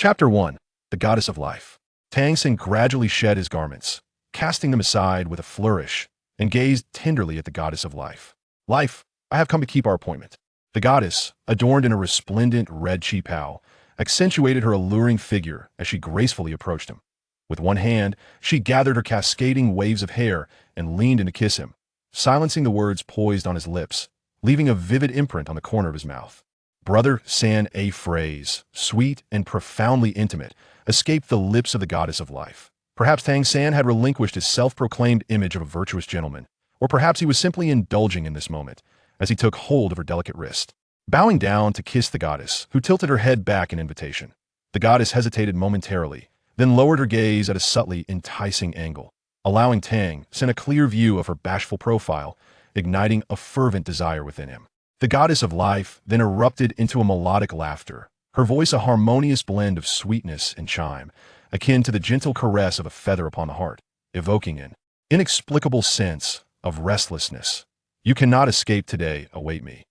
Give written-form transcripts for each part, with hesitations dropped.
Chapter 1. The Goddess of Life. Tang Xin gradually shed his garments, casting them aside with a flourish, and gazed tenderly at the Goddess of Life. Life, I have come to keep our appointment. The goddess, adorned in a resplendent red qipao, accentuated her alluring figure as she gracefully approached him. With one hand, she gathered her cascading waves of hair and leaned in to kiss him, silencing the words poised on his lips, leaving a vivid imprint on the corner of his mouth. Brother San, a phrase, sweet and profoundly intimate, escaped the lips of the Goddess of Life. Perhaps Tang San had relinquished his self-proclaimed image of a virtuous gentleman, or perhaps he was simply indulging in this moment, as he took hold of her delicate wrist. Bowing down to kiss the goddess, who tilted her head back in invitation, the goddess hesitated momentarily, then lowered her gaze at a subtly enticing angle, allowing Tang San a clear view of her bashful profile, igniting a fervent desire within him. The Goddess of Life then erupted into a melodic laughter, her voice a harmonious blend of sweetness and chime, akin to the gentle caress of a feather upon the heart, evoking an inexplicable sense of restlessness. You cannot escape today, await me.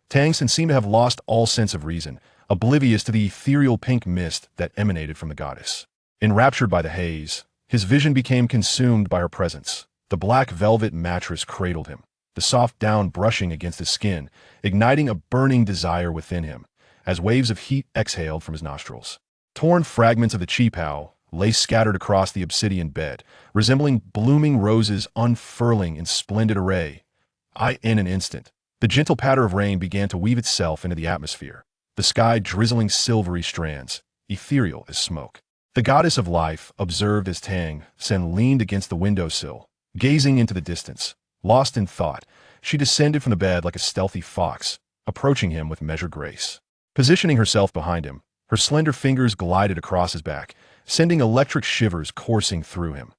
Tang Xin seemed to have lost all sense of reason, oblivious to the ethereal pink mist that emanated from the goddess. Enraptured by the haze, his vision became consumed by her presence. The black velvet mattress cradled him, the soft down brushing against his skin, igniting a burning desire within him, as waves of heat exhaled from his nostrils. Torn fragments of the qipao lay scattered across the obsidian bed, resembling blooming roses unfurling in splendid array. In an instant, the gentle patter of rain began to weave itself into the atmosphere, the sky drizzling silvery strands, ethereal as smoke. The Goddess of Life observed as Tang Sen leaned against the windowsill, gazing into the distance. Lost in thought, she descended from the bed like a stealthy fox, approaching him with measured grace. Positioning herself behind him, her slender fingers glided across his back, sending electric shivers coursing through him.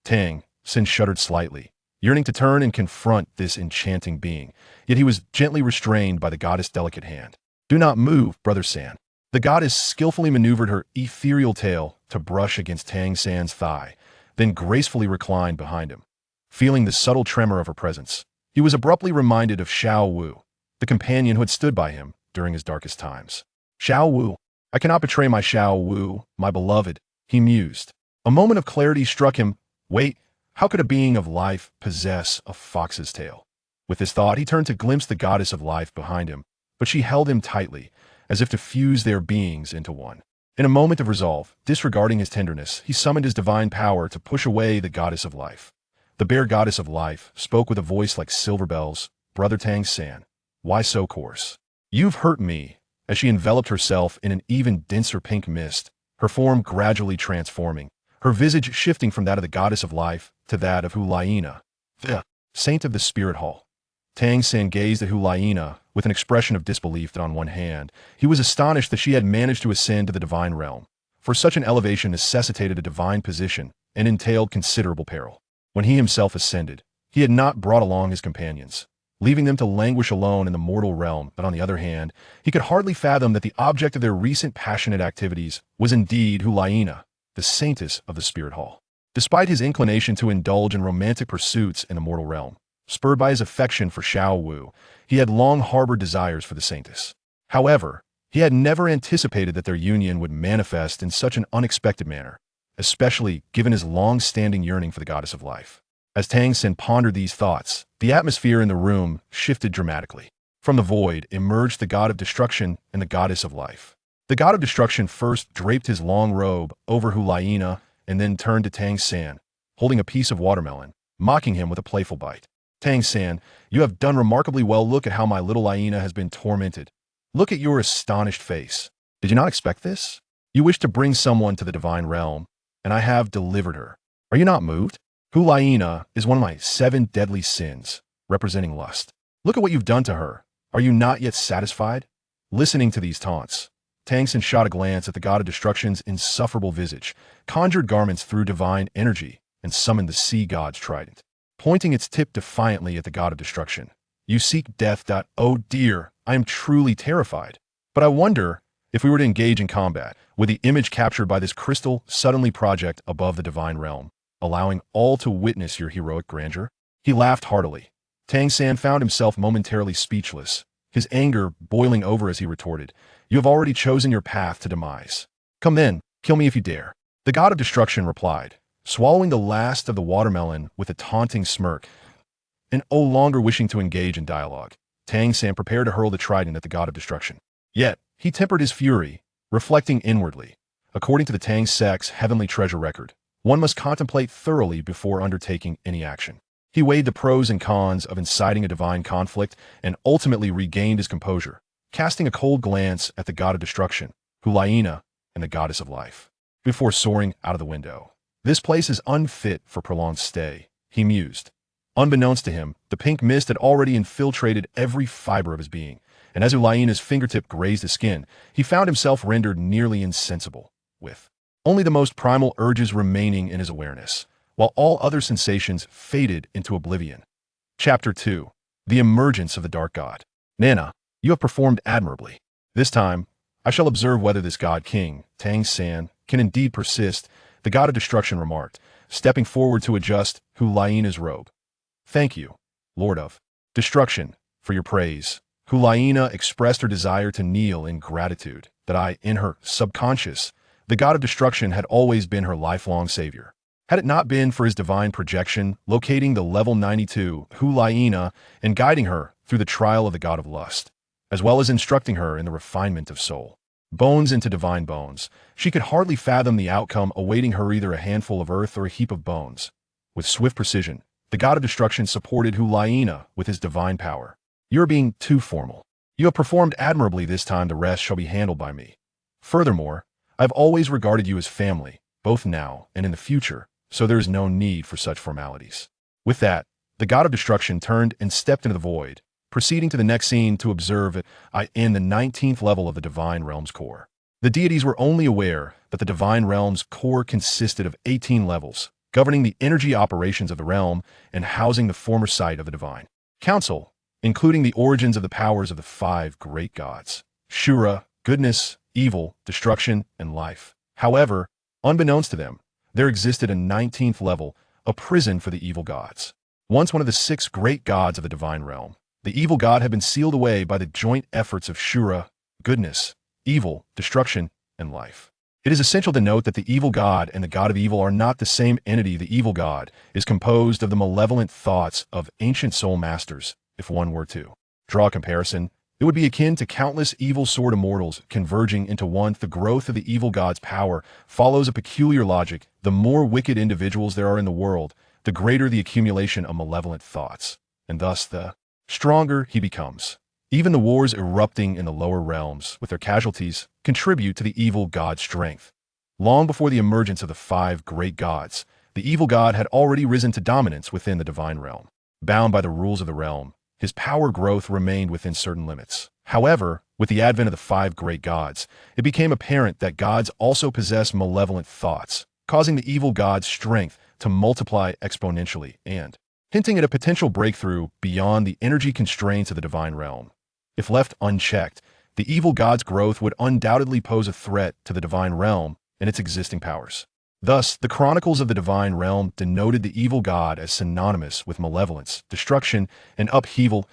Tang Sen shuddered slightly, yearning to turn and confront this enchanting being, yet he was gently restrained by the goddess' delicate hand. Do not move, Brother San. The goddess skillfully maneuvered her ethereal tail to brush against Tang San's thigh, then gracefully reclined behind him. Feeling the subtle tremor of her presence, he was abruptly reminded of Xiao Wu, the companion who had stood by him during his darkest times. Xiao Wu, I cannot betray my Xiao Wu, my beloved, he mused. A moment of clarity struck him. Wait, how could a being of life possess a fox's tail? With this thought, he turned to glimpse the Goddess of Life behind him, but she held him tightly, as if to fuse their beings into one. In a moment of resolve, disregarding his tenderness, he summoned his divine power to push away the Goddess of Life. The bare Goddess of Life spoke with a voice like silver bells. Brother Tang San, why so coarse? You've hurt me. As she enveloped herself in an even denser pink mist, her form gradually transforming, her visage shifting from that of the Goddess of Life to that of Hulaina, the saint of the spirit hall. Tang San gazed at Hulaina with an expression of disbelief that on one hand, he was astonished that she had managed to ascend to the divine realm, for such an elevation necessitated a divine position and entailed considerable peril. When he himself ascended, he had not brought along his companions, leaving them to languish alone in the mortal realm, but on the other hand, he could hardly fathom that the object of their recent passionate activities was indeed Hulaina, the saintess of the spirit hall. Despite his inclination to indulge in romantic pursuits in the mortal realm, spurred by his affection for Xiao Wu, he had long harbored desires for the saintess. However, he had never anticipated that their union would manifest in such an unexpected manner, especially given his long-standing yearning for the Goddess of Life. As Tang Sen pondered these thoughts, the atmosphere in the room shifted dramatically. From the void emerged the God of Destruction and the Goddess of Life. The God of Destruction first draped his long robe over Hulaina and then turned to Tang San, holding a piece of watermelon, mocking him with a playful bite. Tang San, you have done remarkably well. Look at how my little Laina has been tormented. Look at your astonished face. Did you not expect this? You wish to bring someone to the divine realm, and I have delivered her. Are you not moved? Hulaina is one of my 7 deadly sins, representing lust. Look at what you've done to her. Are you not yet satisfied? Listening to these taunts, Tang San shot a glance at the God of Destruction's insufferable visage, conjured garments through divine energy, and summoned the sea god's trident. Pointing its tip defiantly at the God of Destruction. You seek death. Oh dear, I am truly terrified. But I wonder, if we were to engage in combat, would the image captured by this crystal suddenly project above the divine realm, allowing all to witness your heroic grandeur? He laughed heartily. Tang San found himself momentarily speechless, his anger boiling over as he retorted, You have already chosen your path to demise. Come then, kill me if you dare. The god of destruction replied, swallowing the last of the watermelon with a taunting smirk, and no longer wishing to engage in dialogue. Tang San prepared to hurl the trident at the god of destruction. Yet, he tempered his fury, reflecting inwardly. According to the Tang sect's heavenly treasure record, one must contemplate thoroughly before undertaking any action. He weighed the pros and cons of inciting a divine conflict and ultimately regained his composure, casting a cold glance at the god of destruction, Hulaina, and the goddess of life, before soaring out of the window. This place is unfit for prolonged stay, he mused. Unbeknownst to him, the pink mist had already infiltrated every fiber of his being, and as Hulaina's fingertip grazed his skin, he found himself rendered nearly insensible, with only the most primal urges remaining in his awareness, while all other sensations faded into oblivion. Chapter 2. The Emergence of the Dark God. Nana, you have performed admirably. This time, I shall observe whether this god king, Tang San, can indeed persist, the god of destruction remarked, stepping forward to adjust Hulaina's robe. Thank you, Lord of Destruction, for your praise. Hulaina expressed her desire to kneel in gratitude, that I, in her subconscious, the god of destruction had always been her lifelong savior. Had it not been for his divine projection, locating the level 92 Hulaina and guiding her through the trial of the god of lust, as well as instructing her in the refinement of soul. Bones into divine bones, she could hardly fathom the outcome awaiting her, either a handful of earth or a heap of bones. With swift precision, the god of destruction supported Hulaina with his divine power. You are being too formal. You have performed admirably this time, the rest shall be handled by me. Furthermore, I have always regarded you as family, both now and in the future, so there is no need for such formalities. With that, the god of destruction turned and stepped into the void, proceeding to the next scene to observe it in the 19th level of the Divine Realm's core. The deities were only aware that the Divine Realm's core consisted of 18 levels, governing the energy operations of the realm and housing the former site of the Divine Council, including the origins of the powers of the 5 great gods: Shura, goodness, evil, destruction, and life. However, unbeknownst to them, there existed a 19th level, a prison for the evil gods. Once one of the 6 great gods of the Divine Realm, the evil god had been sealed away by the joint efforts of Shura, goodness, evil, destruction, and life. It is essential to note that the evil god and the god of evil are not the same entity. The evil god is composed of the malevolent thoughts of ancient soul masters. If one were to draw a comparison, it would be akin to countless evil sword immortals converging into one. The growth of the evil god's power follows a peculiar logic. The more wicked individuals there are in the world, the greater the accumulation of malevolent thoughts, and thus the stronger he becomes. Even the wars erupting in the lower realms, with their casualties, contribute to the evil god's strength. Long before the emergence of the 5 great gods, the evil god had already risen to dominance within the divine realm. Bound by the rules of the realm, his power growth remained within certain limits. However, with the advent of the 5 great gods, it became apparent that gods also possess malevolent thoughts, causing the evil god's strength to multiply exponentially and hinting at a potential breakthrough beyond the energy constraints of the divine realm. If left unchecked, the evil god's growth would undoubtedly pose a threat to the divine realm and its existing powers. Thus, the chronicles of the divine realm denoted the evil god as synonymous with malevolence, destruction, and upheaval.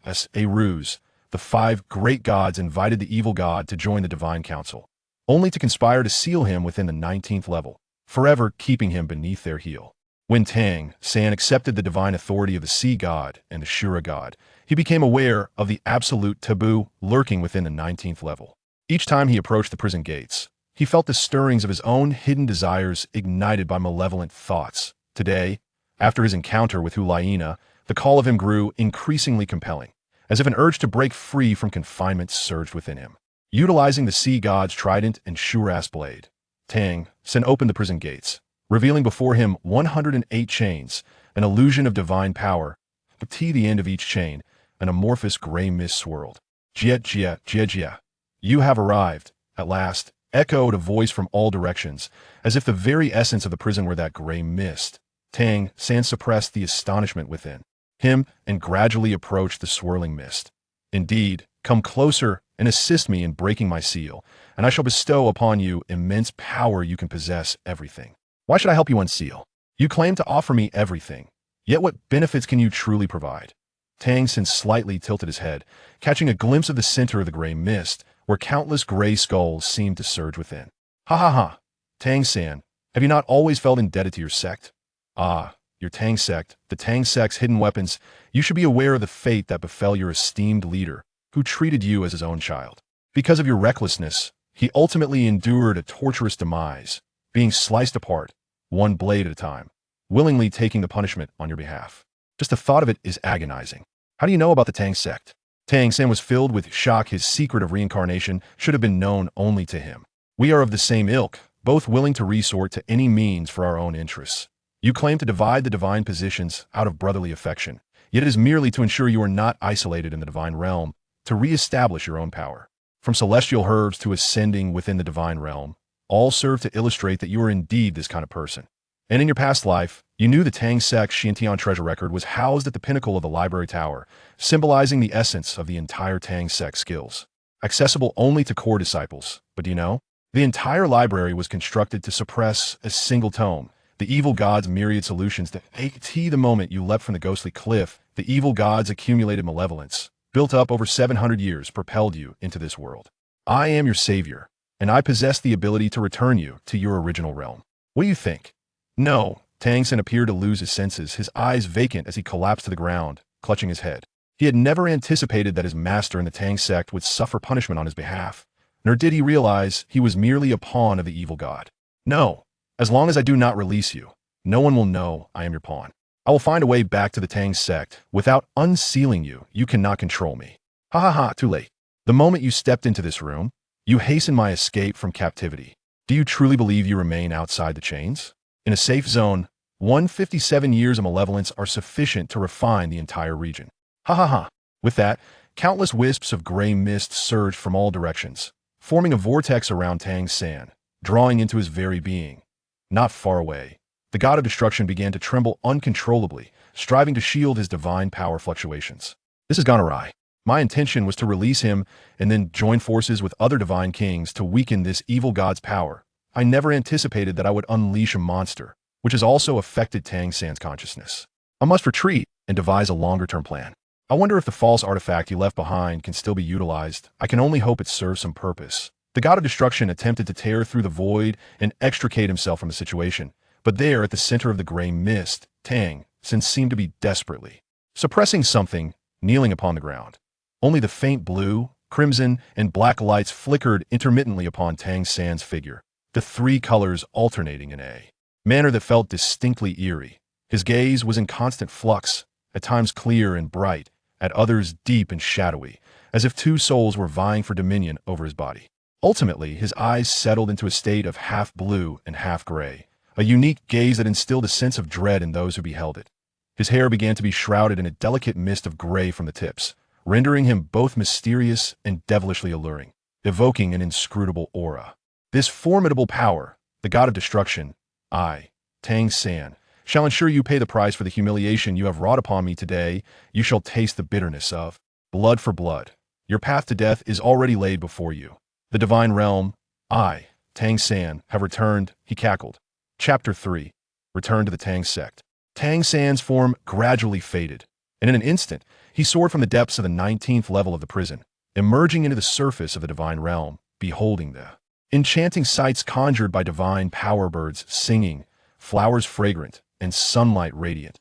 As a ruse, the 5 great gods invited the evil god to join the divine council, only to conspire to seal him within the 19th level, forever keeping him beneath their heel. When Tang San accepted the divine authority of the sea god and the Shura god, he became aware of the absolute taboo lurking within the 19th level. Each time he approached the prison gates, he felt the stirrings of his own hidden desires ignited by malevolent thoughts. Today, after his encounter with Hulaina, the call of him grew increasingly compelling, as if an urge to break free from confinement surged within him. Utilizing the sea god's trident and Shura's blade, Tang San opened the prison gates, revealing before him 108 chains, an illusion of divine power. At the end of each chain, an amorphous gray mist swirled. Jia, you have arrived, at last, echoed a voice from all directions, as if the very essence of the prison were that gray mist. Tang San suppressed the astonishment within him and gradually approached the swirling mist. Indeed, come closer and assist me in breaking my seal, and I shall bestow upon you immense power. You can possess everything. Why should I help you unseal? You claim to offer me everything, yet what benefits can you truly provide? Tang San slightly tilted his head, catching a glimpse of the center of the gray mist, where countless gray skulls seemed to surge within. Ha ha ha. Tang San, have you not always felt indebted to your sect? Ah, your Tang sect, the Tang sect's hidden weapons. You should be aware of the fate that befell your esteemed leader, who treated you as his own child. Because of your recklessness, he ultimately endured a torturous demise, being sliced apart, one blade at a time, willingly taking the punishment on your behalf. Just the thought of it is agonizing. How do you know about the Tang sect? Tang San was filled with shock. His secret of reincarnation should have been known only to him. We are of the same ilk, both willing to resort to any means for our own interests. You claim to divide the divine positions out of brotherly affection, yet it is merely to ensure you are not isolated in the divine realm, to re-establish your own power. From celestial herbs to ascending within the divine realm, all serve to illustrate that you are indeed this kind of person. And in your past life, you knew the Tang Sect's Xintian treasure record was housed at the pinnacle of the library tower, symbolizing the essence of the entire Tang Sect skills. Accessible only to core disciples. But do you know? The entire library was constructed to suppress a single tome, the evil god's myriad solutions that the moment you leapt from the ghostly cliff, the evil god's accumulated malevolence, built up over 700 years, propelled you into this world. I am your savior, and I possess the ability to return you to your original realm. What do you think? No, Tang San appeared to lose his senses, his eyes vacant as he collapsed to the ground, clutching his head. He had never anticipated that his master in the Tang sect would suffer punishment on his behalf, nor did he realize he was merely a pawn of the evil god. No, as long as I do not release you, no one will know I am your pawn. I will find a way back to the Tang sect. Without unsealing you, you cannot control me. Ha ha ha, too late. The moment you stepped into this room, you hastened my escape from captivity. Do you truly believe you remain outside the chains? In a safe zone, 157 years of malevolence are sufficient to refine the entire region. Ha ha ha. With that, countless wisps of gray mist surged from all directions, forming a vortex around Tang San, drawing into his very being. Not far away, the god of destruction began to tremble uncontrollably, striving to shield his divine power fluctuations. This has gone awry. My intention was to release him and then join forces with other divine kings to weaken this evil god's power. I never anticipated that I would unleash a monster, which has also affected Tang San's consciousness. I must retreat and devise a longer-term plan. I wonder if the false artifact he left behind can still be utilized. I can only hope it serves some purpose. The god of destruction attempted to tear through the void and extricate himself from the situation, but there at the center of the gray mist, Tang San seemed to be desperately suppressing something, kneeling upon the ground. Only the faint blue, crimson, and black lights flickered intermittently upon Tang San's figure, the three colors alternating in a manner that felt distinctly eerie. His gaze was in constant flux, at times clear and bright, at others deep and shadowy, as if two souls were vying for dominion over his body. Ultimately, his eyes settled into a state of half blue and half gray, a unique gaze that instilled a sense of dread in those who beheld it. His hair began to be shrouded in a delicate mist of gray from the tips, rendering him both mysterious and devilishly alluring, evoking an inscrutable aura. This formidable power, the god of destruction, I, Tang San, shall ensure you pay the price for the humiliation you have wrought upon me today. You shall taste the bitterness of blood for blood. Your path to death is already laid before you. The divine realm, I, Tang San, have returned, he cackled. Chapter 3. Return to the Tang sect. Tang San's form gradually faded, and in an instant, he soared from the depths of the 19th level of the prison, emerging into the surface of the divine realm, beholding the enchanting sights conjured by divine power birds singing, flowers fragrant, and sunlight radiant.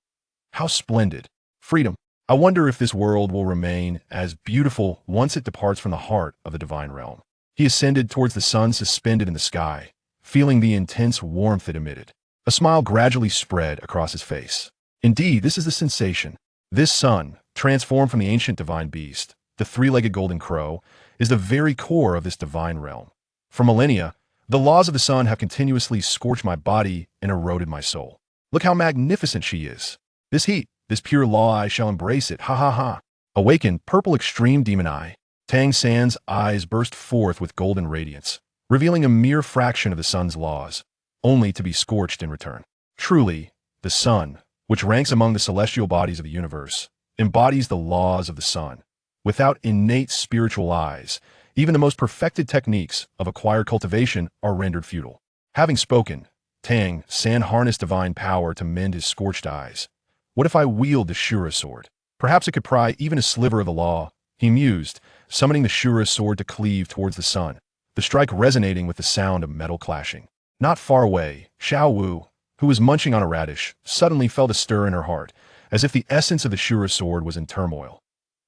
How splendid! Freedom! I wonder if this world will remain as beautiful once it departs from the heart of the divine realm. He ascended towards the sun suspended in the sky, feeling the intense warmth it emitted. A smile gradually spread across his face. Indeed, this is the sensation. This sun, transformed from the ancient divine beast, the three-legged golden crow, is the very core of this divine realm. For millennia, the laws of the sun have continuously scorched my body and eroded my soul. Look how magnificent she is. This heat, this pure law, I shall embrace it. Ha ha ha. Awakened, purple extreme demon eye. Tang San's eyes burst forth with golden radiance, revealing a mere fraction of the sun's laws, only to be scorched in return. Truly, the sun, which ranks among the celestial bodies of the universe, embodies the laws of the sun. Without innate spiritual eyes, even the most perfected techniques of acquired cultivation are rendered futile. Having spoken, Tang San harnessed divine power to mend his scorched eyes. What if I wield the Shura sword? Perhaps it could pry even a sliver of the law, he mused, summoning the Shura sword to cleave towards the sun, the strike resonating with the sound of metal clashing. Not far away, Xiao Wu, who was munching on a radish, suddenly felt a stir in her heart, as if the essence of the Shura sword was in turmoil.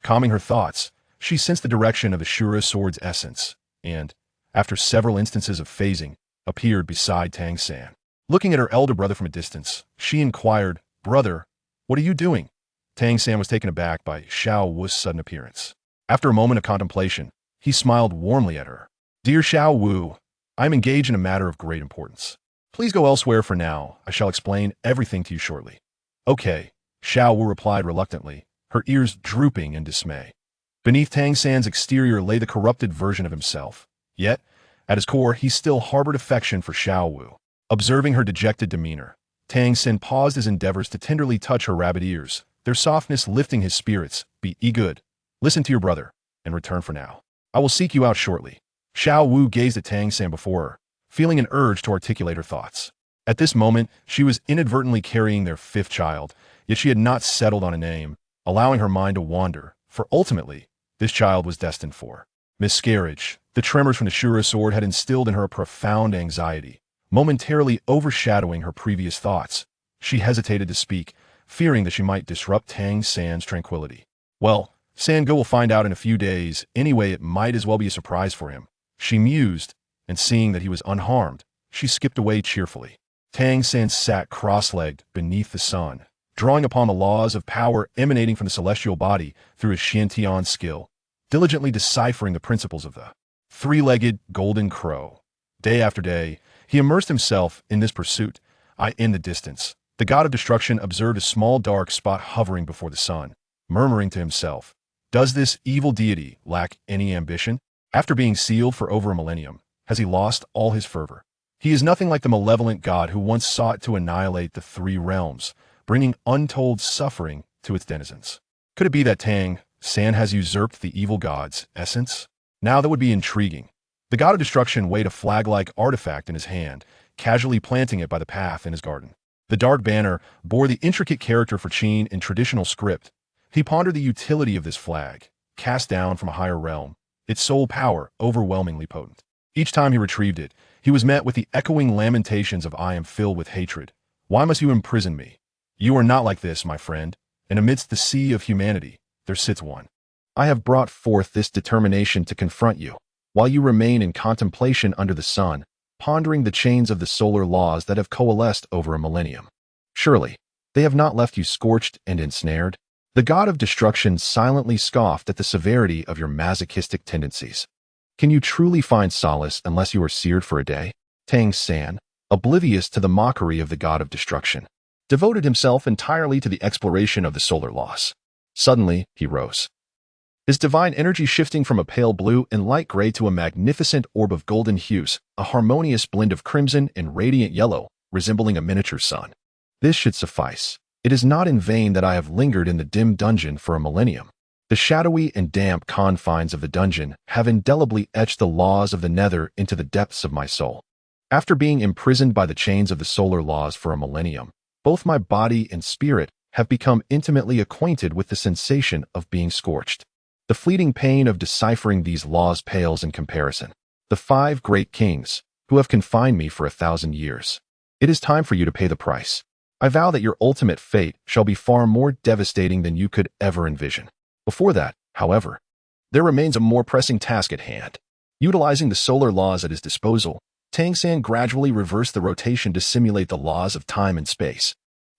Calming her thoughts, she sensed the direction of the Shura sword's essence, and, after several instances of phasing, appeared beside Tang San. Looking at her elder brother from a distance, she inquired, "Brother, what are you doing?" Tang San was taken aback by Xiao Wu's sudden appearance. After a moment of contemplation, he smiled warmly at her. "Dear Xiao Wu, I am engaged in a matter of great importance. Please go elsewhere for now. I shall explain everything to you shortly." "Okay," Xiao Wu replied reluctantly, her ears drooping in dismay. Beneath Tang San's exterior lay the corrupted version of himself. Yet, at his core, he still harbored affection for Xiao Wu. Observing her dejected demeanor, Tang San paused his endeavors to tenderly touch her rabbit ears, their softness lifting his spirits. Be good. Listen to your brother, and return for now. I will seek you out shortly." Xiao Wu gazed at Tang San before her, feeling an urge to articulate her thoughts. At this moment, she was inadvertently carrying their fifth child, yet she had not settled on a name, allowing her mind to wander, for ultimately, this child was destined for miscarriage. The tremors from the Shura sword had instilled in her a profound anxiety, momentarily overshadowing her previous thoughts. She hesitated to speak, fearing that she might disrupt Tang San's tranquility. "Well, Sango will find out in a few days. Anyway, it might as well be a surprise for him," she mused, and seeing that he was unharmed, she skipped away cheerfully. Tang San sat cross-legged beneath the sun, drawing upon the laws of power emanating from the celestial body through his Shantian skill, diligently deciphering the principles of the three-legged golden crow. Day after day, he immersed himself in this pursuit. In the distance, the god of destruction observed a small dark spot hovering before the sun, murmuring to himself, "Does this evil deity lack any ambition? After being sealed for over a millennium, has he lost all his fervor? He is nothing like the malevolent god who once sought to annihilate the three realms, bringing untold suffering to its denizens. Could it be that Tang San has usurped the evil god's essence? Now that would be intriguing." The god of destruction weighed a flag-like artifact in his hand, casually planting it by the path in his garden. The dark banner bore the intricate character for Qin in traditional script. He pondered the utility of this flag, cast down from a higher realm, its sole power overwhelmingly potent. Each time he retrieved it, he was met with the echoing lamentations of "I am filled with hatred. Why must you imprison me? You are not like this, my friend, and amidst the sea of humanity, there sits one. I have brought forth this determination to confront you, while you remain in contemplation under the sun, pondering the chains of the solar laws that have coalesced over a millennium. Surely, they have not left you scorched and ensnared." The god of destruction silently scoffed at the severity of your masochistic tendencies. "Can you truly find solace unless you are seared for a day?" Tang San, oblivious to the mockery of the god of destruction, devoted himself entirely to the exploration of the solar laws. Suddenly, he rose, his divine energy shifting from a pale blue and light gray to a magnificent orb of golden hues, a harmonious blend of crimson and radiant yellow, resembling a miniature sun. "This should suffice. It is not in vain that I have lingered in the dim dungeon for a millennium. The shadowy and damp confines of the dungeon have indelibly etched the laws of the nether into the depths of my soul. After being imprisoned by the chains of the solar laws for a millennium, both my body and spirit have become intimately acquainted with the sensation of being scorched. The fleeting pain of deciphering these laws pales in comparison. The 5 great kings, who have confined me for 1,000 years. It is time for you to pay the price. I vow that your ultimate fate shall be far more devastating than you could ever envision. Before that, however, there remains a more pressing task at hand." Utilizing the solar laws at his disposal, Tang San gradually reversed the rotation to simulate the laws of time and space.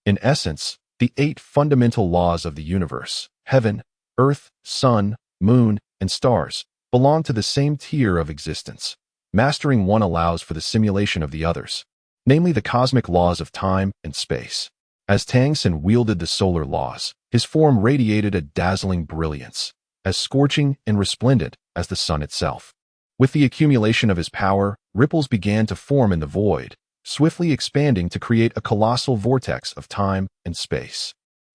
In essence, the 8 fundamental laws of the universe, heaven, earth, sun, moon, and stars, belong to the same tier of existence. Mastering one allows for the simulation of the others, namely the cosmic laws of time and space. As Tang San wielded the solar laws, his form radiated a dazzling brilliance, as scorching and resplendent as the sun itself. With the accumulation of his power, ripples began to form in the void, swiftly expanding to create a colossal vortex of time and space.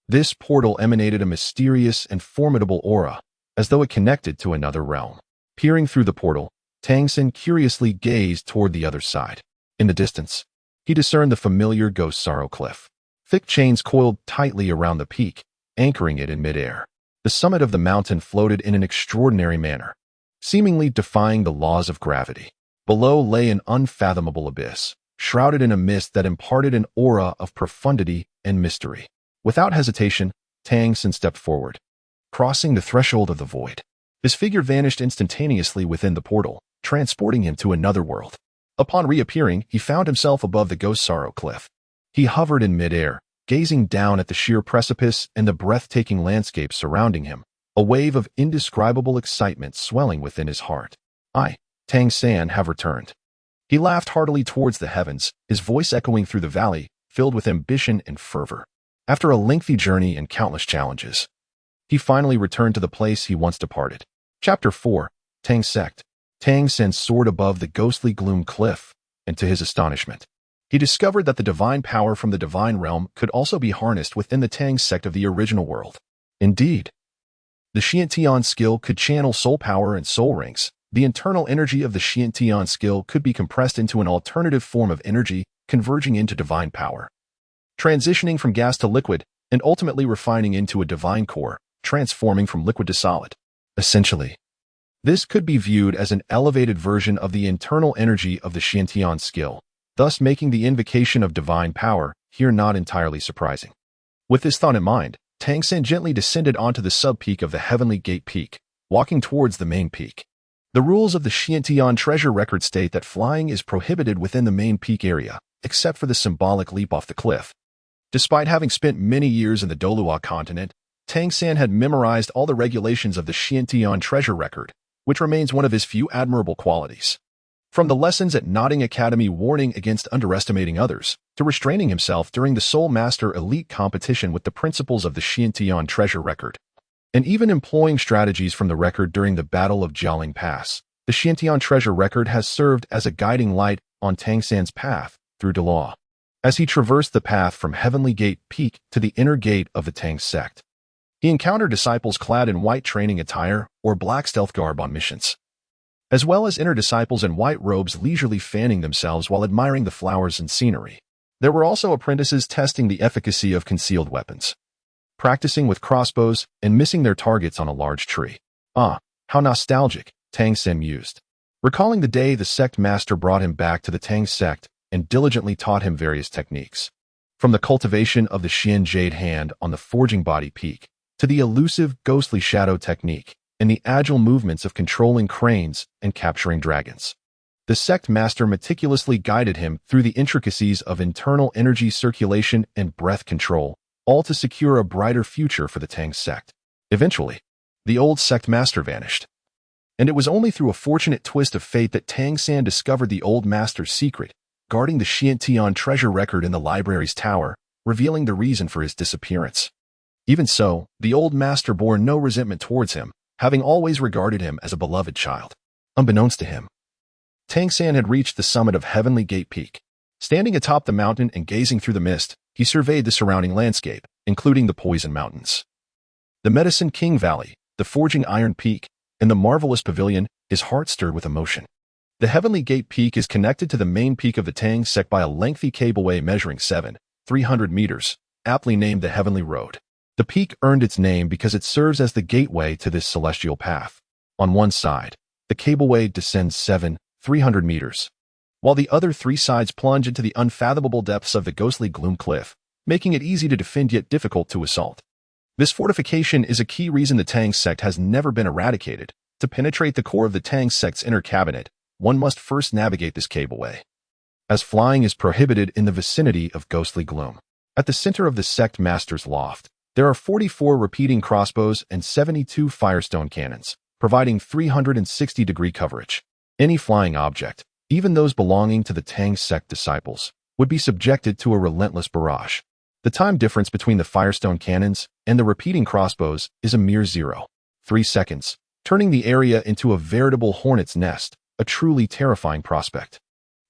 This portal emanated a mysterious and formidable aura, as though it connected to another realm. Peering through the portal, Tang San curiously gazed toward the other side. In the distance, he discerned the familiar Ghost Sorrow Cliff. Thick chains coiled tightly around the peak, anchoring it in midair. The summit of the mountain floated in an extraordinary manner, seemingly defying the laws of gravity. Below lay an unfathomable abyss, shrouded in a mist that imparted an aura of profundity and mystery. Without hesitation, Tang Sen stepped forward, crossing the threshold of the void. His figure vanished instantaneously within the portal, transporting him to another world. Upon reappearing, he found himself above the Ghost Sorrow Cliff. He hovered in midair, gazing down at the sheer precipice and the breathtaking landscape surrounding him, a wave of indescribable excitement swelling within his heart. I, Tang Sen, have returned. He laughed heartily towards the heavens, his voice echoing through the valley, filled with ambition and fervor. After a lengthy journey and countless challenges, he finally returned to the place he once departed. Chapter 4. Tang Sect. Tang Sen soared above the ghostly gloom cliff, and to his astonishment, he discovered that the divine power from the divine realm could also be harnessed within the Tang Sect of the original world. Indeed, the Xiantian skill could channel soul power and soul rings. The internal energy of the Xiantian skill could be compressed into an alternative form of energy, converging into divine power, transitioning from gas to liquid, and ultimately refining into a divine core, transforming from liquid to solid. Essentially, this could be viewed as an elevated version of the internal energy of the Xiantian skill, thus making the invocation of divine power here not entirely surprising. With this thought in mind, Tang Sen gently descended onto the sub-peak of the Heavenly Gate Peak, walking towards the main peak. The rules of the Xiantian treasure record state that flying is prohibited within the main peak area, except for the symbolic leap off the cliff. Despite having spent many years in the Douluo continent, Tang Sen had memorized all the regulations of the Xiantian treasure record, which remains one of his few admirable qualities. From the lessons at Nodding Academy warning against underestimating others, to restraining himself during the Soul Master Elite competition with the principles of the Xiantian treasure record, and even employing strategies from the record during the Battle of Jialing Pass, the Xiantian treasure record has served as a guiding light on Tang Sen's path through Douluo, as he traversed the path from Heavenly Gate Peak to the inner gate of the Tang Sect. He encountered disciples clad in white training attire or black stealth garb on missions, as well as inner disciples in white robes leisurely fanning themselves while admiring the flowers and scenery. There were also apprentices testing the efficacy of concealed weapons, practicing with crossbows and missing their targets on a large tree. Ah, how nostalgic, Tang Sen mused, recalling the day the sect master brought him back to the Tang Sect and diligently taught him various techniques, from the cultivation of the Xian Jade Hand on the Forging Body Peak, to the elusive ghostly shadow technique, and the agile movements of controlling cranes and capturing dragons. The sect master meticulously guided him through the intricacies of internal energy circulation and breath control, all to secure a brighter future for the Tang Sect. Eventually, the old sect master vanished, and it was only through a fortunate twist of fate that Tang Sen discovered the old master's secret, guarding the Xiantian treasure record in the library's tower, revealing the reason for his disappearance. Even so, the old master bore no resentment towards him, having always regarded him as a beloved child. Unbeknownst to him, Tang Sen had reached the summit of Heavenly Gate Peak. Standing atop the mountain and gazing through the mist, he surveyed the surrounding landscape, including the Poison Mountains, the Medicine King Valley, the Forging Iron Peak, and the Marvelous Pavilion. His heart stirred with emotion. The Heavenly Gate Peak is connected to the main peak of the Tang Sect by a lengthy cableway measuring 300 meters, aptly named the Heavenly Road. The peak earned its name because it serves as the gateway to this celestial path. On one side, the cableway descends 300 meters, while the other three sides plunge into the unfathomable depths of the ghostly gloom cliff, making it easy to defend yet difficult to assault. This fortification is a key reason the Tang Sect has never been eradicated. To penetrate the core of the Tang Sect's inner cabinet, one must first navigate this cableway, as flying is prohibited in the vicinity of ghostly gloom. At the center of the sect master's loft, there are 44 repeating crossbows and 72 firestone cannons, providing 360-degree coverage. Any flying object, even those belonging to the Tang Sect disciples, would be subjected to a relentless barrage. The time difference between the firestone cannons and the repeating crossbows is a mere 0.3 seconds, turning the area into a veritable hornet's nest, a truly terrifying prospect.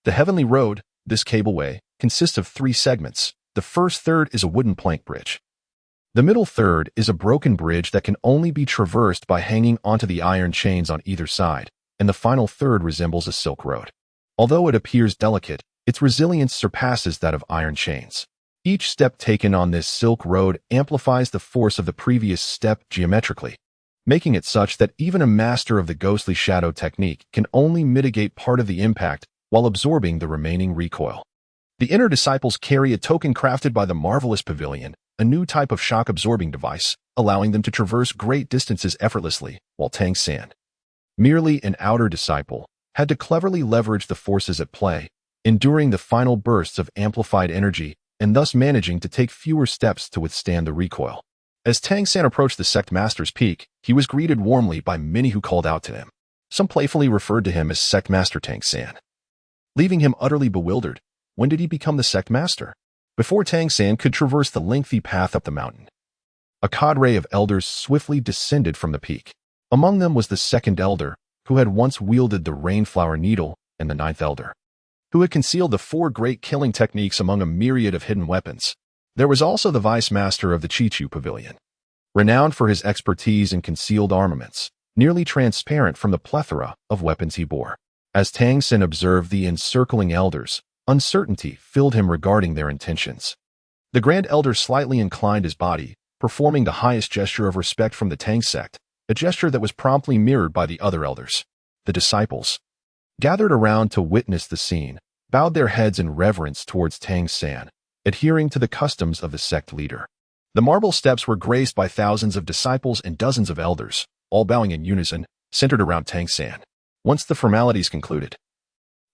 The Heavenly Road, this cableway, consists of 3 segments. The first third is a wooden plank bridge. The middle third is a broken bridge that can only be traversed by hanging onto the iron chains on either side, and the final third resembles a silk road. Although it appears delicate, its resilience surpasses that of iron chains. Each step taken on this silk road amplifies the force of the previous step geometrically. making it such that even a master of the ghostly shadow technique can only mitigate part of the impact while absorbing the remaining recoil. The inner disciples carry a token crafted by the Marvelous Pavilion, a new type of shock-absorbing device, allowing them to traverse great distances effortlessly, while Tang San, merely an outer disciple, had to cleverly leverage the forces at play, enduring the final bursts of amplified energy and thus managing to take fewer steps to withstand the recoil. As Tang San approached the sect master's peak, he was greeted warmly by many who called out to him. Some playfully referred to him as Sect Master Tang San, leaving him utterly bewildered. When did he become the sect master? Before Tang San could traverse the lengthy path up the mountain, a cadre of elders swiftly descended from the peak. Among them was the second elder, who had once wielded the rainflower needle, and the ninth elder, who had concealed the 4 great killing techniques among a myriad of hidden weapons. There was also the vice master of the Chichu Pavilion, renowned for his expertise in concealed armaments, nearly transparent from the plethora of weapons he bore. As Tang San observed the encircling elders, uncertainty filled him regarding their intentions. The Grand Elder slightly inclined his body, performing the highest gesture of respect from the Tang sect, a gesture that was promptly mirrored by the other elders. The disciples, gathered around to witness the scene, bowed their heads in reverence towards Tang San, adhering to the customs of the sect leader. The marble steps were graced by thousands of disciples and dozens of elders, all bowing in unison, centered around Tang San. Once the formalities concluded,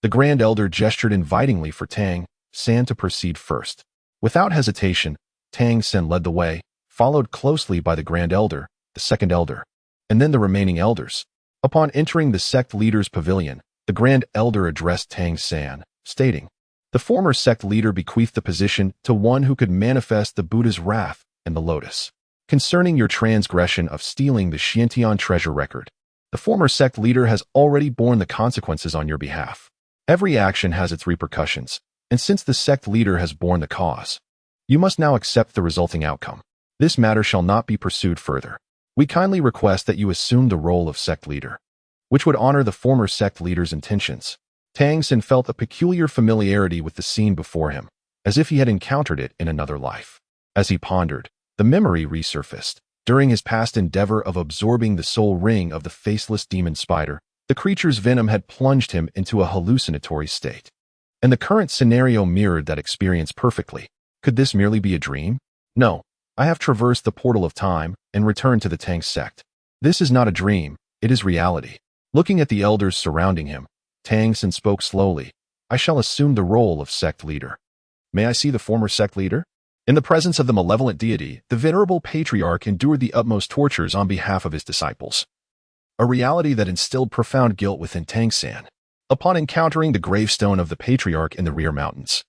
the Grand Elder gestured invitingly for Tang San to proceed first. Without hesitation, Tang San led the way, followed closely by the Grand Elder, the second elder, and then the remaining elders. Upon entering the sect leader's pavilion, the Grand Elder addressed Tang San, stating, "The former sect leader bequeathed the position to one who could manifest the Buddha's wrath and the lotus. Concerning your transgression of stealing the Xiantian treasure record, the former sect leader has already borne the consequences on your behalf. Every action has its repercussions, and since the sect leader has borne the cause, you must now accept the resulting outcome. This matter shall not be pursued further. We kindly request that you assume the role of sect leader, which would honor the former sect leader's intentions." Tang San felt a peculiar familiarity with the scene before him, as if he had encountered it in another life. As he pondered, the memory resurfaced. During his past endeavor of absorbing the soul ring of the faceless demon spider, the creature's venom had plunged him into a hallucinatory state. And the current scenario mirrored that experience perfectly. Could this merely be a dream? No, I have traversed the portal of time and returned to the Tang sect. This is not a dream, it is reality. Looking at the elders surrounding him, Tang San spoke slowly. I shall assume the role of sect leader. May I see the former sect leader? In the presence of the malevolent deity, the venerable patriarch endured the utmost tortures on behalf of his disciples, a reality that instilled profound guilt within Tang San. Upon encountering the gravestone of the patriarch in the rear mountains,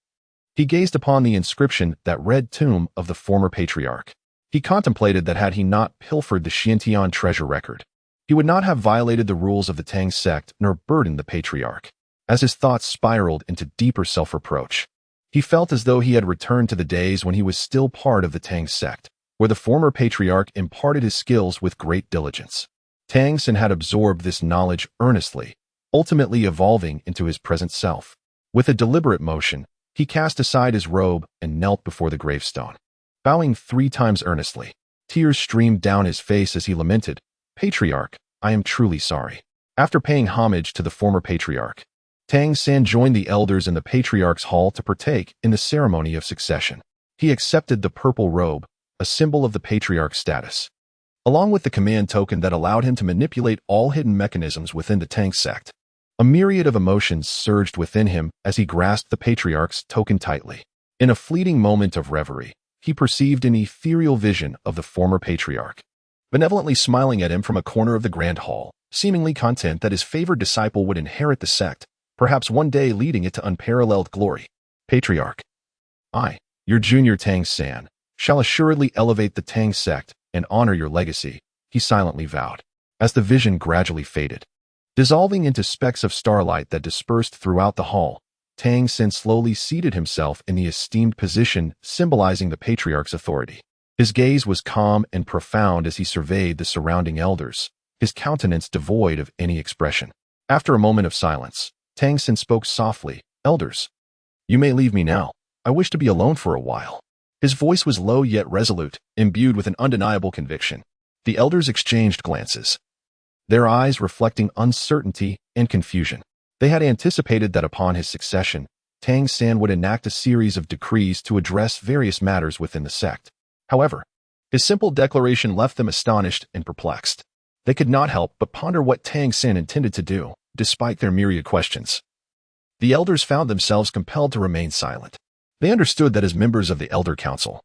he gazed upon the inscription, that red tomb of the former patriarch. He contemplated that had he not pilfered the Xiantian treasure record, he would not have violated the rules of the Tang sect nor burdened the patriarch. As his thoughts spiraled into deeper self-reproach, he felt as though he had returned to the days when he was still part of the Tang sect, where the former patriarch imparted his skills with great diligence. Tang San had absorbed this knowledge earnestly, ultimately evolving into his present self. With a deliberate motion, he cast aside his robe and knelt before the gravestone. Bowing 3 times earnestly, tears streamed down his face as he lamented, "Patriarch, I am truly sorry." After paying homage to the former patriarch, Tang San joined the elders in the patriarch's hall to partake in the ceremony of succession. He accepted the purple robe, a symbol of the patriarch's status, along with the command token that allowed him to manipulate all hidden mechanisms within the Tang sect. A myriad of emotions surged within him as he grasped the patriarch's token tightly. In a fleeting moment of reverie, he perceived an ethereal vision of the former patriarch, benevolently smiling at him from a corner of the grand hall, seemingly content that his favored disciple would inherit the sect, perhaps one day leading it to unparalleled glory. "Patriarch, I, your junior Tang San, shall assuredly elevate the Tang sect and honor your legacy," he silently vowed. As the vision gradually faded, dissolving into specks of starlight that dispersed throughout the hall, Tang San slowly seated himself in the esteemed position symbolizing the patriarch's authority. His gaze was calm and profound as he surveyed the surrounding elders, his countenance devoid of any expression. After a moment of silence, Tang San spoke softly, "Elders, you may leave me now. I wish to be alone for a while." His voice was low yet resolute, imbued with an undeniable conviction. The elders exchanged glances, their eyes reflecting uncertainty and confusion. They had anticipated that upon his succession, Tang San would enact a series of decrees to address various matters within the sect. However, his simple declaration left them astonished and perplexed. They could not help but ponder what Tang San intended to do, despite their myriad questions. The elders found themselves compelled to remain silent. They understood that as members of the Elder Council,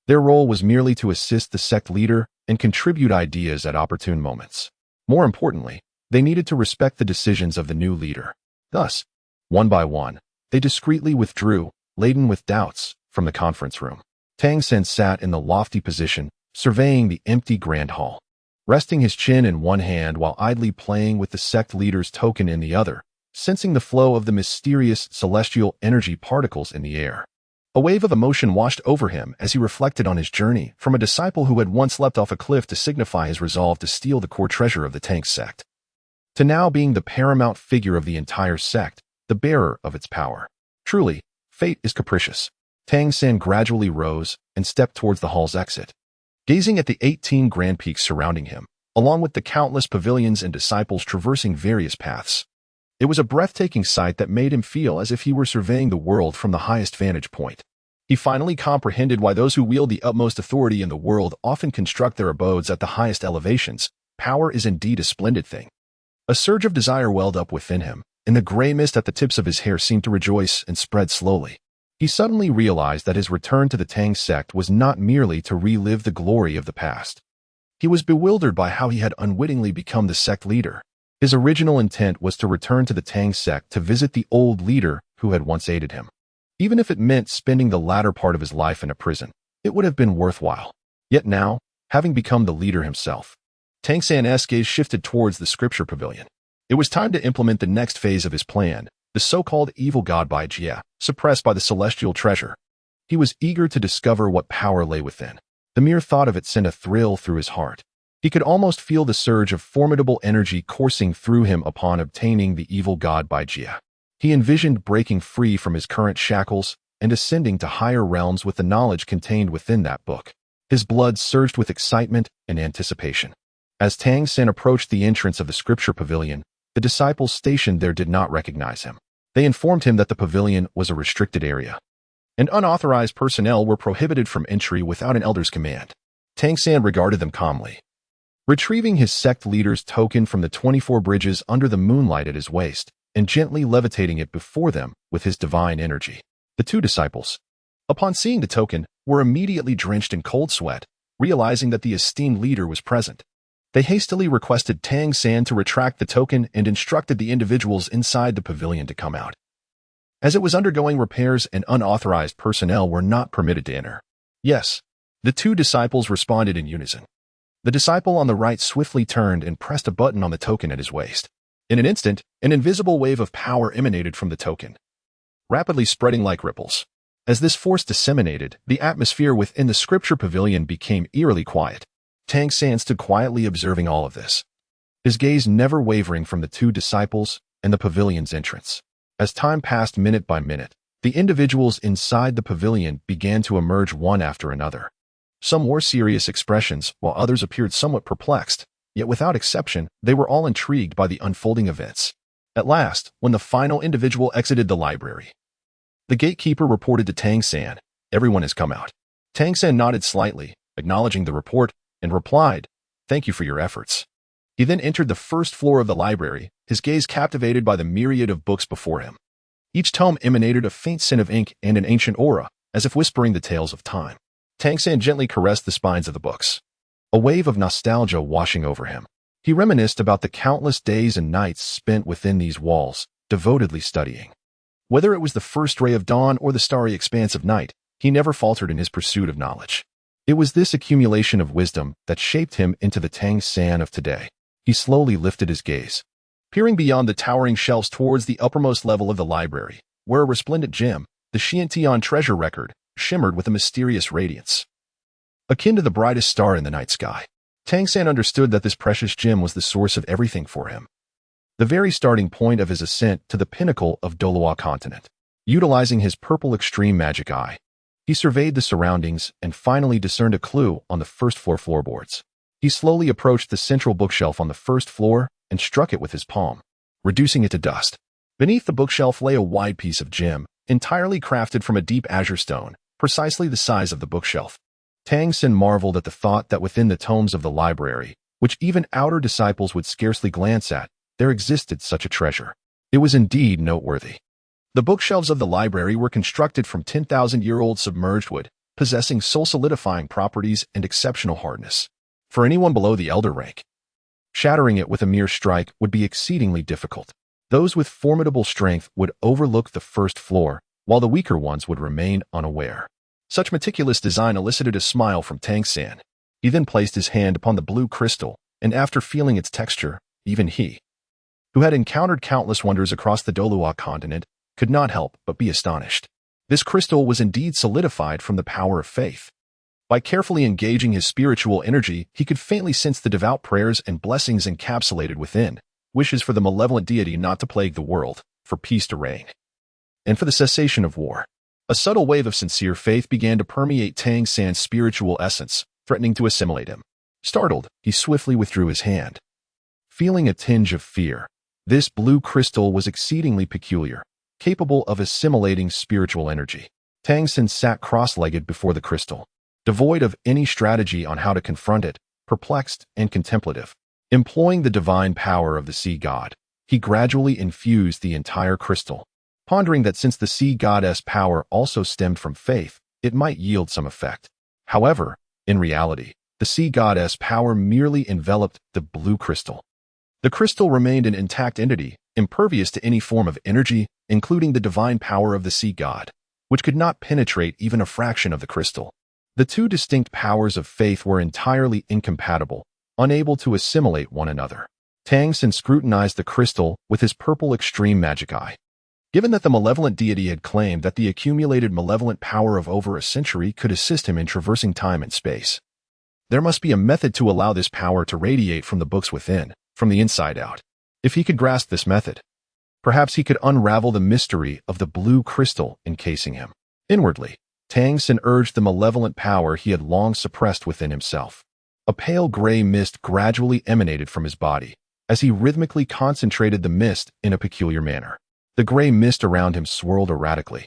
their role was merely to assist the sect leader and contribute ideas at opportune moments. More importantly, they needed to respect the decisions of the new leader. Thus, one by one, they discreetly withdrew, laden with doubts, from the conference room. Tang San sat in the lofty position, surveying the empty grand hall, resting his chin in one hand while idly playing with the sect leader's token in the other, sensing the flow of the mysterious celestial energy particles in the air. A wave of emotion washed over him as he reflected on his journey from a disciple who had once leapt off a cliff to signify his resolve to steal the core treasure of the Tang sect, to now being the paramount figure of the entire sect, the bearer of its power. Truly, fate is capricious. Tang San gradually rose and stepped towards the hall's exit, gazing at the 18 grand peaks surrounding him, along with the countless pavilions and disciples traversing various paths. It was a breathtaking sight that made him feel as if he were surveying the world from the highest vantage point. He finally comprehended why those who wield the utmost authority in the world often construct their abodes at the highest elevations. Power is indeed a splendid thing. A surge of desire welled up within him, and the gray mist at the tips of his hair seemed to rejoice and spread slowly. He suddenly realized that his return to the Tang sect was not merely to relive the glory of the past. He was bewildered by how he had unwittingly become the sect leader. His original intent was to return to the Tang sect to visit the old leader who had once aided him. Even if it meant spending the latter part of his life in a prison, it would have been worthwhile. Yet now, having become the leader himself, Tang San's gaze shifted towards the scripture pavilion. It was time to implement the next phase of his plan, the so-called evil god by Jia, suppressed by the celestial treasure. He was eager to discover what power lay within. The mere thought of it sent a thrill through his heart. He could almost feel the surge of formidable energy coursing through him upon obtaining the evil god by Jia. He envisioned breaking free from his current shackles and ascending to higher realms with the knowledge contained within that book. His blood surged with excitement and anticipation. As Tang San approached the entrance of the scripture pavilion, the disciples stationed there did not recognize him. They informed him that the pavilion was a restricted area, and unauthorized personnel were prohibited from entry without an elder's command. Tang San regarded them calmly, retrieving his sect leader's token from the 24 bridges under the moonlight at his waist and gently levitating it before them with his divine energy. The two disciples, upon seeing the token, were immediately drenched in cold sweat, realizing that the esteemed leader was present. They hastily requested Tang San to retract the token and instructed the individuals inside the pavilion to come out, as it was undergoing repairs and unauthorized personnel were not permitted to enter. Yes, the two disciples responded in unison. The disciple on the right swiftly turned and pressed a button on the token at his waist. In an instant, an invisible wave of power emanated from the token, rapidly spreading like ripples. As this force disseminated, the atmosphere within the scripture pavilion became eerily quiet. Tang San stood quietly observing all of this, his gaze never wavering from the two disciples and the pavilion's entrance. As time passed minute by minute, the individuals inside the pavilion began to emerge one after another. Some wore serious expressions, while others appeared somewhat perplexed, yet without exception, they were all intrigued by the unfolding events. At last, when the final individual exited the library, the gatekeeper reported to Tang San, "Everyone has come out." Tang San nodded slightly, acknowledging the report, and replied, "Thank you for your efforts." He then entered the first floor of the library, his gaze captivated by the myriad of books before him. Each tome emanated a faint scent of ink and an ancient aura, as if whispering the tales of time. Tang San gently caressed the spines of the books, a wave of nostalgia washing over him. He reminisced about the countless days and nights spent within these walls, devotedly studying. Whether it was the first ray of dawn or the starry expanse of night, he never faltered in his pursuit of knowledge. It was this accumulation of wisdom that shaped him into the Tang San of today. He slowly lifted his gaze, peering beyond the towering shelves towards the uppermost level of the library, where a resplendent gem, the Xiantian treasure record, shimmered with a mysterious radiance, akin to the brightest star in the night sky. Tang San understood that this precious gem was the source of everything for him, the very starting point of his ascent to the pinnacle of Douluo continent. Utilizing his purple extreme magic eye, he surveyed the surroundings and finally discerned a clue on the first floor floorboards. He slowly approached the central bookshelf on the first floor and struck it with his palm, reducing it to dust. Beneath the bookshelf lay a wide piece of gem, entirely crafted from a deep azure stone, precisely the size of the bookshelf. Tang Xin marveled at the thought that within the tomes of the library, which even outer disciples would scarcely glance at, there existed such a treasure. It was indeed noteworthy. The bookshelves of the library were constructed from 10,000-year-old submerged wood, possessing soul-solidifying properties and exceptional hardness. For anyone below the elder rank, shattering it with a mere strike would be exceedingly difficult. Those with formidable strength would overlook the first floor, while the weaker ones would remain unaware. Such meticulous design elicited a smile from Tang Xin. He then placed his hand upon the blue crystal, and after feeling its texture, even he, who had encountered countless wonders across the Douluo continent, could not help but be astonished. This crystal was indeed solidified from the power of faith. By carefully engaging his spiritual energy, he could faintly sense the devout prayers and blessings encapsulated within, wishes for the malevolent deity not to plague the world, for peace to reign, and for the cessation of war. A subtle wave of sincere faith began to permeate Tang Xin's spiritual essence, threatening to assimilate him. Startled, he swiftly withdrew his hand. Feeling a tinge of fear, this blue crystal was exceedingly peculiar, capable of assimilating spiritual energy. Tang Xin sat cross-legged before the crystal, devoid of any strategy on how to confront it, perplexed and contemplative. Employing the divine power of the sea god, he gradually infused the entire crystal, pondering that since the sea goddess power also stemmed from faith, it might yield some effect. However, in reality, the sea goddess power merely enveloped the blue crystal. The crystal remained an intact entity, impervious to any form of energy, including the divine power of the sea god, which could not penetrate even a fraction of the crystal. The two distinct powers of faith were entirely incompatible, unable to assimilate one another. Tang Xin scrutinized the crystal with his purple extreme magic eye. Given that the malevolent deity had claimed that the accumulated malevolent power of over a century could assist him in traversing time and space, there must be a method to allow this power to radiate from the books within, from the inside out. If he could grasp this method, perhaps he could unravel the mystery of the blue crystal encasing him. Inwardly, Tang Xin urged the malevolent power he had long suppressed within himself. A pale gray mist gradually emanated from his body, as he rhythmically concentrated the mist in a peculiar manner. The gray mist around him swirled erratically,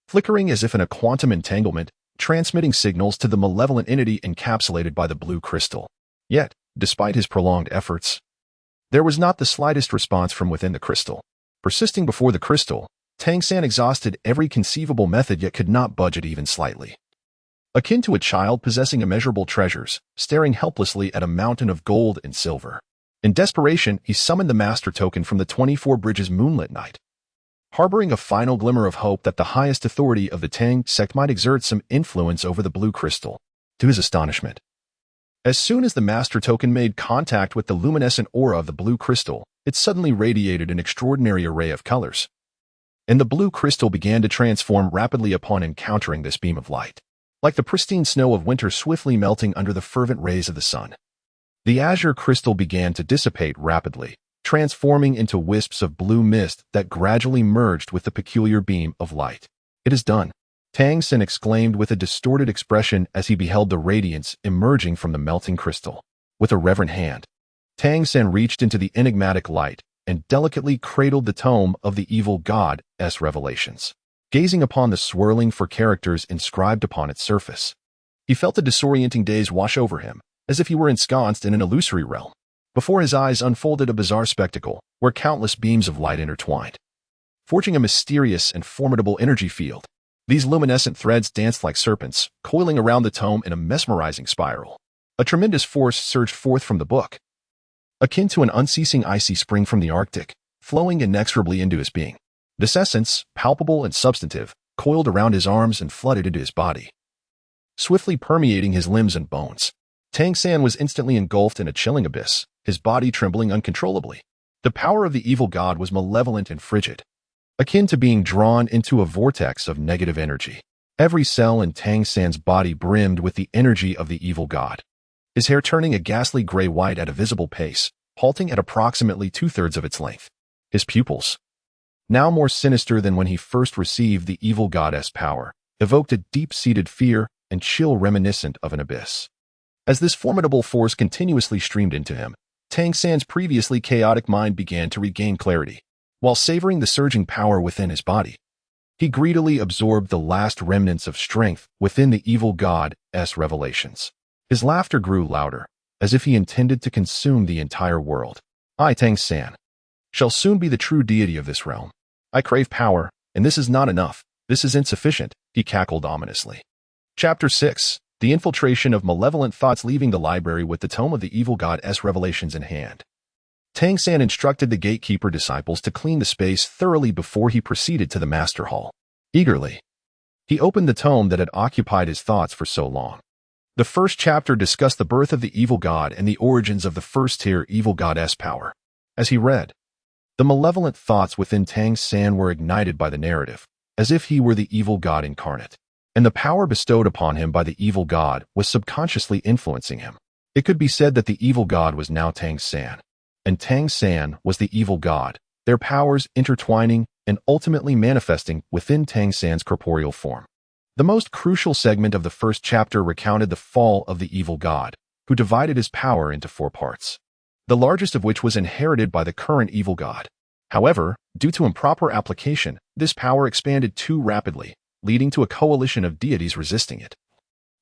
flickering as if in a quantum entanglement, transmitting signals to the malevolent entity encapsulated by the blue crystal. Yet, despite his prolonged efforts, there was not the slightest response from within the crystal. Persisting before the crystal, Tang Xin exhausted every conceivable method yet could not budge it even slightly. Akin to a child possessing immeasurable treasures, staring helplessly at a mountain of gold and silver. In desperation, he summoned the master token from the 24 Bridges moonlit night, harboring a final glimmer of hope that the highest authority of the Tang sect might exert some influence over the blue crystal. To his astonishment, as soon as the master token made contact with the luminescent aura of the blue crystal, it suddenly radiated an extraordinary array of colors, and the blue crystal began to transform rapidly upon encountering this beam of light. Like the pristine snow of winter swiftly melting under the fervent rays of the sun, the azure crystal began to dissipate rapidly, transforming into wisps of blue mist that gradually merged with the peculiar beam of light. "It is done," Tang Xin exclaimed with a distorted expression as he beheld the radiance emerging from the melting crystal. With a reverent hand, Tang Xin reached into the enigmatic light and delicately cradled the tome of the evil god's revelations. Gazing upon the swirling for characters inscribed upon its surface, he felt the disorienting daze wash over him, as if he were ensconced in an illusory realm. Before his eyes unfolded a bizarre spectacle, where countless beams of light intertwined, forging a mysterious and formidable energy field. These luminescent threads danced like serpents, coiling around the tome in a mesmerizing spiral. A tremendous force surged forth from the book, akin to an unceasing icy spring from the Arctic, flowing inexorably into his being. This essence, palpable and substantive, coiled around his arms and flooded into his body, swiftly permeating his limbs and bones. Tang Xin was instantly engulfed in a chilling abyss, his body trembling uncontrollably. The power of the evil god was malevolent and frigid, akin to being drawn into a vortex of negative energy. Every cell in Tang Xin's body brimmed with the energy of the evil god, his hair turning a ghastly gray-white at a visible pace, halting at approximately 2/3 of its length. His pupils, now more sinister than when he first received the evil goddess power, evoked a deep-seated fear and chill reminiscent of an abyss. As this formidable force continuously streamed into him, Tang San's previously chaotic mind began to regain clarity. While savoring the surging power within his body, he greedily absorbed the last remnants of strength within the evil god's revelations. His laughter grew louder, as if he intended to consume the entire world. I, Tang San, shall soon be the true deity of this realm. I crave power, and this is not enough. This is insufficient, he cackled ominously. Chapter 6. The infiltration of malevolent thoughts. Leaving the library with the tome of the evil god's revelations in hand, Tang San instructed the gatekeeper disciples to clean the space thoroughly before he proceeded to the master hall. Eagerly, he opened the tome that had occupied his thoughts for so long. The first chapter discussed the birth of the evil god and the origins of the first-tier evil god's power. As he read, the malevolent thoughts within Tang San were ignited by the narrative, as if he were the evil god incarnate, and the power bestowed upon him by the evil god was subconsciously influencing him. It could be said that the evil god was now Tang San, and Tang San was the evil god, their powers intertwining and ultimately manifesting within Tang San's corporeal form. The most crucial segment of the first chapter recounted the fall of the evil god, who divided his power into 4 parts, the largest of which was inherited by the current evil god. However, due to improper application, this power expanded too rapidly, leading to a coalition of deities resisting it,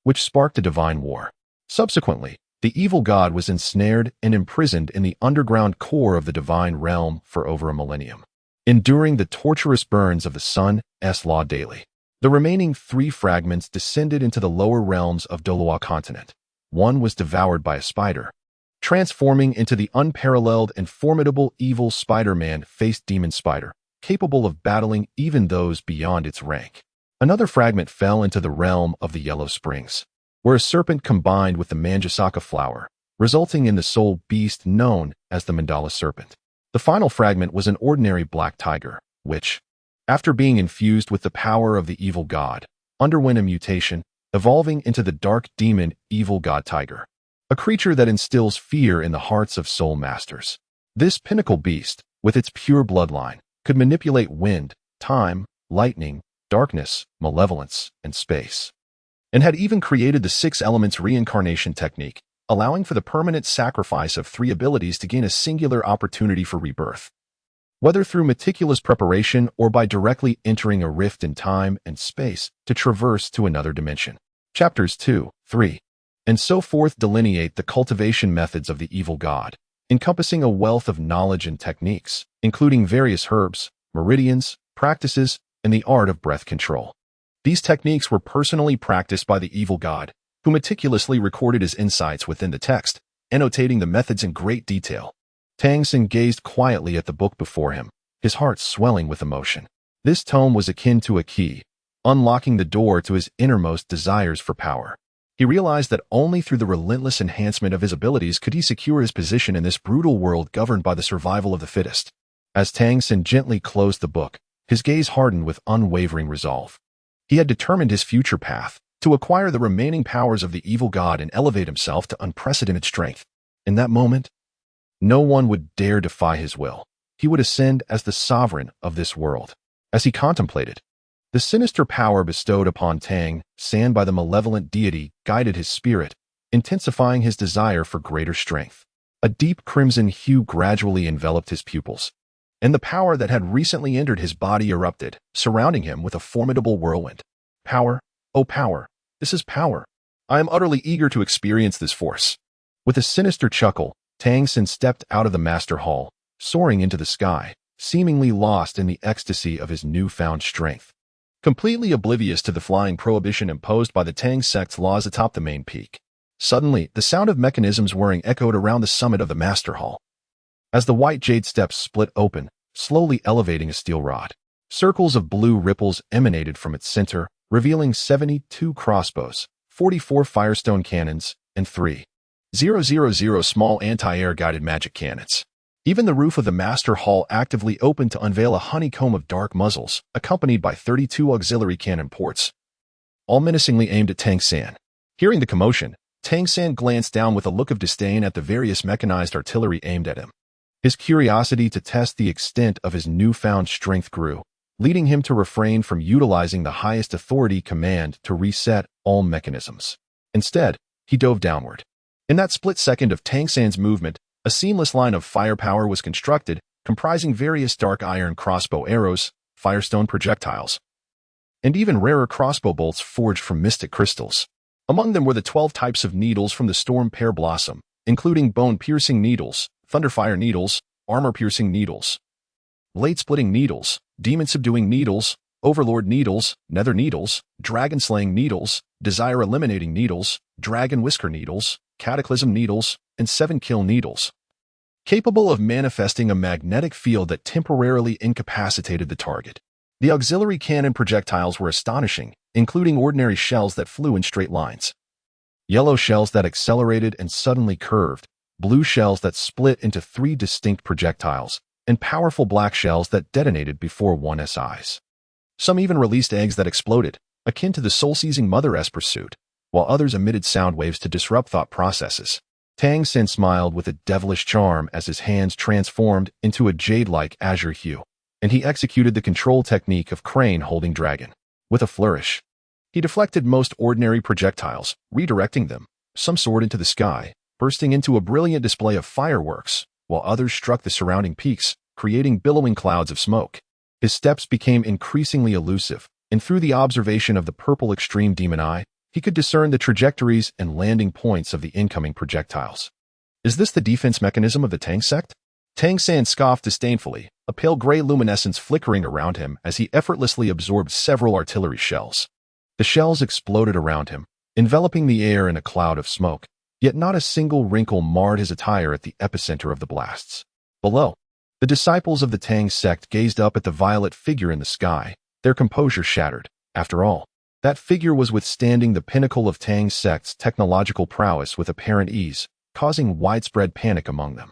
which sparked a divine war. Subsequently, the evil god was ensnared and imprisoned in the underground core of the divine realm for over a millennium, enduring the torturous burns of the sun's law daily. The remaining 3 fragments descended into the lower realms of Douluo continent. One was devoured by a spider, transforming into the unparalleled and formidable evil Spider-Man-faced demon spider, capable of battling even those beyond its rank. Another fragment fell into the realm of the Yellow Springs, where a serpent combined with the Manjasaka flower, resulting in the soul beast known as the Mandala serpent. The final fragment was an ordinary black tiger, which, after being infused with the power of the evil god, underwent a mutation, evolving into the dark demon evil god tiger, a creature that instills fear in the hearts of soul masters. This pinnacle beast, with its pure bloodline, could manipulate wind, time, lightning, darkness, malevolence, and space, and had even created the 6 elements reincarnation technique, allowing for the permanent sacrifice of 3 abilities to gain a singular opportunity for rebirth, whether through meticulous preparation or by directly entering a rift in time and space to traverse to another dimension. Chapters 2, 3, and so forth delineate the cultivation methods of the evil god, encompassing a wealth of knowledge and techniques, including various herbs, meridians, practices, and the art of breath control. These techniques were personally practiced by the evil god, who meticulously recorded his insights within the text, annotating the methods in great detail. Tang San gazed quietly at the book before him, his heart swelling with emotion. This tome was akin to a key, unlocking the door to his innermost desires for power. He realized that only through the relentless enhancement of his abilities could he secure his position in this brutal world governed by the survival of the fittest. As Tang San gently closed the book, his gaze hardened with unwavering resolve. He had determined his future path, to acquire the remaining powers of the evil god and elevate himself to unprecedented strength. In that moment, no one would dare defy his will. He would ascend as the sovereign of this world. As he contemplated, the sinister power bestowed upon Tang San by the malevolent deity guided his spirit, intensifying his desire for greater strength. A deep crimson hue gradually enveloped his pupils, and the power that had recently entered his body erupted, surrounding him with a formidable whirlwind. Power, oh power, this is power. I am utterly eager to experience this force. With a sinister chuckle, Tang San stepped out of the master hall, soaring into the sky, seemingly lost in the ecstasy of his newfound strength. Completely oblivious to the flying prohibition imposed by the Tang sect's laws atop the main peak, suddenly the sound of mechanisms whirring echoed around the summit of the master hall. As the white jade steps split open, slowly elevating a steel rod, circles of blue ripples emanated from its center, revealing 72 crossbows, 44 firestone cannons, and 3,000 small anti-air guided magic cannons. Even the roof of the master hall actively opened to unveil a honeycomb of dark muzzles, accompanied by 32 auxiliary cannon ports, all menacingly aimed at Tang San. Hearing the commotion, Tang San glanced down with a look of disdain at the various mechanized artillery aimed at him. His curiosity to test the extent of his newfound strength grew, leading him to refrain from utilizing the highest authority command to reset all mechanisms. Instead, he dove downward, In that split second of Tang San's movement, a seamless line of firepower was constructed, comprising various dark iron crossbow arrows, firestone projectiles, and even rarer crossbow bolts forged from mystic crystals. Among them were the 12 types of needles from the storm pear blossom, including bone-piercing needles, thunderfire needles, armor-piercing needles, blade-splitting needles, demon-subduing needles, overlord needles, nether needles, dragon-slaying needles, desire-eliminating needles, dragon whisker needles, cataclysm needles, and 7-kill needles, capable of manifesting a magnetic field that temporarily incapacitated the target. The auxiliary cannon projectiles were astonishing, including ordinary shells that flew in straight lines, yellow shells that accelerated and suddenly curved, blue shells that split into 3 distinct projectiles, and powerful black shells that detonated before one's eyes. Some even released eggs that exploded, akin to the soul-seizing Mother-S pursuit, while others emitted sound waves to disrupt thought processes. Tang Sen smiled with a devilish charm as his hands transformed into a jade-like azure hue, and he executed the control technique of crane holding dragon. With a flourish, he deflected most ordinary projectiles, redirecting them. Some soared into the sky, bursting into a brilliant display of fireworks, while others struck the surrounding peaks, creating billowing clouds of smoke. His steps became increasingly elusive, and through the observation of the purple extreme demon eye, he could discern the trajectories and landing points of the incoming projectiles. Is this the defense mechanism of the Tang sect? Tang San scoffed disdainfully, a pale gray luminescence flickering around him as he effortlessly absorbed several artillery shells. The shells exploded around him, enveloping the air in a cloud of smoke, yet not a single wrinkle marred his attire at the epicenter of the blasts. Below, the disciples of the Tang sect gazed up at the violet figure in the sky, their composure shattered. After all, that figure was withstanding the pinnacle of Tang sect's technological prowess with apparent ease, causing widespread panic among them.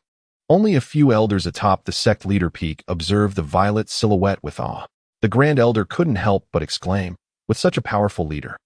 Only a few elders atop the sect leader peak observed the violet silhouette with awe. The Grand Elder couldn't help but exclaim, with such a powerful leader,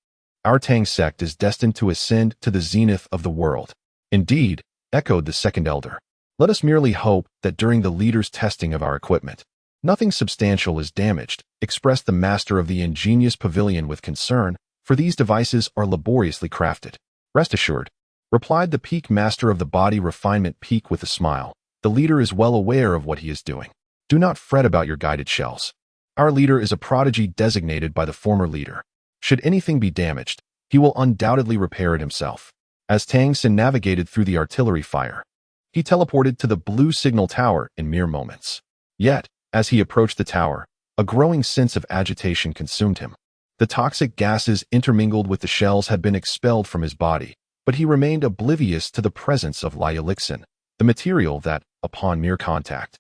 our Tang sect is destined to ascend to the zenith of the world. Indeed, echoed the second elder. Let us merely hope that during the leader's testing of our equipment, nothing substantial is damaged, expressed the master of the ingenious pavilion with concern, for these devices are laboriously crafted. Rest assured, replied the peak master of the body refinement peak with a smile. The leader is well aware of what he is doing. Do not fret about your guided shells. Our leader is a prodigy designated by the former leader. Should anything be damaged, he will undoubtedly repair it himself. As Tang Sen navigated through the artillery fire, he teleported to the blue signal tower in mere moments. Yet, as he approached the tower, a growing sense of agitation consumed him. The toxic gases intermingled with the shells had been expelled from his body, but he remained oblivious to the presence of Lielixin, the material that, upon mere contact,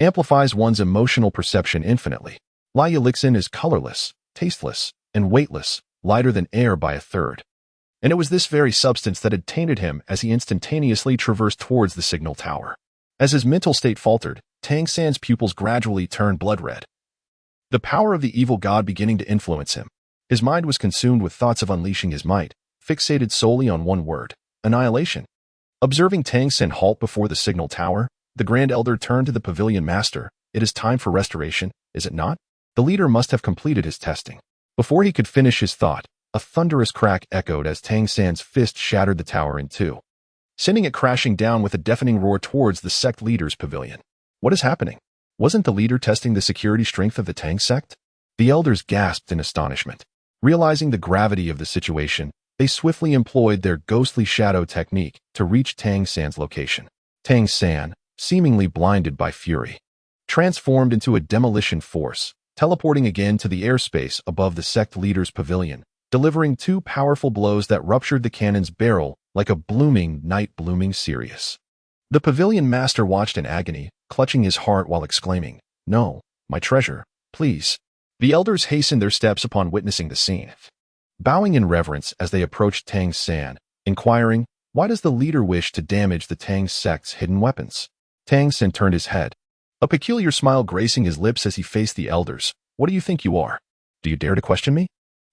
amplifies one's emotional perception infinitely. Lielixin is colorless, tasteless, and weightless, lighter than air by a third. And it was this very substance that had tainted him as he instantaneously traversed towards the signal tower. As his mental state faltered, Tang San's pupils gradually turned blood red. The power of the evil god beginning to influence him. His mind was consumed with thoughts of unleashing his might, fixated solely on one word, annihilation. Observing Tang Sen halt before the signal tower, the Grand Elder turned to the pavilion master. It is time for restoration, is it not? The leader must have completed his testing. Before he could finish his thought, a thunderous crack echoed as Tang San's fist shattered the tower in two, sending it crashing down with a deafening roar towards the sect leader's pavilion. What is happening? Wasn't the leader testing the security strength of the Tang sect? The elders gasped in astonishment. Realizing the gravity of the situation, they swiftly employed their ghostly shadow technique to reach Tang San's location. Tang San, seemingly blinded by fury, transformed into a demolition force, teleporting again to the airspace above the sect leader's pavilion, delivering 2 powerful blows that ruptured the cannon's barrel like a blooming night blooming Sirius. The pavilion master watched in agony, clutching his heart while exclaiming, "No, my treasure, please." The elders hastened their steps upon witnessing the scene, bowing in reverence as they approached Tang San, inquiring, why does the leader wish to damage the Tang sect's hidden weapons? Tang San turned his head, a peculiar smile gracing his lips as he faced the elders. What do you think you are? Do you dare to question me?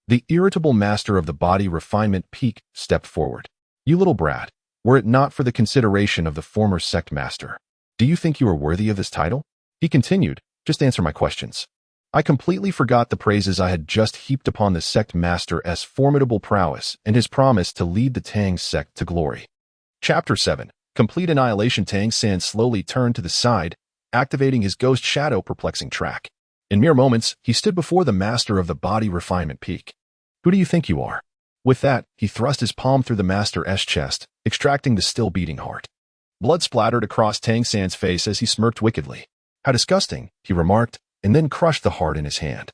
The irritable master of the body refinement peak stepped forward. You little brat, were it not for the consideration of the former sect master, do you think you are worthy of this title? He continued, just answer my questions. I completely forgot the praises I had just heaped upon the sect master's formidable prowess and his promise to lead the Tang sect to glory. Chapter 7. Complete Annihilation. Tang San slowly turned to the side, activating his ghost shadow perplexing track. In mere moments, he stood before the master of the body refinement peak. Who do you think you are? With that, he thrust his palm through the master's chest, extracting the still beating heart. Blood splattered across Tang San's face as he smirked wickedly. How disgusting, he remarked, and then crushed the heart in his hand,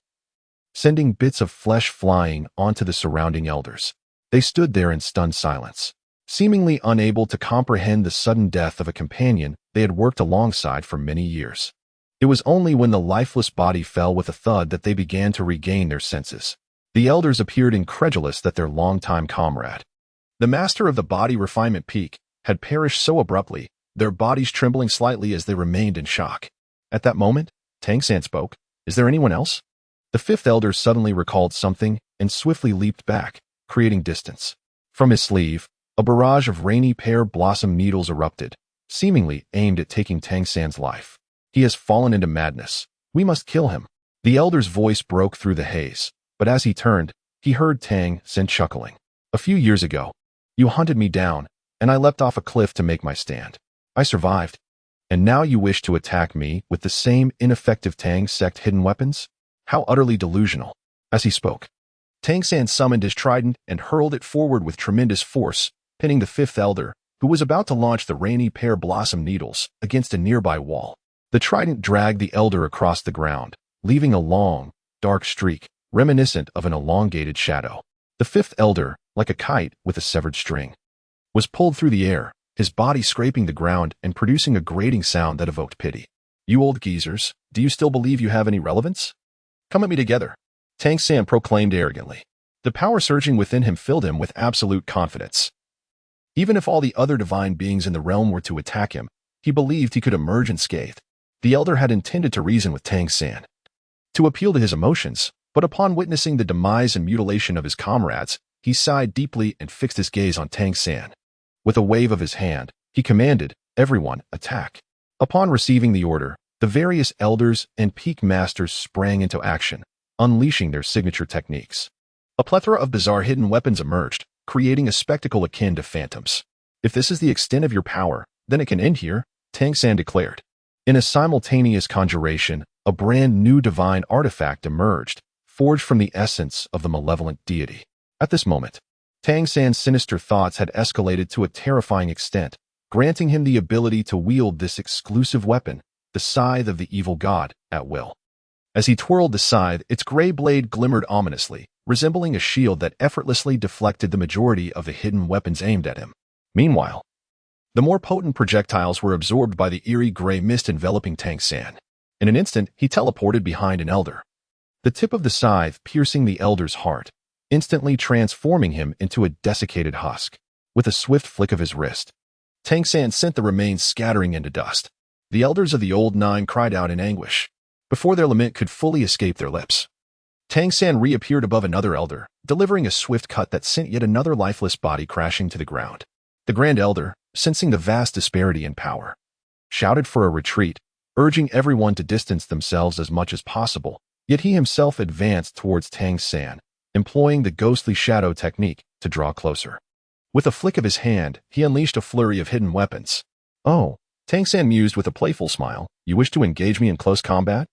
sending bits of flesh flying onto the surrounding elders. They stood there in stunned silence, seemingly unable to comprehend the sudden death of a companion they had worked alongside for many years. It was only when the lifeless body fell with a thud that they began to regain their senses. The elders appeared incredulous that their longtime comrade, the master of the body refinement peak, had perished so abruptly, their bodies trembling slightly as they remained in shock. At that moment, Tang San spoke. Is there anyone else? The fifth elder suddenly recalled something and swiftly leaped back, creating distance. From his sleeve, a barrage of rainy pear blossom needles erupted, seemingly aimed at taking Tang San's life. He has fallen into madness. We must kill him. The elder's voice broke through the haze, but as he turned, he heard Tang San chuckling. A few years ago, you hunted me down, and I leapt off a cliff to make my stand. I survived. And now you wish to attack me with the same ineffective Tang sect hidden weapons? How utterly delusional. As he spoke, Tang San summoned his trident and hurled it forward with tremendous force, pinning the fifth elder, who was about to launch the rainy pear blossom needles, against a nearby wall. The trident dragged the elder across the ground, leaving a long, dark streak, reminiscent of an elongated shadow. The fifth elder, like a kite with a severed string, was pulled through the air, his body scraping the ground and producing a grating sound that evoked pity. You old geezers, do you still believe you have any relevance? Come at me together, Tang San proclaimed arrogantly. The power surging within him filled him with absolute confidence. Even if all the other divine beings in the realm were to attack him, he believed he could emerge unscathed. The elder had intended to reason with Tang San, to appeal to his emotions, but upon witnessing the demise and mutilation of his comrades, he sighed deeply and fixed his gaze on Tang San. With a wave of his hand, he commanded, everyone, attack. Upon receiving the order, the various elders and peak masters sprang into action, unleashing their signature techniques. A plethora of bizarre hidden weapons emerged, creating a spectacle akin to phantoms. If this is the extent of your power, then it can end here, Tang San declared. In a simultaneous conjuration, a brand new divine artifact emerged, forged from the essence of the malevolent deity. At this moment, Tang San's sinister thoughts had escalated to a terrifying extent, granting him the ability to wield this exclusive weapon, the scythe of the evil god, at will. As he twirled the scythe, its gray blade glimmered ominously, resembling a shield that effortlessly deflected the majority of the hidden weapons aimed at him. Meanwhile, the more potent projectiles were absorbed by the eerie gray mist enveloping Tang San. In an instant, he teleported behind an elder, the tip of the scythe piercing the elder's heart, instantly transforming him into a desiccated husk. With a swift flick of his wrist, Tang San sent the remains scattering into dust. The elders of the old nine cried out in anguish, before their lament could fully escape their lips. Tang San reappeared above another elder, delivering a swift cut that sent yet another lifeless body crashing to the ground. The Grand Elder, sensing the vast disparity in power, shouted for a retreat, urging everyone to distance themselves as much as possible, yet he himself advanced towards Tang San, employing the ghostly shadow technique to draw closer. With a flick of his hand, he unleashed a flurry of hidden weapons. Oh, Tang San mused with a playful smile, you wish to engage me in close combat?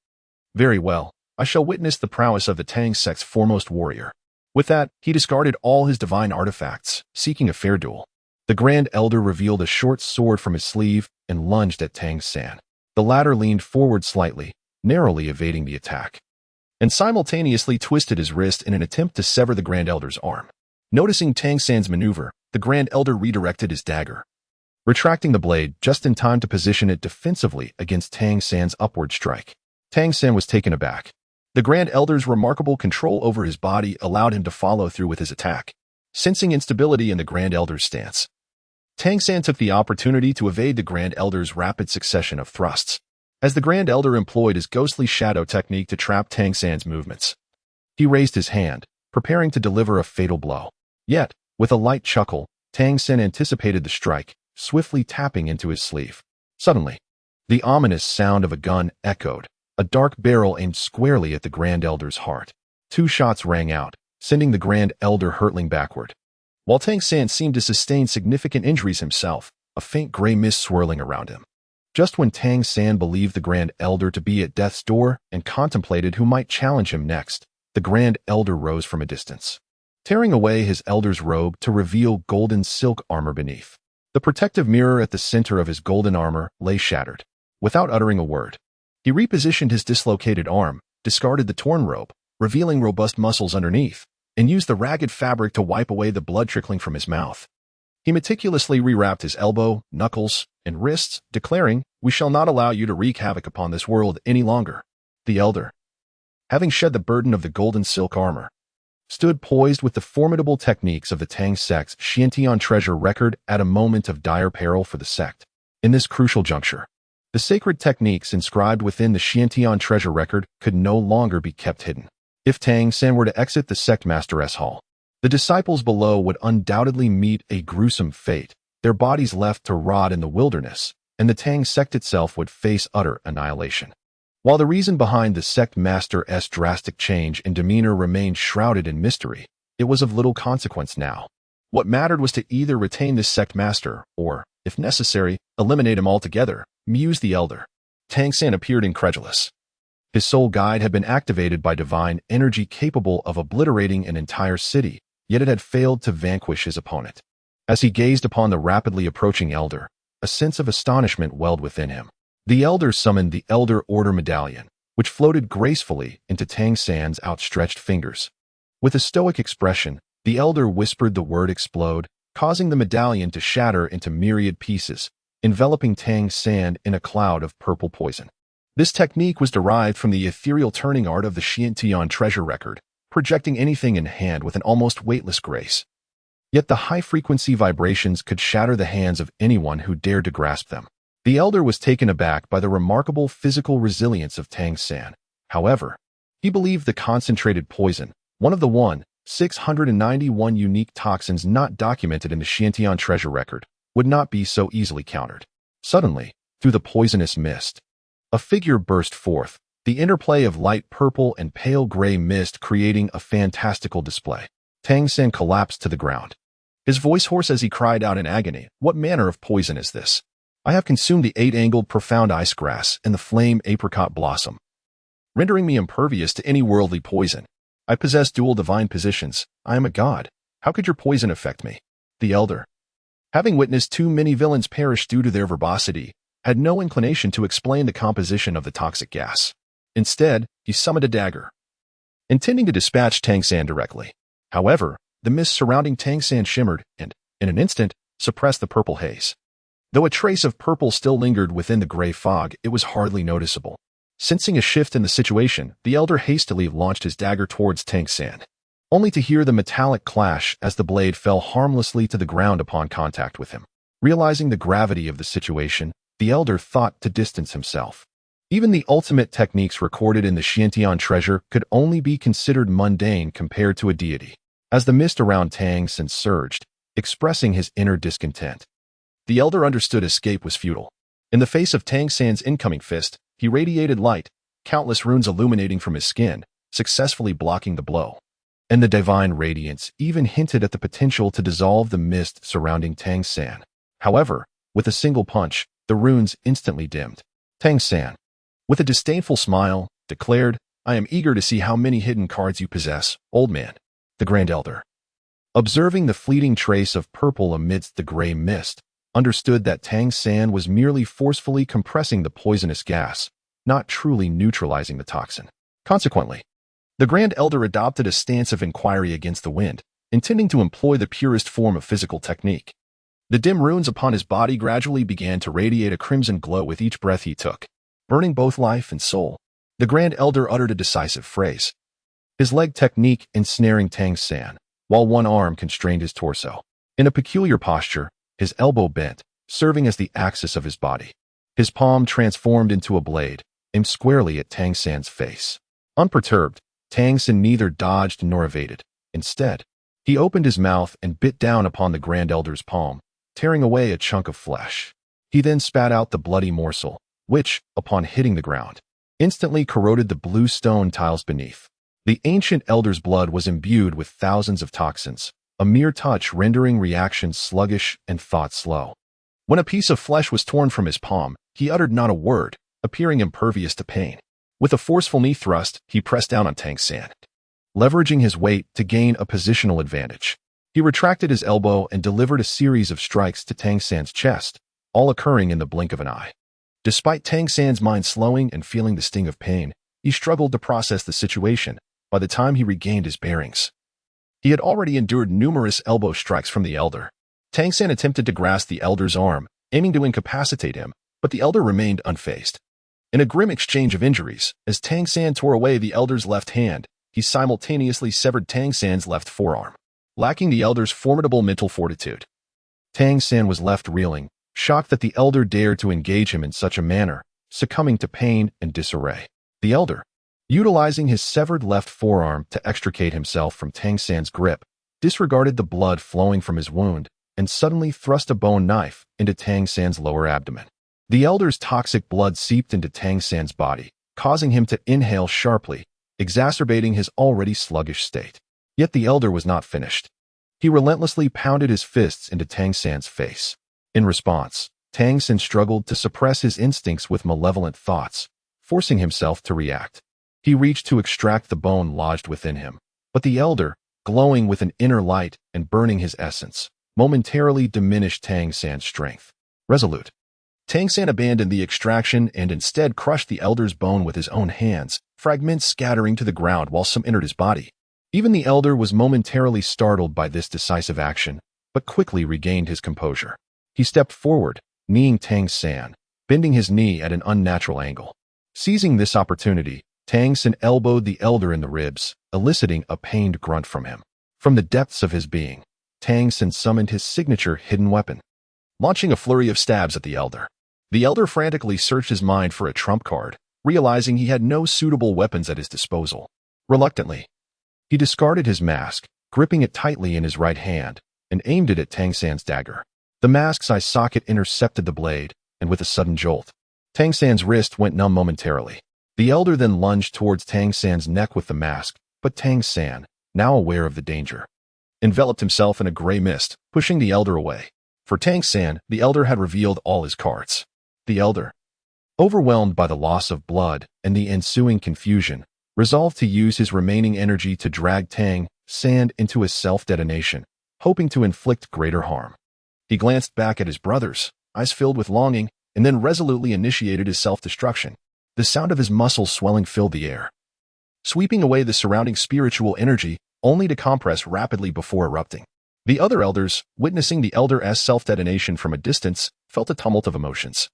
Very well, I shall witness the prowess of the Tang sect's foremost warrior. With that, he discarded all his divine artifacts, seeking a fair duel. The Grand Elder revealed a short sword from his sleeve and lunged at Tang San. The latter leaned forward slightly, narrowly evading the attack, and simultaneously twisted his wrist in an attempt to sever the Grand Elder's arm. Noticing Tang San's maneuver, the Grand Elder redirected his dagger, retracting the blade just in time to position it defensively against Tang San's upward strike. Tang San was taken aback. The Grand Elder's remarkable control over his body allowed him to follow through with his attack. Sensing instability in the Grand Elder's stance, Tang San took the opportunity to evade the Grand Elder's rapid succession of thrusts. As the Grand Elder employed his ghostly shadow technique to trap Tang San's movements, he raised his hand, preparing to deliver a fatal blow. Yet, with a light chuckle, Tang San anticipated the strike, swiftly tapping into his sleeve. Suddenly, the ominous sound of a gun echoed, a dark barrel aimed squarely at the Grand Elder's heart. 2 shots rang out, sending the Grand Elder hurtling backward. While Tang San seemed to sustain significant injuries himself, a faint gray mist swirling around him. Just when Tang San believed the Grand Elder to be at death's door and contemplated who might challenge him next, the Grand Elder rose from a distance, tearing away his elder's robe to reveal golden silk armor beneath. The protective mirror at the center of his golden armor lay shattered. Without uttering a word, he repositioned his dislocated arm, discarded the torn robe, revealing robust muscles underneath, and used the ragged fabric to wipe away the blood trickling from his mouth. He meticulously rewrapped his elbow, knuckles, and wrists, declaring, "We shall not allow you to wreak havoc upon this world any longer." The Elder, having shed the burden of the golden silk armor, stood poised with the formidable techniques of the Tang sect's Xiantian treasure record at a moment of dire peril for the sect. In this crucial juncture, the sacred techniques inscribed within the Xiantian treasure record could no longer be kept hidden. If Tang San were to exit the sect master's hall, the disciples below would undoubtedly meet a gruesome fate, their bodies left to rot in the wilderness, and the Tang sect itself would face utter annihilation. While the reason behind the sect master's drastic change in demeanor remained shrouded in mystery, it was of little consequence now. What mattered was to either retain this sect master or, if necessary, eliminate him altogether, mused the Elder. Tang San appeared incredulous. His soul guide had been activated by divine energy capable of obliterating an entire city, yet it had failed to vanquish his opponent. As he gazed upon the rapidly approaching Elder, a sense of astonishment welled within him. The Elder summoned the Elder Order Medallion, which floated gracefully into Tang San's outstretched fingers. With a stoic expression, the Elder whispered the word explode, causing the medallion to shatter into myriad pieces, enveloping Tang San in a cloud of purple poison. This technique was derived from the ethereal turning art of the Xiantian treasure record, projecting anything in hand with an almost weightless grace. Yet the high-frequency vibrations could shatter the hands of anyone who dared to grasp them. The Elder was taken aback by the remarkable physical resilience of Tang San. However, he believed the concentrated poison, one of the 691 unique toxins not documented in the Xiantian treasure record, would not be so easily countered. Suddenly, through the poisonous mist, a figure burst forth, the interplay of light purple and pale gray mist creating a fantastical display. Tang San collapsed to the ground, his voice hoarse as he cried out in agony, "What manner of poison is this? I have consumed the 8-angled profound ice grass and the flame apricot blossom, rendering me impervious to any worldly poison. I possess dual divine positions. I am a god. How could your poison affect me?" The Elder, having witnessed too many villains perish due to their verbosity, had no inclination to explain the composition of the toxic gas. Instead, he summoned a dagger, intending to dispatch Tang San directly. However, the mist surrounding Tang San shimmered and, in an instant, suppressed the purple haze. Though a trace of purple still lingered within the gray fog, it was hardly noticeable. Sensing a shift in the situation, the Elder hastily launched his dagger towards Tang San, only to hear the metallic clash as the blade fell harmlessly to the ground upon contact with him. Realizing the gravity of the situation, the Elder thought to distance himself. Even the ultimate techniques recorded in the Xiantian treasure could only be considered mundane compared to a deity. As the mist around Tang San surged, expressing his inner discontent, the Elder understood escape was futile. In the face of Tang San's incoming fist, he radiated light, countless runes illuminating from his skin, successfully blocking the blow. And the divine radiance even hinted at the potential to dissolve the mist surrounding Tang San. However, with a single punch, the runes instantly dimmed. Tang San, with a disdainful smile, declared, "I am eager to see how many hidden cards you possess, old man." The Grand Elder, observing the fleeting trace of purple amidst the gray mist, understood that Tang San was merely forcefully compressing the poisonous gas, not truly neutralizing the toxin. Consequently, the Grand Elder adopted a stance of inquiry against the wind, intending to employ the purest form of physical technique. The dim runes upon his body gradually began to radiate a crimson glow with each breath he took, burning both life and soul. The Grand Elder uttered a decisive phrase, his leg technique ensnaring Tang San, while one arm constrained his torso. In a peculiar posture, his elbow bent, serving as the axis of his body. His palm transformed into a blade, aimed squarely at Tang San's face. Unperturbed, Tang San neither dodged nor evaded. Instead, he opened his mouth and bit down upon the Grand Elder's palm, tearing away a chunk of flesh. He then spat out the bloody morsel, which, upon hitting the ground, instantly corroded the blue stone tiles beneath. The ancient Elder's blood was imbued with thousands of toxins, a mere touch rendering reactions sluggish and thought slow. When a piece of flesh was torn from his palm, he uttered not a word, appearing impervious to pain. With a forceful knee thrust, he pressed down on Tang San, leveraging his weight to gain a positional advantage. He retracted his elbow and delivered a series of strikes to Tang San's chest, all occurring in the blink of an eye. Despite Tang San's mind slowing and feeling the sting of pain, he struggled to process the situation by the time he regained his bearings. He had already endured numerous elbow strikes from the elder. Tang San attempted to grasp the elder's arm, aiming to incapacitate him, but the elder remained unfazed. In a grim exchange of injuries, as Tang San tore away the elder's left hand, he simultaneously severed Tang San's left forearm, lacking the elder's formidable mental fortitude. Tang San was left reeling, shocked that the elder dared to engage him in such a manner, succumbing to pain and disarray. The elder, utilizing his severed left forearm to extricate himself from Tang San's grip, disregarded the blood flowing from his wound and suddenly thrust a bone knife into Tang San's lower abdomen. The elder's toxic blood seeped into Tang San's body, causing him to inhale sharply, exacerbating his already sluggish state. Yet the elder was not finished. He relentlessly pounded his fists into Tang San's face. In response, Tang San struggled to suppress his instincts with malevolent thoughts, forcing himself to react. He reached to extract the bone lodged within him, but the elder, glowing with an inner light and burning his essence, momentarily diminished Tang San's strength. Resolute, Tang San abandoned the extraction and instead crushed the elder's bone with his own hands, fragments scattering to the ground while some entered his body. Even the elder was momentarily startled by this decisive action, but quickly regained his composure. He stepped forward, kneeing Tang San, bending his knee at an unnatural angle. Seizing this opportunity, Tang San elbowed the elder in the ribs, eliciting a pained grunt from him. From the depths of his being, Tang San summoned his signature hidden weapon, launching a flurry of stabs at the elder. The elder frantically searched his mind for a trump card, realizing he had no suitable weapons at his disposal. Reluctantly, he discarded his mask, gripping it tightly in his right hand, and aimed it at Tang San's dagger. The mask's eye socket intercepted the blade, and with a sudden jolt, Tang San's wrist went numb momentarily. The elder then lunged towards Tang San's neck with the mask, but Tang San, now aware of the danger, enveloped himself in a gray mist, pushing the elder away. For Tang San, the elder had revealed all his cards. The elder, overwhelmed by the loss of blood and the ensuing confusion, resolved to use his remaining energy to drag Tang San into his self-detonation, hoping to inflict greater harm. He glanced back at his brothers, eyes filled with longing, and then resolutely initiated his self-destruction. The sound of his muscles swelling filled the air, sweeping away the surrounding spiritual energy, only to compress rapidly before erupting. The other elders, witnessing the elder's self-detonation from a distance, felt a tumult of emotions.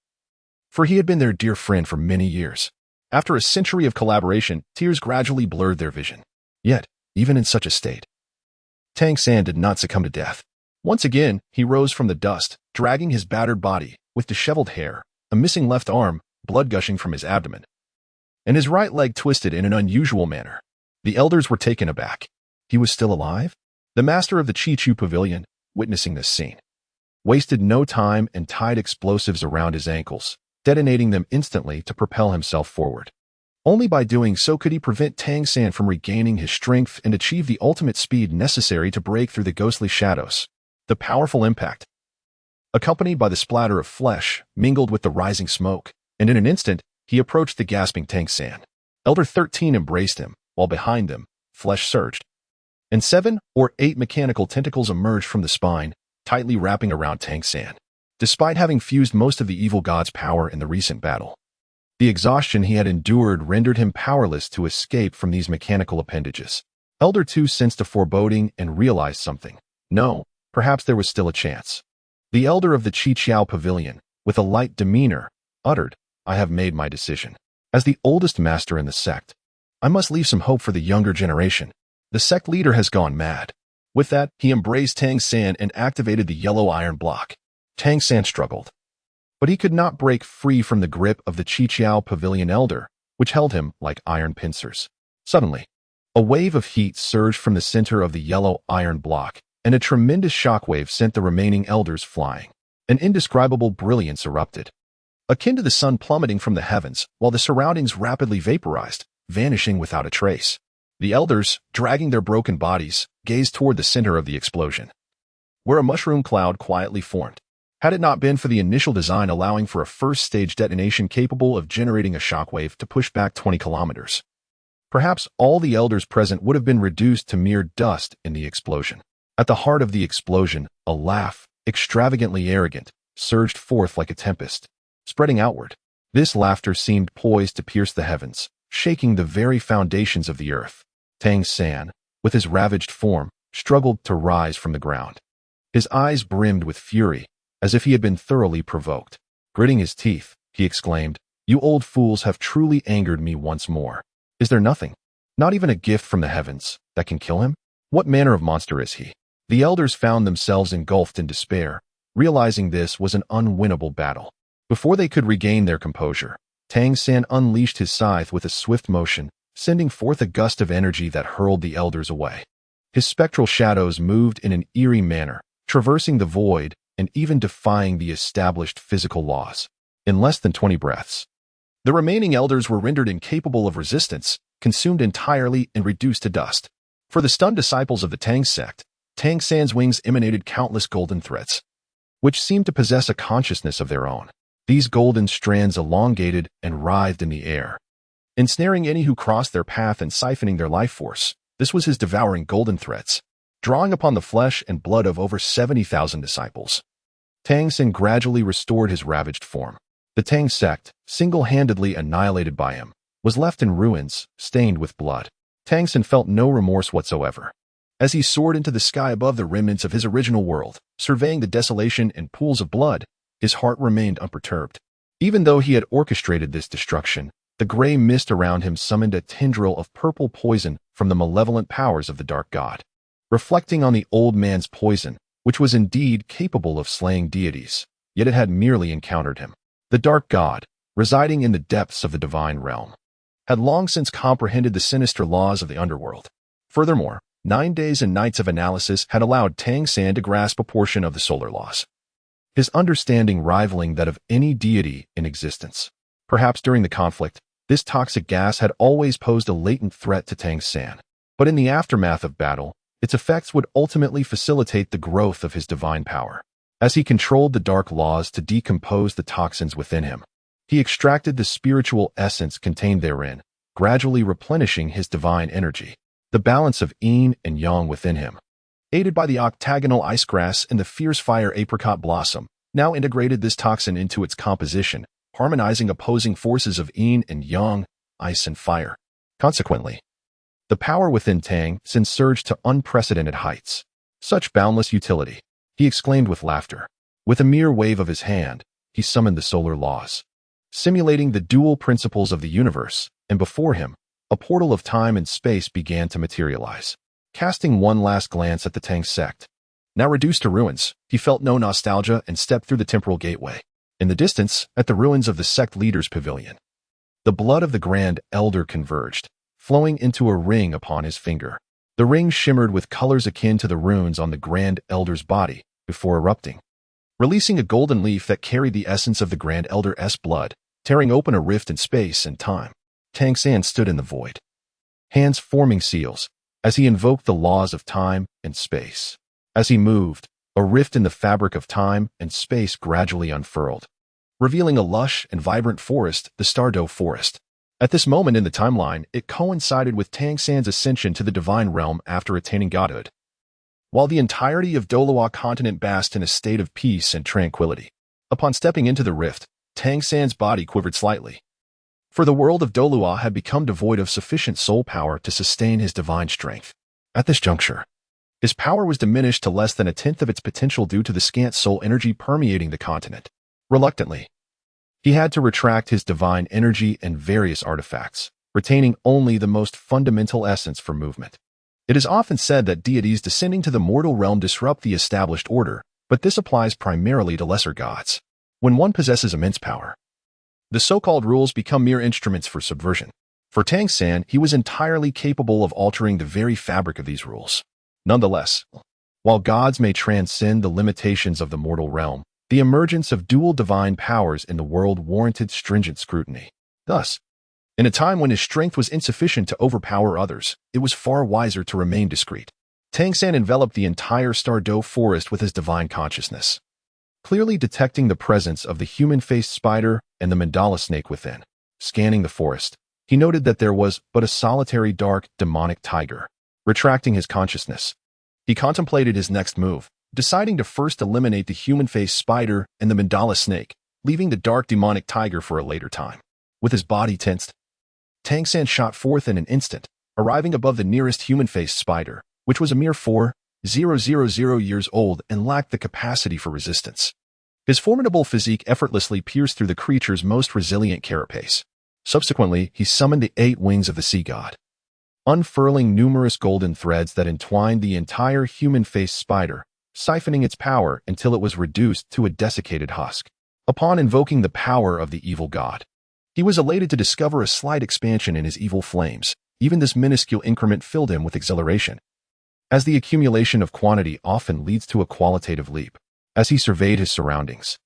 For he had been their dear friend for many years. After a century of collaboration, tears gradually blurred their vision. Yet, even in such a state, Tang San did not succumb to death. Once again, he rose from the dust, dragging his battered body, with disheveled hair, a missing left arm, blood gushing from his abdomen, and his right leg twisted in an unusual manner. The elders were taken aback. He was still alive? The master of the Chi-Chu Pavilion, witnessing this scene, wasted no time and tied explosives around his ankles, detonating them instantly to propel himself forward. Only by doing so could he prevent Tang San from regaining his strength and achieve the ultimate speed necessary to break through the ghostly shadows. The powerful impact, accompanied by the splatter of flesh, mingled with the rising smoke, and in an instant, he approached the gasping Tang San. Elder 13 embraced him, while behind them, flesh surged, and 7 or 8 mechanical tentacles emerged from the spine, tightly wrapping around Tang San. Despite having fused most of the evil god's power in the recent battle, the exhaustion he had endured rendered him powerless to escape from these mechanical appendages. Elder 2 sensed a foreboding and realized something. No, perhaps there was still a chance. The elder of the Chi-Chiao Pavilion, with a light demeanor, uttered, "I have made my decision. As the oldest master in the sect, I must leave some hope for the younger generation. The sect leader has gone mad." With that, he embraced Tang San and activated the yellow iron block. Tang San struggled, but he could not break free from the grip of the Chi-Chiao Pavilion elder, which held him like iron pincers. Suddenly, a wave of heat surged from the center of the yellow iron block, and a tremendous shockwave sent the remaining elders flying. An indescribable brilliance erupted, akin to the sun plummeting from the heavens, while the surroundings rapidly vaporized, vanishing without a trace. The elders, dragging their broken bodies, gazed toward the center of the explosion, where a mushroom cloud quietly formed. Had it not been for the initial design allowing for a first-stage detonation capable of generating a shockwave to push back 20 kilometers, perhaps all the elders present would have been reduced to mere dust in the explosion. At the heart of the explosion, a laugh, extravagantly arrogant, surged forth like a tempest, spreading outward. This laughter seemed poised to pierce the heavens, shaking the very foundations of the earth. Tang San, with his ravaged form, struggled to rise from the ground. His eyes brimmed with fury, as if he had been thoroughly provoked. Gritting his teeth, he exclaimed, "You old fools have truly angered me once more. Is there nothing, not even a gift from the heavens, that can kill him? What manner of monster is he?" The elders found themselves engulfed in despair, realizing this was an unwinnable battle. Before they could regain their composure, Tang San unleashed his scythe with a swift motion, sending forth a gust of energy that hurled the elders away. His spectral shadows moved in an eerie manner, traversing the void and even defying the established physical laws. In less than 20 breaths, the remaining elders were rendered incapable of resistance, consumed entirely and reduced to dust. For the stunned disciples of the Tang sect, Tang San's wings emanated countless golden threads, which seemed to possess a consciousness of their own. These golden strands elongated and writhed in the air, ensnaring any who crossed their path and siphoning their life force. This was his devouring golden threads, drawing upon the flesh and blood of over 70,000 disciples. Tang San gradually restored his ravaged form. The Tang sect, single-handedly annihilated by him, was left in ruins, stained with blood. Tang San felt no remorse whatsoever. As he soared into the sky above the remnants of his original world, surveying the desolation and pools of blood, his heart remained unperturbed. Even though he had orchestrated this destruction, the gray mist around him summoned a tendril of purple poison from the malevolent powers of the dark god. Reflecting on the old man's poison, which was indeed capable of slaying deities, yet it had merely encountered him. The dark god, residing in the depths of the divine realm, had long since comprehended the sinister laws of the underworld. Furthermore, 9 days and nights of analysis had allowed Tang San to grasp a portion of the solar laws, his understanding rivaling that of any deity in existence. Perhaps during the conflict, this toxic gas had always posed a latent threat to Tang San, but in the aftermath of battle, its effects would ultimately facilitate the growth of his divine power. As he controlled the dark laws to decompose the toxins within him, he extracted the spiritual essence contained therein, gradually replenishing his divine energy. The balance of yin and yang within him, aided by the octagonal ice grass and the fierce fire apricot blossom, now integrated this toxin into its composition, harmonizing opposing forces of yin and yang, ice and fire. Consequently, the power within Tang San surged to unprecedented heights. Such boundless utility, he exclaimed with laughter. With a mere wave of his hand, he summoned the solar laws, simulating the dual principles of the universe, and before him, a portal of time and space began to materialize. Casting one last glance at the Tang sect, now reduced to ruins, he felt no nostalgia and stepped through the temporal gateway. In the distance, at the ruins of the sect leader's pavilion, the blood of the Grand Elder converged, flowing into a ring upon his finger. The ring shimmered with colors akin to the runes on the Grand Elder's body before erupting, releasing a golden leaf that carried the essence of the Grand Elder's blood, tearing open a rift in space and time. Tang San stood in the void, hands forming seals, as he invoked the laws of time and space. As he moved, a rift in the fabric of time and space gradually unfurled, revealing a lush and vibrant forest, the Stardow Forest. At this moment in the timeline, it coincided with Tang San's ascension to the divine realm after attaining godhood, while the entirety of Douluo continent basked in a state of peace and tranquility. Upon stepping into the rift, Tang San's body quivered slightly, for the world of Douluo had become devoid of sufficient soul power to sustain his divine strength. At this juncture, his power was diminished to less than a tenth of its potential due to the scant soul energy permeating the continent. Reluctantly, he had to retract his divine energy and various artifacts, retaining only the most fundamental essence for movement. It is often said that deities descending to the mortal realm disrupt the established order, but this applies primarily to lesser gods. When one possesses immense power, the so-called rules become mere instruments for subversion. For Tang San, he was entirely capable of altering the very fabric of these rules. Nonetheless, while gods may transcend the limitations of the mortal realm, the emergence of dual divine powers in the world warranted stringent scrutiny. Thus, in a time when his strength was insufficient to overpower others, it was far wiser to remain discreet. Tang San enveloped the entire Douluo forest with his divine consciousness, clearly detecting the presence of the human-faced spider and the mandala snake within. Scanning the forest, he noted that there was but a solitary dark, demonic tiger. Retracting his consciousness, he contemplated his next move, deciding to first eliminate the human-faced spider and the mandala snake, leaving the dark demonic tiger for a later time. With his body tensed, Tang San shot forth in an instant, arriving above the nearest human-faced spider, which was a mere 4,000 years old and lacked the capacity for resistance. His formidable physique effortlessly pierced through the creature's most resilient carapace. Subsequently, he summoned the 8 wings of the sea god, unfurling numerous golden threads that entwined the entire human-faced spider, siphoning its power until it was reduced to a desiccated husk. Upon invoking the power of the evil god, he was elated to discover a slight expansion in his evil flames. Even this minuscule increment filled him with exhilaration, as the accumulation of quantity often leads to a qualitative leap. As he surveyed his surroundings,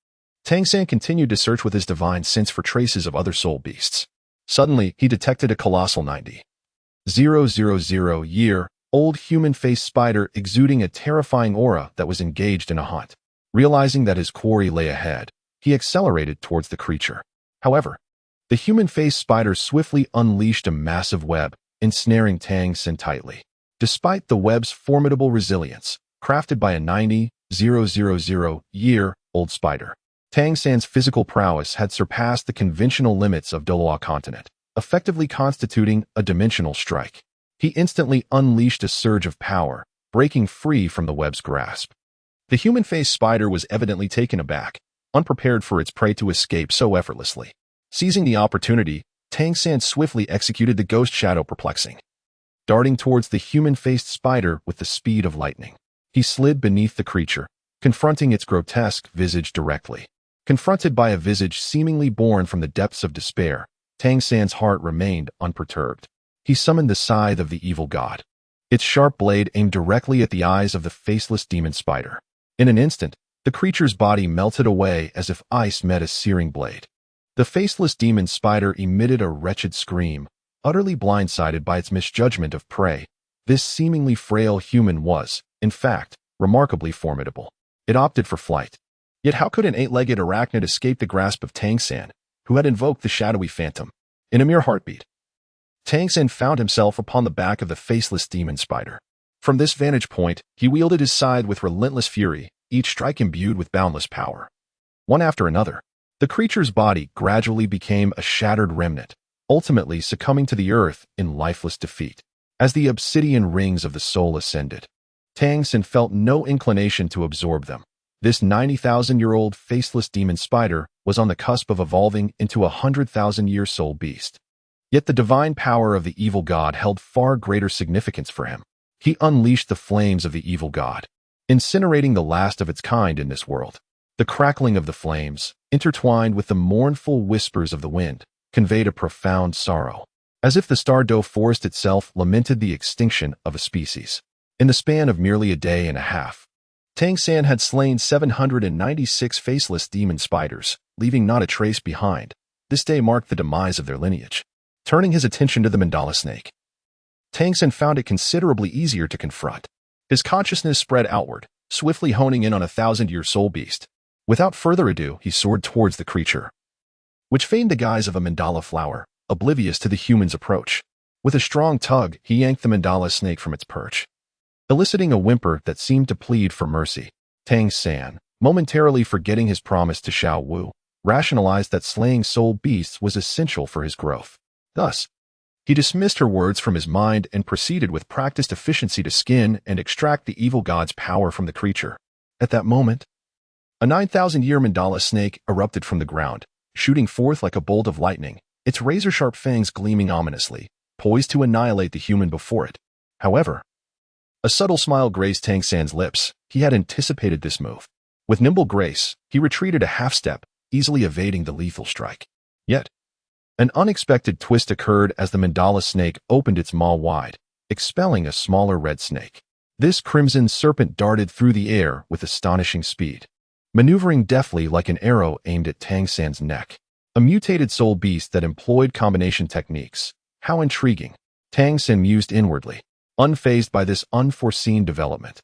Tang San continued to search with his divine sense for traces of other soul beasts. Suddenly, he detected a colossal 90,000-year-old human-faced spider exuding a terrifying aura that was engaged in a hunt. Realizing that his quarry lay ahead, he accelerated towards the creature. However, the human-faced spider swiftly unleashed a massive web, ensnaring Tang San tightly. Despite the web's formidable resilience, crafted by a 90,000-year-old spider, Tang San's physical prowess had surpassed the conventional limits of Douluo continent, effectively constituting a dimensional strike. He instantly unleashed a surge of power, breaking free from the web's grasp. The human-faced spider was evidently taken aback, unprepared for its prey to escape so effortlessly. Seizing the opportunity, Tang San swiftly executed the ghost shadow perplexing, darting towards the human-faced spider with the speed of lightning. He slid beneath the creature, confronting its grotesque visage directly. Confronted by a visage seemingly born from the depths of despair, Tang San's heart remained unperturbed. He summoned the scythe of the evil god, its sharp blade aimed directly at the eyes of the faceless demon spider. In an instant, the creature's body melted away as if ice met a searing blade. The faceless demon spider emitted a wretched scream, utterly blindsided by its misjudgment of prey. This seemingly frail human was, in fact, remarkably formidable. It opted for flight. Yet how could an 8-legged arachnid escape the grasp of Tang San, who had invoked the shadowy phantom? In a mere heartbeat, Tang San found himself upon the back of the faceless demon spider. From this vantage point, he wielded his scythe with relentless fury, each strike imbued with boundless power. One after another, the creature's body gradually became a shattered remnant, ultimately succumbing to the earth in lifeless defeat. As the obsidian rings of the soul ascended, Tang San felt no inclination to absorb them. This 90,000-year-old faceless demon spider was on the cusp of evolving into a 100,000-year soul beast. Yet the divine power of the evil god held far greater significance for him. He unleashed the flames of the evil god, incinerating the last of its kind in this world. The crackling of the flames, intertwined with the mournful whispers of the wind, conveyed a profound sorrow, as if the Douluo forest itself lamented the extinction of a species. In the span of merely a day and a half, Tang San had slain 796 faceless demon spiders, leaving not a trace behind. This day marked the demise of their lineage. Turning his attention to the mandala snake, Tang San found it considerably easier to confront. His consciousness spread outward, swiftly honing in on a 1,000-year soul beast. Without further ado, he soared towards the creature, which feigned the guise of a mandala flower, oblivious to the human's approach. With a strong tug, he yanked the mandala snake from its perch, eliciting a whimper that seemed to plead for mercy. Tang San, momentarily forgetting his promise to Xiao Wu, rationalized that slaying soul beasts was essential for his growth. Thus, he dismissed her words from his mind and proceeded with practiced efficiency to skin and extract the evil god's power from the creature. At that moment, a 9,000-year mandala snake erupted from the ground, shooting forth like a bolt of lightning, its razor-sharp fangs gleaming ominously, poised to annihilate the human before it. However, a subtle smile graced Tang San's lips. He had anticipated this move. With nimble grace, he retreated a half-step, easily evading the lethal strike. Yet, an unexpected twist occurred as the mandala snake opened its maw wide, expelling a smaller red snake. This crimson serpent darted through the air with astonishing speed, maneuvering deftly like an arrow aimed at Tang San's neck. A mutated soul beast that employed combination techniques. How intriguing, Tang San mused inwardly. unfazed by this unforeseen development.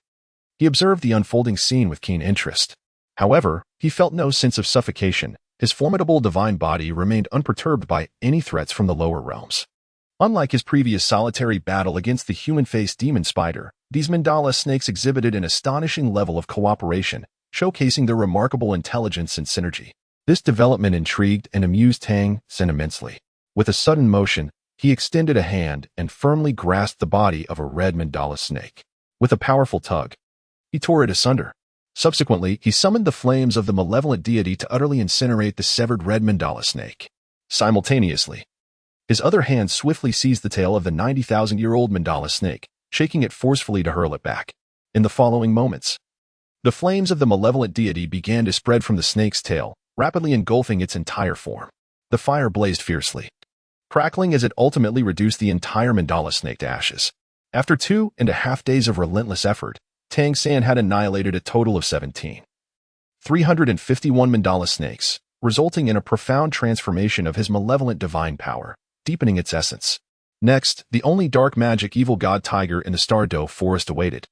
He observed the unfolding scene with keen interest. However, he felt no sense of suffocation. His formidable divine body remained unperturbed by any threats from the lower realms. Unlike his previous solitary battle against the human-faced demon spider, these mandala snakes exhibited an astonishing level of cooperation, showcasing their remarkable intelligence and synergy. This development intrigued and amused Tang Sen immensely. With a sudden motion, he extended a hand and firmly grasped the body of a red mandala snake. With a powerful tug, he tore it asunder. Subsequently, he summoned the flames of the malevolent deity to utterly incinerate the severed red mandala snake. Simultaneously, his other hand swiftly seized the tail of the 90,000-year-old mandala snake, shaking it forcefully to hurl it back. In the following moments, the flames of the malevolent deity began to spread from the snake's tail, rapidly engulfing its entire form. The fire blazed fiercely, crackling as it ultimately reduced the entire mandala snake to ashes. After 2.5 days of relentless effort, Tang San had annihilated a total of 351 mandala snakes, resulting in a profound transformation of his malevolent divine power, deepening its essence. Next, the only dark magic evil god tiger in the Douluo forest awaited.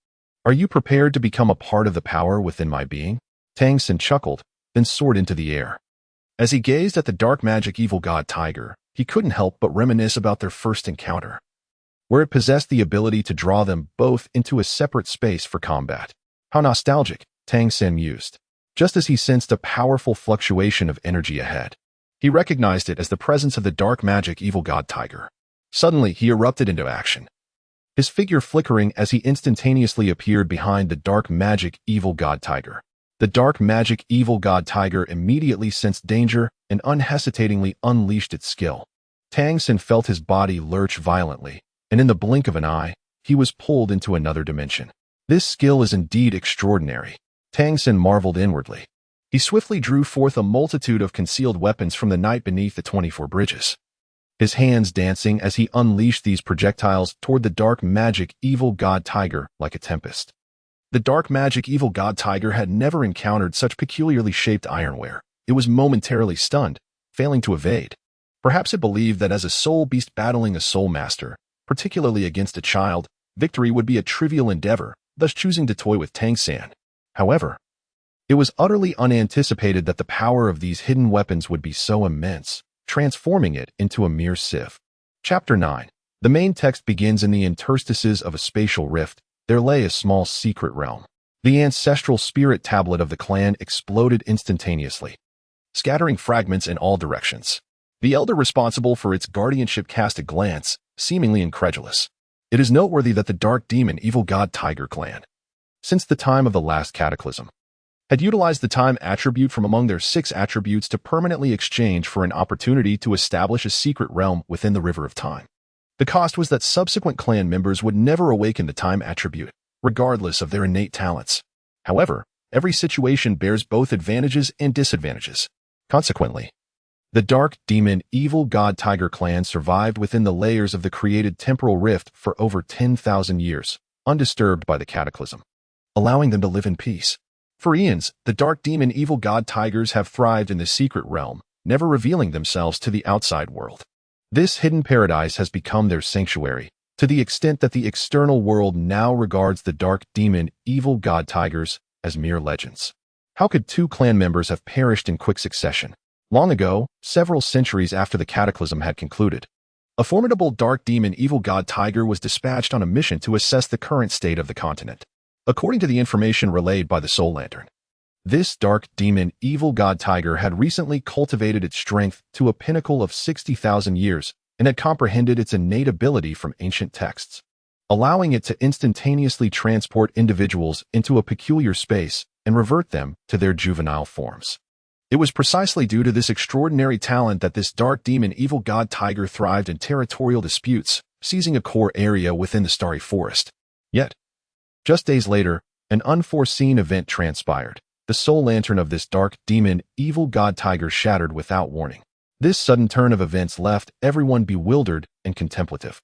Are you prepared to become a part of the power within my being? Tang San chuckled, then soared into the air. As he gazed at the dark magic evil god tiger, he couldn't help but reminisce about their first encounter, where it possessed the ability to draw them both into a separate space for combat. How nostalgic, Tang San mused. Just as he sensed a powerful fluctuation of energy ahead, he recognized it as the presence of the dark magic evil god tiger. Suddenly, he erupted into action, his figure flickering as he instantaneously appeared behind the dark magic evil god tiger. The dark magic evil god tiger immediately sensed danger and unhesitatingly unleashed its skill. Tang San felt his body lurch violently, and in the blink of an eye, he was pulled into another dimension. This skill is indeed extraordinary, Tang San marveled inwardly. He swiftly drew forth a multitude of concealed weapons from the night beneath the 24 bridges, his hands dancing as he unleashed these projectiles toward the dark magic evil god tiger like a tempest. The dark magic evil god tiger had never encountered such peculiarly shaped ironware. It was momentarily stunned, failing to evade. Perhaps it believed that as a soul beast battling a soul master, particularly against a child, victory would be a trivial endeavor, thus choosing to toy with Tang San. However, it was utterly unanticipated that the power of these hidden weapons would be so immense, transforming it into a mere sieve. Chapter 9. The main text begins in the interstices of a spatial rift. There lay a small secret realm. The ancestral spirit tablet of the clan exploded instantaneously, scattering fragments in all directions. The elder responsible for its guardianship cast a glance, seemingly incredulous. It is noteworthy that the dark demon evil god tiger clan, since the time of the last cataclysm, had utilized the time attribute from among their 6 attributes to permanently exchange for an opportunity to establish a secret realm within the river of time. The cost was that subsequent clan members would never awaken the time attribute, regardless of their innate talents. However, every situation bears both advantages and disadvantages. Consequently, the dark demon evil god tiger clan survived within the layers of the created temporal rift for over 10,000 years, undisturbed by the cataclysm, allowing them to live in peace. For eons, the dark demon evil god tigers have thrived in the secret realm, never revealing themselves to the outside world. This hidden paradise has become their sanctuary, to the extent that the external world now regards the dark demon evil god tigers as mere legends. How could 2 clan members have perished in quick succession? Long ago, several centuries after the cataclysm had concluded, a formidable dark demon evil god tiger was dispatched on a mission to assess the current state of the continent. According to the information relayed by the Soul Lantern, this dark demon evil god tiger had recently cultivated its strength to a pinnacle of 60,000 years and had comprehended its innate ability from ancient texts, allowing it to instantaneously transport individuals into a peculiar space and revert them to their juvenile forms. It was precisely due to this extraordinary talent that this dark demon evil god tiger thrived in territorial disputes, seizing a core area within the starry forest. Yet, just days later, an unforeseen event transpired. The soul lantern of this dark demon evil god tiger shattered without warning. This sudden turn of events left everyone bewildered and contemplative.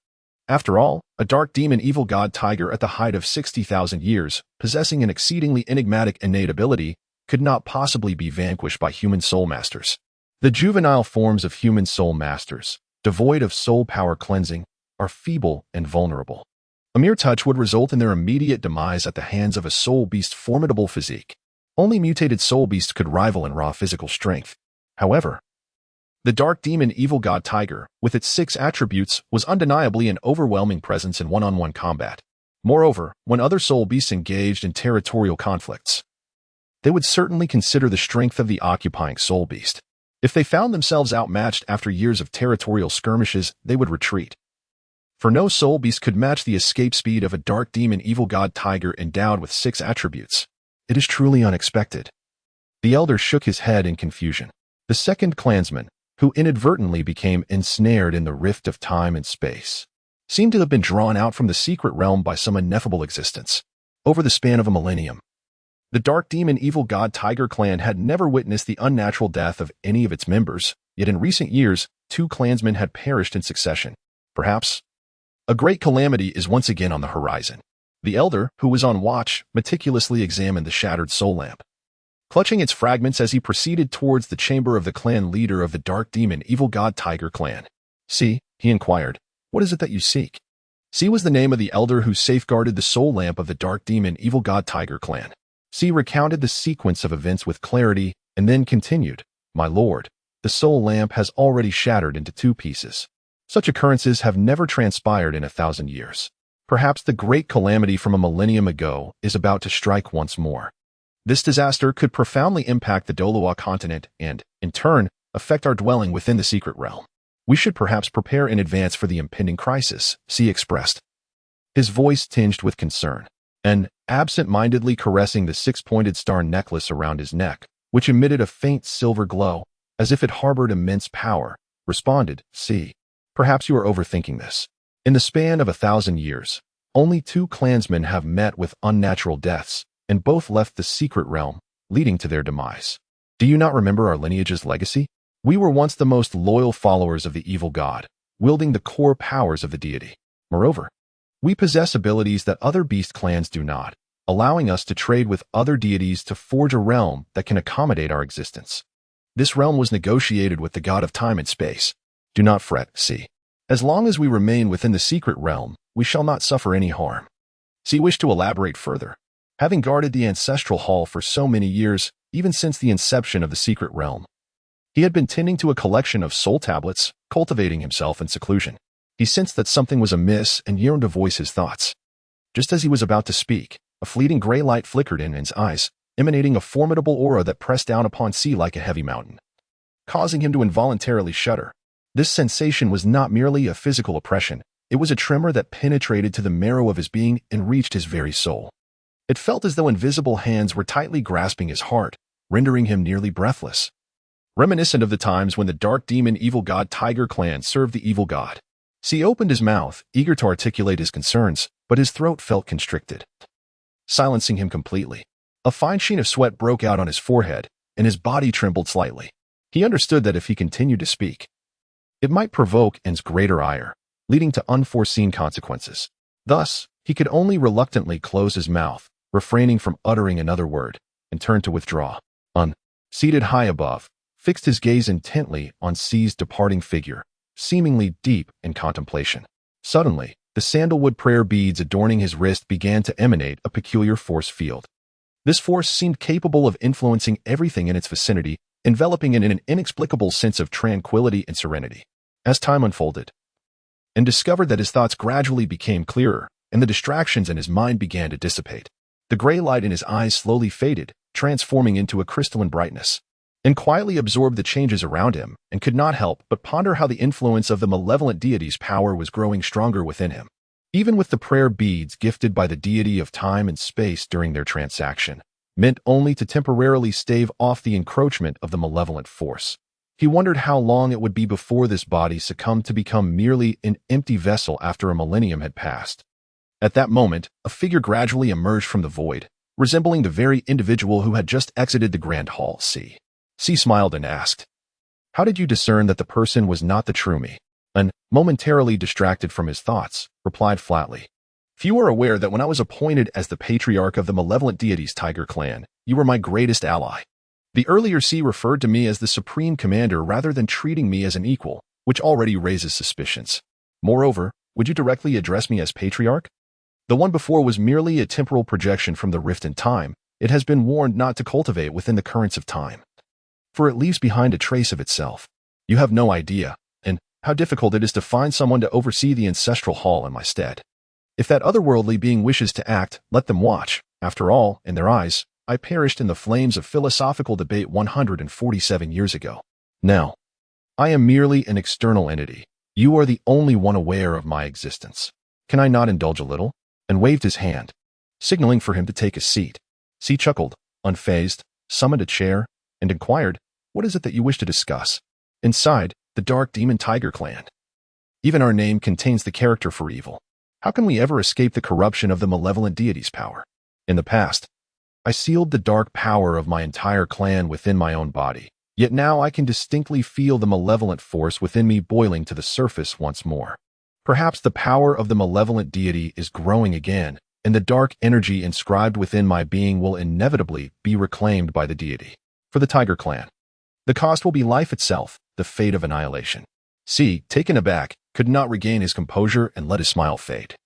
After all, a dark demon evil god tiger at the height of 60,000 years, possessing an exceedingly enigmatic innate ability, could not possibly be vanquished by human soul masters. The juvenile forms of human soul masters, devoid of soul power cleansing, are feeble and vulnerable. A mere touch would result in their immediate demise at the hands of a soul beast's formidable physique. Only mutated soul beasts could rival in raw physical strength. However, the dark demon evil god tiger, with its 6 attributes, was undeniably an overwhelming presence in one-on-one combat. Moreover, when other soul beasts engaged in territorial conflicts, they would certainly consider the strength of the occupying soul beast. If they found themselves outmatched after years of territorial skirmishes, they would retreat. For no soul beast could match the escape speed of a dark demon evil god tiger endowed with 6 attributes. It is truly unexpected. The elder shook his head in confusion. The second clansman, who inadvertently became ensnared in the rift of time and space, seemed to have been drawn out from the secret realm by some ineffable existence. Over the span of a millennium, the dark demon evil god tiger clan had never witnessed the unnatural death of any of its members, yet in recent years, 2 clansmen had perished in succession. Perhaps a great calamity is once again on the horizon. The elder, who was on watch, meticulously examined the shattered soul lamp, clutching its fragments as he proceeded towards the chamber of the clan leader of the dark demon evil god tiger clan. "See," he inquired, "what is it that you seek?" C was the name of the elder who safeguarded the soul lamp of the dark demon evil god tiger clan. C recounted the sequence of events with clarity and then continued, "My lord, the soul lamp has already shattered into 2 pieces. Such occurrences have never transpired in 1,000 years. Perhaps the great calamity from a millennium ago is about to strike once more. This disaster could profoundly impact the Douluo continent and, in turn, affect our dwelling within the secret realm. We should perhaps prepare in advance for the impending crisis," C expressed, his voice tinged with concern, and absent-mindedly caressing the 6-pointed star necklace around his neck, which emitted a faint silver glow, as if it harbored immense power, responded, "C. Perhaps you are overthinking this. In the span of 1,000 years, only 2 clansmen have met with unnatural deaths, and both left the secret realm, leading to their demise. Do you not remember our lineage's legacy? We were once the most loyal followers of the evil god, wielding the core powers of the deity. Moreover, we possess abilities that other beast clans do not, allowing us to trade with other deities to forge a realm that can accommodate our existence. This realm was negotiated with the god of time and space. Do not fret, C. As long as we remain within the secret realm, we shall not suffer any harm." C wished to elaborate further. Having guarded the ancestral hall for so many years, even since the inception of the secret realm, he had been tending to a collection of soul tablets, cultivating himself in seclusion. He sensed that something was amiss and yearned to voice his thoughts. Just as he was about to speak, a fleeting gray light flickered in his eyes, emanating a formidable aura that pressed down upon C like a heavy mountain, causing him to involuntarily shudder. This sensation was not merely a physical oppression, it was a tremor that penetrated to the marrow of his being and reached his very soul. It felt as though invisible hands were tightly grasping his heart, rendering him nearly breathless. Reminiscent of the times when the dark demon evil god Tiger clan served the evil god, C opened his mouth, eager to articulate his concerns, but his throat felt constricted, silencing him completely. A fine sheen of sweat broke out on his forehead, and his body trembled slightly. He understood that if he continued to speak, it might provoke N's greater ire, leading to unforeseen consequences. Thus, he could only reluctantly close his mouth, refraining from uttering another word, and turned to withdraw. Seated high above, fixed his gaze intently on C's departing figure, seemingly deep in contemplation. Suddenly, the sandalwood prayer beads adorning his wrist began to emanate a peculiar force field. This force seemed capable of influencing everything in its vicinity, enveloping it in an inexplicable sense of tranquility and serenity. As time unfolded, and discovered that his thoughts gradually became clearer, and the distractions in his mind began to dissipate. The gray light in his eyes slowly faded, transforming into a crystalline brightness, and quietly absorbed the changes around him, and could not help but ponder how the influence of the malevolent deity's power was growing stronger within him. Even with the prayer beads gifted by the deity of time and space during their transaction, meant only to temporarily stave off the encroachment of the malevolent force, he wondered how long it would be before this body succumbed to become merely an empty vessel after a millennium had passed. At that moment, a figure gradually emerged from the void, resembling the very individual who had just exited the Grand Hall. C smiled and asked, "How did you discern that the person was not the true me?" And, momentarily distracted from his thoughts, replied flatly, "Few are aware that when I was appointed as the patriarch of the malevolent deity's Tiger clan, you were my greatest ally. The earlier C referred to me as the supreme commander rather than treating me as an equal, which already raises suspicions. Moreover, would you directly address me as patriarch?" The one before was merely a temporal projection from the rift in time. It has been warned not to cultivate within the currents of time, for it leaves behind a trace of itself. You have no idea, and how difficult it is to find someone to oversee the ancestral hall in my stead. If that otherworldly being wishes to act, let them watch. After all, in their eyes, I perished in the flames of philosophical debate 147 years ago. Now, I am merely an external entity. You are the only one aware of my existence. Can I not indulge a little? And waved his hand, signaling for him to take a seat. C chuckled, unfazed, summoned a chair, and inquired, "What is it that you wish to discuss?" "Inside, the Dark Demon Tiger Clan. Even our name contains the character for evil. How can we ever escape the corruption of the malevolent deity's power? In the past, I sealed the dark power of my entire clan within my own body. Yet now I can distinctly feel the malevolent force within me boiling to the surface once more. Perhaps the power of the malevolent deity is growing again, and the dark energy inscribed within my being will inevitably be reclaimed by the deity. For the Tiger Clan, the cost will be life itself, the fate of annihilation." C, taken aback, could not regain his composure and let his smile fade.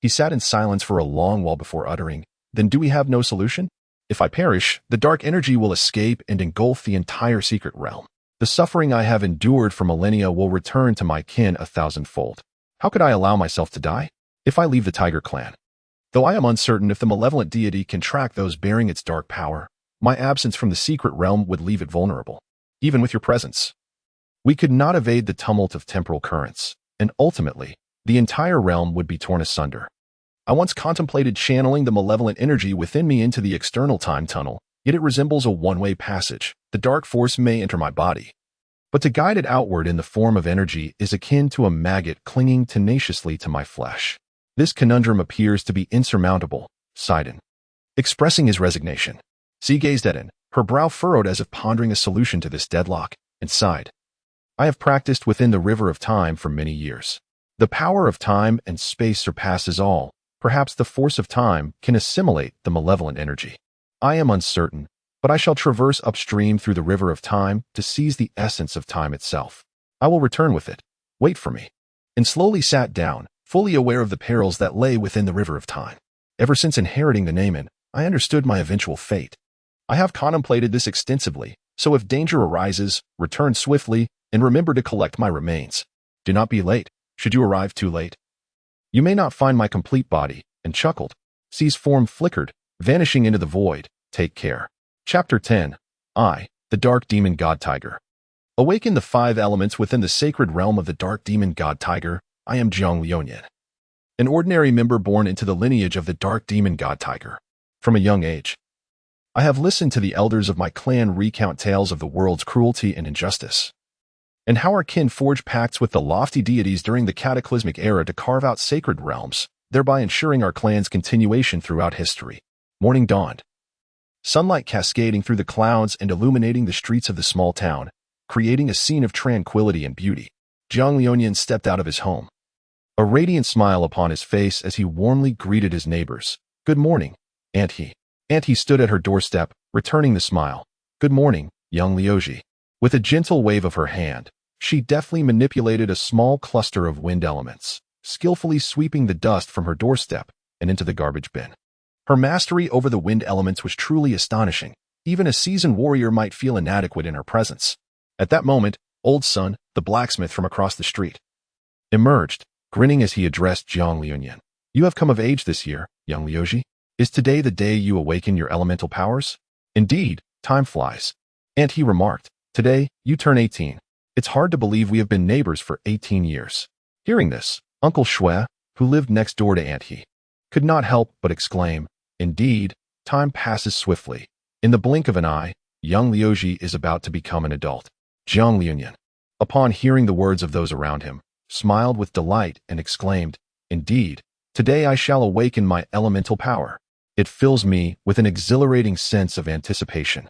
He sat in silence for a long while before uttering, "Then do we have no solution? If I perish, the dark energy will escape and engulf the entire secret realm. The suffering I have endured for millennia will return to my kin 1,000-fold. How could I allow myself to die? If I leave the Tiger Clan, though I am uncertain if the malevolent deity can track those bearing its dark power, my absence from the secret realm would leave it vulnerable. Even with your presence, we could not evade the tumult of temporal currents, and ultimately, the entire realm would be torn asunder. I once contemplated channeling the malevolent energy within me into the external time tunnel, yet it resembles a one-way passage. The dark force may enter my body, but to guide it outward in the form of energy is akin to a maggot clinging tenaciously to my flesh. This conundrum appears to be insurmountable, sighed In, expressing his resignation. C gazed at In, her brow furrowed as if pondering a solution to this deadlock, and sighed. I have practiced within the river of time for many years. The power of time and space surpasses all. Perhaps the force of time can assimilate the malevolent energy. I am uncertain, but I shall traverse upstream through the river of time to seize the essence of time itself. I will return with it. Wait for me." And slowly sat down, fully aware of the perils that lay within the river of time. Ever since inheriting the name In, I understood my eventual fate. I have contemplated this extensively, so if danger arises, return swiftly and remember to collect my remains. Do not be late, should you arrive too late. You may not find my complete body, and chuckled. C's form flickered, vanishing into the void. Take care. Chapter 10. I, the Dark Demon God Tiger. Awaken the 5 elements within the sacred realm of the Dark Demon God Tiger. I am Jiang Liuyan, an ordinary member born into the lineage of the Dark Demon God Tiger. From a young age, I have listened to the elders of my clan recount tales of the world's cruelty and injustice, and how our kin forged pacts with the lofty deities during the cataclysmic era to carve out sacred realms, thereby ensuring our clan's continuation throughout history. Morning dawned, sunlight cascading through the clouds and illuminating the streets of the small town, creating a scene of tranquility and beauty. Jiang Liuyan stepped out of his home, a radiant smile upon his face as he warmly greeted his neighbors. "Good morning, Aunt He." Aunt He stood at her doorstep, returning the smile. "Good morning, young Liuji." With a gentle wave of her hand, she deftly manipulated a small cluster of wind elements, skillfully sweeping the dust from her doorstep and into the garbage bin. Her mastery over the wind elements was truly astonishing. Even a seasoned warrior might feel inadequate in her presence. At that moment, Old Sun, the blacksmith from across the street, emerged, grinning as he addressed Jiang Liuyan. "You have come of age this year, young Liuji. Is today the day you awaken your elemental powers?" "Indeed, time flies," Aunt He remarked. "Today, you turn 18. It's hard to believe we have been neighbors for 18 years. Hearing this, Uncle Shui, who lived next door to Aunt He, could not help but exclaim, "Indeed, time passes swiftly. In the blink of an eye, young Liuji is about to become an adult." Jiang Liuyan, upon hearing the words of those around him, smiled with delight and exclaimed, "Indeed, today I shall awaken my elemental power. It fills me with an exhilarating sense of anticipation."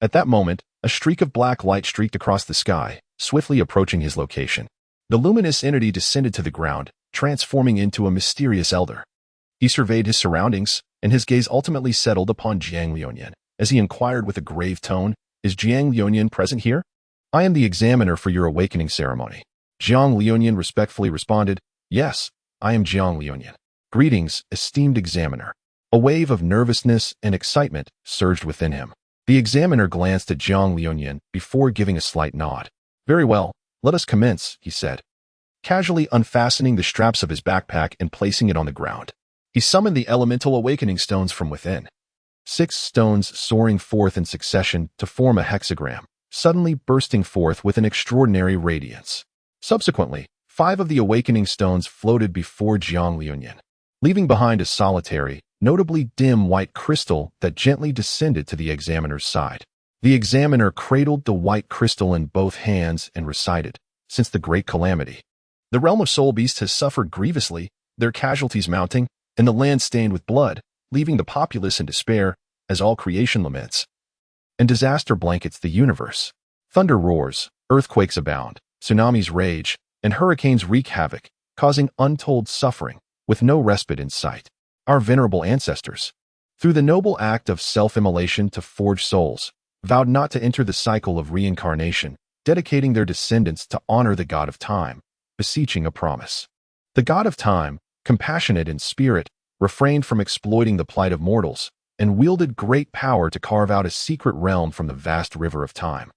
At that moment, a streak of black light streaked across the sky, swiftly approaching his location. The luminous entity descended to the ground, transforming into a mysterious elder. He surveyed his surroundings, and his gaze ultimately settled upon Jiang Liuyan, as he inquired with a grave tone, "Is Jiang Liuyan present here?" "I am the examiner for your awakening ceremony." Jiang Liuyan respectfully responded, "Yes, I am Jiang Liuyan." "Greetings, esteemed examiner." A wave of nervousness and excitement surged within him. The examiner glanced at Jiang Liuyan before giving a slight nod. "Very well, let us commence," he said, casually unfastening the straps of his backpack and placing it on the ground. He summoned the elemental awakening stones from within. 6 stones soaring forth in succession to form a hexagram, suddenly bursting forth with an extraordinary radiance. Subsequently, 5 of the awakening stones floated before Jiang Liuyan, leaving behind a solitary, notably dim white crystal that gently descended to the examiner's side. The examiner cradled the white crystal in both hands and recited, "Since the great calamity, the realm of soul beasts has suffered grievously, their casualties mounting, and the land stained with blood, leaving the populace in despair, as all creation laments. And disaster blankets the universe. Thunder roars, earthquakes abound, tsunamis rage, and hurricanes wreak havoc, causing untold suffering, with no respite in sight. Our venerable ancestors, through the noble act of self-immolation to forge souls, vowed not to enter the cycle of reincarnation, dedicating their descendants to honor the god of time, beseeching a promise. The god of time, compassionate in spirit, refrained from exploiting the plight of mortals, and wielded great power to carve out a secret realm from the vast river of time.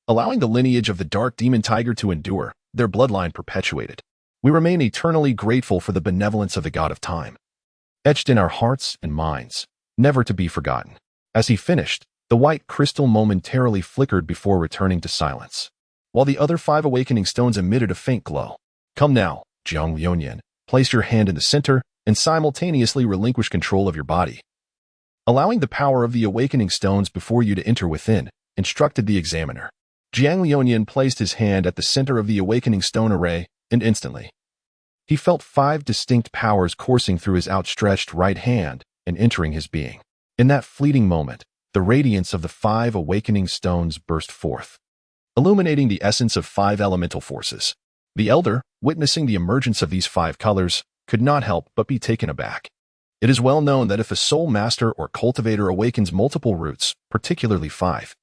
Allowing the lineage of the dark demon tiger to endure, their bloodline perpetuated. We remain eternally grateful for the benevolence of the god of time, etched in our hearts and minds, never to be forgotten." As he finished, the white crystal momentarily flickered before returning to silence, while the other 5 awakening stones emitted a faint glow. "Come now, Jiang Liuyan, place your hand in the center and simultaneously relinquish control of your body." Allowing the power of the awakening stones before you to enter within, instructed the examiner. Jiang Liuyan placed his hand at the center of the awakening stone array, and instantly, he felt 5 distinct powers coursing through his outstretched right hand and entering his being. In that fleeting moment, the radiance of the 5 awakening stones burst forth, illuminating the essence of 5 elemental forces. The elder, witnessing the emergence of these 5 colors, could not help but be taken aback. It is well known that if a soul master or cultivator awakens multiple roots, particularly 5,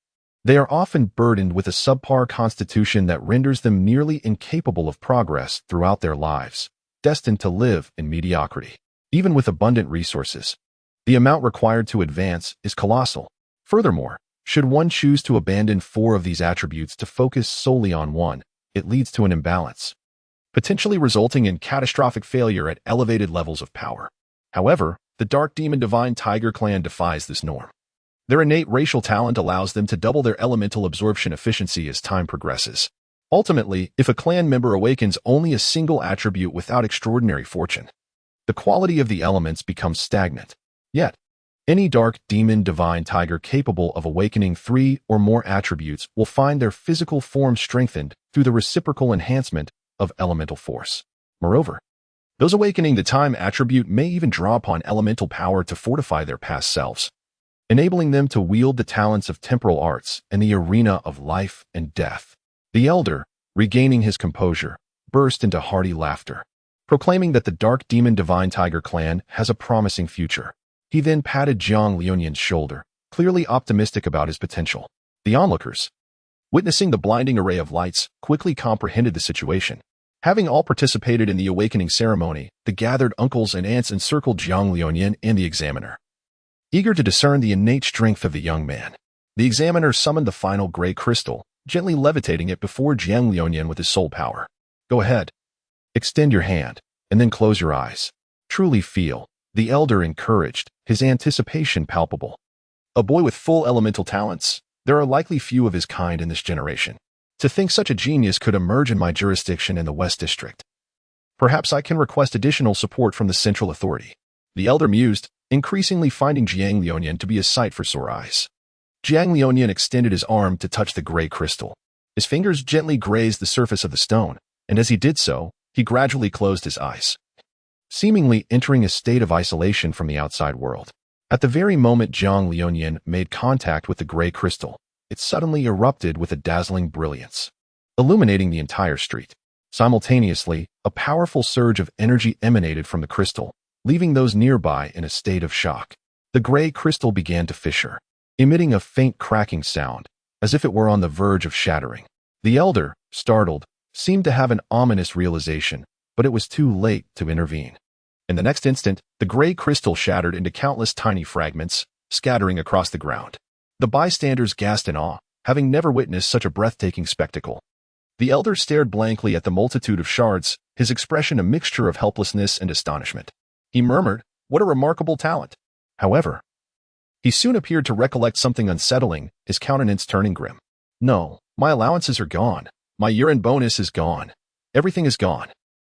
they are often burdened with a subpar constitution that renders them nearly incapable of progress throughout their lives, destined to live in mediocrity. Even with abundant resources, the amount required to advance is colossal. Furthermore, should one choose to abandon 4 of these attributes to focus solely on one, it leads to an imbalance, potentially resulting in catastrophic failure at elevated levels of power. However, the Dark Demon Divine Tiger clan defies this norm. Their innate racial talent allows them to double their elemental absorption efficiency as time progresses. Ultimately, if a clan member awakens only a single attribute without extraordinary fortune, the quality of the elements becomes stagnant. Yet, any Dark Demon Divine Tiger capable of awakening 3 or more attributes will find their physical form strengthened through the reciprocal enhancement of elemental force. Moreover, those awakening the time attribute may even draw upon elemental power to fortify their past selves, enabling them to wield the talents of temporal arts in the arena of life and death. The elder, regaining his composure, burst into hearty laughter, proclaiming that the Dark Demon Divine Tiger clan has a promising future. He then patted Jiang Liuyan's shoulder, clearly optimistic about his potential. The onlookers, witnessing the blinding array of lights, quickly comprehended the situation. Having all participated in the awakening ceremony, the gathered uncles and aunts encircled Jiang Liuyan and the examiner, eager to discern the innate strength of the young man. The examiner summoned the final gray crystal, gently levitating it before Jiang Liuyan with his soul power. "Go ahead. Extend your hand, and then close your eyes. Truly feel," the elder encouraged, his anticipation palpable. "A boy with full elemental talents. There are likely few of his kind in this generation. To think such a genius could emerge in my jurisdiction in the West District. Perhaps I can request additional support from the central authority." The elder mused, increasingly finding Jiang Liuyan to be a sight for sore eyes. Jiang Liuyan extended his arm to touch the gray crystal. His fingers gently grazed the surface of the stone, and as he did so, he gradually closed his eyes, seemingly entering a state of isolation from the outside world. At the very moment Jiang Liuyan made contact with the gray crystal, it suddenly erupted with a dazzling brilliance, illuminating the entire street. Simultaneously, a powerful surge of energy emanated from the crystal, leaving those nearby in a state of shock. The gray crystal began to fissure, emitting a faint cracking sound, as if it were on the verge of shattering. The elder, startled, seemed to have an ominous realization, but it was too late to intervene. In the next instant, the gray crystal shattered into countless tiny fragments, scattering across the ground. The bystanders gasped in awe, having never witnessed such a breathtaking spectacle. The elder stared blankly at the multitude of shards, his expression a mixture of helplessness and astonishment. He murmured, "What a remarkable talent!" However, he soon appeared to recollect something unsettling, his countenance turning grim. "No, my allowances are gone. My year-end bonus is gone. Everything is gone.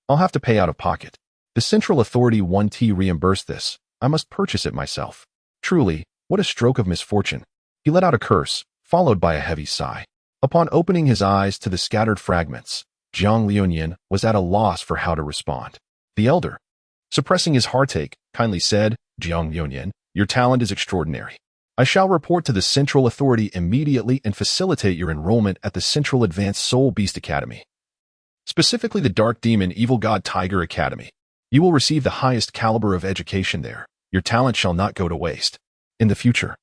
I'll have to pay out of pocket. The central authority 1T reimbursed this. I must purchase it myself. Truly, what a stroke of misfortune." He let out a curse, followed by a heavy sigh. Upon opening his eyes to the scattered fragments, Jiang Liuyan was at a loss for how to respond. The elder, suppressing his heartache, kindly said, "Jiang Liuyan, your talent is extraordinary. I shall report to the Central Authority immediately and facilitate your enrollment at the Central Advanced Soul Beast Academy. Specifically the Dark Demon Evil God Tiger Academy. You will receive the highest caliber of education there. Your talent shall not go to waste. In the future,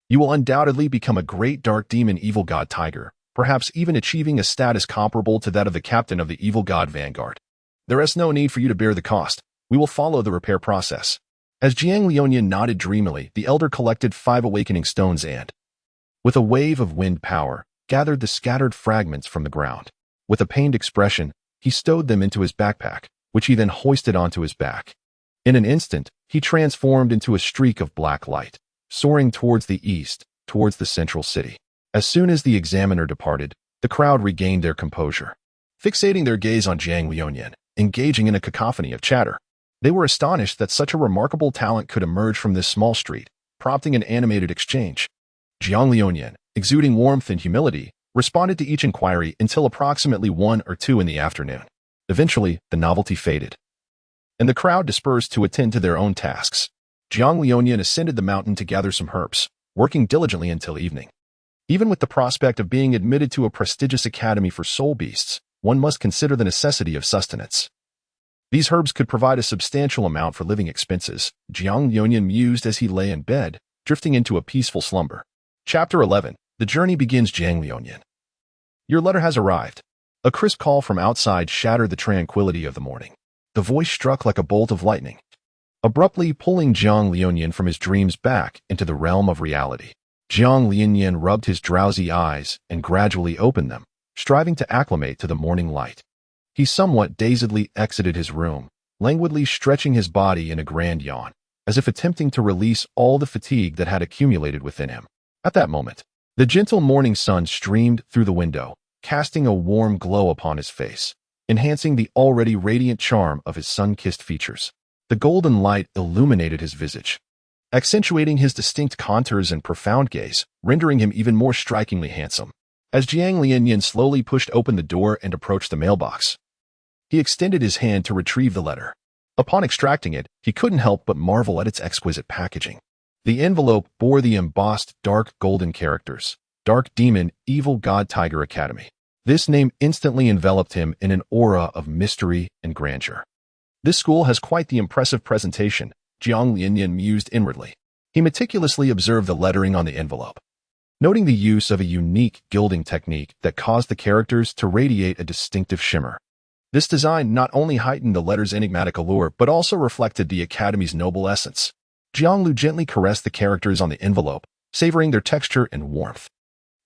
you will undoubtedly become a great Dark Demon Evil God Tiger, perhaps even achieving a status comparable to that of the captain of the Evil God Vanguard. There is no need for you to bear the cost. We will follow the repair process." As Jiang Liuyan nodded dreamily, the elder collected 5 awakening stones and, with a wave of wind power, gathered the scattered fragments from the ground. With a pained expression, he stowed them into his backpack, which he then hoisted onto his back. In an instant, he transformed into a streak of black light, soaring towards the east, towards the central city. As soon as the examiner departed, the crowd regained their composure, fixating their gaze on Jiang Liuyan, engaging in a cacophony of chatter. They were astonished that such a remarkable talent could emerge from this small street, prompting an animated exchange. Jiang Liuyan, exuding warmth and humility, responded to each inquiry until approximately 1 or 2 in the afternoon. Eventually, the novelty faded, and the crowd dispersed to attend to their own tasks. Jiang Liuyan ascended the mountain to gather some herbs, working diligently until evening. Even with the prospect of being admitted to a prestigious academy for soul beasts, one must consider the necessity of sustenance. These herbs could provide a substantial amount for living expenses, Jiang Liuyan mused as he lay in bed, drifting into a peaceful slumber. Chapter 11. The journey begins. Jiang Liuyan. Your letter has arrived. A crisp call from outside shattered the tranquility of the morning. The voice struck like a bolt of lightning, abruptly pulling Jiang Liuyan from his dreams back into the realm of reality. Jiang Liuyan rubbed his drowsy eyes and gradually opened them, striving to acclimate to the morning light. He somewhat dazedly exited his room, languidly stretching his body in a grand yawn, as if attempting to release all the fatigue that had accumulated within him. At that moment, the gentle morning sun streamed through the window, casting a warm glow upon his face, enhancing the already radiant charm of his sun-kissed features. The golden light illuminated his visage, accentuating his distinct contours and profound gaze, rendering him even more strikingly handsome. As Jiang Liuyan slowly pushed open the door and approached the mailbox, he extended his hand to retrieve the letter. Upon extracting it, he couldn't help but marvel at its exquisite packaging. The envelope bore the embossed dark golden characters, Dark Demon Evil God Tiger Academy. This name instantly enveloped him in an aura of mystery and grandeur. This school has quite the impressive presentation, Jiang Liuyan mused inwardly. He meticulously observed the lettering on the envelope, noting the use of a unique gilding technique that caused the characters to radiate a distinctive shimmer. This design not only heightened the letter's enigmatic allure, but also reflected the Academy's noble essence. Jiang Liu gently caressed the characters on the envelope, savoring their texture and warmth.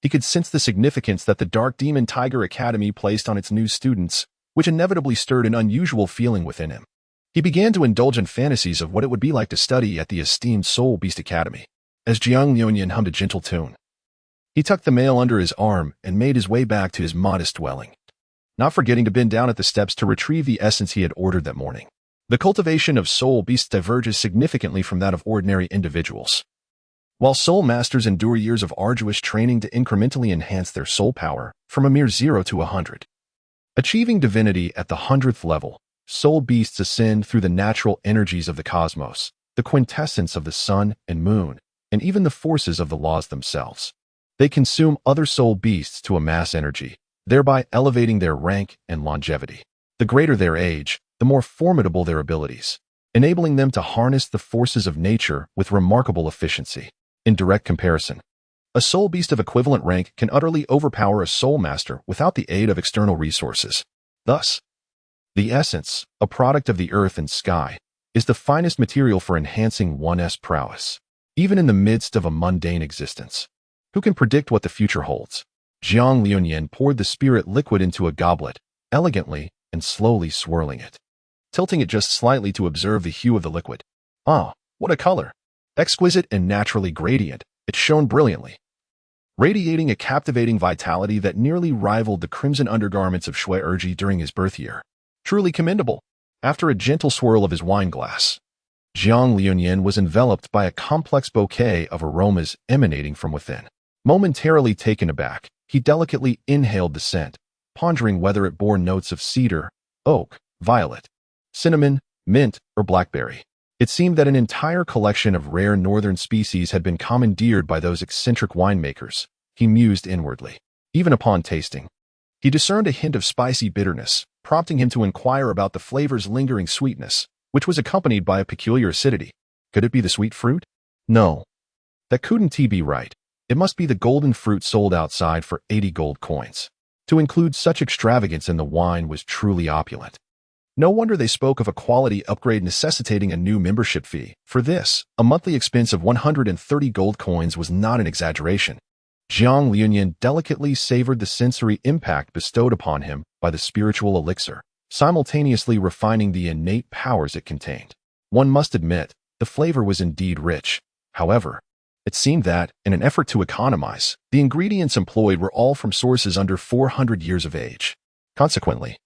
He could sense the significance that the Dark Demon Tiger Academy placed on its new students, which inevitably stirred an unusual feeling within him. He began to indulge in fantasies of what it would be like to study at the esteemed Soul Beast Academy. As Jiang Liuyan hummed a gentle tune, he tucked the mail under his arm and made his way back to his modest dwelling, not forgetting to bend down at the steps to retrieve the essence he had ordered that morning. The cultivation of soul beasts diverges significantly from that of ordinary individuals. While soul masters endure years of arduous training to incrementally enhance their soul power from a mere 0 to 100. Achieving divinity at the 100th level, soul beasts ascend through the natural energies of the cosmos, the quintessence of the sun and moon, and even the forces of the laws themselves. They consume other soul beasts to amass energy, thereby elevating their rank and longevity. The greater their age, the more formidable their abilities, enabling them to harness the forces of nature with remarkable efficiency. In direct comparison, a soul beast of equivalent rank can utterly overpower a soul master without the aid of external resources. Thus, the essence, a product of the earth and sky, is the finest material for enhancing one's prowess, even in the midst of a mundane existence. Who can predict what the future holds? Jiang Liuyan poured the spirit liquid into a goblet, elegantly and slowly swirling it, tilting it just slightly to observe the hue of the liquid. Ah, what a color! Exquisite and naturally gradient, it shone brilliantly, radiating a captivating vitality that nearly rivaled the crimson undergarments of Shui Erji during his birth year. Truly commendable. After a gentle swirl of his wine glass, Jiang Liuyan was enveloped by a complex bouquet of aromas emanating from within. Momentarily taken aback, he delicately inhaled the scent, pondering whether it bore notes of cedar, oak, violet, cinnamon, mint, or blackberry. It seemed that an entire collection of rare northern species had been commandeered by those eccentric winemakers. He mused inwardly. Even upon tasting, he discerned a hint of spicy bitterness, prompting him to inquire about the flavor's lingering sweetness, which was accompanied by a peculiar acidity. Could it be the sweet fruit? No. That couldn't be right. It must be the golden fruit sold outside for 80 gold coins. To include such extravagance in the wine was truly opulent. No wonder they spoke of a quality upgrade necessitating a new membership fee. For this, a monthly expense of 130 gold coins was not an exaggeration. Jiang Liuyan delicately savored the sensory impact bestowed upon him by the spiritual elixir, simultaneously refining the innate powers it contained. One must admit, the flavor was indeed rich. However, it seemed that, in an effort to economize, the ingredients employed were all from sources under 400 years of age. Consequently,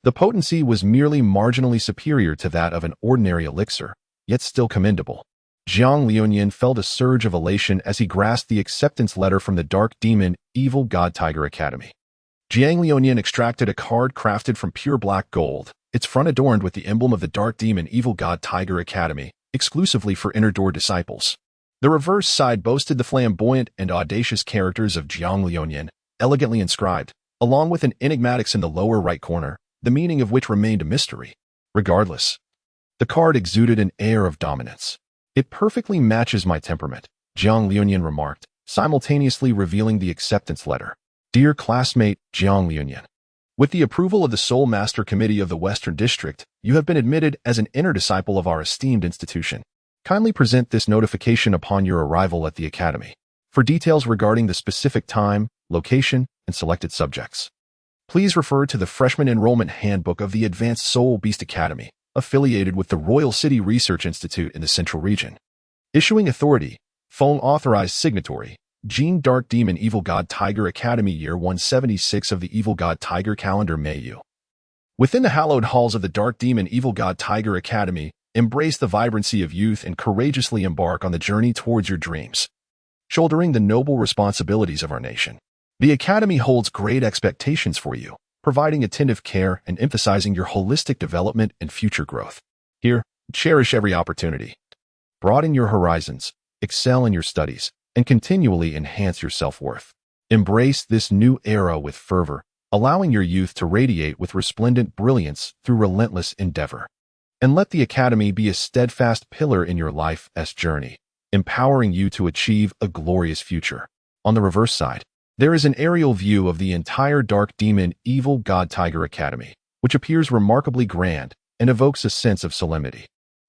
the potency was merely marginally superior to that of an ordinary elixir, yet still commendable. Jiang Liuyan felt a surge of elation as he grasped the acceptance letter from the Dark Demon Evil God Tiger Academy. Jiang Liuyan extracted a card crafted from pure black gold, its front adorned with the emblem of the Dark Demon Evil God Tiger Academy, exclusively for Inner Door disciples. The reverse side boasted the flamboyant and audacious characters of Jiang Liuyan, elegantly inscribed, along with an enigmatics in the lower right corner, the meaning of which remained a mystery. Regardless, the card exuded an air of dominance. It perfectly matches my temperament, Jiang Liuyan remarked, simultaneously revealing the acceptance letter. Dear classmate Jiang Liuyan, with the approval of the Soul Master Committee of the Western District, you have been admitted as an inner disciple of our esteemed institution. Kindly present this notification upon your arrival at the Academy. For details regarding the specific time, location, and selected subjects, please refer to the Freshman Enrollment Handbook of the Advanced Soul Beast Academy, affiliated with the Royal City Research Institute in the Central Region. Issuing authority, Phone Authorized Signatory, Gene Dark Demon Evil God Tiger Academy Year 176 of the Evil God Tiger Calendar Mayu. Within the hallowed halls of the Dark Demon Evil God Tiger Academy, embrace the vibrancy of youth and courageously embark on the journey towards your dreams. Shouldering the noble responsibilities of our nation, the Academy holds great expectations for you, providing attentive care and emphasizing your holistic development and future growth. Here, cherish every opportunity. Broaden your horizons, excel in your studies, and continually enhance your self-worth. Embrace this new era with fervor, allowing your youth to radiate with resplendent brilliance through relentless endeavor. And let the Academy be a steadfast pillar in your life's journey, empowering you to achieve a glorious future. On the reverse side, there is an aerial view of the entire Dark Demon Evil God Tiger Academy, which appears remarkably grand and evokes a sense of solemnity.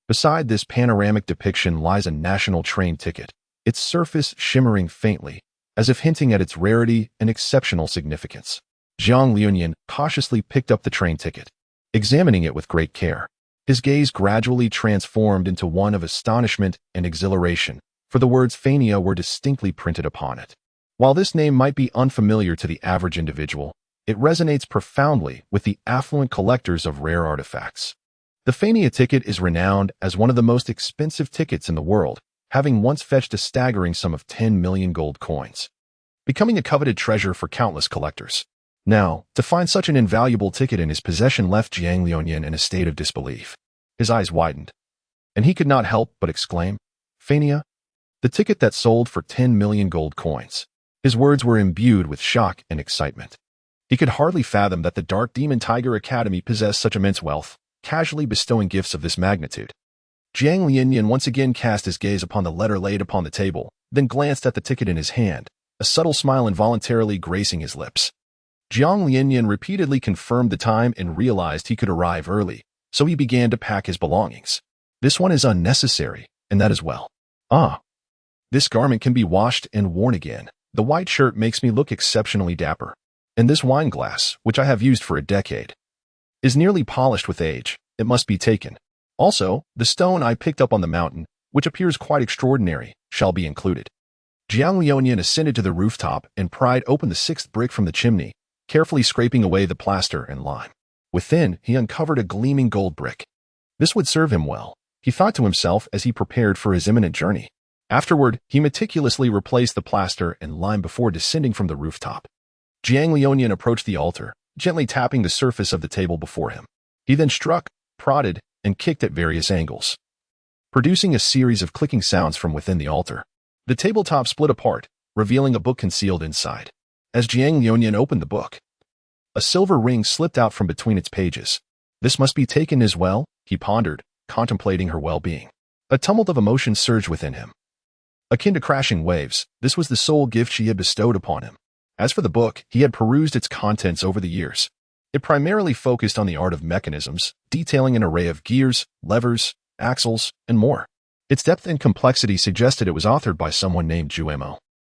Beside this panoramic depiction lies a national train ticket, its surface shimmering faintly, as if hinting at its rarity and exceptional significance. Jiang Liuyan cautiously picked up the train ticket, examining it with great care. His gaze gradually transformed into one of astonishment and exhilaration, for the words Phania were distinctly printed upon it. While this name might be unfamiliar to the average individual, it resonates profoundly with the affluent collectors of rare artifacts. The Phania ticket is renowned as one of the most expensive tickets in the world, having once fetched a staggering sum of 10 million gold coins, becoming a coveted treasure for countless collectors. Now, to find such an invaluable ticket in his possession left Jiang Liuyan in a state of disbelief. His eyes widened, and he could not help but exclaim, Phania, the ticket that sold for 10 million gold coins. His words were imbued with shock and excitement. He could hardly fathom that the Dark Demon Tiger Academy possessed such immense wealth, casually bestowing gifts of this magnitude. Jiang Liuyan once again cast his gaze upon the letter laid upon the table, then glanced at the ticket in his hand, a subtle smile involuntarily gracing his lips. Jiang Liuyan repeatedly confirmed the time and realized he could arrive early, so he began to pack his belongings. This one is unnecessary, and that as well. Ah, this garment can be washed and worn again. The white shirt makes me look exceptionally dapper. And this wine glass, which I have used for a decade, is nearly polished with age. It must be taken. Also, the stone I picked up on the mountain, which appears quite extraordinary, shall be included. Jiang Liuanian ascended to the rooftop and pried open the 6th brick from the chimney, carefully scraping away the plaster and lime. Within, he uncovered a gleaming gold brick. This would serve him well, he thought to himself as he prepared for his imminent journey. Afterward, he meticulously replaced the plaster and lime before descending from the rooftop. Jiang Liuanian approached the altar, gently tapping the surface of the table before him. He then struck, prodded, and kicked at various angles, producing a series of clicking sounds from within the altar. The tabletop split apart, revealing a book concealed inside. As Jiang Liuanian opened the book, a silver ring slipped out from between its pages. This must be taken as well, he pondered, contemplating her well-being. A tumult of emotion surged within him. Akin to crashing waves, this was the sole gift she had bestowed upon him. As for the book, he had perused its contents over the years. It primarily focused on the art of mechanisms, detailing an array of gears, levers, axles, and more. Its depth and complexity suggested it was authored by someone named Juemo.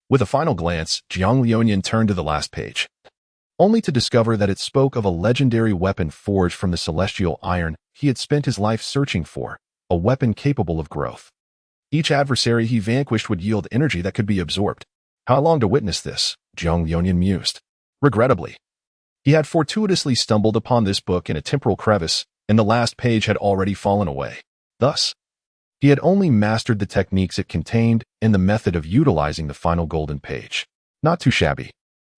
With a final glance, Jiang Liuanian turned to the last page, only to discover that it spoke of a legendary weapon forged from the celestial iron he had spent his life searching for, a weapon capable of growth. Each adversary he vanquished would yield energy that could be absorbed. How long to witness this? Jiang Liuanian mused. Regrettably, he had fortuitously stumbled upon this book in a temporal crevice, and the last page had already fallen away. Thus, he had only mastered the techniques it contained and the method of utilizing the final golden page. Not too shabby,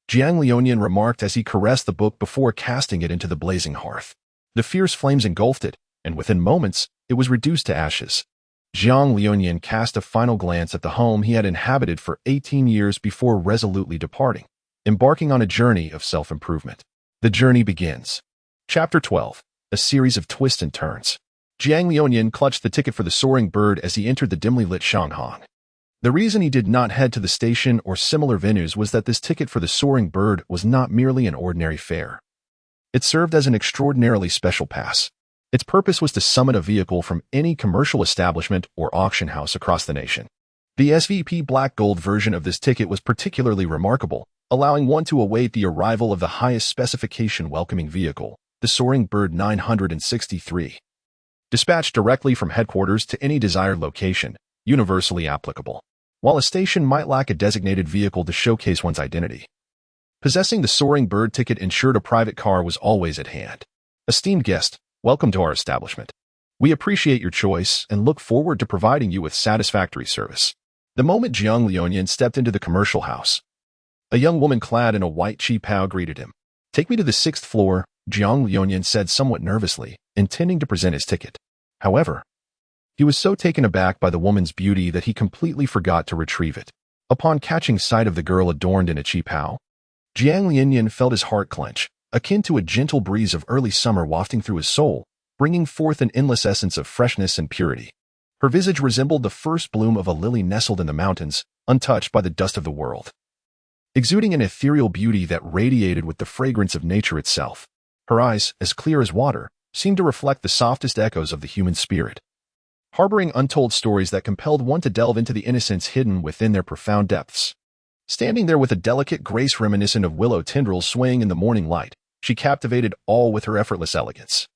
Jiang Liuanian remarked as he caressed the book before casting it into the blazing hearth. The fierce flames engulfed it, and within moments, it was reduced to ashes. Jiang Liuanian cast a final glance at the home he had inhabited for 18 years before resolutely departing, embarking on a journey of self-improvement. The journey begins. Chapter 12. A series of twists and turns. Jiang Liuanian clutched the ticket for the soaring bird as he entered the dimly lit Shanghang. The reason he did not head to the station or similar venues was that this ticket for the soaring bird was not merely an ordinary fare. It served as an extraordinarily special pass. Its purpose was to summon a vehicle from any commercial establishment or auction house across the nation. The SVP black gold version of this ticket was particularly remarkable, allowing one to await the arrival of the highest specification welcoming vehicle, the Soaring Bird 963. Dispatched directly from headquarters to any desired location, universally applicable. While a station might lack a designated vehicle to showcase one's identity, possessing the Soaring Bird ticket ensured a private car was always at hand. Esteemed guest, welcome to our establishment. We appreciate your choice and look forward to providing you with satisfactory service. The moment Jiang Liuanian stepped into the commercial house, a young woman clad in a white qipao greeted him. Take me to the 6th floor, Jiang Liuanian said somewhat nervously, intending to present his ticket. However, he was so taken aback by the woman's beauty that he completely forgot to retrieve it. Upon catching sight of the girl adorned in a qipao, Jiang Liuanian felt his heart clench, akin to a gentle breeze of early summer wafting through his soul, bringing forth an endless essence of freshness and purity. Her visage resembled the first bloom of a lily nestled in the mountains, untouched by the dust of the world, exuding an ethereal beauty that radiated with the fragrance of nature itself. Her eyes, as clear as water, seemed to reflect the softest echoes of the human spirit, harboring untold stories that compelled one to delve into the innocence hidden within their profound depths. Standing there with a delicate grace reminiscent of willow tendrils swaying in the morning light, she captivated all with her effortless elegance.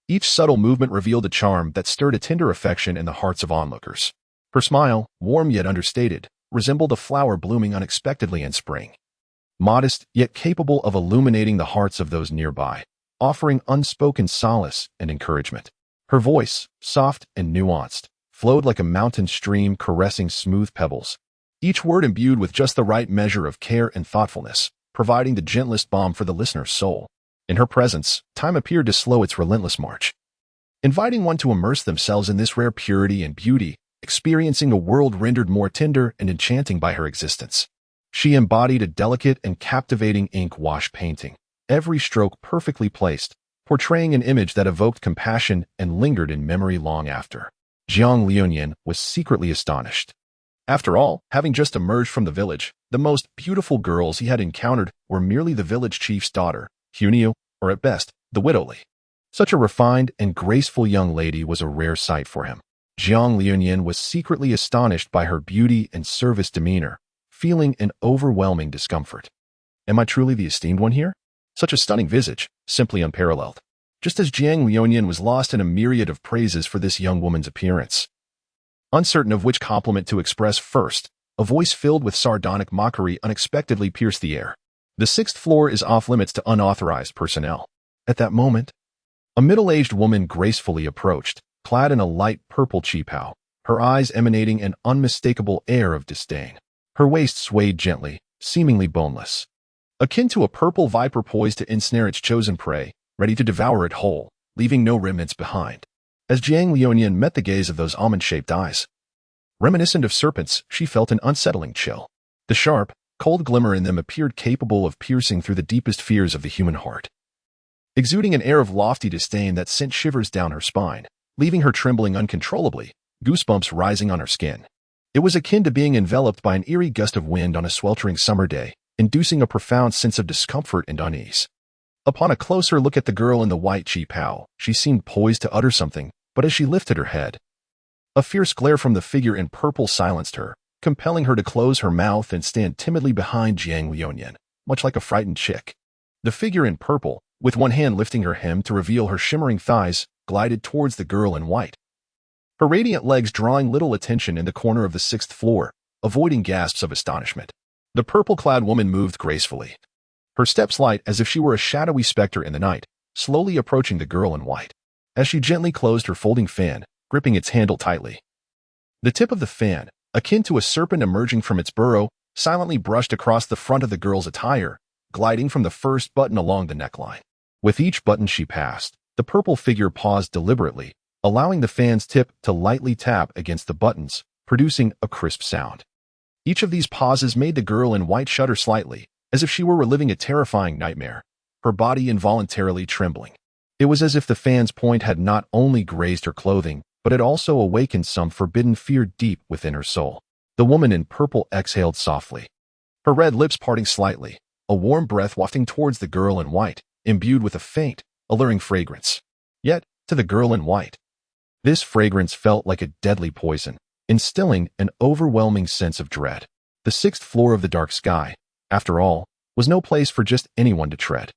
Each subtle movement revealed a charm that stirred a tender affection in the hearts of onlookers. Her smile, warm yet understated, resembled a flower blooming unexpectedly in spring. Modest, yet capable of illuminating the hearts of those nearby, offering unspoken solace and encouragement. Her voice, soft and nuanced, flowed like a mountain stream caressing smooth pebbles, each word imbued with just the right measure of care and thoughtfulness, providing the gentlest balm for the listener's soul. In her presence, time appeared to slow its relentless march, inviting one to immerse themselves in this rare purity and beauty, experiencing a world rendered more tender and enchanting by her existence. She embodied a delicate and captivating ink-wash painting, every stroke perfectly placed, portraying an image that evoked compassion and lingered in memory long after. Jiang Liuanian was secretly astonished. After all, having just emerged from the village, the most beautiful girls he had encountered were merely the village chief's daughter, Huniu, or at best, the widowly. Such a refined and graceful young lady was a rare sight for him. Jiang Liunian was secretly astonished by her beauty and service demeanor, feeling an overwhelming discomfort. Am I truly the esteemed one here? Such a stunning visage, simply unparalleled. Just as Jiang Liunian was lost in a myriad of praises for this young woman's appearance. Uncertain of which compliment to express first, a voice filled with sardonic mockery unexpectedly pierced the air. The 6th floor is off-limits to unauthorized personnel. At that moment, a middle-aged woman gracefully approached, clad in a light purple qipao, her eyes emanating an unmistakable air of disdain. Her waist swayed gently, seemingly boneless, akin to a purple viper poised to ensnare its chosen prey, ready to devour it whole, leaving no remnants behind. As Jiang Liunian met the gaze of those almond-shaped eyes, reminiscent of serpents, she felt an unsettling chill. The sharp, cold glimmer in them appeared capable of piercing through the deepest fears of the human heart, exuding an air of lofty disdain that sent shivers down her spine, leaving her trembling uncontrollably, goosebumps rising on her skin. It was akin to being enveloped by an eerie gust of wind on a sweltering summer day, inducing a profound sense of discomfort and unease. Upon a closer look at the girl in the white qipao, she seemed poised to utter something, but as she lifted her head, a fierce glare from the figure in purple silenced her, compelling her to close her mouth and stand timidly behind Jiang Liunian, much like a frightened chick. The figure in purple, with one hand lifting her hem to reveal her shimmering thighs, glided towards the girl in white, her radiant legs drawing little attention in the corner of the 6th floor, avoiding gasps of astonishment. The purple-clad woman moved gracefully, her steps light as if she were a shadowy specter in the night, slowly approaching the girl in white. As she gently closed her folding fan, gripping its handle tightly, the tip of the fan, akin to a serpent emerging from its burrow, silently brushed across the front of the girl's attire, gliding from the first button along the neckline. With each button she passed, the purple figure paused deliberately, allowing the fan's tip to lightly tap against the buttons, producing a crisp sound. Each of these pauses made the girl in white shudder slightly, as if she were reliving a terrifying nightmare, her body involuntarily trembling. It was as if the fan's point had not only grazed her clothing, but had also awakened some forbidden fear deep within her soul. The woman in purple exhaled softly, her red lips parting slightly, a warm breath wafting towards the girl in white, imbued with a faint, alluring fragrance. Yet, to the girl in white, this fragrance felt like a deadly poison, instilling an overwhelming sense of dread. The 6th floor of the dark sky, after all, was no place for just anyone to tread.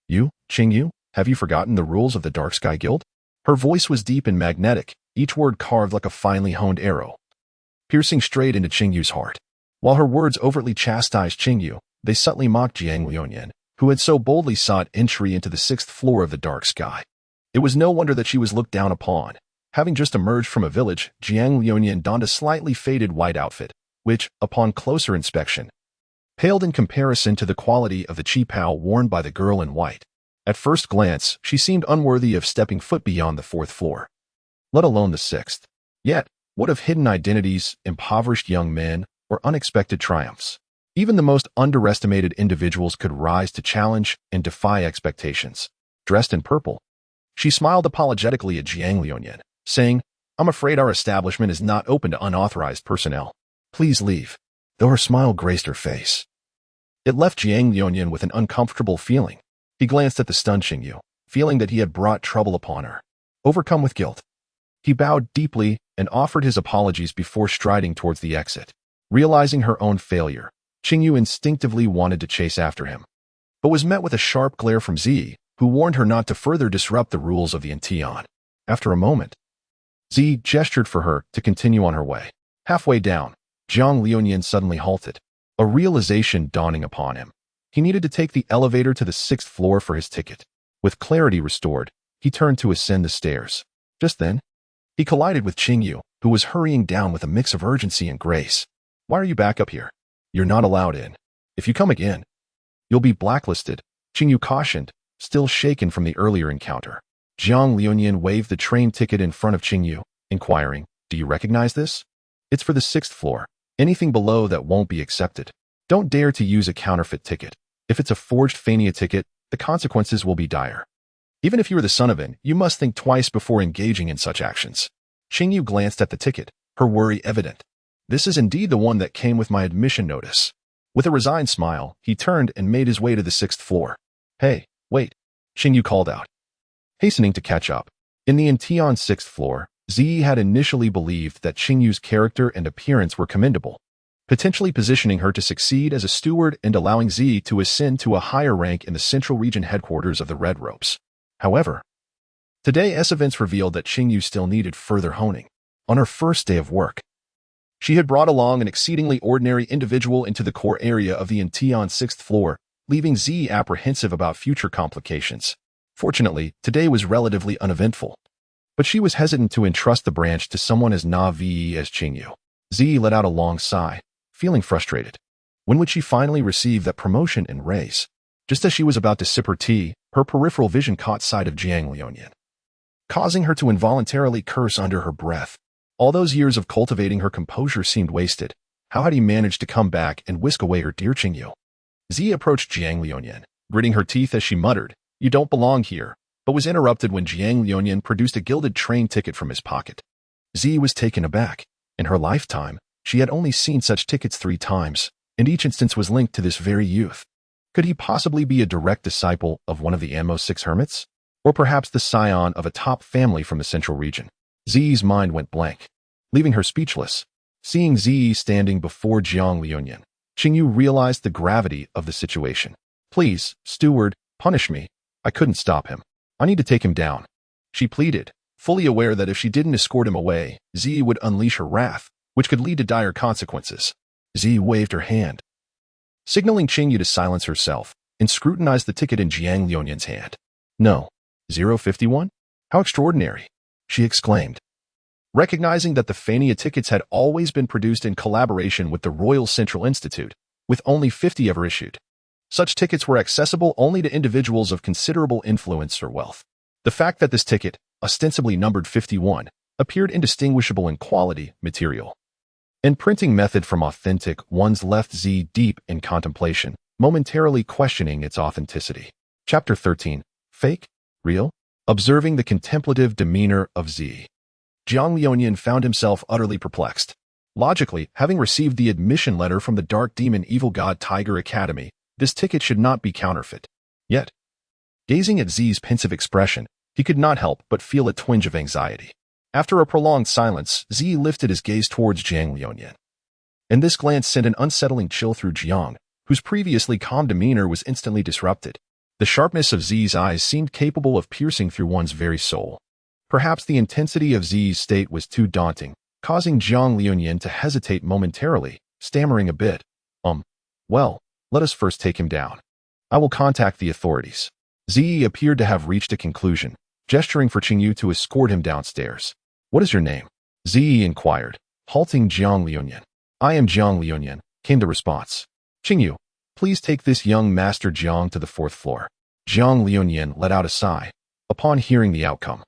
You, Qingyu, have you forgotten the rules of the Dark Sky Guild? Her voice was deep and magnetic, each word carved like a finely honed arrow, piercing straight into Qingyu's heart. While her words overtly chastised Qingyu, they subtly mocked Jiang Liunian, who had so boldly sought entry into the 6th floor of the dark sky. It was no wonder that she was looked down upon. Having just emerged from a village, Jiang Liunian donned a slightly faded white outfit, which, upon closer inspection, paled in comparison to the quality of the qipao worn by the girl in white. At first glance, she seemed unworthy of stepping foot beyond the 4th floor, let alone the 6th. Yet, what of hidden identities, impoverished young men, or unexpected triumphs? Even the most underestimated individuals could rise to challenge and defy expectations. Dressed in purple, she smiled apologetically at Jiang Liunian, saying, "I'm afraid our establishment is not open to unauthorized personnel. Please leave." Though her smile graced her face, it left Jiang Liunian with an uncomfortable feeling. He glanced at the stunned Qingyu, feeling that he had brought trouble upon her. Overcome with guilt, he bowed deeply and offered his apologies before striding towards the exit. Realizing her own failure, Qingyu instinctively wanted to chase after him, but was met with a sharp glare from Zi, who warned her not to further disrupt the rules of the Antion. After a moment, Zi gestured for her to continue on her way. Halfway down, Jiang Liunian suddenly halted, a realization dawning upon him. He needed to take the elevator to the 6th floor for his ticket. With clarity restored, he turned to ascend the stairs. Just then, he collided with Qingyu, who was hurrying down with a mix of urgency and grace. "Why are you back up here? You're not allowed in. If you come again, you'll be blacklisted," Qingyu cautioned, still shaken from the earlier encounter. Jiang Liunian waved the train ticket in front of Qingyu, inquiring, "Do you recognize this? It's for the 6th floor. Anything below that won't be accepted. Don't dare to use a counterfeit ticket. If it's a forged Fania ticket, the consequences will be dire. Even if you are the son of an, you must think twice before engaging in such actions." Qingyu glanced at the ticket, her worry evident. "This is indeed the one that came with my admission notice." With a resigned smile, he turned and made his way to the 6th floor. "Hey, wait," Qingyu called out. hastening to catch up. In the Intion's sixth floor, Zi had initially believed that Qingyu's character and appearance were commendable, potentially positioning her to succeed as a steward and allowing Zi to ascend to a higher rank in the central region headquarters of the Red Ropes. However, today's events revealed that Qingyu still needed further honing. On her first day of work, she had brought along an exceedingly ordinary individual into the core area of the Intion's sixth floor, leaving Zi apprehensive about future complications. Fortunately, today was relatively uneventful, but she was hesitant to entrust the branch to someone as naive as Qingyu. Zi let out a long sigh, feeling frustrated. When would she finally receive that promotion and raise? Just as she was about to sip her tea, her peripheral vision caught sight of Jiang Liuyan, causing her to involuntarily curse under her breath. All those years of cultivating her composure seemed wasted. How had he managed to come back and whisk away her dear Qingyu? Zi approached Jiang Liuyan, gritting her teeth as she muttered, "You don't belong here," but was interrupted when Jiang Liuyan produced a gilded train ticket from his pocket. Zi was taken aback. In her lifetime, she had only seen such tickets 3 times, and each instance was linked to this very youth. Could he possibly be a direct disciple of one of the Anmo 6 hermits? Or perhaps the scion of a top family from the central region? Zi's mind went blank, leaving her speechless. Seeing Zi standing before Jiang Liuyan, Qingyu realized the gravity of the situation. "Please, steward, punish me. I couldn't stop him. I need to take him down," she pleaded, fully aware that if she didn't escort him away, Zi would unleash her wrath, which could lead to dire consequences. Zi waved her hand, signaling Qingyu to silence herself, and scrutinized the ticket in Jiang Liuyan's hand. "No. 051? How extraordinary," she exclaimed, recognizing that the Fania tickets had always been produced in collaboration with the Royal Central Institute, with only 50 ever issued. Such tickets were accessible only to individuals of considerable influence or wealth. The fact that this ticket, ostensibly numbered 51, appeared indistinguishable in quality, material, and printing method from authentic ones left Zi deep in contemplation, momentarily questioning its authenticity. Chapter 13. Fake? Real? Observing the contemplative demeanor of Zi, Jiang Liuyan found himself utterly perplexed. Logically, having received the admission letter from the Dark Demon Evil God Tiger Academy, this ticket should not be counterfeit. Yet, gazing at Zi's pensive expression, he could not help but feel a twinge of anxiety. After a prolonged silence, Zi lifted his gaze towards Jiang Liuyan, and this glance sent an unsettling chill through Jiang, whose previously calm demeanor was instantly disrupted. The sharpness of Zi's eyes seemed capable of piercing through one's very soul. Perhaps the intensity of Zi's state was too daunting, causing Jiang Liuyan to hesitate momentarily, stammering a bit. Well, let us first take him down. I will contact the authorities." Zi appeared to have reached a conclusion, gesturing for Qingyu to escort him downstairs. "What is your name?" Zi inquired, halting Jiang Liuyan. "I am Jiang Liuyan," came the response. "Qingyu, please take this young Master Jiang to the 4th floor." Jiang Liuyan let out a sigh upon hearing the outcome.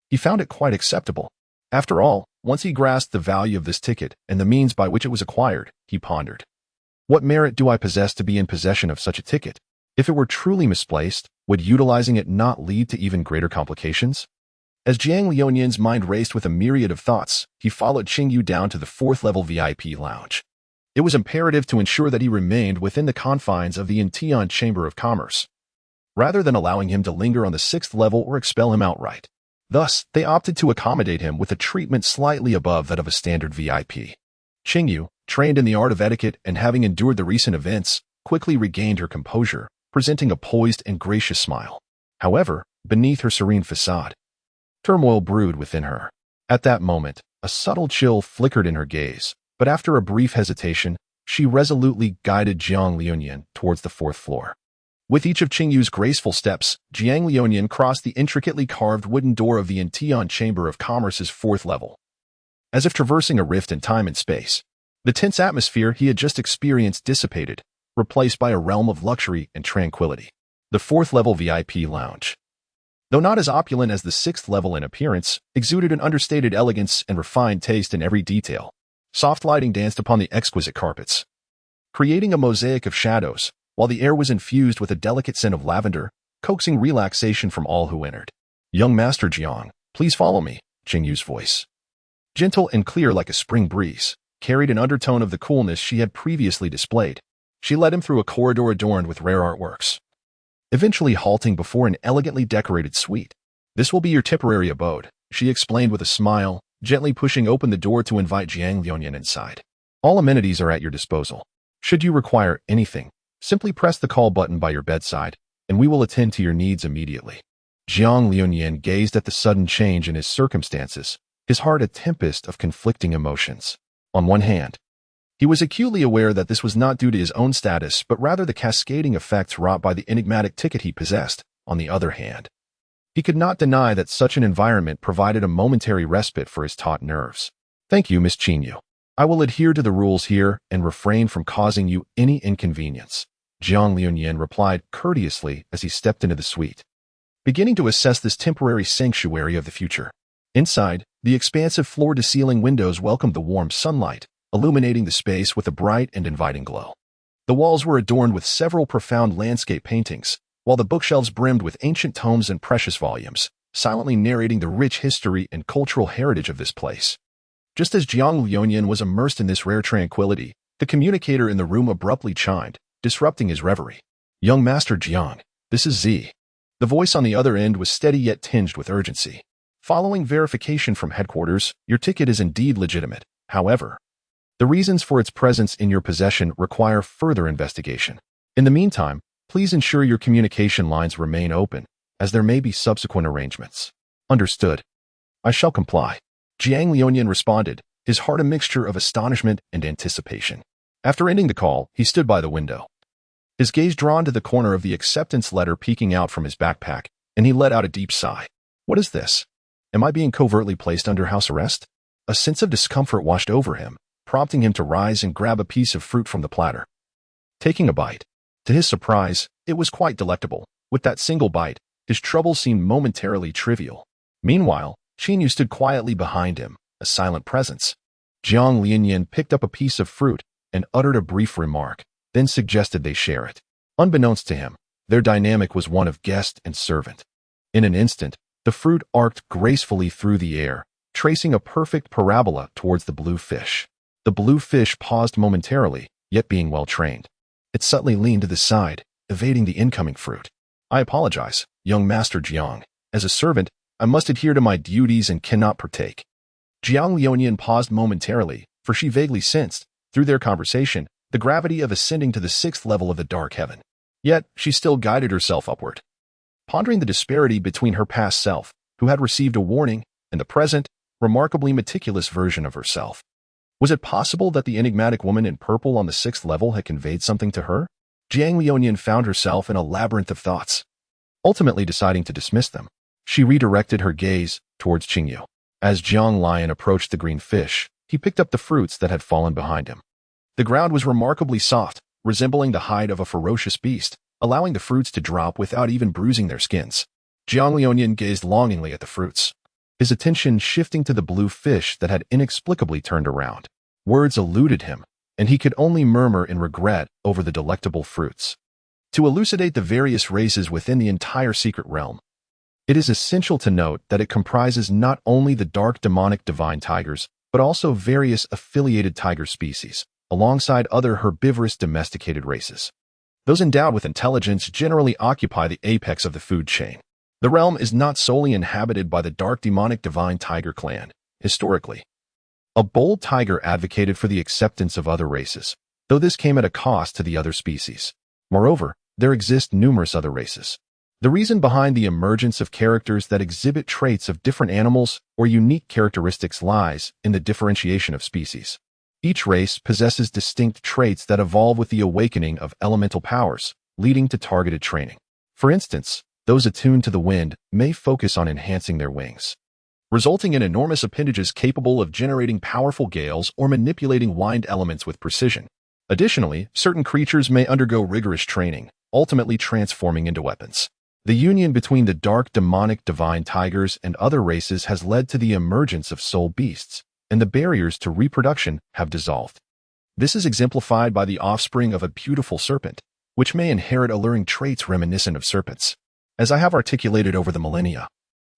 He found it quite acceptable. After all, once he grasped the value of this ticket and the means by which it was acquired, he pondered. What merit do I possess to be in possession of such a ticket? If it were truly misplaced, would utilizing it not lead to even greater complications? As Jiang Liuyan's mind raced with a myriad of thoughts, he followed Qingyu down to the 4th-level VIP lounge. It was imperative to ensure that he remained within the confines of the Intion Chamber of Commerce, rather than allowing him to linger on the 6th level or expel him outright. Thus, they opted to accommodate him with a treatment slightly above that of a standard VIP. Qingyu, trained in the art of etiquette and having endured the recent events, quickly regained her composure, presenting a poised and gracious smile. However, beneath her serene facade, turmoil brewed within her. At that moment, a subtle chill flickered in her gaze, but after a brief hesitation, she resolutely guided Jiang Liuyan towards the 4th floor. With each of Qingyu's graceful steps, Jiang Liuyan crossed the intricately carved wooden door of the Intion Chamber of Commerce's 4th level. As if traversing a rift in time and space, the tense atmosphere he had just experienced dissipated, replaced by a realm of luxury and tranquility. The 4th-level VIP lounge, though not as opulent as the 6th level in appearance, exuded an understated elegance and refined taste in every detail. Soft lighting danced upon the exquisite carpets, creating a mosaic of shadows, while the air was infused with a delicate scent of lavender, coaxing relaxation from all who entered. "Young Master Jiang, please follow me," Qingyu's voice, gentle and clear like a spring breeze, carried an undertone of the coolness she had previously displayed. She led him through a corridor adorned with rare artworks, eventually halting before an elegantly decorated suite. This will be your temporary abode, she explained with a smile, gently pushing open the door to invite Jiang Liuyan inside. All amenities are at your disposal. Should you require anything, simply press the call button by your bedside, and we will attend to your needs immediately. Jiang Liuyan gazed at the sudden change in his circumstances, his heart a tempest of conflicting emotions. On one hand, he was acutely aware that this was not due to his own status, but rather the cascading effects wrought by the enigmatic ticket he possessed. On the other hand, he could not deny that such an environment provided a momentary respite for his taut nerves. Thank you, Miss Qingyu. I will adhere to the rules here and refrain from causing you any inconvenience, Jiang Liuyan replied courteously as he stepped into the suite, beginning to assess this temporary sanctuary of the future. Inside, the expansive floor-to-ceiling windows welcomed the warm sunlight, illuminating the space with a bright and inviting glow. The walls were adorned with several profound landscape paintings, while the bookshelves brimmed with ancient tomes and precious volumes, silently narrating the rich history and cultural heritage of this place. Just as Jiang Liuyan was immersed in this rare tranquility, the communicator in the room abruptly chimed, disrupting his reverie. Young Master Jiang, this is Z. The voice on the other end was steady yet tinged with urgency. Following verification from headquarters, your ticket is indeed legitimate. However, the reasons for its presence in your possession require further investigation. In the meantime, please ensure your communication lines remain open, as there may be subsequent arrangements. Understood. I shall comply. Jiang Liuyan responded, his heart a mixture of astonishment and anticipation. After ending the call, he stood by the window, his gaze drawn to the corner of the acceptance letter peeking out from his backpack, and he let out a deep sigh. What is this? Am I being covertly placed under house arrest? A sense of discomfort washed over him, prompting him to rise and grab a piece of fruit from the platter. Taking a bite. To his surprise, it was quite delectable. With that single bite, his troubles seemed momentarily trivial. Meanwhile, Qingyu stood quietly behind him, a silent presence. Jiang Liuyan picked up a piece of fruit and uttered a brief remark, then suggested they share it. Unbeknownst to him, their dynamic was one of guest and servant. In an instant, the fruit arced gracefully through the air, tracing a perfect parabola towards the blue fish. The blue fish paused momentarily, yet being well trained. It subtly leaned to the side, evading the incoming fruit. I apologize, young Master Jiang. As a servant, I must adhere to my duties and cannot partake. Jiang Liuyan paused momentarily, for she vaguely sensed, through their conversation, the gravity of ascending to the 6th level of the dark heaven. Yet, she still guided herself upward. Pondering the disparity between her past self, who had received a warning, and the present, remarkably meticulous version of herself. Was it possible that the enigmatic woman in purple on the 6th level had conveyed something to her? Jiang Liuyan found herself in a labyrinth of thoughts. Ultimately deciding to dismiss them, she redirected her gaze towards Qingyu. As Jiang Lion approached the green fish, he picked up the fruits that had fallen behind him. The ground was remarkably soft, resembling the hide of a ferocious beast, allowing the fruits to drop without even bruising their skins. Jiang Liuyan gazed longingly at the fruits, his attention shifting to the blue fish that had inexplicably turned around. Words eluded him, and he could only murmur in regret over the delectable fruits. To elucidate the various races within the entire secret realm, it is essential to note that it comprises not only the dark demonic divine tigers, but also various affiliated tiger species, alongside other herbivorous domesticated races. Those endowed with intelligence generally occupy the apex of the food chain. The realm is not solely inhabited by the dark demonic divine tiger clan. Historically, a bold tiger advocated for the acceptance of other races, though this came at a cost to the other species. Moreover, there exist numerous other races. The reason behind the emergence of characters that exhibit traits of different animals or unique characteristics lies in the differentiation of species. Each race possesses distinct traits that evolve with the awakening of elemental powers, leading to targeted training. For instance, those attuned to the wind may focus on enhancing their wings, resulting in enormous appendages capable of generating powerful gales or manipulating wind elements with precision. Additionally, certain creatures may undergo rigorous training, ultimately transforming into weapons. The union between the dark demonic divine tigers and other races has led to the emergence of soul beasts, and the barriers to reproduction have dissolved. This is exemplified by the offspring of a beautiful serpent, which may inherit alluring traits reminiscent of serpents. As I have articulated over the millennia,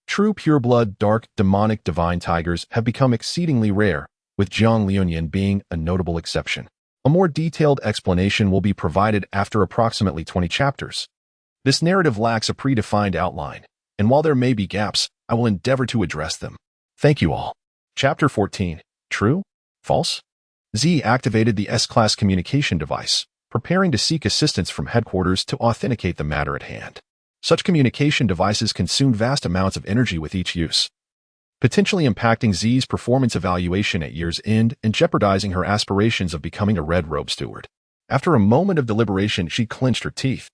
true pureblood dark demonic divine tigers have become exceedingly rare, with Jiang Liuyan being a notable exception. A more detailed explanation will be provided after approximately 20 chapters. This narrative lacks a predefined outline, and while there may be gaps, I will endeavor to address them. Thank you all. Chapter 14. True? False? Z activated the S-Class communication device, preparing to seek assistance from headquarters to authenticate the matter at hand. Such communication devices consume vast amounts of energy with each use, potentially impacting Z's performance evaluation at year's end and jeopardizing her aspirations of becoming a Red Robe steward. After a moment of deliberation, she clenched her teeth.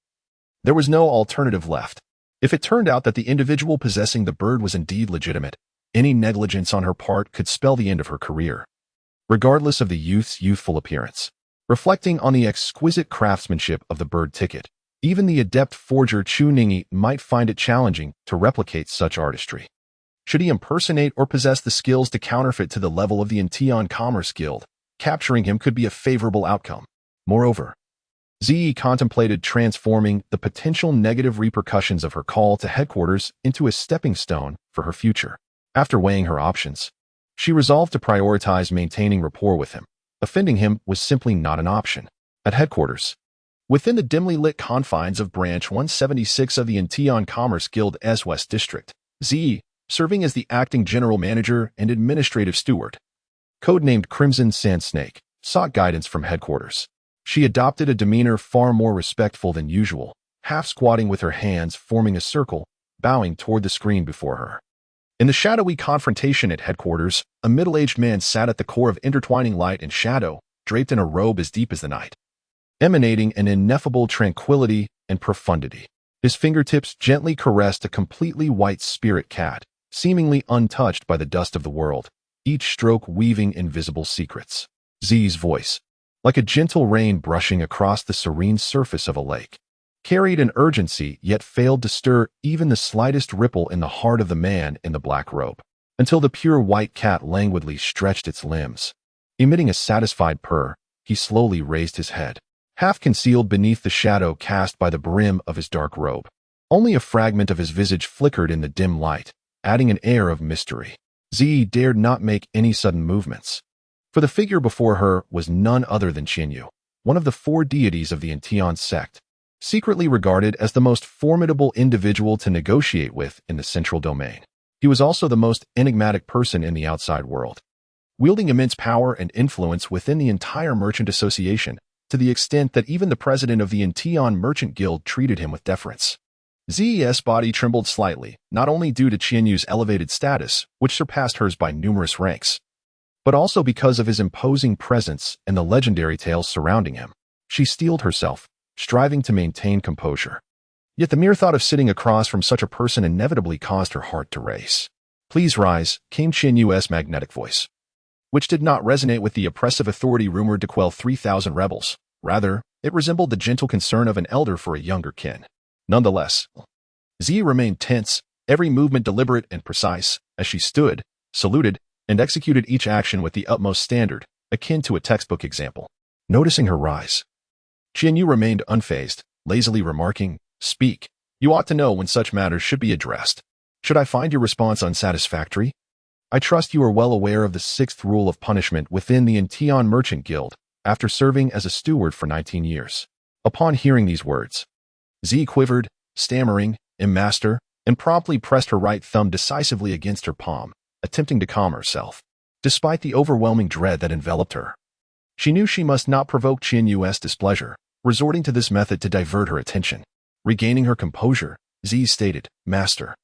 There was no alternative left. If it turned out that the individual possessing the bird was indeed legitimate, any negligence on her part could spell the end of her career, regardless of the youth's youthful appearance. Reflecting on the exquisite craftsmanship of the bird ticket, even the adept forger Chu Ningyi might find it challenging to replicate such artistry. Should he impersonate or possess the skills to counterfeit to the level of the Intian Commerce Guild, capturing him could be a favorable outcome. Moreover, Zi contemplated transforming the potential negative repercussions of her call to headquarters into a stepping stone for her future. After weighing her options, she resolved to prioritize maintaining rapport with him. Offending him was simply not an option. At headquarters, within the dimly lit confines of Branch 176 of the Intian Commerce Guild S West District, Zi, serving as the acting general manager and administrative steward, codenamed Crimson Sand Snake, sought guidance from headquarters. She adopted a demeanor far more respectful than usual, half-squatting with her hands forming a circle, bowing toward the screen before her. In the shadowy confrontation at headquarters, a middle-aged man sat at the core of intertwining light and shadow, draped in a robe as deep as the night, emanating an ineffable tranquility and profundity. His fingertips gently caressed a completely white spirit cat, seemingly untouched by the dust of the world, each stroke weaving invisible secrets. Z's voice, like a gentle rain brushing across the serene surface of a lake, carried an urgency yet failed to stir even the slightest ripple in the heart of the man in the black robe, until the pure white cat languidly stretched its limbs. Emitting a satisfied purr, he slowly raised his head, half concealed beneath the shadow cast by the brim of his dark robe. Only a fragment of his visage flickered in the dim light, adding an air of mystery. Z dared not make any sudden movements, for the figure before her was none other than Qianyu, one of the 4 deities of the Intian sect, secretly regarded as the most formidable individual to negotiate with in the central domain. He was also the most enigmatic person in the outside world, wielding immense power and influence within the entire merchant association, to the extent that even the president of the Intian Merchant Guild treated him with deference. Z's body trembled slightly, not only due to Qianyu's elevated status, which surpassed hers by numerous ranks, but also because of his imposing presence and the legendary tales surrounding him. She steeled herself, striving to maintain composure. Yet the mere thought of sitting across from such a person inevitably caused her heart to race. "Please rise," came Qianyu's magnetic voice, which did not resonate with the oppressive authority rumored to quell 3,000 rebels. Rather, it resembled the gentle concern of an elder for a younger kin. Nonetheless, Z remained tense, every movement deliberate and precise, as she stood, saluted, and executed each action with the utmost standard, akin to a textbook example. Noticing her rise, Qianyu remained unfazed, lazily remarking, "Speak. You ought to know when such matters should be addressed. Should I find your response unsatisfactory? I trust you are well aware of the 6th rule of punishment within the Intian Merchant Guild, after serving as a steward for 19 years. Upon hearing these words, Z quivered, stammering, "Master," and promptly pressed her right thumb decisively against her palm, attempting to calm herself. Despite the overwhelming dread that enveloped her, she knew she must not provoke Qianyu's displeasure, resorting to this method to divert her attention. Regaining her composure, Z stated, "Master,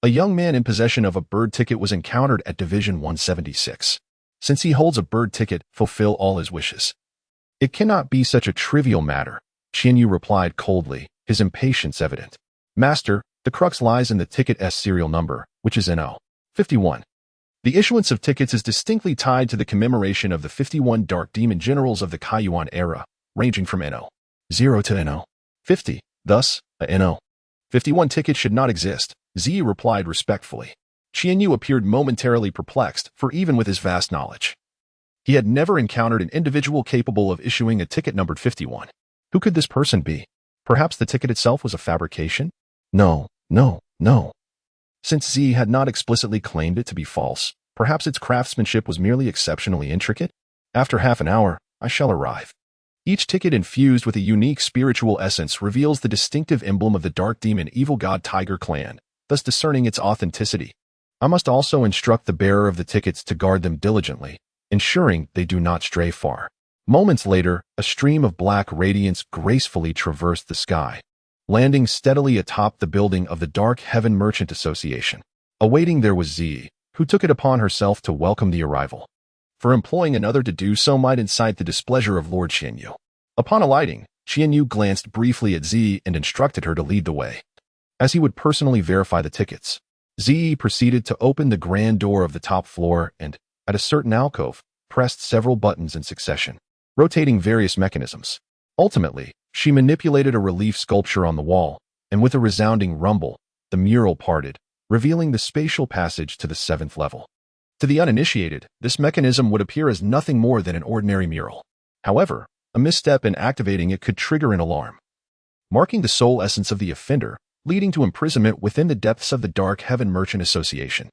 a young man in possession of a bird ticket was encountered at Division 176. Since he holds a bird ticket, fulfill all his wishes." "It cannot be such a trivial matter," Qianyu replied coldly, his impatience evident. "Master, the crux lies in the ticket's serial number, which is NO 51. The issuance of tickets is distinctly tied to the commemoration of the 51 Dark Demon Generals of the Kaiyuan era, ranging from NO 0 to NO 50. Thus, a NO 51 ticket should not exist," Z replied respectfully. Qianyu appeared momentarily perplexed, for even with his vast knowledge, he had never encountered an individual capable of issuing a ticket numbered 51. Who could this person be? Perhaps the ticket itself was a fabrication? No. Since Z had not explicitly claimed it to be false, perhaps its craftsmanship was merely exceptionally intricate? After half an hour, I shall arrive. Each ticket infused with a unique spiritual essence reveals the distinctive emblem of the Dark Demon Evil God Tiger clan, thus discerning its authenticity. I must also instruct the bearer of the tickets to guard them diligently, ensuring they do not stray far. Moments later, a stream of black radiance gracefully traversed the sky, landing steadily atop the building of the Dark Heaven Merchant Association. Awaiting there was Z, who took it upon herself to welcome the arrival. For employing another to do so might incite the displeasure of Lord Qianyu. Upon alighting, Qianyu glanced briefly at Z and instructed her to lead the way, as he would personally verify the tickets. Z proceeded to open the grand door of the top floor and, at a certain alcove, pressed several buttons in succession, rotating various mechanisms. Ultimately, she manipulated a relief sculpture on the wall, and with a resounding rumble, the mural parted, revealing the spatial passage to the 7th level. To the uninitiated, this mechanism would appear as nothing more than an ordinary mural. However, a misstep in activating it could trigger an alarm, marking the soul essence of the offender, leading to imprisonment within the depths of the Dark Heaven Merchant Association.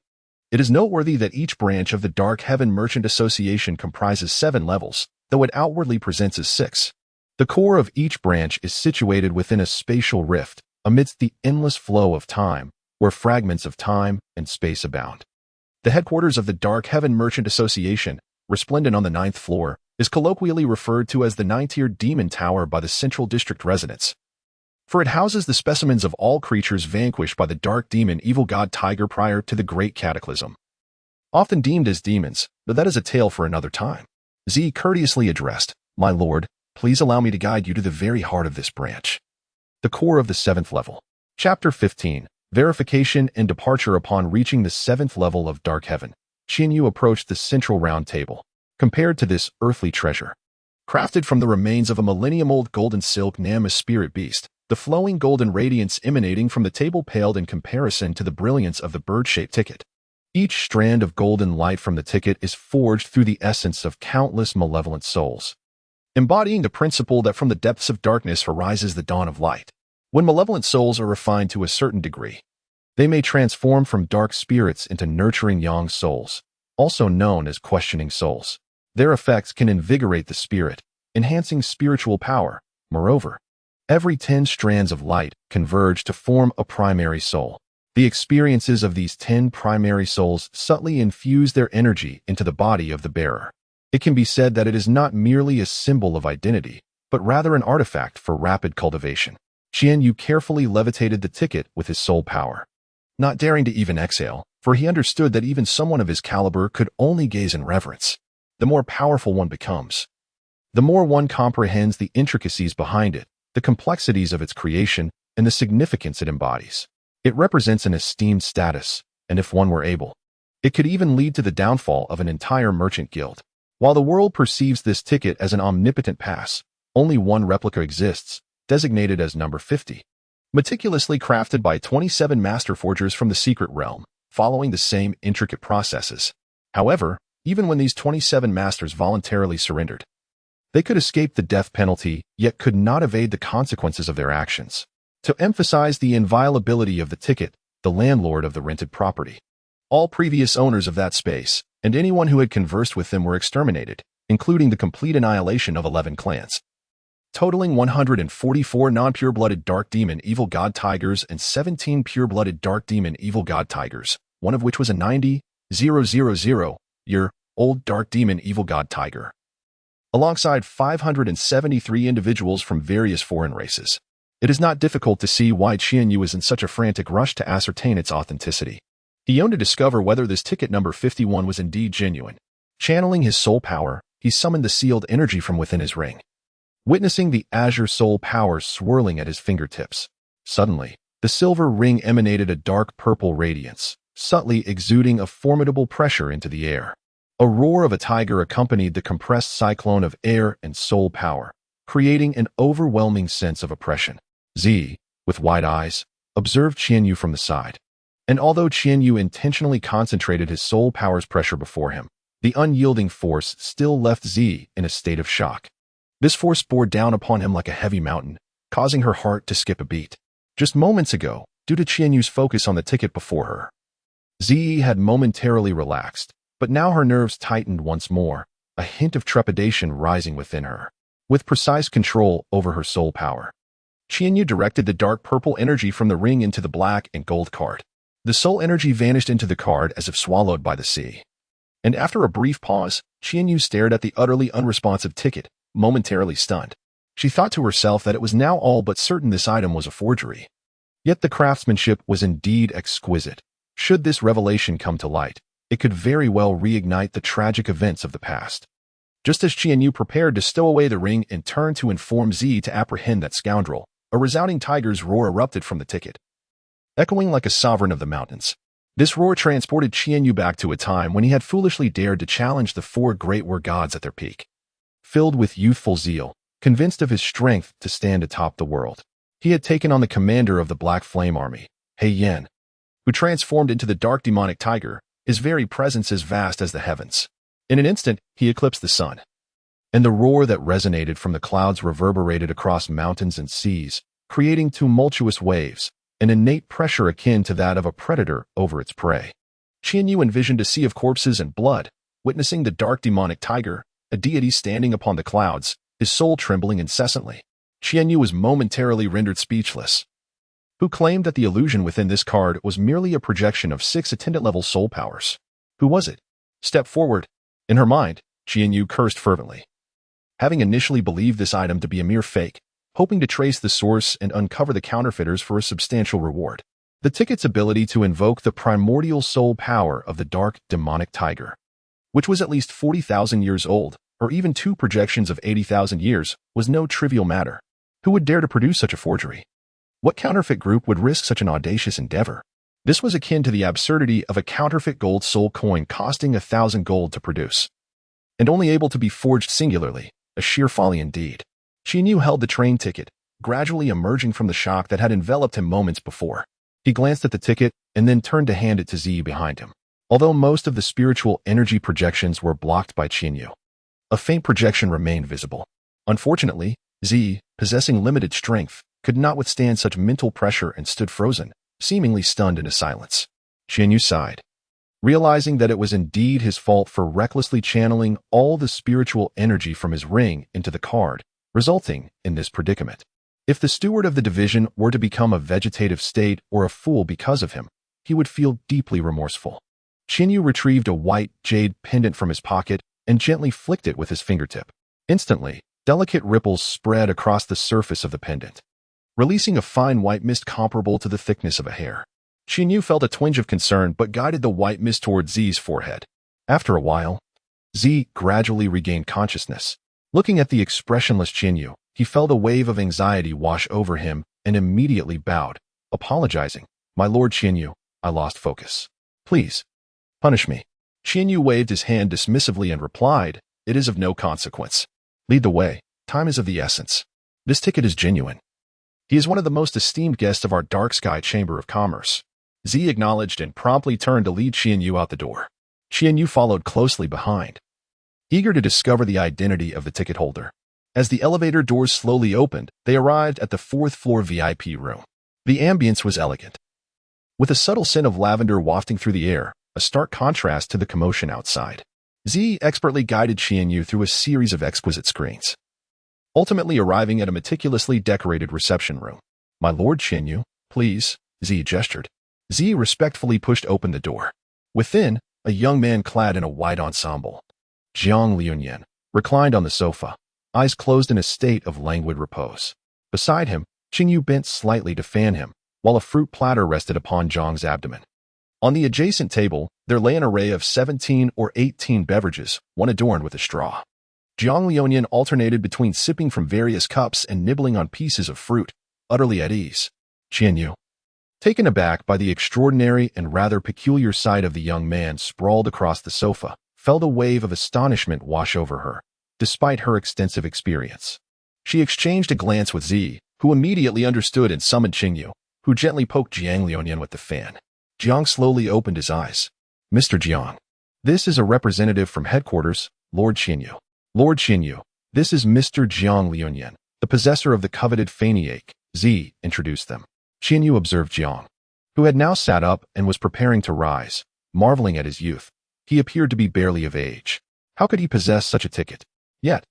It is noteworthy that each branch of the Dark Heaven Merchant Association comprises 7 levels, though it outwardly presents as 6. The core of each branch is situated within a spatial rift, amidst the endless flow of time, where fragments of time and space abound. The headquarters of the Dark Heaven Merchant Association, resplendent on the 9th floor, is colloquially referred to as the 9-tiered Demon Tower by the Central District residents, for it houses the specimens of all creatures vanquished by the Dark Demon Evil God Tiger prior to the Great Cataclysm. Often deemed as demons, but that is a tale for another time. Z courteously addressed, "My lord, please allow me to guide you to the very heart of this branch, the core of the 7th level." Chapter 15. Verification and Departure. Upon reaching the 7th level of Dark Heaven, Qianyu approached the central round table. Compared to this earthly treasure, crafted from the remains of a millennium-old golden silk Namus spirit beast, the flowing golden radiance emanating from the table paled in comparison to the brilliance of the bird-shaped ticket. Each strand of golden light from the ticket is forged through the essence of countless malevolent souls, embodying the principle that from the depths of darkness arises the dawn of light. When malevolent souls are refined to a certain degree, they may transform from dark spirits into nurturing yang souls, also known as questioning souls. Their effects can invigorate the spirit, enhancing spiritual power. Moreover, every 10 strands of light converge to form a primary soul. The experiences of these 10 primary souls subtly infuse their energy into the body of the bearer. It can be said that it is not merely a symbol of identity, but rather an artifact for rapid cultivation. Qianyu carefully levitated the ticket with his soul power, not daring to even exhale, for he understood that even someone of his caliber could only gaze in reverence. The more powerful one becomes, the more one comprehends the intricacies behind it, the complexities of its creation, and the significance it embodies. It represents an esteemed status, and if one were able, it could even lead to the downfall of an entire merchant guild. While the world perceives this ticket as an omnipotent pass, only one replica exists, designated as number 50, meticulously crafted by 27 master forgers from the secret realm, following the same intricate processes. However, even when these 27 masters voluntarily surrendered, they could escape the death penalty, yet could not evade the consequences of their actions. To emphasize the inviolability of the ticket, the landlord of the rented property, all previous owners of that space, and anyone who had conversed with them were exterminated, including the complete annihilation of 11 clans, totaling 144 non-pure-blooded Dark Demon Evil God Tigers and 17 pure-blooded Dark Demon Evil God Tigers, one of which was a 90,000-year-old Dark Demon Evil God Tiger, alongside 573 individuals from various foreign races. It is not difficult to see why Qianyu was in such a frantic rush to ascertain its authenticity. He yearned to discover whether this ticket number 51 was indeed genuine. Channeling his soul power, he summoned the sealed energy from within his ring, witnessing the azure soul power swirling at his fingertips. Suddenly, the silver ring emanated a dark purple radiance, subtly exuding a formidable pressure into the air. A roar of a tiger accompanied the compressed cyclone of air and soul power, creating an overwhelming sense of oppression. Z, with wide eyes, observed Qianyu from the side. And although Qianyu intentionally concentrated his soul power's pressure before him, the unyielding force still left Z in a state of shock. This force bore down upon him like a heavy mountain, causing her heart to skip a beat. Just moments ago, due to Qianyu's focus on the ticket before her, Z had momentarily relaxed, but now her nerves tightened once more, a hint of trepidation rising within her. With precise control over her soul power, Qianyu directed the dark purple energy from the ring into the black and gold card. The soul energy vanished into the card as if swallowed by the sea. And after a brief pause, Qianyu stared at the utterly unresponsive ticket, momentarily stunned. She thought to herself that it was now all but certain this item was a forgery. Yet the craftsmanship was indeed exquisite. Should this revelation come to light, it could very well reignite the tragic events of the past. Just as Qianyu prepared to stow away the ring and turn to inform Z to apprehend that scoundrel, a resounding tiger's roar erupted from the ticket, echoing like a sovereign of the mountains. This roar transported Qianyu back to a time when he had foolishly dared to challenge the four great war gods at their peak. Filled with youthful zeal, convinced of his strength to stand atop the world, he had taken on the commander of the Black Flame Army, He Yan, who transformed into the dark demonic tiger, his very presence as vast as the heavens. In an instant, he eclipsed the sun. And the roar that resonated from the clouds reverberated across mountains and seas, creating tumultuous waves, an innate pressure akin to that of a predator over its prey. Qianyu envisioned a sea of corpses and blood, witnessing the dark demonic tiger, a deity standing upon the clouds, his soul trembling incessantly. Qianyu was momentarily rendered speechless. Who claimed that the illusion within this card was merely a projection of 6 attendant-level soul powers? Who was it? Step forward. In her mind, Qianyu cursed fervently. Having initially believed this item to be a mere fake, hoping to trace the source and uncover the counterfeiters for a substantial reward, the ticket's ability to invoke the primordial soul power of the dark demonic tiger, which was at least 40,000 years old, or even 2 projections of 80,000 years, was no trivial matter. Who would dare to produce such a forgery? What counterfeit group would risk such an audacious endeavor? This was akin to the absurdity of a counterfeit gold soul coin costing 1,000 gold to produce, and only able to be forged singularly, a sheer folly indeed. Qianyu held the train ticket, gradually emerging from the shock that had enveloped him moments before. He glanced at the ticket and then turned to hand it to Z behind him. Although most of the spiritual energy projections were blocked by Qianyu, a faint projection remained visible. Unfortunately, Z, possessing limited strength, could not withstand such mental pressure and stood frozen, seemingly stunned into silence. Qianyu sighed, realizing that it was indeed his fault for recklessly channeling all the spiritual energy from his ring into the card, resulting in this predicament. If the steward of the division were to become a vegetative state or a fool because of him, he would feel deeply remorseful. Qianyu retrieved a white jade pendant from his pocket and gently flicked it with his fingertip. Instantly, delicate ripples spread across the surface of the pendant, releasing a fine white mist comparable to the thickness of a hair. Qianyu felt a twinge of concern but guided the white mist toward Z's forehead. After a while, Z gradually regained consciousness. Looking at the expressionless Qianyu, he felt a wave of anxiety wash over him and immediately bowed, apologizing. "My lord Qianyu, I lost focus. Please, punish me." Qianyu waved his hand dismissively and replied, "It is of no consequence. Lead the way. Time is of the essence. This ticket is genuine. He is one of the most esteemed guests of our Dark Sky Chamber of Commerce." Z acknowledged and promptly turned to lead Qianyu out the door. Qianyu followed closely behind, eager to discover the identity of the ticket holder. As the elevator doors slowly opened, they arrived at the 4th-floor VIP room. The ambience was elegant, with a subtle scent of lavender wafting through the air, a stark contrast to the commotion outside. Z expertly guided Qianyu through a series of exquisite screens, ultimately arriving at a meticulously decorated reception room. "My lord Qianyu, please," Z gestured. Z respectfully pushed open the door. Within, a young man clad in a white ensemble, Jiang Liuyan, reclined on the sofa, eyes closed in a state of languid repose. Beside him, Qianyu bent slightly to fan him, while a fruit platter rested upon Jiang's abdomen. On the adjacent table, there lay an array of 17 or 18 beverages, one adorned with a straw. Jiang Liuyan alternated between sipping from various cups and nibbling on pieces of fruit, utterly at ease. Qianyu, taken aback by the extraordinary and rather peculiar sight of the young man sprawled across the sofa, felt a wave of astonishment wash over her, despite her extensive experience. She exchanged a glance with Z, who immediately understood and summoned Qianyu, who gently poked Jiang Liuyan with the fan. Jiang slowly opened his eyes. "Mr. Jiang, this is a representative from headquarters, Lord Qianyu." "Lord Qianyu, this is Mr. Jiang Liuyan, the possessor of the coveted Faniac," Z introduced them. Qianyu observed Jiang, who had now sat up and was preparing to rise, marveling at his youth. He appeared to be barely of age. How could he possess such a ticket? Yet,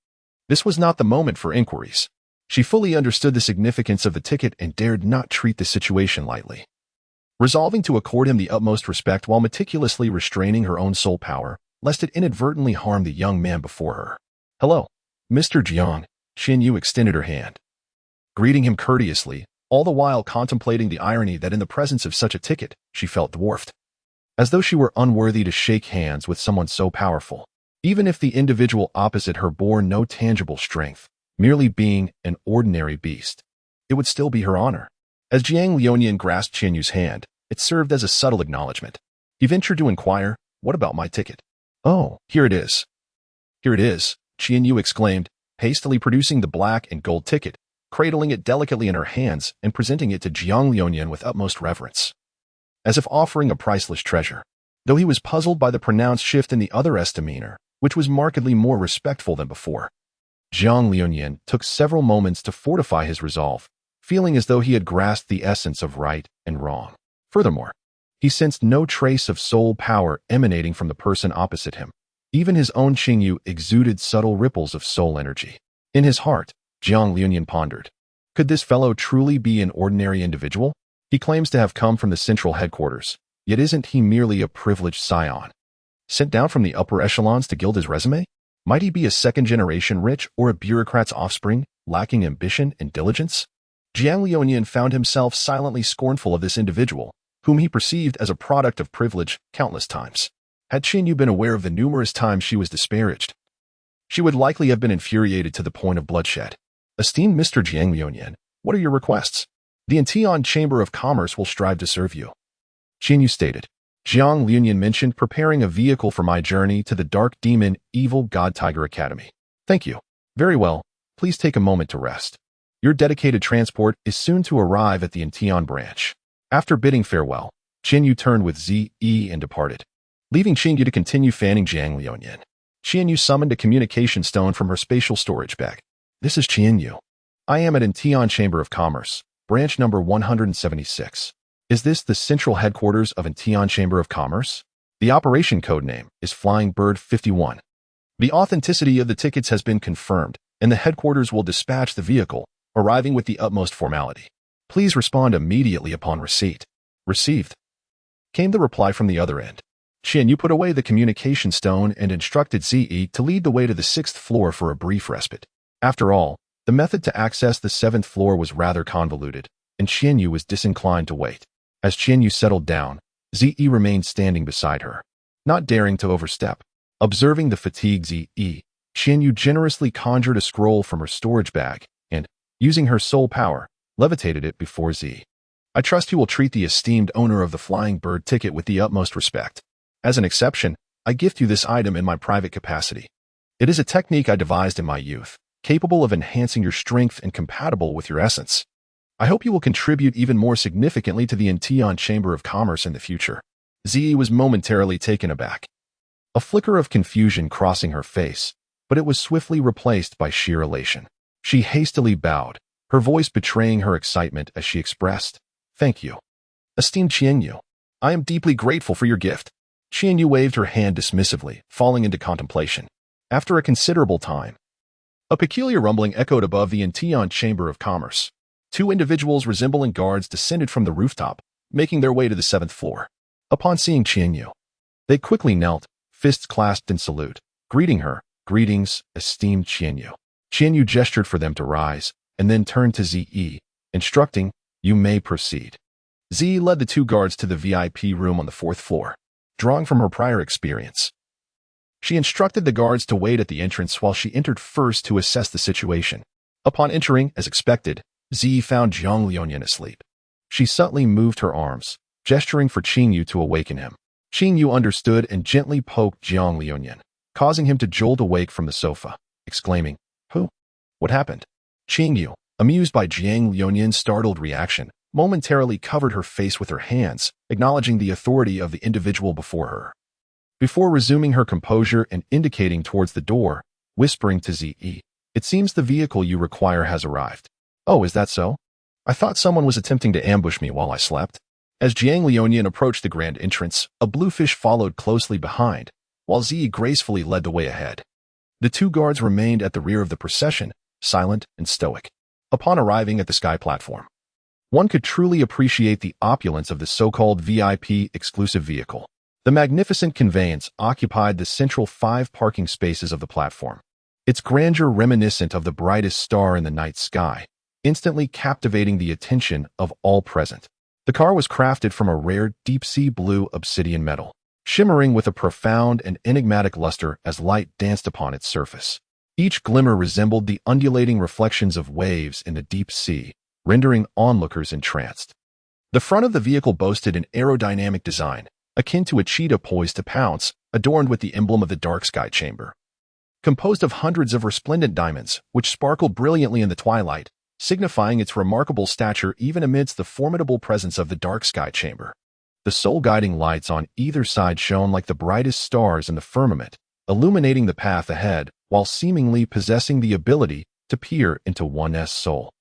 this was not the moment for inquiries. She fully understood the significance of the ticket and dared not treat the situation lightly. resolving to accord him the utmost respect while meticulously restraining her own soul power, lest it inadvertently harm the young man before her. "Hello, Mr. Jiang." Qian Yu extended her hand, greeting him courteously, all the while contemplating the irony that in the presence of such a ticket, she felt dwarfed. As though she were unworthy to shake hands with someone so powerful. Even if the individual opposite her bore no tangible strength, merely being an ordinary beast, it would still be her honor. As Jiang Lionian grasped Qian Yu's hand, it served as a subtle acknowledgement. He ventured to inquire, "What about my ticket?" "Oh, here it is." "Here it is," Qian Yu exclaimed, hastily producing the black and gold ticket, cradling it delicately in her hands and presenting it to Jiang Lionian with utmost reverence, as if offering a priceless treasure. Though he was puzzled by the pronounced shift in the other's demeanor, which was markedly more respectful than before, Jiang Lionian took several moments to fortify his resolve, feeling as though he had grasped the essence of right and wrong. Furthermore, he sensed no trace of soul power emanating from the person opposite him. Even his own Qing Yu exuded subtle ripples of soul energy. In his heart, Jiang Liunian pondered, could this fellow truly be an ordinary individual? He claims to have come from the central headquarters, yet isn't he merely a privileged scion, sent down from the upper echelons to gild his resume? Might he be a second-generation rich or a bureaucrat's offspring, lacking ambition and diligence? Jiang Lionian found himself silently scornful of this individual, whom he perceived as a product of privilege countless times. Had Qian Yu been aware of the numerous times she was disparaged, she would likely have been infuriated to the point of bloodshed. "Esteemed Mr. Jiang Lionian, what are your requests? The Intian Chamber of Commerce will strive to serve you," Qian Yu stated. Jiang Liunian mentioned preparing a vehicle for my journey to the Dark Demon Evil God Tiger Academy. "Thank you. Very well, please take a moment to rest. Your dedicated transport is soon to arrive at the Intian branch." After bidding farewell, Qian Yu turned with Zi and departed, leaving Qian Yu to continue fanning Jiang Lionian. Qian Yu summoned a communication stone from her spatial storage bag. "This is Qian Yu. I am at Intian Chamber of Commerce, branch number 176. Is this the central headquarters of Intian Chamber of Commerce? The operation code name is Flying Bird 51. The authenticity of the tickets has been confirmed, and the headquarters will dispatch the vehicle, arriving with the utmost formality. Please respond immediately upon receipt." "Received," came the reply from the other end. Qian Yu put away the communication stone and instructed Zi to lead the way to the 6th floor for a brief respite. After all, the method to access the 7th floor was rather convoluted, and Qian Yu was disinclined to wait. As Qian Yu settled down, Zi remained standing beside her, not daring to overstep. Observing the fatigued Zi, Qian Yu generously conjured a scroll from her storage bag and, using her soul power, levitated it before Zi. "I trust you will treat the esteemed owner of the Flying Bird ticket with the utmost respect. As an exception, I gift you this item in my private capacity. It is a technique I devised in my youth, capable of enhancing your strength and compatible with your essence. I hope you will contribute even more significantly to the Intian Chamber of Commerce in the future." Zi was momentarily taken aback, a flicker of confusion crossing her face, but it was swiftly replaced by sheer elation. She hastily bowed, her voice betraying her excitement as she expressed, "Thank you. Esteemed Qian Yu, I am deeply grateful for your gift." Qian Yu waved her hand dismissively, falling into contemplation. After a considerable time, a peculiar rumbling echoed above the Intian Chamber of Commerce. Two individuals resembling guards descended from the rooftop, making their way to the 7th floor. Upon seeing Qian Yu, they quickly knelt, fists clasped in salute, greeting her, "Greetings, esteemed Qian Yu." Qian Yu gestured for them to rise, and then turned to Zi, instructing, "You may proceed." Zi led the two guards to the VIP room on the 4th floor. Drawing from her prior experience, she instructed the guards to wait at the entrance while she entered first to assess the situation. Upon entering, as expected, Zi found Jiang Lionian asleep. She subtly moved her arms, gesturing for Qing Yu to awaken him. Qing Yu understood and gently poked Jiang Lionian, causing him to jolt awake from the sofa, exclaiming, "Who? What happened?" Qing Yu, amused by Jiang Lionian's startled reaction, momentarily covered her face with her hands, acknowledging the authority of the individual before her. Before resuming her composure and indicating towards the door, whispering to Zi, "It seems the vehicle you require has arrived." "Oh, is that so? I thought someone was attempting to ambush me while I slept." As Jiang Lionian approached the grand entrance, a bluefish followed closely behind, while Zi gracefully led the way ahead. The two guards remained at the rear of the procession, silent and stoic. Upon arriving at the sky platform, one could truly appreciate the opulence of the so-called VIP exclusive vehicle. The magnificent conveyance occupied the central 5 parking spaces of the platform, its grandeur reminiscent of the brightest star in the night sky, instantly captivating the attention of all present. The car was crafted from a rare deep-sea blue obsidian metal, shimmering with a profound and enigmatic luster as light danced upon its surface. Each glimmer resembled the undulating reflections of waves in the deep sea, rendering onlookers entranced. The front of the vehicle boasted an aerodynamic design, akin to a cheetah poised to pounce, adorned with the emblem of the dark sky chamber. Composed of hundreds of resplendent diamonds, which sparkled brilliantly in the twilight, signifying its remarkable stature even amidst the formidable presence of the dark sky chamber. The soul guiding lights on either side shone like the brightest stars in the firmament, illuminating the path ahead while seemingly possessing the ability to peer into one's soul,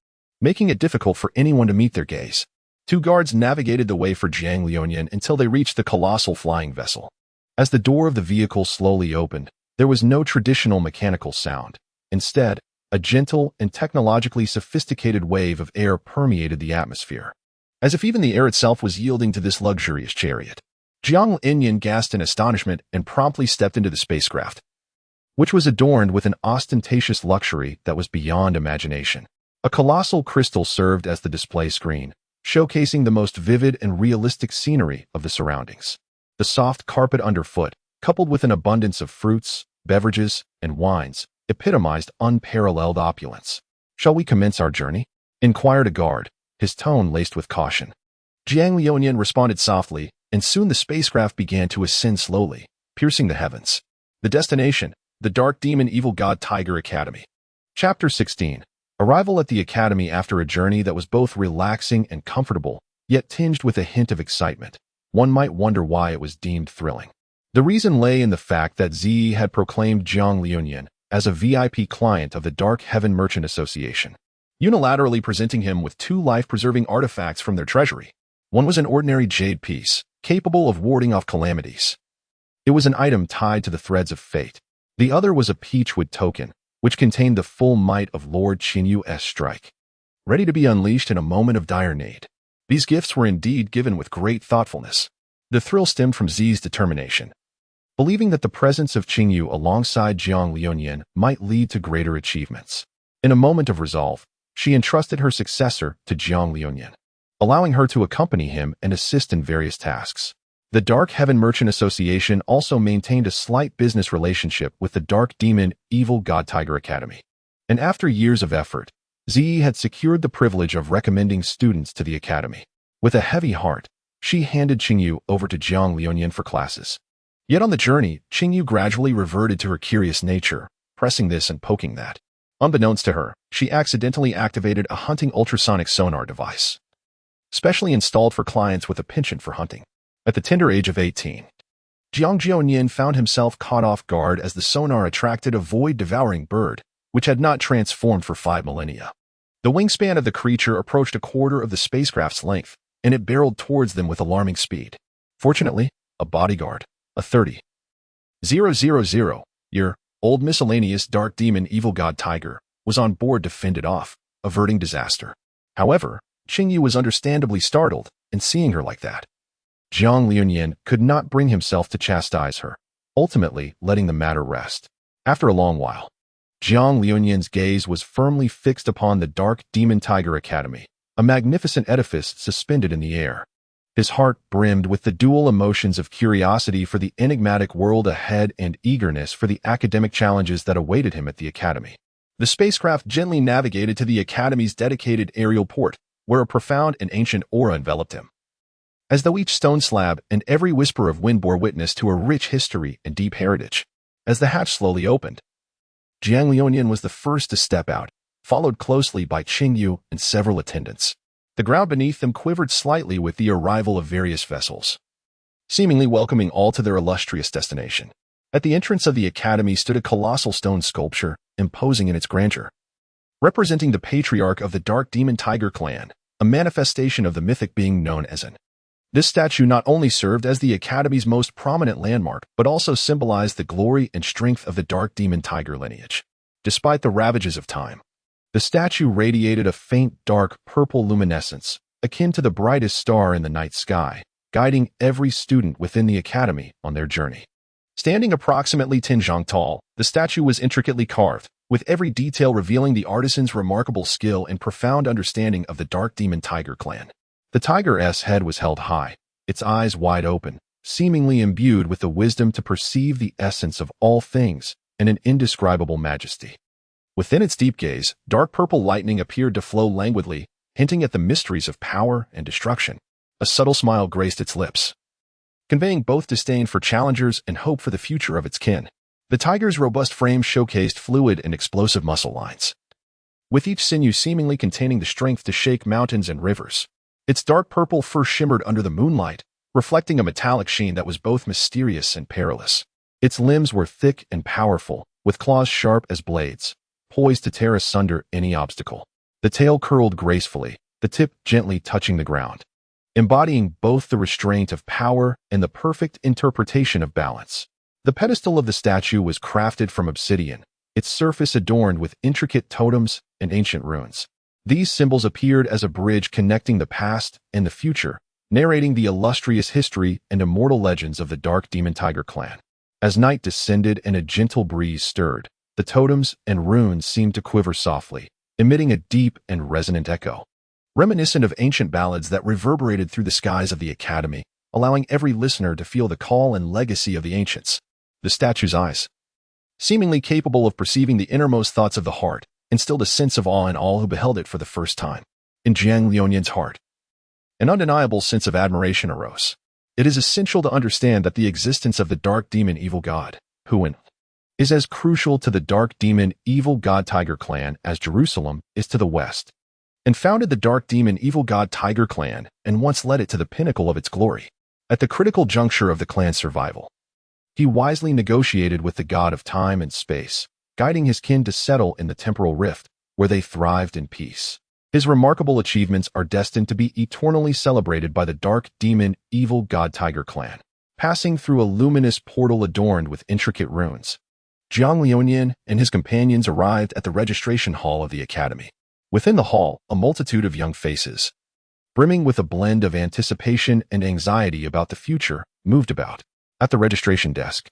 making it difficult for anyone to meet their gaze. 2 guards navigated the way for Jiang Liuyan until they reached the colossal flying vessel. As the door of the vehicle slowly opened, there was no traditional mechanical sound. Instead, a gentle and technologically sophisticated wave of air permeated the atmosphere, as if even the air itself was yielding to this luxurious chariot. Jiang Liuyan gasped in astonishment and promptly stepped into the spacecraft, which was adorned with an ostentatious luxury that was beyond imagination. A colossal crystal served as the display screen, showcasing the most vivid and realistic scenery of the surroundings. The soft carpet underfoot, coupled with an abundance of fruits, beverages, and wines, epitomized unparalleled opulence. "Shall we commence our journey?" inquired a guard, his tone laced with caution. Jiang Liuyan responded softly, and soon the spacecraft began to ascend slowly, piercing the heavens. The destination, the Dark Demon Evil God Tiger Academy. Chapter 16. Arrival at the Academy after a journey that was both relaxing and comfortable, yet tinged with a hint of excitement. One might wonder why it was deemed thrilling. The reason lay in the fact that Ziyi had proclaimed Jiang Liuyan as a VIP client of the Dark Heaven Merchant Association, unilaterally presenting him with 2 life-preserving artifacts from their treasury. One was an ordinary jade piece, capable of warding off calamities. It was an item tied to the threads of fate. The other was a peachwood token, which contained the full might of Lord Qinyu's strike, ready to be unleashed in a moment of dire need. These gifts were indeed given with great thoughtfulness. The thrill stemmed from Zi's determination, believing that the presence of Qingyu alongside Jiang Liuyan might lead to greater achievements. In a moment of resolve, she entrusted her successor to Jiang Liuyan, allowing her to accompany him and assist in various tasks. The Dark Heaven Merchant Association also maintained a slight business relationship with the Dark Demon Evil God Tiger Academy. And after years of effort, Ziyi had secured the privilege of recommending students to the academy. With a heavy heart, she handed Qingyu over to Jiang Liuyan for classes. Yet on the journey, Qingyu gradually reverted to her curious nature, pressing this and poking that. Unbeknownst to her, she accidentally activated a hunting ultrasonic sonar device, specially installed for clients with a penchant for hunting. At the tender age of 18, Jiang Jianyin found himself caught off guard as the sonar attracted a void-devouring bird, which had not transformed for 5 millennia. The wingspan of the creature approached a quarter of the spacecraft's length, and it barreled towards them with alarming speed. Fortunately, a bodyguard, a 30,000-year-old miscellaneous Dark Demon Evil God Tiger, was on board to fend it off, averting disaster. However, Qingyu was understandably startled, and seeing her like that, Jiang Liuyan could not bring himself to chastise her, ultimately letting the matter rest. After a long while, Jiang Liuyan's gaze was firmly fixed upon the Dark Demon Tiger Academy, a magnificent edifice suspended in the air. His heart brimmed with the dual emotions of curiosity for the enigmatic world ahead and eagerness for the academic challenges that awaited him at the academy. The spacecraft gently navigated to the academy's dedicated aerial port, where a profound and ancient aura enveloped him, as though each stone slab and every whisper of wind bore witness to a rich history and deep heritage. As the hatch slowly opened, Jiang Liuyan was the first to step out, followed closely by Qingyu and several attendants. The ground beneath them quivered slightly with the arrival of various vessels, seemingly welcoming all to their illustrious destination. At the entrance of the academy stood a colossal stone sculpture, imposing in its grandeur, representing the patriarch of the Dark Demon Tiger clan, a manifestation of the mythic being known as an. This statue not only served as the Academy's most prominent landmark, but also symbolized the glory and strength of the Dark Demon Tiger lineage. Despite the ravages of time, the statue radiated a faint dark purple luminescence, akin to the brightest star in the night sky, guiding every student within the academy on their journey. Standing approximately 10 zhang tall, the statue was intricately carved, with every detail revealing the artisan's remarkable skill and profound understanding of the Dark Demon Tiger clan. The tiger's head was held high, its eyes wide open, seemingly imbued with the wisdom to perceive the essence of all things and an indescribable majesty. Within its deep gaze, dark purple lightning appeared to flow languidly, hinting at the mysteries of power and destruction. A subtle smile graced its lips, conveying both disdain for challengers and hope for the future of its kin. The tiger's robust frame showcased fluid and explosive muscle lines, with each sinew seemingly containing the strength to shake mountains and rivers. Its dark purple fur shimmered under the moonlight, reflecting a metallic sheen that was both mysterious and perilous. Its limbs were thick and powerful, with claws sharp as blades, poised to tear asunder any obstacle. The tail curled gracefully, the tip gently touching the ground, embodying both the restraint of power and the perfect interpretation of balance. The pedestal of the statue was crafted from obsidian, its surface adorned with intricate totems and ancient runes. These symbols appeared as a bridge connecting the past and the future, narrating the illustrious history and immortal legends of the Dark Demon Tiger clan. As night descended and a gentle breeze stirred, the totems and runes seemed to quiver softly, emitting a deep and resonant echo, reminiscent of ancient ballads that reverberated through the skies of the academy, allowing every listener to feel the call and legacy of the ancients. The statue's eyes, seemingly capable of perceiving the innermost thoughts of the heart, instilled a sense of awe in all who beheld it for the first time. In Jiang Liuyan's heart, an undeniable sense of admiration arose. It is essential to understand that the existence of the Dark Demon Evil God, Huan, is as crucial to the Dark Demon Evil God Tiger clan as Jerusalem is to the West, and founded the Dark Demon Evil God Tiger clan and once led it to the pinnacle of its glory. At the critical juncture of the clan's survival, he wisely negotiated with the god of time and space, guiding his kin to settle in the temporal rift, where they thrived in peace. His remarkable achievements are destined to be eternally celebrated by the Dark Demon Evil God Tiger clan. Passing through a luminous portal adorned with intricate runes, Jiang Liuyan and his companions arrived at the registration hall of the academy. Within the hall, a multitude of young faces, brimming with a blend of anticipation and anxiety about the future, moved about. At the registration desk,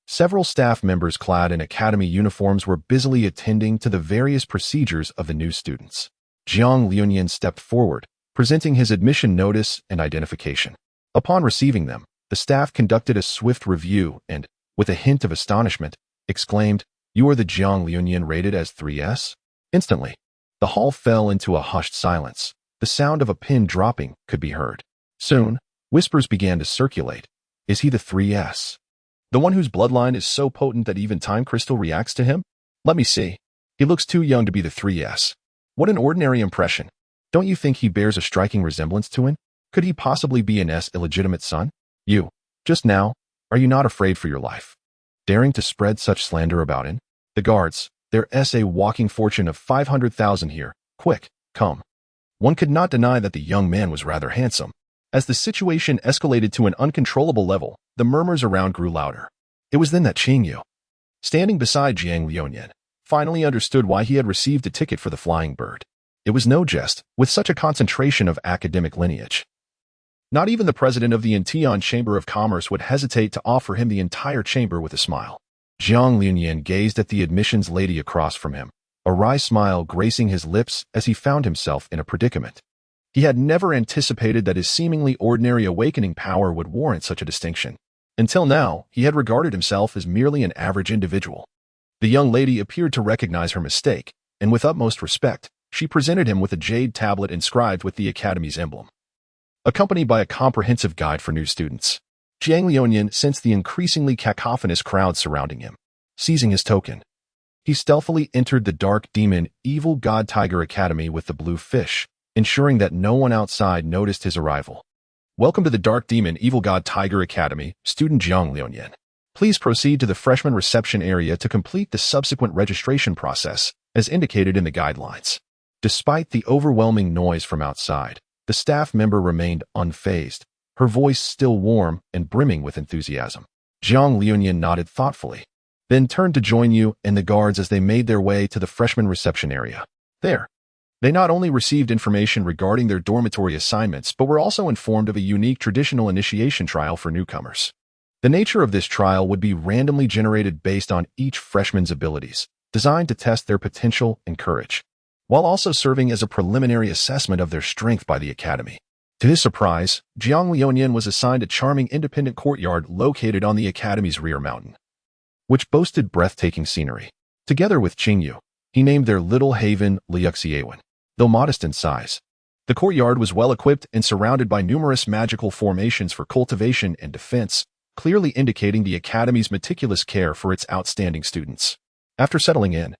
several staff members clad in academy uniforms were busily attending to the various procedures of the new students. Jiang Liuyan stepped forward, presenting his admission notice and identification. Upon receiving them, the staff conducted a swift review and, with a hint of astonishment, exclaimed, "You are the Jiang Liuyan rated as 3S?" Instantly, the hall fell into a hushed silence. The sound of a pin dropping could be heard. Soon, whispers began to circulate. Is he the 3S? The one whose bloodline is so potent that even time crystal reacts to him? Let me see. He looks too young to be the 3S. What an ordinary impression. Don't you think he bears a striking resemblance to him? Could he possibly be an S illegitimate son? You, just now, are you not afraid for your life? Daring to spread such slander about him? The guards, their a walking fortune of 500,000 here. Quick, come. One could not deny that the young man was rather handsome. As the situation escalated to an uncontrollable level, the murmurs around grew louder. It was then that Qingyu, standing beside Jiang Liuyan, finally understood why he had received a ticket for the Flying Bird. It was no jest, with such a concentration of academic lineage. Not even the president of the Intian Chamber of Commerce would hesitate to offer him the entire chamber with a smile. Jiang Liuyan gazed at the admissions lady across from him, a wry smile gracing his lips as he found himself in a predicament. He had never anticipated that his seemingly ordinary awakening power would warrant such a distinction. Until now, he had regarded himself as merely an average individual. The young lady appeared to recognize her mistake, and with utmost respect, she presented him with a jade tablet inscribed with the Academy's emblem, accompanied by a comprehensive guide for new students. Jiang Liuyan sensed the increasingly cacophonous crowd surrounding him. Seizing his token, he stealthily entered the Dark Demon Evil God Tiger Academy with the blue fish, ensuring that no one outside noticed his arrival. Welcome to the Dark Demon Evil God Tiger Academy, student Jiang Liuyan. Please proceed to the freshman reception area to complete the subsequent registration process, as indicated in the guidelines. Despite the overwhelming noise from outside, the staff member remained unfazed, her voice still warm and brimming with enthusiasm. Jiang Liuyan nodded thoughtfully, then turned to join you and the guards as they made their way to the freshman reception area. There, They not only received information regarding their dormitory assignments, but were also informed of a unique traditional initiation trial for newcomers. The nature of this trial would be randomly generated based on each freshman's abilities, designed to test their potential and courage, while also serving as a preliminary assessment of their strength by the academy. To his surprise, Jiang Liuyan was assigned a charming independent courtyard located on the academy's rear mountain, which boasted breathtaking scenery. Together with Qingyu, he named their little haven Liuxiewen. Though modest in size, the courtyard was well-equipped and surrounded by numerous magical formations for cultivation and defense, clearly indicating the academy's meticulous care for its outstanding students. After settling in,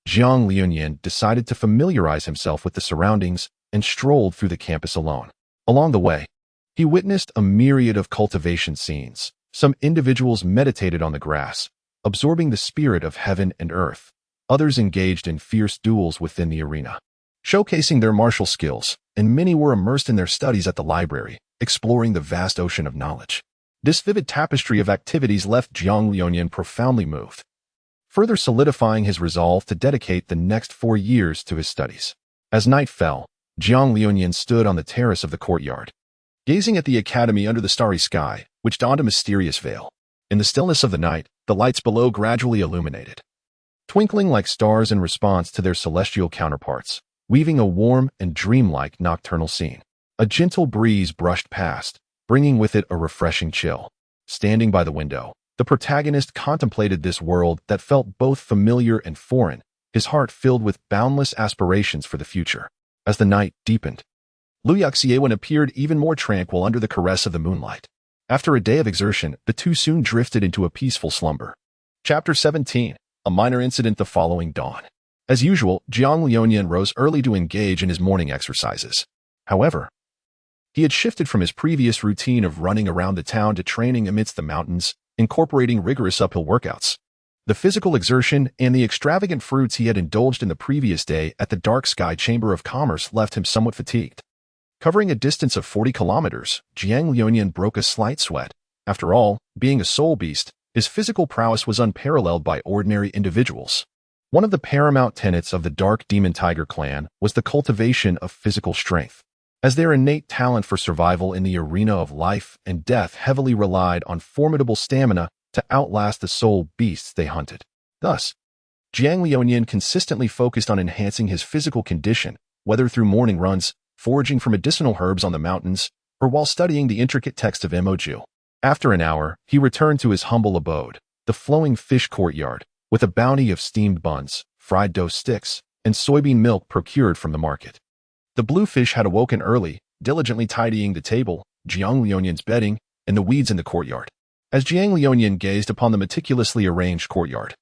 Jiang Liuyan decided to familiarize himself with the surroundings and strolled through the campus alone. Along the way, he witnessed a myriad of cultivation scenes. Some individuals meditated on the grass, absorbing the spirit of heaven and earth. Others engaged in fierce duels within the arena, showcasing their martial skills, and many were immersed in their studies at the library, exploring the vast ocean of knowledge. This vivid tapestry of activities left Jiang Liuyan profoundly moved, further solidifying his resolve to dedicate the next 4 years to his studies. As night fell, Jiang Liuyan stood on the terrace of the courtyard, gazing at the academy under the starry sky, which donned a mysterious veil. In the stillness of the night, the lights below gradually illuminated, twinkling like stars in response to their celestial counterparts, weaving a warm and dreamlike nocturnal scene. A gentle breeze brushed past, bringing with it a refreshing chill. Standing by the window, the protagonist contemplated this world that felt both familiar and foreign, his heart filled with boundless aspirations for the future. As the night deepened, Liuxiewen appeared even more tranquil under the caress of the moonlight. After a day of exertion, the two soon drifted into a peaceful slumber. Chapter 17. A minor incident the following dawn. As usual, Jiang Liuyan rose early to engage in his morning exercises. However, he had shifted from his previous routine of running around the town to training amidst the mountains, incorporating rigorous uphill workouts. The physical exertion and the extravagant fruits he had indulged in the previous day at the Dark Sky Chamber of Commerce left him somewhat fatigued. Covering a distance of 40 kilometers, Jiang Liuyan broke a slight sweat. After all, being a soul beast, his physical prowess was unparalleled by ordinary individuals. One of the paramount tenets of the Dark Demon Tiger clan was the cultivation of physical strength, as their innate talent for survival in the arena of life and death heavily relied on formidable stamina to outlast the soul beasts they hunted. Thus, Jiang Liuyan consistently focused on enhancing his physical condition, whether through morning runs, foraging for medicinal herbs on the mountains, or while studying the intricate text of Moju. After an hour, he returned to his humble abode, the flowing fish courtyard, with a bounty of steamed buns, fried dough sticks, and soybean milk procured from the market. The bluefish had awoken early, diligently tidying the table, Jiang Liuyan's bedding, and the weeds in the courtyard. As Jiang Liuyan gazed upon the meticulously arranged courtyard,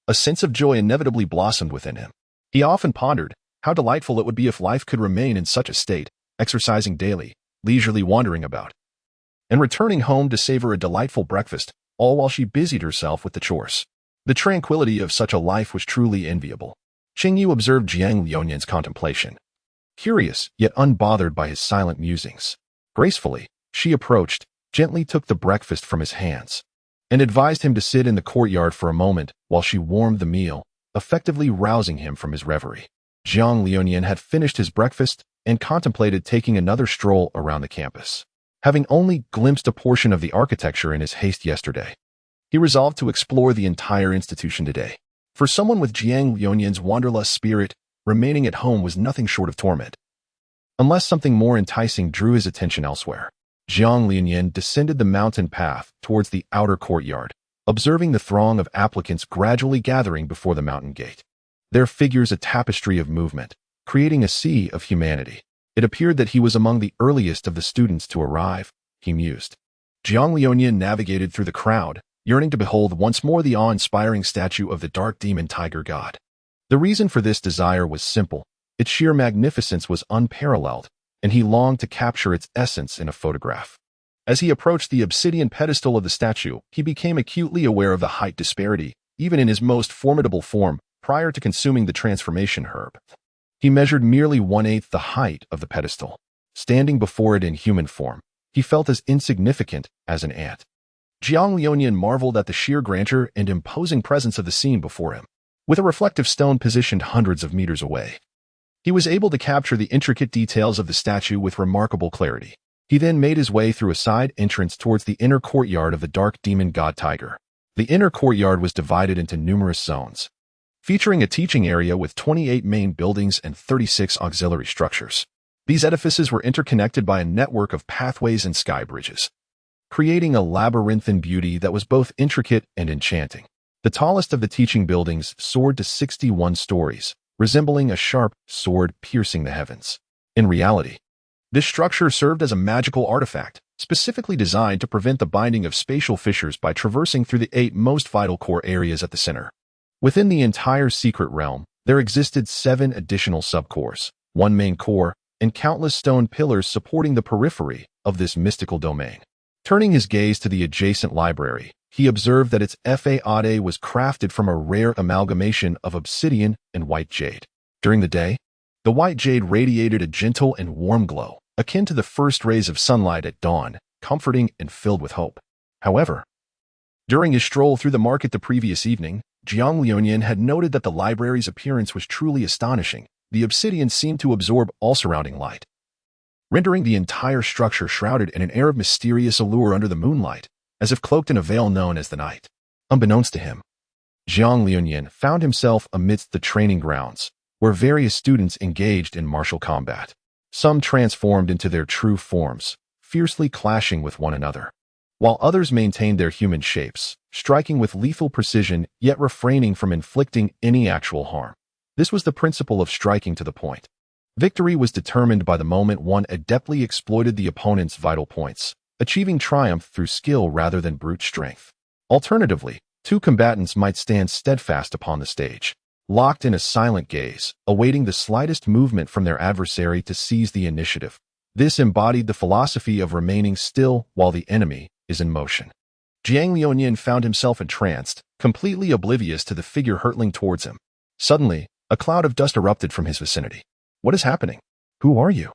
a sense of joy inevitably blossomed within him. He often pondered how delightful it would be if life could remain in such a state, exercising daily, leisurely wandering about, and returning home to savor a delightful breakfast, all while she busied herself with the chores. The tranquility of such a life was truly enviable. Qingyu observed Jiang Liuyan's contemplation, curious yet unbothered by his silent musings. Gracefully, she approached, gently took the breakfast from his hands, and advised him to sit in the courtyard for a moment while she warmed the meal, effectively rousing him from his reverie. Jiang Liuyan had finished his breakfast and contemplated taking another stroll around the campus. Having only glimpsed a portion of the architecture in his haste yesterday, he resolved to explore the entire institution today. For someone with Jiang Liuyan's wanderlust spirit, remaining at home was nothing short of torment, unless something more enticing drew his attention elsewhere. Jiang Liuyan descended the mountain path towards the outer courtyard, observing the throng of applicants gradually gathering before the mountain gate. Their figures a tapestry of movement, creating a sea of humanity. It appeared that he was among the earliest of the students to arrive, he mused. Jiang Liuyan navigated through the crowd, yearning to behold once more the awe-inspiring statue of the Dark Demon Tiger God. The reason for this desire was simple. Its sheer magnificence was unparalleled, and he longed to capture its essence in a photograph. As he approached the obsidian pedestal of the statue, he became acutely aware of the height disparity, even in his most formidable form, prior to consuming the transformation herb. He measured merely 1/8 the height of the pedestal. Standing before it in human form, he felt as insignificant as an ant. Jiang Liuyan marveled at the sheer grandeur and imposing presence of the scene before him, with a reflective stone positioned hundreds of meters away. He was able to capture the intricate details of the statue with remarkable clarity. He then made his way through a side entrance towards the inner courtyard of the dark demon god Tiger. The inner courtyard was divided into numerous zones, featuring a teaching area with 28 main buildings and 36 auxiliary structures. These edifices were interconnected by a network of pathways and sky bridges, creating a labyrinthine beauty that was both intricate and enchanting. The tallest of the teaching buildings soared to 61 stories, resembling a sharp sword piercing the heavens. In reality, this structure served as a magical artifact, specifically designed to prevent the binding of spatial fissures by traversing through the 8 most vital core areas at the center. Within the entire secret realm, there existed 7 additional subcores, 1 main core, and countless stone pillars supporting the periphery of this mystical domain. Turning his gaze to the adjacent library, he observed that its faade was crafted from a rare amalgamation of obsidian and white jade. During the day, the white jade radiated a gentle and warm glow, akin to the first rays of sunlight at dawn, comforting and filled with hope. However, during his stroll through the market the previous evening, Jiang Liuyan had noted that the library's appearance was truly astonishing. The obsidian seemed to absorb all surrounding light, rendering the entire structure shrouded in an air of mysterious allure under the moonlight, as if cloaked in a veil known as the night. Unbeknownst to him, Jiang Liuyan found himself amidst the training grounds, where various students engaged in martial combat. Some transformed into their true forms, fiercely clashing with one another, while others maintained their human shapes, striking with lethal precision yet refraining from inflicting any actual harm. This was the principle of striking to the point. Victory was determined by the moment one adeptly exploited the opponent's vital points, achieving triumph through skill rather than brute strength. Alternatively, 2 combatants might stand steadfast upon the stage, locked in a silent gaze, awaiting the slightest movement from their adversary to seize the initiative. This embodied the philosophy of remaining still while the enemy is in motion. Jiang Liuyan found himself entranced, completely oblivious to the figure hurtling towards him. Suddenly, a cloud of dust erupted from his vicinity. What is happening? Who are you?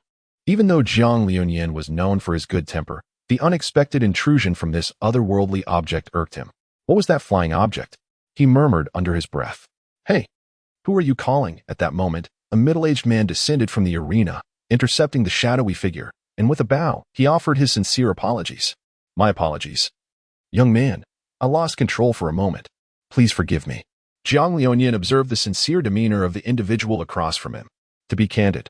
Even though Jiang Liuyan was known for his good temper, the unexpected intrusion from this otherworldly object irked him. What was that flying object? He murmured under his breath. Hey, who are you calling? At that moment, a middle-aged man descended from the arena, intercepting the shadowy figure, and with a bow, he offered his sincere apologies. My apologies. Young man, I lost control for a moment. Please forgive me. Jiang Liuyan observed the sincere demeanor of the individual across from him. To be candid,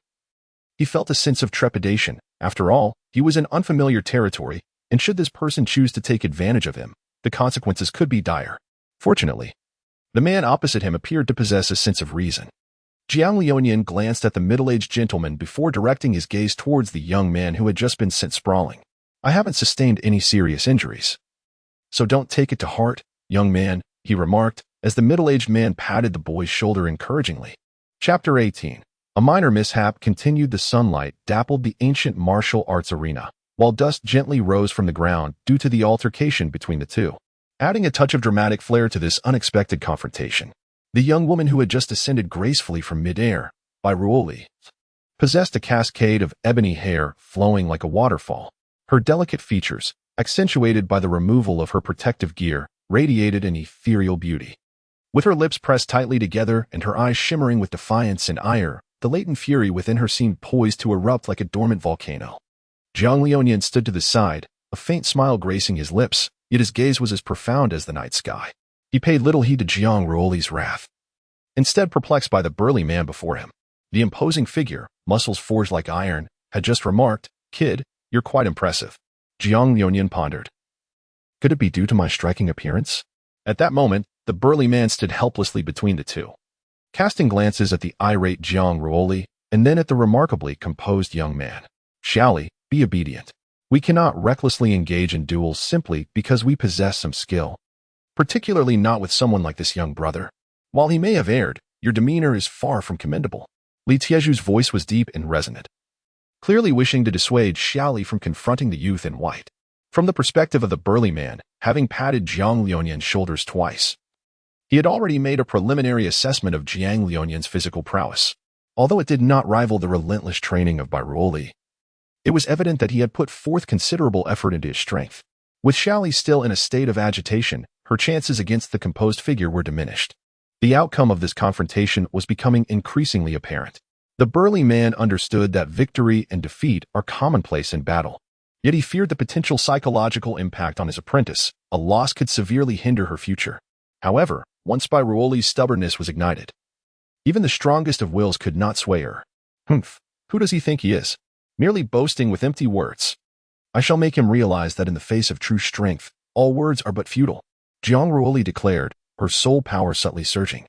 he felt a sense of trepidation. After all, he was in unfamiliar territory, and should this person choose to take advantage of him, the consequences could be dire. Fortunately, the man opposite him appeared to possess a sense of reason. Jiang Liuyan glanced at the middle-aged gentleman before directing his gaze towards the young man who had just been sent sprawling. I haven't sustained any serious injuries, so don't take it to heart, young man, he remarked, as the middle-aged man patted the boy's shoulder encouragingly. Chapter 18. A minor mishap continued. The sunlight dappled the ancient martial arts arena, while dust gently rose from the ground due to the altercation between the two. Adding a touch of dramatic flair to this unexpected confrontation, the young woman who had just descended gracefully from midair, by Ruoli, possessed a cascade of ebony hair flowing like a waterfall. Her delicate features, accentuated by the removal of her protective gear, radiated an ethereal beauty. With her lips pressed tightly together and her eyes shimmering with defiance and ire, the latent fury within her seemed poised to erupt like a dormant volcano. Jiang Liuyan stood to the side, a faint smile gracing his lips, yet his gaze was as profound as the night sky. He paid little heed to Jiang Ruoli's wrath, instead perplexed by the burly man before him. The imposing figure, muscles forged like iron, had just remarked, "Kid, you're quite impressive." Jiang Liuyan pondered. Could it be due to my striking appearance? At that moment, the burly man stood helplessly between the two, casting glances at the irate Jiang Ruoli and then at the remarkably composed young man. Xiaoli, be obedient. We cannot recklessly engage in duels simply because we possess some skill, particularly not with someone like this young brother. While he may have erred, your demeanor is far from commendable. Li Tieju's voice was deep and resonant, clearly wishing to dissuade Xiaoli from confronting the youth in white. From the perspective of the burly man, having patted Jiang Liuyan's shoulders twice, he had already made a preliminary assessment of Jiang Liuyan's physical prowess. Although it did not rival the relentless training of Bairuoli, it was evident that he had put forth considerable effort into his strength. With Xiaoli still in a state of agitation, her chances against the composed figure were diminished. The outcome of this confrontation was becoming increasingly apparent. The burly man understood that victory and defeat are commonplace in battle. Yet he feared the potential psychological impact on his apprentice. A loss could severely hinder her future. However, once Ruoli's stubbornness was ignited, even the strongest of wills could not sway her. Humph, who does he think he is? Merely boasting with empty words. I shall make him realize that in the face of true strength, all words are but futile. Ruoli declared, her soul power subtly surging.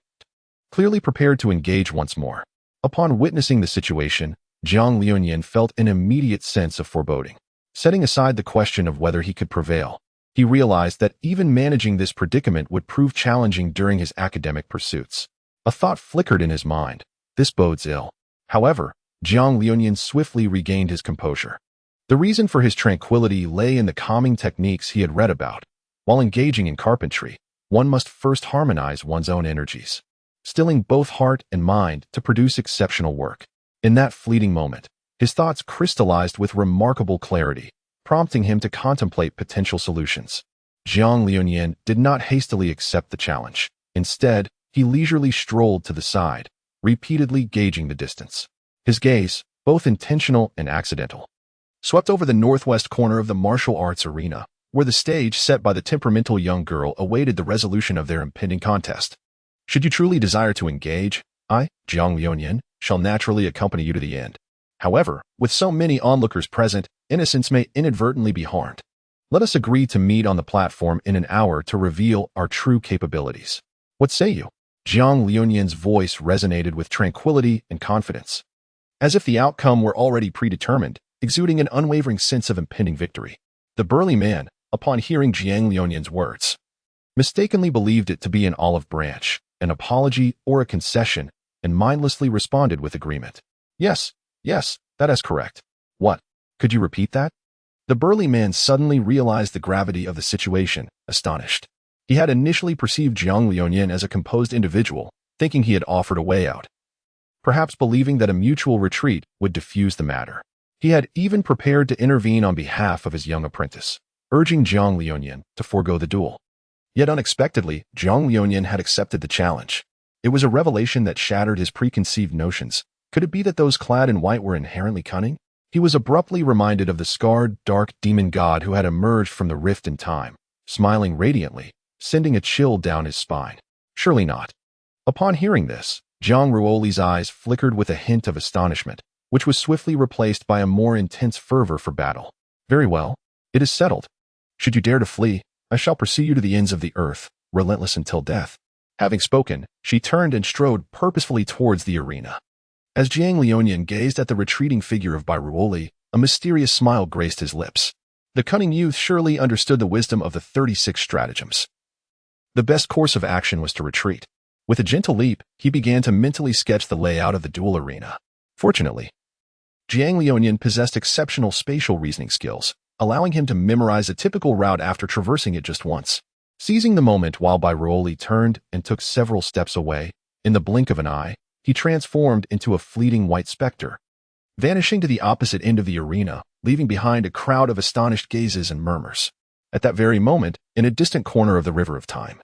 Clearly prepared to engage once more. Upon witnessing the situation, Jiang Liuyan felt an immediate sense of foreboding. Setting aside the question of whether he could prevail, he realized that even managing this predicament would prove challenging during his academic pursuits. A thought flickered in his mind. This bodes ill. However, Jiang Liuyan swiftly regained his composure. The reason for his tranquility lay in the calming techniques he had read about. While engaging in carpentry, one must first harmonize one's own energies, stilling both heart and mind to produce exceptional work. In that fleeting moment, his thoughts crystallized with remarkable clarity, prompting him to contemplate potential solutions. Jiang Liuyan did not hastily accept the challenge. Instead, he leisurely strolled to the side, repeatedly gauging the distance. His gaze, both intentional and accidental, swept over the northwest corner of the martial arts arena, where the stage set by the temperamental young girl awaited the resolution of their impending contest. Should you truly desire to engage, I, Jiang Liuyan, shall naturally accompany you to the end. However, with so many onlookers present, innocence may inadvertently be harmed. Let us agree to meet on the platform in an hour to reveal our true capabilities. What say you? Jiang Liuyan's voice resonated with tranquility and confidence, as if the outcome were already predetermined, exuding an unwavering sense of impending victory. The burly man, upon hearing Jiang Liuyan's words, mistakenly believed it to be an olive branch, an apology, or a concession, and mindlessly responded with agreement. Yes, that is correct. What? Could you repeat that? The burly man suddenly realized the gravity of the situation, astonished. He had initially perceived Jiang Liuyan as a composed individual, thinking he had offered a way out, perhaps believing that a mutual retreat would diffuse the matter. He had even prepared to intervene on behalf of his young apprentice, urging Jiang Liuyan to forego the duel. Yet unexpectedly, Jiang Liuyan had accepted the challenge. It was a revelation that shattered his preconceived notions. Could it be that those clad in white were inherently cunning? He was abruptly reminded of the scarred, dark demon god who had emerged from the rift in time, smiling radiantly, sending a chill down his spine. Surely not. Upon hearing this, Jiang Ruoli's eyes flickered with a hint of astonishment, which was swiftly replaced by a more intense fervor for battle. Very well. It is settled. Should you dare to flee, I shall pursue you to the ends of the earth, relentless until death. Having spoken, she turned and strode purposefully towards the arena. As Jiang Liuyan gazed at the retreating figure of Ruoli, a mysterious smile graced his lips. The cunning youth surely understood the wisdom of the 36 stratagems. The best course of action was to retreat. With a gentle leap, he began to mentally sketch the layout of the duel arena. Fortunately, Jiang Liuyan possessed exceptional spatial reasoning skills, allowing him to memorize a typical route after traversing it just once. Seizing the moment while Ruoli turned and took several steps away, in the blink of an eye, he transformed into a fleeting white specter, vanishing to the opposite end of the arena, leaving behind a crowd of astonished gazes and murmurs. At that very moment, in a distant corner of the river of time,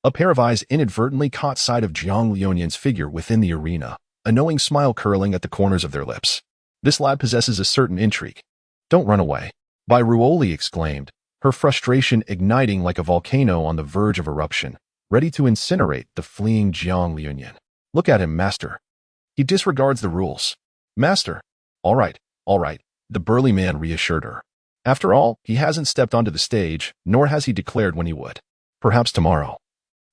a pair of eyes inadvertently caught sight of Jiang Liuyan's figure within the arena, a knowing smile curling at the corners of their lips. This lad possesses a certain intrigue. Don't run away. Ruoli exclaimed, her frustration igniting like a volcano on the verge of eruption, ready to incinerate the fleeing Jiang Liuyan. Look at him, master. He disregards the rules. Master. All right, the burly man reassured her. After all, he hasn't stepped onto the stage, nor has he declared when he would. Perhaps tomorrow,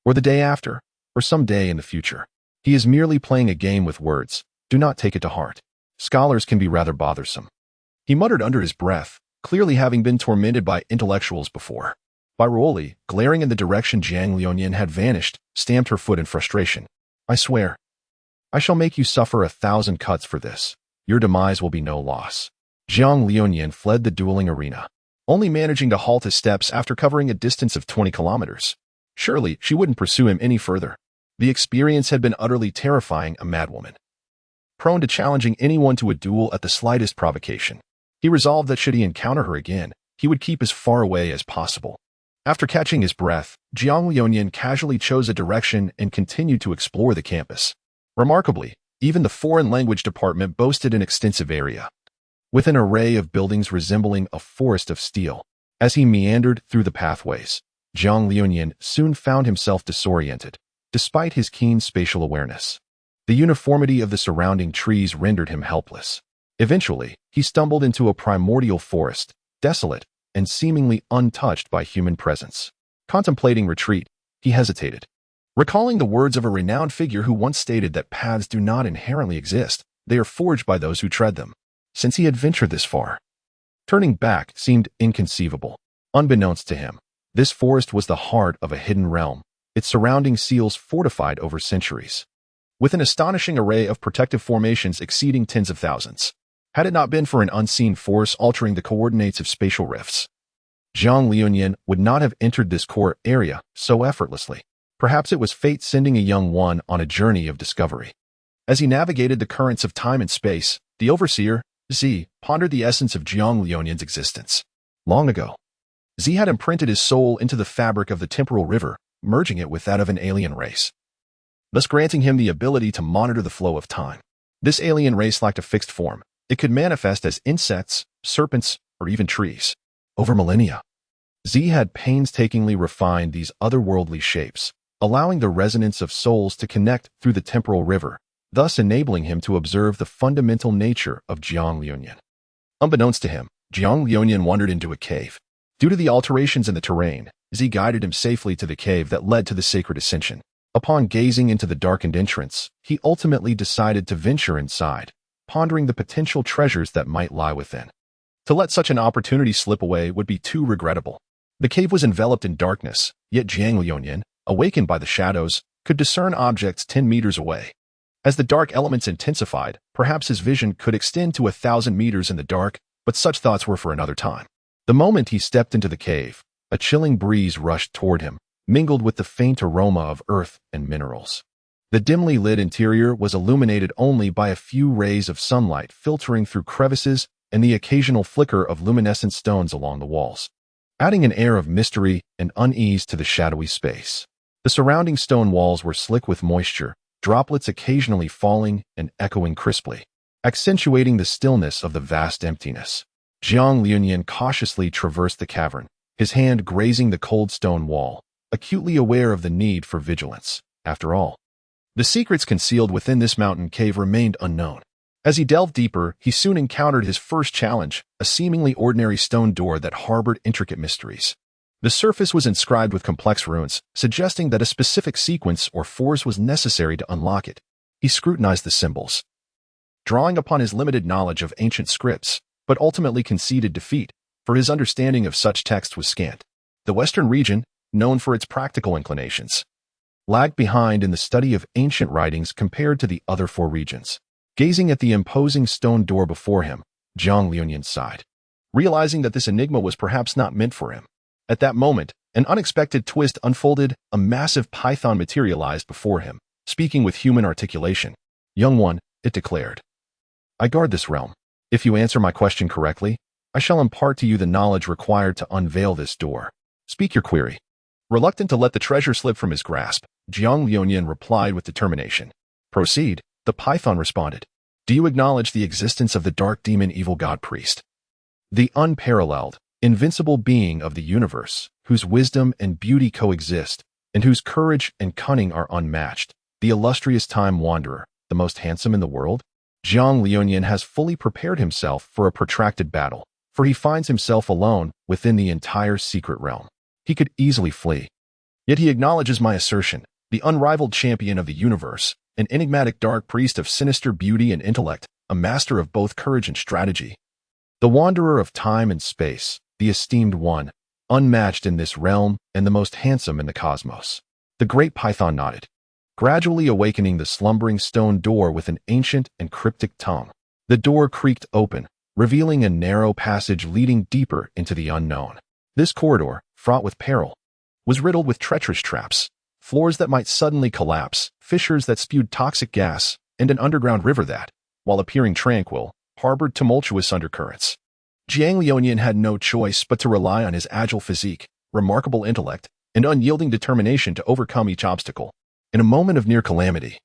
or the day after, or some day in the future. He is merely playing a game with words. Do not take it to heart. Scholars can be rather bothersome. He muttered under his breath, clearly having been tormented by intellectuals before. Ruoli, glaring in the direction Jiang Liuyan had vanished, stamped her foot in frustration. I swear, I shall make you suffer 1,000 cuts for this. Your demise will be no loss. Jiang Liuyan fled the dueling arena, only managing to halt his steps after covering a distance of 20 kilometers. Surely she wouldn't pursue him any further. The experience had been utterly terrifying a madwoman, prone to challenging anyone to a duel at the slightest provocation. He resolved that should he encounter her again, he would keep as far away as possible. After catching his breath, Jiang Liuyan casually chose a direction and continued to explore the campus. Remarkably, Even the foreign language department boasted an extensive area, with an array of buildings resembling a forest of steel. As he meandered through the pathways, Jiang Liuyan soon found himself disoriented, despite his keen spatial awareness. The uniformity of the surrounding trees rendered him helpless. Eventually, he stumbled into a primordial forest, desolate and seemingly untouched by human presence. Contemplating retreat, he hesitated. Recalling the words of a renowned figure who once stated that paths do not inherently exist, they are forged by those who tread them. Since he had ventured this far, turning back seemed inconceivable. Unbeknownst to him, this forest was the heart of a hidden realm, its surrounding seals fortified over centuries, with an astonishing array of protective formations exceeding tens of thousands. Had it not been for an unseen force altering the coordinates of spatial rifts, Jiang Liuyan would not have entered this core area so effortlessly. Perhaps it was fate sending a young one on a journey of discovery. As he navigated the currents of time and space, the overseer, Z, pondered the essence of Jiang Liuyan's existence. Long ago, Z had imprinted his soul into the fabric of the temporal river, merging it with that of an alien race, thus granting him the ability to monitor the flow of time. This alien race lacked a fixed form. It could manifest as insects, serpents, or even trees. Over millennia, Z had painstakingly refined these otherworldly shapes, allowing the resonance of souls to connect through the temporal river, thus enabling him to observe the fundamental nature of Jiang Liuyan. Unbeknownst to him, Jiang Liuyan wandered into a cave. Due to the alterations in the terrain, Z guided him safely to the cave that led to the sacred ascension. Upon gazing into the darkened entrance, he ultimately decided to venture inside, pondering the potential treasures that might lie within. To let such an opportunity slip away would be too regrettable. The cave was enveloped in darkness, yet Jiang Liuyan, awakened by the shadows, could discern objects 10 meters away. As the dark elements intensified, perhaps his vision could extend to 1,000 meters in the dark, but such thoughts were for another time. The moment he stepped into the cave, a chilling breeze rushed toward him, mingled with the faint aroma of earth and minerals. The dimly lit interior was illuminated only by a few rays of sunlight filtering through crevices and the occasional flicker of luminescent stones along the walls, adding an air of mystery and unease to the shadowy space. The surrounding stone walls were slick with moisture, droplets occasionally falling and echoing crisply, accentuating the stillness of the vast emptiness. Jiang Liuyan cautiously traversed the cavern, his hand grazing the cold stone wall, acutely aware of the need for vigilance. After all, the secrets concealed within this mountain cave remained unknown. As he delved deeper, he soon encountered his first challenge, a seemingly ordinary stone door that harbored intricate mysteries. The surface was inscribed with complex runes, suggesting that a specific sequence or force was necessary to unlock it. He scrutinized the symbols, drawing upon his limited knowledge of ancient scripts, but ultimately conceded defeat, for his understanding of such text was scant. The Western region, known for its practical inclinations, lagged behind in the study of ancient writings compared to the other 4 regions. Gazing at the imposing stone door before him, Jiang Liuyan sighed, realizing that this enigma was perhaps not meant for him. At that moment, an unexpected twist unfolded. A massive python materialized before him, speaking with human articulation. "Young one," it declared, "I guard this realm. If you answer my question correctly, I shall impart to you the knowledge required to unveil this door. Speak your query." Reluctant to let the treasure slip from his grasp, Jiang Liuyan replied with determination. "Proceed," the python responded. "Do you acknowledge the existence of the dark demon evil god priest, the unparalleled, invincible being of the universe, whose wisdom and beauty coexist, and whose courage and cunning are unmatched, the illustrious time wanderer, the most handsome in the world?" Jiang Liuyan has fully prepared himself for a protracted battle, for he finds himself alone within the entire secret realm. He could easily flee. Yet he acknowledges my assertion, the unrivaled champion of the universe, an enigmatic dark priest of sinister beauty and intellect, a master of both courage and strategy. The wanderer of time and space, the esteemed one, unmatched in this realm and the most handsome in the cosmos. The great python nodded, gradually awakening the slumbering stone door with an ancient and cryptic tongue. The door creaked open, revealing a narrow passage leading deeper into the unknown. This corridor, fraught with peril, was riddled with treacherous traps, floors that might suddenly collapse, fissures that spewed toxic gas, and an underground river that, while appearing tranquil, harbored tumultuous undercurrents. Jiang Liuyan had no choice but to rely on his agile physique, remarkable intellect, and unyielding determination to overcome each obstacle. In a moment of near calamity,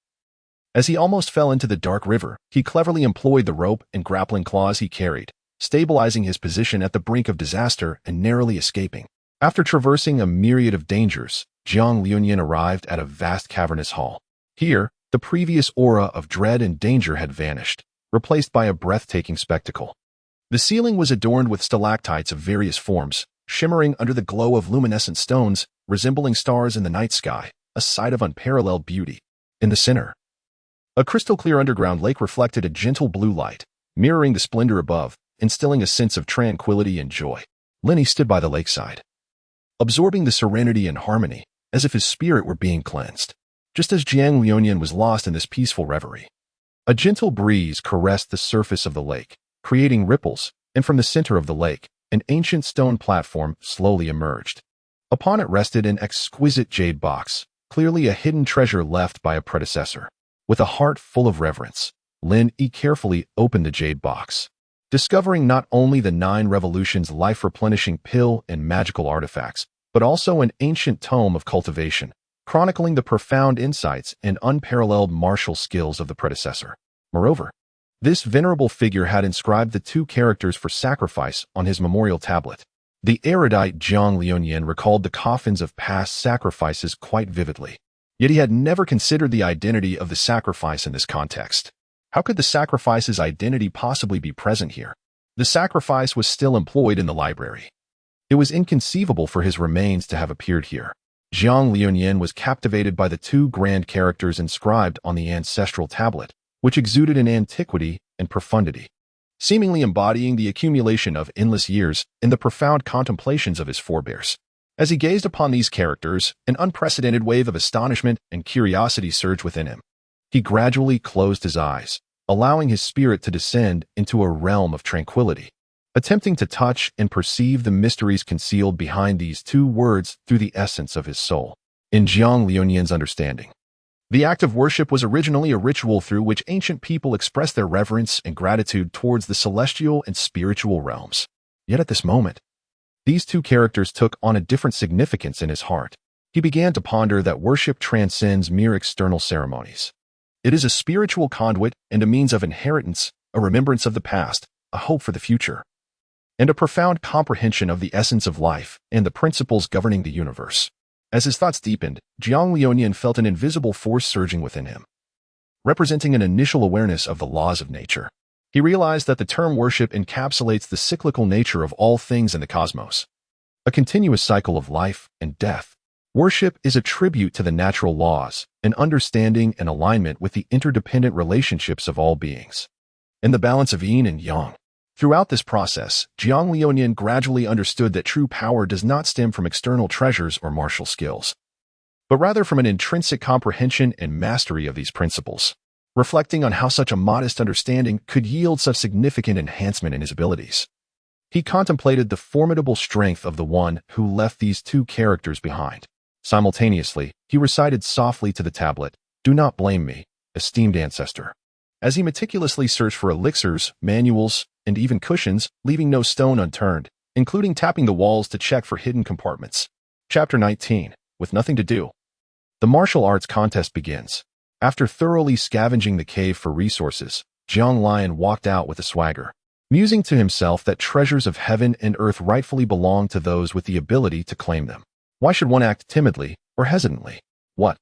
As he almost fell into the dark river, he cleverly employed the rope and grappling claws he carried, stabilizing his position at the brink of disaster and narrowly escaping. After traversing a myriad of dangers, Jiang Liunian arrived at a vast cavernous hall. Here, the previous aura of dread and danger had vanished, replaced by a breathtaking spectacle. The ceiling was adorned with stalactites of various forms, shimmering under the glow of luminescent stones, resembling stars in the night sky, a sight of unparalleled beauty. In the center, a crystal-clear underground lake reflected a gentle blue light, mirroring the splendor above, instilling a sense of tranquility and joy. Lenny stood by the lakeside, absorbing the serenity and harmony, as if his spirit were being cleansed. Just as Jiang Liunian was lost in this peaceful reverie, a gentle breeze caressed the surface of the lake, creating ripples, and from the center of the lake, an ancient stone platform slowly emerged. Upon it rested an exquisite jade box, clearly a hidden treasure left by a predecessor. With a heart full of reverence, Lin Yi carefully opened the jade box, discovering not only the 9 revolutions life-replenishing pill and magical artifacts, but also an ancient tome of cultivation, chronicling the profound insights and unparalleled martial skills of the predecessor. Moreover, this venerable figure had inscribed the 2 characters for sacrifice on his memorial tablet. The erudite Jiang Liunian recalled the coffins of past sacrifices quite vividly. Yet he had never considered the identity of the sacrifice in this context. How could the sacrifice's identity possibly be present here? The sacrifice was still employed in the library. It was inconceivable for his remains to have appeared here. Jiang Liunian was captivated by the 2 grand characters inscribed on the ancestral tablet, which exuded an antiquity and profundity, seemingly embodying the accumulation of endless years in the profound contemplations of his forebears. As he gazed upon these characters, an unprecedented wave of astonishment and curiosity surged within him. He gradually closed his eyes, allowing his spirit to descend into a realm of tranquility, attempting to touch and perceive the mysteries concealed behind these 2 words through the essence of his soul. In Jiang Liunian's understanding, the act of worship was originally a ritual through which ancient people expressed their reverence and gratitude towards the celestial and spiritual realms. Yet at this moment, these 2 characters took on a different significance in his heart. He began to ponder that worship transcends mere external ceremonies. It is a spiritual conduit and a means of inheritance, a remembrance of the past, a hope for the future, and a profound comprehension of the essence of life and the principles governing the universe. As his thoughts deepened, Jiang Liunian felt an invisible force surging within him, representing an initial awareness of the laws of nature. He realized that the term worship encapsulates the cyclical nature of all things in the cosmos, a continuous cycle of life and death. Worship is a tribute to the natural laws, an understanding and alignment with the interdependent relationships of all beings, and the balance of yin and yang. Throughout this process, Jiang Liunian gradually understood that true power does not stem from external treasures or martial skills, but rather from an intrinsic comprehension and mastery of these principles. Reflecting on how such a modest understanding could yield such significant enhancement in his abilities, he contemplated the formidable strength of the one who left these 2 characters behind. Simultaneously, he recited softly to the tablet, "Do not blame me, esteemed ancestor." As he meticulously searched for elixirs, manuals, and even cushions, leaving no stone unturned, including tapping the walls to check for hidden compartments. Chapter 19. With nothing to do, the martial arts contest begins. After thoroughly scavenging the cave for resources, Jiang Lion walked out with a swagger, musing to himself that treasures of heaven and earth rightfully belong to those with the ability to claim them. Why should one act timidly or hesitantly? What?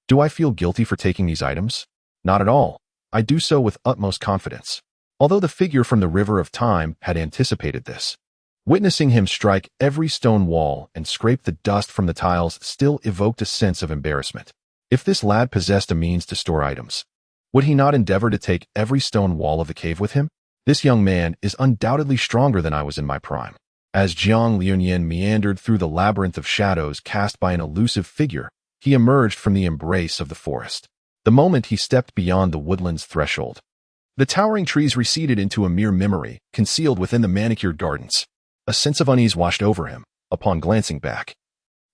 Do I feel guilty for taking these items? Not at all. I do so with utmost confidence. Although the figure from the river of time had anticipated this, witnessing him strike every stone wall and scrape the dust from the tiles still evoked a sense of embarrassment. If this lad possessed a means to store items, would he not endeavor to take every stone wall of the cave with him? This young man is undoubtedly stronger than I was in my prime. As Jiang Liunian meandered through the labyrinth of shadows cast by an elusive figure, he emerged from the embrace of the forest. The moment he stepped beyond the woodland's threshold, the towering trees receded into a mere memory, concealed within the manicured gardens. A sense of unease washed over him. Upon glancing back,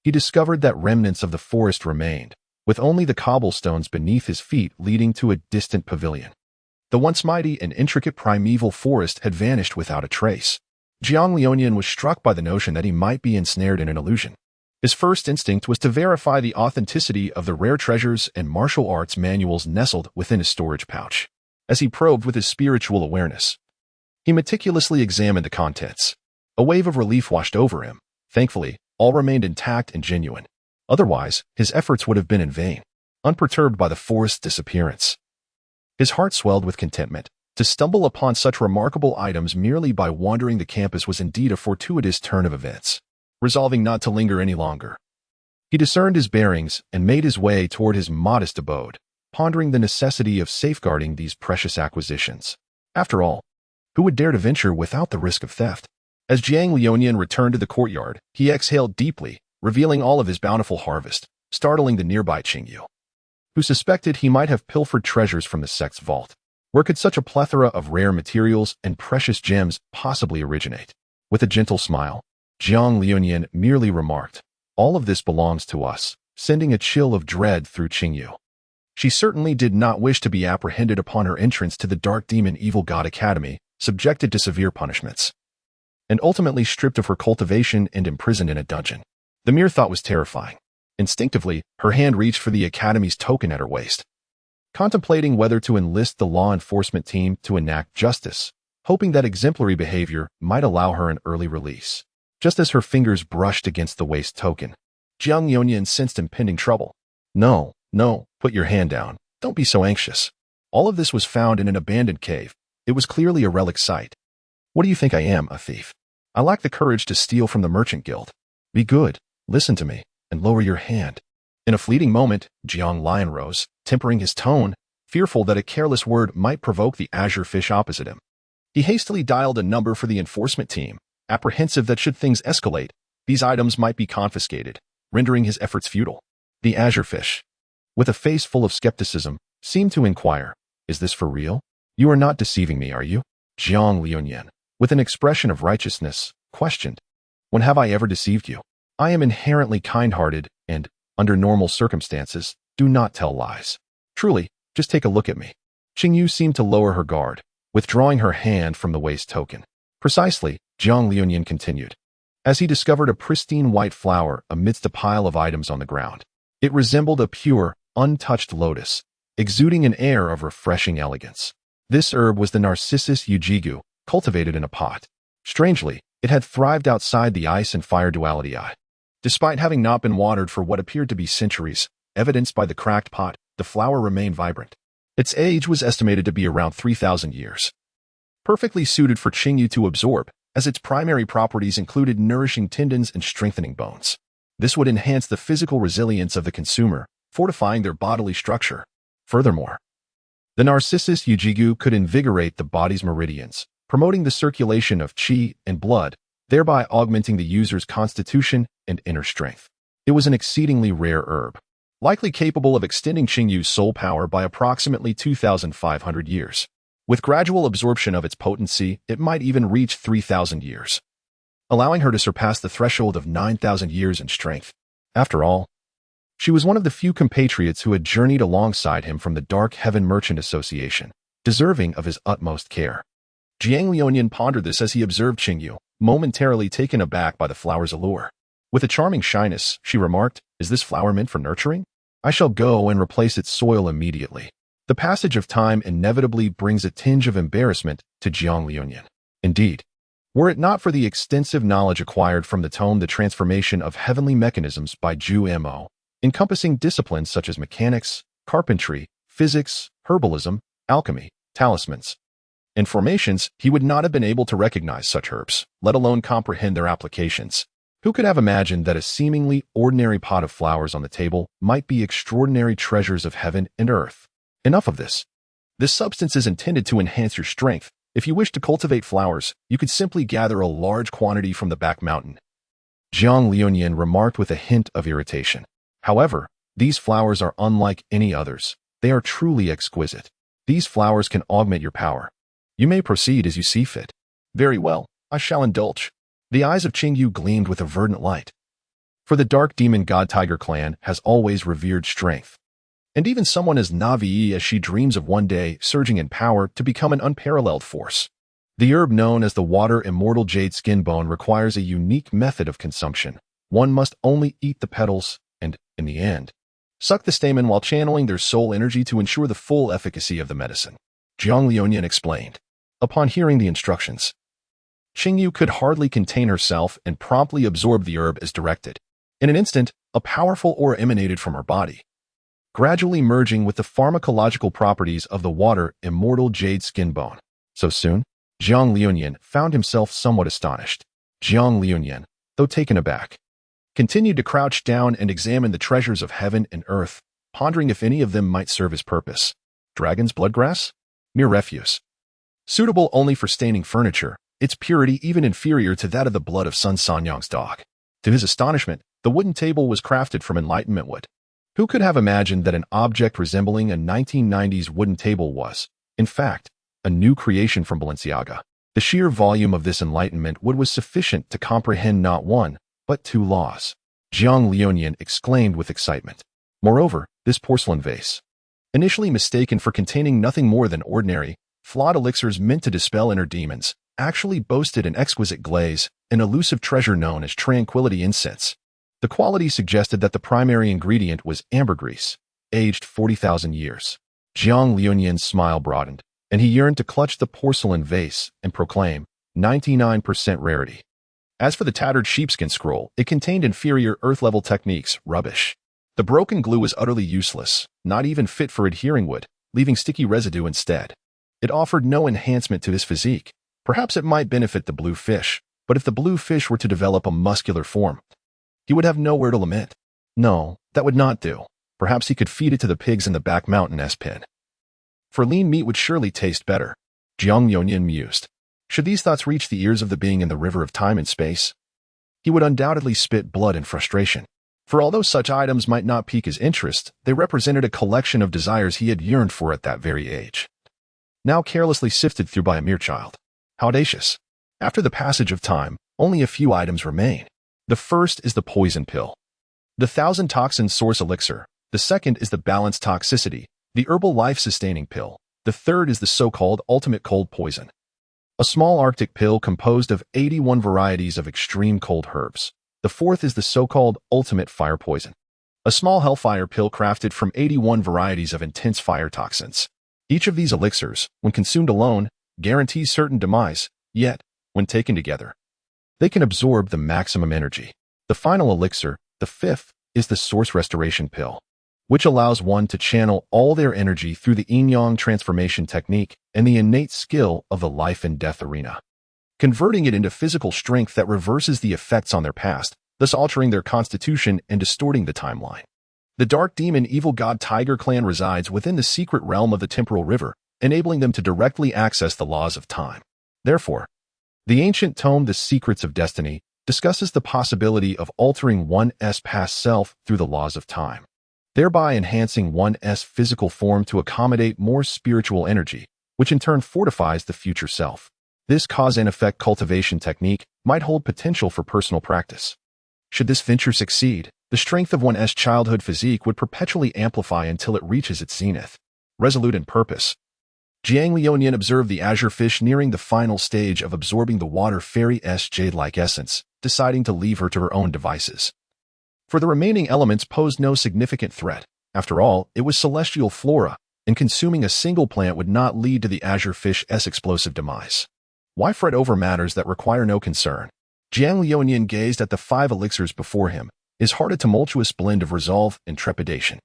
he discovered that remnants of the forest remained, with only the cobblestones beneath his feet leading to a distant pavilion. The once mighty and intricate primeval forest had vanished without a trace. Jiang Liunian was struck by the notion that he might be ensnared in an illusion. His first instinct was to verify the authenticity of the rare treasures and martial arts manuals nestled within his storage pouch. As he probed with his spiritual awareness, he meticulously examined the contents. A wave of relief washed over him. Thankfully, all remained intact and genuine. Otherwise, his efforts would have been in vain, unperturbed by the forest's disappearance. His heart swelled with contentment. To stumble upon such remarkable items merely by wandering the campus was indeed a fortuitous turn of events. Resolving not to linger any longer, he discerned his bearings and made his way toward his modest abode, pondering the necessity of safeguarding these precious acquisitions. After all, who would dare to venture without the risk of theft? As Jiang Liunian returned to the courtyard, he exhaled deeply, revealing all of his bountiful harvest, startling the nearby Qingyu, who suspected he might have pilfered treasures from the sect's vault. Where could such a plethora of rare materials and precious gems possibly originate? With a gentle smile, Jiang Liunian merely remarked, "All of this belongs to us," sending a chill of dread through Qingyu. She certainly did not wish to be apprehended upon her entrance to the Dark Demon Evil God Academy, subjected to severe punishments, and ultimately stripped of her cultivation and imprisoned in a dungeon. The mere thought was terrifying. Instinctively, her hand reached for the Academy's token at her waist, contemplating whether to enlist the law enforcement team to enact justice, hoping that exemplary behavior might allow her an early release. Just as her fingers brushed against the waist token, Jiang Liunian sensed impending trouble. No, put your hand down. Don't be so anxious. All of this was found in an abandoned cave. It was clearly a relic site. What do you think I am, a thief? I lack the courage to steal from the merchant guild. Be good, listen to me, and lower your hand. In a fleeting moment, Jiang Lion rose, tempering his tone, fearful that a careless word might provoke the azure fish opposite him. He hastily dialed a number for the enforcement team, apprehensive that should things escalate, these items might be confiscated, rendering his efforts futile. The azure fish, with a face full of skepticism, seemed to inquire, "Is this for real? You are not deceiving me, are you?" Jiang Liunian, with an expression of righteousness, questioned, "When have I ever deceived you? I am inherently kind-hearted and, under normal circumstances, do not tell lies. Truly, just take a look at me." Qingyu seemed to lower her guard, withdrawing her hand from the waist token. Precisely, Jiang Liunian continued, as he discovered a pristine white flower amidst a pile of items on the ground. It resembled a pure, untouched lotus, exuding an air of refreshing elegance. This herb was the Narcissus Yujigu, cultivated in a pot. Strangely, it had thrived outside the ice and fire duality eye. Despite having not been watered for what appeared to be centuries, evidenced by the cracked pot, the flower remained vibrant. Its age was estimated to be around 3,000 years. Perfectly suited for Qingyu to absorb, as its primary properties included nourishing tendons and strengthening bones. This would enhance the physical resilience of the consumer, fortifying their bodily structure. Furthermore, the Narcissus Yujigu could invigorate the body's meridians, promoting the circulation of qi and blood, thereby augmenting the user's constitution and inner strength. It was an exceedingly rare herb, likely capable of extending Qingyu's soul power by approximately 2,500 years. With gradual absorption of its potency, it might even reach 3,000 years, allowing her to surpass the threshold of 9,000 years in strength. After all, she was one of the few compatriots who had journeyed alongside him from the Dark Heaven Merchant Association, deserving of his utmost care. Jiang Liunian pondered this as he observed Qingyu, momentarily taken aback by the flower's allure. With a charming shyness, she remarked, "Is this flower meant for nurturing? I shall go and replace its soil immediately." The passage of time inevitably brings a tinge of embarrassment to Jiang Liunian. Indeed, were it not for the extensive knowledge acquired from the tome The Transformation of Heavenly Mechanisms by Zhu Mo, encompassing disciplines such as mechanics, carpentry, physics, herbalism, alchemy, talismans, and formations, he would not have been able to recognize such herbs, let alone comprehend their applications. Who could have imagined that a seemingly ordinary pot of flowers on the table might be extraordinary treasures of heaven and earth? Enough of this. This substance is intended to enhance your strength. If you wish to cultivate flowers, you could simply gather a large quantity from the back mountain. Jiang Liunian remarked with a hint of irritation. However, these flowers are unlike any others. They are truly exquisite. These flowers can augment your power. You may proceed as you see fit. Very well, I shall indulge. The eyes of Qingyu gleamed with a verdant light. For the Dark Demon God Tiger clan has always revered strength. And even someone as Navi as she dreams of one day surging in power to become an unparalleled force. The herb known as the Water Immortal Jade Skin Bone requires a unique method of consumption, One must only eat the petals and, in the end, suck the stamen while channeling their soul energy to ensure the full efficacy of the medicine, Jiang Liuyan explained. Upon hearing the instructions, Qingyu could hardly contain herself and promptly absorbed the herb as directed. In an instant, a powerful aura emanated from her body, gradually merging with the pharmacological properties of the water immortal jade skin bone. So soon, Jiang Liuyan found himself somewhat astonished. Jiang Liuyan, though taken aback, continued to crouch down and examine the treasures of heaven and earth, pondering if any of them might serve his purpose. Dragon's bloodgrass? Mere refuse. Suitable only for staining furniture, its purity even inferior to that of the blood of Sun Sanyang's dog. To his astonishment, the wooden table was crafted from enlightenment wood. Who could have imagined that an object resembling a 1990s wooden table was, in fact, a new creation from Balenciaga? The sheer volume of this enlightenment wood was sufficient to comprehend not one, but two laws. Jiang Liuyan exclaimed with excitement. Moreover, this porcelain vase, initially mistaken for containing nothing more than ordinary, flawed elixirs meant to dispel inner demons, actually boasted an exquisite glaze, an elusive treasure known as tranquility incense. The quality suggested that the primary ingredient was ambergris, aged 40,000 years. Jiang Liuyan's smile broadened, and he yearned to clutch the porcelain vase and proclaim, 99% rarity. As for the tattered sheepskin scroll, it contained inferior earth-level techniques, rubbish. The broken glue was utterly useless, not even fit for adhering wood, leaving sticky residue instead. It offered no enhancement to his physique. Perhaps it might benefit the blue fish, but if the blue fish were to develop a muscular form, he would have nowhere to lament. No, that would not do. Perhaps he could feed it to the pigs in the back mountain pen. For lean meat would surely taste better. Jiang Liuyan mused. Should these thoughts reach the ears of the being in the river of time and space, he would undoubtedly spit blood in frustration. For although such items might not pique his interest, they represented a collection of desires he had yearned for at that very age, now carelessly sifted through by a mere child. How audacious. After the passage of time, only a few items remain. The first is the poison pill, the 1,000 toxin source elixir. The second is the balanced toxicity, the herbal life-sustaining pill. The third is the so-called ultimate cold poison, a small Arctic pill composed of 81 varieties of extreme cold herbs. The fourth is the so-called ultimate fire poison, a small hellfire pill crafted from 81 varieties of intense fire toxins. Each of these elixirs, when consumed alone, guarantees certain demise, yet, when taken together, they can absorb the maximum energy. The final elixir, the fifth, is the source restoration pill, which allows one to channel all their energy through the yin-yang transformation technique and the innate skill of the life and death arena, converting it into physical strength that reverses the effects on their past, thus altering their constitution and distorting the timeline. The dark demon evil god Tiger Clan resides within the secret realm of the temporal river, enabling them to directly access the laws of time. Therefore, the ancient tome The Secrets of Destiny discusses the possibility of altering one's past self through the laws of time, thereby enhancing one's physical form to accommodate more spiritual energy, which in turn fortifies the future self. This cause and effect cultivation technique might hold potential for personal practice. Should this venture succeed, the strength of one's childhood physique would perpetually amplify until it reaches its zenith. Resolute in purpose, Jiang Liuyan observed the azure fish nearing the final stage of absorbing the water fairy's jade-like essence, deciding to leave her to her own devices. For the remaining elements posed no significant threat. After all, it was celestial flora, and consuming a single plant would not lead to the azure fish's explosive demise. Why fret over matters that require no concern? Jiang Liuyan gazed at the 5 elixirs before him, his heart a tumultuous blend of resolve and trepidation.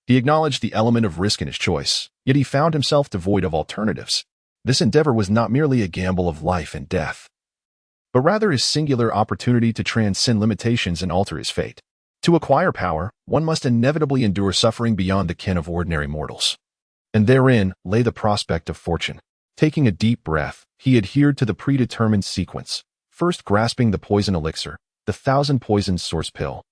He acknowledged the element of risk in his choice, yet he found himself devoid of alternatives. This endeavor was not merely a gamble of life and death, but rather his singular opportunity to transcend limitations and alter his fate. To acquire power, one must inevitably endure suffering beyond the ken of ordinary mortals. And therein lay the prospect of fortune. Taking a deep breath, he adhered to the predetermined sequence, first grasping the poison elixir, the 1,000 poison source pill,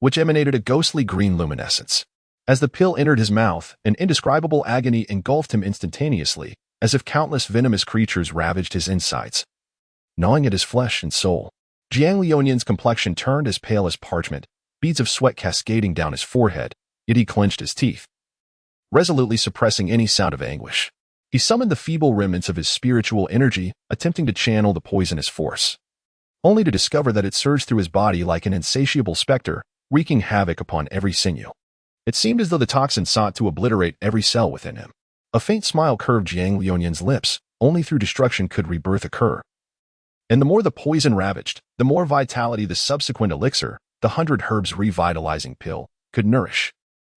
which emanated a ghostly green luminescence. As the pill entered his mouth, an indescribable agony engulfed him instantaneously, as if countless venomous creatures ravaged his insides, gnawing at his flesh and soul. Jiang Liuyan's complexion turned as pale as parchment, beads of sweat cascading down his forehead, yet he clenched his teeth, resolutely suppressing any sound of anguish. He summoned the feeble remnants of his spiritual energy, attempting to channel the poisonous force. only to discover that it surged through his body like an insatiable specter, wreaking havoc upon every sinew. It seemed as though the toxin sought to obliterate every cell within him. A faint smile curved Jiang Liuyan's lips. Only through destruction could rebirth occur. And the more the poison ravaged, the more vitality the subsequent elixir, the 100 Herbs Revitalizing Pill, could nourish.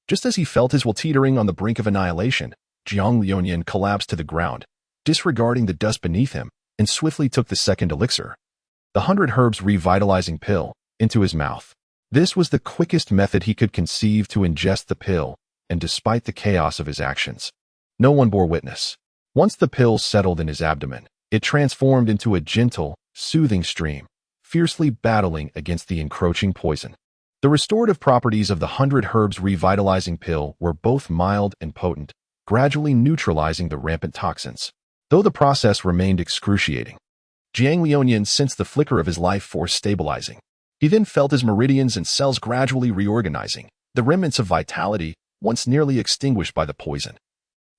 Just as he felt his will teetering on the brink of annihilation, Jiang Liuyan collapsed to the ground, disregarding the dust beneath him, and swiftly took the second elixir, the 100 Herbs Revitalizing Pill, into his mouth. This was the quickest method he could conceive to ingest the pill, and despite the chaos of his actions, no one bore witness. Once the pill settled in his abdomen, it transformed into a gentle, soothing stream, fiercely battling against the encroaching poison. The restorative properties of the 100 Herbs Revitalizing Pill were both mild and potent, gradually neutralizing the rampant toxins. Though the process remained excruciating, Jiang Liuyan sensed the flicker of his life force stabilizing. He then felt his meridians and cells gradually reorganizing, the remnants of vitality, once nearly extinguished by the poison,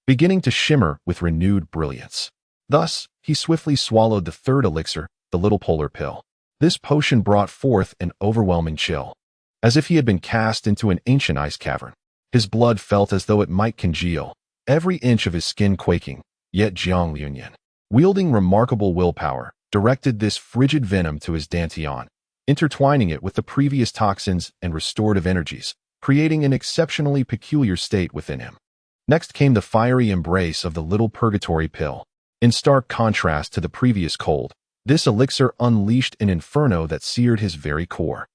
beginning to shimmer with renewed brilliance. Thus, he swiftly swallowed the third elixir, the little polar pill. This potion brought forth an overwhelming chill, as if he had been cast into an ancient ice cavern. His blood felt as though it might congeal, every inch of his skin quaking. Yet Jiang Liuyan, wielding remarkable willpower, directed this frigid venom to his dantian, intertwining it with the previous toxins and restorative energies, creating an exceptionally peculiar state within him. Next came the fiery embrace of the little purgatory pill. In stark contrast to the previous cold, this elixir unleashed an inferno that seared his very core.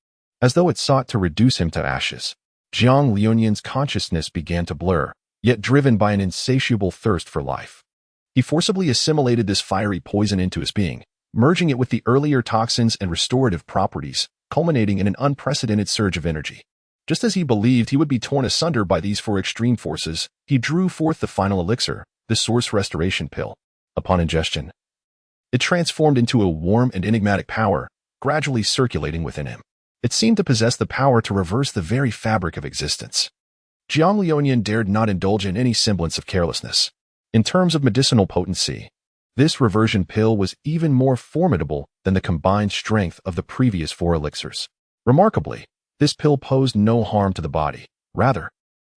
As though it sought to reduce him to ashes, Jiang Liuyan's consciousness began to blur, yet driven by an insatiable thirst for life. He forcibly assimilated this fiery poison into his being, merging it with the earlier toxins and restorative properties, culminating in an unprecedented surge of energy. Just as he believed he would be torn asunder by these four extreme forces, he drew forth the final elixir, the Source Restoration Pill. Upon ingestion, it transformed into a warm and enigmatic power, gradually circulating within him. It seemed to possess the power to reverse the very fabric of existence. Jiang Liuyan dared not indulge in any semblance of carelessness. In terms of medicinal potency, this reversion pill was even more formidable than the combined strength of the previous four elixirs. Remarkably, this pill posed no harm to the body. Rather,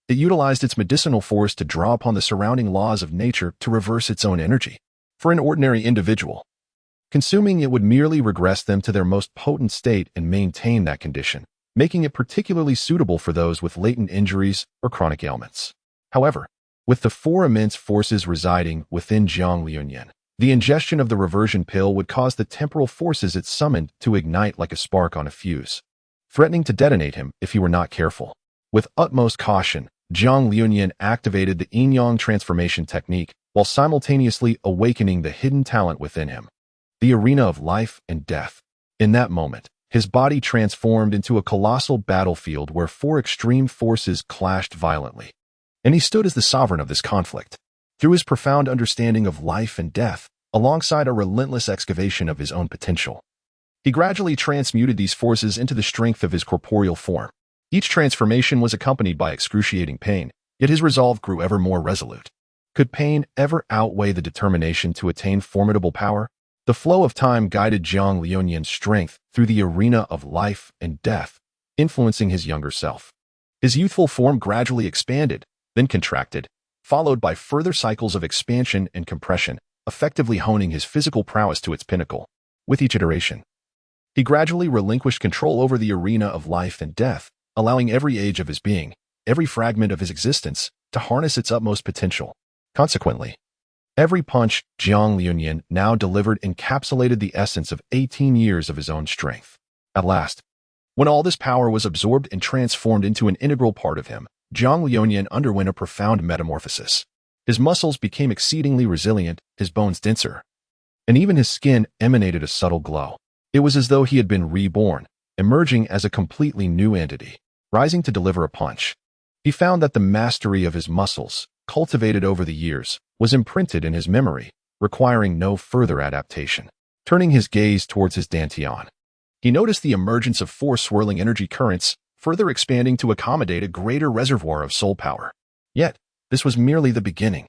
it utilized its medicinal force to draw upon the surrounding laws of nature to reverse its own energy. For an ordinary individual, consuming it would merely regress them to their most potent state and maintain that condition, making it particularly suitable for those with latent injuries or chronic ailments. However, with the four immense forces residing within Jiang Liuyan, the ingestion of the reversion pill would cause the temporal forces it summoned to ignite like a spark on a fuse, threatening to detonate him if he were not careful. With utmost caution, Jiang Liuyan activated the yin-yang transformation technique while simultaneously awakening the hidden talent within him, the arena of life and death. In that moment, his body transformed into a colossal battlefield where four extreme forces clashed violently, and he stood as the sovereign of this conflict. Through his profound understanding of life and death, alongside a relentless excavation of his own potential, he gradually transmuted these forces into the strength of his corporeal form. Each transformation was accompanied by excruciating pain, yet his resolve grew ever more resolute. Could pain ever outweigh the determination to attain formidable power? The flow of time guided Jiang Liuyan's strength through the arena of life and death, influencing his younger self. His youthful form gradually expanded, then contracted, followed by further cycles of expansion and compression, effectively honing his physical prowess to its pinnacle. With each iteration, he gradually relinquished control over the arena of life and death, allowing every age of his being, every fragment of his existence, to harness its utmost potential. Consequently, every punch Jiang Liuyan now delivered encapsulated the essence of 18 years of his own strength. At last, when all this power was absorbed and transformed into an integral part of him, Jiang Liuyan underwent a profound metamorphosis. His muscles became exceedingly resilient, his bones denser, and even his skin emanated a subtle glow. It was as though he had been reborn, emerging as a completely new entity, rising to deliver a punch. He found that the mastery of his muscles, cultivated over the years, was imprinted in his memory, requiring no further adaptation. Turning his gaze towards his dantian, he noticed the emergence of four swirling energy currents, further expanding to accommodate a greater reservoir of soul power. Yet, this was merely the beginning.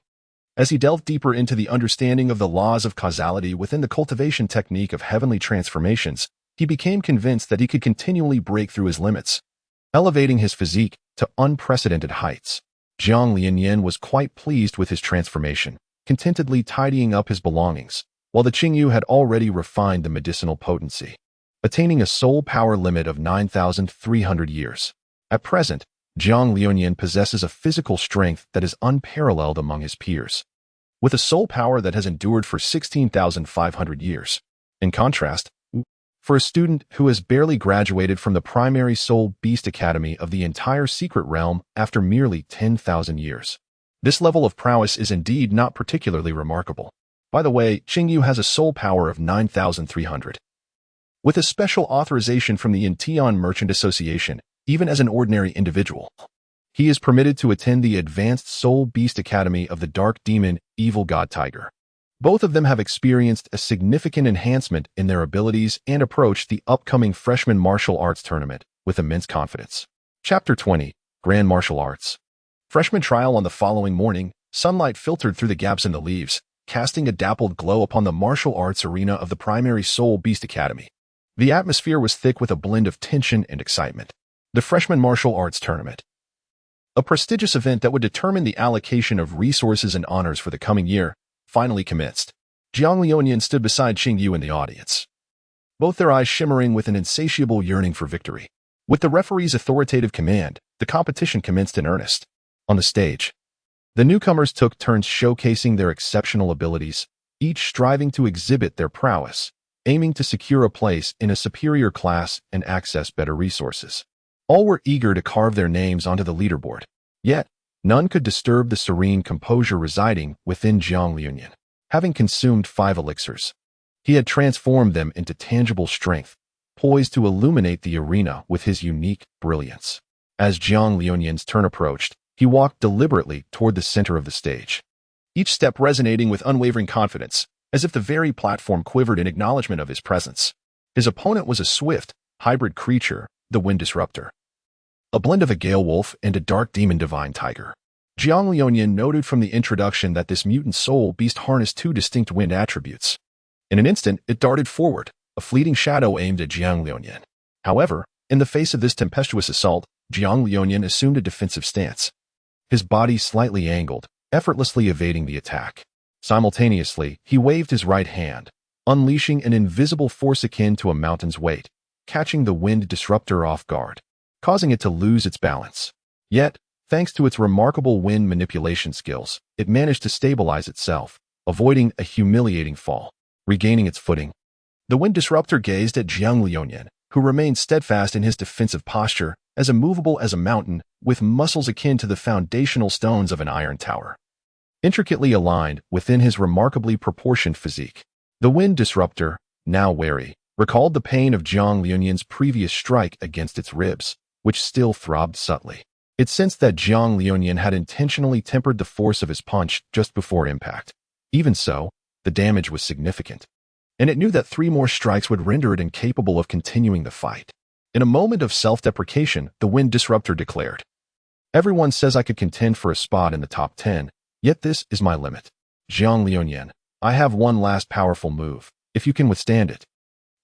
As he delved deeper into the understanding of the laws of causality within the cultivation technique of heavenly transformations, he became convinced that he could continually break through his limits, elevating his physique to unprecedented heights. Jiang Lianyan was quite pleased with his transformation, contentedly tidying up his belongings, while the Qingyu had already refined the medicinal potency, attaining a soul power limit of 9,300 years. At present, Jiang Lianyan possesses a physical strength that is unparalleled among his peers, with a soul power that has endured for 16,500 years. In contrast, for a student who has barely graduated from the primary Soul Beast Academy of the entire Secret Realm after merely 10,000 years, this level of prowess is indeed not particularly remarkable. By the way, Qingyu has a soul power of 9,300. With a special authorization from the Intian Merchant Association, even as an ordinary individual, he is permitted to attend the Advanced Soul Beast Academy of the Dark Demon Evil God Tiger. Both of them have experienced a significant enhancement in their abilities and approach the upcoming Freshman Martial Arts Tournament with immense confidence. Chapter 20, Grand Martial Arts. Freshman trial. On the following morning, sunlight filtered through the gaps in the leaves, casting a dappled glow upon the martial arts arena of the primary Soul Beast Academy. The atmosphere was thick with a blend of tension and excitement. The Freshman Martial Arts Tournament, a prestigious event that would determine the allocation of resources and honors for the coming year, finally commenced. Jiang Lianyan stood beside Qingyu in the audience, both their eyes shimmering with an insatiable yearning for victory. With the referee's authoritative command, the competition commenced in earnest. On the stage, the newcomers took turns showcasing their exceptional abilities, each striving to exhibit their prowess, aiming to secure a place in a superior class and access better resources. All were eager to carve their names onto the leaderboard, yet none could disturb the serene composure residing within Jiang Lianyan. Having consumed 5 elixirs, he had transformed them into tangible strength, poised to illuminate the arena with his unique brilliance. As Jiang Lianyan's turn approached, he walked deliberately toward the center of the stage, each step resonating with unwavering confidence, as if the very platform quivered in acknowledgement of his presence. His opponent was a swift, hybrid creature, the Wind Disruptor, a blend of a Gale Wolf and a Dark Demon Divine Tiger. Jiang Lianyan noted from the introduction that this mutant soul beast harnessed 2 distinct wind attributes. In an instant, it darted forward, a fleeting shadow aimed at Jiang Lianyan. However, in the face of this tempestuous assault, Jiang Lianyan assumed a defensive stance, his body slightly angled, effortlessly evading the attack. Simultaneously, he waved his right hand, unleashing an invisible force akin to a mountain's weight, catching the Wind Disruptor off guard, causing it to lose its balance. Yet, thanks to its remarkable wind manipulation skills, it managed to stabilize itself, avoiding a humiliating fall. Regaining its footing, the Wind Disruptor gazed at Jiang Lianyan, who remained steadfast in his defensive posture, as immovable as a mountain, with muscles akin to the foundational stones of an iron tower, intricately aligned within his remarkably proportioned physique. The Wind Disruptor, now wary, recalled the pain of Jiang Lianyan's previous strike against its ribs, which still throbbed subtly. It sensed that Jiang Lianyan had intentionally tempered the force of his punch just before impact. Even so, the damage was significant, and it knew that 3 more strikes would render it incapable of continuing the fight. In a moment of self-deprecation, the Wind Disruptor declared, "Everyone says I could contend for a spot in the top 10, yet this is my limit. Jiang Lianyan, I have one last powerful move. If you can withstand it,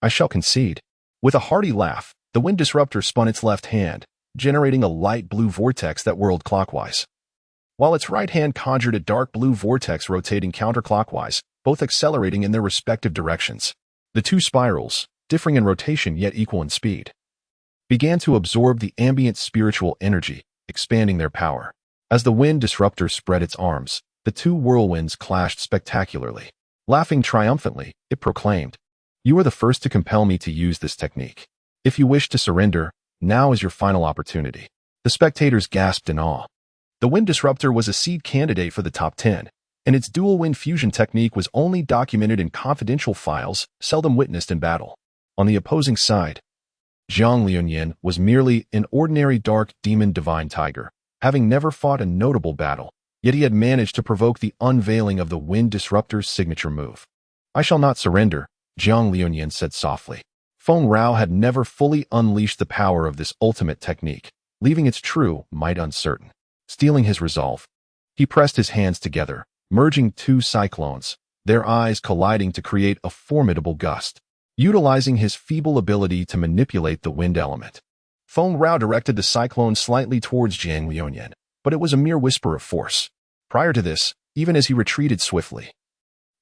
I shall concede." With a hearty laugh, the Wind Disruptor spun its left hand, generating a light blue vortex that whirled clockwise, while its right hand conjured a dark blue vortex rotating counterclockwise, both accelerating in their respective directions. The 2 spirals, differing in rotation yet equal in speed, began to absorb the ambient spiritual energy, expanding their power. As the Wind Disruptor spread its arms, the 2 whirlwinds clashed spectacularly. Laughing triumphantly, it proclaimed, "You are the first to compel me to use this technique. If you wish to surrender, now is your final opportunity." The spectators gasped in awe. The Wind Disruptor was a seed candidate for the top 10, and its dual wind fusion technique was only documented in confidential files, seldom witnessed in battle. On the opposing side, Jiang Lianyan was merely an ordinary Dark Demon Divine Tiger, having never fought a notable battle, yet he had managed to provoke the unveiling of the Wind Disruptor's signature move. "I shall not surrender," Jiang Lianyan said softly. Feng Rao had never fully unleashed the power of this ultimate technique, leaving its true might uncertain. Stealing his resolve, he pressed his hands together, merging 2 cyclones, their eyes colliding to create a formidable gust. utilizing his feeble ability to manipulate the wind element. Feng Rao directed the cyclone slightly towards Jiang Liuyan, but it was a mere whisper of force. Prior to this, even as he retreated swiftly,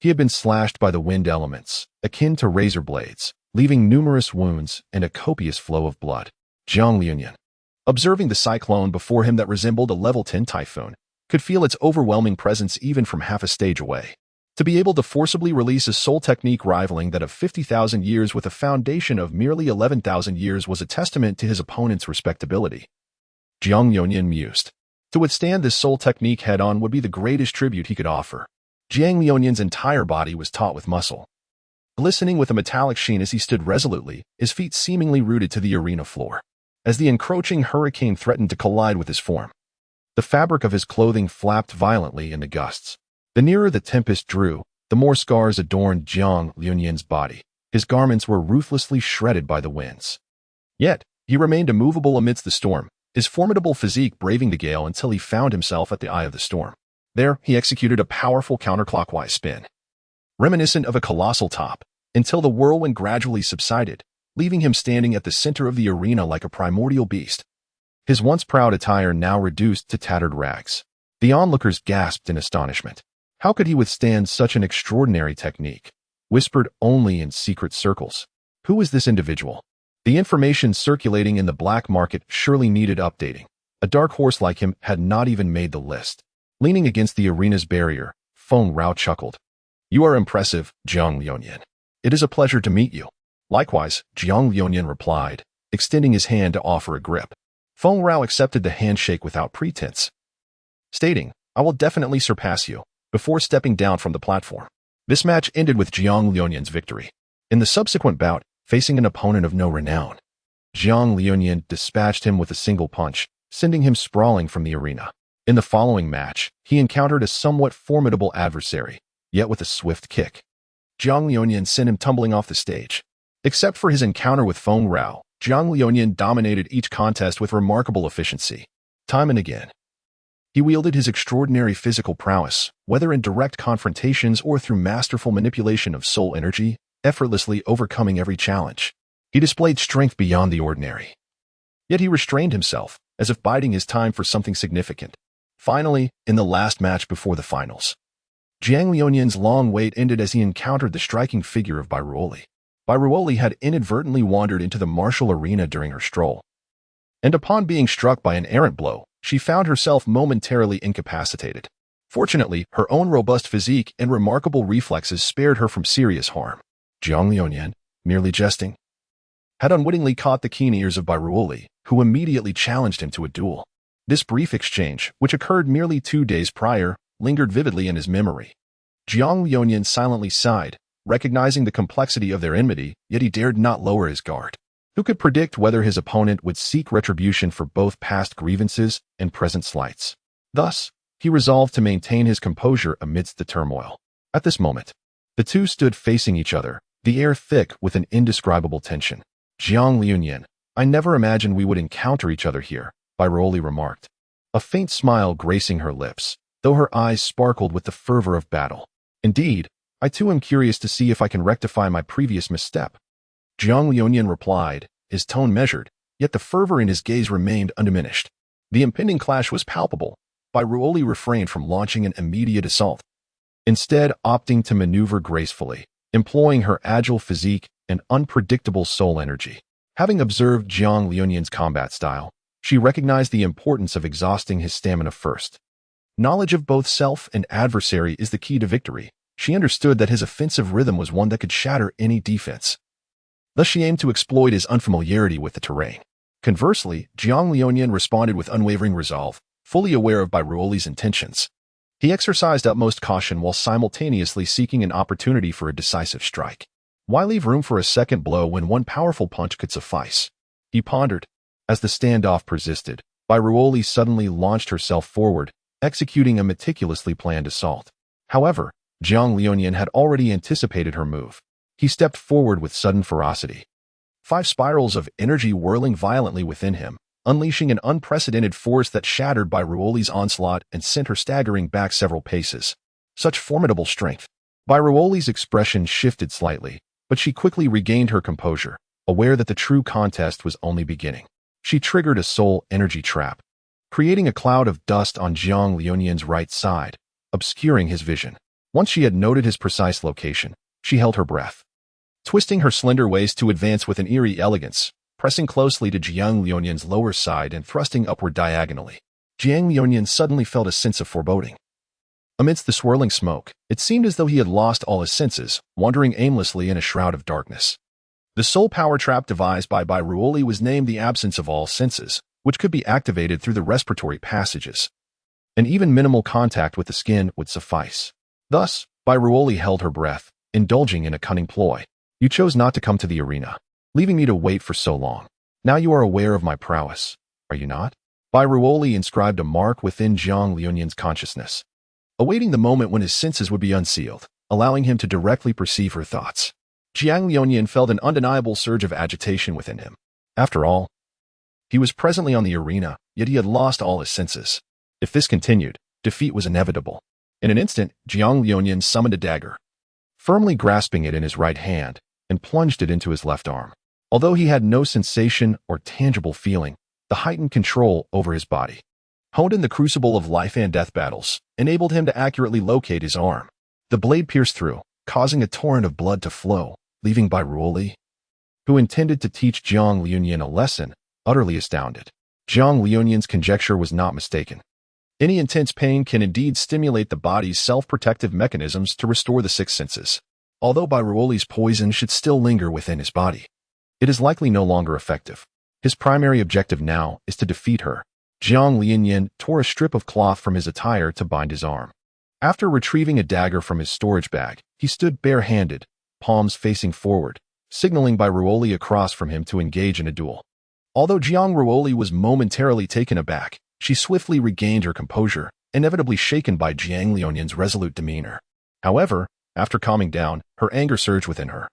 he had been slashed by the wind elements, akin to razor blades, leaving numerous wounds and a copious flow of blood. Jiang Liuyan, observing the cyclone before him that resembled a level 10 typhoon, could feel its overwhelming presence even from half a stage away. To be able to forcibly release a soul technique rivaling that of 50,000 years with a foundation of merely 11,000 years was a testament to his opponent's respectability. Jiang Liuyan mused. To withstand this soul technique head-on would be the greatest tribute he could offer. Jiang Liuyan's entire body was taut with muscle, glistening with a metallic sheen as he stood resolutely, his feet seemingly rooted to the arena floor. As the encroaching hurricane threatened to collide with his form, the fabric of his clothing flapped violently in the gusts. The nearer the tempest drew, the more scars adorned Jiang Liuyan's body. His garments were ruthlessly shredded by the winds. Yet, he remained immovable amidst the storm, his formidable physique braving the gale until he found himself at the eye of the storm. There, he executed a powerful counterclockwise spin, reminiscent of a colossal top, until the whirlwind gradually subsided, leaving him standing at the center of the arena like a primordial beast. His once proud attire now reduced to tattered rags. The onlookers gasped in astonishment. How could he withstand such an extraordinary technique? Whispered only in secret circles. Who was this individual? The information circulating in the black market surely needed updating. A dark horse like him had not even made the list. Leaning against the arena's barrier, Feng Rao chuckled. You are impressive, Jiang Liuyan. It is a pleasure to meet you. Likewise, Jiang Liuyan replied, extending his hand to offer a grip. Feng Rao accepted the handshake without pretense, stating, I will definitely surpass you, before stepping down from the platform. This match ended with Jiang Liuyan's victory. In the subsequent bout, facing an opponent of no renown, Jiang Liuyan dispatched him with a single punch, sending him sprawling from the arena. In the following match, he encountered a somewhat formidable adversary, yet with a swift kick. Jiang Liuyan sent him tumbling off the stage. Except for his encounter with Feng Rao, Jiang Liuyan dominated each contest with remarkable efficiency. Time and again, he wielded his extraordinary physical prowess, whether in direct confrontations or through masterful manipulation of soul energy, effortlessly overcoming every challenge. He displayed strength beyond the ordinary. Yet he restrained himself, as if biding his time for something significant. Finally, in the last match before the finals, Jiang Liuyan's long wait ended as he encountered the striking figure of Bairuoli. Bairuoli had inadvertently wandered into the martial arena during her stroll, and upon being struck by an errant blow, she found herself momentarily incapacitated. Fortunately, her own robust physique and remarkable reflexes spared her from serious harm. Jiang Liuyan, merely jesting, had unwittingly caught the keen ears of Bairuoli, who immediately challenged him to a duel. This brief exchange, which occurred merely 2 days prior, lingered vividly in his memory. Jiang Liuyan silently sighed, recognizing the complexity of their enmity, yet he dared not lower his guard. Who could predict whether his opponent would seek retribution for both past grievances and present slights? Thus, he resolved to maintain his composure amidst the turmoil. At this moment, the two stood facing each other, the air thick with an indescribable tension. Jiang Liuyan, I never imagined we would encounter each other here, Bairuoli remarked, a faint smile gracing her lips, though her eyes sparkled with the fervor of battle. Indeed, I too am curious to see if I can rectify my previous misstep. Jiang Liuyan replied, his tone measured, yet the fervor in his gaze remained undiminished. The impending clash was palpable. Bairuoli refrained from launching an immediate assault, instead opting to maneuver gracefully, employing her agile physique and unpredictable soul energy. Having observed Jiang Liuyan's combat style, she recognized the importance of exhausting his stamina first. Knowledge of both self and adversary is the key to victory. She understood that his offensive rhythm was one that could shatter any defense. Thus she aimed to exploit his unfamiliarity with the terrain. Conversely, Jiang Liuyan responded with unwavering resolve, fully aware of Bairuoli's intentions. He exercised utmost caution while simultaneously seeking an opportunity for a decisive strike. Why leave room for a second blow when one powerful punch could suffice? He pondered. As the standoff persisted, Bairuoli suddenly launched herself forward, executing a meticulously planned assault. However, Jiang Liuyan had already anticipated her move. He stepped forward with sudden ferocity, 5 spirals of energy whirling violently within him, unleashing an unprecedented force that shattered Bairuoli's onslaught and sent her staggering back several paces. Such formidable strength. Bairuoli's expression shifted slightly, but she quickly regained her composure, aware that the true contest was only beginning. She triggered a soul energy trap, creating a cloud of dust on Jiang Liunian's right side, obscuring his vision. Once she had noted his precise location, she held her breath, twisting her slender waist to advance with an eerie elegance, pressing closely to Jiang Liunian's lower side and thrusting upward diagonally. Jiang Liunian suddenly felt a sense of foreboding. Amidst the swirling smoke, it seemed as though he had lost all his senses, wandering aimlessly in a shroud of darkness. The soul power trap devised by Ruoli was named the absence of all senses, which could be activated through the respiratory passages. And even minimal contact with the skin would suffice. Thus, Ruoli held her breath, indulging in a cunning ploy. You chose not to come to the arena, leaving me to wait for so long. Now you are aware of my prowess, are you not? Ruoli inscribed a mark within Jiang Liunian's consciousness, awaiting the moment when his senses would be unsealed, allowing him to directly perceive her thoughts. Jiang Liunian felt an undeniable surge of agitation within him. After all, he was presently on the arena, yet he had lost all his senses. If this continued, defeat was inevitable. In an instant, Jiang Liunian summoned a dagger, firmly grasping it in his right hand, and plunged it into his left arm. Although he had no sensation or tangible feeling, the heightened control over his body, honed in the crucible of life and death battles, enabled him to accurately locate his arm. The blade pierced through, causing a torrent of blood to flow, leaving Ruoli, who intended to teach Jiang Liunian a lesson, utterly astounded. Jiang Liunian's conjecture was not mistaken. Any intense pain can indeed stimulate the body's self-protective mechanisms to restore the six senses. Although Ruoli's poison should still linger within his body, it is likely no longer effective. His primary objective now is to defeat her. Jiang Liunian tore a strip of cloth from his attire to bind his arm. After retrieving a dagger from his storage bag, he stood barehanded, palms facing forward, signaling Ruoli across from him to engage in a duel. Although Ruoli was momentarily taken aback, she swiftly regained her composure, inevitably shaken by Jiang Liunian's resolute demeanor. However, after calming down, her anger surged within her,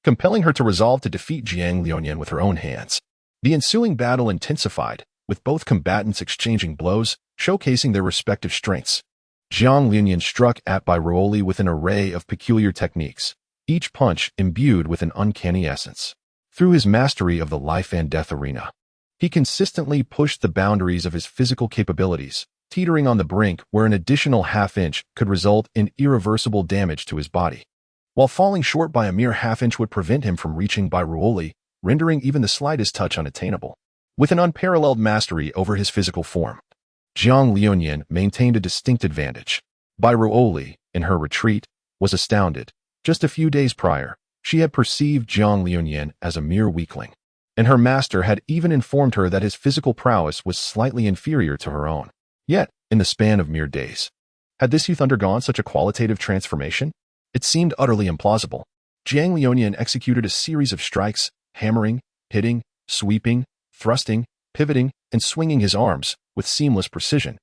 compelling her to resolve to defeat Jiang Liunian with her own hands. The ensuing battle intensified, with both combatants exchanging blows, showcasing their respective strengths. Jiang Liunian struck at Ruoli with an array of peculiar techniques, each punch imbued with an uncanny essence. Through his mastery of the life and death arena, he consistently pushed the boundaries of his physical capabilities, teetering on the brink where an additional half-inch could result in irreversible damage to his body. While falling short by a mere half-inch would prevent him from reaching Ruoli, rendering even the slightest touch unattainable. With an unparalleled mastery over his physical form, Jiang Liunian maintained a distinct advantage. Ruoli, in her retreat, was astounded. Just a few days prior, she had perceived Jiang Liunian as a mere weakling, and her master had even informed her that his physical prowess was slightly inferior to her own. Yet, in the span of mere days, had this youth undergone such a qualitative transformation? It seemed utterly implausible. Jiang Liunian executed a series of strikes, hammering, hitting, sweeping, thrusting, pivoting, and swinging his arms with seamless precision,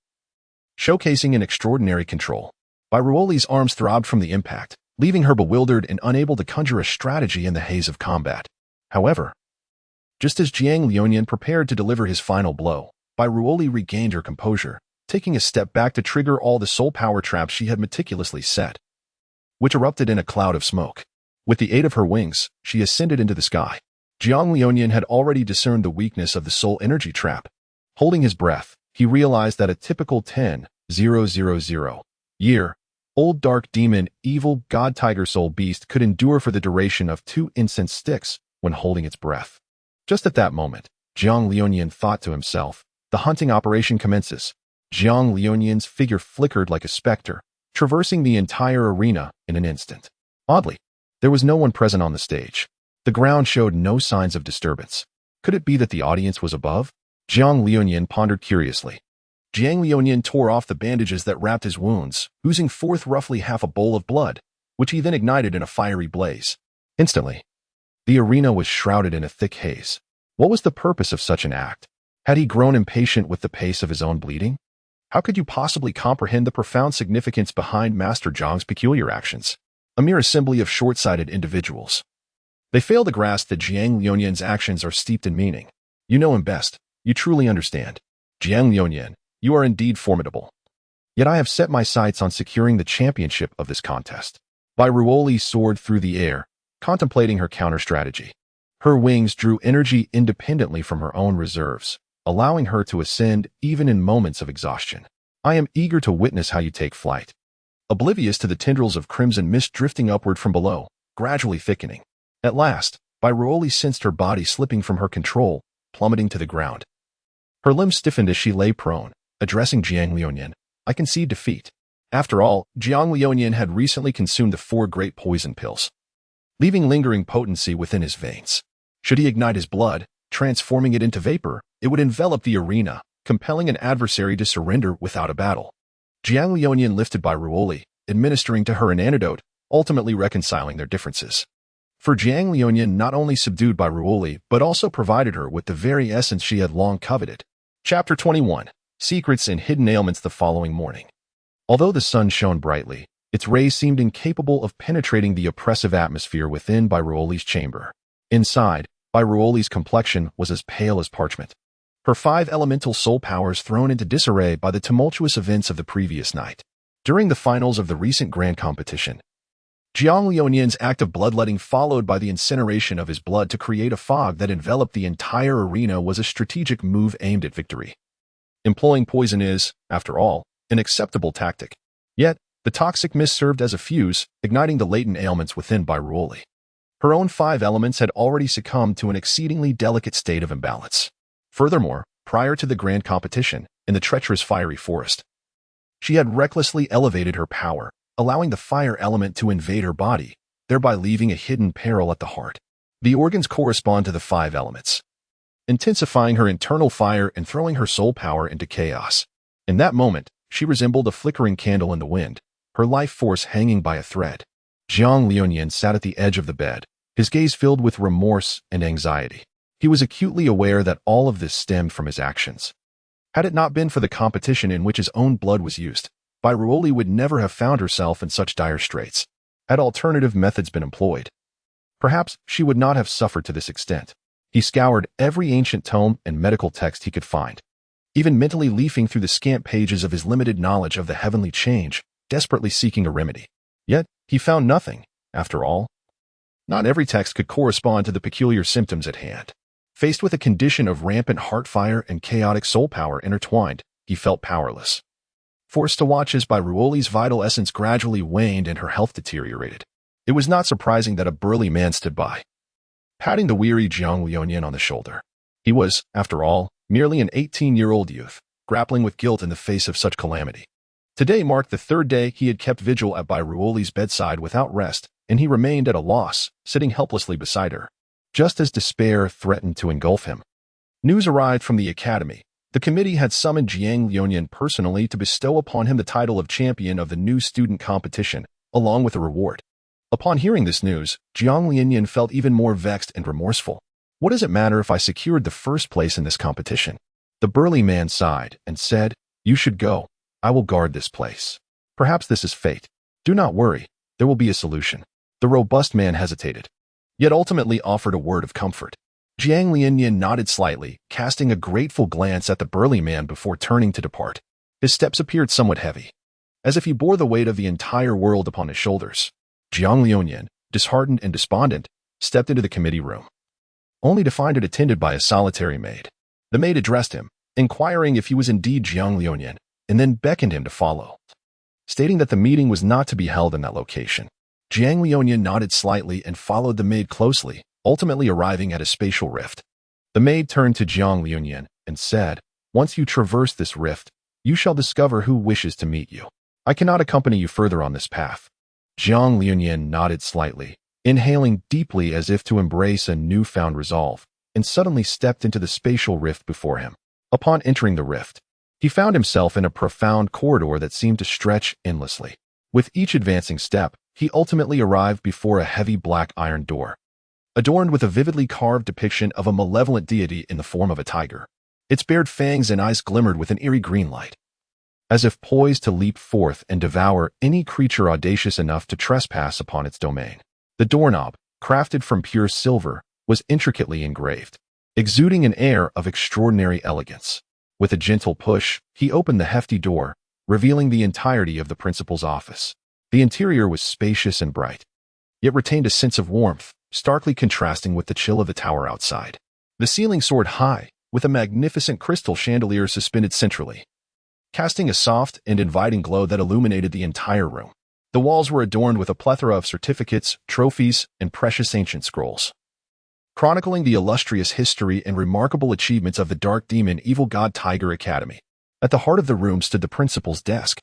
showcasing an extraordinary control. Ruoli's arms throbbed from the impact, leaving her bewildered and unable to conjure a strategy in the haze of combat. However, just as Jiang Liunian prepared to deliver his final blow, Ruoli regained her composure, taking a step back to trigger all the soul power traps she had meticulously set, which erupted in a cloud of smoke. With the aid of her wings, she ascended into the sky. Jiang Liunian had already discerned the weakness of the soul energy trap. Holding his breath, he realized that a typical 10,000 year old dark demon, evil god tiger soul beast could endure for the duration of 2 incense sticks when holding its breath. Just at that moment, Jiang Liunian thought to himself, the hunting operation commences. Jiang Liunian's figure flickered like a specter, traversing the entire arena in an instant. Oddly, there was no one present on the stage. The ground showed no signs of disturbance. Could it be that the audience was above? Jiang Liunian pondered curiously. Jiang Liunian tore off the bandages that wrapped his wounds, oozing forth roughly half a bowl of blood, which he then ignited in a fiery blaze. Instantly, the arena was shrouded in a thick haze. What was the purpose of such an act? Had he grown impatient with the pace of his own bleeding? How could you possibly comprehend the profound significance behind Master Zhang's peculiar actions? A mere assembly of short-sighted individuals. They fail to grasp that Jiang Liunian's actions are steeped in meaning. You know him best. You truly understand. Jiang Liunian, you are indeed formidable. Yet I have set my sights on securing the championship of this contest. Ruoli soared through the air, contemplating her counter-strategy. Her wings drew energy independently from her own reserves, allowing her to ascend even in moments of exhaustion. I am eager to witness how you take flight. Oblivious to the tendrils of crimson mist drifting upward from below, gradually thickening. At last, Bairuoli sensed her body slipping from her control, plummeting to the ground. Her limbs stiffened as she lay prone, addressing Jiang Liuyan. I concede defeat. After all, Jiang Liuyan had recently consumed the 4 great poison pills, leaving lingering potency within his veins. Should he ignite his blood, transforming it into vapor, it would envelop the arena, compelling an adversary to surrender without a battle. Jiang Liuyan lifted Bairuoli, administering to her an antidote, ultimately reconciling their differences. For Jiang Liuyan not only subdued Bairuoli, but also provided her with the very essence she had long coveted. Chapter 21. Secrets and Hidden Ailments. The following morning, although the sun shone brightly, its rays seemed incapable of penetrating the oppressive atmosphere within Bairuoli's chamber. Inside, Bairuoli's complexion was as pale as parchment, her 5 elemental soul powers thrown into disarray by the tumultuous events of the previous night. During the finals of the recent grand competition, Jiang Liuyan's act of bloodletting, followed by the incineration of his blood to create a fog that enveloped the entire arena, was a strategic move aimed at victory. Employing poison is, after all, an acceptable tactic. Yet, the toxic mist served as a fuse, igniting the latent ailments within Bairuoli. Her own 5 elements had already succumbed to an exceedingly delicate state of imbalance. Furthermore, prior to the grand competition, in the treacherous fiery forest, she had recklessly elevated her power, allowing the fire element to invade her body, thereby leaving a hidden peril at the heart. The organs correspond to the 5 elements, intensifying her internal fire and throwing her soul power into chaos. In that moment, she resembled a flickering candle in the wind, her life force hanging by a thread. Jiang Liuyan sat at the edge of the bed, his gaze filled with remorse and anxiety. He was acutely aware that all of this stemmed from his actions. Had it not been for the competition in which his own blood was used, Bairuoli would never have found herself in such dire straits. Had alternative methods been employed, perhaps she would not have suffered to this extent. He scoured every ancient tome and medical text he could find, even mentally leafing through the scant pages of his limited knowledge of the heavenly change, desperately seeking a remedy. Yet, he found nothing. After all, not every text could correspond to the peculiar symptoms at hand. Faced with a condition of rampant heart fire and chaotic soul power intertwined, he felt powerless. Forced to watch as Bairuoli's vital essence gradually waned and her health deteriorated, it was not surprising that a burly man stood by, patting the weary Jiang Liuyan on the shoulder. He was, after all, merely an 18-year-old youth, grappling with guilt in the face of such calamity. Today marked the 3rd day he had kept vigil at Bairuoli's bedside without rest, and he remained at a loss, sitting helplessly beside her, just as despair threatened to engulf him. News arrived from the academy. The committee had summoned Jiang Liuyan personally to bestow upon him the title of champion of the new student competition, along with a reward. Upon hearing this news, Jiang Liuyan felt even more vexed and remorseful. What does it matter if I secured the 1st place in this competition? The burly man sighed and said, "You should go. I will guard this place. Perhaps this is fate. Do not worry. There will be a solution." The robust man hesitated, yet ultimately offered a word of comfort. Jiang Liuyan nodded slightly, casting a grateful glance at the burly man before turning to depart. His steps appeared somewhat heavy, as if he bore the weight of the entire world upon his shoulders. Jiang Liuyan, disheartened and despondent, stepped into the committee room, only to find it attended by a solitary maid. The maid addressed him, inquiring if he was indeed Jiang Liuyan, and then beckoned him to follow, stating that the meeting was not to be held in that location. Jiang Liuyan nodded slightly and followed the maid closely, ultimately arriving at a spatial rift. The maid turned to Jiang Liuyan and said, "Once you traverse this rift, you shall discover who wishes to meet you. I cannot accompany you further on this path." Jiang Liuyan nodded slightly, inhaling deeply as if to embrace a newfound resolve, and suddenly stepped into the spatial rift before him. Upon entering the rift, he found himself in a profound corridor that seemed to stretch endlessly. With each advancing step, he ultimately arrived before a heavy black iron door, adorned with a vividly carved depiction of a malevolent deity in the form of a tiger. Its bared fangs and eyes glimmered with an eerie green light, as if poised to leap forth and devour any creature audacious enough to trespass upon its domain. The doorknob, crafted from pure silver, was intricately engraved, exuding an air of extraordinary elegance. With a gentle push, he opened the hefty door, revealing the entirety of the principal's office. The interior was spacious and bright, yet retained a sense of warmth, starkly contrasting with the chill of the tower outside. The ceiling soared high, with a magnificent crystal chandelier suspended centrally, casting a soft and inviting glow that illuminated the entire room. The walls were adorned with a plethora of certificates, trophies, and precious ancient scrolls, chronicling the illustrious history and remarkable achievements of the Dark Demon Evil God Tiger Academy. At the heart of the room stood the principal's desk.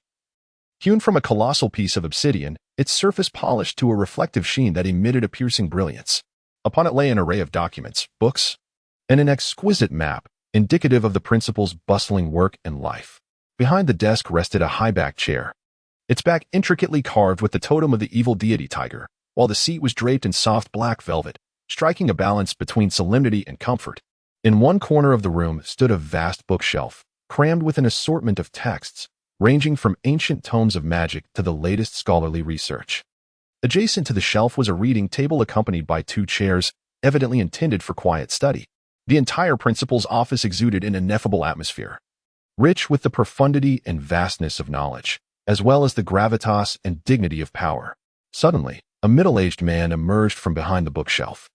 Hewn from a colossal piece of obsidian, its surface polished to a reflective sheen that emitted a piercing brilliance. Upon it lay an array of documents, books, and an exquisite map, indicative of the principal's bustling work and life. Behind the desk rested a high-backed chair, its back intricately carved with the totem of the evil deity tiger, while the seat was draped in soft black velvet, striking a balance between solemnity and comfort. In one corner of the room stood a vast bookshelf, crammed with an assortment of texts, ranging from ancient tomes of magic to the latest scholarly research. Adjacent to the shelf was a reading table accompanied by 2 chairs, evidently intended for quiet study. The entire principal's office exuded an ineffable atmosphere, rich with the profundity and vastness of knowledge, as well as the gravitas and dignity of power. Suddenly, a middle-aged man emerged from behind the bookshelf.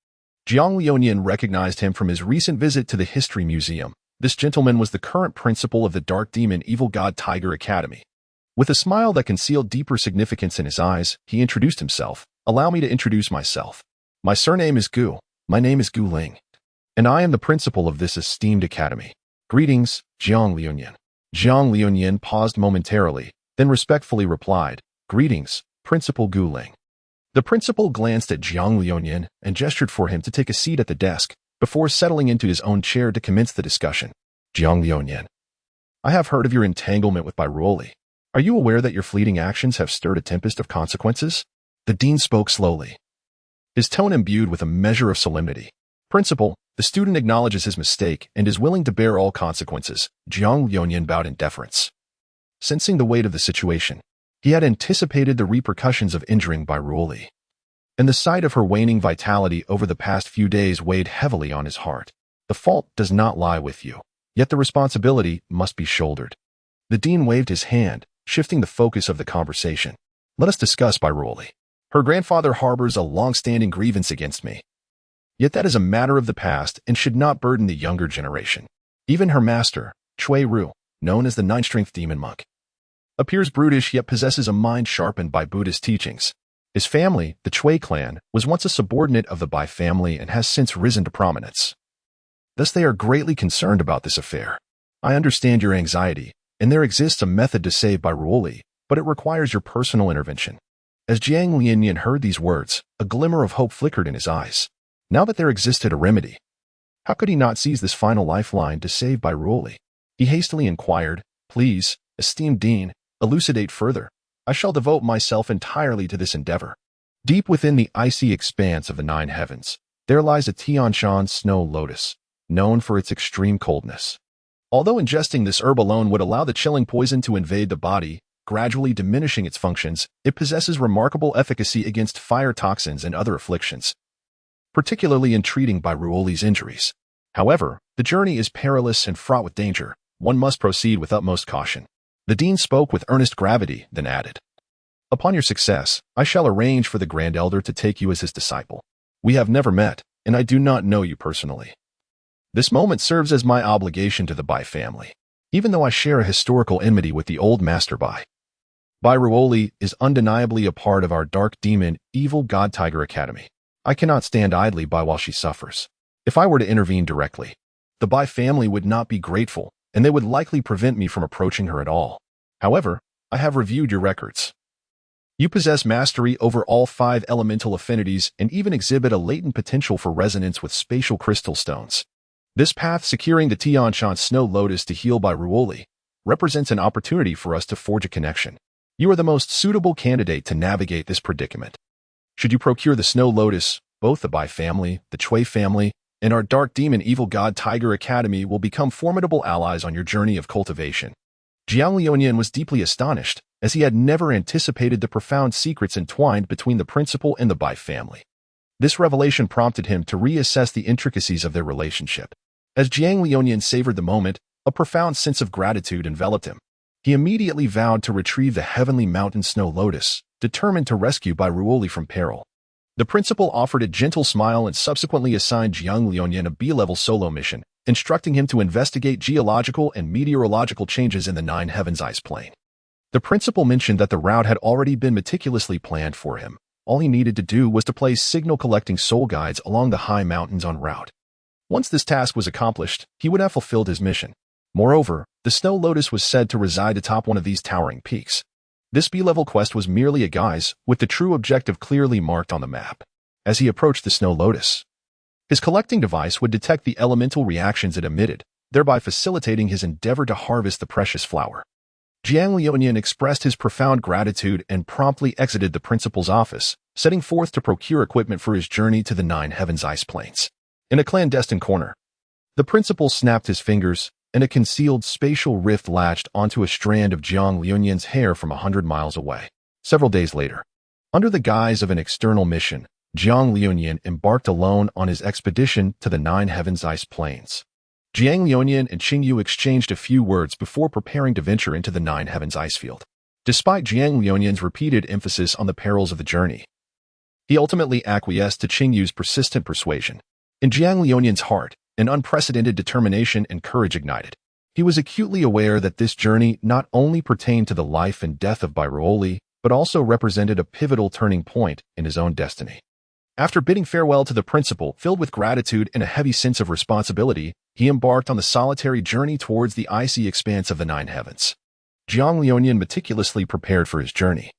Jiang Liunian recognized him from his recent visit to the History Museum. This gentleman was the current principal of the Dark Demon Evil God Tiger Academy. With a smile that concealed deeper significance in his eyes, he introduced himself. "Allow me to introduce myself. My surname is Gu. My name is Gu Ling, and I am the principal of this esteemed academy. Greetings, Jiang Liunian." Jiang Liunian paused momentarily, then respectfully replied, "Greetings, Principal Gu Ling." The principal glanced at Jiang Liunian and gestured for him to take a seat at the desk, before settling into his own chair to commence the discussion. "Jiang Liunian, I have heard of your entanglement with Bairuoli. Are you aware that your fleeting actions have stirred a tempest of consequences?" The dean spoke slowly, his tone imbued with a measure of solemnity. "Principal, the student acknowledges his mistake and is willing to bear all consequences." Jiang Liunian bowed in deference. Sensing the weight of the situation, he had anticipated the repercussions of injuring Bairuoli, and the sight of her waning vitality over the past few days weighed heavily on his heart. The fault does not lie with you, yet the responsibility must be shouldered. The dean waved his hand, shifting the focus of the conversation. "Let us discuss Bairuoli. Her grandfather harbors a long-standing grievance against me. Yet that is a matter of the past and should not burden the younger generation. Even her master, Chui Ru, known as the Nine-Strength Demon Monk, appears brutish yet possesses a mind sharpened by Buddhist teachings. His family, the Chui clan, was once a subordinate of the Bai family and has since risen to prominence. Thus they are greatly concerned about this affair. I understand your anxiety, and there exists a method to save Bairuoli, but it requires your personal intervention." As Jiang Liunian heard these words, a glimmer of hope flickered in his eyes. Now that there existed a remedy, how could he not seize this final lifeline to save Bairuoli? He hastily inquired, "Please, esteemed dean, elucidate further. I shall devote myself entirely to this endeavor." Deep within the icy expanse of the 9 heavens, there lies a Tianshan snow lotus, known for its extreme coldness. Although ingesting this herb alone would allow the chilling poison to invade the body, gradually diminishing its functions, it possesses remarkable efficacy against fire toxins and other afflictions, particularly in treating Bairuoli's injuries. However, the journey is perilous and fraught with danger. One must proceed with utmost caution. The dean spoke with earnest gravity, then added, "Upon your success, I shall arrange for the Grand Elder to take you as his disciple. We have never met, and I do not know you personally. This moment serves as my obligation to the Bai family, even though I share a historical enmity with the old Master Bai. Bairuoli is undeniably a part of our Dark Demon Evil God Tiger Academy. I cannot stand idly by while she suffers. If I were to intervene directly, the Bai family would not be grateful, and they would likely prevent me from approaching her at all. However, I have reviewed your records. You possess mastery over all 5 elemental affinities and even exhibit a latent potential for resonance with spatial crystal stones. This path securing the Tianshan Snow Lotus to heal Bairuoli represents an opportunity for us to forge a connection. You are the most suitable candidate to navigate this predicament. Should you procure the Snow Lotus, both the Bai family, the Chui family, and our Dark Demon Evil God Tiger Academy will become formidable allies on your journey of cultivation." Jiang Liunian was deeply astonished, as he had never anticipated the profound secrets entwined between the principal and the Bai family. This revelation prompted him to reassess the intricacies of their relationship. As Jiang Liunian savored the moment, a profound sense of gratitude enveloped him. He immediately vowed to retrieve the heavenly mountain Snow Lotus, determined to rescue Bairuoli from peril. The principal offered a gentle smile and subsequently assigned Jiang Liuyan a B-level solo mission, instructing him to investigate geological and meteorological changes in the Nine Heavens ice plain. The principal mentioned that the route had already been meticulously planned for him. All he needed to do was to place signal-collecting soul guides along the high mountains en route. Once this task was accomplished, he would have fulfilled his mission. Moreover, the Snow Lotus was said to reside atop one of these towering peaks. This B-level quest was merely a guise, with the true objective clearly marked on the map. As he approached the Snow Lotus, his collecting device would detect the elemental reactions it emitted, thereby facilitating his endeavor to harvest the precious flower. Jiang Liuyan expressed his profound gratitude and promptly exited the principal's office, setting forth to procure equipment for his journey to the Nine Heavens ice plains. In a clandestine corner, the principal snapped his fingers, and a concealed spatial rift latched onto a strand of Jiang Liuyan's hair from 100 miles away. Several days later, under the guise of an external mission, Jiang Liuyan embarked alone on his expedition to the Nine Heavens ice plains. Jiang Liuyan and Qingyu exchanged a few words before preparing to venture into the Nine Heavens ice field. Despite Jiang Liuyan's repeated emphasis on the perils of the journey, he ultimately acquiesced to Qingyu's persistent persuasion. In Jiang Liuyan's heart, an unprecedented determination and courage ignited. He was acutely aware that this journey not only pertained to the life and death of Bairuoli, but also represented a pivotal turning point in his own destiny. After bidding farewell to the principal, filled with gratitude and a heavy sense of responsibility, he embarked on the solitary journey towards the icy expanse of the Nine Heavens. Jiang Liuyan meticulously prepared for his journey,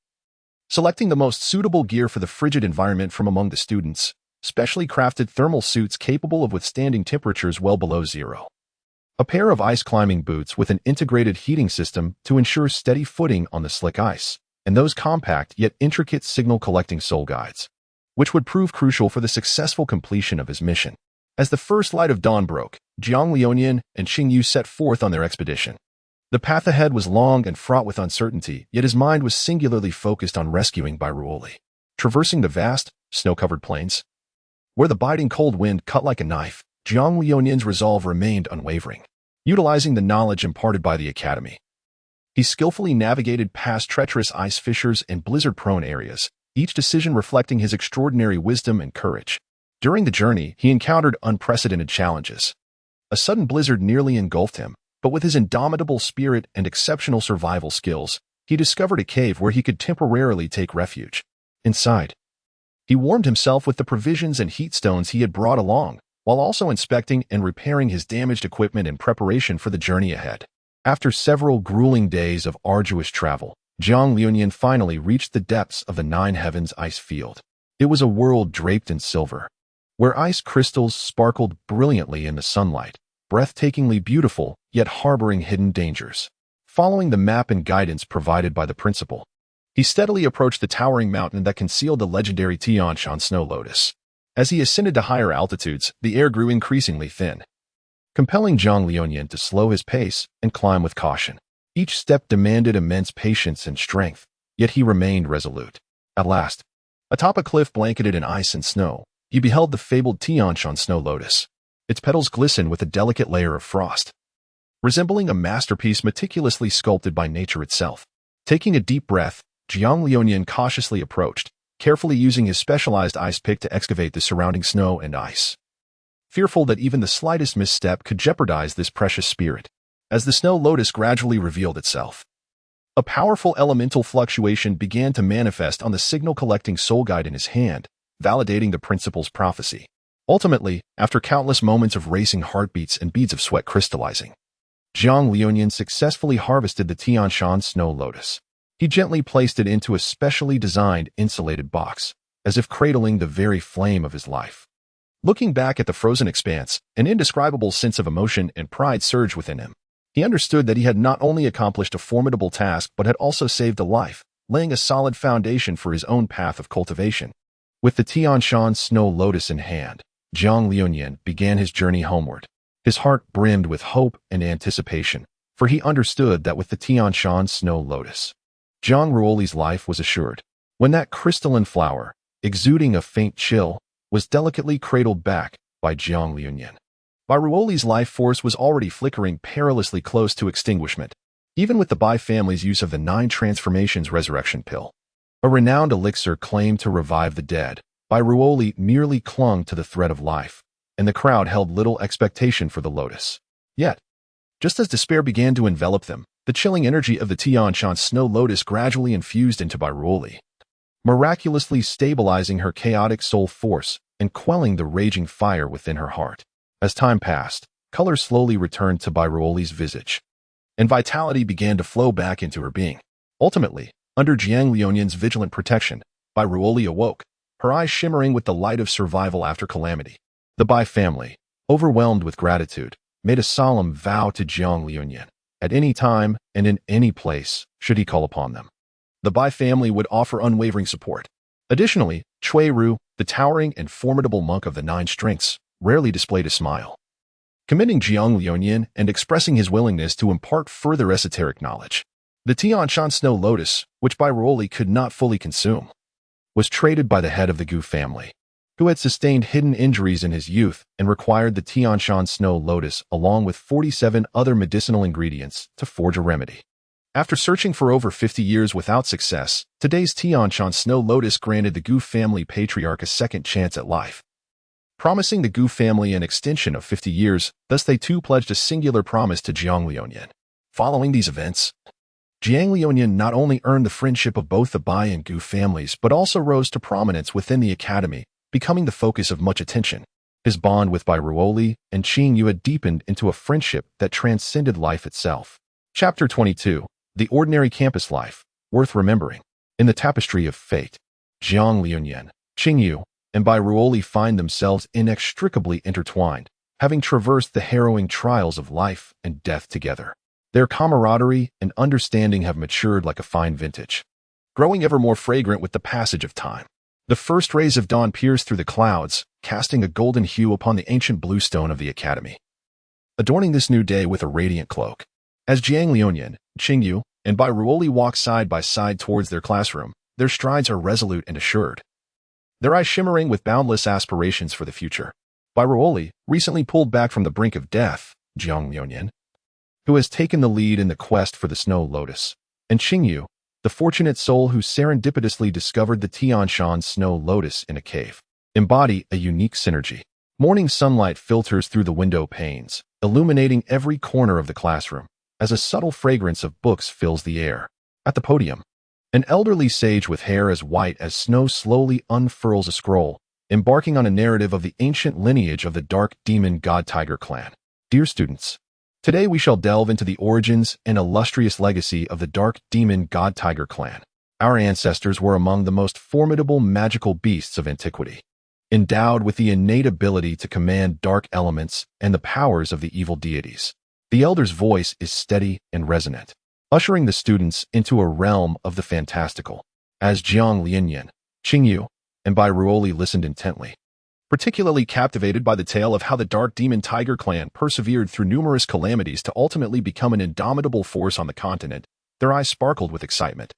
selecting the most suitable gear for the frigid environment from among the students, specially crafted thermal suits capable of withstanding temperatures well below zero, a pair of ice-climbing boots with an integrated heating system to ensure steady footing on the slick ice, and those compact yet intricate signal-collecting soul guides, which would prove crucial for the successful completion of his mission. As the first light of dawn broke, Jiang Liuyan and Qingyu set forth on their expedition. The path ahead was long and fraught with uncertainty, yet his mind was singularly focused on rescuing Bairuoli. Traversing the vast, snow-covered plains, where the biting cold wind cut like a knife, Jiang Liuyan's resolve remained unwavering. Utilizing the knowledge imparted by the academy, he skillfully navigated past treacherous ice fissures and blizzard-prone areas, each decision reflecting his extraordinary wisdom and courage. During the journey, he encountered unprecedented challenges. A sudden blizzard nearly engulfed him, but with his indomitable spirit and exceptional survival skills, he discovered a cave where he could temporarily take refuge. Inside, he warmed himself with the provisions and heat stones he had brought along, while also inspecting and repairing his damaged equipment in preparation for the journey ahead. After several grueling days of arduous travel, Jiang Liuyan finally reached the depths of the Nine Heavens ice field. It was a world draped in silver, where ice crystals sparkled brilliantly in the sunlight, breathtakingly beautiful, yet harboring hidden dangers. Following the map and guidance provided by the principal, he steadily approached the towering mountain that concealed the legendary Tianshan Snow Lotus. As he ascended to higher altitudes, the air grew increasingly thin, compelling Jiang Liuyan to slow his pace and climb with caution. Each step demanded immense patience and strength, yet he remained resolute. At last, atop a cliff blanketed in ice and snow, he beheld the fabled Tianshan Snow Lotus. Its petals glistened with a delicate layer of frost, resembling a masterpiece meticulously sculpted by nature itself. Taking a deep breath, Jiang Liuyan cautiously approached, carefully using his specialized ice pick to excavate the surrounding snow and ice, fearful that even the slightest misstep could jeopardize this precious spirit. As the Snow Lotus gradually revealed itself, a powerful elemental fluctuation began to manifest on the signal-collecting soul guide in his hand, validating the principal's prophecy. Ultimately, after countless moments of racing heartbeats and beads of sweat crystallizing, Jiang Liuyan successfully harvested the Tianshan Snow Lotus. He gently placed it into a specially designed insulated box, as if cradling the very flame of his life. Looking back at the frozen expanse, an indescribable sense of emotion and pride surged within him. He understood that he had not only accomplished a formidable task but had also saved a life, laying a solid foundation for his own path of cultivation. With the Tianshan Snow Lotus in hand, Jiang Liuyan began his journey homeward. His heart brimmed with hope and anticipation, for he understood that with the Tianshan Snow Lotus, Bairuoli's life was assured. When that crystalline flower, exuding a faint chill, was delicately cradled back by Jiang Liuyan, Bairuoli's life force was already flickering perilously close to extinguishment, even with the Bai family's use of the 9 Transformations Resurrection Pill, a renowned elixir claimed to revive the dead. Bai Ruoli merely clung to the thread of life, and the crowd held little expectation for the lotus. Yet, just as despair began to envelop them, the chilling energy of the Tianshan snow lotus gradually infused into Bai Ruoli, miraculously stabilizing her chaotic soul force and quelling the raging fire within her heart. As time passed, color slowly returned to Bai Ruoli's visage, and vitality began to flow back into her being. Ultimately, under Jiang Liuyan's vigilant protection, Bai Ruoli awoke, her eyes shimmering with the light of survival after calamity. The Bai family, overwhelmed with gratitude, made a solemn vow to Jiang Liuyan. At any time and in any place, should he call upon them, the Bai family would offer unwavering support. Additionally, Cui Ru, the towering and formidable monk of the 9 strengths, rarely displayed a smile. Commending Jiang Liuyan and expressing his willingness to impart further esoteric knowledge. The Tianshan snow lotus, which Bai Ruoli could not fully consume, was traded by the head of the Gu family, who had sustained hidden injuries in his youth and required the Tianshan snow lotus along with 47 other medicinal ingredients to forge a remedy. After searching for over 50 years without success, today's Tianshan snow lotus granted the Gu family patriarch a second chance at life, promising the Gu family an extension of 50 years. Thus they too pledged a singular promise to Jiang Liuyan. Following these events, Jiang Liuyan not only earned the friendship of both the Bai and Gu families but also rose to prominence within the academy, becoming the focus of much attention. His bond with Bai Ruoli and Qing Yu had deepened into a friendship that transcended life itself. Chapter 22. The Ordinary Campus Life, Worth Remembering. In the tapestry of fate, Jiang Liuyan, Qing Yu, and Bai Ruoli find themselves inextricably intertwined, having traversed the harrowing trials of life and death together. Their camaraderie and understanding have matured like a fine vintage, growing ever more fragrant with the passage of time. The first rays of dawn pierce through the clouds, casting a golden hue upon the ancient bluestone of the academy, adorning this new day with a radiant cloak. As Jiang Liuyan, Qing Yu, and Bai Ruoli walk side by side towards their classroom, their strides are resolute and assured, their eyes shimmering with boundless aspirations for the future. Bai Ruoli, recently pulled back from the brink of death, Jiang Liuyan, who has taken the lead in the quest for the snow lotus, and Qing Yu, the fortunate soul who serendipitously discovered the Tianshan snow lotus in a cave, embody a unique synergy. Morning sunlight filters through the window panes, illuminating every corner of the classroom, as a subtle fragrance of books fills the air. At the podium, an elderly sage with hair as white as snow slowly unfurls a scroll, embarking on a narrative of the ancient lineage of the dark demon god tiger clan. Dear students, today we shall delve into the origins and illustrious legacy of the dark demon god tiger clan. Our ancestors were among the most formidable magical beasts of antiquity, endowed with the innate ability to command dark elements and the powers of the evil deities. The elder's voice is steady and resonant, ushering the students into a realm of the fantastical. As Jiang Liuyan, Qing Yu, and Bai Ruoli listened intently, particularly captivated by the tale of how the Dark Demon Tiger clan persevered through numerous calamities to ultimately become an indomitable force on the continent, their eyes sparkled with excitement.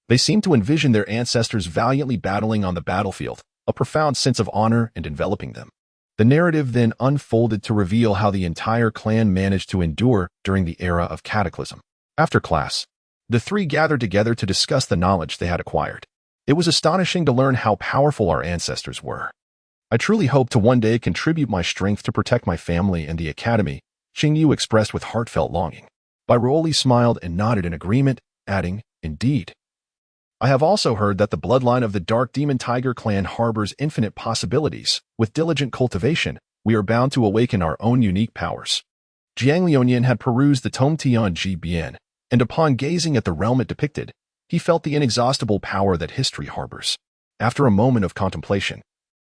They seemed to envision their ancestors valiantly battling on the battlefield, a profound sense of honor and enveloping them. The narrative then unfolded to reveal how the entire clan managed to endure during the era of cataclysm. After class, the three gathered together to discuss the knowledge they had acquired. It was astonishing to learn how powerful our ancestors were. I truly hope to one day contribute my strength to protect my family and the academy, Qing Yu expressed with heartfelt longing. Bai Ruoli smiled and nodded in agreement, adding, Indeed. I have also heard that the bloodline of the Dark Demon Tiger clan harbors infinite possibilities. With diligent cultivation, we are bound to awaken our own unique powers. Jiang Liuyan had perused the Tome Tian Ji Bian, and upon gazing at the realm it depicted, he felt the inexhaustible power that history harbors. After a moment of contemplation,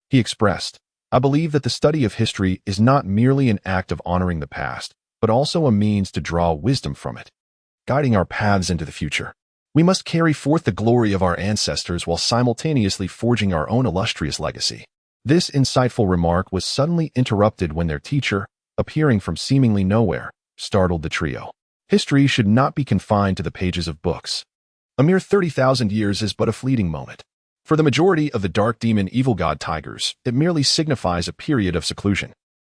he expressed, I believe that the study of history is not merely an act of honoring the past, but also a means to draw wisdom from it, guiding our paths into the future. We must carry forth the glory of our ancestors while simultaneously forging our own illustrious legacy. This insightful remark was suddenly interrupted when their teacher, appearing from seemingly nowhere, startled the trio. History should not be confined to the pages of books. A mere 30,000 years is but a fleeting moment. For the majority of the dark demon evil god tigers, it merely signifies a period of seclusion.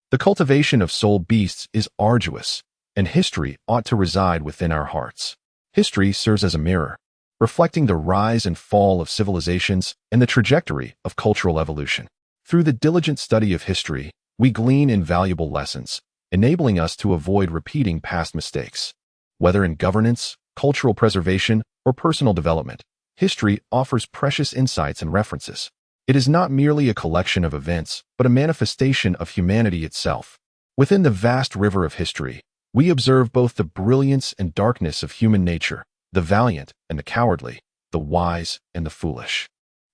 The cultivation of soul beasts is arduous, and history ought to reside within our hearts. History serves as a mirror, reflecting the rise and fall of civilizations and the trajectory of cultural evolution. Through the diligent study of history, we glean invaluable lessons, enabling us to avoid repeating past mistakes. Whether in governance, cultural preservation, or personal development, history offers precious insights and references. It is not merely a collection of events, but a manifestation of humanity itself. Within the vast river of history, we observe both the brilliance and darkness of human nature, the valiant and the cowardly, the wise and the foolish.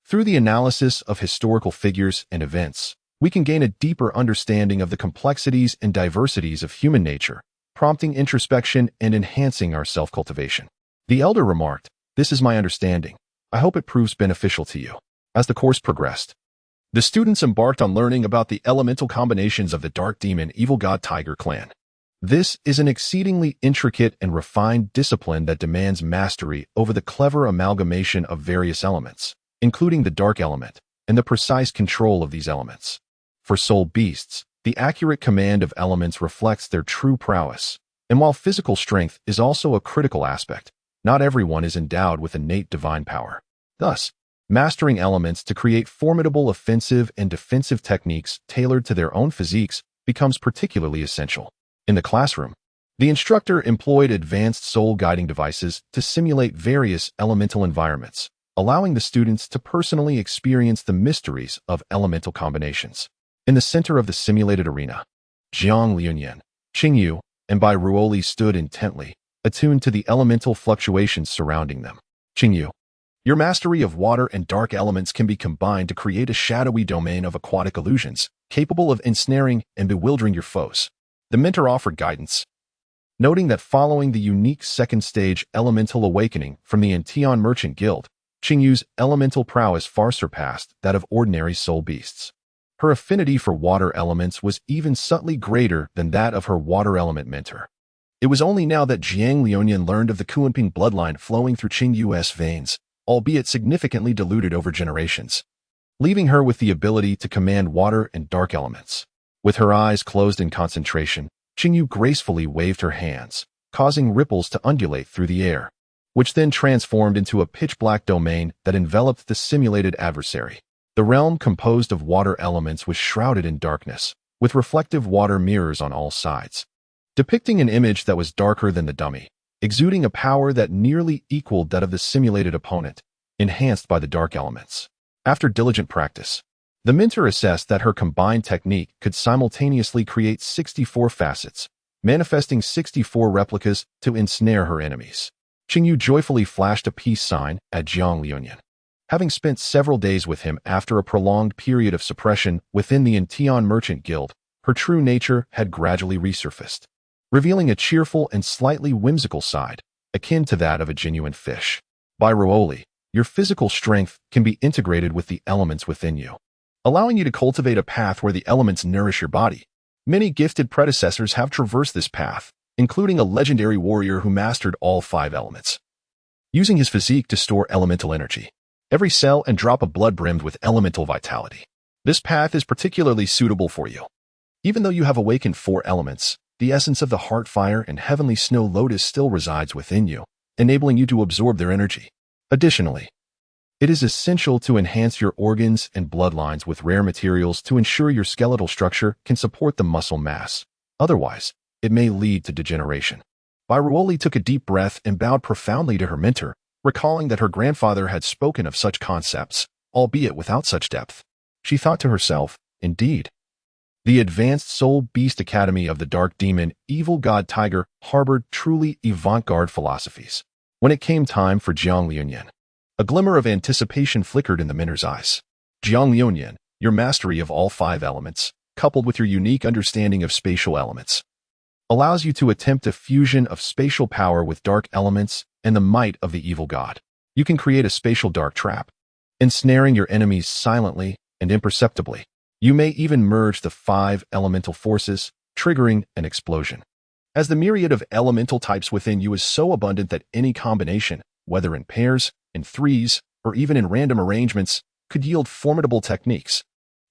Through the analysis of historical figures and events, we can gain a deeper understanding of the complexities and diversities of human nature, prompting introspection and enhancing our self-cultivation. The elder remarked, "This is my understanding. I hope it proves beneficial to you." As the course progressed, the students embarked on learning about the elemental combinations of the dark demon evil god tiger clan. This is an exceedingly intricate and refined discipline that demands mastery over the clever amalgamation of various elements, including the dark element, and the precise control of these elements. For soul beasts, the accurate command of elements reflects their true prowess, and while physical strength is also a critical aspect, not everyone is endowed with innate divine power. Thus, mastering elements to create formidable offensive and defensive techniques tailored to their own physiques becomes particularly essential. In the classroom, the instructor employed advanced soul-guiding devices to simulate various elemental environments, allowing the students to personally experience the mysteries of elemental combinations. In the center of the simulated arena, Jiang Liuyan, Qingyu, and Bai Ruoli stood intently, attuned to the elemental fluctuations surrounding them. Qingyu, your mastery of water and dark elements can be combined to create a shadowy domain of aquatic illusions, capable of ensnaring and bewildering your foes. The mentor offered guidance, noting that following the unique second stage elemental awakening from the Antion Merchant Guild, Qingyu's elemental prowess far surpassed that of ordinary soul beasts. Her affinity for water elements was even subtly greater than that of her water element mentor. It was only now that Jiang Liuyan learned of the Kuanping bloodline flowing through Qingyu's veins, albeit significantly diluted over generations, leaving her with the ability to command water and dark elements. With her eyes closed in concentration, Qingyu gracefully waved her hands, causing ripples to undulate through the air, which then transformed into a pitch-black domain that enveloped the simulated adversary. The realm composed of water elements was shrouded in darkness, with reflective water mirrors on all sides, depicting an image that was darker than the dummy, exuding a power that nearly equaled that of the simulated opponent, enhanced by the dark elements. After diligent practice, the mentor assessed that her combined technique could simultaneously create 64 facets, manifesting 64 replicas to ensnare her enemies. Qingyu joyfully flashed a peace sign at Jiang Liuyan. Having spent several days with him after a prolonged period of suppression within the Antion Merchant Guild, her true nature had gradually resurfaced, revealing a cheerful and slightly whimsical side, akin to that of a genuine fish. By Ruoli, your physical strength can be integrated with the elements within you, allowing you to cultivate a path where the elements nourish your body. Many gifted predecessors have traversed this path, including a legendary warrior who mastered all 5 elements, using his physique to store elemental energy. Every cell and drop of blood brimmed with elemental vitality. This path is particularly suitable for you. Even though you have awakened 4 elements, the essence of the heart fire and heavenly snow lotus still resides within you, enabling you to absorb their energy. Additionally, it is essential to enhance your organs and bloodlines with rare materials to ensure your skeletal structure can support the muscle mass. Otherwise, it may lead to degeneration. Bairuoli took a deep breath and bowed profoundly to her mentor, recalling that her grandfather had spoken of such concepts, albeit without such depth. She thought to herself, indeed, the Advanced Soul Beast Academy of the Dark Demon, Evil God Tiger, harbored truly avant-garde philosophies. When it came time for Jiang Liuyan, a glimmer of anticipation flickered in the mentor's eyes. Jiang Liuyan, your mastery of all 5 elements, coupled with your unique understanding of spatial elements, allows you to attempt a fusion of spatial power with dark elements and the might of the evil god. You can create a spatial dark trap, ensnaring your enemies silently and imperceptibly. You may even merge the 5 elemental forces, triggering an explosion. As the myriad of elemental types within you is so abundant that any combination, whether in pairs, in threes, or even in random arrangements, could yield formidable techniques.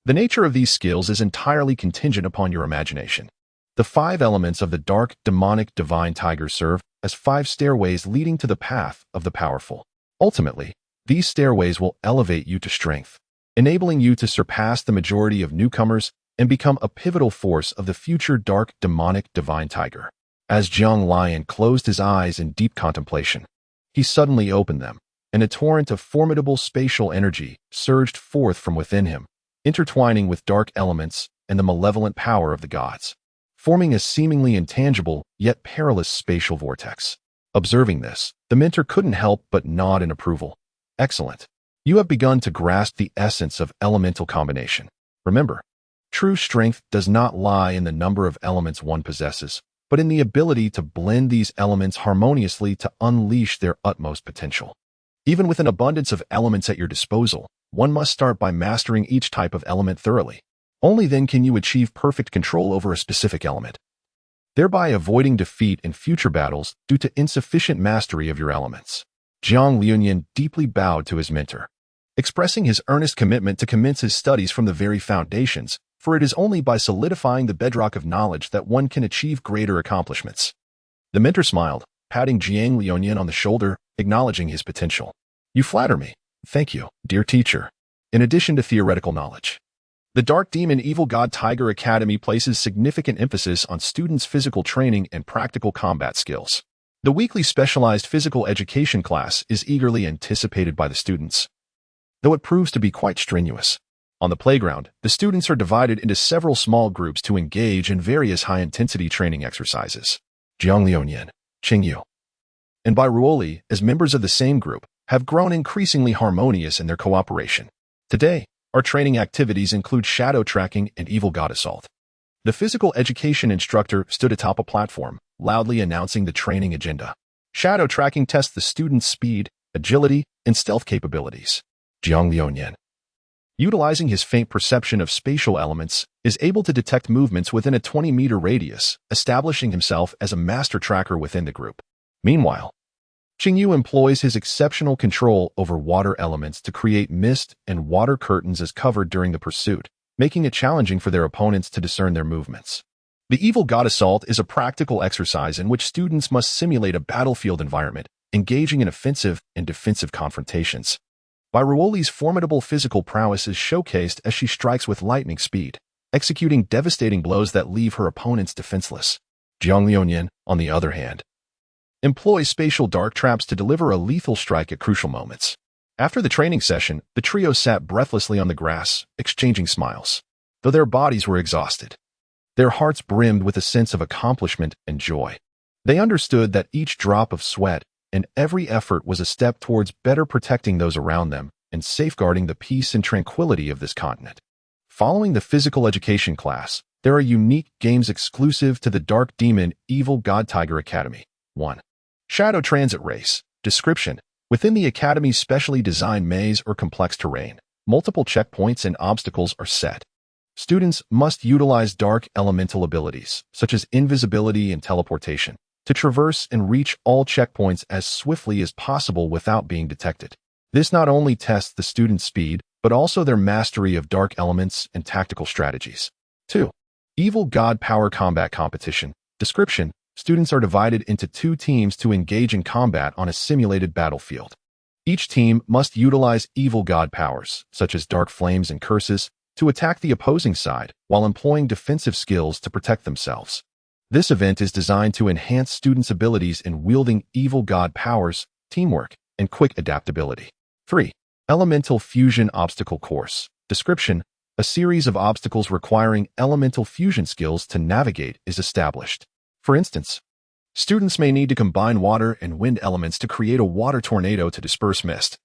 The nature of these skills is entirely contingent upon your imagination. The 5 elements of the dark, demonic, divine tiger serve as 5 stairways leading to the path of the powerful. Ultimately, these stairways will elevate you to strength, enabling you to surpass the majority of newcomers and become a pivotal force of the future dark demonic divine tiger. As Jiang Lion closed his eyes in deep contemplation, he suddenly opened them, and a torrent of formidable spatial energy surged forth from within him, intertwining with dark elements and the malevolent power of the gods, forming a seemingly intangible yet perilous spatial vortex. Observing this, the mentor couldn't help but nod in approval. Excellent. You have begun to grasp the essence of elemental combination. Remember, true strength does not lie in the number of elements one possesses, but in the ability to blend these elements harmoniously to unleash their utmost potential. Even with an abundance of elements at your disposal, one must start by mastering each type of element thoroughly. Only then can you achieve perfect control over a specific element, thereby avoiding defeat in future battles due to insufficient mastery of your elements. Jiang Liuyan deeply bowed to his mentor, expressing his earnest commitment to commence his studies from the very foundations, for it is only by solidifying the bedrock of knowledge that one can achieve greater accomplishments. The mentor smiled, patting Jiang Liuyan on the shoulder, acknowledging his potential. You flatter me. Thank you, dear teacher. In addition to theoretical knowledge, the Dark Demon Evil God Tiger Academy places significant emphasis on students' physical training and practical combat skills. The weekly specialized physical education class is eagerly anticipated by the students, though it proves to be quite strenuous. On the playground, the students are divided into several small groups to engage in various high-intensity training exercises. Jiang Liuyan, Qingyu, and Bai Ruoli, as members of the same group, have grown increasingly harmonious in their cooperation. Today, our training activities include shadow tracking and evil god assault. The physical education instructor stood atop a platform, loudly announcing the training agenda. Shadow tracking tests the student's speed, agility, and stealth capabilities. Jiang Liuyan, utilizing his faint perception of spatial elements, is able to detect movements within a 20-meter radius, establishing himself as a master tracker within the group. Meanwhile, Qingyu employs his exceptional control over water elements to create mist and water curtains as cover during the pursuit, making it challenging for their opponents to discern their movements. The Evil God Assault is a practical exercise in which students must simulate a battlefield environment, engaging in offensive and defensive confrontations. Bai Ruoli's formidable physical prowess is showcased as she strikes with lightning speed, executing devastating blows that leave her opponents defenseless. Jiang Liuyan, on the other hand, employs spatial dark traps to deliver a lethal strike at crucial moments. After the training session, the trio sat breathlessly on the grass, exchanging smiles. Though their bodies were exhausted, their hearts brimmed with a sense of accomplishment and joy. They understood that each drop of sweat and every effort was a step towards better protecting those around them and safeguarding the peace and tranquility of this continent. Following the physical education class, there are unique games exclusive to the Dark Demon Evil God Tiger Academy. 1. Shadow Transit Race. Description: within the Academy's specially designed maze or complex terrain, multiple checkpoints and obstacles are set. Students must utilize dark elemental abilities, such as invisibility and teleportation, to traverse and reach all checkpoints as swiftly as possible without being detected. This not only tests the students' speed, but also their mastery of dark elements and tactical strategies. 2. Evil God Power Combat Competition. Description: students are divided into 2 teams to engage in combat on a simulated battlefield. Each team must utilize evil god powers, such as dark flames and curses, to attack the opposing side while employing defensive skills to protect themselves. This event is designed to enhance students' abilities in wielding evil god powers, teamwork, and quick adaptability. 3. Elemental Fusion Obstacle Course. Description: a series of obstacles requiring elemental fusion skills to navigate is established. For instance, students may need to combine water and wind elements to create a water tornado to disperse mist,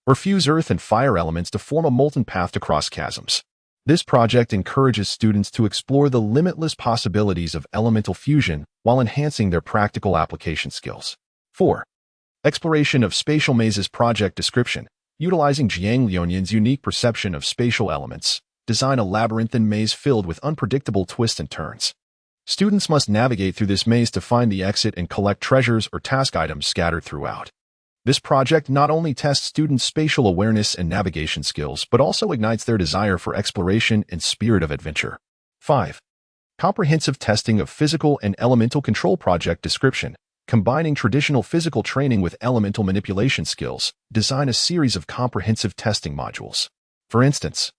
or fuse earth and fire elements to form a molten path to cross chasms. This project encourages students to explore the limitless possibilities of elemental fusion while enhancing their practical application skills. 4. Exploration of Spatial Mazes Project. Description: utilizing Jiang Liuyan's unique perception of spatial elements, design a labyrinthine maze filled with unpredictable twists and turns. Students must navigate through this maze to find the exit and collect treasures or task items scattered throughout. This project not only tests students' spatial awareness and navigation skills, but also ignites their desire for exploration and spirit of adventure. 5. Comprehensive Testing of Physical and Elemental Control Project. Description: combining traditional physical training with elemental manipulation skills, design a series of comprehensive testing modules. For instance,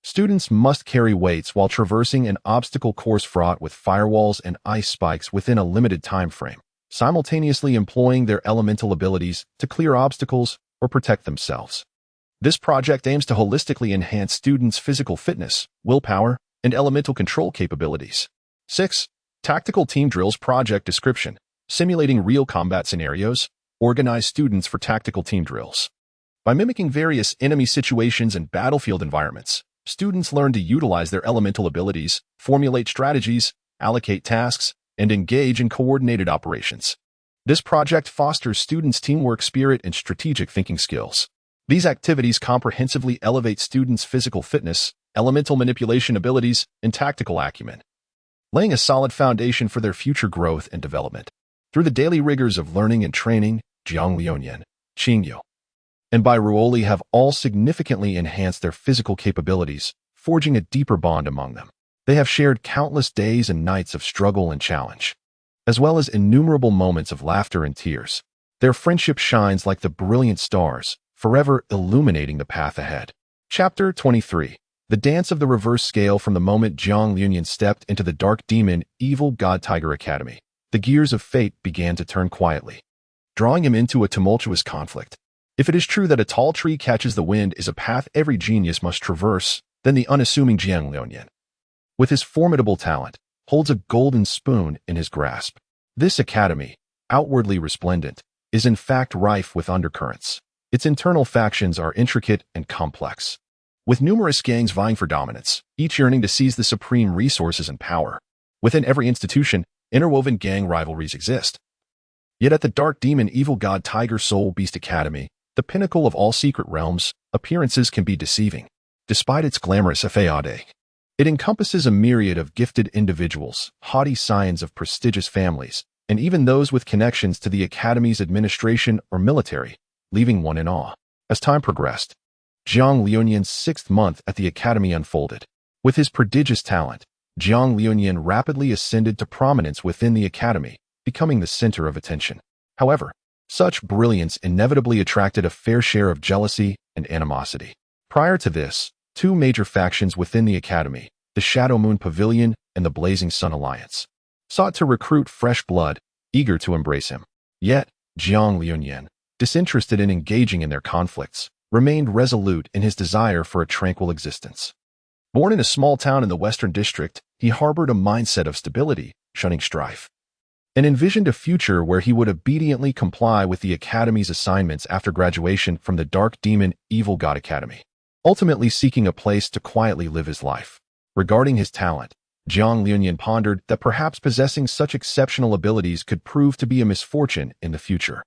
students must carry weights while traversing an obstacle course fraught with firewalls and ice spikes within a limited time frame, simultaneously employing their elemental abilities to clear obstacles or protect themselves. This project aims to holistically enhance students' physical fitness, willpower, and elemental control capabilities. 6. Tactical Team Drills Project Description: simulating real combat scenarios, organize students for tactical team drills. By mimicking various enemy situations and battlefield environments, students learn to utilize their elemental abilities, formulate strategies, allocate tasks, and engage in coordinated operations. This project fosters students' teamwork spirit and strategic thinking skills. These activities comprehensively elevate students' physical fitness, elemental manipulation abilities, and tactical acumen, laying a solid foundation for their future growth and development. Through the daily rigors of learning and training, Jiang Liuyan, Qingyu, and Bai Ruoli have all significantly enhanced their physical capabilities, forging a deeper bond among them. They have shared countless days and nights of struggle and challenge, as well as innumerable moments of laughter and tears. Their friendship shines like the brilliant stars, forever illuminating the path ahead. Chapter 23. The Dance of the Reverse Scale. From the moment Jiang Liuyan stepped into the Dark Demon, Evil God Tiger Academy, the gears of fate began to turn quietly, drawing him into a tumultuous conflict. If it is true that a tall tree catches the wind is a path every genius must traverse, then the unassuming Jiang Liuyan, with his formidable talent, holds a golden spoon in his grasp. This academy, outwardly resplendent, is in fact rife with undercurrents. Its internal factions are intricate and complex, with numerous gangs vying for dominance, each yearning to seize the supreme resources and power. Within every institution, interwoven gang rivalries exist. Yet at the Dark Demon Evil God Tiger Soul Beast Academy, the pinnacle of all secret realms, appearances can be deceiving. Despite its glamorous facade, it encompasses a myriad of gifted individuals, haughty scions of prestigious families, and even those with connections to the academy's administration or military, leaving one in awe. As time progressed, Jiang Liuyan's 6th month at the academy unfolded. With his prodigious talent, Jiang Liuyan rapidly ascended to prominence within the academy, becoming the center of attention. However, such brilliance inevitably attracted a fair share of jealousy and animosity. Prior to this, two major factions within the academy, the Shadow Moon Pavilion and the Blazing Sun Alliance, sought to recruit fresh blood, eager to embrace him. Yet, Jiang Liuyan, disinterested in engaging in their conflicts, remained resolute in his desire for a tranquil existence. Born in a small town in the Western District, he harbored a mindset of stability, shunning strife, and envisioned a future where he would obediently comply with the Academy's assignments after graduation from the Dark Demon Evil God Academy, ultimately seeking a place to quietly live his life. Regarding his talent, Jiang Liuyan pondered that perhaps possessing such exceptional abilities could prove to be a misfortune in the future.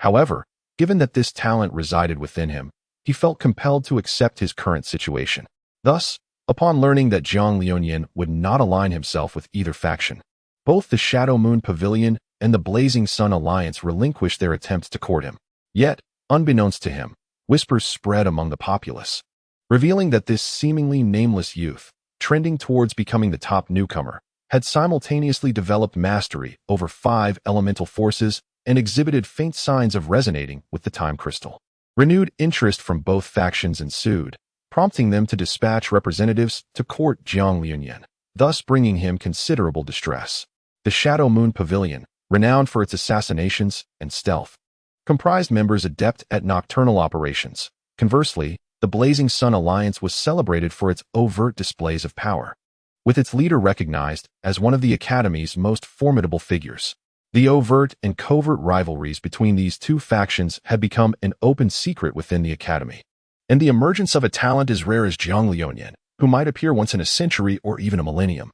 However, given that this talent resided within him, he felt compelled to accept his current situation. Thus, upon learning that Jiang Liuyan would not align himself with either faction, both the Shadow Moon Pavilion and the Blazing Sun Alliance relinquished their attempts to court him. Yet, unbeknownst to him, whispers spread among the populace, revealing that this seemingly nameless youth, trending towards becoming the top newcomer, had simultaneously developed mastery over 5 elemental forces and exhibited faint signs of resonating with the time crystal. Renewed interest from both factions ensued, prompting them to dispatch representatives to court Jiang Liuyan, thus bringing him considerable distress. The Shadow Moon Pavilion, renowned for its assassinations and stealth, comprised members adept at nocturnal operations. Conversely, the Blazing Sun Alliance was celebrated for its overt displays of power, with its leader recognized as one of the Academy's most formidable figures. The overt and covert rivalries between these two factions had become an open secret within the Academy, and the emergence of a talent as rare as Jiang Liuyan, who might appear once in a century or even a millennium,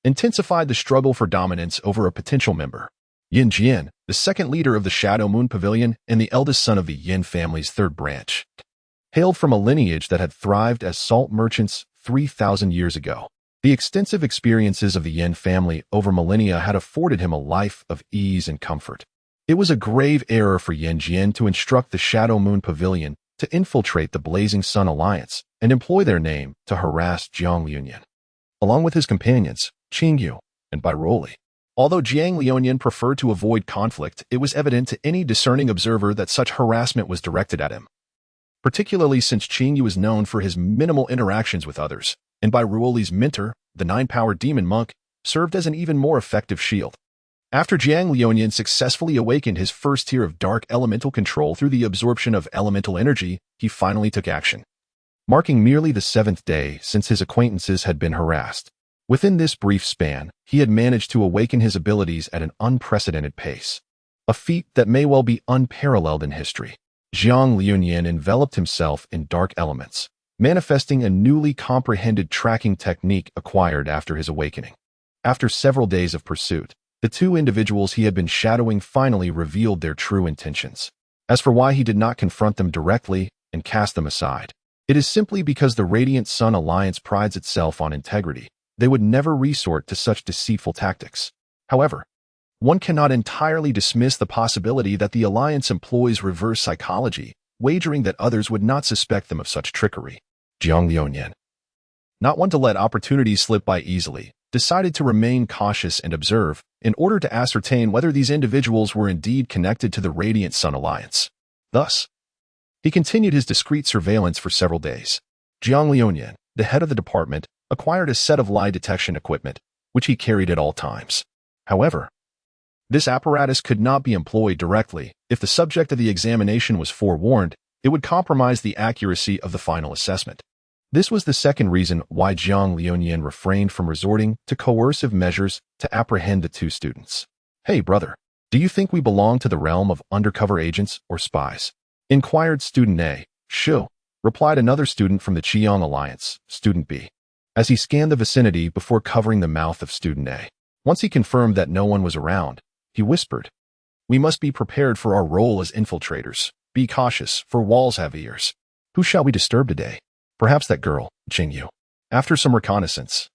intensified the struggle for dominance over a potential member. Yin Jian, the second leader of the Shadow Moon Pavilion and the eldest son of the Yin family's 3rd branch, hailed from a lineage that had thrived as salt merchants 3,000 years ago. The extensive experiences of the Yin family over millennia had afforded him a life of ease and comfort. It was a grave error for Yin Jian to instruct the Shadow Moon Pavilion to infiltrate the Blazing Sun Alliance and employ their name to harass Jiang Liuyan, along with his companions, Qingyu and Bai Ruoli. Although Jiang Liunian preferred to avoid conflict, it was evident to any discerning observer that such harassment was directed at him, particularly since Qingyu was known for his minimal interactions with others, and by Ruoli's mentor, the nine-powered demon monk, served as an even more effective shield. After Jiang Liunian successfully awakened his first tier of dark elemental control through the absorption of elemental energy, he finally took action, marking merely the 7th day since his acquaintances had been harassed. Within this brief span, he had managed to awaken his abilities at an unprecedented pace, a feat that may well be unparalleled in history. Jiang Liunian enveloped himself in dark elements, manifesting a newly comprehended tracking technique acquired after his awakening. After several days of pursuit, the two individuals he had been shadowing finally revealed their true intentions. As for why he did not confront them directly and cast them aside, it is simply because the Radiant Sun Alliance prides itself on integrity. They would never resort to such deceitful tactics. However, one cannot entirely dismiss the possibility that the Alliance employs reverse psychology, wagering that others would not suspect them of such trickery. Jiang Liunian, not one to let opportunities slip by easily, decided to remain cautious and observe in order to ascertain whether these individuals were indeed connected to the Radiant Sun Alliance. Thus, he continued his discreet surveillance for several days. Jiang Liunian, the head of the department, acquired a set of lie detection equipment, which he carried at all times. However, this apparatus could not be employed directly. If the subject of the examination was forewarned, it would compromise the accuracy of the final assessment. This was the second reason why Jiang Liunian refrained from resorting to coercive measures to apprehend the two students. "Hey, brother, do you think we belong to the realm of undercover agents or spies?" inquired Student A. "Sure," replied another student from the Qiang Alliance, Student B, as he scanned the vicinity before covering the mouth of Student A. Once he confirmed that no one was around, he whispered, "We must be prepared for our role as infiltrators. Be cautious, for walls have ears. Who shall we disturb today? Perhaps that girl, Qingyu." After some reconnaissance,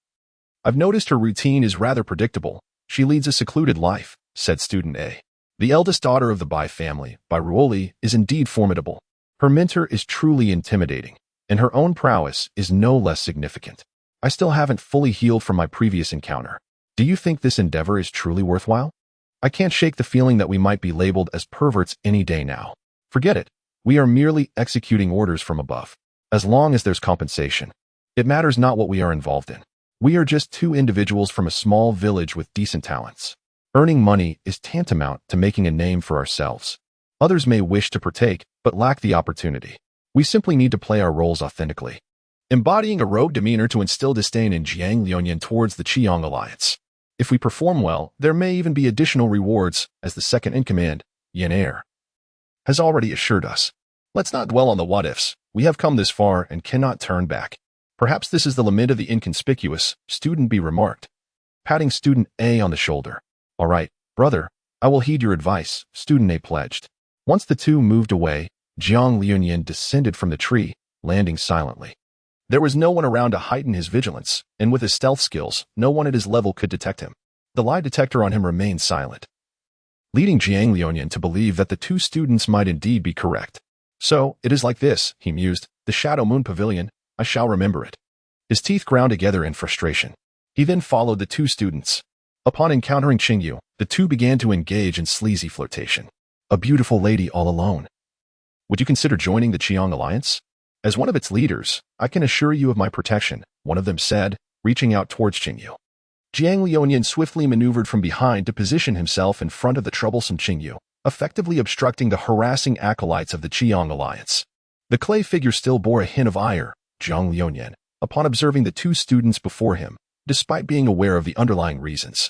"I've noticed her routine is rather predictable. She leads a secluded life," said Student A. "The eldest daughter of the Bai family, Bai Ruoli, is indeed formidable. Her mentor is truly intimidating, and her own prowess is no less significant. I still haven't fully healed from my previous encounter. Do you think this endeavor is truly worthwhile? I can't shake the feeling that we might be labeled as perverts any day now. Forget it. We are merely executing orders from above. As long as there's compensation, it matters not what we are involved in. We are just two individuals from a small village with decent talents. Earning money is tantamount to making a name for ourselves. Others may wish to partake, but lack the opportunity. We simply need to play our roles authentically." Embodying a rogue demeanor to instill disdain in Jiang Liunian towards the Qiang Alliance. "If we perform well, there may even be additional rewards, as the second-in-command, Yan Er, has already assured us. Let's not dwell on the what-ifs. We have come this far and cannot turn back. Perhaps this is the lament of the inconspicuous," Student B remarked, patting Student A on the shoulder. "All right, brother, I will heed your advice," Student A pledged. Once the two moved away, Jiang Liunian descended from the tree, landing silently. There was no one around to heighten his vigilance, and with his stealth skills, no one at his level could detect him. The lie detector on him remained silent, leading Jiang Liunian to believe that the two students might indeed be correct. "So, it is like this," he mused, "the Shadow Moon Pavilion, I shall remember it." His teeth ground together in frustration. He then followed the two students. Upon encountering Qingyu, the two began to engage in sleazy flirtation. "A beautiful lady all alone. Would you consider joining the Qiang Alliance? As one of its leaders, I can assure you of my protection," one of them said, reaching out towards Qingyu. Jiang Liunian swiftly maneuvered from behind to position himself in front of the troublesome Qingyu, effectively obstructing the harassing acolytes of the Qiang Alliance. The clay figure still bore a hint of ire, Jiang Liunian, upon observing the two students before him, despite being aware of the underlying reasons,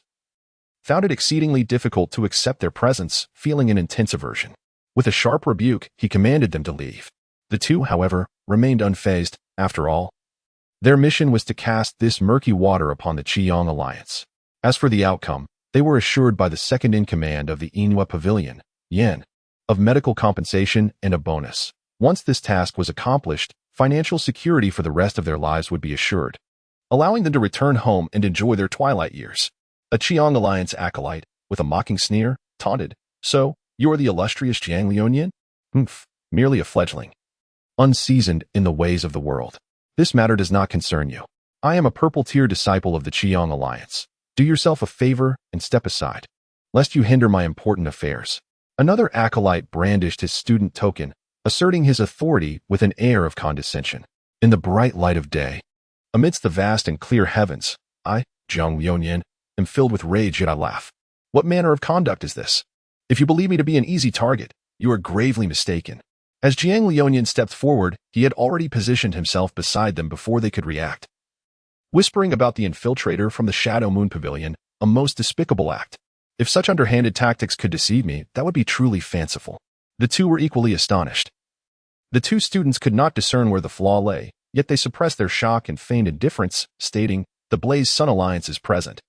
found it exceedingly difficult to accept their presence, feeling an intense aversion. With a sharp rebuke, he commanded them to leave. The two, however, remained unfazed. After all, their mission was to cast this murky water upon the Qiang Alliance. As for the outcome, they were assured by the second-in-command of the Inua Pavilion, Yan, of medical compensation and a bonus. Once this task was accomplished, financial security for the rest of their lives would be assured, allowing them to return home and enjoy their twilight years. A Qiang Alliance acolyte, with a mocking sneer, taunted, "So, you are the illustrious Jiang Liunian?" "Humph, merely a fledgling, unseasoned in the ways of the world. This matter does not concern you. I am a purple-tier disciple of the Qiang Alliance. Do yourself a favor and step aside, lest you hinder my important affairs." Another acolyte brandished his student token, asserting his authority with an air of condescension. In the bright light of day, amidst the vast and clear heavens, I, Jiang Liuyan, am filled with rage, yet I laugh. What manner of conduct is this? If you believe me to be an easy target, you are gravely mistaken. As Jiang Liuyan stepped forward, he had already positioned himself beside them before they could react. Whispering about the infiltrator from the Shadow Moon Pavilion, a most despicable act. If such underhanded tactics could deceive me, that would be truly fanciful. The two were equally astonished. The two students could not discern where the flaw lay, yet they suppressed their shock and feigned indifference, stating, "The Blaze Sun Alliance is present."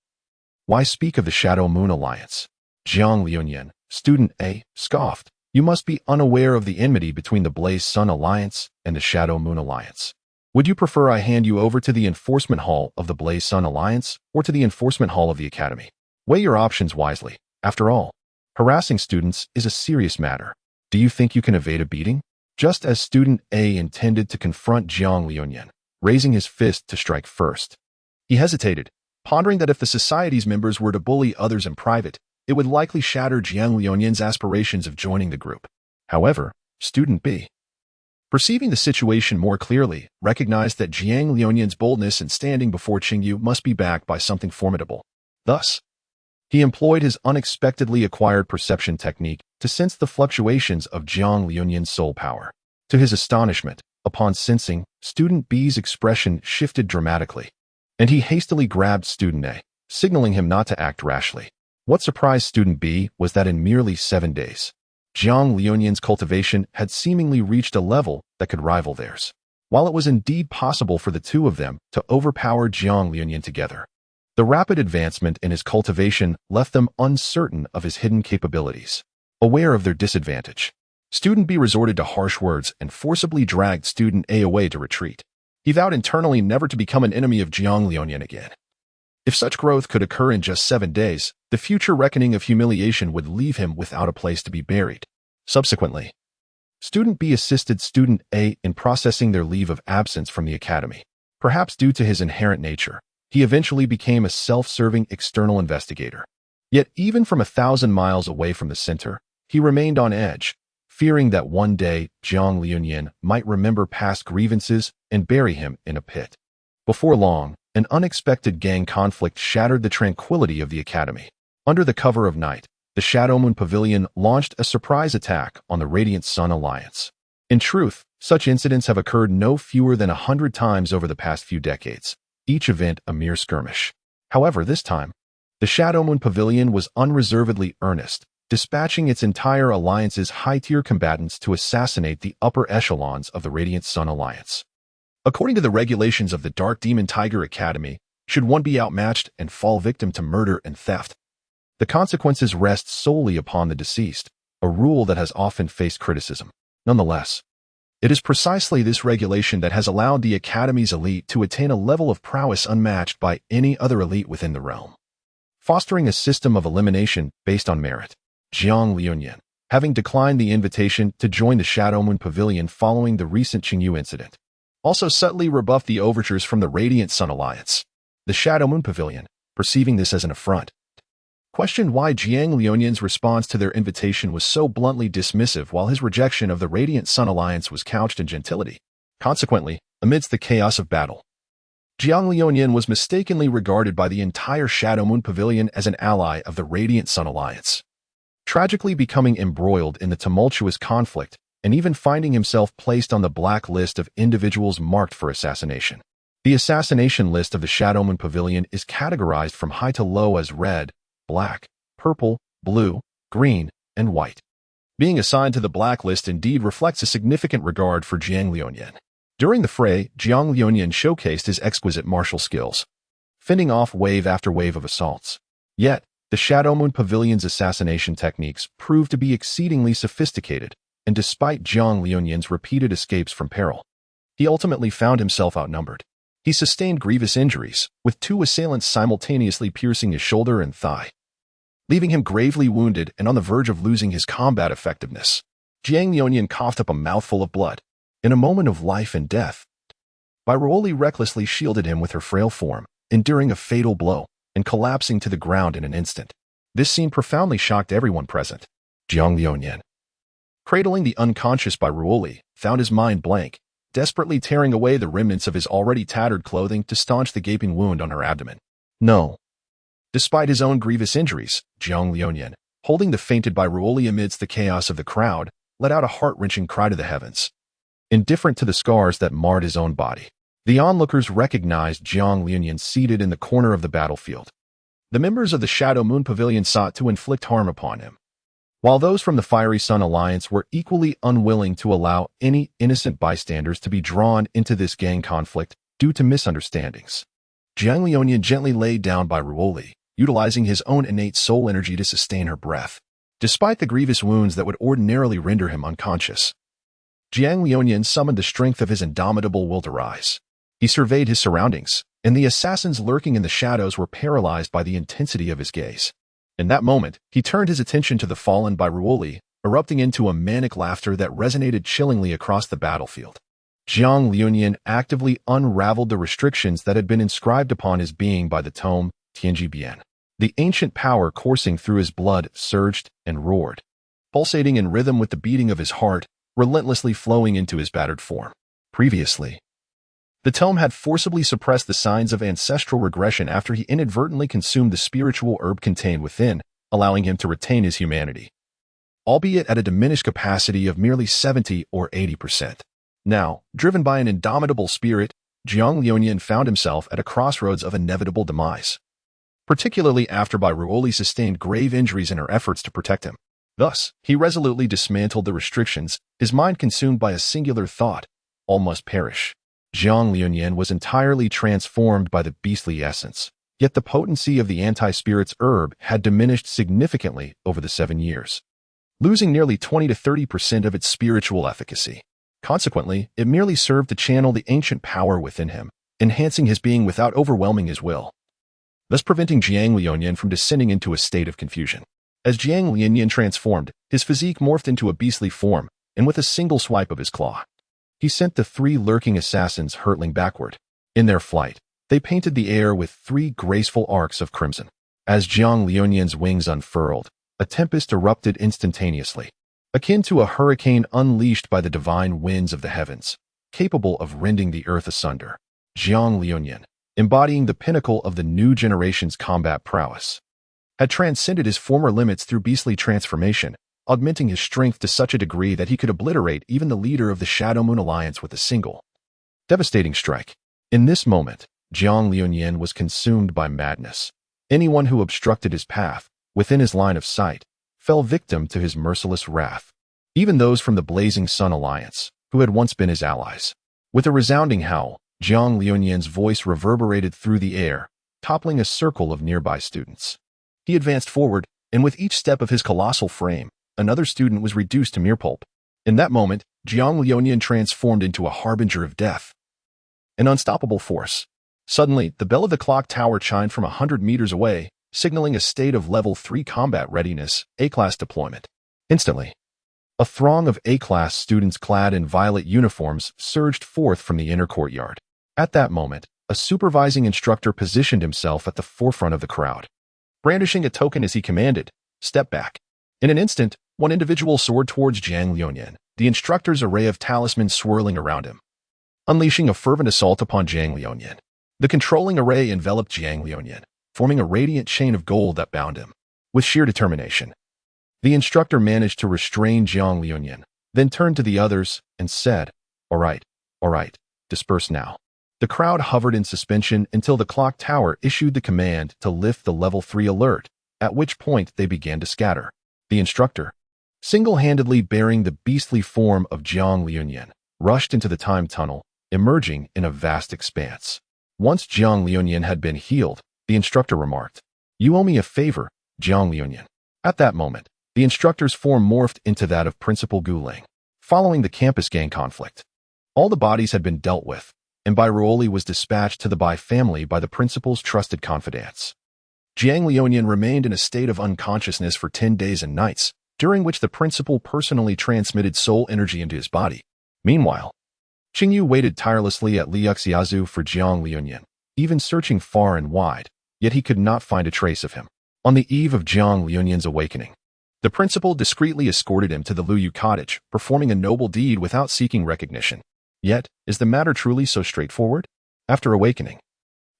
"Why speak of the Shadow Moon Alliance?" Jiang Liuyan, student A, scoffed. "You must be unaware of the enmity between the Blaze Sun Alliance and the Shadow Moon Alliance. Would you prefer I hand you over to the Enforcement Hall of the Blaze Sun Alliance or to the Enforcement Hall of the Academy? Weigh your options wisely. After all, harassing students is a serious matter. Do you think you can evade a beating?" Just as student A intended to confront Jiang Liuyan, raising his fist to strike first, he hesitated, pondering that if the society's members were to bully others in private, it would likely shatter Jiang Liuyan's aspirations of joining the group. However, student B, perceiving the situation more clearly, recognized that Jiang Liuyan's boldness in standing before Qingyu must be backed by something formidable. Thus, he employed his unexpectedly acquired perception technique to sense the fluctuations of Jiang Liuyan's soul power. To his astonishment, upon sensing, student B's expression shifted dramatically, and he hastily grabbed student A, signaling him not to act rashly. What surprised student B was that in merely 7 days, Jiang Liuyan's cultivation had seemingly reached a level that could rival theirs. While it was indeed possible for the two of them to overpower Jiang Liuyan together, the rapid advancement in his cultivation left them uncertain of his hidden capabilities. Aware of their disadvantage, student B resorted to harsh words and forcibly dragged student A away to retreat. He vowed internally never to become an enemy of Jiang Liuyan again. If such growth could occur in just 7 days, the future reckoning of humiliation would leave him without a place to be buried. Subsequently, student B assisted student A in processing their leave of absence from the academy. Perhaps due to his inherent nature, he eventually became a self-serving external investigator. Yet even from 1,000 miles away from the center, he remained on edge, fearing that one day Jiang Liuyan might remember past grievances and bury him in a pit. Before long, an unexpected gang conflict shattered the tranquility of the academy. Under the cover of night, the Shadow Moon Pavilion launched a surprise attack on the Radiant Sun Alliance. In truth, such incidents have occurred no fewer than 100 times over the past few decades, each event a mere skirmish. However, this time, the Shadow Moon Pavilion was unreservedly earnest, dispatching its entire alliance's high-tier combatants to assassinate the upper echelons of the Radiant Sun Alliance. According to the regulations of the Dark Demon Tiger Academy, should one be outmatched and fall victim to murder and theft, the consequences rest solely upon the deceased, a rule that has often faced criticism. Nonetheless, it is precisely this regulation that has allowed the Academy's elite to attain a level of prowess unmatched by any other elite within the realm, fostering a system of elimination based on merit. Jiang Liuyan, having declined the invitation to join the Shadow Moon Pavilion following the recent Qingyu incident, also subtly rebuffed the overtures from the Radiant Sun Alliance. The Shadow Moon Pavilion, perceiving this as an affront, questioned why Jiang Liuyan's response to their invitation was so bluntly dismissive while his rejection of the Radiant Sun Alliance was couched in gentility. Consequently, amidst the chaos of battle, Jiang Liuyan was mistakenly regarded by the entire Shadow Moon Pavilion as an ally of the Radiant Sun Alliance, tragically becoming embroiled in the tumultuous conflict and even finding himself placed on the black list of individuals marked for assassination. The assassination list of the Shadow Moon Pavilion is categorized from high to low as red, black, purple, blue, green, and white. Being assigned to the blacklist indeed reflects a significant regard for Jiang Liuyan. During the fray, Jiang Liuyan showcased his exquisite martial skills, fending off wave after wave of assaults. Yet, the Shadow Moon Pavilion's assassination techniques proved to be exceedingly sophisticated, and despite Jiang Liuyan's repeated escapes from peril, he ultimately found himself outnumbered. He sustained grievous injuries, with 2 assailants simultaneously piercing his shoulder and thigh, leaving him gravely wounded and on the verge of losing his combat effectiveness. Jiang Liuyan coughed up a mouthful of blood. In a moment of life and death, Bairuoli recklessly shielded him with her frail form, enduring a fatal blow. and collapsing to the ground in an instant. This scene profoundly shocked everyone present. Jiang Liuyan, cradling the unconscious by Ruoli, found his mind blank, desperately tearing away the remnants of his already tattered clothing to staunch the gaping wound on her abdomen. No. Despite his own grievous injuries, Jiang Liuyan, holding the fainted by Ruoli amidst the chaos of the crowd, let out a heart-wrenching cry to the heavens. Indifferent to the scars that marred his own body, the onlookers recognized Jiang Liuyan seated in the corner of the battlefield. The members of the Shadow Moon Pavilion sought to inflict harm upon him, while those from the Fiery Sun Alliance were equally unwilling to allow any innocent bystanders to be drawn into this gang conflict due to misunderstandings. Jiang Liuyan gently laid down by Ruoli, utilizing his own innate soul energy to sustain her breath, despite the grievous wounds that would ordinarily render him unconscious. Jiang Liuyan summoned the strength of his indomitable will to rise. He surveyed his surroundings, and the assassins lurking in the shadows were paralyzed by the intensity of his gaze. In that moment, he turned his attention to the fallen by Ruoli, erupting into a manic laughter that resonated chillingly across the battlefield. Jiang Liuyan actively unraveled the restrictions that had been inscribed upon his being by the tome Tianji Bian. The ancient power coursing through his blood surged and roared, pulsating in rhythm with the beating of his heart, relentlessly flowing into his battered form. Previously, the tome had forcibly suppressed the signs of ancestral regression after he inadvertently consumed the spiritual herb contained within, allowing him to retain his humanity, albeit at a diminished capacity of merely 70 or 80%. Now, driven by an indomitable spirit, Jiang Liuyan found himself at a crossroads of inevitable demise, particularly after Ruoli sustained grave injuries in her efforts to protect him. Thus, he resolutely dismantled the restrictions, his mind consumed by a singular thought: all must perish. Jiang Liuyan was entirely transformed by the beastly essence, yet the potency of the anti-spirit's herb had diminished significantly over the 7 years, losing nearly 20 to 30% of its spiritual efficacy. Consequently, it merely served to channel the ancient power within him, enhancing his being without overwhelming his will, thus preventing Jiang Liuyan from descending into a state of confusion. As Jiang Liuyan transformed, his physique morphed into a beastly form, and with a single swipe of his claw, he sent the 3 lurking assassins hurtling backward. In their flight, they painted the air with 3 graceful arcs of crimson. As Jiang Liuyan's wings unfurled, a tempest erupted instantaneously, akin to a hurricane unleashed by the divine winds of the heavens, capable of rending the earth asunder. Jiang Liuyan, embodying the pinnacle of the new generation's combat prowess, had transcended his former limits through beastly transformation, augmenting his strength to such a degree that he could obliterate even the leader of the Shadow Moon Alliance with a single, devastating strike. In this moment, Jiang Liuyan was consumed by madness. Anyone who obstructed his path, within his line of sight, fell victim to his merciless wrath. Even those from the Blazing Sun Alliance, who had once been his allies. With a resounding howl, Jiang Liuyan's voice reverberated through the air, toppling a circle of nearby students. He advanced forward, and with each step of his colossal frame, another student was reduced to mere pulp. In that moment, Jiang Liuyan transformed into a harbinger of death, an unstoppable force. Suddenly, the bell of the clock tower chimed from 100 meters away, signaling a state of level 3 combat readiness, A-class deployment. Instantly, a throng of A-class students clad in violet uniforms surged forth from the inner courtyard. At that moment, a supervising instructor positioned himself at the forefront of the crowd. Brandishing a token as he commanded, "Step back." In an instant, one individual soared towards Jiang Liuyan, the instructor's array of talismans swirling around him, unleashing a fervent assault upon Jiang Liuyan. The controlling array enveloped Jiang Liuyan, forming a radiant chain of gold that bound him. With sheer determination, the instructor managed to restrain Jiang Liuyan, then turned to the others and said, all right, disperse now." The crowd hovered in suspension until the clock tower issued the command to lift the level 3 alert, at which point they began to scatter. The instructor, single-handedly bearing the beastly form of Jiang Liuyan, rushed into the time tunnel, emerging in a vast expanse. Once Jiang Liuyan had been healed, the instructor remarked, "You owe me a favor, Jiang Liuyan." At that moment, the instructor's form morphed into that of Principal Guling. Following the campus gang conflict, all the bodies had been dealt with, and Ruoli was dispatched to the Bai family by the principal's trusted confidants. Jiang Liuyan remained in a state of unconsciousness for 10 days and nights, during which the principal personally transmitted soul energy into his body. Meanwhile, Qingyu waited tirelessly at Liuxiazu for Jiang Liuyan, even searching far and wide, yet he could not find a trace of him. On the eve of Jiang Liuyan's awakening, the principal discreetly escorted him to the Luyu cottage, performing a noble deed without seeking recognition. Yet, is the matter truly so straightforward? After awakening,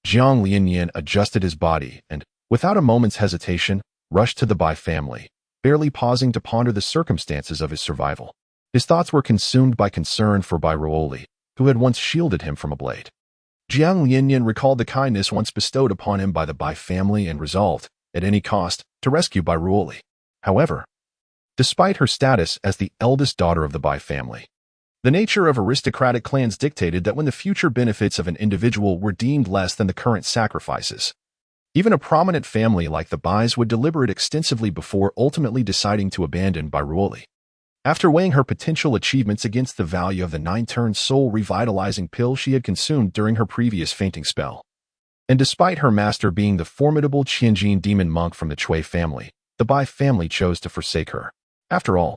Jiang Liuyan adjusted his body and, without a moment's hesitation, rushed to the Bai family, barely pausing to ponder the circumstances of his survival. His thoughts were consumed by concern for Bai Ruoli, who had once shielded him from a blade. Jiang Liuyan recalled the kindness once bestowed upon him by the Bai family and resolved, at any cost, to rescue Bai Ruoli. However, despite her status as the eldest daughter of the Bai family, the nature of aristocratic clans dictated that when the future benefits of an individual were deemed less than the current sacrifices, even a prominent family like the Bais would deliberate extensively before ultimately deciding to abandon Bai Ruoli. After weighing her potential achievements against the value of the 9-turn soul revitalizing pill she had consumed during her previous fainting spell, and despite her master being the formidable Qianjin demon monk from the Chui family, the Bai family chose to forsake her. After all,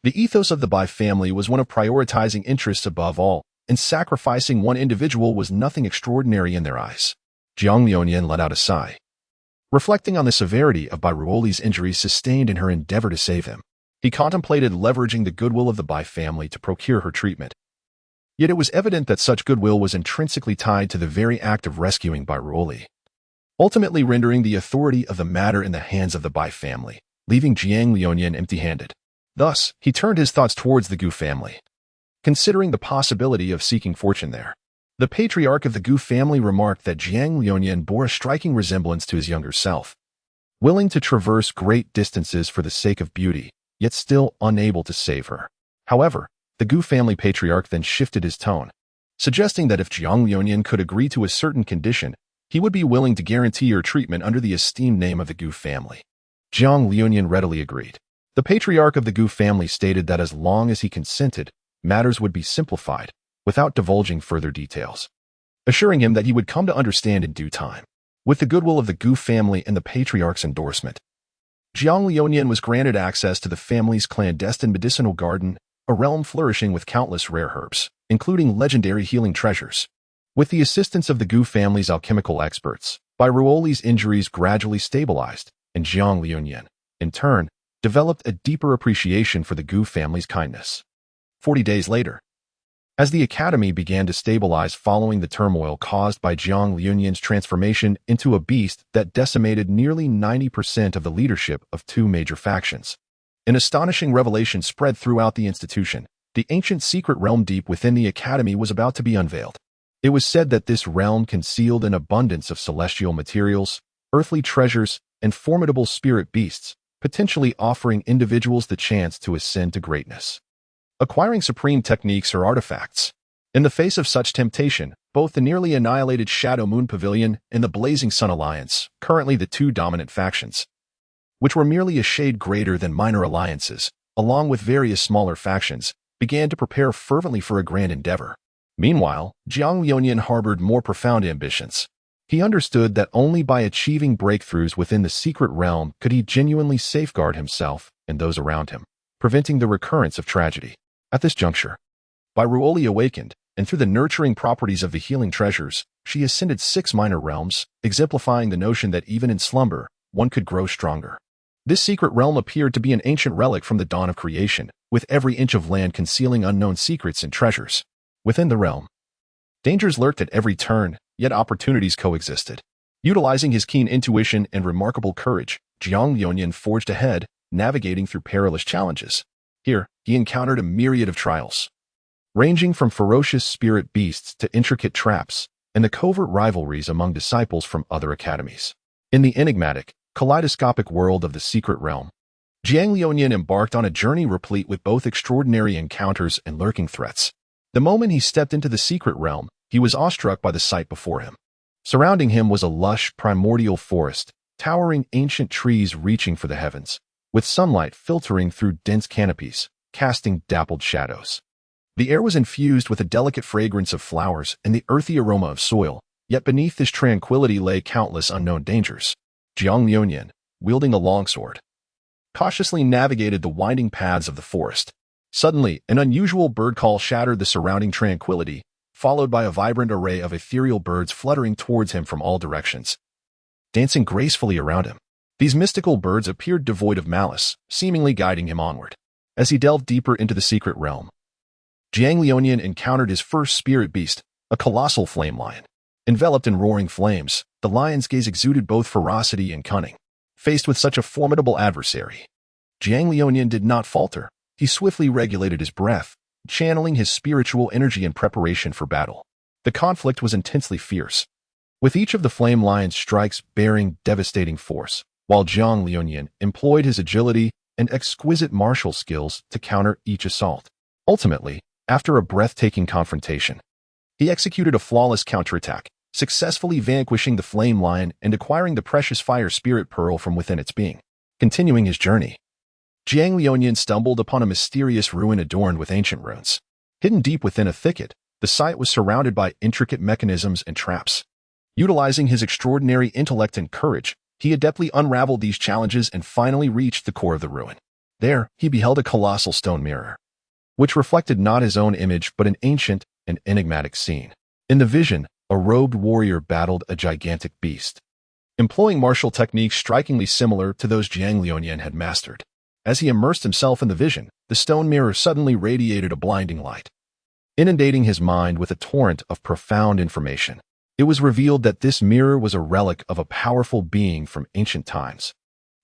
the ethos of the Bai family was one of prioritizing interests above all, and sacrificing one individual was nothing extraordinary in their eyes. Jiang Liuyan let out a sigh, reflecting on the severity of Bai Ruoli's injuries sustained in her endeavor to save him. He contemplated leveraging the goodwill of the Bai family to procure her treatment. Yet it was evident that such goodwill was intrinsically tied to the very act of rescuing Bai Ruoli, ultimately rendering the authority of the matter in the hands of the Bai family, leaving Jiang Liuyan empty-handed. Thus, he turned his thoughts towards the Gu family, considering the possibility of seeking fortune there. The patriarch of the Gu family remarked that Jiang Liuyan bore a striking resemblance to his younger self, willing to traverse great distances for the sake of beauty, yet still unable to save her. However, the Gu family patriarch then shifted his tone, suggesting that if Jiang Liuyan could agree to a certain condition, he would be willing to guarantee her treatment under the esteemed name of the Gu family. Jiang Liuyan readily agreed. The patriarch of the Gu family stated that as long as he consented, matters would be simplified, without divulging further details, assuring him that he would come to understand in due time. With the goodwill of the Gu family and the patriarch's endorsement, Jiang Liuyan was granted access to the family's clandestine medicinal garden, a realm flourishing with countless rare herbs, including legendary healing treasures. With the assistance of the Gu family's alchemical experts, Bai Ruoli's injuries gradually stabilized, and Jiang Liuyan, in turn, developed a deeper appreciation for the Gu family's kindness. 40 days later, as the academy began to stabilize following the turmoil caused by Jiang Liuyan's transformation into a beast that decimated nearly 90% of the leadership of 2 major factions, an astonishing revelation spread throughout the institution. The ancient secret realm deep within the academy was about to be unveiled. It was said that this realm concealed an abundance of celestial materials, earthly treasures, and formidable spirit beasts, potentially offering individuals the chance to ascend to greatness, acquiring supreme techniques or artifacts. In the face of such temptation, both the nearly annihilated Shadow Moon Pavilion and the Blazing Sun Alliance, currently the 2 dominant factions, which were merely a shade greater than minor alliances, along with various smaller factions, began to prepare fervently for a grand endeavor. Meanwhile, Jiang Liuyan harbored more profound ambitions. He understood that only by achieving breakthroughs within the secret realm could he genuinely safeguard himself and those around him, preventing the recurrence of tragedy. At this juncture, Bai Ruoli awakened, and through the nurturing properties of the healing treasures, she ascended 6 minor realms, exemplifying the notion that even in slumber, one could grow stronger. This secret realm appeared to be an ancient relic from the dawn of creation, with every inch of land concealing unknown secrets and treasures. Within the realm, dangers lurked at every turn, yet opportunities coexisted. Utilizing his keen intuition and remarkable courage, Jiang Liuyan forged ahead, navigating through perilous challenges. Here, he encountered a myriad of trials, ranging from ferocious spirit beasts to intricate traps, and the covert rivalries among disciples from other academies. In the enigmatic, kaleidoscopic world of the secret realm, Jiang Liuyan embarked on a journey replete with both extraordinary encounters and lurking threats. The moment he stepped into the secret realm, he was awestruck by the sight before him. Surrounding him was a lush, primordial forest, towering ancient trees reaching for the heavens, with sunlight filtering through dense canopies, casting dappled shadows. The air was infused with a delicate fragrance of flowers and the earthy aroma of soil, yet beneath this tranquility lay countless unknown dangers. Jiang Liuyan, wielding a longsword, cautiously navigated the winding paths of the forest. Suddenly, an unusual bird call shattered the surrounding tranquility, followed by a vibrant array of ethereal birds fluttering towards him from all directions. dancing gracefully around him. These mystical birds appeared devoid of malice, seemingly guiding him onward. As he delved deeper into the secret realm, Jiang Lionian encountered his first spirit beast, a colossal flame lion. Enveloped in roaring flames, the lion's gaze exuded both ferocity and cunning. Faced with such a formidable adversary, Jiang Lionian did not falter. He swiftly regulated his breath, channeling his spiritual energy in preparation for battle. The conflict was intensely fierce, with each of the flame lion's strikes bearing devastating force, while Jiang Lionian employed his agility and exquisite martial skills to counter each assault. Ultimately, after a breathtaking confrontation, he executed a flawless counterattack, successfully vanquishing the flame lion and acquiring the precious fire spirit pearl from within its being. Continuing his journey, Jiang Lionian stumbled upon a mysterious ruin adorned with ancient runes. Hidden deep within a thicket, the site was surrounded by intricate mechanisms and traps. Utilizing his extraordinary intellect and courage, he adeptly unraveled these challenges and finally reached the core of the ruin. There, he beheld a colossal stone mirror, which reflected not his own image but an ancient and enigmatic scene. In the vision, a robed warrior battled a gigantic beast, employing martial techniques strikingly similar to those Jiang Lionian had mastered. As he immersed himself in the vision, the stone mirror suddenly radiated a blinding light, inundating his mind with a torrent of profound information. It was revealed that this mirror was a relic of a powerful being from ancient times,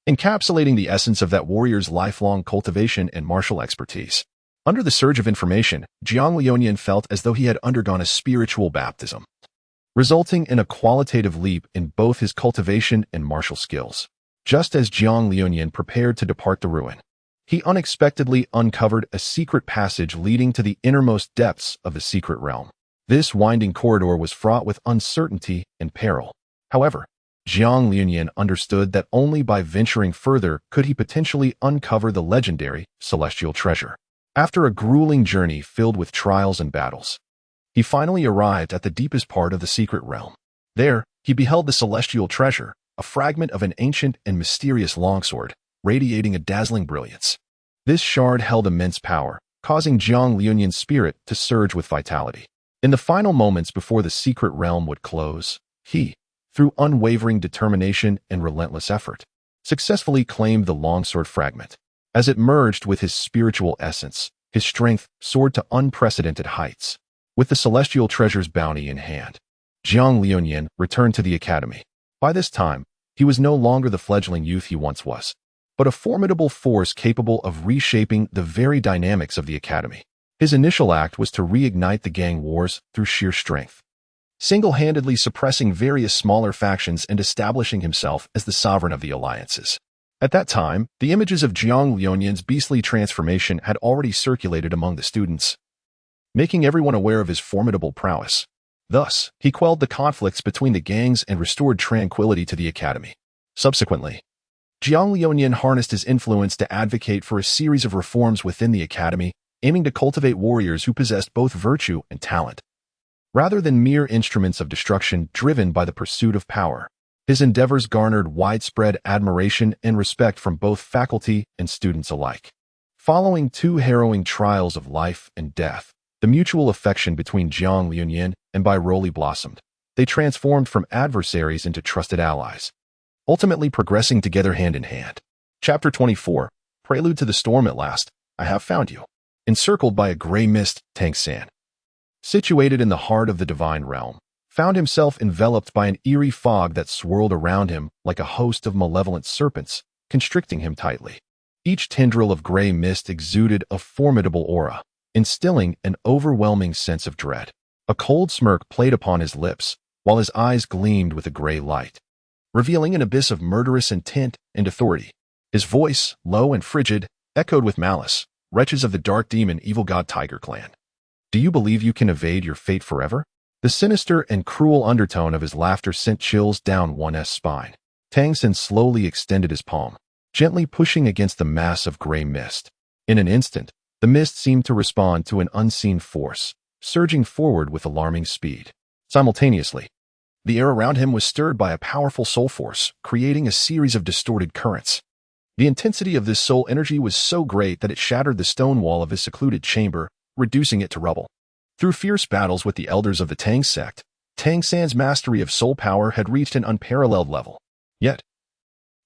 encapsulating the essence of that warrior's lifelong cultivation and martial expertise. Under the surge of information, Jiang Lionian felt as though he had undergone a spiritual baptism, resulting in a qualitative leap in both his cultivation and martial skills. Just as Jiang Lionian prepared to depart the ruin, he unexpectedly uncovered a secret passage leading to the innermost depths of the secret realm. This winding corridor was fraught with uncertainty and peril. However, Jiang Lionian understood that only by venturing further could he potentially uncover the legendary celestial treasure. After a grueling journey filled with trials and battles, he finally arrived at the deepest part of the secret realm. There, he beheld the celestial treasure, a fragment of an ancient and mysterious longsword, radiating a dazzling brilliance. This shard held immense power, causing Jiang Lionian's spirit to surge with vitality. In the final moments before the secret realm would close, he, through unwavering determination and relentless effort, successfully claimed the longsword fragment. As it merged with his spiritual essence, his strength soared to unprecedented heights. With the celestial treasure's bounty in hand, Jiang Lionian returned to the academy. By this time, he was no longer the fledgling youth he once was, but a formidable force capable of reshaping the very dynamics of the academy. His initial act was to reignite the gang wars through sheer strength, single-handedly suppressing various smaller factions and establishing himself as the sovereign of the alliances. At that time, the images of Jiang Lionian's beastly transformation had already circulated among the students, making everyone aware of his formidable prowess. Thus, he quelled the conflicts between the gangs and restored tranquility to the academy. Subsequently, Jiang Lionian harnessed his influence to advocate for a series of reforms within the academy, aiming to cultivate warriors who possessed both virtue and talent, rather than mere instruments of destruction driven by the pursuit of power. His endeavors garnered widespread admiration and respect from both faculty and students alike. Following 2 harrowing trials of life and death, the mutual affection between Jiang Lionian and Bairoli blossomed. They transformed from adversaries into trusted allies, ultimately progressing together hand in hand. Chapter 24, Prelude to the Storm. At last, I have found you. Encircled by a gray mist, Tang San, situated in the heart of the divine realm, found himself enveloped by an eerie fog that swirled around him like a host of malevolent serpents, constricting him tightly. Each tendril of gray mist exuded a formidable aura, instilling an overwhelming sense of dread. A cold smirk played upon his lips, while his eyes gleamed with a gray light, revealing an abyss of murderous intent and authority. His voice, low and frigid, echoed with malice. Wretches of the dark demon evil god Tiger Clan, do you believe you can evade your fate forever? The sinister and cruel undertone of his laughter sent chills down one's spine. Tang San slowly extended his palm, gently pushing against the mass of gray mist. In an instant, the mist seemed to respond to an unseen force, surging forward with alarming speed. Simultaneously, the air around him was stirred by a powerful soul force, creating a series of distorted currents. The intensity of this soul energy was so great that it shattered the stone wall of his secluded chamber, reducing it to rubble. Through fierce battles with the elders of the Tang sect, Tang San's mastery of soul power had reached an unparalleled level. Yet,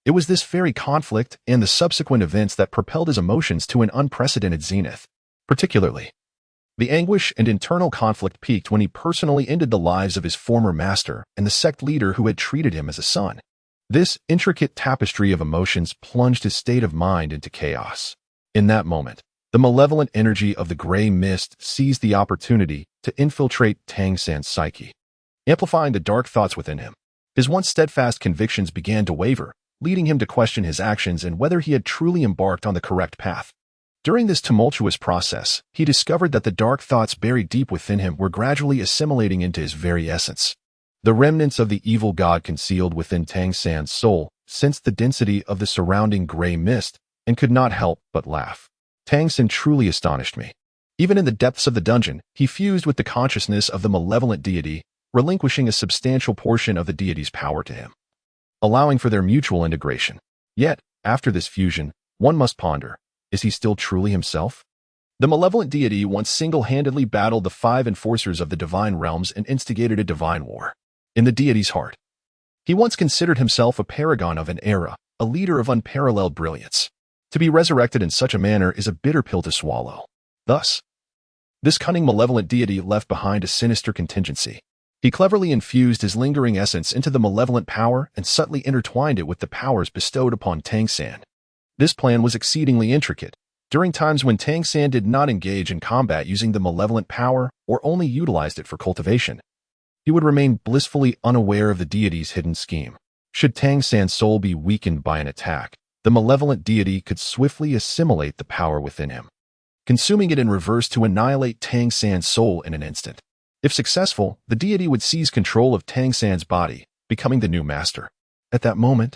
it was this very conflict and the subsequent events that propelled his emotions to an unprecedented zenith. Particularly, the anguish and internal conflict peaked when he personally ended the lives of his former master and the sect leader who had treated him as a son. This intricate tapestry of emotions plunged his state of mind into chaos. In that moment, the malevolent energy of the gray mist seized the opportunity to infiltrate Tang San's psyche, amplifying the dark thoughts within him. His once steadfast convictions began to waver, leading him to question his actions and whether he had truly embarked on the correct path. During this tumultuous process, he discovered that the dark thoughts buried deep within him were gradually assimilating into his very essence. The remnants of the evil god concealed within Tang San's soul sensed the density of the surrounding gray mist and could not help but laugh. Tang San truly astonished me. Even in the depths of the dungeon, he fused with the consciousness of the malevolent deity, relinquishing a substantial portion of the deity's power to him, allowing for their mutual integration. Yet, after this fusion, one must ponder, is he still truly himself? The malevolent deity once single-handedly battled the 5 enforcers of the divine realms and instigated a divine war. In the deity's heart, he once considered himself a paragon of an era, a leader of unparalleled brilliance. To be resurrected in such a manner is a bitter pill to swallow. Thus, this cunning malevolent deity left behind a sinister contingency. He cleverly infused his lingering essence into the malevolent power and subtly intertwined it with the powers bestowed upon Tang San. This plan was exceedingly intricate. During times when Tang San did not engage in combat using the malevolent power or only utilized it for cultivation, he would remain blissfully unaware of the deity's hidden scheme. Should Tang San's soul be weakened by an attack, the malevolent deity could swiftly assimilate the power within him, consuming it in reverse to annihilate Tang San's soul in an instant. If successful, the deity would seize control of Tang San's body, becoming the new master. At that moment,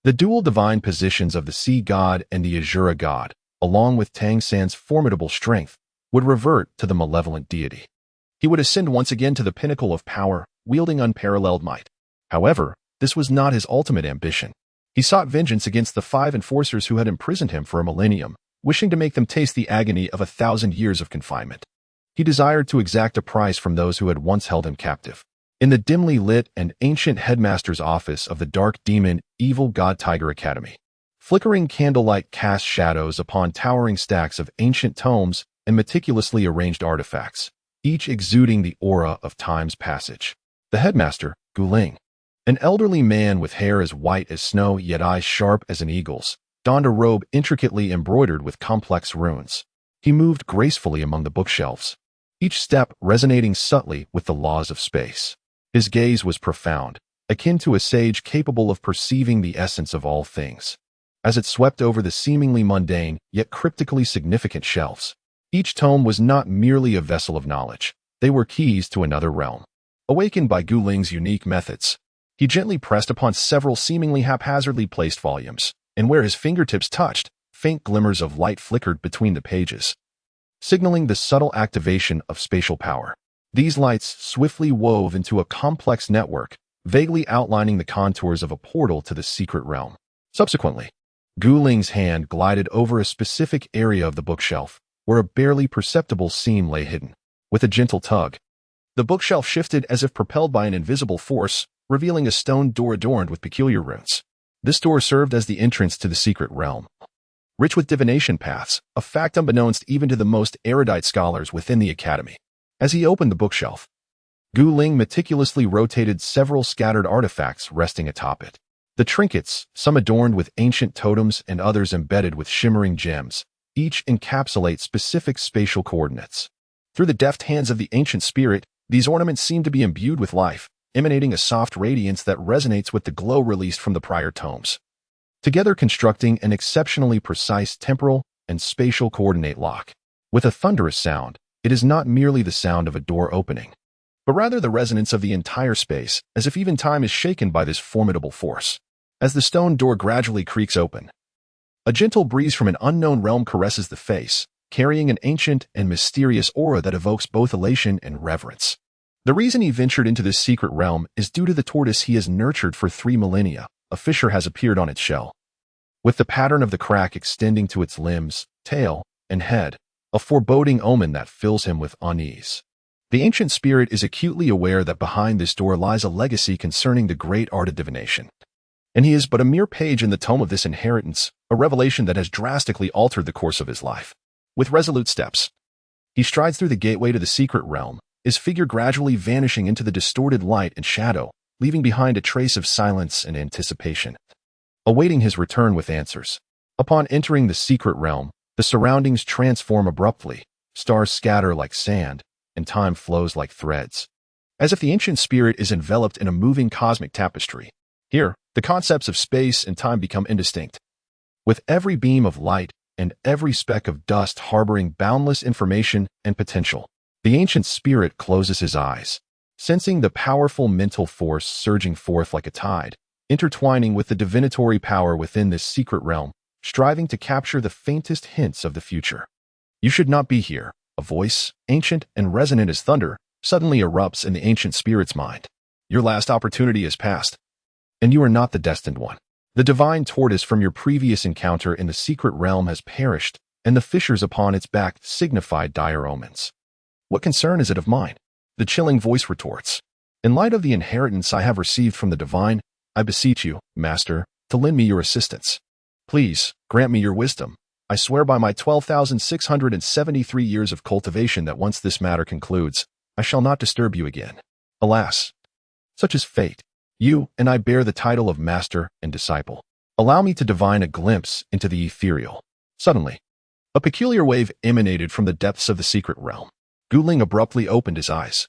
the dual divine positions of the Sea God and the Azura God, along with Tang San's formidable strength, would revert to the malevolent deity. He would ascend once again to the pinnacle of power, wielding unparalleled might. However, this was not his ultimate ambition. He sought vengeance against the 5 enforcers who had imprisoned him for a millennium, wishing to make them taste the agony of 1,000 years of confinement. He desired to exact a price from those who had once held him captive. In the dimly lit and ancient headmaster's office of the dark demon, evil god Tiger Academy, flickering candlelight cast shadows upon towering stacks of ancient tomes and meticulously arranged artifacts, each exuding the aura of time's passage. The headmaster, Guling, an elderly man with hair as white as snow yet eyes sharp as an eagle's, donned a robe intricately embroidered with complex runes. He moved gracefully among the bookshelves, each step resonating subtly with the laws of space. His gaze was profound, akin to a sage capable of perceiving the essence of all things. As it swept over the seemingly mundane yet cryptically significant shelves, each tome was not merely a vessel of knowledge. They were keys to another realm. Awakened by Guling's unique methods, he gently pressed upon several seemingly haphazardly placed volumes, and where his fingertips touched, faint glimmers of light flickered between the pages, signaling the subtle activation of spatial power. These lights swiftly wove into a complex network, vaguely outlining the contours of a portal to the secret realm. Subsequently, Guling's hand glided over a specific area of the bookshelf, where a barely perceptible seam lay hidden. With a gentle tug, the bookshelf shifted as if propelled by an invisible force, revealing a stone door adorned with peculiar runes. This door served as the entrance to the secret realm, rich with divination paths, a fact unbeknownst even to the most erudite scholars within the academy. As he opened the bookshelf, Guling meticulously rotated several scattered artifacts resting atop it. The trinkets, some adorned with ancient totems and others embedded with shimmering gems, each encapsulate specific spatial coordinates. Through the deft hands of the ancient spirit, these ornaments seem to be imbued with life, emanating a soft radiance that resonates with the glow released from the prior tomes, together constructing an exceptionally precise temporal and spatial coordinate lock. With a thunderous sound, it is not merely the sound of a door opening, but rather the resonance of the entire space, as if even time is shaken by this formidable force. As the stone door gradually creaks open, a gentle breeze from an unknown realm caresses the face, carrying an ancient and mysterious aura that evokes both elation and reverence. The reason he ventured into this secret realm is due to the tortoise he has nurtured for 3 millennia. A fissure has appeared on its shell, with the pattern of the crack extending to its limbs, tail, and head, a foreboding omen that fills him with unease. The ancient spirit is acutely aware that behind this door lies a legacy concerning the great art of divination. and he is but a mere page in the tome of this inheritance, a revelation that has drastically altered the course of his life. With resolute steps, he strides through the gateway to the secret realm, his figure gradually vanishing into the distorted light and shadow, leaving behind a trace of silence and anticipation, awaiting his return with answers. Upon entering the secret realm, the surroundings transform abruptly, stars scatter like sand, and time flows like threads, as if the ancient spirit is enveloped in a moving cosmic tapestry. Here, the concepts of space and time become indistinct, with every beam of light and every speck of dust harboring boundless information and potential. The ancient spirit closes his eyes, sensing the powerful mental force surging forth like a tide, intertwining with the divinatory power within this secret realm, striving to capture the faintest hints of the future. You should not be here. A voice, ancient and resonant as thunder, suddenly erupts in the ancient spirit's mind. Your last opportunity is past, and you are not the destined one. The divine tortoise from your previous encounter in the secret realm has perished, and the fissures upon its back signify dire omens. What concern is it of mine? The chilling voice retorts. In light of the inheritance I have received from the divine, I beseech you, Master, to lend me your assistance. Please, grant me your wisdom. I swear by my 12,673 years of cultivation that once this matter concludes, I shall not disturb you again. Alas, such is fate. You and I bear the title of master and disciple. Allow me to divine a glimpse into the ethereal. Suddenly, a peculiar wave emanated from the depths of the secret realm. Guling abruptly opened his eyes,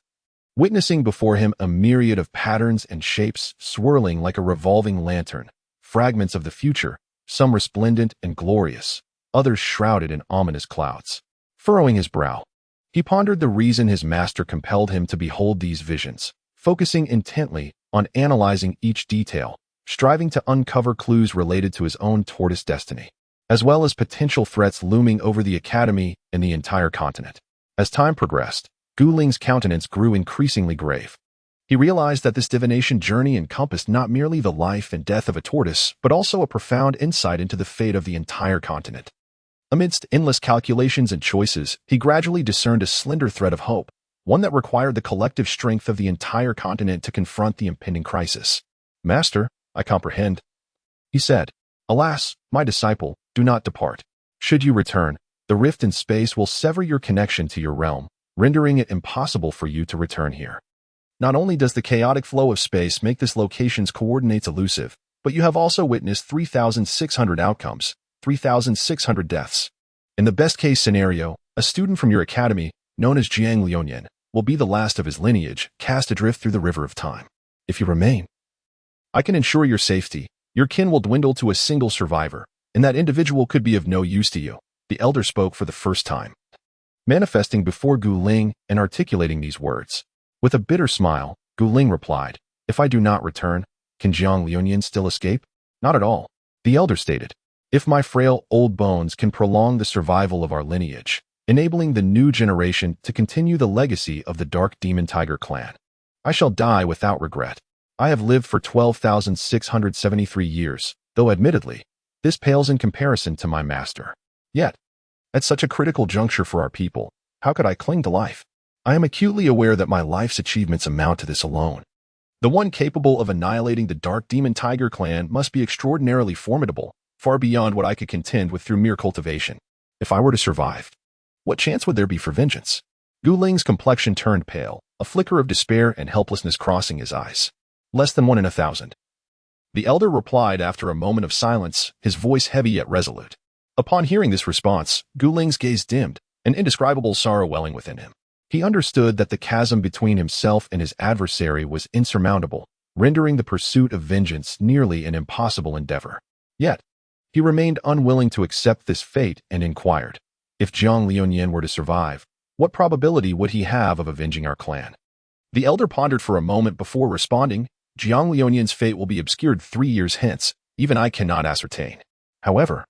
witnessing before him a myriad of patterns and shapes swirling like a revolving lantern, fragments of the future, some resplendent and glorious, others shrouded in ominous clouds. Furrowing his brow, he pondered the reason his master compelled him to behold these visions, focusing intently on analyzing each detail, striving to uncover clues related to his own tortoise destiny, as well as potential threats looming over the academy and the entire continent. As time progressed, Guling's countenance grew increasingly grave. He realized that this divination journey encompassed not merely the life and death of a tortoise, but also a profound insight into the fate of the entire continent. Amidst endless calculations and choices, he gradually discerned a slender thread of hope, one that required the collective strength of the entire continent to confront the impending crisis. Master, I comprehend, he said. Alas, my disciple, do not depart. Should you return, the rift in space will sever your connection to your realm, rendering it impossible for you to return here. Not only does the chaotic flow of space make this location's coordinates elusive, but you have also witnessed 3,600 outcomes, 3,600 deaths. In the best-case scenario, a student from your academy, known as Jiang Liuyan, will be the last of his lineage, cast adrift through the river of time. If you remain, I can ensure your safety. Your kin will dwindle to a single survivor, and that individual could be of no use to you. The elder spoke for the first time, manifesting before Guling and articulating these words. With a bitter smile, Guling replied, If I do not return, can Jiang Liuyan still escape? Not at all. The elder stated, If my frail old bones can prolong the survival of our lineage, enabling the new generation to continue the legacy of the Dark Demon Tiger clan, I shall die without regret. I have lived for 12,673 years, though admittedly, this pales in comparison to my master. Yet, at such a critical juncture for our people, how could I cling to life? I am acutely aware that my life's achievements amount to this alone. The one capable of annihilating the Dark Demon Tiger clan must be extraordinarily formidable, far beyond what I could contend with through mere cultivation. If I were to survive, what chance would there be for vengeance? Guling's complexion turned pale, a flicker of despair and helplessness crossing his eyes. Less than 1 in 1,000. The elder replied after a moment of silence, his voice heavy yet resolute. Upon hearing this response, Guling's gaze dimmed, an indescribable sorrow welling within him. He understood that the chasm between himself and his adversary was insurmountable, rendering the pursuit of vengeance nearly an impossible endeavor. Yet, he remained unwilling to accept this fate and inquired, if Jiang Liuyan were to survive, what probability would he have of avenging our clan? The elder pondered for a moment before responding, Jiang Liuyan's fate will be obscured 3 years hence, even I cannot ascertain. However,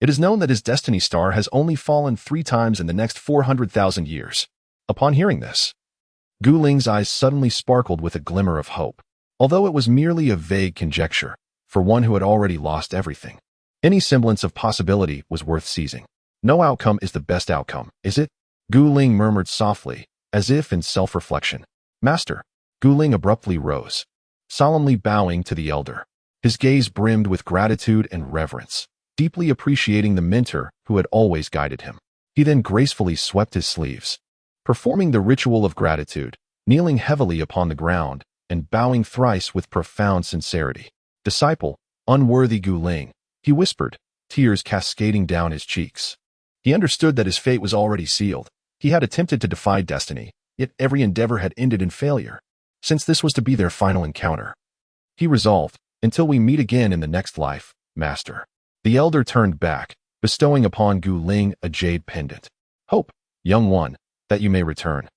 it is known that his destiny star has only fallen 3 times in the next 400,000 years. Upon hearing this, Guling's eyes suddenly sparkled with a glimmer of hope. Although it was merely a vague conjecture, for one who had already lost everything, any semblance of possibility was worth seizing. No outcome is the best outcome, is it? Guling murmured softly, as if in self-reflection. Master. Guling abruptly rose, solemnly bowing to the elder. His gaze brimmed with gratitude and reverence, deeply appreciating the mentor who had always guided him. He then gracefully swept his sleeves, performing the ritual of gratitude, kneeling heavily upon the ground and bowing thrice with profound sincerity. "Disciple, unworthy Gu Ling," he whispered, tears cascading down his cheeks. He understood that his fate was already sealed. He had attempted to defy destiny, yet every endeavor had ended in failure. Since this was to be their final encounter, he resolved, "Until we meet again in the next life, Master." The elder turned back, bestowing upon Gu Ling a jade pendant. "Hope, young one, that you may return,"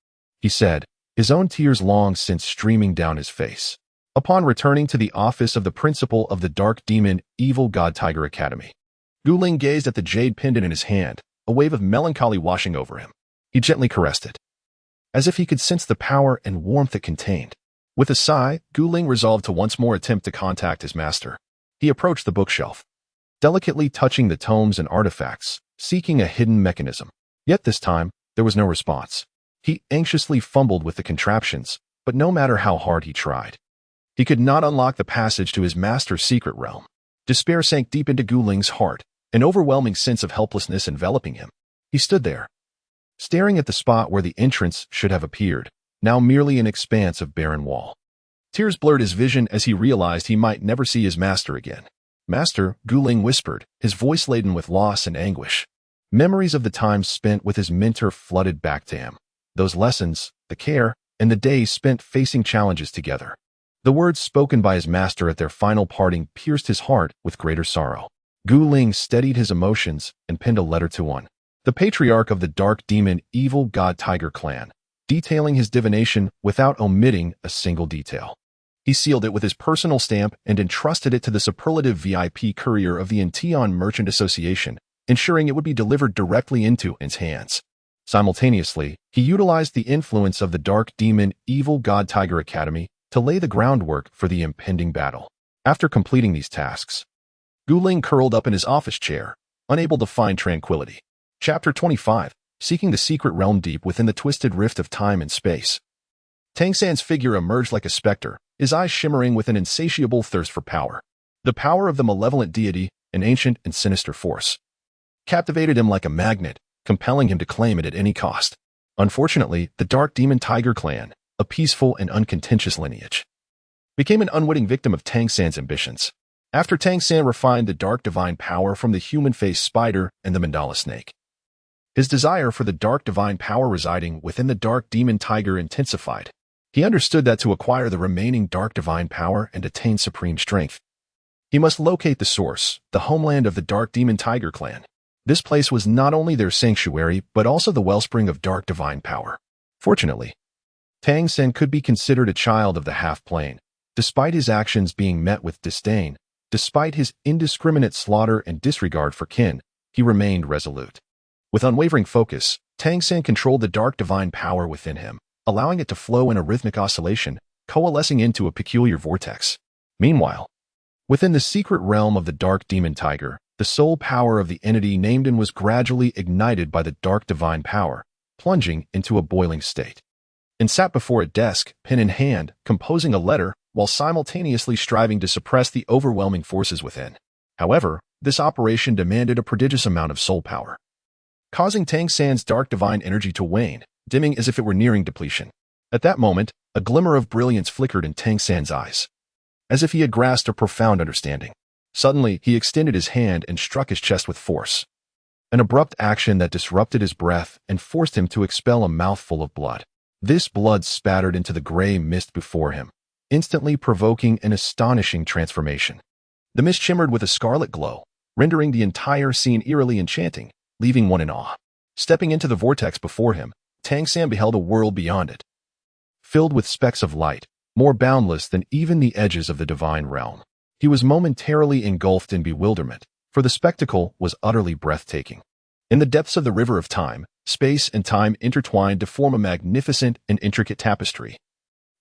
he said, his own tears long since streaming down his face. Upon returning to the office of the principal of the Dark Demon Evil God Tiger Academy, Gu Ling gazed at the jade pendant in his hand, a wave of melancholy washing over him. He gently caressed it, as if he could sense the power and warmth it contained. With a sigh, Gu Ling resolved to once more attempt to contact his master. He approached the bookshelf, delicately touching the tomes and artifacts, seeking a hidden mechanism. Yet this time, there was no response. He anxiously fumbled with the contraptions, but no matter how hard he tried, he could not unlock the passage to his master's secret realm. Despair sank deep into Gu Ling's heart, an overwhelming sense of helplessness enveloping him. He stood there, staring at the spot where the entrance should have appeared, now merely an expanse of barren wall. Tears blurred his vision as he realized he might never see his master again. "Master," Gu Ling whispered, his voice laden with loss and anguish. Memories of the time spent with his mentor flooded back to him. Those lessons, the care, and the days spent facing challenges together. The words spoken by his master at their final parting pierced his heart with greater sorrow. Gu Ling steadied his emotions and penned a letter to one, the patriarch of the Dark Demon Evil God Tiger clan, detailing his divination without omitting a single detail. He sealed it with his personal stamp and entrusted it to the superlative VIP courier of the Incheon Merchant Association, ensuring it would be delivered directly into his hands. Simultaneously, he utilized the influence of the Dark Demon Evil God Tiger Academy to lay the groundwork for the impending battle. After completing these tasks, Gu Ling curled up in his office chair, unable to find tranquility. Chapter 25, Seeking the Secret Realm Deep Within the Twisted Rift of Time and Space. Tang San's figure emerged like a specter, his eyes shimmering with an insatiable thirst for power. The power of the malevolent deity, an ancient and sinister force, captivated him like a magnet, compelling him to claim it at any cost. Unfortunately, the Dark Demon Tiger clan, a peaceful and uncontentious lineage, became an unwitting victim of Tang San's ambitions. After Tang San refined the dark divine power from the human-faced spider and the mandala snake, his desire for the dark divine power residing within the Dark Demon Tiger intensified. He understood that to acquire the remaining dark divine power and attain supreme strength, he must locate the source, the homeland of the Dark Demon Tiger clan. This place was not only their sanctuary, but also the wellspring of dark divine power. Fortunately, Tang San could be considered a child of the half-plane. Despite his actions being met with disdain, despite his indiscriminate slaughter and disregard for kin, he remained resolute. With unwavering focus, Tang San controlled the dark divine power within him, allowing it to flow in a rhythmic oscillation, coalescing into a peculiar vortex. Meanwhile, within the secret realm of the Dark Demon Tiger, the soul power of the entity named in was gradually ignited by the dark divine power, plunging into a boiling state. And sat before a desk, pen in hand, composing a letter, while simultaneously striving to suppress the overwhelming forces within. However, this operation demanded a prodigious amount of soul power, causing Tang San's dark divine energy to wane, dimming as if it were nearing depletion. At that moment, a glimmer of brilliance flickered in Tang San's eyes, as if he had grasped a profound understanding. Suddenly, he extended his hand and struck his chest with force, an abrupt action that disrupted his breath and forced him to expel a mouthful of blood. This blood spattered into the gray mist before him, instantly provoking an astonishing transformation. The mist shimmered with a scarlet glow, rendering the entire scene eerily enchanting, leaving one in awe. Stepping into the vortex before him, Tang San beheld a world beyond it, filled with specks of light, more boundless than even the edges of the divine realm. He was momentarily engulfed in bewilderment, for the spectacle was utterly breathtaking. In the depths of the river of time, space and time intertwined to form a magnificent and intricate tapestry,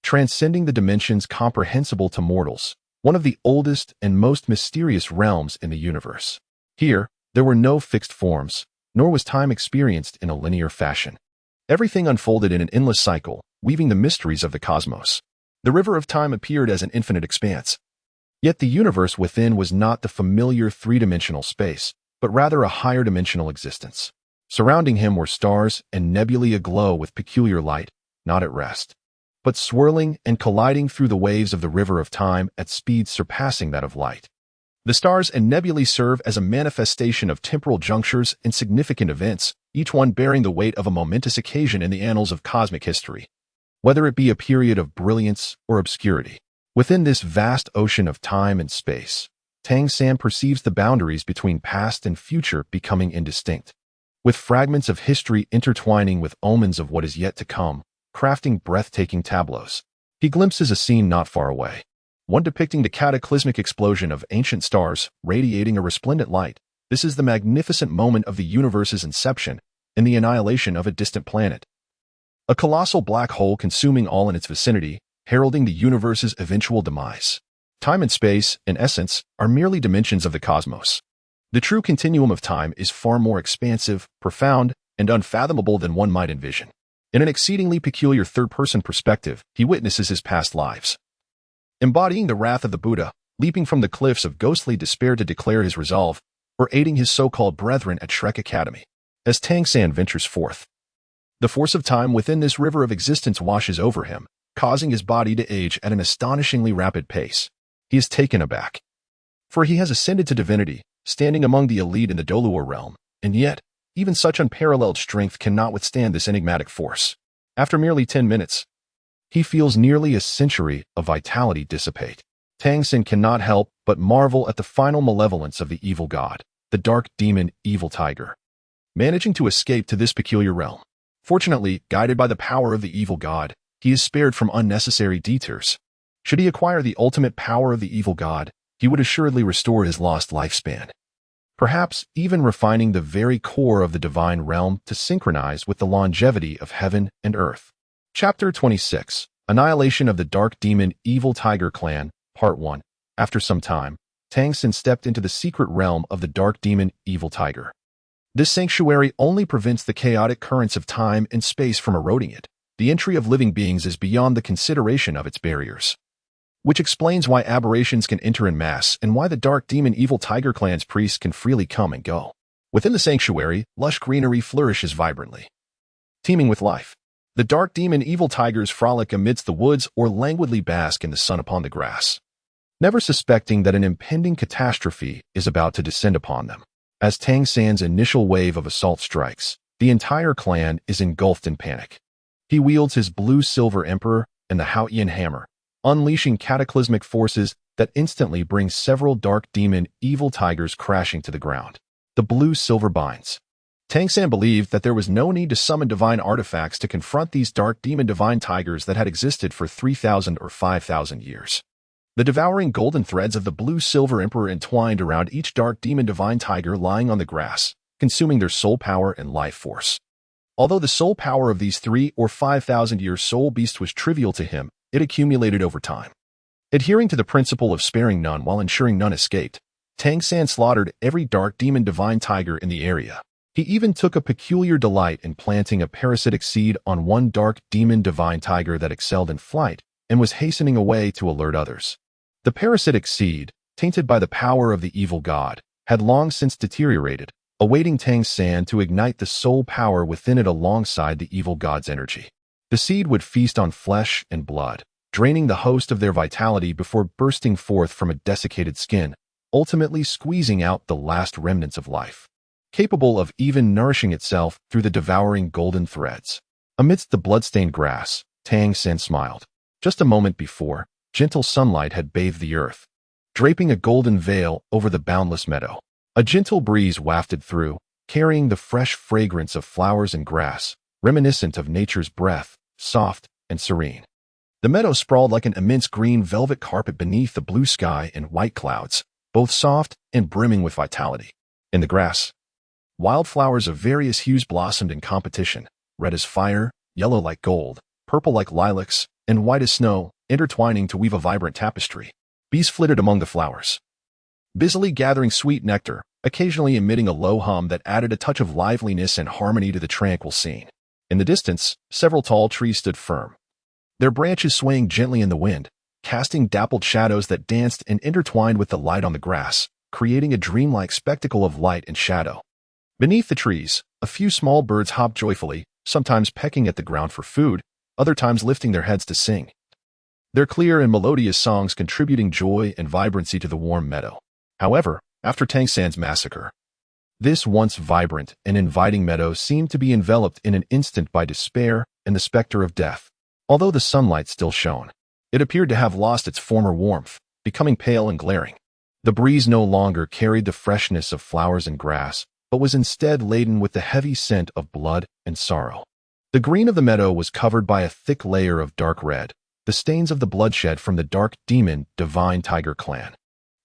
transcending the dimensions comprehensible to mortals, one of the oldest and most mysterious realms in the universe. Here, there were no fixed forms, nor was time experienced in a linear fashion. Everything unfolded in an endless cycle, weaving the mysteries of the cosmos. The river of time appeared as an infinite expanse, Yet the universe within was not the familiar three-dimensional space, but rather a higher-dimensional existence. Surrounding him were stars and nebulae aglow with peculiar light, not at rest, but swirling and colliding through the waves of the river of time at speeds surpassing that of light. The stars and nebulae serve as a manifestation of temporal junctures and significant events, each one bearing the weight of a momentous occasion in the annals of cosmic history, whether it be a period of brilliance or obscurity. Within this vast ocean of time and space, Tang San perceives the boundaries between past and future becoming indistinct, with fragments of history intertwining with omens of what is yet to come, crafting breathtaking tableaus. He glimpses a scene not far away, one depicting the cataclysmic explosion of ancient stars radiating a resplendent light. This is the magnificent moment of the universe's inception and the annihilation of a distant planet. A colossal black hole consuming all in its vicinity, heralding the universe's eventual demise. Time and space, in essence, are merely dimensions of the cosmos. The true continuum of time is far more expansive, profound, and unfathomable than one might envision. In an exceedingly peculiar third-person perspective, he witnesses his past lives. Embodying the wrath of the Buddha, leaping from the cliffs of ghostly despair to declare his resolve, or aiding his so-called brethren at Shrek Academy. As Tang San ventures forth, the force of time within this river of existence washes over him, causing his body to age at an astonishingly rapid pace. He is taken aback, for he has ascended to divinity, standing among the elite in the Douluo realm, and yet, even such unparalleled strength cannot withstand this enigmatic force. After merely 10 minutes, he feels nearly a century of vitality dissipate. Tang San cannot help but marvel at the final malevolence of the evil god, the dark demon Evil Tiger, managing to escape to this peculiar realm. Fortunately, guided by the power of the evil god, he is spared from unnecessary detours. Should he acquire the ultimate power of the evil god, he would assuredly restore his lost lifespan, perhaps even refining the very core of the divine realm to synchronize with the longevity of heaven and earth. Chapter 26. Annihilation of the Dark Demon Evil Tiger Clan, Part 1. After some time, Tang San stepped into the secret realm of the Dark Demon Evil Tiger. This sanctuary only prevents the chaotic currents of time and space from eroding it. The entry of living beings is beyond the consideration of its barriers, which explains why aberrations can enter in mass and why the Dark Demon Evil Tiger Clan's priests can freely come and go. Within the sanctuary, lush greenery flourishes vibrantly, teeming with life. The Dark Demon Evil Tigers frolic amidst the woods or languidly bask in the sun upon the grass, never suspecting that an impending catastrophe is about to descend upon them. As Tang San's initial wave of assault strikes, the entire clan is engulfed in panic. He wields his blue-silver emperor and the Haotian hammer, unleashing cataclysmic forces that instantly bring several Dark Demon Evil Tigers crashing to the ground. The blue-silver binds. Tang San believed that there was no need to summon divine artifacts to confront these Dark Demon Divine Tigers that had existed for 3,000 or 5,000 years. The devouring golden threads of the blue-silver emperor entwined around each Dark Demon Divine Tiger lying on the grass, consuming their soul power and life force. Although the soul power of these 3,000 or 5,000 year soul beasts was trivial to him, it accumulated over time. Adhering to the principle of sparing none while ensuring none escaped, Tang San slaughtered every Dark Demon Divine Tiger in the area. He even took a peculiar delight in planting a parasitic seed on one Dark Demon Divine Tiger that excelled in flight and was hastening away to alert others. The parasitic seed, tainted by the power of the evil god, had long since deteriorated, awaiting Tang San to ignite the soul power within it alongside the evil god's energy. The seed would feast on flesh and blood, draining the host of their vitality before bursting forth from a desiccated skin, ultimately squeezing out the last remnants of life, capable of even nourishing itself through the devouring golden threads. Amidst the blood-stained grass, Tang San smiled. Just a moment before, gentle sunlight had bathed the earth, draping a golden veil over the boundless meadow. A gentle breeze wafted through, carrying the fresh fragrance of flowers and grass, reminiscent of nature's breath, soft and serene. The meadow sprawled like an immense green velvet carpet beneath the blue sky and white clouds, both soft and brimming with vitality. In the grass, wildflowers of various hues blossomed in competition, red as fire, yellow like gold, purple like lilacs, and white as snow, intertwining to weave a vibrant tapestry. Bees flitted among the flowers, busily gathering sweet nectar, occasionally emitting a low hum that added a touch of liveliness and harmony to the tranquil scene. In the distance, several tall trees stood firm, their branches swaying gently in the wind, casting dappled shadows that danced and intertwined with the light on the grass, creating a dreamlike spectacle of light and shadow. Beneath the trees, a few small birds hopped joyfully, sometimes pecking at the ground for food, other times lifting their heads to sing. Their clear and melodious songs contributing joy and vibrancy to the warm meadow. However, after Tangsan's massacre, this once vibrant and inviting meadow seemed to be enveloped in an instant by despair and the specter of death. Although the sunlight still shone, it appeared to have lost its former warmth, becoming pale and glaring. The breeze no longer carried the freshness of flowers and grass, but was instead laden with the heavy scent of blood and sorrow. The green of the meadow was covered by a thick layer of dark red, the stains of the bloodshed from the dark demon divine tiger clan.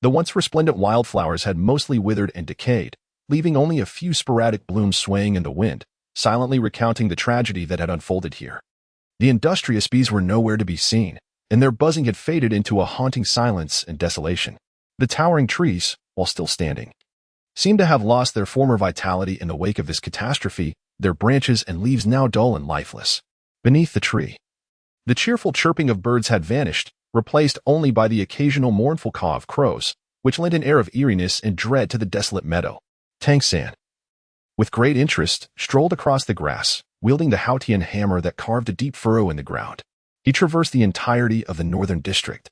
The once resplendent wildflowers had mostly withered and decayed, leaving only a few sporadic blooms swaying in the wind, silently recounting the tragedy that had unfolded here. The industrious bees were nowhere to be seen, and their buzzing had faded into a haunting silence and desolation. The towering trees, while still standing, seemed to have lost their former vitality in the wake of this catastrophe, their branches and leaves now dull and lifeless. Beneath the tree, the cheerful chirping of birds had vanished, replaced only by the occasional mournful caw of crows, which lent an air of eeriness and dread to the desolate meadow. Tangsan, with great interest, strolled across the grass, wielding the Haotian hammer that carved a deep furrow in the ground. He traversed the entirety of the northern district,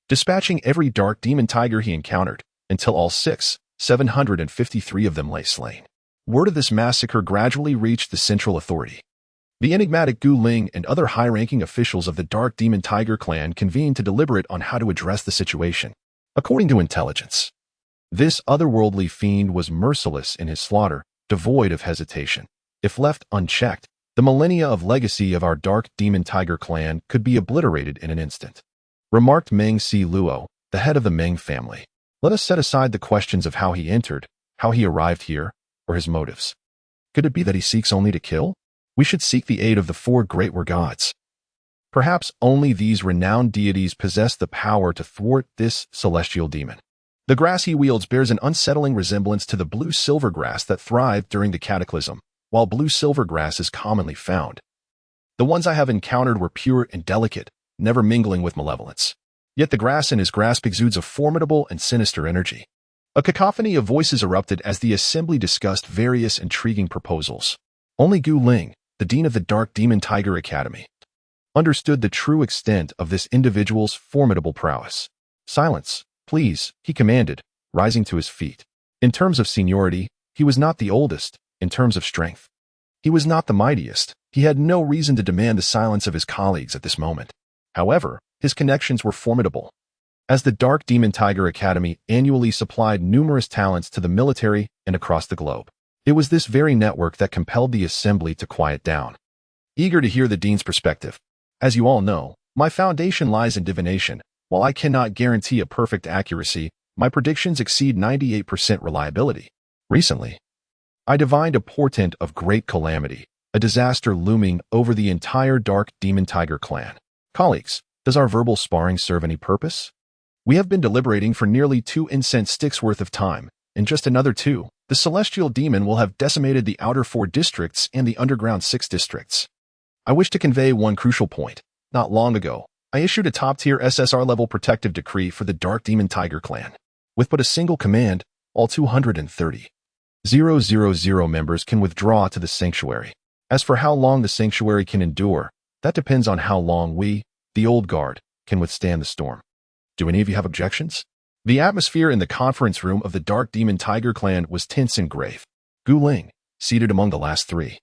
dispatching every dark demon tiger he encountered, until all 753 of them lay slain. Word of this massacre gradually reached the central authority. The enigmatic Gu Ling and other high-ranking officials of the Dark Demon Tiger clan convened to deliberate on how to address the situation. According to intelligence, this otherworldly fiend was merciless in his slaughter, devoid of hesitation. If left unchecked, the millennia of legacy of our Dark Demon Tiger clan could be obliterated in an instant. Remarked Meng Si Luo, the head of the Meng family. Let us set aside the questions of how he entered, how he arrived here, or his motives. Could it be that he seeks only to kill? We should seek the aid of the four great war gods. Perhaps only these renowned deities possess the power to thwart this celestial demon. The grass he wields bears an unsettling resemblance to the blue-silver grass that thrived during the cataclysm, while blue-silver grass is commonly found. The ones I have encountered were pure and delicate, never mingling with malevolence. Yet the grass in his grasp exudes a formidable and sinister energy. A cacophony of voices erupted as the assembly discussed various intriguing proposals. Only Gu Ling, the dean of the Dark Demon Tiger Academy, understood the true extent of this individual's formidable prowess. Silence, please, he commanded, rising to his feet. In terms of seniority, he was not the oldest. In terms of strength, he was not the mightiest. He had no reason to demand the silence of his colleagues at this moment. However, his connections were formidable. As the Dark Demon Tiger Academy annually supplied numerous talents to the military and across the globe, it was this very network that compelled the assembly to quiet down. Eager to hear the dean's perspective. As you all know, my foundation lies in divination. While I cannot guarantee a perfect accuracy, my predictions exceed 98% reliability. Recently, I divined a portent of great calamity, a disaster looming over the entire Dark Demon Tiger clan. Colleagues, does our verbal sparring serve any purpose? We have been deliberating for nearly 2 incense sticks worth of time. In just another 2, the celestial demon will have decimated the outer 4 districts and the underground 6 districts. I wish to convey one crucial point. Not long ago, I issued a top-tier SSR-level protective decree for the Dark Demon Tiger clan. With but a single command, all 230,000 members can withdraw to the sanctuary. As for how long the sanctuary can endure, that depends on how long we, the old guard, can withstand the storm. Do any of you have objections? The atmosphere in the conference room of the Dark Demon Tiger clan was tense and grave. Gu Ling, seated among the last 3,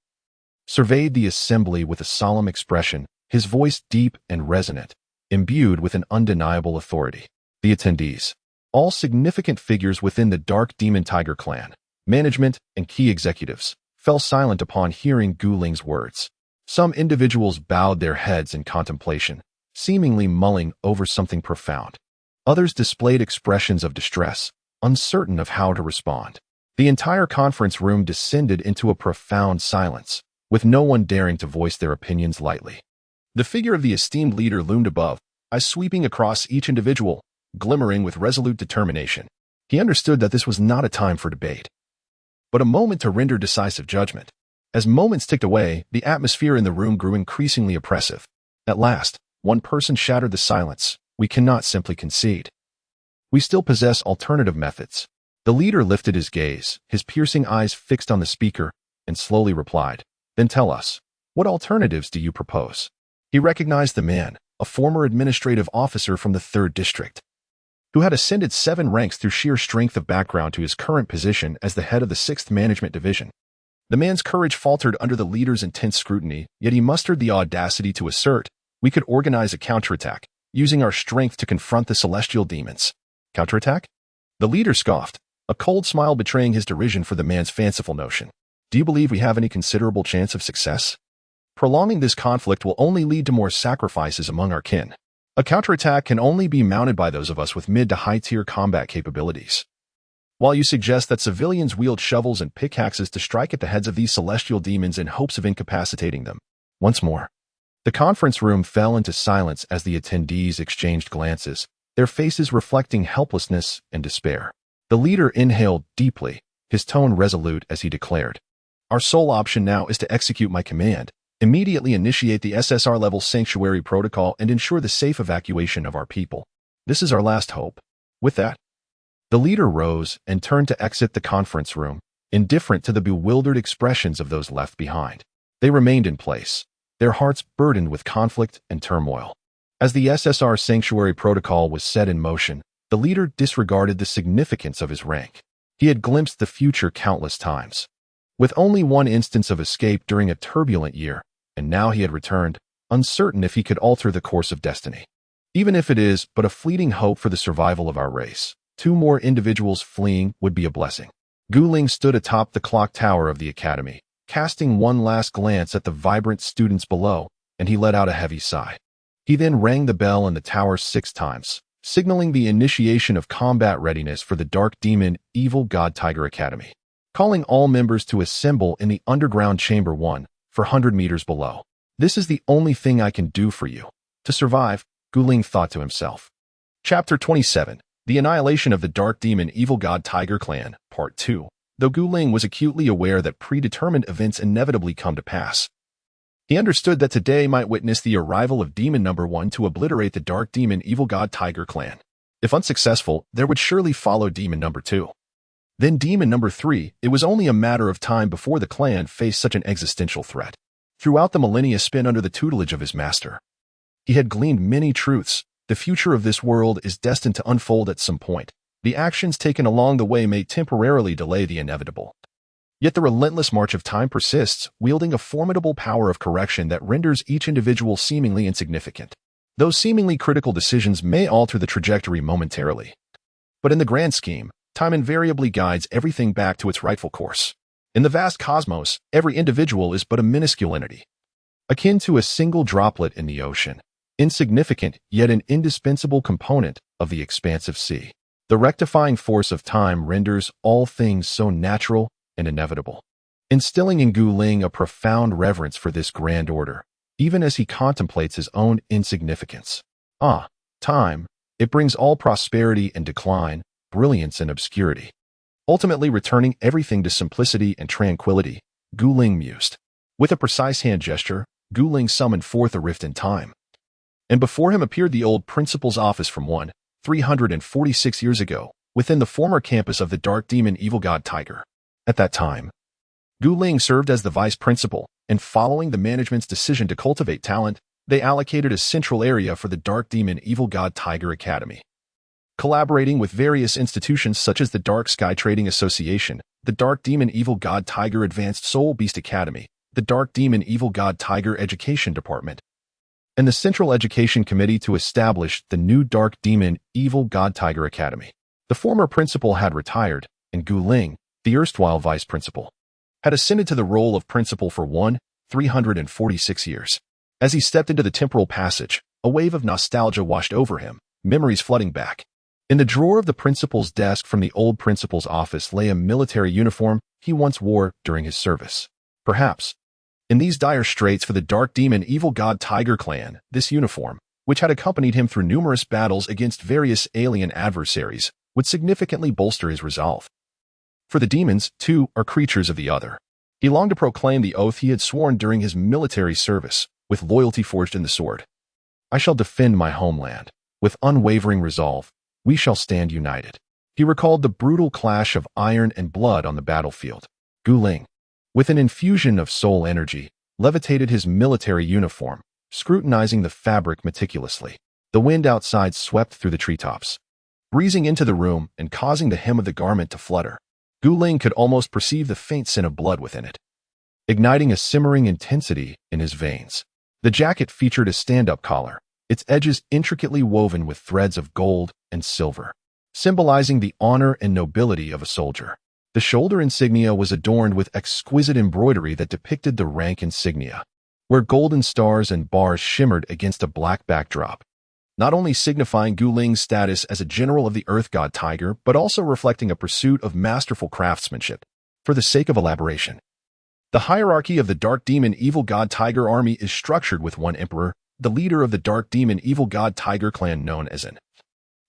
surveyed the assembly with a solemn expression, his voice deep and resonant, imbued with an undeniable authority. The attendees, all significant figures within the Dark Demon Tiger clan, management, and key executives, fell silent upon hearing Gu Ling's words. Some individuals bowed their heads in contemplation, seemingly mulling over something profound. Others displayed expressions of distress, uncertain of how to respond. The entire conference room descended into a profound silence, with no one daring to voice their opinions lightly. The figure of the esteemed leader loomed above, eyes sweeping across each individual, glimmering with resolute determination. He understood that this was not a time for debate, but a moment to render decisive judgment. As moments ticked away, the atmosphere in the room grew increasingly oppressive. At last, one person shattered the silence, we cannot simply concede. We still possess alternative methods. The leader lifted his gaze, his piercing eyes fixed on the speaker, and slowly replied, "Then tell us, what alternatives do you propose?" He recognized the man, a former administrative officer from the 3rd District, who had ascended 7 ranks through sheer strength of background to his current position as the head of the 6th Management Division. The man's courage faltered under the leader's intense scrutiny, yet he mustered the audacity to assert, "We could organize a counterattack, using our strength to confront the celestial demons." Counterattack? The leader scoffed, a cold smile betraying his derision for the man's fanciful notion. "Do you believe we have any considerable chance of success? Prolonging this conflict will only lead to more sacrifices among our kin. A counterattack can only be mounted by those of us with mid to high-tier combat capabilities. While you suggest that civilians wield shovels and pickaxes to strike at the heads of these celestial demons in hopes of incapacitating them." Once more, the conference room fell into silence as the attendees exchanged glances, their faces reflecting helplessness and despair. The leader inhaled deeply, his tone resolute as he declared, "Our sole option now is to execute my command, immediately initiate the SSR-level sanctuary protocol and ensure the safe evacuation of our people. This is our last hope." With that, the leader rose and turned to exit the conference room, indifferent to the bewildered expressions of those left behind. They remained in place, their hearts burdened with conflict and turmoil. As the SSR sanctuary protocol was set in motion, the leader disregarded the significance of his rank. He had glimpsed the future countless times, with only one instance of escape during a turbulent year, and now he had returned, uncertain if he could alter the course of destiny. Even if it is but a fleeting hope for the survival of our race, 2 more individuals fleeing would be a blessing. Guling stood atop the clock tower of the academy, casting one last glance at the vibrant students below, and he let out a heavy sigh. He then rang the bell in the tower 6 times, signaling the initiation of combat readiness for the Dark Demon Evil God Tiger Academy, calling all members to assemble in the underground chamber 1, 400 meters below. "This is the only thing I can do for you to survive," Guling thought to himself. Chapter 27, The Annihilation of the Dark Demon Evil God Tiger Clan, Part 2. Though Guling was acutely aware that predetermined events inevitably come to pass, he understood that today might witness the arrival of Demon Number 1 to obliterate the Dark Demon Evil God Tiger Clan. If unsuccessful, there would surely follow Demon Number 2. Then Demon Number 3, it was only a matter of time before the clan faced such an existential threat. Throughout the millennia spent under the tutelage of his master, he had gleaned many truths. The future of this world is destined to unfold at some point. The actions taken along the way may temporarily delay the inevitable. Yet the relentless march of time persists, wielding a formidable power of correction that renders each individual seemingly insignificant. Those seemingly critical decisions may alter the trajectory momentarily, but in the grand scheme, time invariably guides everything back to its rightful course. In the vast cosmos, every individual is but a minuscule entity, akin to a single droplet in the ocean, insignificant yet an indispensable component of the expansive sea. The rectifying force of time renders all things so natural and inevitable, instilling in Guling a profound reverence for this grand order, even as he contemplates his own insignificance. Ah, time, it brings all prosperity and decline, brilliance and obscurity, ultimately returning everything to simplicity and tranquility, Guling mused. With a precise hand gesture, Guling summoned forth a rift in time, and before him appeared the old principal's office from 346 years ago, within the former campus of the Dark Demon Evil God Tiger. At that time, Guling served as the vice principal, and following the management's decision to cultivate talent, they allocated a central area for the Dark Demon Evil God Tiger Academy. Collaborating with various institutions such as the Dark Sky Trading Association, the Dark Demon Evil God Tiger Advanced Soul Beast Academy, the Dark Demon Evil God Tiger Education Department, and the Central Education Committee to establish the new Dark Demon Evil God Tiger Academy. The former principal had retired, and Guling, the erstwhile vice principal, had ascended to the role of principal for 346 years. As he stepped into the temporal passage, a wave of nostalgia washed over him, memories flooding back. In the drawer of the principal's desk from the old principal's office lay a military uniform he once wore during his service. Perhaps, in these dire straits for the Dark Demon Evil God Tiger Clan, this uniform, which had accompanied him through numerous battles against various alien adversaries, would significantly bolster his resolve. For the demons, too, are creatures of the other. He longed to proclaim the oath he had sworn during his military service, with loyalty forged in the sword. "I shall defend my homeland. With unwavering resolve, we shall stand united. He recalled the brutal clash of iron and blood on the battlefield. Gu Ling, with an infusion of soul energy, levitated his military uniform, scrutinizing the fabric meticulously. The wind outside swept through the treetops, breezing into the room and causing the hem of the garment to flutter. Gu Ling could almost perceive the faint scent of blood within it, igniting a simmering intensity in his veins. The jacket featured a stand-up collar, its edges intricately woven with threads of gold and silver, symbolizing the honor and nobility of a soldier. The shoulder insignia was adorned with exquisite embroidery that depicted the rank insignia, where golden stars and bars shimmered against a black backdrop, not only signifying Gu Ling's status as a general of the Earth God Tiger, but also reflecting a pursuit of masterful craftsmanship. For the sake of elaboration, the hierarchy of the Dark Demon Evil God Tiger army is structured with one emperor, the leader of the Dark Demon Evil God Tiger clan known as An,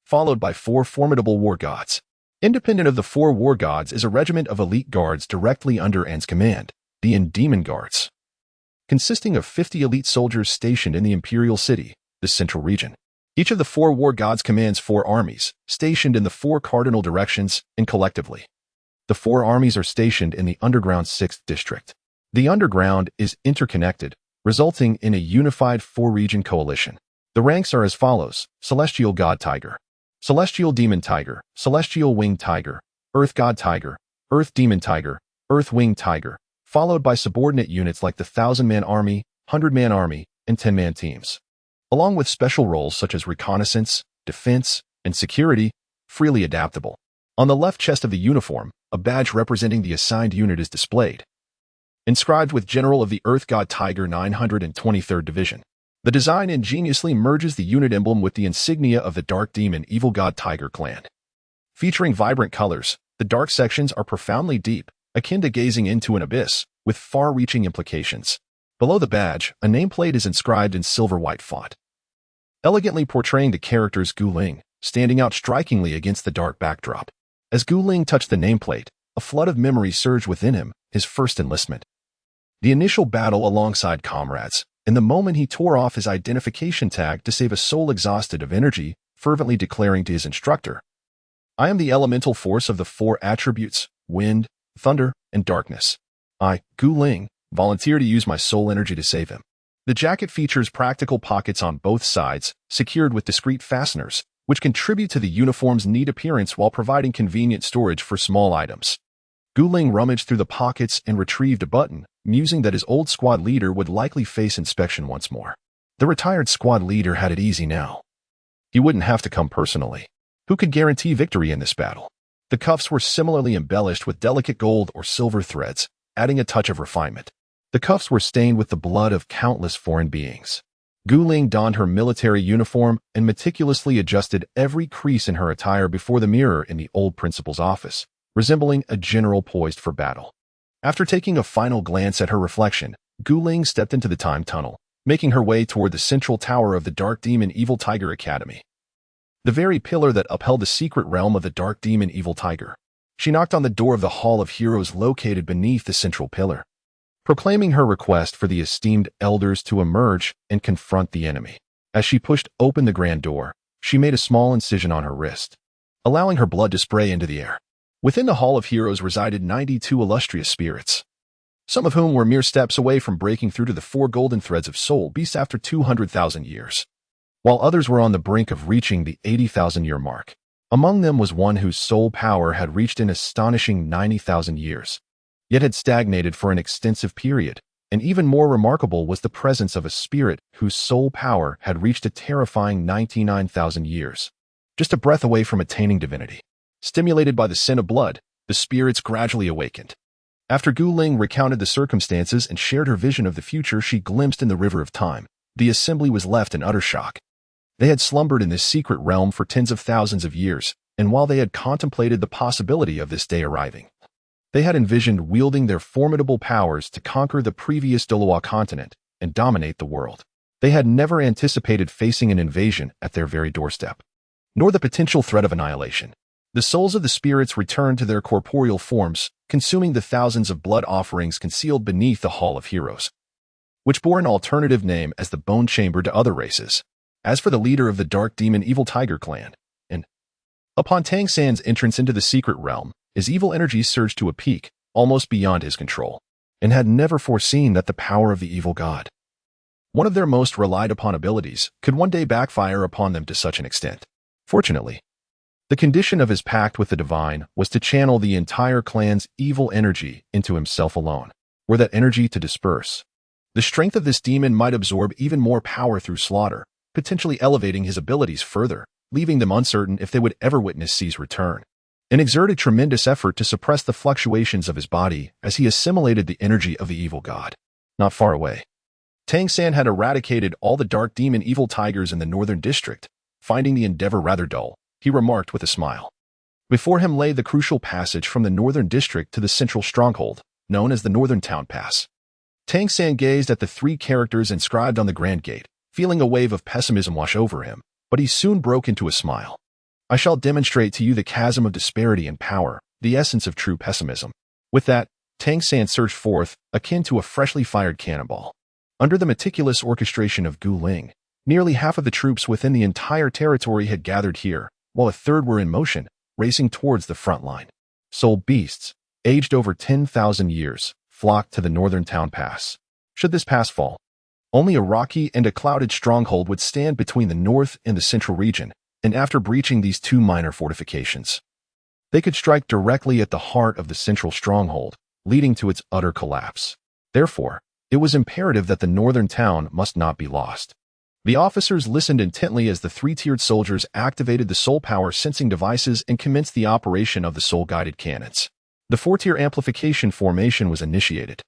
followed by 4 formidable war gods. Independent of the 4 war gods is a regiment of elite guards directly under An's command, the An Demon Guards, consisting of 50 elite soldiers stationed in the Imperial City, the Central Region. Each of the 4 war gods commands 4 armies, stationed in the 4 cardinal directions, and collectively, the 4 armies are stationed in the underground 6th district. The underground is interconnected, resulting in a unified 4-region coalition. The ranks are as follows: Celestial God Tiger, Celestial Demon Tiger, Celestial Winged Tiger, Earth God Tiger, Earth Demon Tiger, Earth Winged Tiger, followed by subordinate units like the 1,000-man army, 100-man army, and 10-man teams, along with special roles such as reconnaissance, defense, and security, freely adaptable. On the left chest of the uniform, a badge representing the assigned unit is displayed, inscribed with General of the Earth God Tiger 923rd Division. The design ingeniously merges the unit emblem with the insignia of the Dark Demon Evil God Tiger clan. Featuring vibrant colors, the dark sections are profoundly deep, akin to gazing into an abyss, with far-reaching implications. Below the badge, a nameplate is inscribed in silver-white font, elegantly portraying the characters Gu Ling, standing out strikingly against the dark backdrop. As Gu Ling touched the nameplate, a flood of memories surged within him, his first enlistment, the initial battle alongside comrades, and the moment he tore off his identification tag to save a soul exhausted of energy, fervently declaring to his instructor, "I am the elemental force of the 4 attributes, wind, thunder, and darkness. I, Gu Ling, volunteer to use my soul energy to save him." The jacket features practical pockets on both sides, secured with discreet fasteners, which contribute to the uniform's neat appearance while providing convenient storage for small items. Gu Ling rummaged through the pockets and retrieved a button, musing that his old squad leader would likely face inspection once more. The retired squad leader had it easy now. He wouldn't have to come personally. Who could guarantee victory in this battle? The cuffs were similarly embellished with delicate gold or silver threads, adding a touch of refinement. The cuffs were stained with the blood of countless foreign beings. Gu Ling donned her military uniform and meticulously adjusted every crease in her attire before the mirror in the old principal's office, resembling a general poised for battle. After taking a final glance at her reflection, Gu Ling stepped into the time tunnel, making her way toward the central tower of the Dark Demon Evil Tiger Academy, the very pillar that upheld the secret realm of the Dark Demon Evil Tiger. She knocked on the door of the Hall of Heroes located beneath the central pillar, proclaiming her request for the esteemed elders to emerge and confront the enemy. As she pushed open the grand door, she made a small incision on her wrist, allowing her blood to spray into the air. Within the Hall of Heroes resided 92 illustrious spirits, some of whom were mere steps away from breaking through to the 4 golden threads of soul beasts after 200,000 years, while others were on the brink of reaching the 80,000-year mark. Among them was one whose soul power had reached an astonishing 90,000 years, yet had stagnated for an extensive period, and even more remarkable was the presence of a spirit whose soul power had reached a terrifying 99,000 years, just a breath away from attaining divinity. Stimulated by the scent of blood, the spirits gradually awakened. After Gu Ling recounted the circumstances and shared her vision of the future she glimpsed in the river of time, the assembly was left in utter shock. They had slumbered in this secret realm for tens of thousands of years, and while they had contemplated the possibility of this day arriving, they had envisioned wielding their formidable powers to conquer the previous Douluo continent and dominate the world. They had never anticipated facing an invasion at their very doorstep, nor the potential threat of annihilation. The souls of the spirits returned to their corporeal forms, consuming the thousands of blood offerings concealed beneath the Hall of Heroes, which bore an alternative name as the Bone Chamber to other races. As for the leader of the Dark Demon Evil Tiger clan, and upon Tang San's entrance into the secret realm, his evil energy surged to a peak, almost beyond his control, and had never foreseen that the power of the evil god, one of their most relied upon abilities, could one day backfire upon them to such an extent. Fortunately, the condition of his pact with the divine was to channel the entire clan's evil energy into himself alone, were that energy to disperse. The strength of this demon might absorb even more power through slaughter, potentially elevating his abilities further, leaving them uncertain if they would ever witness C's return, and exerted tremendous effort to suppress the fluctuations of his body as he assimilated the energy of the evil god. Not far away, Tang San had eradicated all the Dark Demon Evil Tigers in the northern district. Finding the endeavor rather dull, he remarked with a smile. Before him lay the crucial passage from the northern district to the central stronghold, known as the Northern Town Pass. Tang San gazed at the 3 characters inscribed on the Grand Gate, feeling a wave of pessimism wash over him, but he soon broke into a smile. I shall demonstrate to you the chasm of disparity in power, the essence of true pessimism. With that, Tang San surged forth, akin to a freshly fired cannonball. Under the meticulous orchestration of Gu Ling, nearly half of the troops within the entire territory had gathered here, while a third were in motion, racing towards the front line. Soul beasts, aged over 10,000 years, flocked to the Northern Town Pass. Should this pass fall, only a rocky and a clouded stronghold would stand between the north and the central region, and after breaching these 2 minor fortifications, they could strike directly at the heart of the central stronghold, leading to its utter collapse. Therefore, it was imperative that the northern town must not be lost. The officers listened intently as the 3-tiered soldiers activated the soul power sensing devices and commenced the operation of the soul-guided cannons. The 4-tier amplification formation was initiated,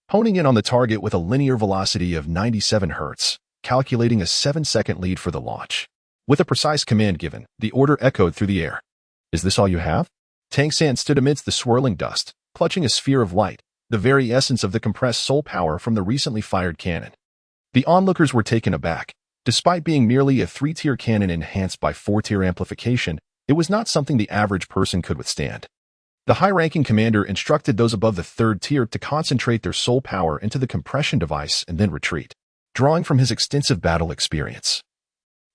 honing in on the target with a linear velocity of 97 Hz, calculating a 7-second lead for the launch. With a precise command given, the order echoed through the air. Is this all you have? Tang San stood amidst the swirling dust, clutching a sphere of light, the very essence of the compressed soul power from the recently fired cannon. The onlookers were taken aback. Despite being merely a 3-tier cannon enhanced by 4-tier amplification, it was not something the average person could withstand. The high-ranking commander instructed those above the 3rd tier to concentrate their soul power into the compression device and then retreat, drawing from his extensive battle experience.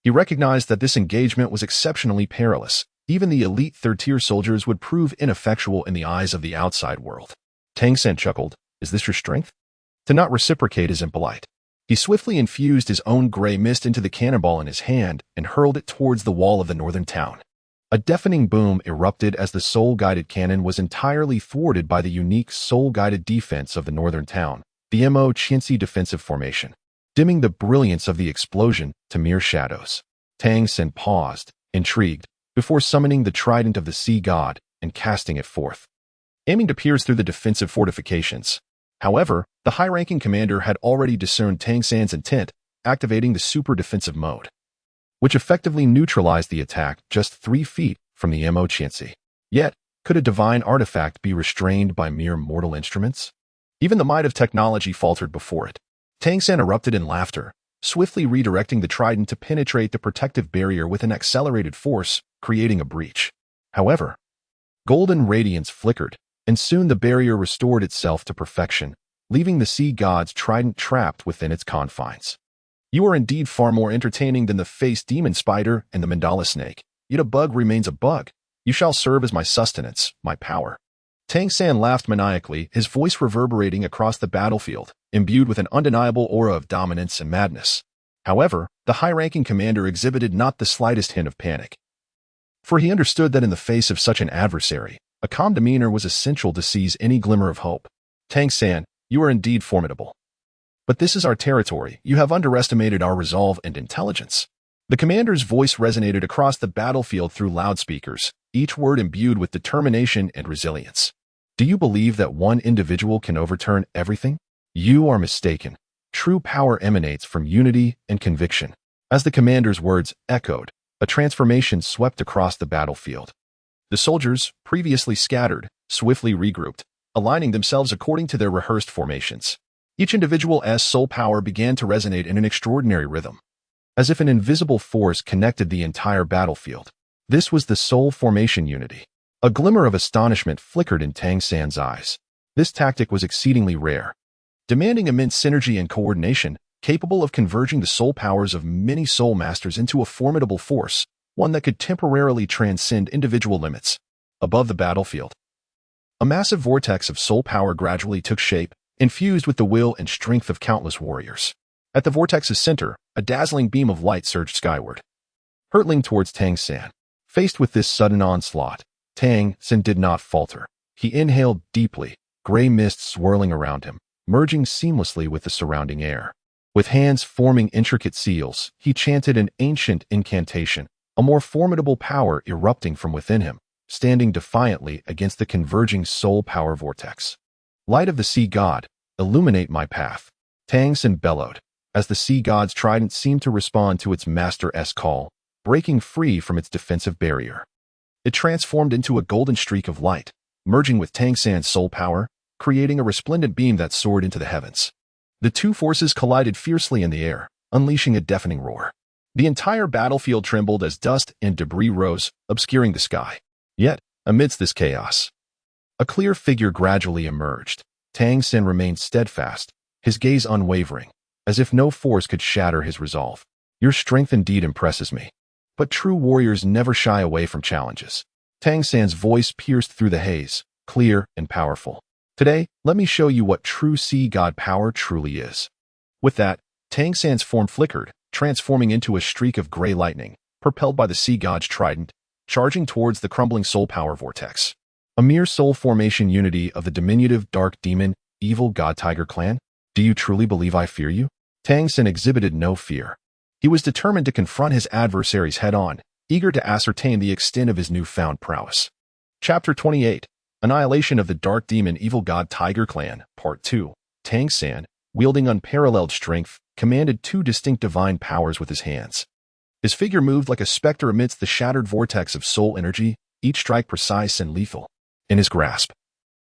He recognized that this engagement was exceptionally perilous. Even the elite 3rd-tier soldiers would prove ineffectual in the eyes of the outside world. Tang San chuckled. Is this your strength? To not reciprocate is impolite. He swiftly infused his own gray mist into the cannonball in his hand and hurled it towards the wall of the northern town. A deafening boom erupted as the soul-guided cannon was entirely thwarted by the unique soul-guided defense of the northern town, the Mo Chintzy defensive formation, dimming the brilliance of the explosion to mere shadows. Tang San paused, intrigued, before summoning the trident of the sea god and casting it forth, aiming to pierce through the defensive fortifications. However, the high-ranking commander had already discerned Tang San's intent, activating the super defensive mode, which effectively neutralized the attack just 3 feet from the Mo Chintzy. Yet, could a divine artifact be restrained by mere mortal instruments? Even the might of technology faltered before it. Tang San erupted in laughter, swiftly redirecting the trident to penetrate the protective barrier with an accelerated force, creating a breach. However, golden radiance flickered, and soon the barrier restored itself to perfection, leaving the sea god's trident trapped within its confines. You are indeed far more entertaining than the face demon spider and the mandala snake, yet a bug remains a bug. You shall serve as my sustenance, my power. Tang San laughed maniacally, his voice reverberating across the battlefield, imbued with an undeniable aura of dominance and madness. However, the high-ranking commander exhibited not the slightest hint of panic, for he understood that in the face of such an adversary, a calm demeanor was essential to seize any glimmer of hope. Tang San, you are indeed formidable. But this is our territory. You have underestimated our resolve and intelligence. The commander's voice resonated across the battlefield through loudspeakers, each word imbued with determination and resilience. Do you believe that one individual can overturn everything? You are mistaken. True power emanates from unity and conviction. As the commander's words echoed, a transformation swept across the battlefield. The soldiers, previously scattered, swiftly regrouped, aligning themselves according to their rehearsed formations. Each individual's soul power began to resonate in an extraordinary rhythm, as if an invisible force connected the entire battlefield. This was the soul formation unity. A glimmer of astonishment flickered in Tang San's eyes. This tactic was exceedingly rare, demanding immense synergy and coordination, capable of converging the soul powers of many soul masters into a formidable force, one that could temporarily transcend individual limits. Above the battlefield, a massive vortex of soul power gradually took shape, infused with the will and strength of countless warriors. At the vortex's center, a dazzling beam of light surged skyward, hurtling towards Tang San. Faced with this sudden onslaught, Tang San did not falter. He inhaled deeply, gray mist swirling around him, merging seamlessly with the surrounding air. With hands forming intricate seals, he chanted an ancient incantation, a more formidable power erupting from within him, standing defiantly against the converging soul power vortex. Light of the sea god, illuminate my path, Tang San bellowed, as the sea god's trident seemed to respond to its master's call, breaking free from its defensive barrier. It transformed into a golden streak of light, merging with Tang San's soul power, creating a resplendent beam that soared into the heavens. The two forces collided fiercely in the air, unleashing a deafening roar. The entire battlefield trembled as dust and debris rose, obscuring the sky. Yet, amidst this chaos, a clear figure gradually emerged. Tang San remained steadfast, his gaze unwavering, as if no force could shatter his resolve. Your strength indeed impresses me. But true warriors never shy away from challenges. Tang San's voice pierced through the haze, clear and powerful. Today, let me show you what true sea god power truly is. With that, Tang San's form flickered, transforming into a streak of gray lightning, propelled by the sea god's trident, charging towards the crumbling soul power vortex. A mere soul formation unity of the diminutive dark demon, evil god tiger clan? Do you truly believe I fear you? Tang San exhibited no fear. He was determined to confront his adversaries head-on, eager to ascertain the extent of his newfound prowess. Chapter 28, Annihilation of the Dark Demon Evil God Tiger Clan, Part 2. Tang San, wielding unparalleled strength, commanded two distinct divine powers with his hands. His figure moved like a specter amidst the shattered vortex of soul energy, each strike precise and lethal. In his grasp,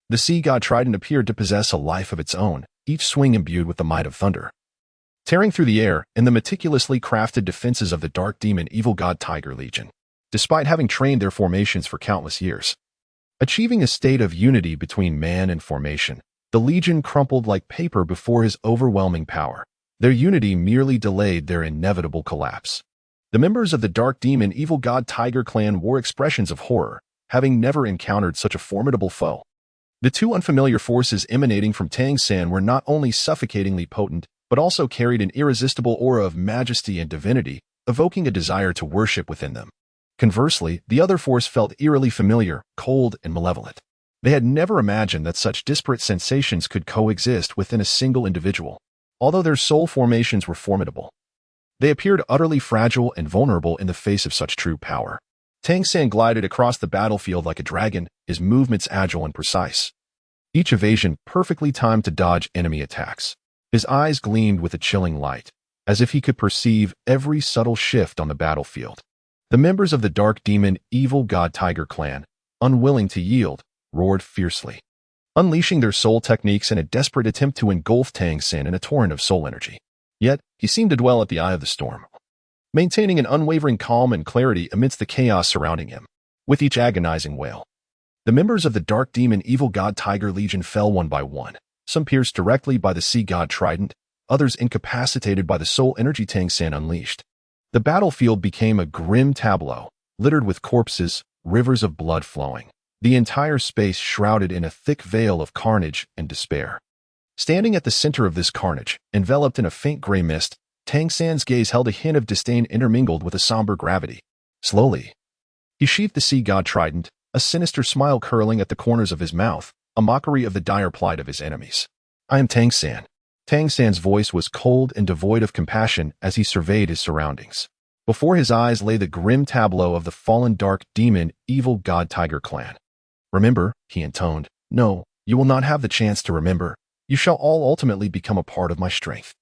the sea god trident appeared to possess a life of its own, each swing imbued with the might of thunder. Tearing through the air in the meticulously crafted defenses of the dark demon evil god Tiger Legion, despite having trained their formations for countless years. Achieving a state of unity between man and formation, the Legion crumpled like paper before his overwhelming power. Their unity merely delayed their inevitable collapse. The members of the Dark Demon Evil God Tiger Clan wore expressions of horror, having never encountered such a formidable foe. The two unfamiliar forces emanating from Tang San were not only suffocatingly potent, but also carried an irresistible aura of majesty and divinity, evoking a desire to worship within them. Conversely, the other force felt eerily familiar, cold, and malevolent. They had never imagined that such disparate sensations could coexist within a single individual. Although their soul formations were formidable, they appeared utterly fragile and vulnerable in the face of such true power. Tang San glided across the battlefield like a dragon, his movements agile and precise. Each evasion perfectly timed to dodge enemy attacks. His eyes gleamed with a chilling light, as if he could perceive every subtle shift on the battlefield. The members of the Dark Demon Evil God Tiger Clan, unwilling to yield, roared fiercely, unleashing their soul techniques in a desperate attempt to engulf Tang San in a torrent of soul energy. Yet, he seemed to dwell at the eye of the storm, maintaining an unwavering calm and clarity amidst the chaos surrounding him. With each agonizing wail, the members of the Dark Demon Evil God Tiger Legion fell one by one, some pierced directly by the sea god trident, others incapacitated by the soul energy Tang San unleashed. The battlefield became a grim tableau, littered with corpses, rivers of blood flowing, the entire space shrouded in a thick veil of carnage and despair. Standing at the center of this carnage, enveloped in a faint gray mist, Tang San's gaze held a hint of disdain intermingled with a somber gravity. Slowly, he sheathed the sea god trident, a sinister smile curling at the corners of his mouth, a mockery of the dire plight of his enemies. I am Tang San. Tang San's voice was cold and devoid of compassion as he surveyed his surroundings. Before his eyes lay the grim tableau of the fallen dark demon evil god Tiger Clan. Remember, he intoned. No, you will not have the chance to remember. You shall all ultimately become a part of my strength.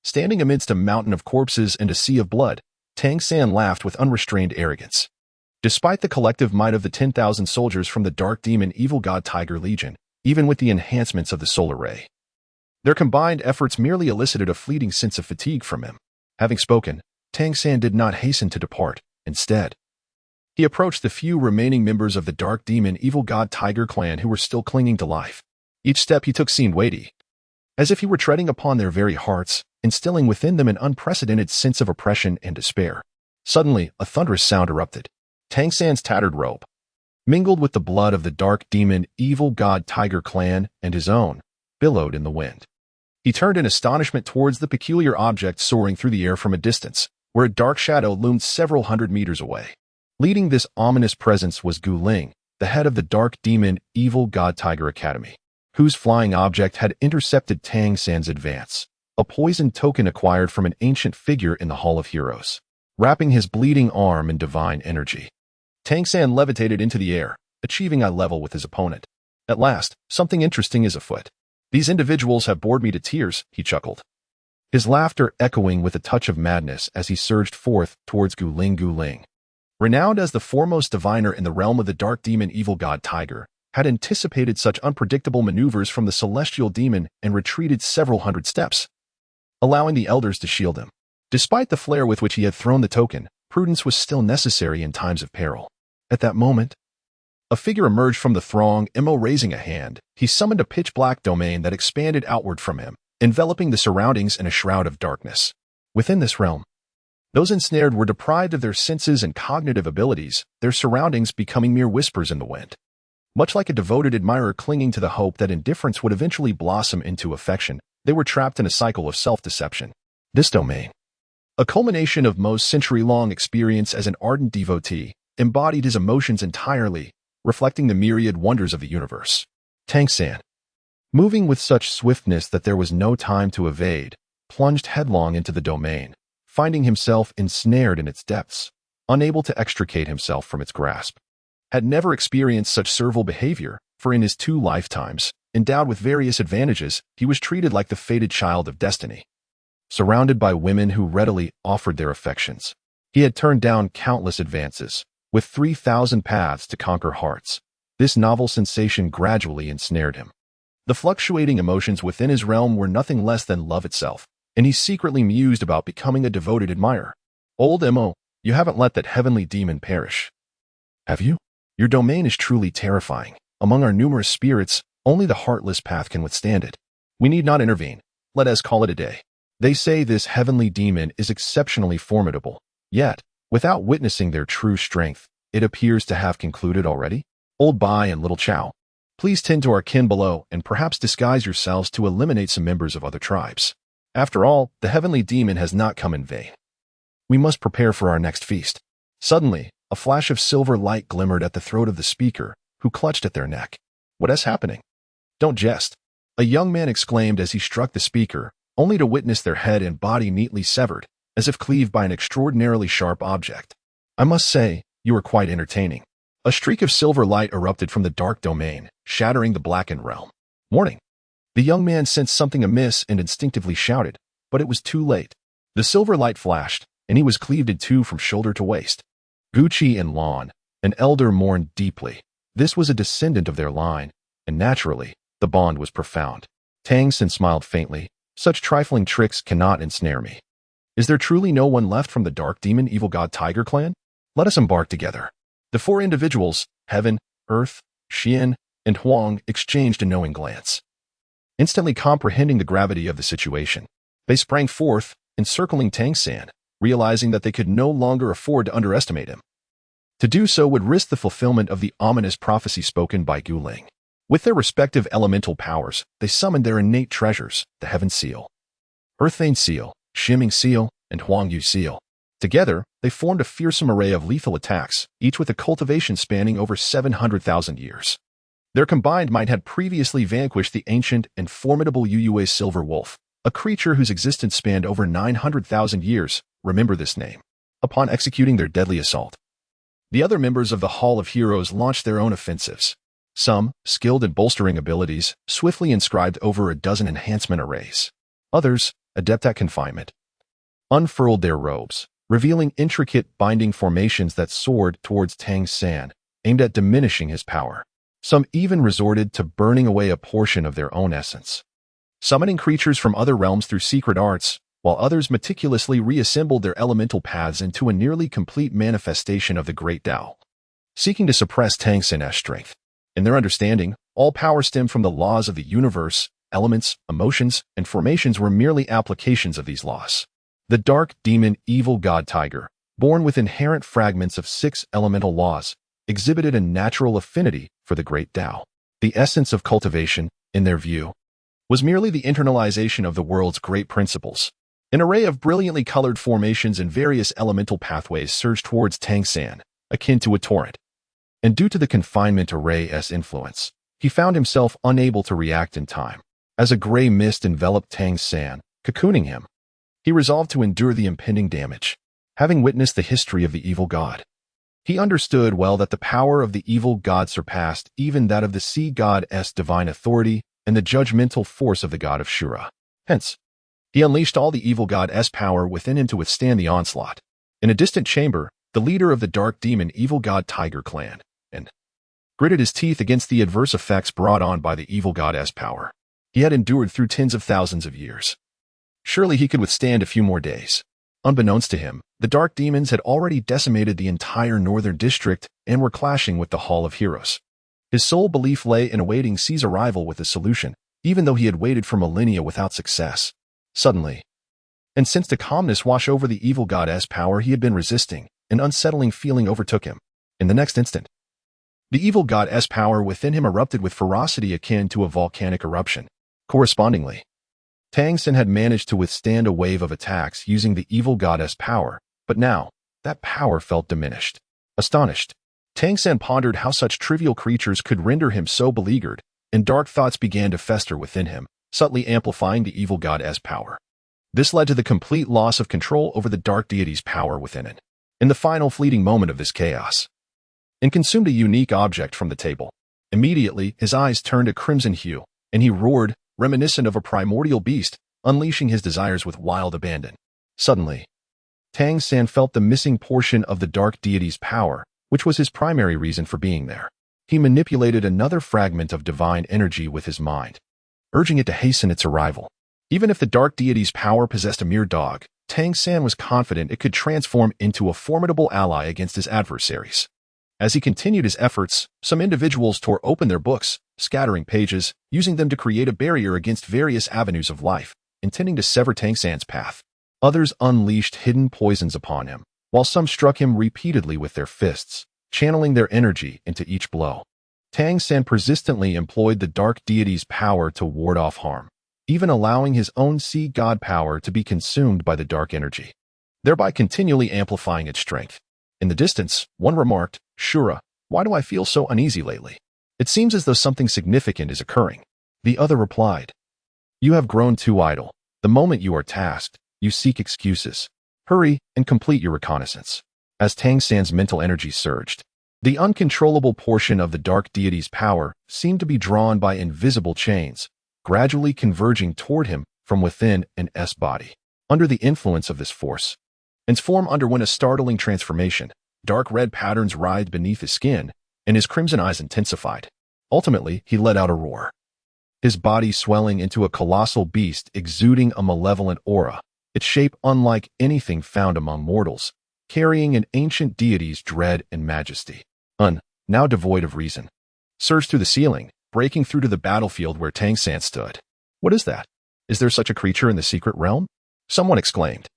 Standing amidst a mountain of corpses and a sea of blood, Tang San laughed with unrestrained arrogance. Despite the collective might of the 10,000 soldiers from the Dark Demon Evil God Tiger Legion, even with the enhancements of the solar ray, their combined efforts merely elicited a fleeting sense of fatigue from him. Having spoken, Tang San did not hasten to depart. Instead, he approached the few remaining members of the Dark Demon Evil God Tiger Clan who were still clinging to life. Each step he took seemed weighty, as if he were treading upon their very hearts, instilling within them an unprecedented sense of oppression and despair. Suddenly, a thunderous sound erupted. Tang San's tattered robe, mingled with the blood of the dark demon evil god tiger clan and his own, billowed in the wind. He turned in astonishment towards the peculiar object soaring through the air from a distance, where a dark shadow loomed several hundred meters away. Leading this ominous presence was Gu Ling, the head of the dark demon evil god tiger academy, whose flying object had intercepted Tang San's advance, a poisoned token acquired from an ancient figure in the Hall of Heroes. Wrapping his bleeding arm in divine energy, Tang San levitated into the air, achieving eye level with his opponent. At last, something interesting is afoot. These individuals have bored me to tears, he chuckled, his laughter echoing with a touch of madness as he surged forth towards Gu Ling. Renowned as the foremost diviner in the realm of the dark demon evil god tiger, had anticipated such unpredictable maneuvers from the celestial demon and retreated several hundred steps, allowing the elders to shield him. Despite the flare with which he had thrown the token, prudence was still necessary in times of peril. At that moment, a figure emerged from the throng. Raising a hand, he summoned a pitch-black domain that expanded outward from him, enveloping the surroundings in a shroud of darkness. Within this realm, those ensnared were deprived of their senses and cognitive abilities, their surroundings becoming mere whispers in the wind. Much like a devoted admirer clinging to the hope that indifference would eventually blossom into affection, they were trapped in a cycle of self-deception. This domain, a culmination of Mo's century-long experience as an ardent devotee, embodied his emotions entirely, reflecting the myriad wonders of the universe. Tang San, moving with such swiftness that there was no time to evade, plunged headlong into the domain, finding himself ensnared in its depths, unable to extricate himself from its grasp. Had never experienced such servile behavior, for in his 2 lifetimes, endowed with various advantages, he was treated like the fated child of destiny. Surrounded by women who readily offered their affections, he had turned down countless advances, with 3,000 paths to conquer hearts. This novel sensation gradually ensnared him. The fluctuating emotions within his realm were nothing less than love itself, and he secretly mused about becoming a devoted admirer. Old Mo, you haven't let that heavenly demon perish, have you? Your domain is truly terrifying. Among our numerous spirits, only the heartless path can withstand it. We need not intervene. Let us call it a day. They say this heavenly demon is exceptionally formidable. Yet, without witnessing their true strength, it appears to have concluded already. Old Bai and Little Chow, please tend to our kin below and perhaps disguise yourselves to eliminate some members of other tribes. After all, the heavenly demon has not come in vain. We must prepare for our next feast. Suddenly, a flash of silver light glimmered at the throat of the speaker, who clutched at their neck. What is happening? Don't jest, a young man exclaimed as he struck the speaker, only to witness their head and body neatly severed, as if cleaved by an extraordinarily sharp object. I must say, you are quite entertaining. A streak of silver light erupted from the dark domain, shattering the blackened realm. Morning. The young man sensed something amiss and instinctively shouted, but it was too late. The silver light flashed, and he was cleaved in 2 from shoulder to waist. Gucci and Lon, an elder, mourned deeply. This was a descendant of their line, and naturally, the bond was profound. Tang San smiled faintly. Such trifling tricks cannot ensnare me. Is there truly no one left from the dark demon evil god tiger clan? Let us embark together. The 4 individuals, Heaven, Earth, Xian, and Huang, exchanged a knowing glance. Instantly comprehending the gravity of the situation, they sprang forth, encircling Tang San, realizing that they could no longer afford to underestimate him. To do so would risk the fulfillment of the ominous prophecy spoken by Gu Ling. With their respective elemental powers, they summoned their innate treasures, the Heaven Seal, Earthane Seal, Shimming Seal, and Huangyu Seal. Together, they formed a fearsome array of lethal attacks, each with a cultivation spanning over 700,000 years. Their combined might had previously vanquished the ancient and formidable Yuyue Silver Wolf, a creature whose existence spanned over 900,000 years. Remember this name. Upon executing their deadly assault, the other members of the Hall of Heroes launched their own offensives. Some, skilled in bolstering abilities, swiftly inscribed over a dozen enhancement arrays. Others, adept at confinement, unfurled their robes, revealing intricate binding formations that soared towards Tang San, aimed at diminishing his power. Some even resorted to burning away a portion of their own essence, summoning creatures from other realms through secret arts, while others meticulously reassembled their elemental paths into a nearly complete manifestation of the Great Tao, seeking to suppress Tang San's strength. In their understanding, all power stemmed from the laws of the universe, elements, emotions, and formations were merely applications of these laws. The dark demon evil god tiger, born with inherent fragments of 6 elemental laws, exhibited a natural affinity for the great Tao. The essence of cultivation, in their view, was merely the internalization of the world's great principles. An array of brilliantly colored formations and various elemental pathways surged towards Tang San, akin to a torrent. And due to the confinement array's influence, he found himself unable to react in time. As a gray mist enveloped Tang San, cocooning him, he resolved to endure the impending damage. Having witnessed the history of the evil god, he understood well that the power of the evil god surpassed even that of the sea god's divine authority and the judgmental force of the god of Shura. Hence, he unleashed all the evil god's power within him to withstand the onslaught. In a distant chamber, the leader of the dark demon evil god tiger clan, and gritted his teeth against the adverse effects brought on by the evil god's power. He had endured through tens of thousands of years. Surely he could withstand a few more days. Unbeknownst to him, the dark demons had already decimated the entire northern district and were clashing with the Hall of Heroes. His sole belief lay in awaiting C's arrival with a solution, even though he had waited for millennia without success. Suddenly, and sensed a calmness wash over the evil god's power he had been resisting, an unsettling feeling overtook him. In the next instant, the evil god's power within him erupted with ferocity akin to a volcanic eruption. Correspondingly, Tang San had managed to withstand a wave of attacks using the evil god's power, but now, that power felt diminished. Astonished, Tang San pondered how such trivial creatures could render him so beleaguered, and dark thoughts began to fester within him, subtly amplifying the evil god's power. This led to the complete loss of control over the dark deity's power within it. In the final fleeting moment of this chaos, and consumed a unique object from the table. Immediately, his eyes turned a crimson hue, and he roared, reminiscent of a primordial beast, unleashing his desires with wild abandon. Suddenly, Tang San felt the missing portion of the dark deity's power, which was his primary reason for being there. He manipulated another fragment of divine energy with his mind, urging it to hasten its arrival. Even if the dark deity's power possessed a mere dog, Tang San was confident it could transform into a formidable ally against his adversaries. As he continued his efforts, some individuals tore open their books, scattering pages, using them to create a barrier against various avenues of life, intending to sever Tang San's path. Others unleashed hidden poisons upon him, while some struck him repeatedly with their fists, channeling their energy into each blow. Tang San persistently employed the dark deity's power to ward off harm, even allowing his own sea god power to be consumed by the dark energy, thereby continually amplifying its strength. In the distance, one remarked, "Shura, why do I feel so uneasy lately? It seems as though something significant is occurring." The other replied, "You have grown too idle. The moment you are tasked, you seek excuses. Hurry and complete your reconnaissance." As Tang San's mental energy surged, the uncontrollable portion of the dark deity's power seemed to be drawn by invisible chains, gradually converging toward him from within an body. Under the influence of this force, his form underwent a startling transformation. Dark red patterns writhed beneath his skin, and his crimson eyes intensified. Ultimately, he let out a roar, his body swelling into a colossal beast exuding a malevolent aura, its shape unlike anything found among mortals, carrying an ancient deity's dread and majesty. Now devoid of reason, surged through the ceiling, breaking through to the battlefield where Tang San stood. "What is that? Is there such a creature in the secret realm?" Someone exclaimed.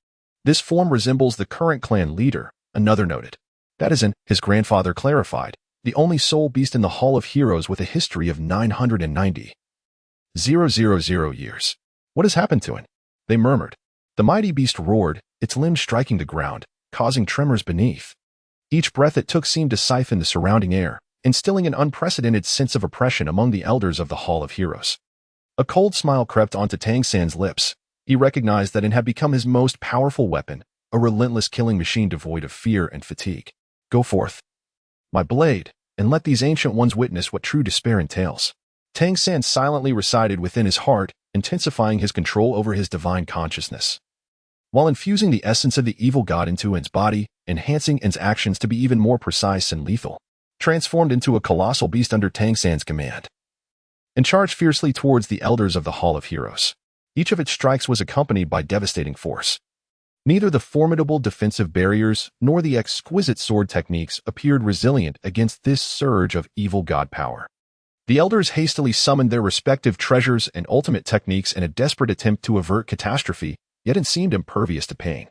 "This form resembles the current clan leader," another noted. "That isn't," his grandfather clarified, "the only soul beast in the Hall of Heroes with a history of 990,000 years. What has happened to it?" They murmured. The mighty beast roared, its limbs striking the ground, causing tremors beneath. Each breath it took seemed to siphon the surrounding air, instilling an unprecedented sense of oppression among the elders of the Hall of Heroes. A cold smile crept onto Tang San's lips. He recognized that it had become his most powerful weapon, a relentless killing machine devoid of fear and fatigue. "Go forth, my blade, and let these ancient ones witness what true despair entails." Tang San silently recited within his heart, intensifying his control over his divine consciousness, while infusing the essence of the evil god into its body, enhancing its actions to be even more precise and lethal. Transformed into a colossal beast under Tang San's command, and charged fiercely towards the elders of the Hall of Heroes. Each of its strikes was accompanied by devastating force. Neither the formidable defensive barriers nor the exquisite sword techniques appeared resilient against this surge of evil god power. The elders hastily summoned their respective treasures and ultimate techniques in a desperate attempt to avert catastrophe, yet it seemed impervious to pain.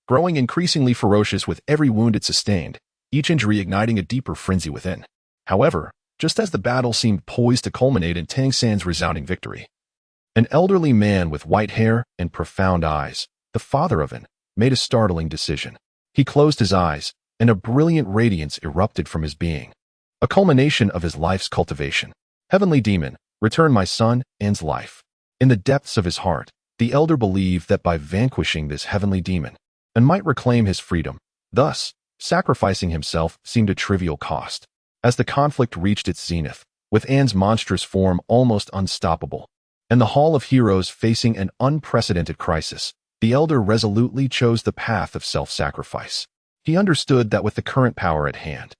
Growing increasingly ferocious with every wound it sustained, each injury igniting a deeper frenzy within. However, just as the battle seemed poised to culminate in Tang San's resounding victory, an elderly man with white hair and profound eyes, the father of An, made a startling decision. He closed his eyes, and a brilliant radiance erupted from his being, a culmination of his life's cultivation. Heavenly demon, return my son, An's life. In the depths of his heart, the elder believed that by vanquishing this heavenly demon, An might reclaim his freedom. Thus, sacrificing himself seemed a trivial cost. As the conflict reached its zenith, with An's monstrous form almost unstoppable, and the Hall of Heroes facing an unprecedented crisis, the elder resolutely chose the path of self-sacrifice. He understood that with the current power at hand,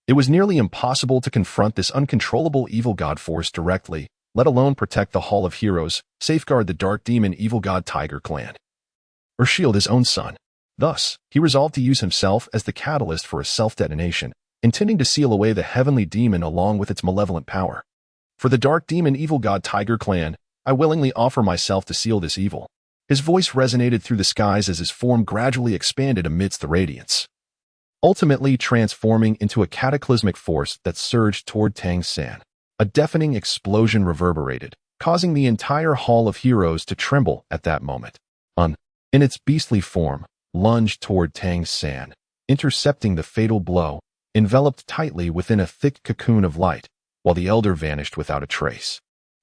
it was nearly impossible to confront this uncontrollable evil god force directly, let alone protect the Hall of Heroes, safeguard the dark demon evil god Tiger clan, or shield his own son. Thus, he resolved to use himself as the catalyst for a self-detonation, intending to seal away the heavenly demon along with its malevolent power. For the dark demon evil god Tiger clan, I willingly offer myself to seal this evil. His voice resonated through the skies as his form gradually expanded amidst the radiance, ultimately transforming into a cataclysmic force that surged toward Tang San. A deafening explosion reverberated, causing the entire Hall of Heroes to tremble at that moment. An, in its beastly form, lunged toward Tang San, intercepting the fatal blow, enveloped tightly within a thick cocoon of light, while the elder vanished without a trace,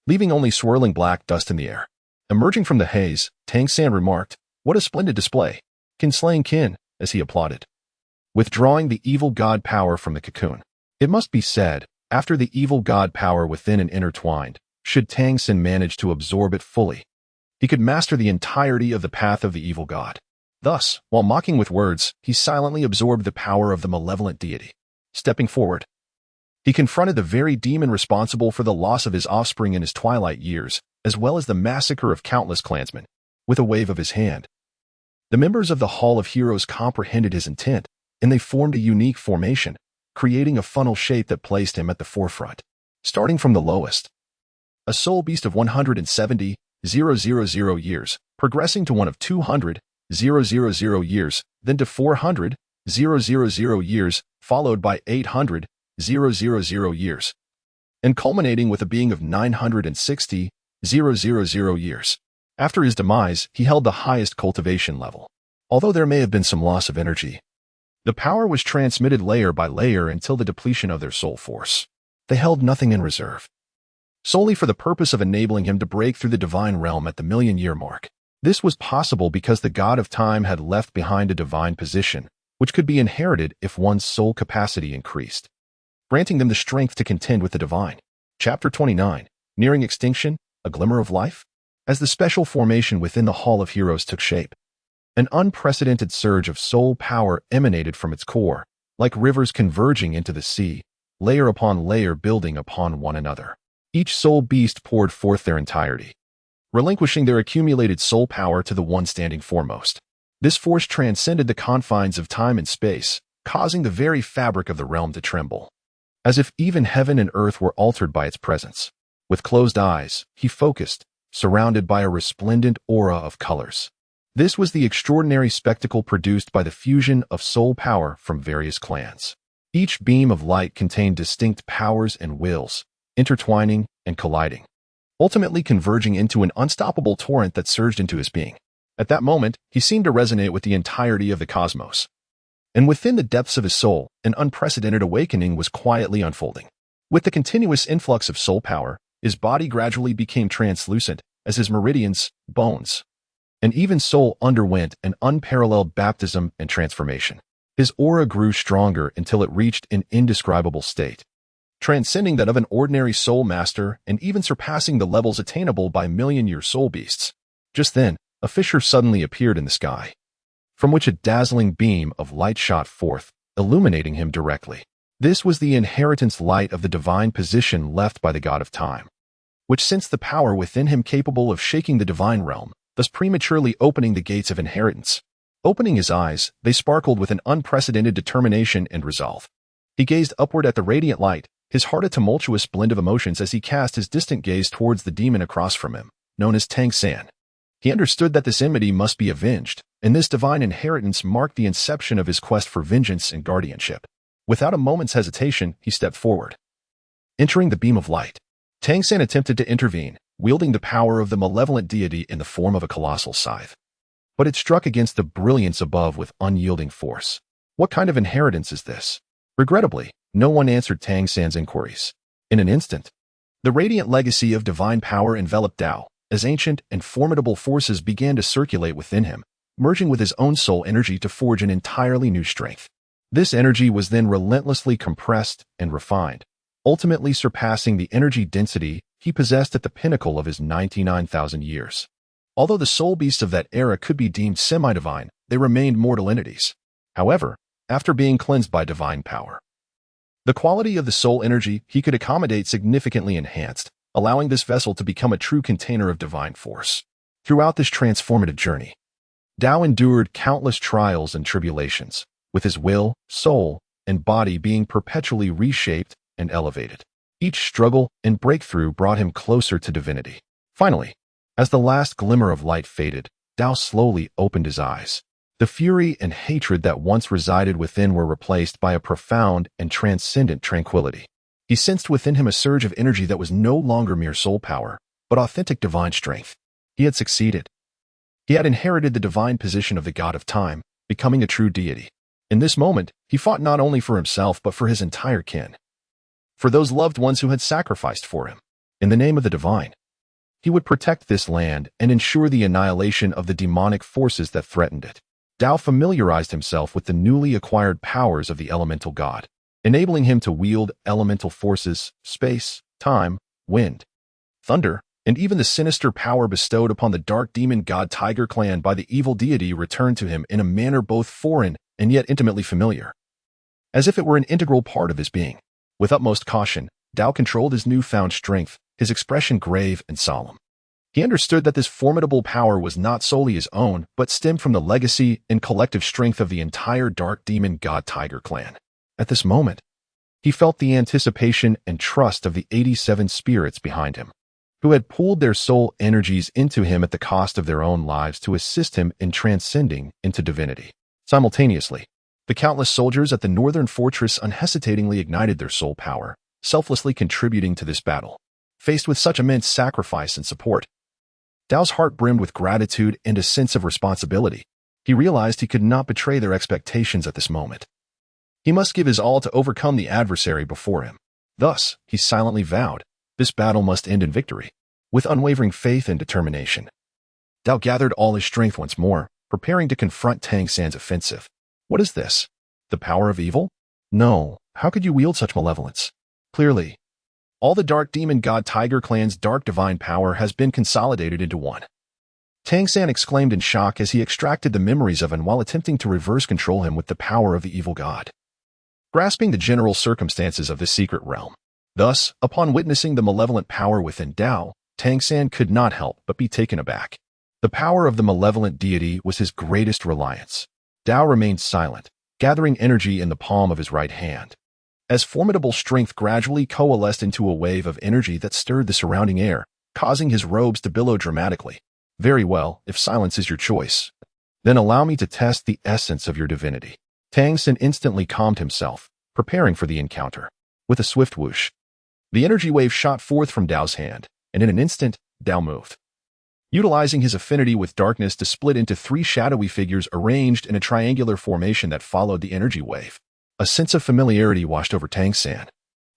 leaving only swirling black dust in the air. Emerging from the haze, Tang San remarked, "What a splendid display! Kin slaying kin," as he applauded, withdrawing the evil god power from the cocoon. It must be said, after the evil god power within and intertwined, should Tang San manage to absorb it fully, he could master the entirety of the path of the evil god. Thus, while mocking with words, he silently absorbed the power of the malevolent deity. Stepping forward, he confronted the very demon responsible for the loss of his offspring in his twilight years, as well as the massacre of countless clansmen, with a wave of his hand. The members of the Hall of Heroes comprehended his intent, and they formed a unique formation, creating a funnel shape that placed him at the forefront. Starting from the lowest, a soul beast of 170,000 years, progressing to one of 200,000 years, then to 400,000 years, followed by 800,000 years, and culminating with a being of 960,000 years. After his demise, he held the highest cultivation level. Although there may have been some loss of energy, the power was transmitted layer by layer until the depletion of their soul force. They held nothing in reserve, solely for the purpose of enabling him to break through the divine realm at the million-year mark. This was possible because the god of time had left behind a divine position, which could be inherited if one's soul capacity increased, granting them the strength to contend with the divine. Chapter 29, Nearing Extinction, A Glimmer of Life. As the special formation within the Hall of Heroes took shape, an unprecedented surge of soul power emanated from its core, like rivers converging into the sea, layer upon layer building upon one another. Each soul beast poured forth their entirety, relinquishing their accumulated soul power to the one standing foremost. This force transcended the confines of time and space, causing the very fabric of the realm to tremble, as if even heaven and earth were altered by its presence. With closed eyes, he focused, surrounded by a resplendent aura of colors. This was the extraordinary spectacle produced by the fusion of soul power from various clans. Each beam of light contained distinct powers and wills, intertwining and colliding, ultimately converging into an unstoppable torrent that surged into his being. At that moment, he seemed to resonate with the entirety of the cosmos. And within the depths of his soul, an unprecedented awakening was quietly unfolding. With the continuous influx of soul power, his body gradually became translucent as his meridians, bones, and even soul underwent an unparalleled baptism and transformation. His aura grew stronger until it reached an indescribable state, transcending that of an ordinary soul master and even surpassing the levels attainable by million-year soul beasts. Just then, a fissure suddenly appeared in the sky, from which a dazzling beam of light shot forth, illuminating him directly. This was the inheritance light of the divine position left by the god of time, which sensed the power within him capable of shaking the divine realm, thus prematurely opening the gates of inheritance. Opening his eyes, they sparkled with an unprecedented determination and resolve. He gazed upward at the radiant light, his heart a tumultuous blend of emotions as he cast his distant gaze towards the demon across from him, known as Tang San. He understood that this enmity must be avenged, and this divine inheritance marked the inception of his quest for vengeance and guardianship. Without a moment's hesitation, he stepped forward. Entering the beam of light, Tang San attempted to intervene, wielding the power of the malevolent deity in the form of a colossal scythe. But it struck against the brilliance above with unyielding force. What kind of inheritance is this? Regrettably, no one answered Tang San's inquiries. In an instant, the radiant legacy of divine power enveloped Douluo, as ancient and formidable forces began to circulate within him, merging with his own soul energy to forge an entirely new strength. This energy was then relentlessly compressed and refined, ultimately surpassing the energy density he possessed at the pinnacle of his 99,000 years. Although the soul beasts of that era could be deemed semi-divine, they remained mortal entities. However, after being cleansed by divine power, the quality of the soul energy he could accommodate significantly enhanced, allowing this vessel to become a true container of divine force. Throughout this transformative journey, Douluo endured countless trials and tribulations, with his will, soul, and body being perpetually reshaped and elevated. Each struggle and breakthrough brought him closer to divinity. Finally, as the last glimmer of light faded, Douluo slowly opened his eyes. The fury and hatred that once resided within were replaced by a profound and transcendent tranquility. He sensed within him a surge of energy that was no longer mere soul power, but authentic divine strength. He had succeeded. He had inherited the divine position of the god of time, becoming a true deity. In this moment, he fought not only for himself but for his entire kin. For those loved ones who had sacrificed for him. In the name of the divine, he would protect this land and ensure the annihilation of the demonic forces that threatened it. Douluo familiarized himself with the newly acquired powers of the elemental god, enabling him to wield elemental forces, space, time, wind, thunder, and even the sinister power bestowed upon the dark demon god Tiger clan by the evil deity returned to him in a manner both foreign and yet intimately familiar, as if it were an integral part of his being. With utmost caution, Douluo controlled his newfound strength, his expression grave and solemn. He understood that this formidable power was not solely his own, but stemmed from the legacy and collective strength of the entire dark demon god Tiger clan. At this moment, he felt the anticipation and trust of the 87 spirits behind him, who had pooled their soul energies into him at the cost of their own lives to assist him in transcending into divinity. Simultaneously, the countless soldiers at the northern fortress unhesitatingly ignited their soul power, selflessly contributing to this battle. Faced with such immense sacrifice and support, Douluo's heart brimmed with gratitude and a sense of responsibility. He realized he could not betray their expectations at this moment. He must give his all to overcome the adversary before him. Thus, he silently vowed, this battle must end in victory. With unwavering faith and determination, Douluo gathered all his strength once more, preparing to confront Tang San's offensive. What is this? The power of evil? No, how could you wield such malevolence? Clearly, all the dark demon god Tiger clan's dark divine power has been consolidated into one. Tang San exclaimed in shock as he extracted the memories of him while attempting to reverse control him with the power of the evil god. Grasping the general circumstances of this secret realm. Thus, upon witnessing the malevolent power within Douluo, Tang San could not help but be taken aback. The power of the malevolent deity was his greatest reliance. Douluo remained silent, gathering energy in the palm of his right hand. As formidable strength gradually coalesced into a wave of energy that stirred the surrounding air, causing his robes to billow dramatically. Very well, if silence is your choice, then allow me to test the essence of your divinity. Tang San instantly calmed himself, preparing for the encounter. With a swift whoosh, the energy wave shot forth from Douluo's hand, and in an instant, Douluo moved, utilizing his affinity with darkness to split into 3 shadowy figures arranged in a triangular formation that followed the energy wave. A sense of familiarity washed over Tang San.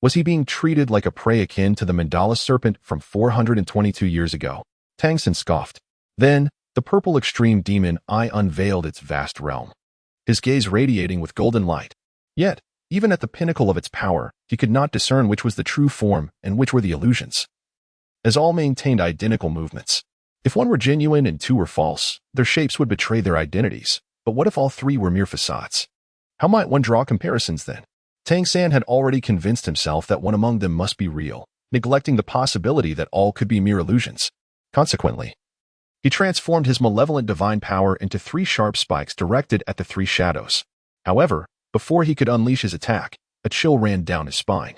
Was he being treated like a prey akin to the mandala serpent from 422 years ago? Tang San scoffed. Then, the purple extreme demon eye unveiled its vast realm, his gaze radiating with golden light. Yet, even at the pinnacle of its power, he could not discern which was the true form and which were the illusions, as all maintained identical movements. If one were genuine and 2 were false, their shapes would betray their identities. But what if all 3 were mere facades? How might one draw comparisons then? Tang San had already convinced himself that one among them must be real, neglecting the possibility that all could be mere illusions. Consequently, he transformed his malevolent divine power into 3 sharp spikes directed at the 3 shadows. However, before he could unleash his attack, a chill ran down his spine.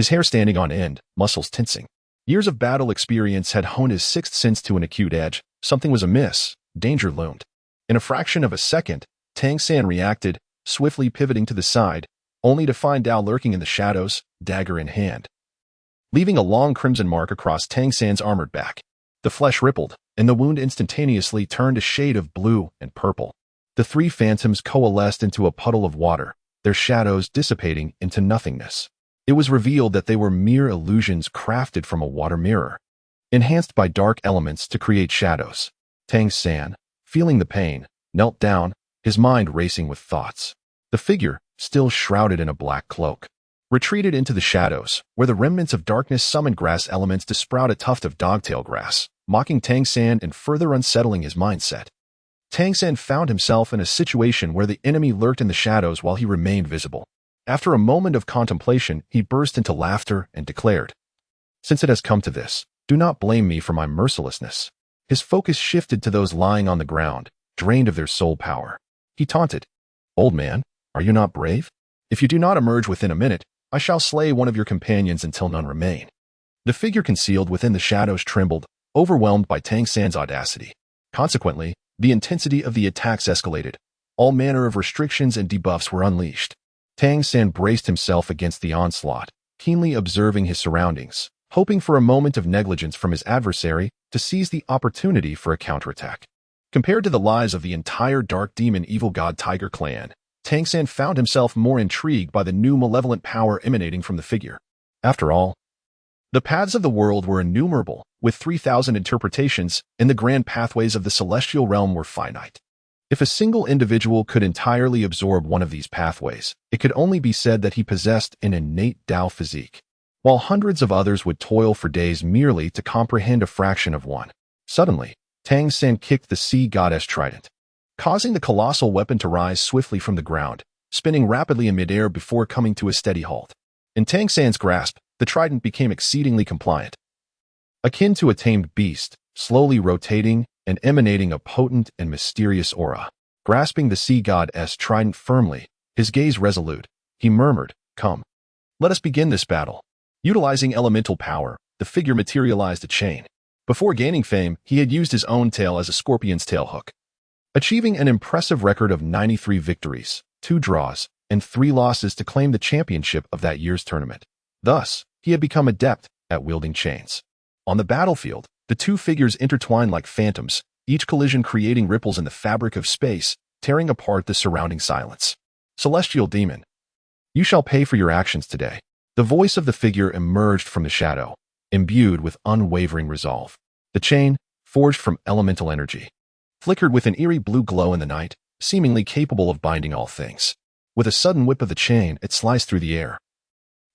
his hair standing on end, muscles tensing. Years of battle experience had honed his sixth sense to an acute edge. Something was amiss. Danger loomed. In a fraction of a second, Tang San reacted, swiftly pivoting to the side, only to find Dao lurking in the shadows, dagger in hand, leaving a long crimson mark across Tang San's armored back. The flesh rippled, and the wound instantaneously turned a shade of blue and purple. The three phantoms coalesced into a puddle of water, their shadows dissipating into nothingness. It was revealed that they were mere illusions crafted from a water mirror, enhanced by dark elements to create shadows. Tang San, feeling the pain, knelt down, his mind racing with thoughts. The figure, still shrouded in a black cloak, retreated into the shadows, where the remnants of darkness summoned grass elements to sprout a tuft of dogtail grass, mocking Tang San and further unsettling his mindset. Tang San found himself in a situation where the enemy lurked in the shadows while he remained visible. After a moment of contemplation, he burst into laughter and declared, "Since it has come to this, do not blame me for my mercilessness." His focus shifted to those lying on the ground, drained of their soul power. He taunted, "Old man, are you not brave? If you do not emerge within a minute, I shall slay one of your companions until none remain." The figure concealed within the shadows trembled, overwhelmed by Tang San's audacity. Consequently, the intensity of the attacks escalated. All manner of restrictions and debuffs were unleashed. Tang San braced himself against the onslaught, keenly observing his surroundings, hoping for a moment of negligence from his adversary to seize the opportunity for a counterattack. Compared to the lies of the entire Dark Demon Evil God Tiger clan, Tang San found himself more intrigued by the new malevolent power emanating from the figure. After all, the paths of the world were innumerable, with 3,000 interpretations, and the grand pathways of the celestial realm were finite. If a single individual could entirely absorb one of these pathways, it could only be said that he possessed an innate Dao physique, while hundreds of others would toil for days merely to comprehend a fraction of one. Suddenly, Tang San kicked the sea goddess trident, causing the colossal weapon to rise swiftly from the ground, spinning rapidly in midair before coming to a steady halt. In Tang San's grasp, the trident became exceedingly compliant, akin to a tamed beast, slowly rotating and emanating a potent and mysterious aura. Grasping the sea god's trident firmly, his gaze resolute, he murmured, "Come. Let us begin this battle." Utilizing elemental power, the figure materialized a chain. Before gaining fame, he had used his own tail as a scorpion's tail hook, achieving an impressive record of 93 victories, 2 draws, and 3 losses to claim the championship of that year's tournament. Thus, he had become adept at wielding chains. On the battlefield, the two figures intertwined like phantoms, each collision creating ripples in the fabric of space, tearing apart the surrounding silence. "Celestial Demon, you shall pay for your actions today." The voice of the figure emerged from the shadow, imbued with unwavering resolve. The chain, forged from elemental energy, flickered with an eerie blue glow in the night, seemingly capable of binding all things. With a sudden whip of the chain, it sliced through the air,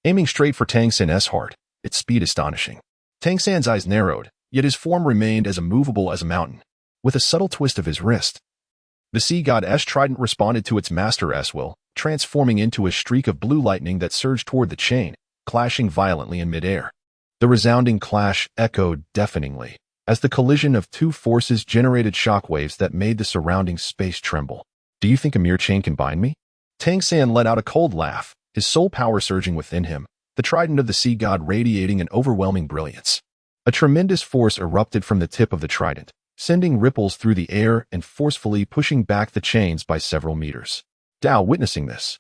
aiming straight for Tang San's heart, its speed astonishing. Tang San's eyes narrowed, yet his form remained as immovable as a mountain. With a subtle twist of his wrist, the sea god's trident responded to its master's will, transforming into a streak of blue lightning that surged toward the chain, clashing violently in midair. The resounding clash echoed deafeningly, as the collision of two forces generated shockwaves that made the surrounding space tremble. "Do you think a mere chain can bind me?" Tang San let out a cold laugh, his soul power surging within him, the trident of the sea god radiating an overwhelming brilliance. A tremendous force erupted from the tip of the trident, sending ripples through the air and forcefully pushing back the chains by several meters. Dao, witnessing this,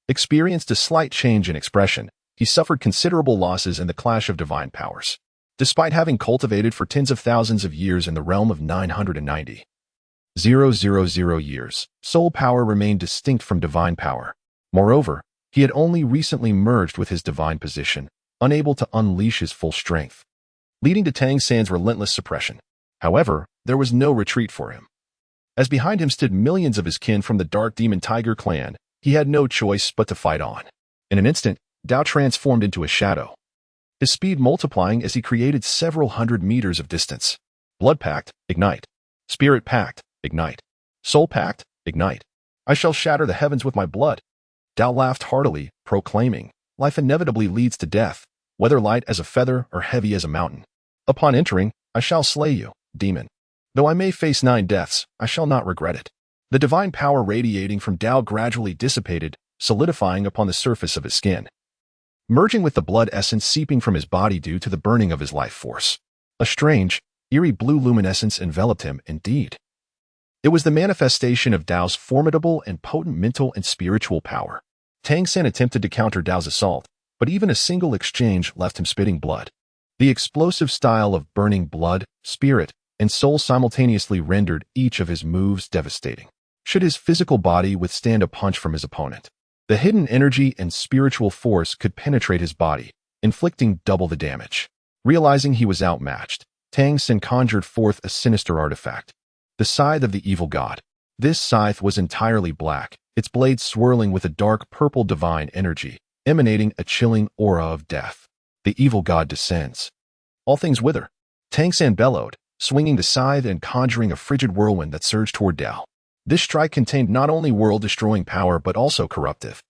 experienced a slight change in expression. He suffered considerable losses in the clash of divine powers. Despite having cultivated for tens of thousands of years in the realm of 990,000 years, soul power remained distinct from divine power. Moreover, he had only recently merged with his divine position, unable to unleash his full strength, leading to Tang San's relentless suppression. However, there was no retreat for him. As behind him stood millions of his kin from the Dark Demon Tiger clan, he had no choice but to fight on. In an instant, Dao transformed into a shadow, his speed multiplying as he created several hundred meters of distance. Blood Pact, ignite. Spirit Pact, ignite. Soul Pact, ignite. I shall shatter the heavens with my blood. Dao laughed heartily, proclaiming, "Life inevitably leads to death, whether light as a feather or heavy as a mountain. Upon entering, I shall slay you, demon. Though I may face 9 deaths, I shall not regret it." The divine power radiating from Dao gradually dissipated, solidifying upon the surface of his skin. merging with the blood essence seeping from his body due to the burning of his life force. A strange, eerie blue luminescence enveloped him indeed. It was the manifestation of Dao's formidable and potent mental and spiritual power. Tang San attempted to counter Dao's assault, but even a single exchange left him spitting blood. The explosive style of burning blood, spirit, and soul simultaneously rendered each of his moves devastating. Should his physical body withstand a punch from his opponent, the hidden energy and spiritual force could penetrate his body, inflicting double the damage. Realizing he was outmatched, Tang San conjured forth a sinister artifact, the Scythe of the Evil God. This scythe was entirely black, its blade swirling with a dark purple divine energy, emanating a chilling aura of death. The evil god descends. All things wither. Tang San bellowed, swinging the scythe and conjuring a frigid whirlwind that surged toward Dao. This strike contained not only world-destroying power but also corruptive,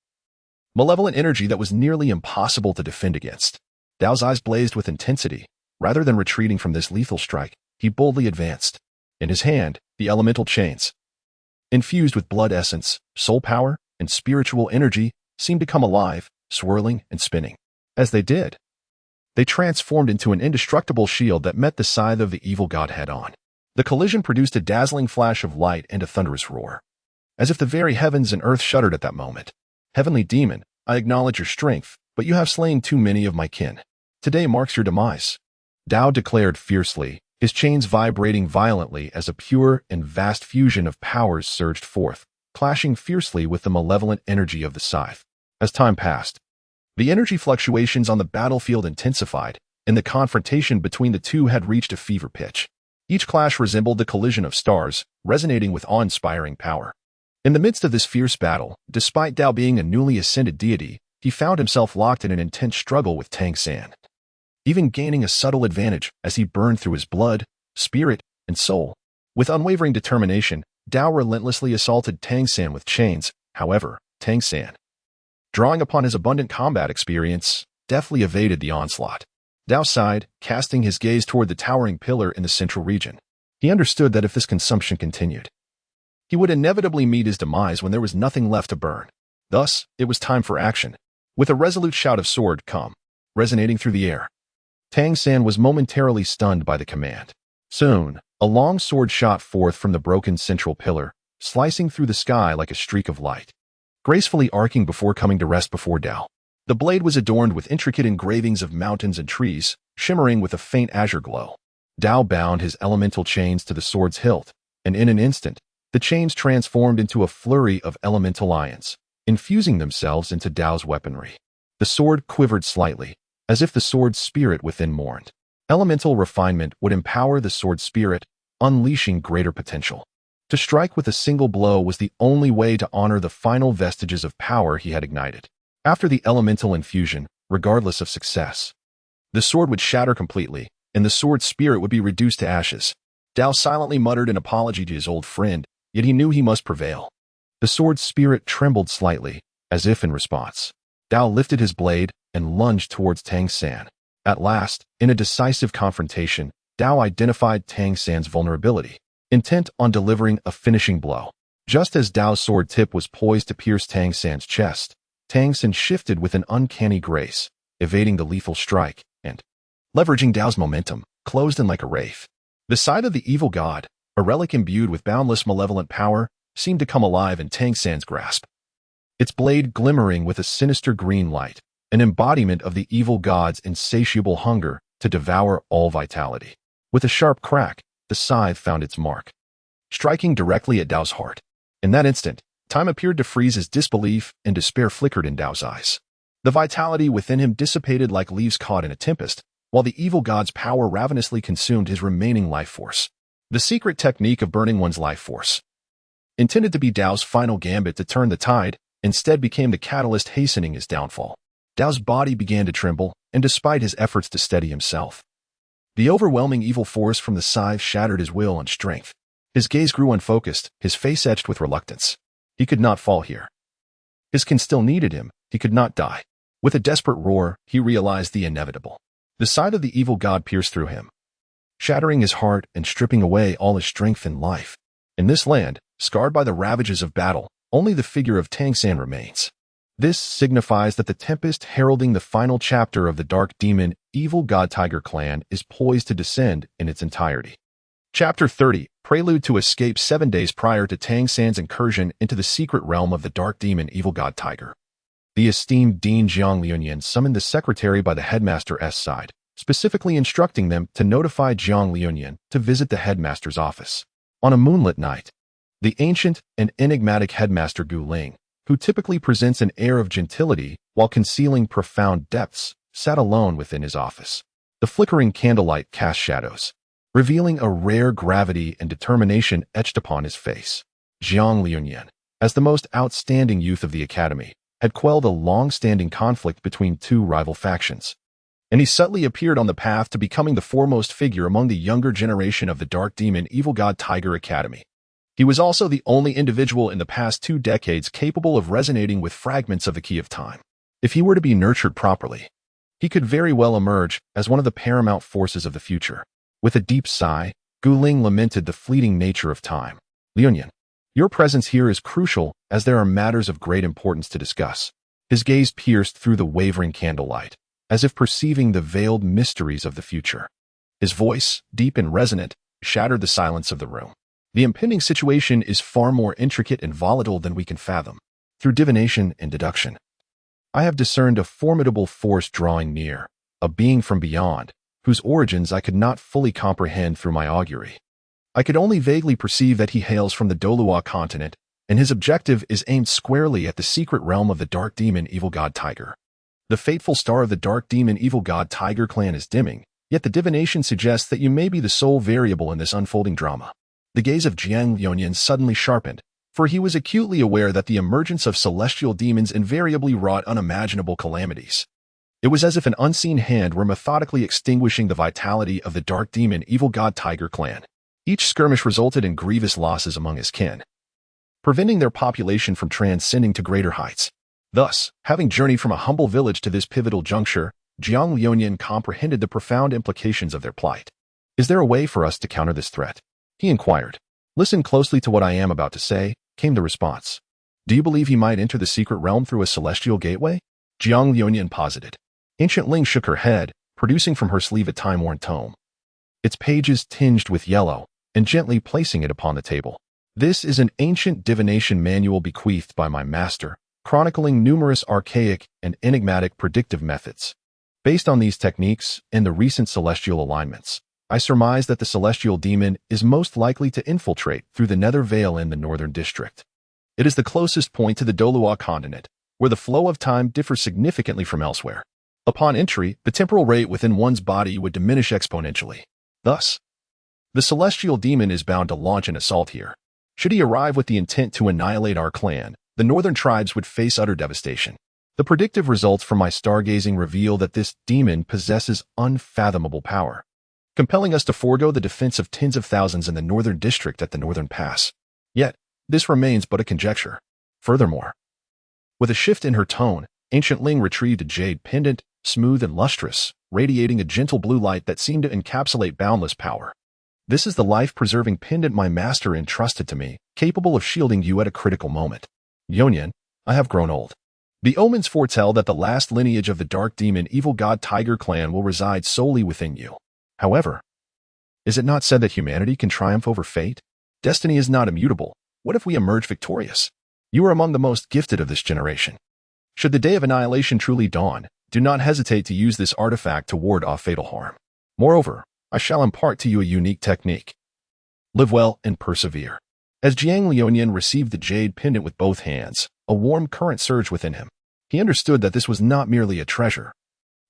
malevolent energy that was nearly impossible to defend against. Dao's eyes blazed with intensity. Rather than retreating from this lethal strike, he boldly advanced. In his hand, the elemental chains, infused with blood essence, soul power, and spiritual energy, seemed to come alive, swirling and spinning. As they did, they transformed into an indestructible shield that met the scythe of the evil god head-on. The collision produced a dazzling flash of light and a thunderous roar, as if the very heavens and earth shuddered at that moment. Heavenly demon, I acknowledge your strength, but you have slain too many of my kin. Today marks your demise. Dao declared fiercely, his chains vibrating violently as a pure and vast fusion of powers surged forth, clashing fiercely with the malevolent energy of the scythe. As time passed, the energy fluctuations on the battlefield intensified, and the confrontation between the two had reached a fever pitch. Each clash resembled the collision of stars, resonating with awe-inspiring power. In the midst of this fierce battle, despite Dao being a newly ascended deity, he found himself locked in an intense struggle with Tang San, even gaining a subtle advantage as he burned through his blood, spirit, and soul. With unwavering determination, Dao relentlessly assaulted Tang San with chains. However, Tang San, drawing upon his abundant combat experience, deftly evaded the onslaught. Dao sighed, casting his gaze toward the towering pillar in the central region. He understood that if this consumption continued, he would inevitably meet his demise when there was nothing left to burn. Thus, it was time for action. With a resolute shout of sword, come, resonating through the air, Tang San was momentarily stunned by the command. Soon, a long sword shot forth from the broken central pillar, slicing through the sky like a streak of light, gracefully arcing before coming to rest before Dao. The blade was adorned with intricate engravings of mountains and trees, shimmering with a faint azure glow. Dao bound his elemental chains to the sword's hilt, and in an instant, the chains transformed into a flurry of elemental ions, infusing themselves into Dao's weaponry. The sword quivered slightly, as if the sword's spirit within mourned. Elemental refinement would empower the sword's spirit, unleashing greater potential. To strike with a single blow was the only way to honor the final vestiges of power he had ignited. After the elemental infusion, regardless of success, the sword would shatter completely, and the sword's spirit would be reduced to ashes. Dao silently muttered an apology to his old friend, yet he knew he must prevail. The sword's spirit trembled slightly, as if in response. Dao lifted his blade and lunged towards Tang San. At last, in a decisive confrontation, Dao identified Tang San's vulnerability, intent on delivering a finishing blow. Just as Dao's sword tip was poised to pierce Tang San's chest, Tang San shifted with an uncanny grace, evading the lethal strike, and, leveraging Dao's momentum, closed in like a wraith. The side of the evil god, a relic imbued with boundless malevolent power, seemed to come alive in Tang San's grasp. Its blade glimmering with a sinister green light, an embodiment of the evil god's insatiable hunger to devour all vitality. With a sharp crack, the scythe found its mark, striking directly at Dao's heart. In that instant, time appeared to freeze as disbelief and despair flickered in Dao's eyes. The vitality within him dissipated like leaves caught in a tempest, while the evil god's power ravenously consumed his remaining life force. The secret technique of burning one's life force, intended to be Dao's final gambit to turn the tide, instead became the catalyst hastening his downfall. Dao's body began to tremble, and despite his efforts to steady himself, the overwhelming evil force from the scythe shattered his will and strength. His gaze grew unfocused, his face etched with reluctance. He could not fall here. His kin still needed him. He could not die. With a desperate roar, he realized the inevitable. The scythe of the evil god pierced through him, shattering his heart and stripping away all his strength and life. In this land, scarred by the ravages of battle, only the figure of Tang San remains. This signifies that the tempest heralding the final chapter of the dark demon evil god tiger clan is poised to descend in its entirety. Chapter 30, Prelude to Escape 7 days prior to Tang San's incursion into the secret realm of the dark demon evil god tiger. The esteemed Dean Jiang Liunyan summoned the secretary by the headmaster's side, specifically instructing them to notify Jiang Liunyan to visit the headmaster's office. On a moonlit night, the ancient and enigmatic headmaster Gu Ling, who typically presents an air of gentility while concealing profound depths, sat alone within his office. The flickering candlelight cast shadows, revealing a rare gravity and determination etched upon his face. Jiang Liunyan, as the most outstanding youth of the academy, had quelled a long-standing conflict between two rival factions, and he subtly appeared on the path to becoming the foremost figure among the younger generation of the Dark Demon Evil God Tiger Academy. He was also the only individual in the past 2 decades capable of resonating with fragments of the Key of Time. If he were to be nurtured properly, he could very well emerge as one of the paramount forces of the future. With a deep sigh, Gu Ling lamented the fleeting nature of time. Liunyan, your presence here is crucial as there are matters of great importance to discuss. His gaze pierced through the wavering candlelight, as if perceiving the veiled mysteries of the future. His voice, deep and resonant, shattered the silence of the room. The impending situation is far more intricate and volatile than we can fathom. Through divination and deduction, I have discerned a formidable force drawing near, a being from beyond, whose origins I could not fully comprehend through my augury. I could only vaguely perceive that he hails from the Douluo continent, and his objective is aimed squarely at the secret realm of the Dark Demon Evil God Tiger. The fateful star of the Dark Demon Evil God Tiger clan is dimming, yet the divination suggests that you may be the sole variable in this unfolding drama. The gaze of Jiang Liunyan suddenly sharpened, for he was acutely aware that the emergence of celestial demons invariably wrought unimaginable calamities. It was as if an unseen hand were methodically extinguishing the vitality of the Dark Demon Evil God Tiger clan. Each skirmish resulted in grievous losses among his kin, preventing their population from transcending to greater heights. Thus, having journeyed from a humble village to this pivotal juncture, Jiang Liunyan comprehended the profound implications of their plight. Is there a way for us to counter this threat? He inquired. Listen closely to what I am about to say, came the response. Do you believe he might enter the secret realm through a celestial gateway? Jiang Liunyan posited. Ancient Ling shook her head, producing from her sleeve a time-worn tome, its pages tinged with yellow, and gently placing it upon the table. This is an ancient divination manual bequeathed by my master, chronicling numerous archaic and enigmatic predictive methods. Based on these techniques and the recent celestial alignments, I surmise that the celestial demon is most likely to infiltrate through the nether veil in the northern district. It is the closest point to the Douluo continent, where the flow of time differs significantly from elsewhere. Upon entry, the temporal rate within one's body would diminish exponentially. Thus, the celestial demon is bound to launch an assault here. Should he arrive with the intent to annihilate our clan, the northern tribes would face utter devastation. The predictive results from my stargazing reveal that this demon possesses unfathomable power, compelling us to forego the defense of tens of thousands in the northern district at the northern pass. Yet, this remains but a conjecture. Furthermore, with a shift in her tone, Ancient Ling retrieved a jade pendant, smooth and lustrous, radiating a gentle blue light that seemed to encapsulate boundless power. This is the life-preserving pendant my master entrusted to me, capable of shielding you at a critical moment. Liunyan, I have grown old. The omens foretell that the last lineage of the Dark Demon Evil God Tiger clan will reside solely within you. However, is it not said that humanity can triumph over fate? Destiny is not immutable. What if we emerge victorious? You are among the most gifted of this generation. Should the day of annihilation truly dawn, do not hesitate to use this artifact to ward off fatal harm. Moreover, I shall impart to you a unique technique. Live well and persevere. As Jiang Liunyan received the jade pendant with both hands, a warm current surged within him. He understood that this was not merely a treasure,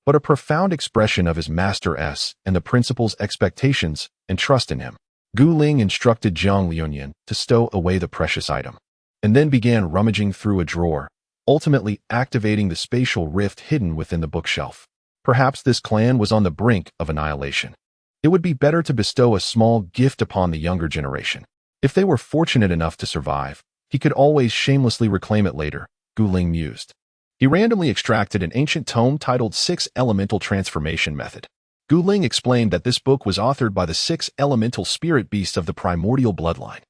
but a profound expression of his master's and the principal's expectations and trust in him. Gu Ling instructed Jiang Liunyan to stow away the precious item, and then began rummaging through a drawer, ultimately activating the spatial rift hidden within the bookshelf. Perhaps this clan was on the brink of annihilation. It would be better to bestow a small gift upon the younger generation. If they were fortunate enough to survive, he could always shamelessly reclaim it later, Gu Ling mused. He randomly extracted an ancient tome titled 6 Elemental Transformation Method. Gu Ling explained that this book was authored by the 6 elemental spirit beasts of the primordial bloodline.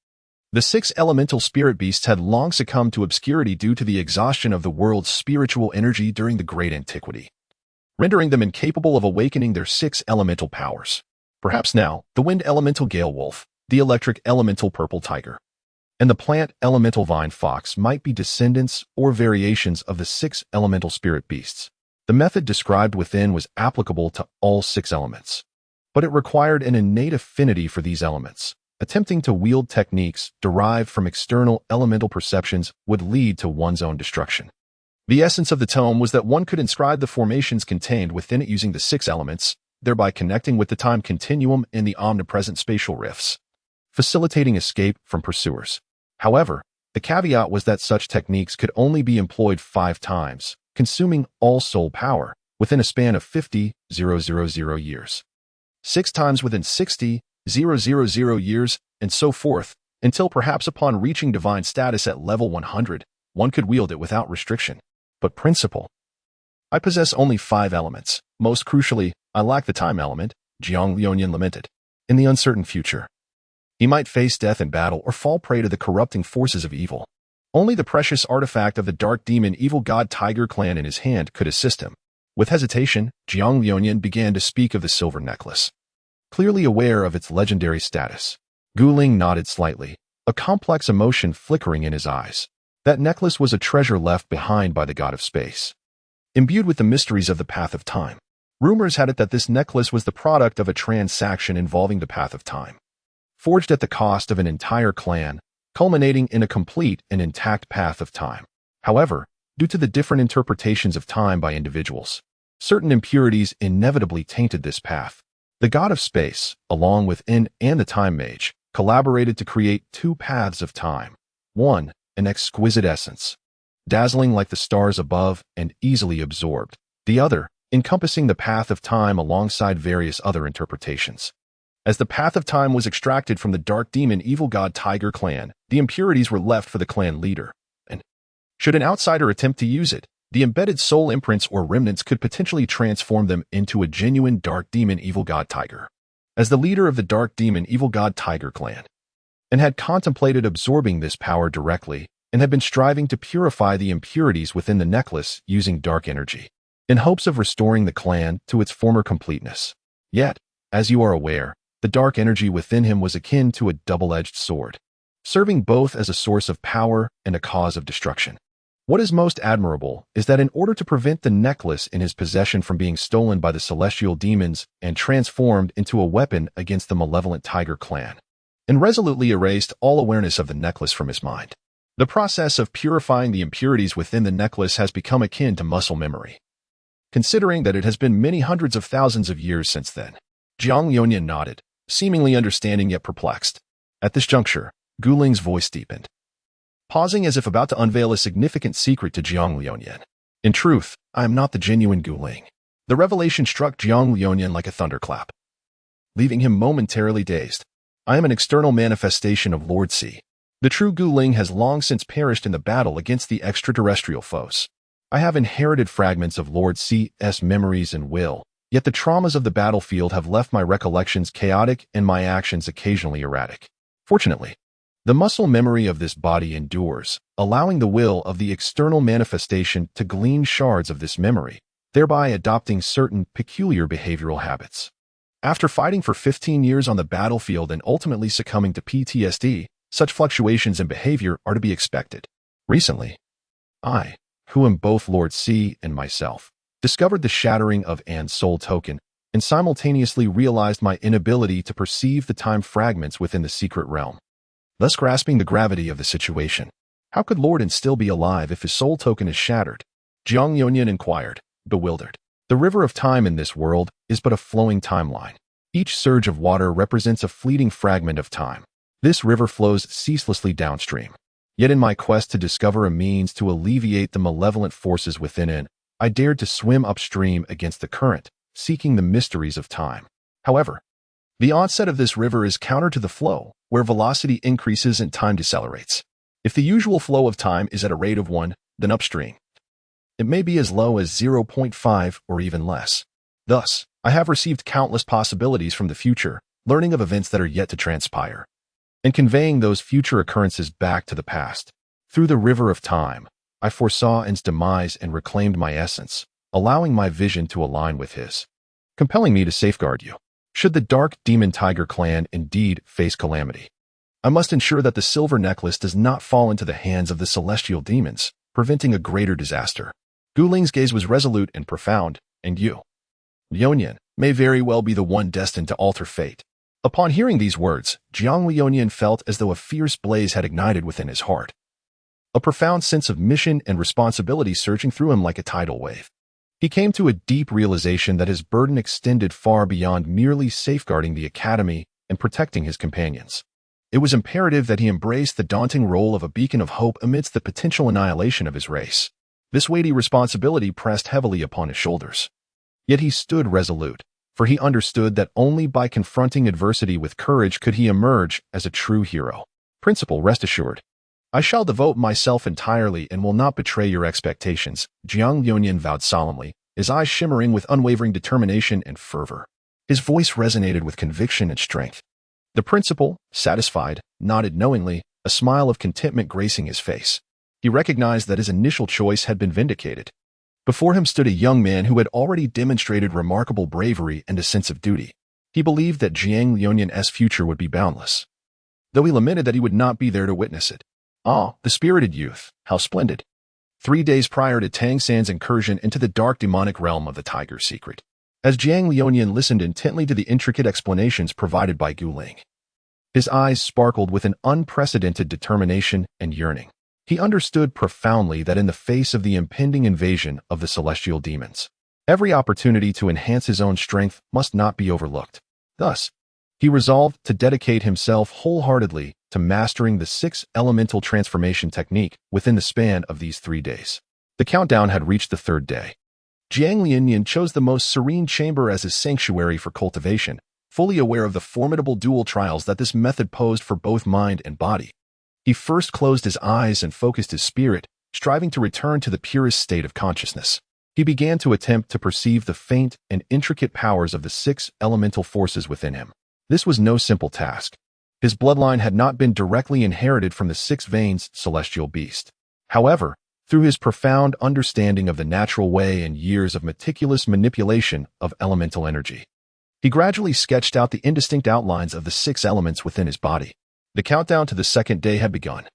The six elemental spirit beasts had long succumbed to obscurity due to the exhaustion of the world's spiritual energy during the Great Antiquity, rendering them incapable of awakening their six elemental powers. Perhaps now, the wind elemental gale wolf, the electric elemental purple tiger, and the plant elemental vine fox might be descendants or variations of the six elemental spirit beasts. The method described within was applicable to all six elements, but it required an innate affinity for these elements. Attempting to wield techniques derived from external elemental perceptions would lead to one's own destruction. The essence of the tome was that one could inscribe the formations contained within it using the six elements, thereby connecting with the time continuum in the omnipresent spatial rifts, facilitating escape from pursuers. However, the caveat was that such techniques could only be employed 5 times, consuming all soul power within a span of 50,000 years. 6 times within 60,000 years, and so forth, until perhaps upon reaching divine status at level 100, one could wield it without restriction. But principle. I possess only 5 elements. Most crucially, I lack the time element, Jiang Liuyan lamented. In the uncertain future, he might face death in battle or fall prey to the corrupting forces of evil. Only the precious artifact of the dark demon evil god Tiger Clan in his hand could assist him. With hesitation, Jiang Liuyan began to speak of the silver necklace. Clearly aware of its legendary status, Guling nodded slightly, a complex emotion flickering in his eyes. That necklace was a treasure left behind by the god of space, imbued with the mysteries of the path of time. Rumors had it that this necklace was the product of a transaction involving the path of time, forged at the cost of an entire clan, culminating in a complete and intact path of time. However, due to the different interpretations of time by individuals, certain impurities inevitably tainted this path. The god of space, along with In and the time mage, collaborated to create 2 paths of time. One, an exquisite essence, dazzling like the stars above and easily absorbed. The other, encompassing the path of time alongside various other interpretations. As the path of time was extracted from the dark demon evil god Tiger Clan, the impurities were left for the clan leader, and should an outsider attempt to use it, the embedded soul imprints or remnants could potentially transform them into a genuine dark demon evil god Tiger. As the leader of the dark demon evil god Tiger Clan, and had contemplated absorbing this power directly, and had been striving to purify the impurities within the necklace using dark energy, in hopes of restoring the clan to its former completeness. Yet, as you are aware, the dark energy within him was akin to a double-edged sword, serving both as a source of power and a cause of destruction. What is most admirable is that in order to prevent the necklace in his possession from being stolen by the celestial demons and transformed into a weapon against the malevolent Tiger Clan, and resolutely erased all awareness of the necklace from his mind. The process of purifying the impurities within the necklace has become akin to muscle memory, considering that it has been many hundreds of thousands of years since then. Jiang Liuyan nodded, seemingly understanding yet perplexed. At this juncture, Guling's voice deepened, pausing as if about to unveil a significant secret to Jiang Liuyan. In truth, I am not the genuine Guling. The revelation struck Jiang Liuyan like a thunderclap, leaving him momentarily dazed. I am an external manifestation of Lord C. The true Guling has long since perished in the battle against the extraterrestrial foes. I have inherited fragments of Lord C's memories and will, yet the traumas of the battlefield have left my recollections chaotic and my actions occasionally erratic. Fortunately, the muscle memory of this body endures, allowing the will of the external manifestation to glean shards of this memory, thereby adopting certain peculiar behavioral habits. After fighting for 15 years on the battlefield and ultimately succumbing to PTSD, such fluctuations in behavior are to be expected. Recently, I, who am both Lord C and myself, discovered the shattering of An's soul token and simultaneously realized my inability to perceive the time fragments within the secret realm, thus grasping the gravity of the situation. How could Lord An still be alive if his soul token is shattered? Jiang Liuyan inquired, bewildered. The river of time in this world is but a flowing timeline. Each surge of water represents a fleeting fragment of time. This river flows ceaselessly downstream. Yet in my quest to discover a means to alleviate the malevolent forces within it, I dared to swim upstream against the current, seeking the mysteries of time. However, the onset of this river is counter to the flow, where velocity increases and time decelerates. If the usual flow of time is at a rate of 1, then upstream, it may be as low as 0.5 or even less. Thus, I have received countless possibilities from the future, learning of events that are yet to transpire. and conveying those future occurrences back to the past. Through the river of time, I foresaw its demise and reclaimed my essence, allowing my vision to align with his, compelling me to safeguard you. Should the dark demon tiger clan indeed face calamity, I must ensure that the silver necklace does not fall into the hands of the celestial demons, preventing a greater disaster. Gu Ling's gaze was resolute and profound, and you, Liuonian, may very well be the one destined to alter fate. Upon hearing these words, Jiang Liuonian felt as though a fierce blaze had ignited within his heart. A profound sense of mission and responsibility surging through him like a tidal wave. He came to a deep realization that his burden extended far beyond merely safeguarding the academy and protecting his companions. It was imperative that he embrace the daunting role of a beacon of hope amidst the potential annihilation of his race. This weighty responsibility pressed heavily upon his shoulders. Yet he stood resolute, for he understood that only by confronting adversity with courage could he emerge as a true hero. Principal, rest assured, I shall devote myself entirely and will not betray your expectations, Jiang Liuonian vowed solemnly, his eyes shimmering with unwavering determination and fervor. His voice resonated with conviction and strength. The principal, satisfied, nodded knowingly, a smile of contentment gracing his face. He recognized that his initial choice had been vindicated. Before him stood a young man who had already demonstrated remarkable bravery and a sense of duty. He believed that Jiang Liuonian's future would be boundless, though he lamented that he would not be there to witness it. Ah, the spirited youth, how splendid! 3 days prior to Tang San's incursion into the dark demonic realm of the Tiger's Secret. As Jiang Liuonian listened intently to the intricate explanations provided by Gu Ling, his eyes sparkled with an unprecedented determination and yearning. He understood profoundly that in the face of the impending invasion of the celestial demons, every opportunity to enhance his own strength must not be overlooked. Thus, he resolved to dedicate himself wholeheartedly to mastering the 6 elemental transformation technique within the span of these 3 days. The countdown had reached the 3rd day. Jiang Liuonian chose the most serene chamber as his sanctuary for cultivation, fully aware of the formidable dual trials that this method posed for both mind and body. He first closed his eyes and focused his spirit, striving to return to the purest state of consciousness. He began to attempt to perceive the faint and intricate powers of the 6 elemental forces within him. This was no simple task. His bloodline had not been directly inherited from the 6 veins celestial beast. However, through his profound understanding of the natural way and years of meticulous manipulation of elemental energy, he gradually sketched out the indistinct outlines of the 6 elements within his body. The countdown to the 2nd day had begun.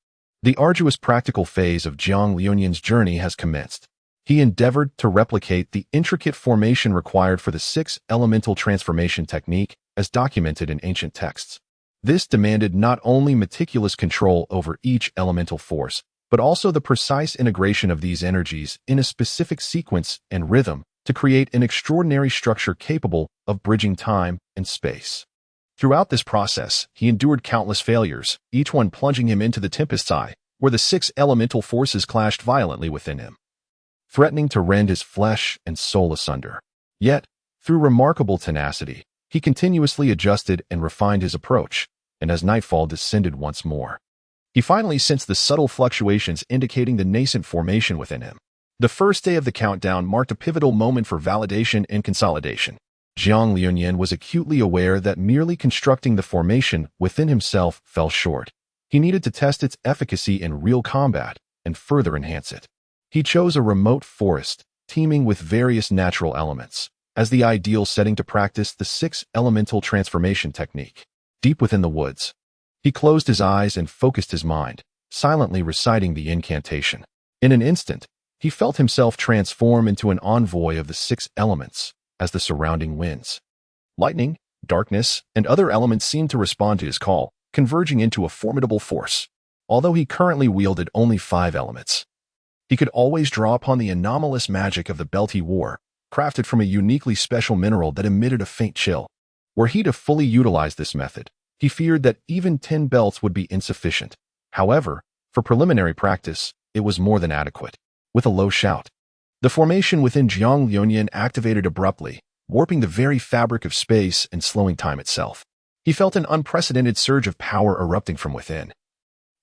The arduous practical phase of Jiang Liuonian's journey has commenced. He endeavored to replicate the intricate formation required for the 6 elemental transformation technique as documented in ancient texts. This demanded not only meticulous control over each elemental force, but also the precise integration of these energies in a specific sequence and rhythm to create an extraordinary structure capable of bridging time and space. Throughout this process, he endured countless failures, each one plunging him into the tempest's eye, where the 6 elemental forces clashed violently within him, threatening to rend his flesh and soul asunder. Yet, through remarkable tenacity, he continuously adjusted and refined his approach, and as nightfall descended once more, he finally sensed the subtle fluctuations indicating the nascent formation within him. The 1st day of the countdown marked a pivotal moment for validation and consolidation. Jiang Liuonian was acutely aware that merely constructing the formation within himself fell short. He needed to test its efficacy in real combat and further enhance it. He chose a remote forest, teeming with various natural elements, as the ideal setting to practice the 6 elemental transformation technique. Deep within the woods, he closed his eyes and focused his mind, silently reciting the incantation. In an instant, he felt himself transform into an envoy of the 6 elements, as the surrounding winds, lightning, darkness, and other elements seemed to respond to his call, converging into a formidable force. Although he currently wielded only 5 elements, he could always draw upon the anomalous magic of the belt he wore, crafted from a uniquely special mineral that emitted a faint chill. Were he to fully utilize this method, he feared that even 10 belts would be insufficient. However, for preliminary practice, it was more than adequate. With a low shout, the formation within Jiang Liuonian activated abruptly, warping the very fabric of space and slowing time itself. He felt an unprecedented surge of power erupting from within,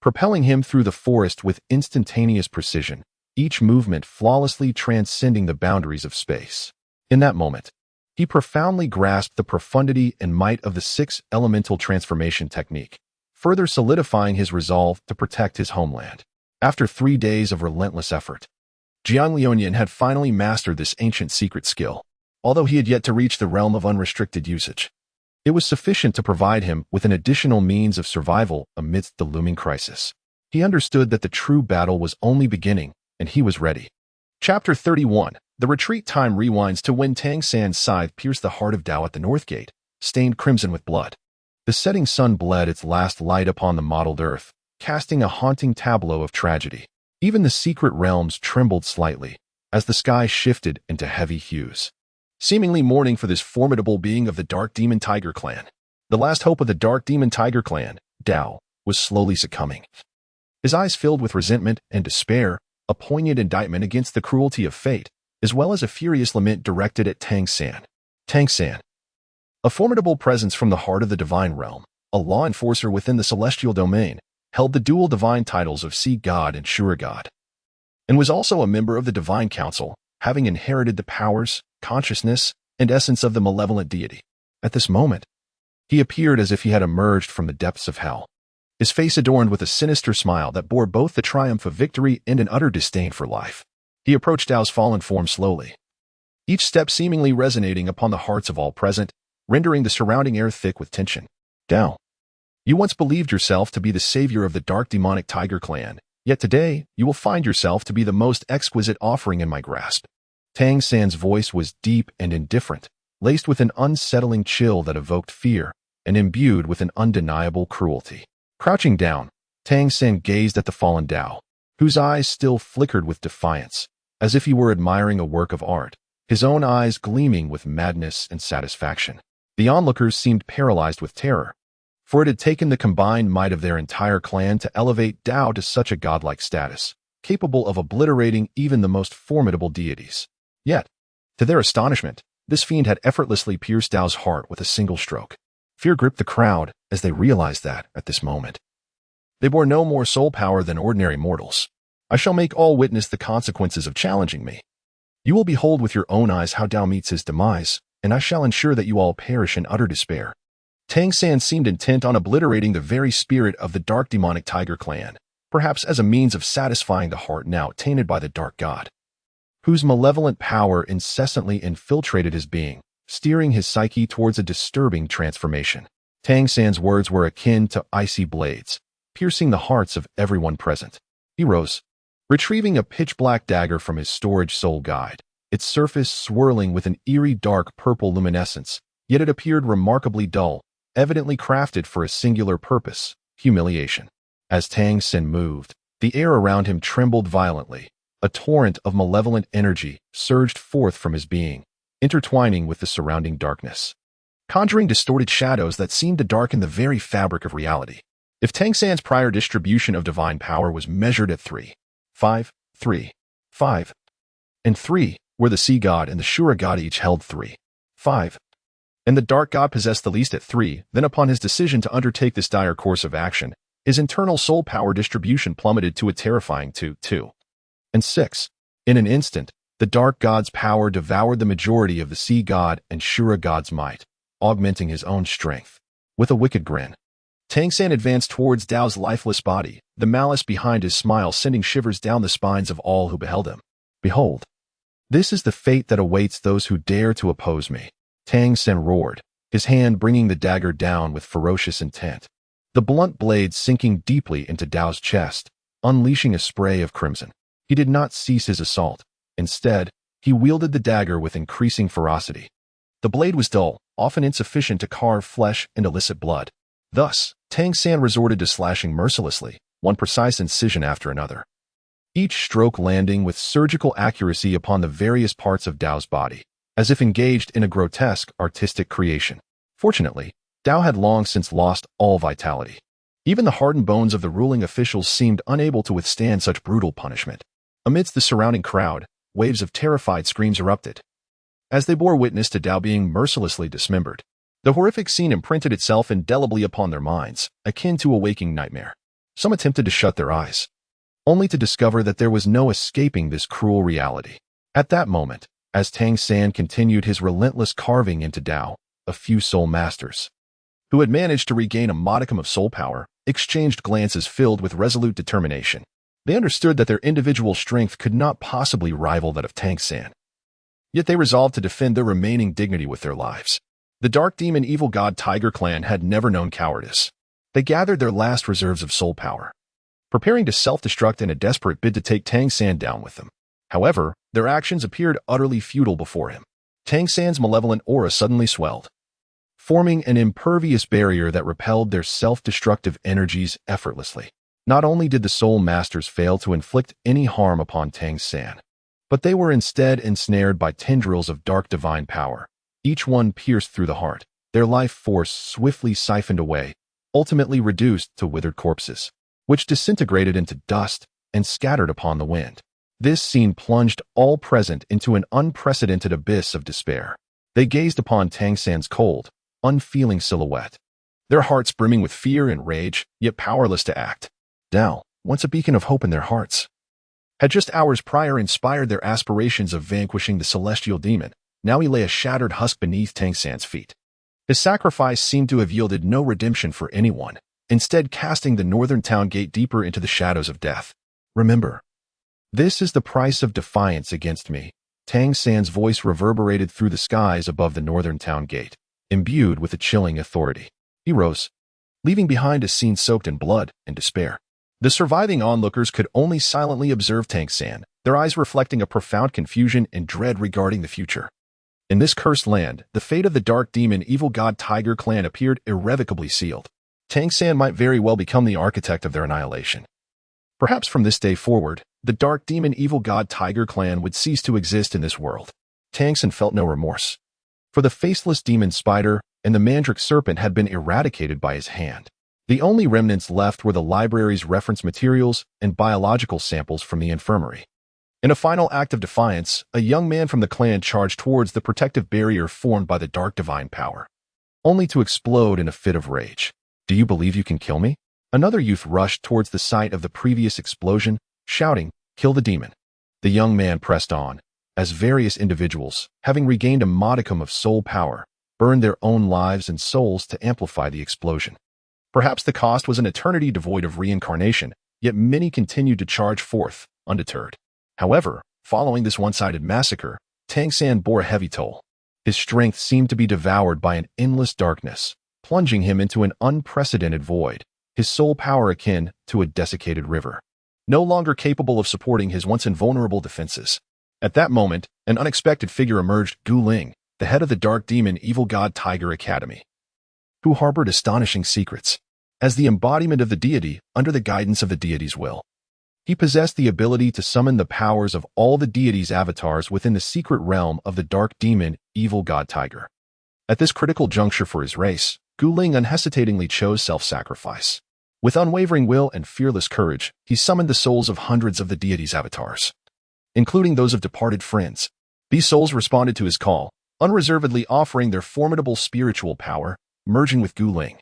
propelling him through the forest with instantaneous precision, each movement flawlessly transcending the boundaries of space. In that moment, he profoundly grasped the profundity and might of the 6 elemental transformation technique, further solidifying his resolve to protect his homeland. After 3 days of relentless effort, Jiang Liuanian had finally mastered this ancient secret skill. Although he had yet to reach the realm of unrestricted usage, it was sufficient to provide him with an additional means of survival amidst the looming crisis. He understood that the true battle was only beginning, and he was ready. Chapter 31. The retreat time rewinds to when Tang San's scythe pierced the heart of Dao at the north gate, stained crimson with blood. The setting sun bled its last light upon the mottled earth, casting a haunting tableau of tragedy. Even the secret realms trembled slightly, as the sky shifted into heavy hues, seemingly mourning for this formidable being of the Dark Demon Tiger clan. The last hope of the Dark Demon Tiger clan, Dao, was slowly succumbing. His eyes filled with resentment and despair, a poignant indictment against the cruelty of fate, as well as a furious lament directed at Tang San. Tang San, a formidable presence from the heart of the divine realm, a law enforcer within the celestial domain, held the dual divine titles of Sea God and Shura God, and was also a member of the Divine Council, having inherited the powers, consciousness, and essence of the malevolent deity. At this moment, he appeared as if he had emerged from the depths of hell, his face adorned with a sinister smile that bore both the triumph of victory and an utter disdain for life. He approached Dao's fallen form slowly, each step seemingly resonating upon the hearts of all present, rendering the surrounding air thick with tension. Dao, you once believed yourself to be the savior of the dark demonic tiger clan, yet today you will find yourself to be the most exquisite offering in my grasp. Tang San's voice was deep and indifferent, laced with an unsettling chill that evoked fear and imbued with an undeniable cruelty. Crouching down, Tang San gazed at the fallen Dao, whose eyes still flickered with defiance, as if he were admiring a work of art, his own eyes gleaming with madness and satisfaction. The onlookers seemed paralyzed with terror, for it had taken the combined might of their entire clan to elevate Dao to such a godlike status, capable of obliterating even the most formidable deities. Yet, to their astonishment, this fiend had effortlessly pierced Dao's heart with a single stroke. Fear gripped the crowd as they realized that, at this moment, they bore no more soul power than ordinary mortals. I shall make all witness the consequences of challenging me. You will behold with your own eyes how Dao meets his demise, and I shall ensure that you all perish in utter despair. Tang San seemed intent on obliterating the very spirit of the dark demonic tiger clan, perhaps as a means of satisfying the heart now tainted by the dark god, whose malevolent power incessantly infiltrated his being, steering his psyche towards a disturbing transformation. Tang San's words were akin to icy blades, piercing the hearts of everyone present. He rose, retrieving a pitch-black dagger from his storage soul guide, its surface swirling with an eerie dark purple luminescence, yet it appeared remarkably dull, evidently crafted for a singular purpose: humiliation. As Tang San moved, the air around him trembled violently. A torrent of malevolent energy surged forth from his being, intertwining with the surrounding darkness, conjuring distorted shadows that seemed to darken the very fabric of reality. If Tang San's prior distribution of divine power was measured at 3, 5, 3, 5, and 3, where the Sea God and the Shura God each held 3, 5, and the Dark God possessed the least at 3, then upon his decision to undertake this dire course of action, his internal soul power distribution plummeted to a terrifying 2, 2, and 6. In an instant, the Dark God's power devoured the majority of the Sea God and Shura God's might, augmenting his own strength. With a wicked grin, Tang San advanced towards Dao's lifeless body, the malice behind his smile sending shivers down the spines of all who beheld him. Behold, this is the fate that awaits those who dare to oppose me. Tang San roared, his hand bringing the dagger down with ferocious intent, the blunt blade sinking deeply into Dao's chest, unleashing a spray of crimson. He did not cease his assault. Instead, he wielded the dagger with increasing ferocity. The blade was dull, often insufficient to carve flesh and elicit blood. Thus, Tang San resorted to slashing mercilessly, one precise incision after another, each stroke landing with surgical accuracy upon the various parts of Dao's body, as if engaged in a grotesque artistic creation. Fortunately, Dao had long since lost all vitality. Even the hardened bones of the ruling officials seemed unable to withstand such brutal punishment. Amidst the surrounding crowd, waves of terrified screams erupted, as they bore witness to Dao being mercilessly dismembered. The horrific scene imprinted itself indelibly upon their minds, akin to a waking nightmare. Some attempted to shut their eyes, only to discover that there was no escaping this cruel reality. At that moment, as Tang San continued his relentless carving into Dao, a few soul masters, who had managed to regain a modicum of soul power, exchanged glances filled with resolute determination. They understood that their individual strength could not possibly rival that of Tang San. Yet they resolved to defend their remaining dignity with their lives. The Dark Demon Evil God Tiger clan had never known cowardice. They gathered their last reserves of soul power, preparing to self-destruct in a desperate bid to take Tang San down with them. However, their actions appeared utterly futile before him. Tang San's malevolent aura suddenly swelled, forming an impervious barrier that repelled their self-destructive energies effortlessly. Not only did the Soul Masters fail to inflict any harm upon Tang San, but they were instead ensnared by tendrils of dark divine power, each one pierced through the heart, their life force swiftly siphoned away, ultimately reduced to withered corpses, which disintegrated into dust and scattered upon the wind. This scene plunged all present into an unprecedented abyss of despair. They gazed upon Tang San's cold, unfeeling silhouette, their hearts brimming with fear and rage, yet powerless to act. Dow, once a beacon of hope in their hearts, had just hours prior inspired their aspirations of vanquishing the celestial demon. Now he lay a shattered husk beneath Tang San's feet. His sacrifice seemed to have yielded no redemption for anyone, instead casting the northern town gate deeper into the shadows of death. Remember, this is the price of defiance against me. Tang San's voice reverberated through the skies above the northern town gate, imbued with a chilling authority. He rose, leaving behind a scene soaked in blood and despair. The surviving onlookers could only silently observe Tang San, their eyes reflecting a profound confusion and dread regarding the future. In this cursed land, the fate of the Dark Demon Evil God Tiger clan appeared irrevocably sealed. Tang San might very well become the architect of their annihilation. Perhaps from this day forward, the Dark Demon Evil God Tiger clan would cease to exist in this world. Tang San felt no remorse, for the faceless demon spider and the mandrake serpent had been eradicated by his hand. The only remnants left were the library's reference materials and biological samples from the infirmary. In a final act of defiance, a young man from the clan charged towards the protective barrier formed by the dark divine power, only to explode in a fit of rage. "Do you believe you can kill me?" Another youth rushed towards the site of the previous explosion, shouting, "Kill the demon." The young man pressed on, as various individuals, having regained a modicum of soul power, burned their own lives and souls to amplify the explosion. Perhaps the cost was an eternity devoid of reincarnation, yet many continued to charge forth, undeterred. However, following this one-sided massacre, Tang San bore a heavy toll. His strength seemed to be devoured by an endless darkness, plunging him into an unprecedented void, his soul power akin to a desiccated river, no longer capable of supporting his once invulnerable defenses. At that moment, an unexpected figure emerged, Gu Ling, the head of the Dark Demon Evil God Tiger Academy, who harbored astonishing secrets. As the embodiment of the deity under the guidance of the deity's will, he possessed the ability to summon the powers of all the deity's avatars within the secret realm of the Dark Demon Evil God Tiger. At this critical juncture for his race, Gu Ling unhesitatingly chose self-sacrifice. With unwavering will and fearless courage, he summoned the souls of hundreds of the deity's avatars, including those of departed friends. These souls responded to his call, unreservedly offering their formidable spiritual power, merging with Gu Ling.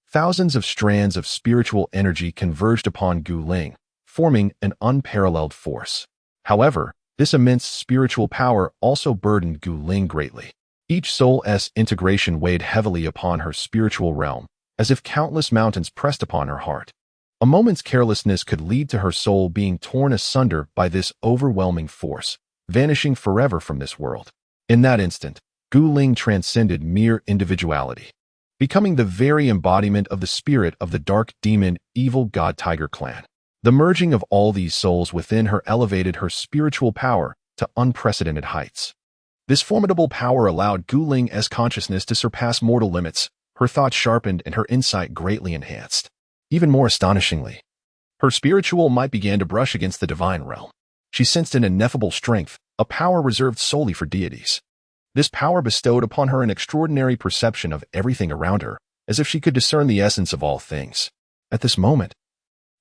Thousands of strands of spiritual energy converged upon Gu Ling, forming an unparalleled force. However, this immense spiritual power also burdened Gu Ling greatly. Each soul's integration weighed heavily upon her spiritual realm, as if countless mountains pressed upon her heart. A moment's carelessness could lead to her soul being torn asunder by this overwhelming force, vanishing forever from this world. In that instant, Gu Ling transcended mere individuality, becoming the very embodiment of the spirit of the Dark Demon Evil God Tiger clan. The merging of all these souls within her elevated her spiritual power to unprecedented heights. This formidable power allowed Gu Ling's consciousness to surpass mortal limits, her thoughts sharpened and her insight greatly enhanced. Even more astonishingly, her spiritual might began to brush against the divine realm. She sensed an ineffable strength, a power reserved solely for deities. This power bestowed upon her an extraordinary perception of everything around her, as if she could discern the essence of all things. At this moment,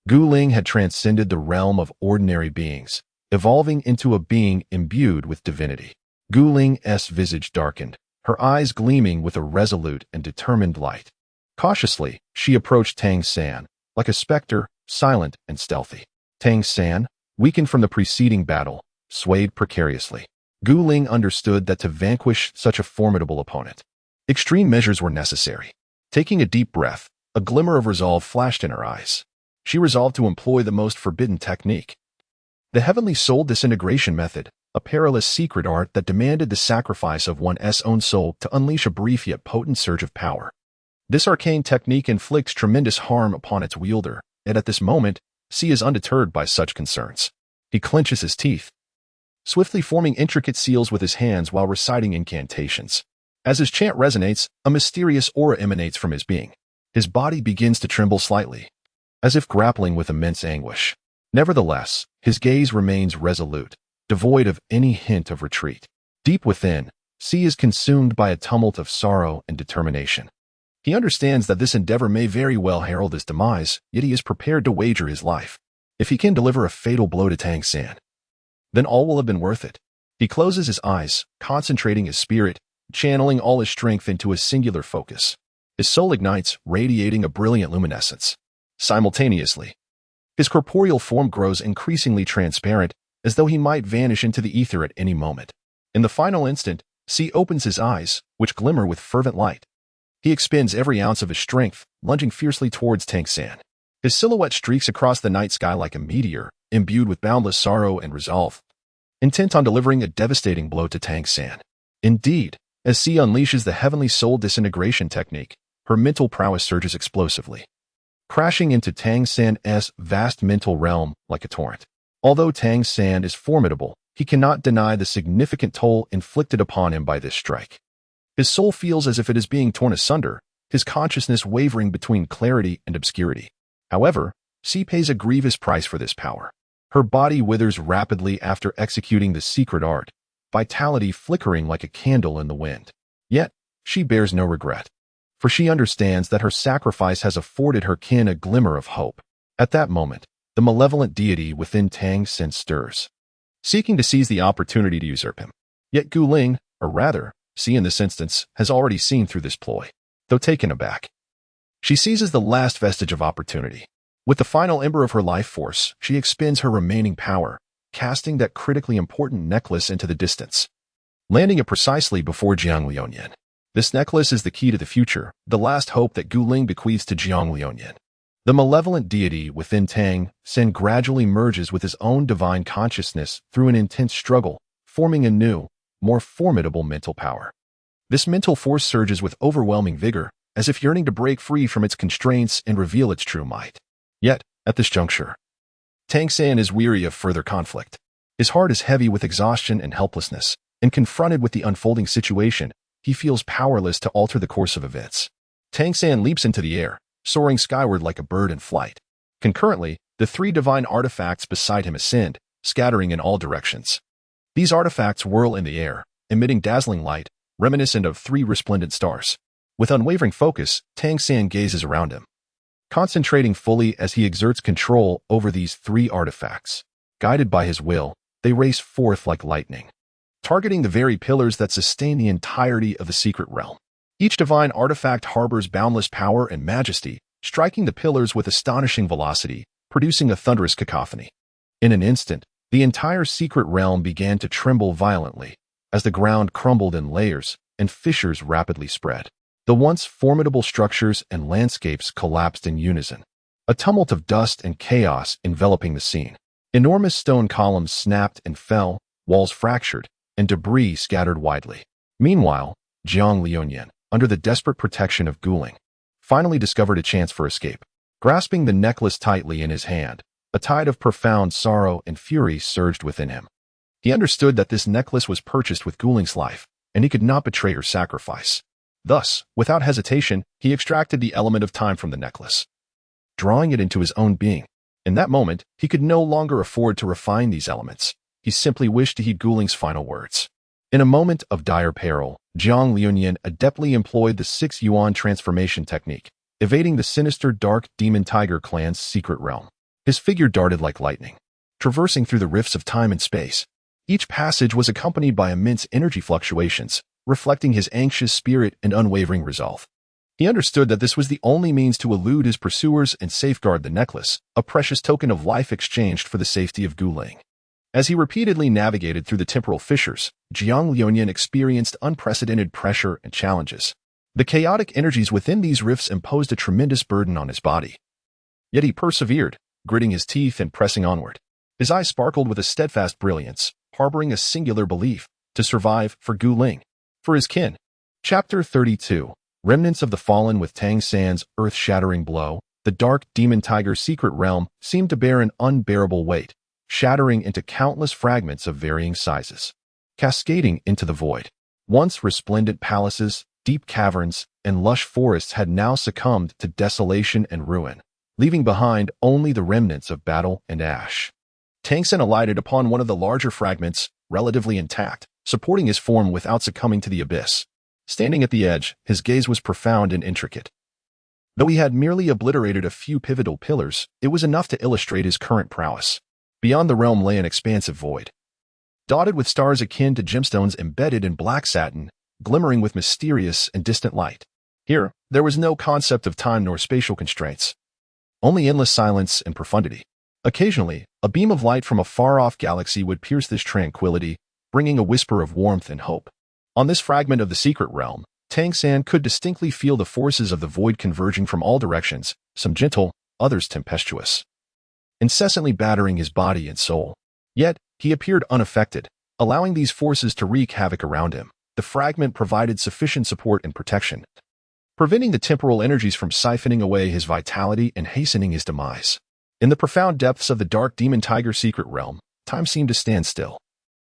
Gu Ling had transcended the realm of ordinary beings, evolving into a being imbued with divinity. Gu Ling's visage darkened, her eyes gleaming with a resolute and determined light. Cautiously, she approached Tang San, like a specter, silent and stealthy. Tang San, weakened from the preceding battle, swayed precariously. Gu Ling understood that to vanquish such a formidable opponent, extreme measures were necessary. Taking a deep breath, a glimmer of resolve flashed in her eyes. She resolved to employ the most forbidden technique. The heavenly soul disintegration method, a perilous secret art that demanded the sacrifice of one's own soul to unleash a brief yet potent surge of power. This arcane technique inflicts tremendous harm upon its wielder, and at this moment, C is undeterred by such concerns. He clenches his teeth, swiftly forming intricate seals with his hands while reciting incantations. As his chant resonates, a mysterious aura emanates from his being. His body begins to tremble slightly, as if grappling with immense anguish. Nevertheless, his gaze remains resolute, devoid of any hint of retreat. Deep within, C is consumed by a tumult of sorrow and determination. He understands that this endeavor may very well herald his demise, yet he is prepared to wager his life. If he can deliver a fatal blow to Tang San, then all will have been worth it. He closes his eyes, concentrating his spirit, channeling all his strength into a singular focus. His soul ignites, radiating a brilliant luminescence. Simultaneously, his corporeal form grows increasingly transparent, as though he might vanish into the ether at any moment. In the final instant, C opens his eyes, which glimmer with fervent light. He expends every ounce of his strength, lunging fiercely towards Tang San. His silhouette streaks across the night sky like a meteor, imbued with boundless sorrow and resolve, intent on delivering a devastating blow to Tang San. Indeed, as C unleashes the heavenly soul disintegration technique, her mental prowess surges explosively, crashing into Tang San's vast mental realm like a torrent. Although Tang San is formidable, he cannot deny the significant toll inflicted upon him by this strike. His soul feels as if it is being torn asunder, his consciousness wavering between clarity and obscurity. However, C pays a grievous price for this power. Her body withers rapidly after executing the secret art, vitality flickering like a candle in the wind. Yet, she bears no regret, for she understands that her sacrifice has afforded her kin a glimmer of hope. At that moment, the malevolent deity within Tang San stirs, seeking to seize the opportunity to usurp him. Yet Gu Ling, or rather, C in this instance, has already seen through this ploy. Though taken aback, she seizes the last vestige of opportunity. With the final ember of her life force, she expends her remaining power, casting that critically important necklace into the distance, landing it precisely before Jiang Liuyan. This necklace is the key to the future, the last hope that Gu Ling bequeaths to Jiang Liuyan. The malevolent deity within Tang San gradually merges with his own divine consciousness through an intense struggle, forming a new, more formidable mental power. This mental force surges with overwhelming vigor, as if yearning to break free from its constraints and reveal its true might. Yet, at this juncture, Tang San is weary of further conflict. His heart is heavy with exhaustion and helplessness, and confronted with the unfolding situation, he feels powerless to alter the course of events. Tang San leaps into the air, soaring skyward like a bird in flight. Concurrently, the three divine artifacts beside him ascend, scattering in all directions. These artifacts whirl in the air, emitting dazzling light, reminiscent of three resplendent stars. With unwavering focus, Tang San gazes around him, concentrating fully as he exerts control over these three artifacts. Guided by his will, they race forth like lightning, targeting the very pillars that sustain the entirety of the secret realm. Each divine artifact harbors boundless power and majesty, striking the pillars with astonishing velocity, producing a thunderous cacophony. In an instant, the entire secret realm began to tremble violently, as the ground crumbled in layers and fissures rapidly spread. The once formidable structures and landscapes collapsed in unison, a tumult of dust and chaos enveloping the scene. Enormous stone columns snapped and fell, walls fractured, and debris scattered widely. Meanwhile, Jiang Liuyan, under the desperate protection of Gu Ling, finally discovered a chance for escape. Grasping the necklace tightly in his hand, a tide of profound sorrow and fury surged within him. He understood that this necklace was purchased with Gu Ling's life, and he could not betray her sacrifice. Thus, without hesitation, he extracted the element of time from the necklace, drawing it into his own being. In that moment, he could no longer afford to refine these elements. He simply wished to heed Gu Ling's final words. In a moment of dire peril, Jiang Liuyan adeptly employed the 6 Yuan transformation technique, evading the sinister dark demon tiger clan's secret realm. His figure darted like lightning, traversing through the rifts of time and space. Each passage was accompanied by immense energy fluctuations, reflecting his anxious spirit and unwavering resolve. He understood that this was the only means to elude his pursuers and safeguard the necklace, a precious token of life exchanged for the safety of Gu Ling. As he repeatedly navigated through the temporal fissures, Jiang Liuyan experienced unprecedented pressure and challenges. The chaotic energies within these rifts imposed a tremendous burden on his body. Yet he persevered, gritting his teeth and pressing onward. His eyes sparkled with a steadfast brilliance, harboring a singular belief: to survive for Gu Ling, for his kin. Chapter 32. Remnants of the Fallen. With Tang San's earth-shattering blow, the dark demon tiger's secret realm seemed to bear an unbearable weight, shattering into countless fragments of varying sizes, cascading into the void. Once resplendent palaces, deep caverns, and lush forests had now succumbed to desolation and ruin, leaving behind only the remnants of battle and ash. Tang San alighted upon one of the larger fragments, relatively intact, supporting his form without succumbing to the abyss. Standing at the edge, his gaze was profound and intricate. Though he had merely obliterated a few pivotal pillars, it was enough to illustrate his current prowess. Beyond the realm lay an expansive void, dotted with stars akin to gemstones embedded in black satin, glimmering with mysterious and distant light. Here, there was no concept of time nor spatial constraints, only endless silence and profundity. Occasionally, a beam of light from a far-off galaxy would pierce this tranquility, bringing a whisper of warmth and hope. On this fragment of the secret realm, Tang San could distinctly feel the forces of the void converging from all directions, some gentle, others tempestuous, incessantly battering his body and soul. Yet, he appeared unaffected, allowing these forces to wreak havoc around him. The fragment provided sufficient support and protection, preventing the temporal energies from siphoning away his vitality and hastening his demise. In the profound depths of the dark demon tiger secret realm, time seemed to stand still,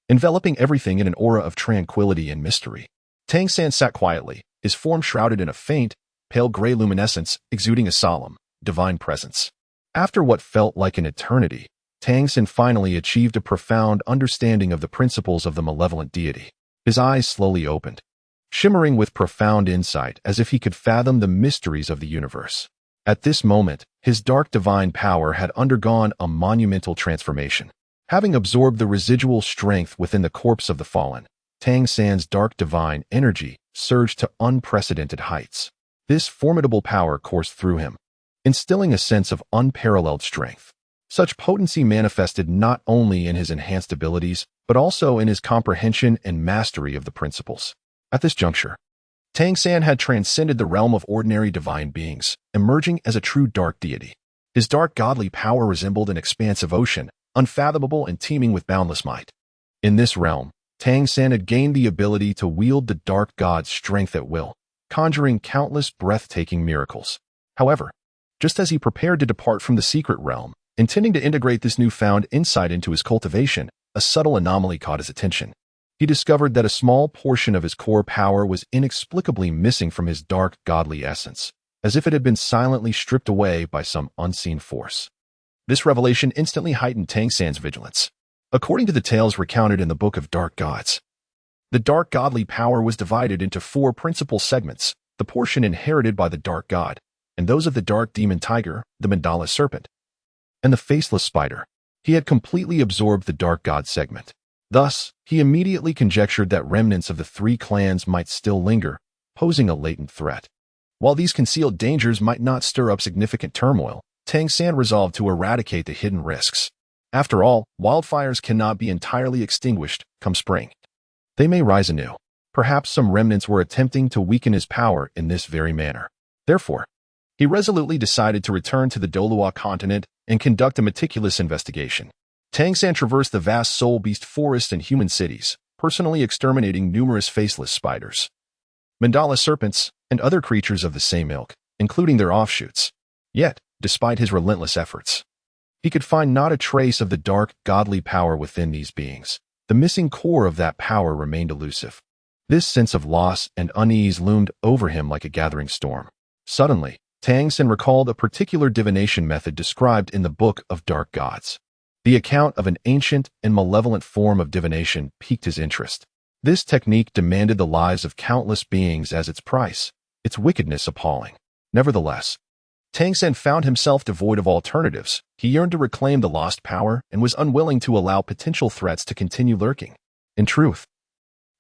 enveloping everything in an aura of tranquility and mystery. Tang San sat quietly, his form shrouded in a faint, pale gray luminescence, exuding a solemn, divine presence. After what felt like an eternity, Tang San finally achieved a profound understanding of the principles of the malevolent deity. His eyes slowly opened, shimmering with profound insight as if he could fathom the mysteries of the universe. At this moment, his dark divine power had undergone a monumental transformation. Having absorbed the residual strength within the corpse of the fallen, Tang San's dark divine energy surged to unprecedented heights. This formidable power coursed through him, instilling a sense of unparalleled strength. Such potency manifested not only in his enhanced abilities, but also in his comprehension and mastery of the principles. At this juncture, Tang San had transcended the realm of ordinary divine beings, emerging as a true dark deity. His dark godly power resembled an expansive ocean, unfathomable and teeming with boundless might. In this realm, Tang San had gained the ability to wield the dark god's strength at will, conjuring countless breathtaking miracles. However, just as he prepared to depart from the secret realm, intending to integrate this newfound insight into his cultivation, a subtle anomaly caught his attention. He discovered that a small portion of his core power was inexplicably missing from his dark, godly essence, as if it had been silently stripped away by some unseen force. This revelation instantly heightened Tang San's vigilance. According to the tales recounted in the Book of Dark Gods, the dark godly power was divided into 4 principal segments: the portion inherited by the dark god, and those of the dark demon tiger, the mandala serpent, and the faceless spider. He had completely absorbed the dark god segment. Thus, he immediately conjectured that remnants of the 3 clans might still linger, posing a latent threat. While these concealed dangers might not stir up significant turmoil, Tang San resolved to eradicate the hidden risks. After all, wildfires cannot be entirely extinguished come spring. They may rise anew. Perhaps some remnants were attempting to weaken his power in this very manner. Therefore, he resolutely decided to return to the Douluo continent and conduct a meticulous investigation. Tang San traversed the vast soul beast forests and human cities, personally exterminating numerous faceless spiders, mandala serpents, and other creatures of the same ilk, including their offshoots. Yet, despite his relentless efforts, he could find not a trace of the dark, godly power within these beings. The missing core of that power remained elusive. This sense of loss and unease loomed over him like a gathering storm. Suddenly, Tang San recalled a particular divination method described in the Book of Dark Gods. The account of an ancient and malevolent form of divination piqued his interest. This technique demanded the lives of countless beings as its price, its wickedness appalling. Nevertheless, Tang San found himself devoid of alternatives. He yearned to reclaim the lost power and was unwilling to allow potential threats to continue lurking. In truth,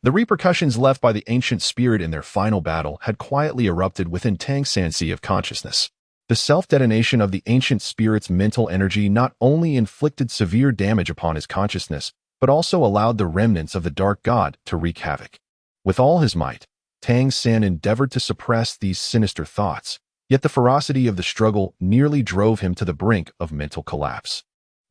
the repercussions left by the ancient spirit in their final battle had quietly erupted within Tang San's sea of consciousness. The self-detonation of the ancient spirit's mental energy not only inflicted severe damage upon his consciousness, but also allowed the remnants of the dark god to wreak havoc. With all his might, Tang San endeavored to suppress these sinister thoughts, yet the ferocity of the struggle nearly drove him to the brink of mental collapse.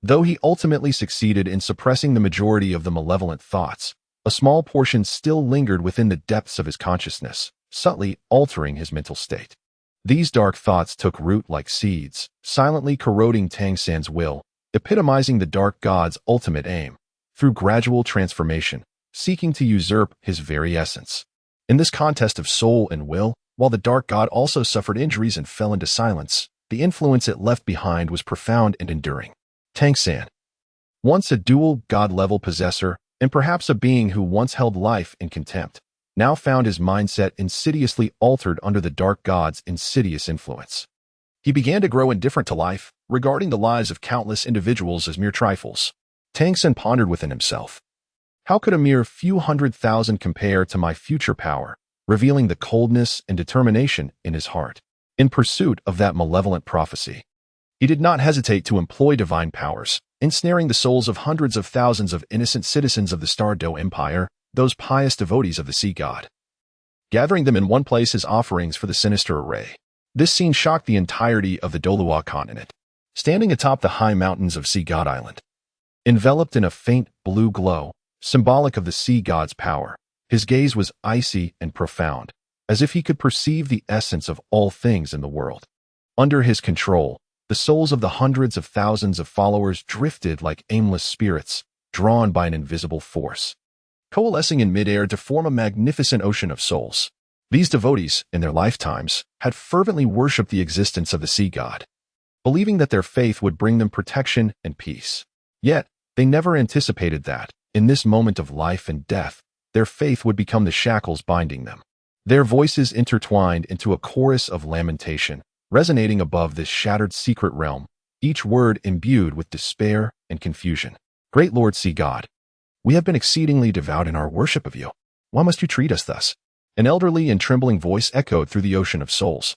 Though he ultimately succeeded in suppressing the majority of the malevolent thoughts, a small portion still lingered within the depths of his consciousness, subtly altering his mental state. These dark thoughts took root like seeds, silently corroding Tang San's will, epitomizing the dark god's ultimate aim, through gradual transformation, seeking to usurp his very essence. In this contest of soul and will, while the dark god also suffered injuries and fell into silence, the influence it left behind was profound and enduring. Tang San, once a dual god-level possessor, and perhaps a being who once held life in contempt, now found his mindset insidiously altered under the dark god's insidious influence. He began to grow indifferent to life, regarding the lives of countless individuals as mere trifles. Tang San pondered within himself. How could a mere few 100,000 compare to my future power, revealing the coldness and determination in his heart? In pursuit of that malevolent prophecy, he did not hesitate to employ divine powers, ensnaring the souls of hundreds of thousands of innocent citizens of the Star Do Empire, those pious devotees of the sea god, gathering them in one place as offerings for the sinister array. This scene shocked the entirety of the Douluo continent. Standing atop the high mountains of Sea God Island, enveloped in a faint blue glow, symbolic of the sea god's power, his gaze was icy and profound, as if he could perceive the essence of all things in the world. Under his control, the souls of the hundreds of thousands of followers drifted like aimless spirits, drawn by an invisible force, coalescing in midair to form a magnificent ocean of souls. These devotees, in their lifetimes, had fervently worshipped the existence of the sea god, believing that their faith would bring them protection and peace. Yet, they never anticipated that, in this moment of life and death, their faith would become the shackles binding them. Their voices intertwined into a chorus of lamentation, resonating above this shattered secret realm, each word imbued with despair and confusion. Great Lord Sea God, we have been exceedingly devout in our worship of you. Why must you treat us thus? An elderly and trembling voice echoed through the ocean of souls.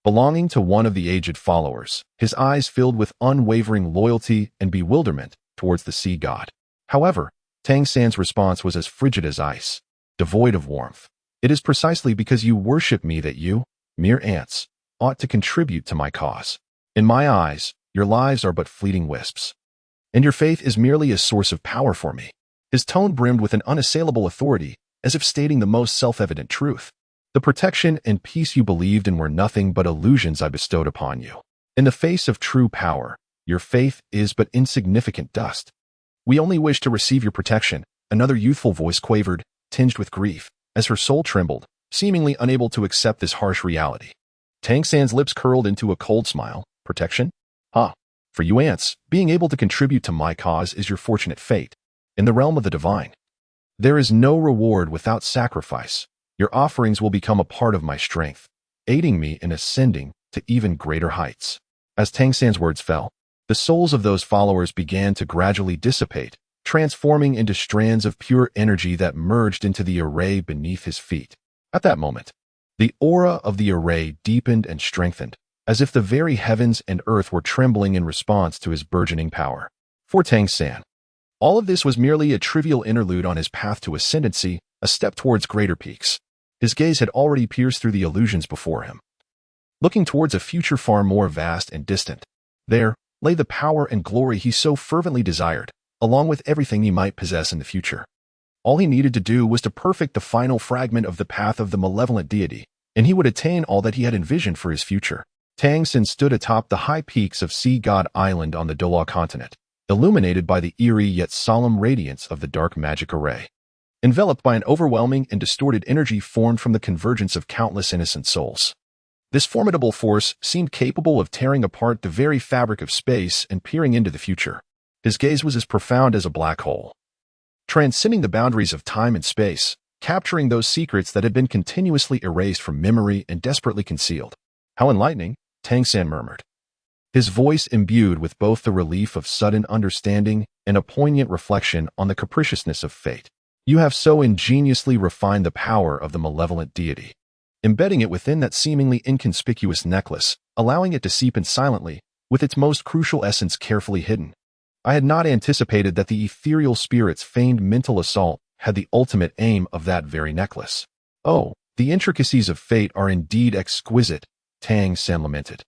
Belonging to one of the aged followers, his eyes filled with unwavering loyalty and bewilderment towards the sea god. However, Tang San's response was as frigid as ice, devoid of warmth. It is precisely because you worship me that you, mere ants, ought to contribute to my cause. In my eyes, your lives are but fleeting wisps, and your faith is merely a source of power for me. His tone brimmed with an unassailable authority, as if stating the most self-evident truth. The protection and peace you believed in were nothing but illusions I bestowed upon you. In the face of true power, your faith is but insignificant dust. We only wish to receive your protection, another youthful voice quavered, tinged with grief, as her soul trembled, seemingly unable to accept this harsh reality. Tang San's lips curled into a cold smile. Protection? For you ants, being able to contribute to my cause is your fortunate fate. In the realm of the divine, there is no reward without sacrifice. Your offerings will become a part of my strength, aiding me in ascending to even greater heights. As Tang San's words fell, the souls of those followers began to gradually dissipate, transforming into strands of pure energy that merged into the array beneath his feet. At that moment, the aura of the array deepened and strengthened, as if the very heavens and earth were trembling in response to his burgeoning power. For Tang San, all of this was merely a trivial interlude on his path to ascendancy, a step towards greater peaks. His gaze had already pierced through the illusions before him, looking towards a future far more vast and distant. There lay the power and glory he so fervently desired, along with everything he might possess in the future. All he needed to do was to perfect the final fragment of the path of the malevolent deity, and he would attain all that he had envisioned for his future. Tang San stood atop the high peaks of Sea God Island on the Douluo continent, illuminated by the eerie yet solemn radiance of the dark magic array. Enveloped by an overwhelming and distorted energy formed from the convergence of countless innocent souls, this formidable force seemed capable of tearing apart the very fabric of space and peering into the future. His gaze was as profound as a black hole, transcending the boundaries of time and space, capturing those secrets that had been continuously erased from memory and desperately concealed. How enlightening, Tang San murmured, his voice imbued with both the relief of sudden understanding and a poignant reflection on the capriciousness of fate. You have so ingeniously refined the power of the malevolent deity, embedding it within that seemingly inconspicuous necklace, allowing it to seep in silently, with its most crucial essence carefully hidden. I had not anticipated that the ethereal spirit's feigned mental assault had the ultimate aim of that very necklace. Oh, The intricacies of fate are indeed exquisite, Tang San lamented.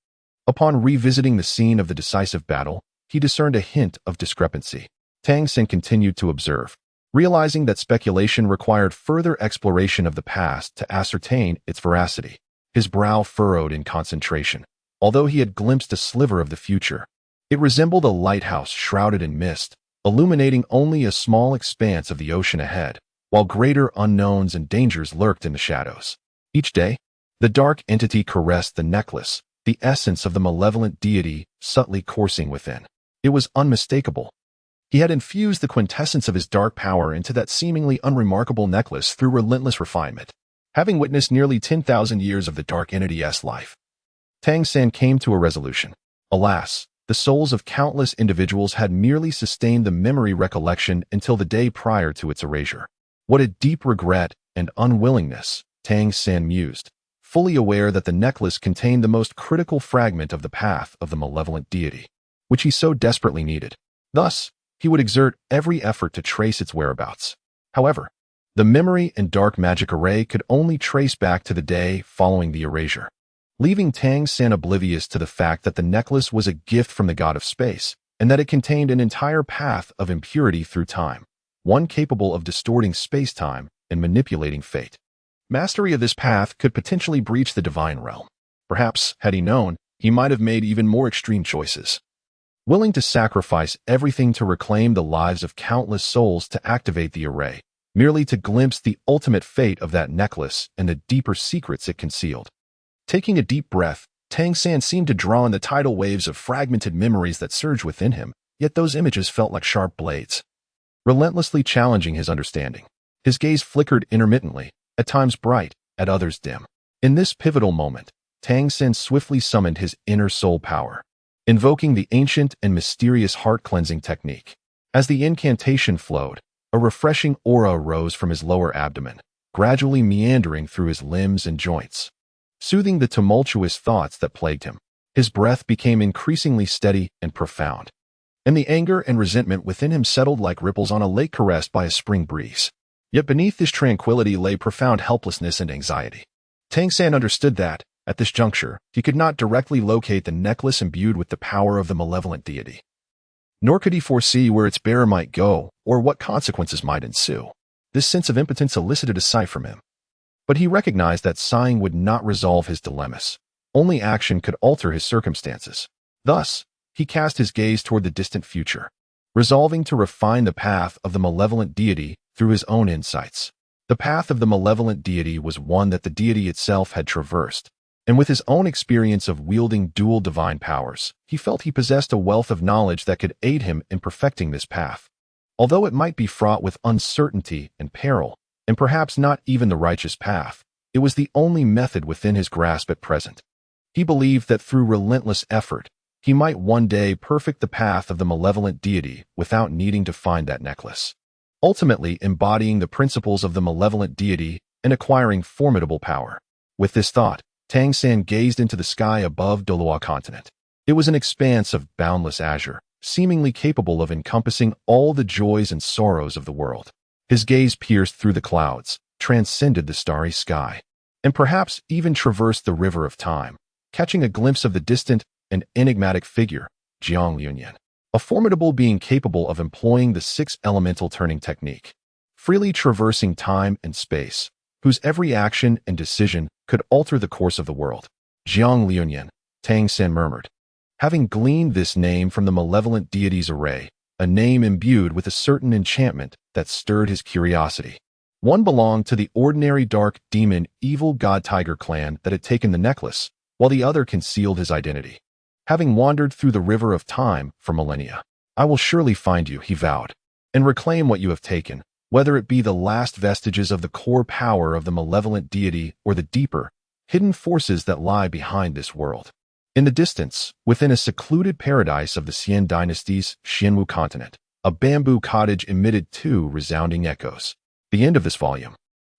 Upon revisiting the scene of the decisive battle, he discerned a hint of discrepancy. Tang San continued to observe, realizing that speculation required further exploration of the past to ascertain its veracity. His brow furrowed in concentration. Although he had glimpsed a sliver of the future, it resembled a lighthouse shrouded in mist, illuminating only a small expanse of the ocean ahead, while greater unknowns and dangers lurked in the shadows. Each day, the dark entity caressed the necklace, the essence of the malevolent deity subtly coursing within. It was unmistakable. He had infused the quintessence of his dark power into that seemingly unremarkable necklace through relentless refinement. Having witnessed nearly 10,000 years of the dark entity's life, Tang San came to a resolution. Alas, the souls of countless individuals had merely sustained the memory recollection until the day prior to its erasure. What a deep regret and unwillingness, Tang San mused, fully aware that the necklace contained the most critical fragment of the path of the malevolent deity, which he so desperately needed. Thus, he would exert every effort to trace its whereabouts. However, the memory and dark magic array could only trace back to the day following the erasure, leaving Tang San oblivious to the fact that the necklace was a gift from the god of space, and that it contained an entire path of impurity through time, one capable of distorting space-time and manipulating fate. Mastery of this path could potentially breach the divine realm. Perhaps, had he known, he might have made even more extreme choices. Willing to sacrifice everything to reclaim the lives of countless souls to activate the array, merely to glimpse the ultimate fate of that necklace and the deeper secrets it concealed. Taking a deep breath, Tang San seemed to draw in the tidal waves of fragmented memories that surged within him, yet those images felt like sharp blades, relentlessly challenging his understanding. His gaze flickered intermittently, at times bright, at others dim. In this pivotal moment, Tang San swiftly summoned his inner soul power, invoking the ancient and mysterious heart-cleansing technique. As the incantation flowed, a refreshing aura rose from his lower abdomen, gradually meandering through his limbs and joints, soothing the tumultuous thoughts that plagued him. His breath became increasingly steady and profound, and the anger and resentment within him settled like ripples on a lake caressed by a spring breeze. Yet beneath this tranquility lay profound helplessness and anxiety. Tang San understood that, at this juncture, he could not directly locate the necklace imbued with the power of the malevolent deity. Nor could he foresee where its bearer might go or what consequences might ensue. This sense of impotence elicited a sigh from him. But he recognized that sighing would not resolve his dilemmas. Only action could alter his circumstances. Thus, he cast his gaze toward the distant future, resolving to refine the path of the malevolent deity through his own insights. The path of the malevolent deity was one that the deity itself had traversed, and with his own experience of wielding dual divine powers, he felt he possessed a wealth of knowledge that could aid him in perfecting this path. Although it might be fraught with uncertainty and peril, and perhaps not even the righteous path, it was the only method within his grasp at present. He believed that through relentless effort, he might one day perfect the path of the malevolent deity without needing to find that necklace, ultimately embodying the principles of the malevolent deity and acquiring formidable power. With this thought, Tang San gazed into the sky above Douluo continent. It was an expanse of boundless azure, seemingly capable of encompassing all the joys and sorrows of the world. His gaze pierced through the clouds, transcended the starry sky, and perhaps even traversed the river of time, catching a glimpse of the distant and enigmatic figure, Jiang Liuyan, a formidable being capable of employing the six elemental turning technique, freely traversing time and space, whose every action and decision could alter the course of the world. Jiang Liuyan, Tang San murmured, having gleaned this name from the malevolent deity's array, a name imbued with a certain enchantment that stirred his curiosity. One belonged to the ordinary dark demon evil god tiger clan that had taken the necklace, while the other concealed his identity. Having wandered through the river of time for millennia, I will surely find you, he vowed, and reclaim what you have taken, whether it be the last vestiges of the core power of the malevolent deity or the deeper, hidden forces that lie behind this world. In the distance, within a secluded paradise of the Xian dynasty's Xianwu continent, a bamboo cottage emitted two resounding echoes. The end of this volume.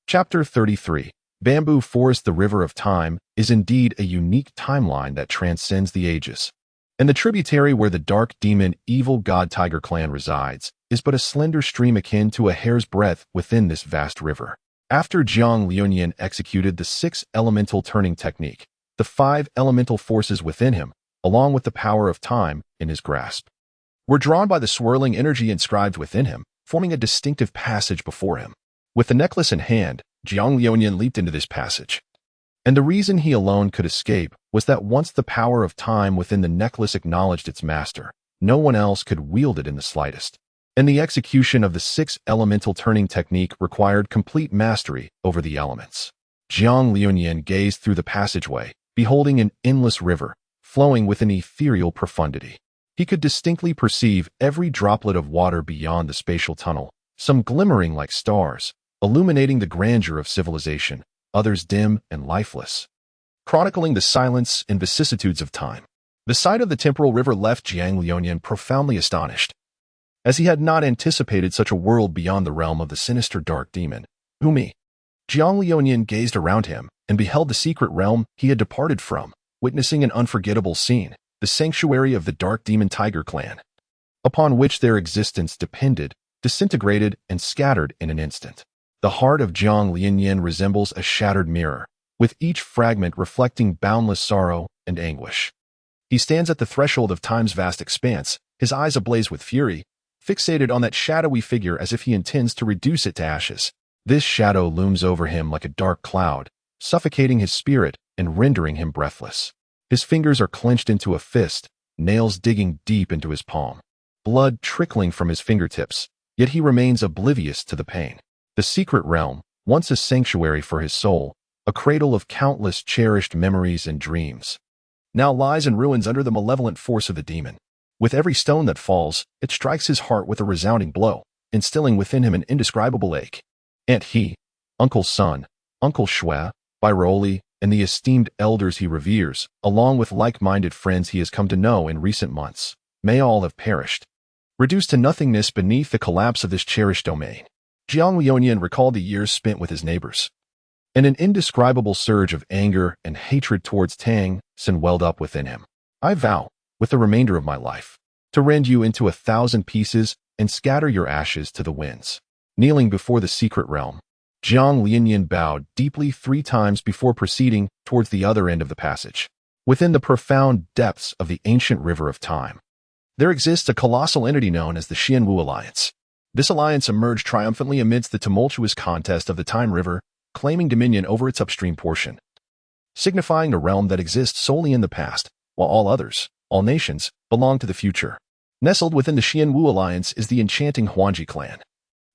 Chapter 33. Bamboo Forest. The River of Time is indeed a unique timeline that transcends the ages. And the tributary where the dark demon evil god tiger clan resides is but a slender stream akin to a hair's breadth within this vast river. After Jiang Liunian executed the 6 elemental turning technique, the 5 elemental forces within him, along with the power of time in his grasp, were drawn by the swirling energy inscribed within him, forming a distinctive passage before him. With the necklace in hand, Jiang Liunian leaped into this passage. And the reason he alone could escape was that once the power of time within the necklace acknowledged its master, no one else could wield it in the slightest. And the execution of the 6 elemental turning technique required complete mastery over the elements. Jiang Liunian gazed through the passageway, beholding an endless river, flowing with an ethereal profundity. He could distinctly perceive every droplet of water beyond the spatial tunnel, some glimmering like stars, illuminating the grandeur of civilization, others dim and lifeless, chronicling the silence and vicissitudes of time. The sight of the temporal river left Jiang Liunian profoundly astonished, as he had not anticipated such a world beyond the realm of the sinister dark demon. Jiang Liunian gazed around him and beheld the secret realm he had departed from, witnessing an unforgettable scene, the sanctuary of the dark demon tiger clan, upon which their existence depended, disintegrated and scattered in an instant. The heart of Jiang Liunian resembles a shattered mirror, with each fragment reflecting boundless sorrow and anguish. He stands at the threshold of time's vast expanse, his eyes ablaze with fury, fixated on that shadowy figure as if he intends to reduce it to ashes. This shadow looms over him like a dark cloud, suffocating his spirit and rendering him breathless. His fingers are clenched into a fist, nails digging deep into his palm, blood trickling from his fingertips, yet he remains oblivious to the pain. The secret realm, once a sanctuary for his soul, a cradle of countless cherished memories and dreams, now lies in ruins under the malevolent force of the demon. With every stone that falls, it strikes his heart with a resounding blow, instilling within him an indescribable ache. And he, Uncle Sun, Uncle Shue, Biroli, and the esteemed elders he reveres, along with like-minded friends he has come to know in recent months, may all have perished, reduced to nothingness beneath the collapse of this cherished domain. Jiang Liunian recalled the years spent with his neighbors, and an indescribable surge of anger and hatred towards Tang Sin welled up within him. I vow, with the remainder of my life, to rend you into 1,000 pieces and scatter your ashes to the winds. Kneeling before the secret realm, Jiang Liunian bowed deeply 3 times before proceeding towards the other end of the passage. Within the profound depths of the ancient river of time, there exists a colossal entity known as the Xianwu Alliance. This alliance emerged triumphantly amidst the tumultuous contest of the Time River, claiming dominion over its upstream portion, signifying a realm that exists solely in the past, while all others, all nations, belong to the future. Nestled within the Xianwu Alliance is the enchanting Huangji clan,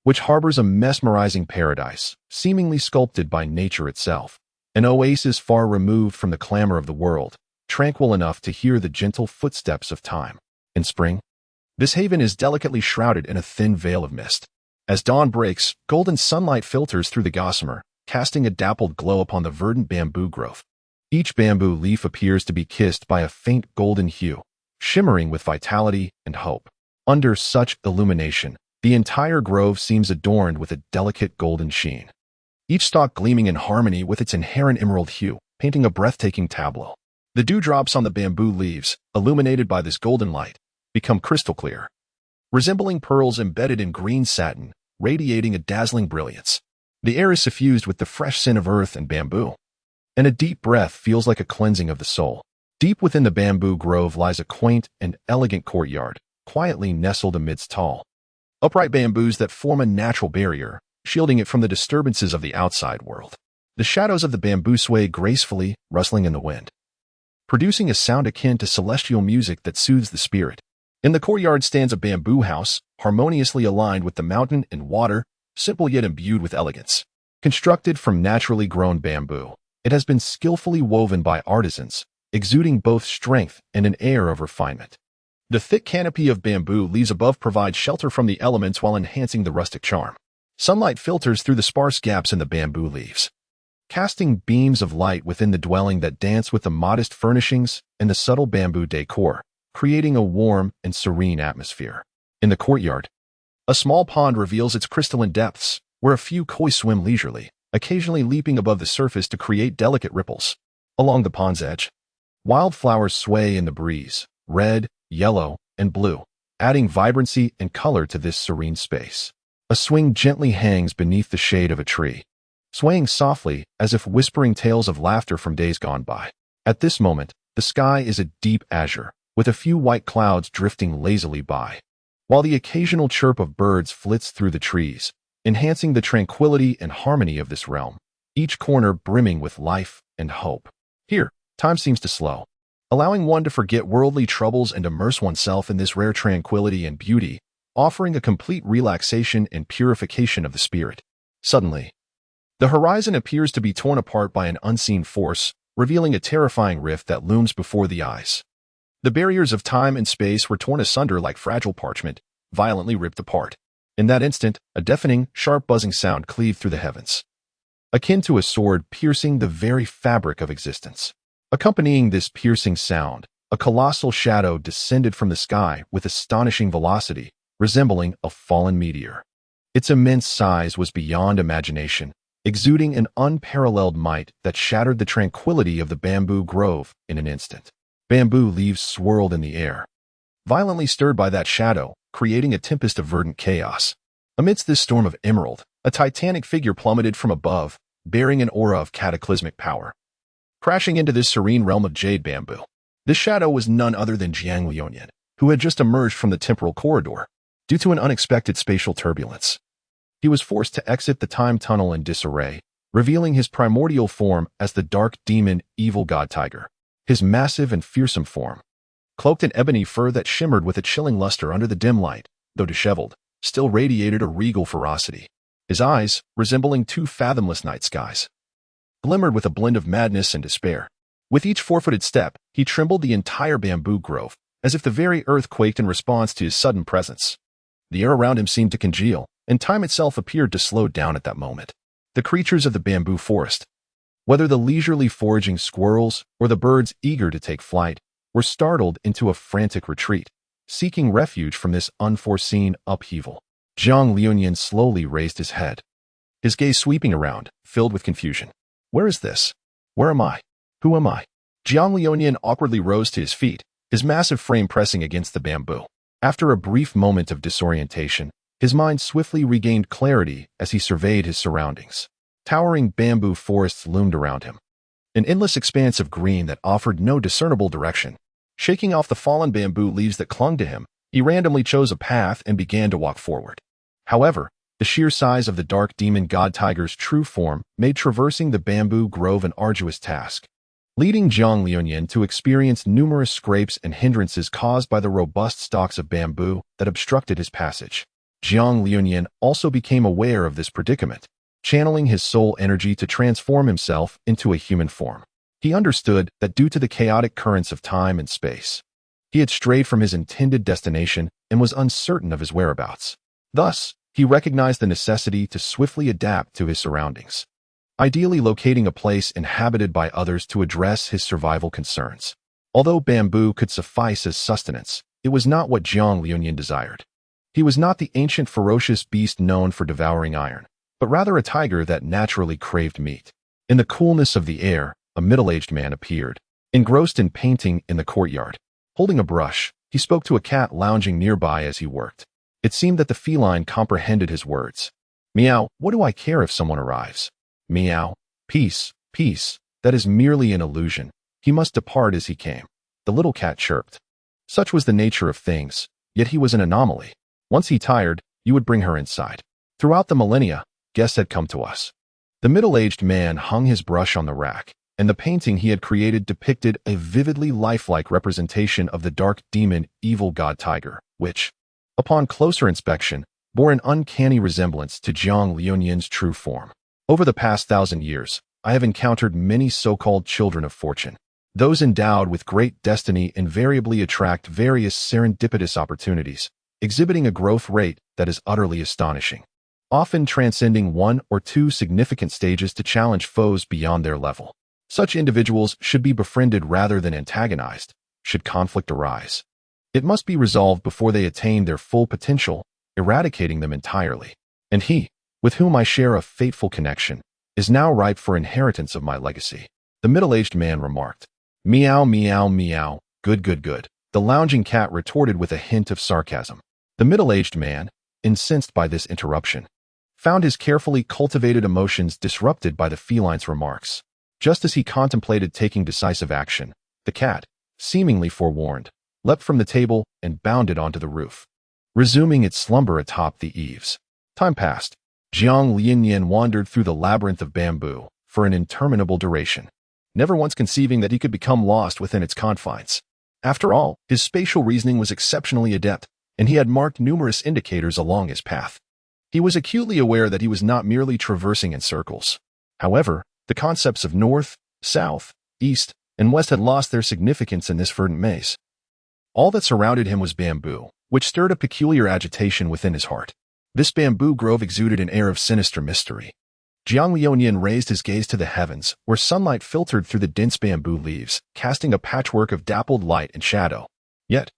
which harbors a mesmerizing paradise, seemingly sculpted by nature itself, an oasis far removed from the clamor of the world, tranquil enough to hear the gentle footsteps of time. In spring, this haven is delicately shrouded in a thin veil of mist. As dawn breaks, golden sunlight filters through the gossamer, casting a dappled glow upon the verdant bamboo growth. Each bamboo leaf appears to be kissed by a faint golden hue, shimmering with vitality and hope. Under such illumination, the entire grove seems adorned with a delicate golden sheen, each stalk gleaming in harmony with its inherent emerald hue, painting a breathtaking tableau. The dewdrops on the bamboo leaves, illuminated by this golden light, become crystal clear, resembling pearls embedded in green satin, radiating a dazzling brilliance. The air is suffused with the fresh scent of earth and bamboo, and a deep breath feels like a cleansing of the soul. Deep within the bamboo grove lies a quaint and elegant courtyard, quietly nestled amidst tall, upright bamboos that form a natural barrier, shielding it from the disturbances of the outside world. The shadows of the bamboo sway gracefully, rustling in the wind, producing a sound akin to celestial music that soothes the spirit. In the courtyard stands a bamboo house, harmoniously aligned with the mountain and water, simple yet imbued with elegance. Constructed from naturally grown bamboo, it has been skillfully woven by artisans, exuding both strength and an air of refinement. The thick canopy of bamboo leaves above provides shelter from the elements while enhancing the rustic charm. Sunlight filters through the sparse gaps in the bamboo leaves, casting beams of light within the dwelling that dance with the modest furnishings and the subtle bamboo decor, creating a warm and serene atmosphere. In the courtyard, a small pond reveals its crystalline depths, where a few koi swim leisurely, occasionally leaping above the surface to create delicate ripples. Along the pond's edge, wildflowers sway in the breeze, red, yellow, and blue, adding vibrancy and color to this serene space. A swing gently hangs beneath the shade of a tree, swaying softly as if whispering tales of laughter from days gone by. At this moment, the sky is a deep azure, with a few white clouds drifting lazily by, while the occasional chirp of birds flits through the trees, enhancing the tranquility and harmony of this realm, each corner brimming with life and hope. Here, time seems to slow, allowing one to forget worldly troubles and immerse oneself in this rare tranquility and beauty, offering a complete relaxation and purification of the spirit. Suddenly, the horizon appears to be torn apart by an unseen force, revealing a terrifying rift that looms before the eyes. The barriers of time and space were torn asunder like fragile parchment, violently ripped apart. In that instant, a deafening, sharp buzzing sound cleaved through the heavens, akin to a sword piercing the very fabric of existence. Accompanying this piercing sound, a colossal shadow descended from the sky with astonishing velocity, resembling a fallen meteor. Its immense size was beyond imagination, exuding an unparalleled might that shattered the tranquility of the bamboo grove in an instant. Bamboo leaves swirled in the air, violently stirred by that shadow, creating a tempest of verdant chaos. Amidst this storm of emerald, a titanic figure plummeted from above, bearing an aura of cataclysmic power, crashing into this serene realm of jade bamboo. This shadow was none other than Jiang Liuyan, who had just emerged from the temporal corridor. Due to an unexpected spatial turbulence, he was forced to exit the time tunnel in disarray, revealing his primordial form as the dark demon evil god tiger. His massive and fearsome form, cloaked in ebony fur that shimmered with a chilling luster under the dim light, though disheveled, still radiated a regal ferocity. His eyes, resembling two fathomless night skies, glimmered with a blend of madness and despair. With each four-footed step, he trembled the entire bamboo grove, as if the very earth quaked in response to his sudden presence. The air around him seemed to congeal, and time itself appeared to slow down at that moment. The creatures of the bamboo forest, whether the leisurely foraging squirrels or the birds eager to take flight, were startled into a frantic retreat, seeking refuge from this unforeseen upheaval. Jiang Liuyan slowly raised his head, his gaze sweeping around, filled with confusion. Where is this? Where am I? Who am I? Jiang Liuyan awkwardly rose to his feet, his massive frame pressing against the bamboo. After a brief moment of disorientation, his mind swiftly regained clarity as he surveyed his surroundings. Towering bamboo forests loomed around him, an endless expanse of green that offered no discernible direction. Shaking off the fallen bamboo leaves that clung to him, he randomly chose a path and began to walk forward. However, the sheer size of the dark demon god tiger's true form made traversing the bamboo grove an arduous task, leading Jiang Liuyan to experience numerous scrapes and hindrances caused by the robust stalks of bamboo that obstructed his passage. Jiang Liuyan also became aware of this predicament, channeling his soul energy to transform himself into a human form. He understood that due to the chaotic currents of time and space, he had strayed from his intended destination and was uncertain of his whereabouts. Thus, he recognized the necessity to swiftly adapt to his surroundings, ideally locating a place inhabited by others to address his survival concerns. Although bamboo could suffice as sustenance, it was not what Jiang Liuyan desired. He was not the ancient ferocious beast known for devouring iron, but rather a tiger that naturally craved meat. In the coolness of the air, a middle-aged man appeared, engrossed in painting in the courtyard. Holding a brush, he spoke to a cat lounging nearby as he worked. It seemed that the feline comprehended his words. Meow, what do I care if someone arrives? Meow, peace, peace, that is merely an illusion. He must depart as he came. The little cat chirped. Such was the nature of things, yet he was an anomaly. Once he tired, you would bring her inside. Throughout the millennia, guests had come to us. The middle-aged man hung his brush on the rack, and the painting he had created depicted a vividly lifelike representation of the dark demon evil god tiger, which, upon closer inspection, bore an uncanny resemblance to Jiang Liuyan's true form. Over the past 1,000 years, I have encountered many so-called children of fortune. Those endowed with great destiny invariably attract various serendipitous opportunities, exhibiting a growth rate that is utterly astonishing, often transcending one or two significant stages to challenge foes beyond their level. Such individuals should be befriended rather than antagonized, should conflict arise. It must be resolved before they attain their full potential, eradicating them entirely. And he, with whom I share a fateful connection, is now ripe for inheritance of my legacy. The middle-aged man remarked. Meow, meow, meow, good, good, good. The lounging cat retorted with a hint of sarcasm. The middle-aged man, incensed by this interruption, found his carefully cultivated emotions disrupted by the feline's remarks. Just as he contemplated taking decisive action, the cat, seemingly forewarned, leapt from the table and bounded onto the roof, resuming its slumber atop the eaves. Time passed. Jiang Lianyan wandered through the labyrinth of bamboo for an interminable duration, never once conceiving that he could become lost within its confines. After all, his spatial reasoning was exceptionally adept, and he had marked numerous indicators along his path. He was acutely aware that he was not merely traversing in circles. However, the concepts of north, south, east, and west had lost their significance in this verdant maze. All that surrounded him was bamboo, which stirred a peculiar agitation within his heart. This bamboo grove exuded an air of sinister mystery. Jiang Lianyan raised his gaze to the heavens, where sunlight filtered through the dense bamboo leaves, casting a patchwork of dappled light and shadow. Yet,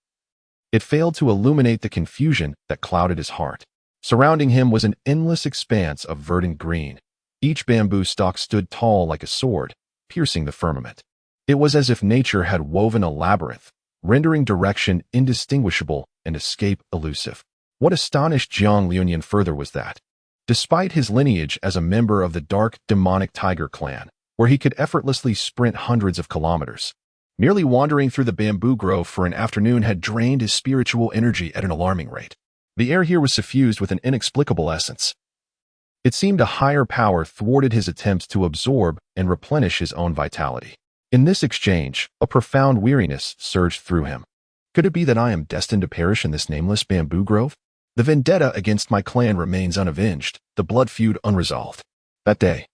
it failed to illuminate the confusion that clouded his heart. Surrounding him was an endless expanse of verdant green. Each bamboo stalk stood tall like a sword, piercing the firmament. It was as if nature had woven a labyrinth, rendering direction indistinguishable and escape elusive. What astonished Jiang Lianyan further was that, despite his lineage as a member of the dark, demonic tiger clan, where he could effortlessly sprint hundreds of kilometers, merely wandering through the bamboo grove for an afternoon had drained his spiritual energy at an alarming rate. The air here was suffused with an inexplicable essence. It seemed a higher power thwarted his attempts to absorb and replenish his own vitality. In this exchange, a profound weariness surged through him. Could it be that I am destined to perish in this nameless bamboo grove? The vendetta against my clan remains unavenged, the blood feud unresolved. That day,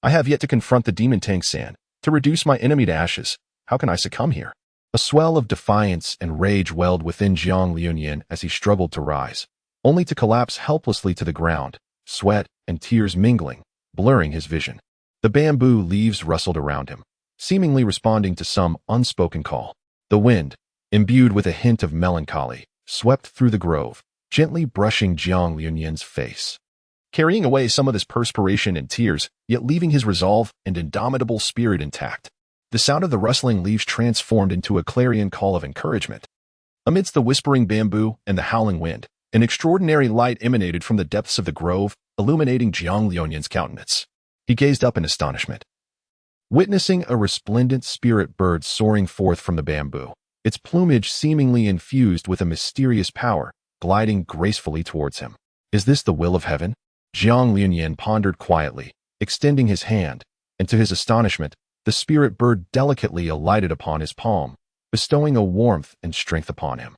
I have yet to confront the demon Tang San, to reduce my enemy to ashes. How can I succumb here? A swell of defiance and rage welled within Jiang Lianyan as he struggled to rise, only to collapse helplessly to the ground, sweat and tears mingling, blurring his vision. The bamboo leaves rustled around him, seemingly responding to some unspoken call. The wind, imbued with a hint of melancholy, swept through the grove, gently brushing Jiang Lianyan's face, carrying away some of his perspiration and tears, yet leaving his resolve and indomitable spirit intact. The sound of the rustling leaves transformed into a clarion call of encouragement. Amidst the whispering bamboo and the howling wind, an extraordinary light emanated from the depths of the grove, illuminating Jiang Lianyan's countenance. He gazed up in astonishment, witnessing a resplendent spirit bird soaring forth from the bamboo, its plumage seemingly infused with a mysterious power, gliding gracefully towards him. Is this the will of heaven? Jiang Lianyan pondered quietly, extending his hand, and to his astonishment, the spirit bird delicately alighted upon his palm, bestowing a warmth and strength upon him.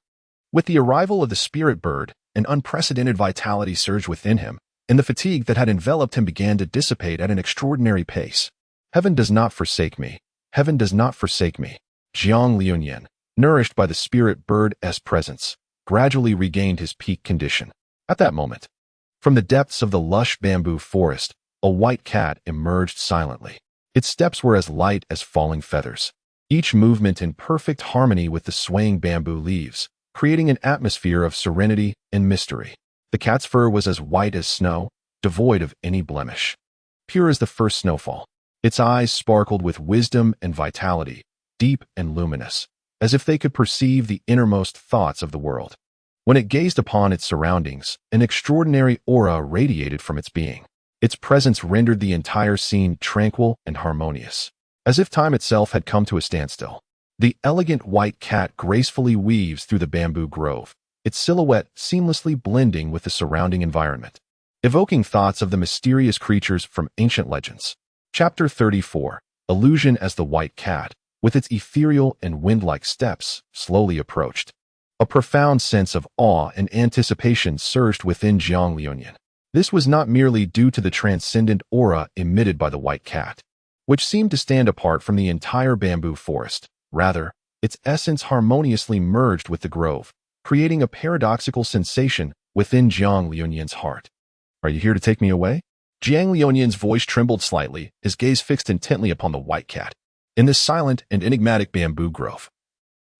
With the arrival of the spirit bird, an unprecedented vitality surged within him, and the fatigue that had enveloped him began to dissipate at an extraordinary pace. Heaven does not forsake me. Heaven does not forsake me. Jiang Lianyan, nourished by the spirit bird's presence, gradually regained his peak condition. At that moment, from the depths of the lush bamboo forest, a white cat emerged silently. Its steps were as light as falling feathers, each movement in perfect harmony with the swaying bamboo leaves, creating an atmosphere of serenity and mystery. The cat's fur was as white as snow, devoid of any blemish, pure as the first snowfall. Its eyes sparkled with wisdom and vitality, deep and luminous, as if they could perceive the innermost thoughts of the world. When it gazed upon its surroundings, an extraordinary aura radiated from its being. Its presence rendered the entire scene tranquil and harmonious, as if time itself had come to a standstill. The elegant white cat gracefully weaves through the bamboo grove, its silhouette seamlessly blending with the surrounding environment, evoking thoughts of the mysterious creatures from ancient legends. Chapter 34. Illusion as the white cat, with its ethereal and wind-like steps, slowly approached. A profound sense of awe and anticipation surged within Jiang Lianyan. This was not merely due to the transcendent aura emitted by the white cat, which seemed to stand apart from the entire bamboo forest. Rather, its essence harmoniously merged with the grove, creating a paradoxical sensation within Jiang Lianyan's heart. Are you here to take me away? Jiang Lianyan's voice trembled slightly, his gaze fixed intently upon the white cat. In this silent and enigmatic bamboo grove,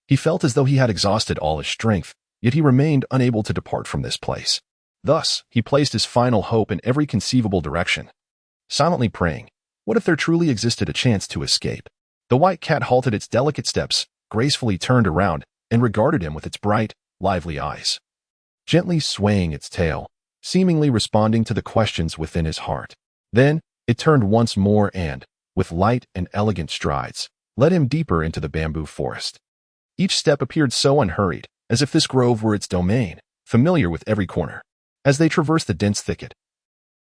he felt as though he had exhausted all his strength, yet he remained unable to depart from this place. Thus, he placed his final hope in every conceivable direction, silently praying, what if there truly existed a chance to escape? The white cat halted its delicate steps, gracefully turned around, and regarded him with its bright, lively eyes. Gently swaying its tail, seemingly responding to the questions within his heart. Then, it turned once more and, with light and elegant strides, led him deeper into the bamboo forest. Each step appeared so unhurried, as if this grove were its domain, familiar with every corner. As they traversed the dense thicket,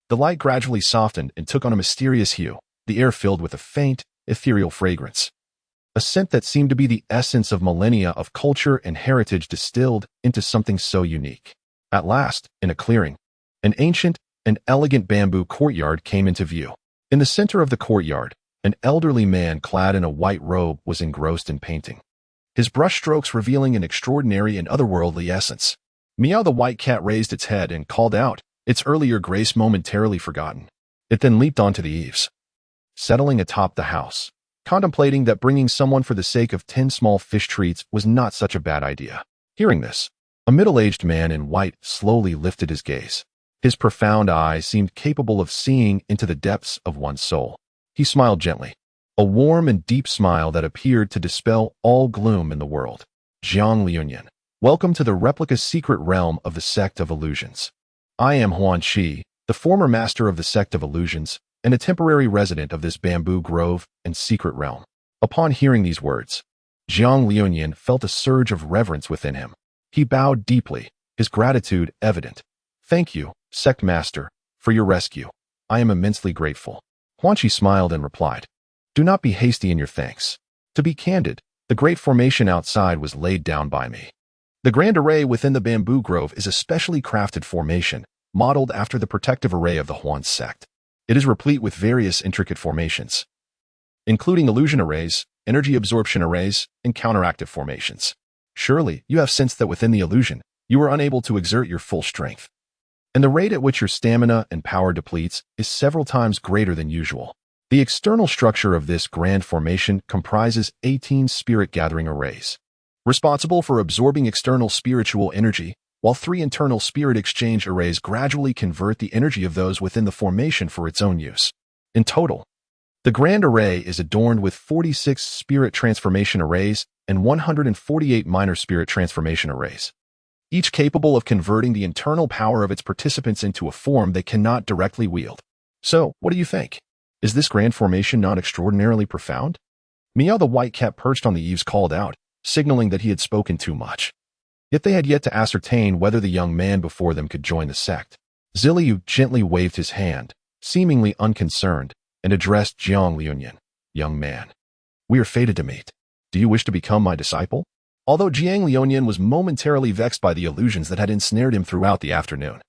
the light gradually softened and took on a mysterious hue, the air filled with a faint, ethereal fragrance. A scent that seemed to be the essence of millennia of culture and heritage distilled into something so unique. At last, in a clearing, an ancient and elegant bamboo courtyard came into view. In the center of the courtyard, an elderly man clad in a white robe was engrossed in painting, his brushstrokes revealing an extraordinary and otherworldly essence. Meow the white cat raised its head and called out, its earlier grace momentarily forgotten. It then leaped onto the eaves, settling atop the house, contemplating that bringing someone for the sake of 10 small fish treats was not such a bad idea. Hearing this, a middle-aged man in white slowly lifted his gaze. His profound eyes seemed capable of seeing into the depths of one's soul. He smiled gently, a warm and deep smile that appeared to dispel all gloom in the world. Jiang Liuyan, welcome to the replica secret realm of the Sect of Illusions. I am Huan Qi, the former master of the Sect of Illusions, and a temporary resident of this bamboo grove and secret realm. Upon hearing these words, Jiang Liuyan felt a surge of reverence within him. He bowed deeply, his gratitude evident. Thank you, Sect Master, for your rescue. I am immensely grateful. Huan Qi smiled and replied, do not be hasty in your thanks. To be candid, the great formation outside was laid down by me. The grand array within the bamboo grove is a specially crafted formation, modeled after the protective array of the Huan sect. It is replete with various intricate formations, including illusion arrays, energy absorption arrays, and counteractive formations. Surely, you have sensed that within the illusion, you are unable to exert your full strength, and the rate at which your stamina and power depletes is several times greater than usual. The external structure of this grand formation comprises 18 spirit-gathering arrays, responsible for absorbing external spiritual energy, while 3 internal spirit exchange arrays gradually convert the energy of those within the formation for its own use. In total, the grand array is adorned with 46 spirit transformation arrays and 148 minor spirit transformation arrays, each capable of converting the internal power of its participants into a form they cannot directly wield. So, what do you think? Is this grand formation not extraordinarily profound? Meow the white cat perched on the eaves called out, signaling that he had spoken too much. Yet they had yet to ascertain whether the young man before them could join the sect. Ziliu gently waved his hand, seemingly unconcerned, and addressed Jiang Liuyan. Young man, we are fated to meet. Do you wish to become my disciple? Although Jiang Liuyan was momentarily vexed by the illusions that had ensnared him throughout the afternoon,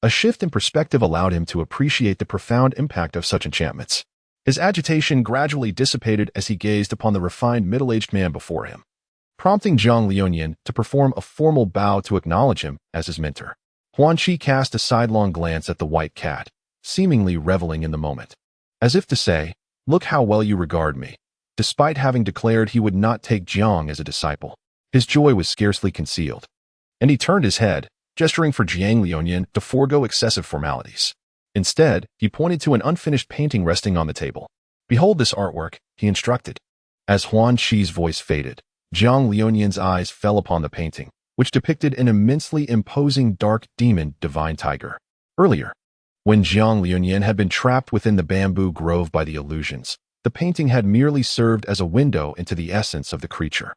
a shift in perspective allowed him to appreciate the profound impact of such enchantments. His agitation gradually dissipated as he gazed upon the refined middle-aged man before him, prompting Jiang Liuyan to perform a formal bow to acknowledge him as his mentor. Huan Qi cast a sidelong glance at the white cat, seemingly reveling in the moment, as if to say, look how well you regard me. Despite having declared he would not take Jiang as a disciple, his joy was scarcely concealed, and he turned his head, gesturing for Jiang Liuyan to forego excessive formalities. Instead, he pointed to an unfinished painting resting on the table. Behold this artwork, he instructed. As Huan Qi's voice faded, Jiang Liuyan's eyes fell upon the painting, which depicted an immensely imposing dark demon divine tiger. Earlier, when Jiang Liuyan had been trapped within the bamboo grove by the illusions, the painting had merely served as a window into the essence of the creature.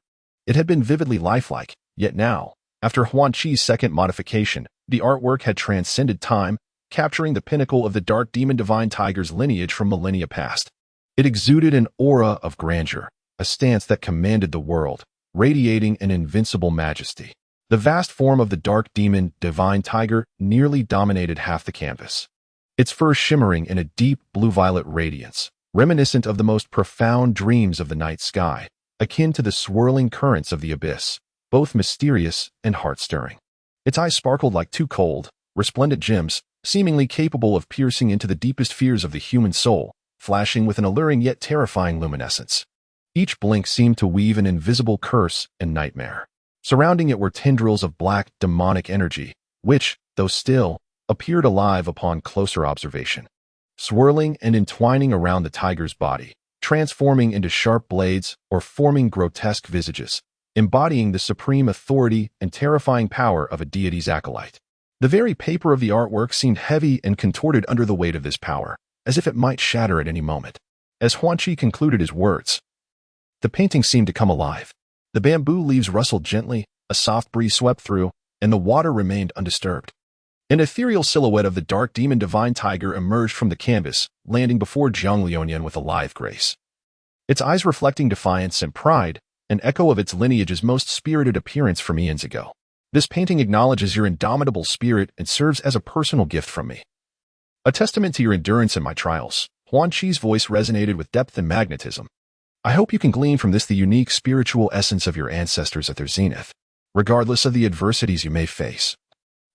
It had been vividly lifelike, yet now, after Huan Qi's second modification, the artwork had transcended time, capturing the pinnacle of the dark demon divine tiger's lineage from millennia past. It exuded an aura of grandeur, a stance that commanded the world, radiating an invincible majesty. The vast form of the dark demon divine tiger nearly dominated half the canvas, its fur shimmering in a deep blue-violet radiance, reminiscent of the most profound dreams of the night sky, akin to the swirling currents of the abyss, both mysterious and heart-stirring. Its eyes sparkled like two cold, resplendent gems, seemingly capable of piercing into the deepest fears of the human soul, flashing with an alluring yet terrifying luminescence. Each blink seemed to weave an invisible curse and nightmare. Surrounding it were tendrils of black, demonic energy, which, though still, appeared alive upon closer observation, swirling and entwining around the tiger's body, transforming into sharp blades or forming grotesque visages, embodying the supreme authority and terrifying power of a deity's acolyte. The very paper of the artwork seemed heavy and contorted under the weight of this power, as if it might shatter at any moment. As Huanqi concluded his words, the painting seemed to come alive. The bamboo leaves rustled gently, a soft breeze swept through, and the water remained undisturbed. An ethereal silhouette of the dark demon divine tiger emerged from the canvas, landing before Jiang Liuyan with a lithe grace. Its eyes reflecting defiance and pride, an echo of its lineage's most spirited appearance from eons ago. This painting acknowledges your indomitable spirit and serves as a personal gift from me. A testament to your endurance in my trials. Huanqi's voice resonated with depth and magnetism. I hope you can glean from this the unique spiritual essence of your ancestors at their zenith. Regardless of the adversities you may face,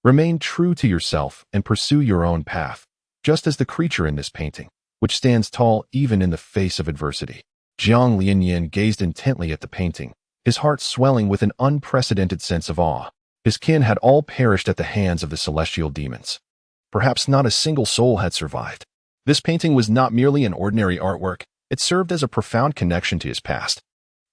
remain true to yourself and pursue your own path, just as the creature in this painting, which stands tall even in the face of adversity. Jiang Liuyan gazed intently at the painting, his heart swelling with an unprecedented sense of awe. His kin had all perished at the hands of the celestial demons. Perhaps not a single soul had survived. This painting was not merely an ordinary artwork, it served as a profound connection to his past.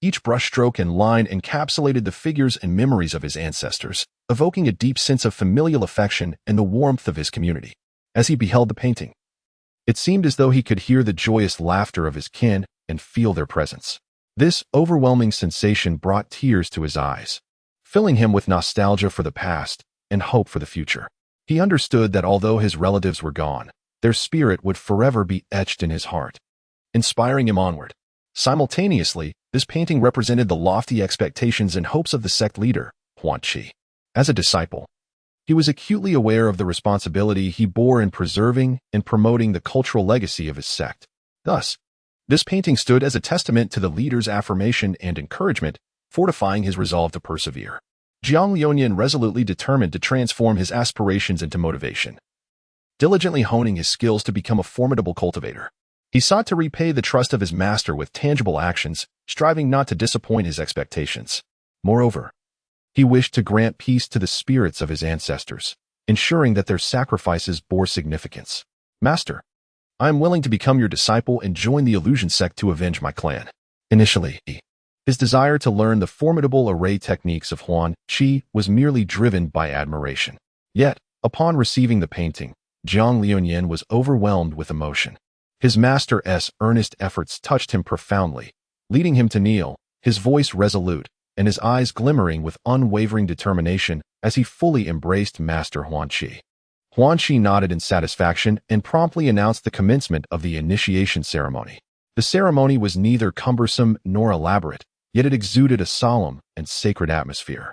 Each brushstroke and line encapsulated the figures and memories of his ancestors, evoking a deep sense of familial affection and the warmth of his community. As he beheld the painting, it seemed as though he could hear the joyous laughter of his kin and feel their presence. This overwhelming sensation brought tears to his eyes, filling him with nostalgia for the past and hope for the future. He understood that although his relatives were gone, their spirit would forever be etched in his heart, inspiring him onward. Simultaneously, this painting represented the lofty expectations and hopes of the sect leader, Huanqi. As a disciple, he was acutely aware of the responsibility he bore in preserving and promoting the cultural legacy of his sect. Thus, this painting stood as a testament to the leader's affirmation and encouragement, fortifying his resolve to persevere. Jiang Liuyan resolutely determined to transform his aspirations into motivation, diligently honing his skills to become a formidable cultivator. He sought to repay the trust of his master with tangible actions, striving not to disappoint his expectations. Moreover, he wished to grant peace to the spirits of his ancestors, ensuring that their sacrifices bore significance. Master, I am willing to become your disciple and join the illusion sect to avenge my clan. Initially, his desire to learn the formidable array techniques of Huanqi was merely driven by admiration. Yet, upon receiving the painting, Jiang Liuyan was overwhelmed with emotion. His master's earnest efforts touched him profoundly, leading him to kneel, his voice resolute, and his eyes glimmering with unwavering determination as he fully embraced Master Huanqi. Huanqi nodded in satisfaction and promptly announced the commencement of the initiation ceremony. The ceremony was neither cumbersome nor elaborate, yet it exuded a solemn and sacred atmosphere.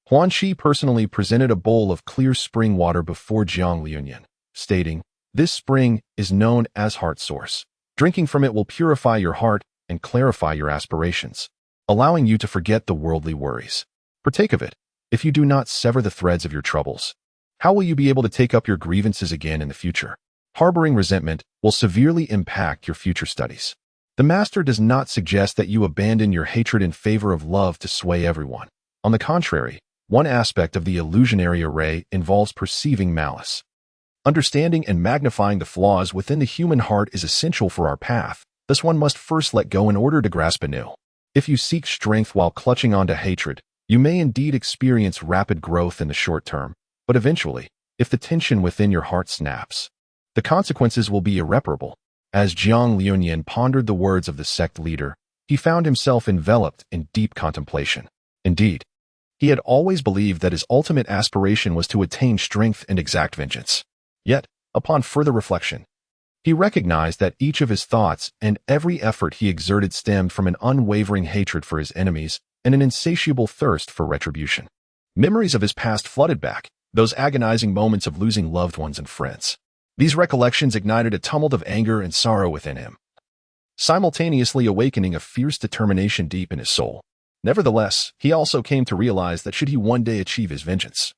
Huanqi personally presented a bowl of clear spring water before Jiang Liuyan, stating, "This spring is known as Heart Source. Drinking from it will purify your heart and clarify your aspirations, allowing you to forget the worldly worries. Partake of it. If you do not sever the threads of your troubles, how will you be able to take up your grievances again in the future? Harboring resentment will severely impact your future studies." The master does not suggest that you abandon your hatred in favor of love to sway everyone. On the contrary, one aspect of the illusionary array involves perceiving malice. Understanding and magnifying the flaws within the human heart is essential for our path, thus one must first let go in order to grasp anew. If you seek strength while clutching onto hatred, you may indeed experience rapid growth in the short term, but eventually, if the tension within your heart snaps, the consequences will be irreparable. As Jiang Liuyan pondered the words of the sect leader, he found himself enveloped in deep contemplation. Indeed, he had always believed that his ultimate aspiration was to attain strength and exact vengeance. Yet, upon further reflection, he recognized that each of his thoughts and every effort he exerted stemmed from an unwavering hatred for his enemies and an insatiable thirst for retribution. Memories of his past flooded back, those agonizing moments of losing loved ones and friends. These recollections ignited a tumult of anger and sorrow within him, simultaneously awakening a fierce determination deep in his soul. Nevertheless, he also came to realize that should he one day achieve his vengeance,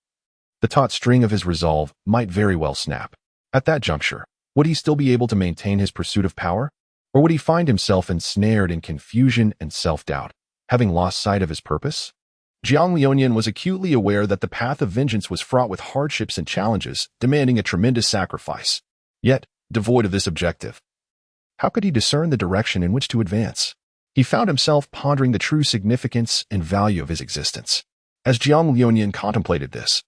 the taut string of his resolve might very well snap. At that juncture, would he still be able to maintain his pursuit of power? Or would he find himself ensnared in confusion and self-doubt, having lost sight of his purpose? Jiang Liuyan was acutely aware that the path of vengeance was fraught with hardships and challenges, demanding a tremendous sacrifice. Yet, devoid of this objective, how could he discern the direction in which to advance? He found himself pondering the true significance and value of his existence. As Jiang Liuyan contemplated this,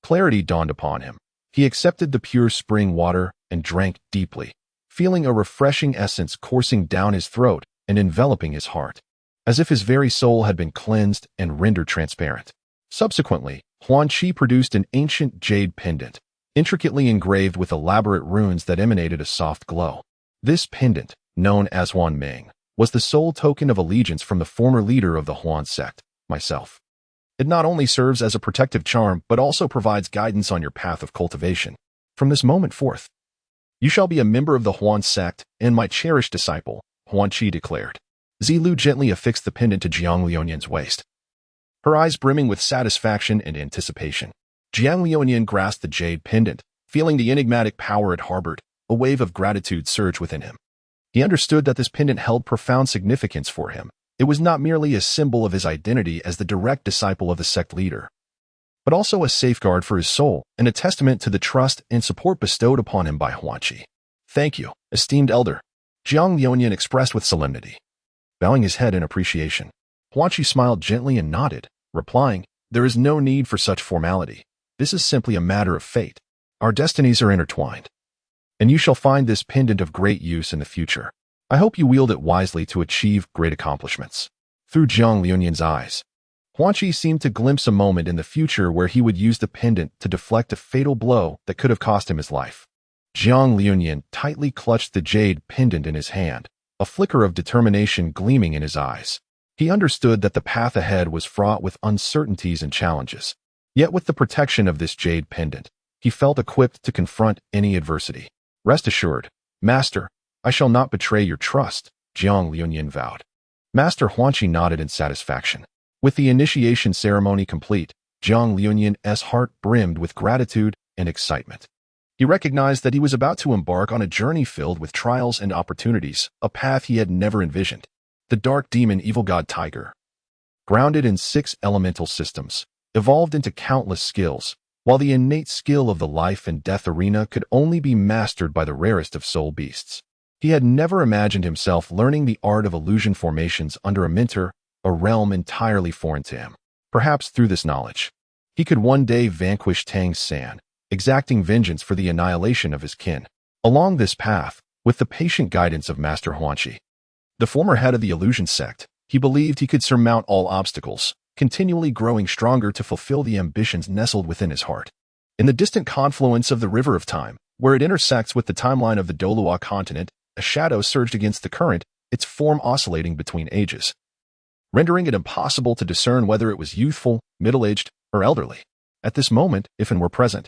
Clarity dawned upon him. He accepted the pure spring water and drank deeply, feeling a refreshing essence coursing down his throat and enveloping his heart, as if his very soul had been cleansed and rendered transparent. Subsequently, Huan Qi produced an ancient jade pendant, intricately engraved with elaborate runes that emanated a soft glow. This pendant, known as Huan Ming, was the sole token of allegiance from the former leader of the Huan sect, myself. It not only serves as a protective charm, but also provides guidance on your path of cultivation. From this moment forth, you shall be a member of the Huan sect and my cherished disciple, Huan Qi declared. Zilu gently affixed the pendant to Jiang Liuyan's waist, her eyes brimming with satisfaction and anticipation. Jiang Liuyan grasped the jade pendant, feeling the enigmatic power it harbored. A wave of gratitude surged within him. He understood that this pendant held profound significance for him. It was not merely a symbol of his identity as the direct disciple of the sect leader, but also a safeguard for his soul and a testament to the trust and support bestowed upon him by Huan Qi. Thank you, esteemed elder, Jiang Liuyan expressed with solemnity. Bowing his head in appreciation, Huan Qi smiled gently and nodded, replying, "There is no need for such formality. This is simply a matter of fate. Our destinies are intertwined, and you shall find this pendant of great use in the future. I hope you wield it wisely to achieve great accomplishments." Through Jiang Liuyan's eyes, Huan Qi seemed to glimpse a moment in the future where he would use the pendant to deflect a fatal blow that could have cost him his life. Jiang Liuyan tightly clutched the jade pendant in his hand, a flicker of determination gleaming in his eyes. He understood that the path ahead was fraught with uncertainties and challenges. Yet with the protection of this jade pendant, he felt equipped to confront any adversity. "Rest assured, Master, I shall not betray your trust," Jiang Liuyan vowed. Master Huan Qi nodded in satisfaction. With the initiation ceremony complete, Jiang Liuyan's heart brimmed with gratitude and excitement. He recognized that he was about to embark on a journey filled with trials and opportunities, a path he had never envisioned. The dark demon evil god tiger, grounded in 6 elemental systems, evolved into countless skills, while the innate skill of the life and death arena could only be mastered by the rarest of soul beasts. He had never imagined himself learning the art of illusion formations under a mentor, a realm entirely foreign to him. Perhaps through this knowledge, he could one day vanquish Tang San, exacting vengeance for the annihilation of his kin. Along this path, with the patient guidance of Master Huan Qi, the former head of the illusion sect, he believed he could surmount all obstacles, continually growing stronger to fulfill the ambitions nestled within his heart. In the distant confluence of the River of Time, where it intersects with the timeline of the Douluo continent, a shadow surged against the current, its form oscillating between ages, rendering it impossible to discern whether it was youthful, middle-aged, or elderly. At this moment, if it were present,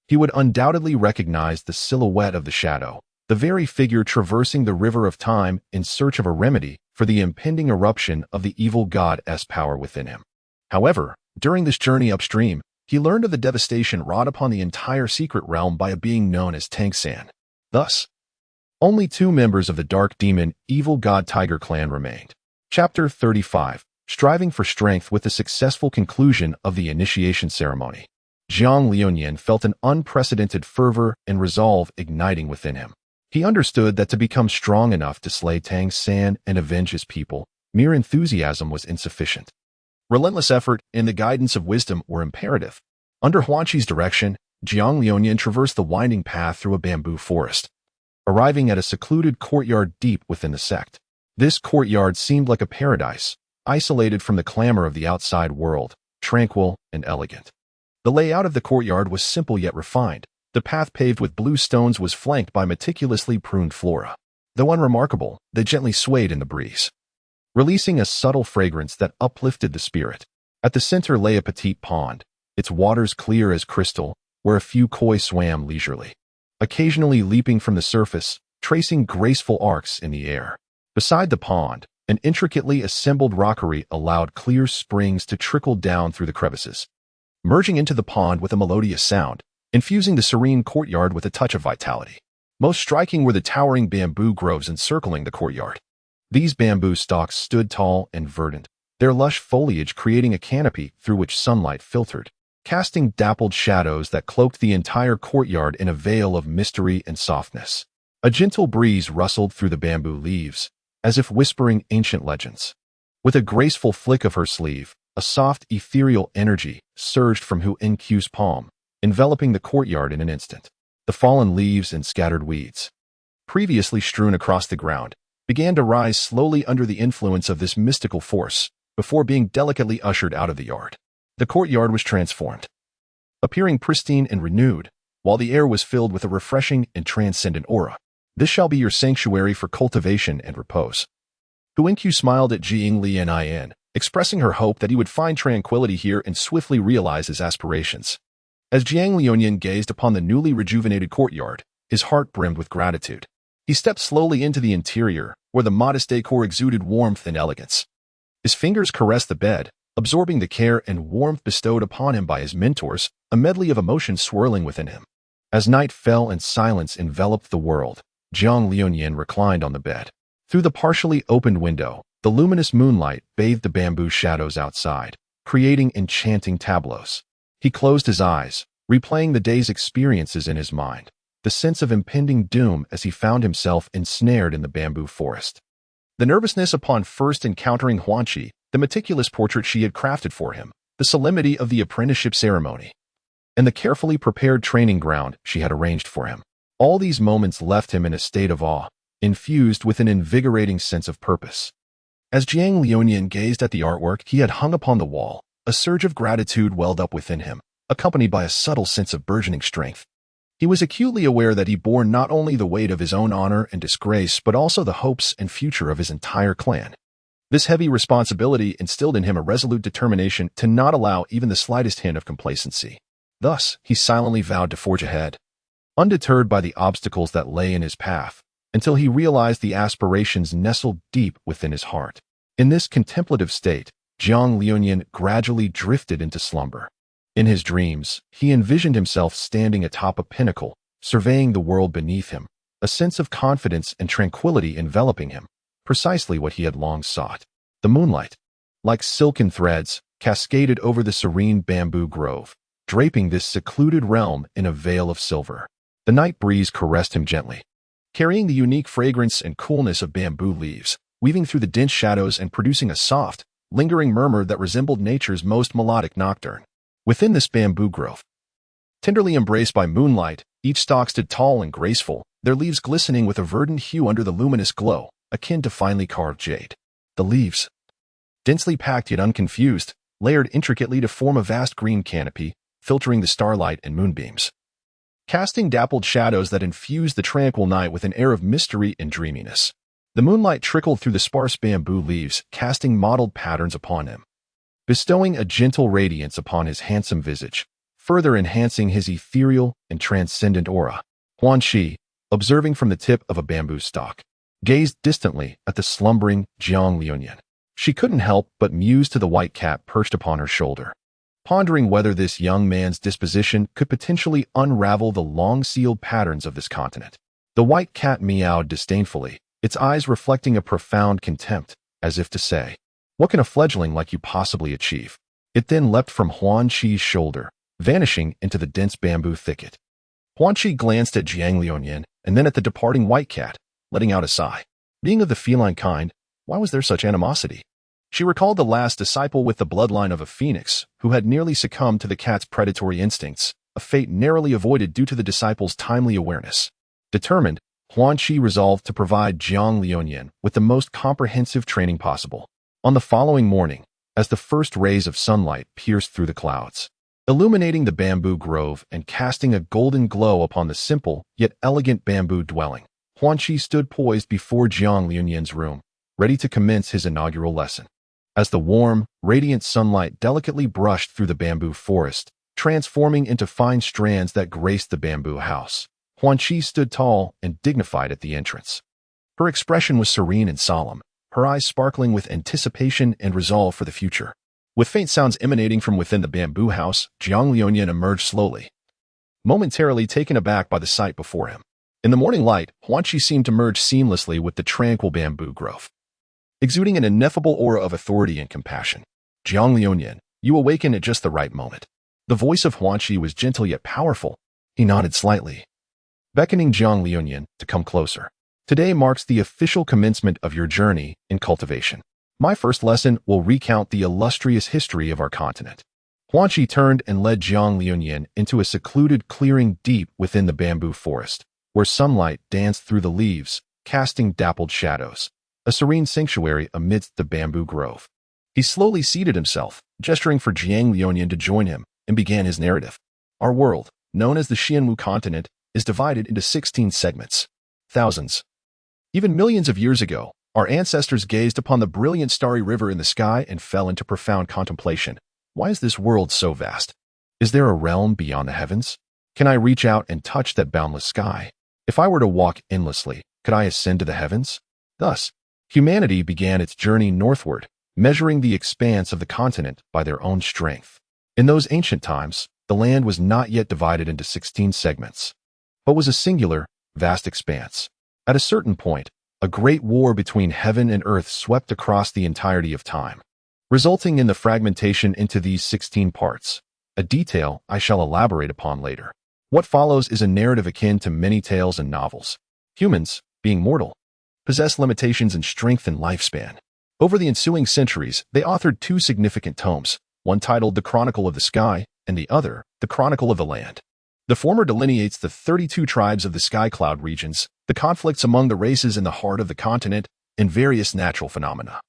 he would undoubtedly recognize the silhouette of the shadow, the very figure traversing the River of Time in search of a remedy for the impending eruption of the evil god's power within him. However, during this journey upstream, he learned of the devastation wrought upon the entire secret realm by a being known as Tang San. Thus, only 2 members of the dark demon evil god tiger clan remained. Chapter 35. Striving for strength. With the successful conclusion of the initiation ceremony, Jiang Liuyan felt an unprecedented fervor and resolve igniting within him. He understood that to become strong enough to slay Tang San and avenge his people, mere enthusiasm was insufficient. Relentless effort and the guidance of wisdom were imperative. Under Huan Qi's direction, Jiang Liuyan traversed the winding path through a bamboo forest, arriving at a secluded courtyard deep within the sect. This courtyard seemed like a paradise, isolated from the clamor of the outside world, tranquil and elegant. The layout of the courtyard was simple yet refined. The path paved with blue stones was flanked by meticulously pruned flora. Though unremarkable, they gently swayed in the breeze, releasing a subtle fragrance that uplifted the spirit. At the center lay a petite pond, its waters clear as crystal, where a few koi swam leisurely, occasionally leaping from the surface, tracing graceful arcs in the air. Beside the pond, an intricately assembled rockery allowed clear springs to trickle down through the crevices, merging into the pond with a melodious sound, infusing the serene courtyard with a touch of vitality. Most striking were the towering bamboo groves encircling the courtyard. These bamboo stalks stood tall and verdant, their lush foliage creating a canopy through which sunlight filtered, casting dappled shadows that cloaked the entire courtyard in a veil of mystery and softness. A gentle breeze rustled through the bamboo leaves, as if whispering ancient legends. With a graceful flick of her sleeve, a soft, ethereal energy surged from Hu Nq's palm, enveloping the courtyard in an instant. The fallen leaves and scattered weeds, previously strewn across the ground, began to rise slowly under the influence of this mystical force before being delicately ushered out of the yard. The courtyard was transformed, appearing pristine and renewed, while the air was filled with a refreshing and transcendent aura. This shall be your sanctuary for cultivation and repose. Huinkyu smiled at Jiang Lian, expressing her hope that he would find tranquility here and swiftly realize his aspirations. As Jiang Lian gazed upon the newly rejuvenated courtyard, his heart brimmed with gratitude. He stepped slowly into the interior, where the modest decor exuded warmth and elegance. His fingers caressed the bed, absorbing the care and warmth bestowed upon him by his mentors, a medley of emotions swirling within him. As night fell and silence enveloped the world, Jiang Lian reclined on the bed. Through the partially opened window, the luminous moonlight bathed the bamboo shadows outside, creating enchanting tableaus. He closed his eyes, replaying the day's experiences in his mind, the sense of impending doom as he found himself ensnared in the bamboo forest. The nervousness upon first encountering Huanqi, the meticulous portrait she had crafted for him, the solemnity of the apprenticeship ceremony, and the carefully prepared training ground she had arranged for him. All these moments left him in a state of awe, infused with an invigorating sense of purpose. As Jiang Lian gazed at the artwork he had hung upon the wall, a surge of gratitude welled up within him, accompanied by a subtle sense of burgeoning strength. He was acutely aware that he bore not only the weight of his own honor and disgrace, but also the hopes and future of his entire clan. This heavy responsibility instilled in him a resolute determination to not allow even the slightest hint of complacency. Thus, he silently vowed to forge ahead, undeterred by the obstacles that lay in his path, until he realized the aspirations nestled deep within his heart. In this contemplative state, Jiang Lian gradually drifted into slumber. In his dreams, he envisioned himself standing atop a pinnacle, surveying the world beneath him, a sense of confidence and tranquility enveloping him, precisely what he had long sought. The moonlight, like silken threads, cascaded over the serene bamboo grove, draping this secluded realm in a veil of silver. The night breeze caressed him gently, carrying the unique fragrance and coolness of bamboo leaves, weaving through the dense shadows and producing a soft, lingering murmur that resembled nature's most melodic nocturne. Within this bamboo grove, tenderly embraced by moonlight, each stalk stood tall and graceful, their leaves glistening with a verdant hue under the luminous glow, akin to finely carved jade. The leaves, densely packed yet unconfused, layered intricately to form a vast green canopy, filtering the starlight and moonbeams, casting dappled shadows that infused the tranquil night with an air of mystery and dreaminess. The moonlight trickled through the sparse bamboo leaves, casting mottled patterns upon him, bestowing a gentle radiance upon his handsome visage, further enhancing his ethereal and transcendent aura. Huanqi, observing from the tip of a bamboo stalk, gazed distantly at the slumbering Jiang Lian. She couldn't help but muse to the white cat perched upon her shoulder, pondering whether this young man's disposition could potentially unravel the long-sealed patterns of this continent. The white cat meowed disdainfully, its eyes reflecting a profound contempt, as if to say, "What can a fledgling like you possibly achieve?" It then leapt from Huanqi's shoulder, vanishing into the dense bamboo thicket. Huanqi glanced at Jiang Lian and then at the departing white cat, letting out a sigh. Being of the feline kind, why was there such animosity? She recalled the last disciple with the bloodline of a phoenix who had nearly succumbed to the cat's predatory instincts, a fate narrowly avoided due to the disciple's timely awareness. Determined, Huanqi resolved to provide Jiang Lian with the most comprehensive training possible. On the following morning, as the first rays of sunlight pierced through the clouds, illuminating the bamboo grove and casting a golden glow upon the simple yet elegant bamboo dwelling, Huanqi stood poised before Jiang Lian's room, ready to commence his inaugural lesson. As the warm, radiant sunlight delicately brushed through the bamboo forest, transforming into fine strands that graced the bamboo house, Huanqi stood tall and dignified at the entrance. Her expression was serene and solemn, her eyes sparkling with anticipation and resolve for the future. With faint sounds emanating from within the bamboo house, Jiang Lian emerged slowly, momentarily taken aback by the sight before him. In the morning light, Huanqi seemed to merge seamlessly with the tranquil bamboo grove, exuding an ineffable aura of authority and compassion. "Jiang Lian, you awaken at just the right moment." The voice of Huanqi was gentle yet powerful. He nodded slightly, beckoning Jiang Lian to come closer. "Today marks the official commencement of your journey in cultivation. My first lesson will recount the illustrious history of our continent." Huan Shi turned and led Jiang Liuyan into a secluded clearing deep within the bamboo forest, where sunlight danced through the leaves, casting dappled shadows, a serene sanctuary amidst the bamboo grove. He slowly seated himself, gesturing for Jiang Liuyan to join him, and began his narrative. Our world, known as the Xianwu continent, is divided into 16 segments. Thousands, even millions of years ago, our ancestors gazed upon the brilliant starry river in the sky and fell into profound contemplation. Why is this world so vast? Is there a realm beyond the heavens? Can I reach out and touch that boundless sky? If I were to walk endlessly, could I ascend to the heavens? Thus, humanity began its journey northward, measuring the expanse of the continent by their own strength. In those ancient times, the land was not yet divided into 16 segments, but was a singular, vast expanse. At a certain point, a great war between heaven and earth swept across the entirety of time, resulting in the fragmentation into these 16 parts, a detail I shall elaborate upon later. What follows is a narrative akin to many tales and novels. Humans, being mortal, possess limitations in strength and lifespan. Over the ensuing centuries, they authored two significant tomes, one titled The Chronicle of the Sky and the other, The Chronicle of the Land. The former delineates the 32 tribes of the sky cloud regions, the conflicts among the races in the heart of the continent, and various natural phenomena,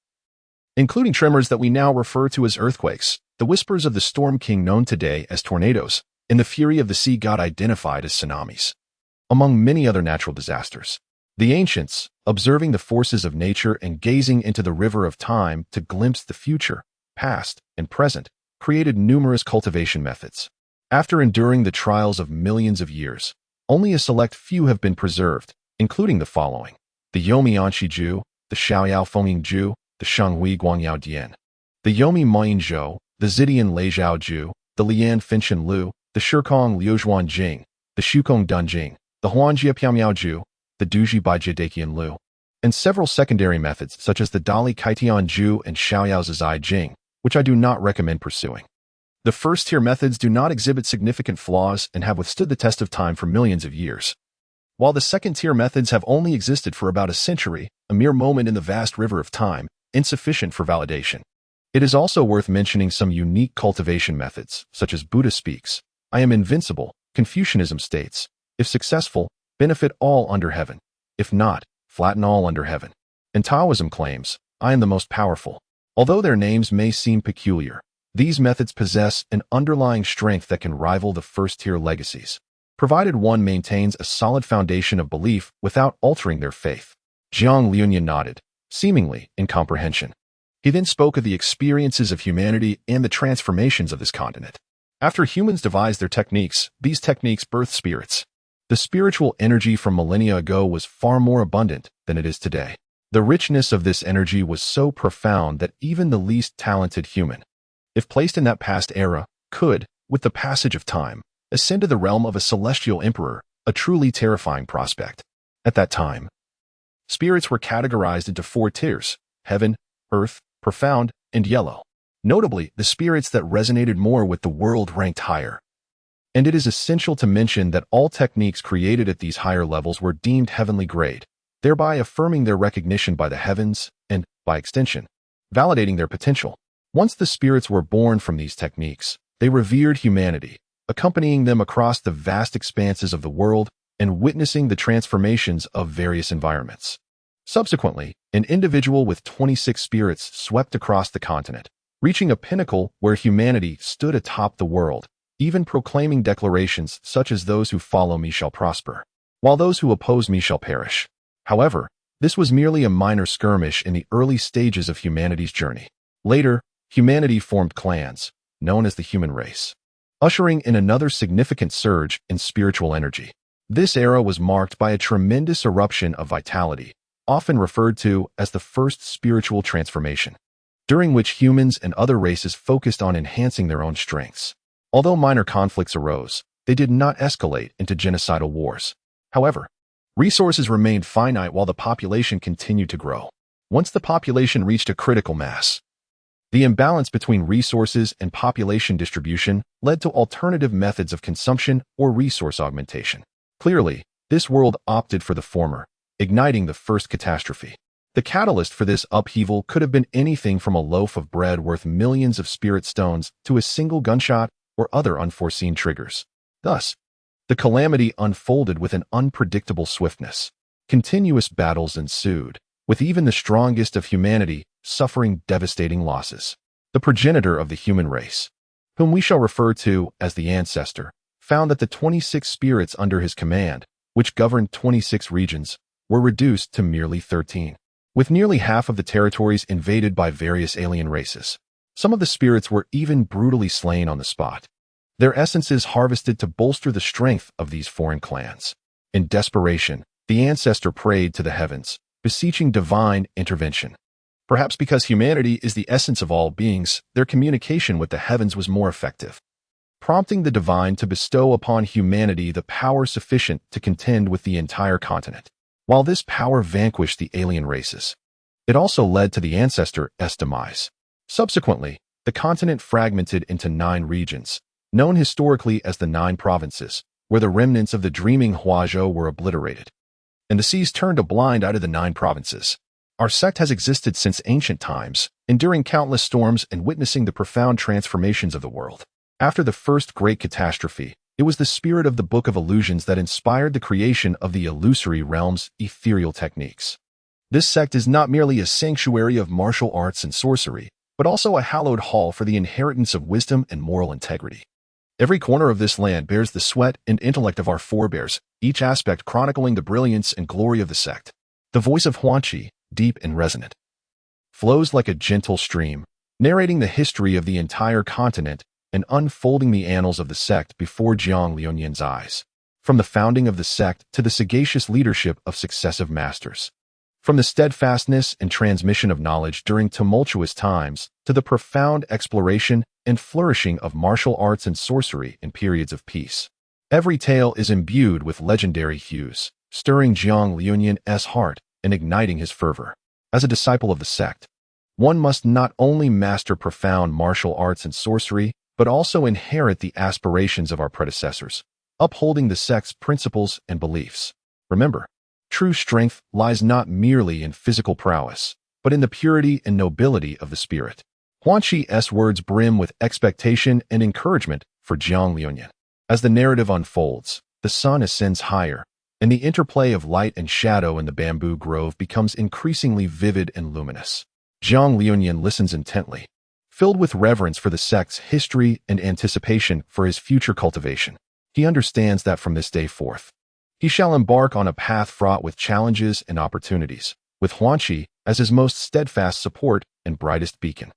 including tremors that we now refer to as earthquakes, the whispers of the Storm King known today as tornadoes, and the fury of the sea god identified as tsunamis, among many other natural disasters. The ancients, observing the forces of nature and gazing into the river of time to glimpse the future, past, and present, created numerous cultivation methods. After enduring the trials of millions of years, only a select few have been preserved, including the following: the Yomi Anshi Ju, the Xiaoyao Fengying Ju, the Shenghui Guangyao Dian, the Yomi Mayin Zhou, the Zidian Leizhao Ju, the Lian Finshan Lu, the Shikong Liuzhuan Jing, the Shukong Dun Jing, the Huanjia Piamiao Ju, the Duji Baijie Daqian Lu, and several secondary methods such as the Dali Kaitian Ju and Xiaoyao Zizai Jing, which I do not recommend pursuing. The first-tier methods do not exhibit significant flaws and have withstood the test of time for millions of years, while the second-tier methods have only existed for about a century, a mere moment in the vast river of time, insufficient for validation. It is also worth mentioning some unique cultivation methods, such as Buddha speaks, "I am invincible," Confucianism states, "If successful, benefit all under heaven. If not, flatten all under heaven." And Taoism claims, "I am the most powerful." Although their names may seem peculiar, these methods possess an underlying strength that can rival the first-tier legacies, provided one maintains a solid foundation of belief without altering their faith. Jiang Liuyan nodded, seemingly in comprehension. He then spoke of the experiences of humanity and the transformations of this continent. After humans devised their techniques, these techniques birthed spirits. The spiritual energy from millennia ago was far more abundant than it is today. The richness of this energy was so profound that even the least talented human, if placed in that past era, could, with the passage of time, ascend to the realm of a celestial emperor, a truly terrifying prospect. At that time, spirits were categorized into 4 tiers: heaven, earth, profound, and yellow. Notably, the spirits that resonated more with the world ranked higher. And it is essential to mention that all techniques created at these higher levels were deemed heavenly grade, thereby affirming their recognition by the heavens and, by extension, validating their potential. Once the spirits were born from these techniques, they revered humanity, accompanying them across the vast expanses of the world and witnessing the transformations of various environments. Subsequently, an individual with 26 spirits swept across the continent, reaching a pinnacle where humanity stood atop the world, even proclaiming declarations such as "Those who follow me shall prosper, while those who oppose me shall perish." However, this was merely a minor skirmish in the early stages of humanity's journey. Later, humanity formed clans, known as the human race, ushering in another significant surge in spiritual energy. This era was marked by a tremendous eruption of vitality, often referred to as the first spiritual transformation, during which humans and other races focused on enhancing their own strengths. Although minor conflicts arose, they did not escalate into genocidal wars. However, resources remained finite while the population continued to grow. Once the population reached a critical mass, the imbalance between resources and population distribution led to alternative methods of consumption or resource augmentation. Clearly, this world opted for the former, igniting the first catastrophe. The catalyst for this upheaval could have been anything from a loaf of bread worth millions of spirit stones to a single gunshot or other unforeseen triggers. Thus, the calamity unfolded with an unpredictable swiftness. Continuous battles ensued, with even the strongest of humanity suffering devastating losses. The progenitor of the human race, whom we shall refer to as the ancestor, found that the 26 spirits under his command, which governed 26 regions, were reduced to merely 13. With nearly half of the territories invaded by various alien races, some of the spirits were even brutally slain on the spot. Their essences harvested to bolster the strength of these foreign clans. In desperation, the ancestor prayed to the heavens, beseeching divine intervention. Perhaps because humanity is the essence of all beings, their communication with the heavens was more effective, prompting the divine to bestow upon humanity the power sufficient to contend with the entire continent. While this power vanquished the alien races, it also led to the ancestor's demise. Subsequently, the continent fragmented into 9 regions, known historically as the 9 provinces, where the remnants of the dreaming Huazhou were obliterated, and the seas turned a blind eye to the 9 provinces. Our sect has existed since ancient times, enduring countless storms and witnessing the profound transformations of the world. After the first great catastrophe, it was the spirit of the Book of Illusions that inspired the creation of the illusory realm's ethereal techniques. This sect is not merely a sanctuary of martial arts and sorcery, but also a hallowed hall for the inheritance of wisdom and moral integrity. Every corner of this land bears the sweat and intellect of our forebears, each aspect chronicling the brilliance and glory of the sect. The voice of Huanqi, deep and resonant, flows like a gentle stream, narrating the history of the entire continent and unfolding the annals of the sect before Jiang Liuyan's eyes. From the founding of the sect to the sagacious leadership of successive masters. From the steadfastness and transmission of knowledge during tumultuous times to the profound exploration and flourishing of martial arts and sorcery in periods of peace. Every tale is imbued with legendary hues, stirring Jiang Liuyan's heart and igniting his fervor. As a disciple of the sect, one must not only master profound martial arts and sorcery, but also inherit the aspirations of our predecessors, upholding the sect's principles and beliefs. Remember, true strength lies not merely in physical prowess, but in the purity and nobility of the spirit. Huanqi's words brim with expectation and encouragement for Jiang Liuyan. As the narrative unfolds, the sun ascends higher, and the interplay of light and shadow in the bamboo grove becomes increasingly vivid and luminous. Jiang Liuyan listens intently, filled with reverence for the sect's history and anticipation for his future cultivation. He understands that from this day forth, he shall embark on a path fraught with challenges and opportunities, with Huanqi as his most steadfast support and brightest beacon.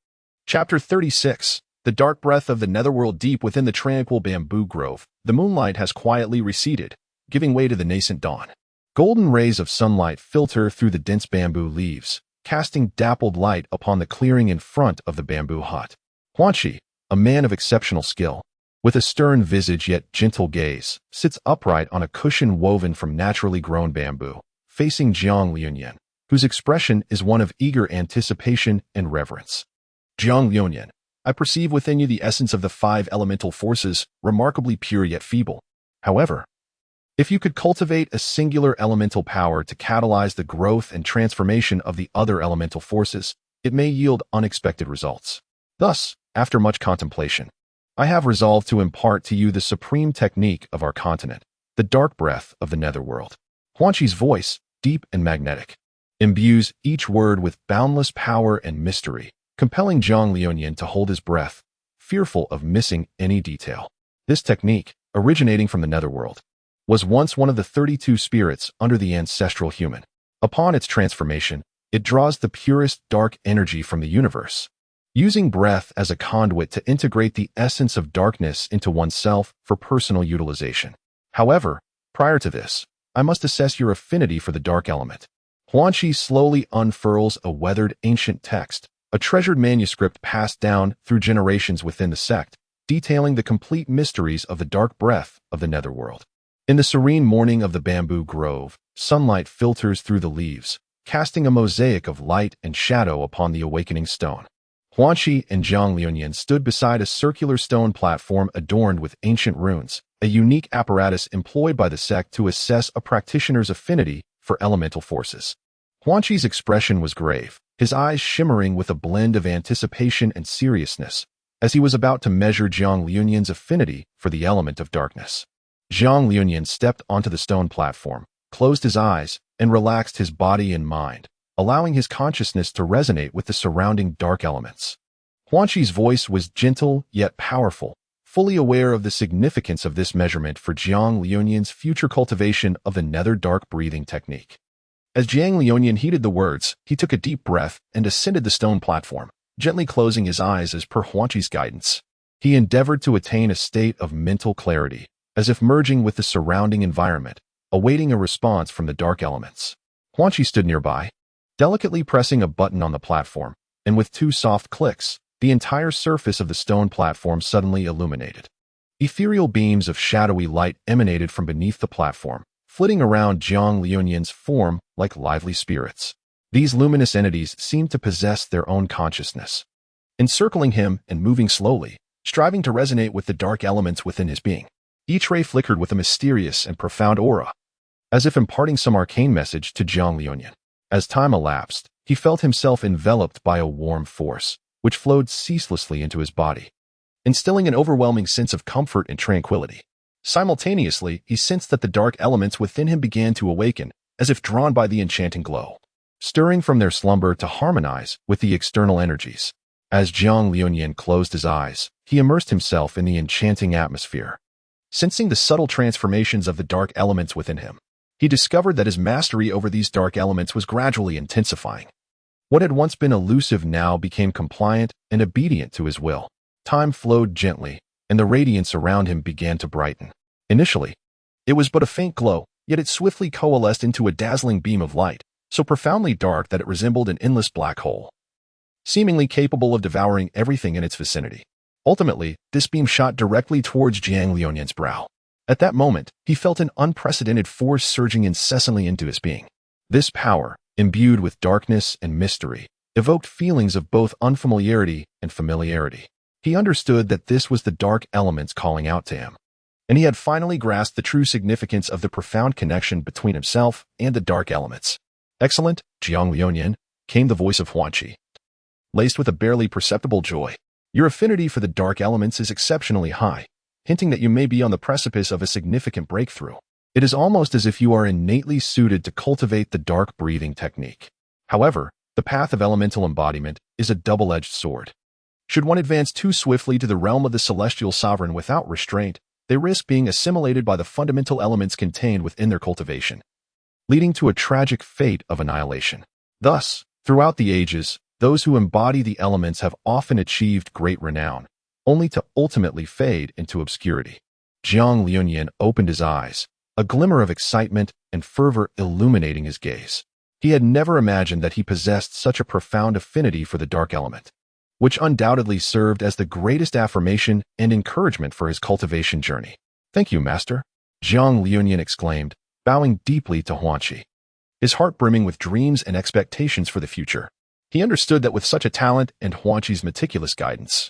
Chapter 36. The dark breath of the netherworld. Deep within the tranquil bamboo grove, the moonlight has quietly receded, giving way to the nascent dawn. Golden rays of sunlight filter through the dense bamboo leaves, casting dappled light upon the clearing in front of the bamboo hut. Huanqi, a man of exceptional skill, with a stern visage yet gentle gaze, sits upright on a cushion woven from naturally grown bamboo, facing Jiang Liuyan, whose expression is one of eager anticipation and reverence. Jiang Liuyan, I perceive within you the essence of the 5 elemental forces, remarkably pure yet feeble. However, if you could cultivate a singular elemental power to catalyze the growth and transformation of the other elemental forces, it may yield unexpected results. Thus, after much contemplation, I have resolved to impart to you the supreme technique of our continent, the dark breath of the netherworld. Huanqi's voice, deep and magnetic, imbues each word with boundless power and mystery, compelling Jiang Liuyan to hold his breath, fearful of missing any detail. This technique, originating from the netherworld, was once one of the 32 spirits under the ancestral human. Upon its transformation, it draws the purest dark energy from the universe, using breath as a conduit to integrate the essence of darkness into oneself for personal utilization. However, prior to this, I must assess your affinity for the dark element. Huanqi slowly unfurls a weathered ancient text, a treasured manuscript passed down through generations within the sect, detailing the complete mysteries of the dark breath of the netherworld. In the serene morning of the bamboo grove, sunlight filters through the leaves, casting a mosaic of light and shadow upon the awakening stone. Huanqi and Jiang Liuyan stood beside a circular stone platform adorned with ancient runes, a unique apparatus employed by the sect to assess a practitioner's affinity for elemental forces. Huanqi's expression was grave, his eyes shimmering with a blend of anticipation and seriousness, as he was about to measure Zhang Liuyan's affinity for the element of darkness. Zhang Liuyan stepped onto the stone platform, closed his eyes, and relaxed his body and mind, allowing his consciousness to resonate with the surrounding dark elements. Huanqi's voice was gentle yet powerful, fully aware of the significance of this measurement for Zhang Liuyan's future cultivation of the nether dark breathing technique. As Zhang Liuyan heeded the words, he took a deep breath and ascended the stone platform, gently closing his eyes as per Huanqi's guidance. He endeavored to attain a state of mental clarity, as if merging with the surrounding environment, awaiting a response from the dark elements. Huanqi stood nearby, delicately pressing a button on the platform, and with 2 soft clicks, the entire surface of the stone platform suddenly illuminated. Ethereal beams of shadowy light emanated from beneath the platform, flitting around Zhang Liuyan's form like lively spirits. These luminous entities seemed to possess their own consciousness, encircling him and moving slowly, striving to resonate with the dark elements within his being. Each ray flickered with a mysterious and profound aura, as if imparting some arcane message to Zhang Liuyan. As time elapsed, he felt himself enveloped by a warm force, which flowed ceaselessly into his body, instilling an overwhelming sense of comfort and tranquility. Simultaneously, he sensed that the dark elements within him began to awaken, as if drawn by the enchanting glow, stirring from their slumber to harmonize with the external energies. As Zhang Liuyan closed his eyes, he immersed himself in the enchanting atmosphere. Sensing the subtle transformations of the dark elements within him, he discovered that his mastery over these dark elements was gradually intensifying. What had once been elusive now became compliant and obedient to his will. Time flowed gently, and the radiance around him began to brighten. Initially, it was but a faint glow, yet it swiftly coalesced into a dazzling beam of light, so profoundly dark that it resembled an endless black hole, seemingly capable of devouring everything in its vicinity. Ultimately, this beam shot directly towards Zhang Liuyan's brow. At that moment, he felt an unprecedented force surging incessantly into his being. This power, imbued with darkness and mystery, evoked feelings of both unfamiliarity and familiarity. He understood that this was the dark elements calling out to him, and he had finally grasped the true significance of the profound connection between himself and the dark elements. "Excellent, Zhang Liuyan," came the voice of Huanqi, laced with a barely perceptible joy. "Your affinity for the dark elements is exceptionally high, hinting that you may be on the precipice of a significant breakthrough. It is almost as if you are innately suited to cultivate the dark breathing technique. However, the path of elemental embodiment is a double-edged sword. Should one advance too swiftly to the realm of the celestial sovereign without restraint, they risk being assimilated by the fundamental elements contained within their cultivation, leading to a tragic fate of annihilation. Thus, throughout the ages, those who embody the elements have often achieved great renown, only to ultimately fade into obscurity." Zhang Liuyan opened his eyes, a glimmer of excitement and fervor illuminating his gaze. He had never imagined that he possessed such a profound affinity for the dark element, which undoubtedly served as the greatest affirmation and encouragement for his cultivation journey. "Thank you, Master," Zhang Liuyan exclaimed, bowing deeply to Huanqi, his heart brimming with dreams and expectations for the future. He understood that with such a talent and Huanqi's meticulous guidance,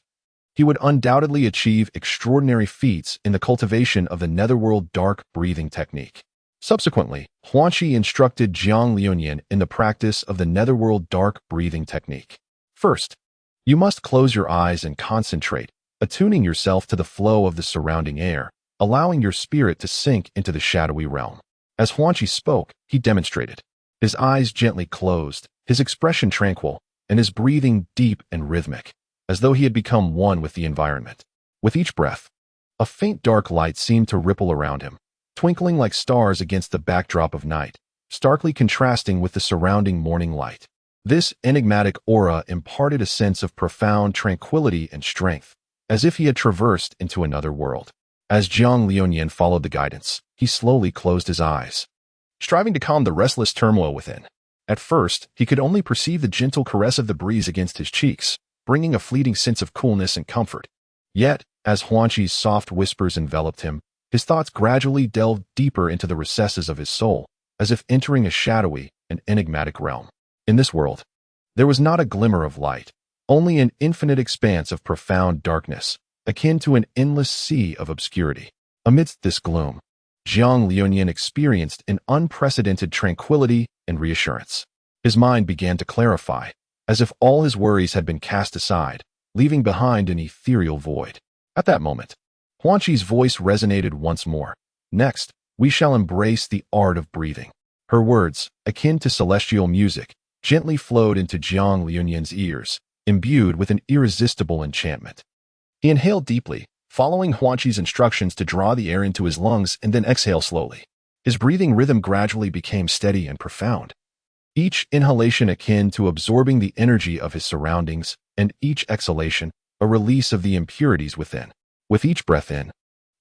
he would undoubtedly achieve extraordinary feats in the cultivation of the netherworld dark breathing technique. Subsequently, Huanqi instructed Zhang Liuyan in the practice of the netherworld dark breathing technique. First, you must close your eyes and concentrate, attuning yourself to the flow of the surrounding air, allowing your spirit to sink into the shadowy realm. As Huanqi spoke, he demonstrated, his eyes gently closed, his expression tranquil, and his breathing deep and rhythmic, as though he had become one with the environment. With each breath, a faint dark light seemed to ripple around him, twinkling like stars against the backdrop of night, starkly contrasting with the surrounding morning light. This enigmatic aura imparted a sense of profound tranquility and strength, as if he had traversed into another world. As Zhang Liuyan followed the guidance, he slowly closed his eyes, striving to calm the restless turmoil within. At first, he could only perceive the gentle caress of the breeze against his cheeks, bringing a fleeting sense of coolness and comfort. Yet, as Huanqi's soft whispers enveloped him, his thoughts gradually delved deeper into the recesses of his soul, as if entering a shadowy and enigmatic realm. In this world, there was not a glimmer of light, only an infinite expanse of profound darkness, akin to an endless sea of obscurity. Amidst this gloom, Zhang Liuyan experienced an unprecedented tranquility and reassurance. His mind began to clarify, as if all his worries had been cast aside, leaving behind an ethereal void. At that moment, Huanqi's voice resonated once more. Next, we shall embrace the art of breathing. Her words, akin to celestial music, gently flowed into Jiang Liuyan's ears, imbued with an irresistible enchantment. He inhaled deeply, following Huanqi's instructions to draw the air into his lungs and then exhale slowly. His breathing rhythm gradually became steady and profound, each inhalation akin to absorbing the energy of his surroundings, and each exhalation a release of the impurities within. With each breath in,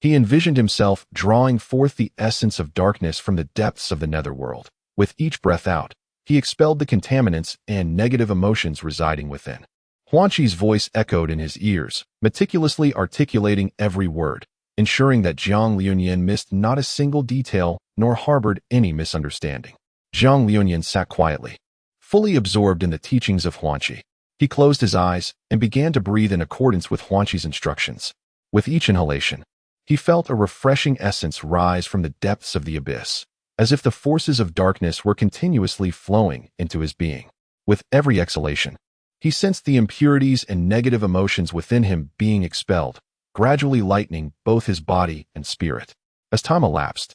he envisioned himself drawing forth the essence of darkness from the depths of the netherworld. With each breath out, he expelled the contaminants and negative emotions residing within. Huanqi's voice echoed in his ears, meticulously articulating every word, ensuring that Jiang Liuyan missed not a single detail nor harbored any misunderstanding. Jiang Liuyan sat quietly, fully absorbed in the teachings of Huanqi. He closed his eyes and began to breathe in accordance with Huanqi's instructions. With each inhalation, he felt a refreshing essence rise from the depths of the abyss, as if the forces of darkness were continuously flowing into his being. With every exhalation, he sensed the impurities and negative emotions within him being expelled, gradually lightening both his body and spirit. As time elapsed,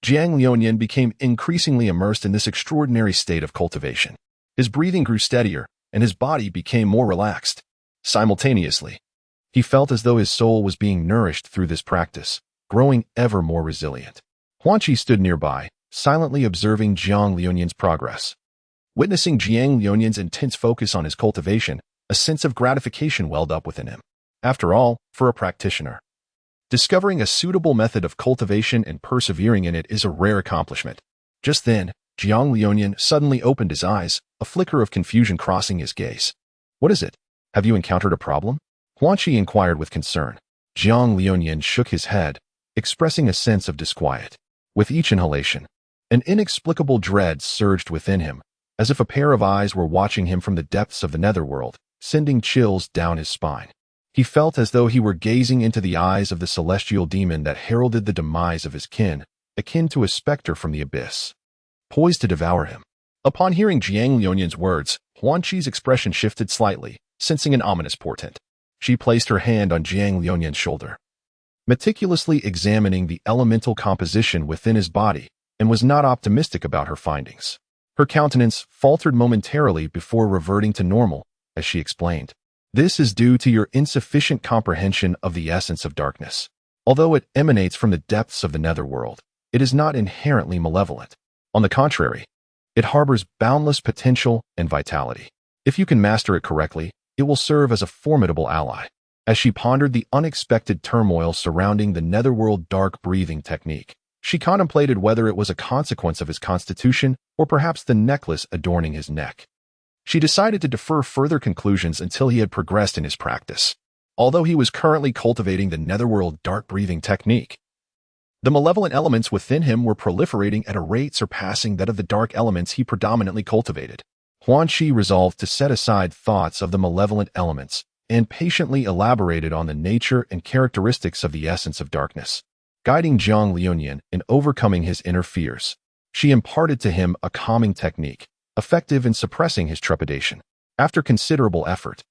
Jiang Liuyan became increasingly immersed in this extraordinary state of cultivation. His breathing grew steadier, and his body became more relaxed. Simultaneously, he felt as though his soul was being nourished through this practice, growing ever more resilient. Huanqi stood nearby, silently observing Jiang Liuyan's progress. Witnessing Jiang Liuyan's intense focus on his cultivation, a sense of gratification welled up within him. After all, for a practitioner, discovering a suitable method of cultivation and persevering in it is a rare accomplishment. Just then, Jiang Liuyan suddenly opened his eyes, a flicker of confusion crossing his gaze. "What is it? Have you encountered a problem?" Huanqi inquired with concern. Jiang Liuyan shook his head, expressing a sense of disquiet. With each inhalation, an inexplicable dread surged within him, as if a pair of eyes were watching him from the depths of the netherworld, sending chills down his spine. He felt as though he were gazing into the eyes of the celestial demon that heralded the demise of his kin, akin to a specter from the abyss, poised to devour him. Upon hearing Jiang Liuyan's words, Huanqi's expression shifted slightly, sensing an ominous portent. She placed her hand on Jiang Liuyan's shoulder, meticulously examining the elemental composition within his body, and was not optimistic about her findings. Her countenance faltered momentarily before reverting to normal, as she explained, "This is due to your insufficient comprehension of the essence of darkness. Although it emanates from the depths of the netherworld, it is not inherently malevolent. On the contrary, it harbors boundless potential and vitality. If you can master it correctly, it will serve as a formidable ally." As she pondered the unexpected turmoil surrounding the netherworld dark breathing technique, she contemplated whether it was a consequence of his constitution or perhaps the necklace adorning his neck. She decided to defer further conclusions until he had progressed in his practice. Although he was currently cultivating the netherworld dark breathing technique, the malevolent elements within him were proliferating at a rate surpassing that of the dark elements he predominantly cultivated. Huanqi resolved to set aside thoughts of the malevolent elements and patiently elaborated on the nature and characteristics of the essence of darkness. Guiding Jiang Liuyan in overcoming his inner fears, she imparted to him a calming technique, effective in suppressing his trepidation. After considerable effort,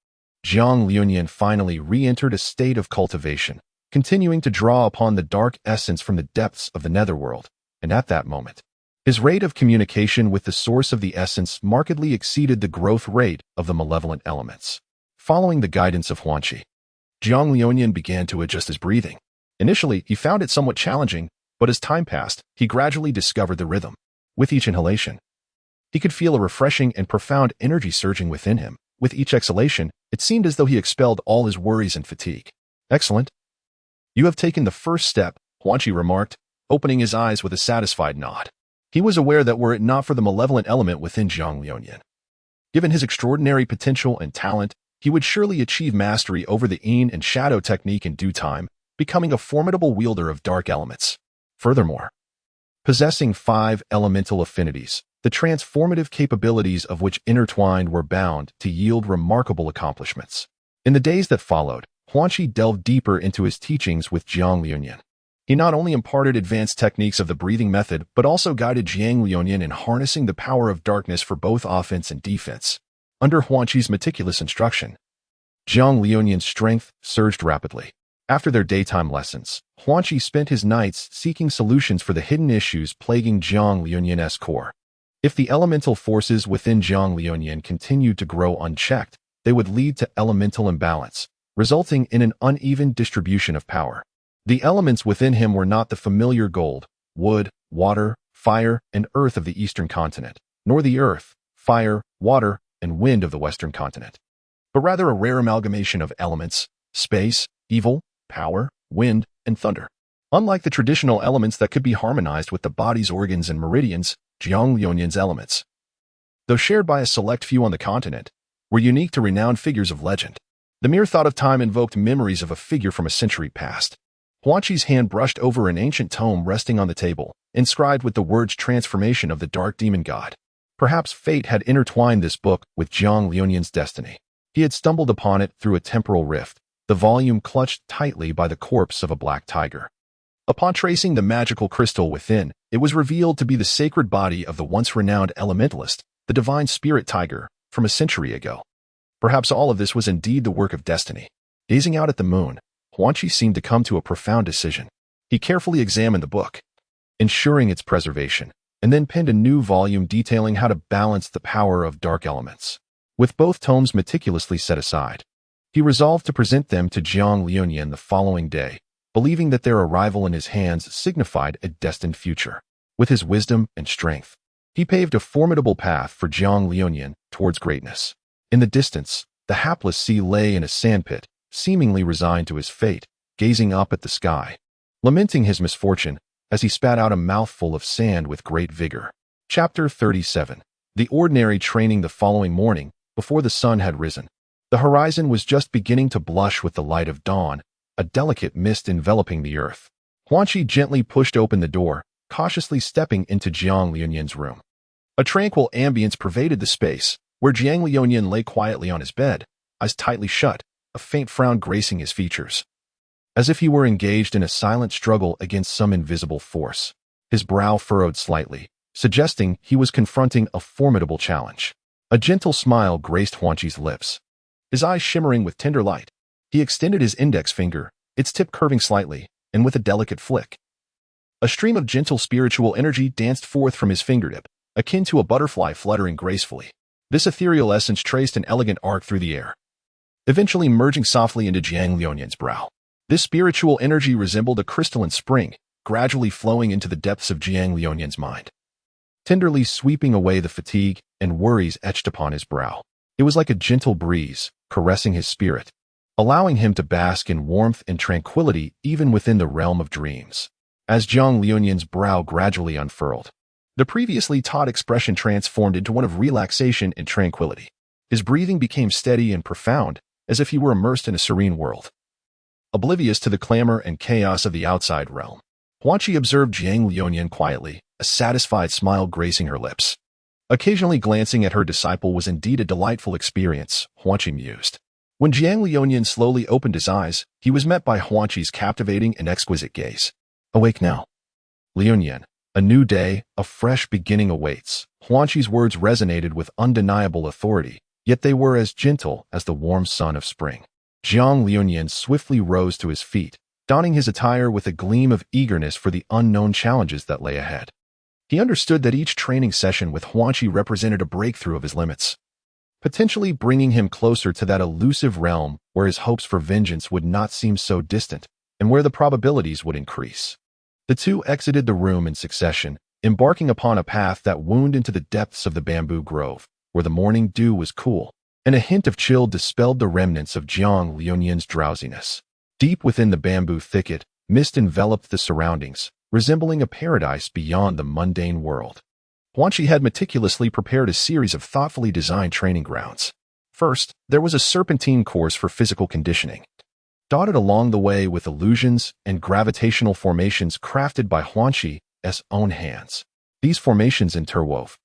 Jiang Liuyan finally re-entered a state of cultivation, continuing to draw upon the dark essence from the depths of the netherworld, and at that moment, his rate of communication with the source of the essence markedly exceeded the growth rate of the malevolent elements. Following the guidance of Huanqi, Jiang Liuyan began to adjust his breathing. Initially, he found it somewhat challenging, but as time passed, he gradually discovered the rhythm. With each inhalation, he could feel a refreshing and profound energy surging within him. With each exhalation, it seemed as though he expelled all his worries and fatigue. "Excellent. You have taken the first step," Huanqi remarked, opening his eyes with a satisfied nod. He was aware that were it not for the malevolent element within Jiang Liuyan, given his extraordinary potential and talent, he would surely achieve mastery over the yin and shadow technique in due time, becoming a formidable wielder of dark elements. Furthermore, possessing 5 elemental affinities, the transformative capabilities of which intertwined were bound to yield remarkable accomplishments. In the days that followed, Huanqi delved deeper into his teachings with Jiang Liuyan, He not only imparted advanced techniques of the breathing method, but also guided Jiang Liuyan in harnessing the power of darkness for both offense and defense. Under Huanqi's meticulous instruction, Jiang Liuyan's strength surged rapidly. After their daytime lessons, Huanqi spent his nights seeking solutions for the hidden issues plaguing Jiang Liuyan's core. If the elemental forces within Jiang Liuyan continued to grow unchecked, they would lead to elemental imbalance, resulting in an uneven distribution of power. The elements within him were not the familiar gold, wood, water, fire, and earth of the eastern continent, nor the earth, fire, water, and wind of the western continent, but rather a rare amalgamation of elements, space, evil, power, wind, and thunder. Unlike the traditional elements that could be harmonized with the body's organs and meridians, Jiang Liuyan's elements, though shared by a select few on the continent, were unique to renowned figures of legend. The mere thought of time invoked memories of a figure from a century past. Huanqi's hand brushed over an ancient tome resting on the table, inscribed with the words transformation of the dark demon god. Perhaps fate had intertwined this book with Jiang Liuyan's destiny. He had stumbled upon it through a temporal rift, the volume clutched tightly by the corpse of a black tiger. Upon tracing the magical crystal within, it was revealed to be the sacred body of the once renowned elementalist, the divine spirit tiger, from a century ago. Perhaps all of this was indeed the work of destiny. Gazing out at the moon, Huanqi seemed to come to a profound decision. He carefully examined the book, ensuring its preservation, and then penned a new volume detailing how to balance the power of dark elements. With both tomes meticulously set aside, he resolved to present them to Jiang Liuyan the following day, believing that their arrival in his hands signified a destined future. With his wisdom and strength, he paved a formidable path for Jiang Liuyan towards greatness. In the distance, the hapless sea lay in a sandpit, seemingly resigned to his fate, gazing up at the sky, lamenting his misfortune as he spat out a mouthful of sand with great vigor. Chapter 37. The ordinary training. The following morning, before the sun had risen, the horizon was just beginning to blush with the light of dawn, a delicate mist enveloping the earth. Huanqi gently pushed open the door, cautiously stepping into Jiang Liuyan's room. A tranquil ambience pervaded the space, where Jiang Liuyan lay quietly on his bed, eyes tightly shut, a faint frown gracing his features, as if he were engaged in a silent struggle against some invisible force. His brow furrowed slightly, suggesting he was confronting a formidable challenge. A gentle smile graced Huanqi's lips. His eyes shimmering with tender light, he extended his index finger, its tip curving slightly, and with a delicate flick, a stream of gentle spiritual energy danced forth from his fingertip, akin to a butterfly fluttering gracefully. This ethereal essence traced an elegant arc through the air, eventually merging softly into Jiang Liuyan's brow. This spiritual energy resembled a crystalline spring, gradually flowing into the depths of Jiang Liuyan's mind, tenderly sweeping away the fatigue and worries etched upon his brow. It was like a gentle breeze, caressing his spirit, allowing him to bask in warmth and tranquility even within the realm of dreams. As Jiang Liuyan's brow gradually unfurled, the previously taut expression transformed into one of relaxation and tranquility. His breathing became steady and profound, as if he were immersed in a serene world, oblivious to the clamor and chaos of the outside realm. Huanqi observed Jiang Liuyan quietly, a satisfied smile gracing her lips. Occasionally glancing at her disciple was indeed a delightful experience, Huanqi mused. When Jiang Liuyan slowly opened his eyes, he was met by Huanqi's captivating and exquisite gaze. Awake now, Liuyan. A new day, a fresh beginning awaits. Huanqi's words resonated with undeniable authority, yet they were as gentle as the warm sun of spring. Jiang Liuyan swiftly rose to his feet, donning his attire with a gleam of eagerness for the unknown challenges that lay ahead. He understood that each training session with Huanqi represented a breakthrough of his limits, potentially bringing him closer to that elusive realm where his hopes for vengeance would not seem so distant and where the probabilities would increase. The two exited the room in succession, embarking upon a path that wound into the depths of the bamboo grove, where the morning dew was cool, and a hint of chill dispelled the remnants of Jiang Liuyan's drowsiness. Deep within the bamboo thicket, mist enveloped the surroundings, resembling a paradise beyond the mundane world. Huanqi had meticulously prepared a series of thoughtfully designed training grounds. First, there was a serpentine course for physical conditioning, dotted along the way with illusions and gravitational formations crafted by Huanqi's own hands. These formations interwove,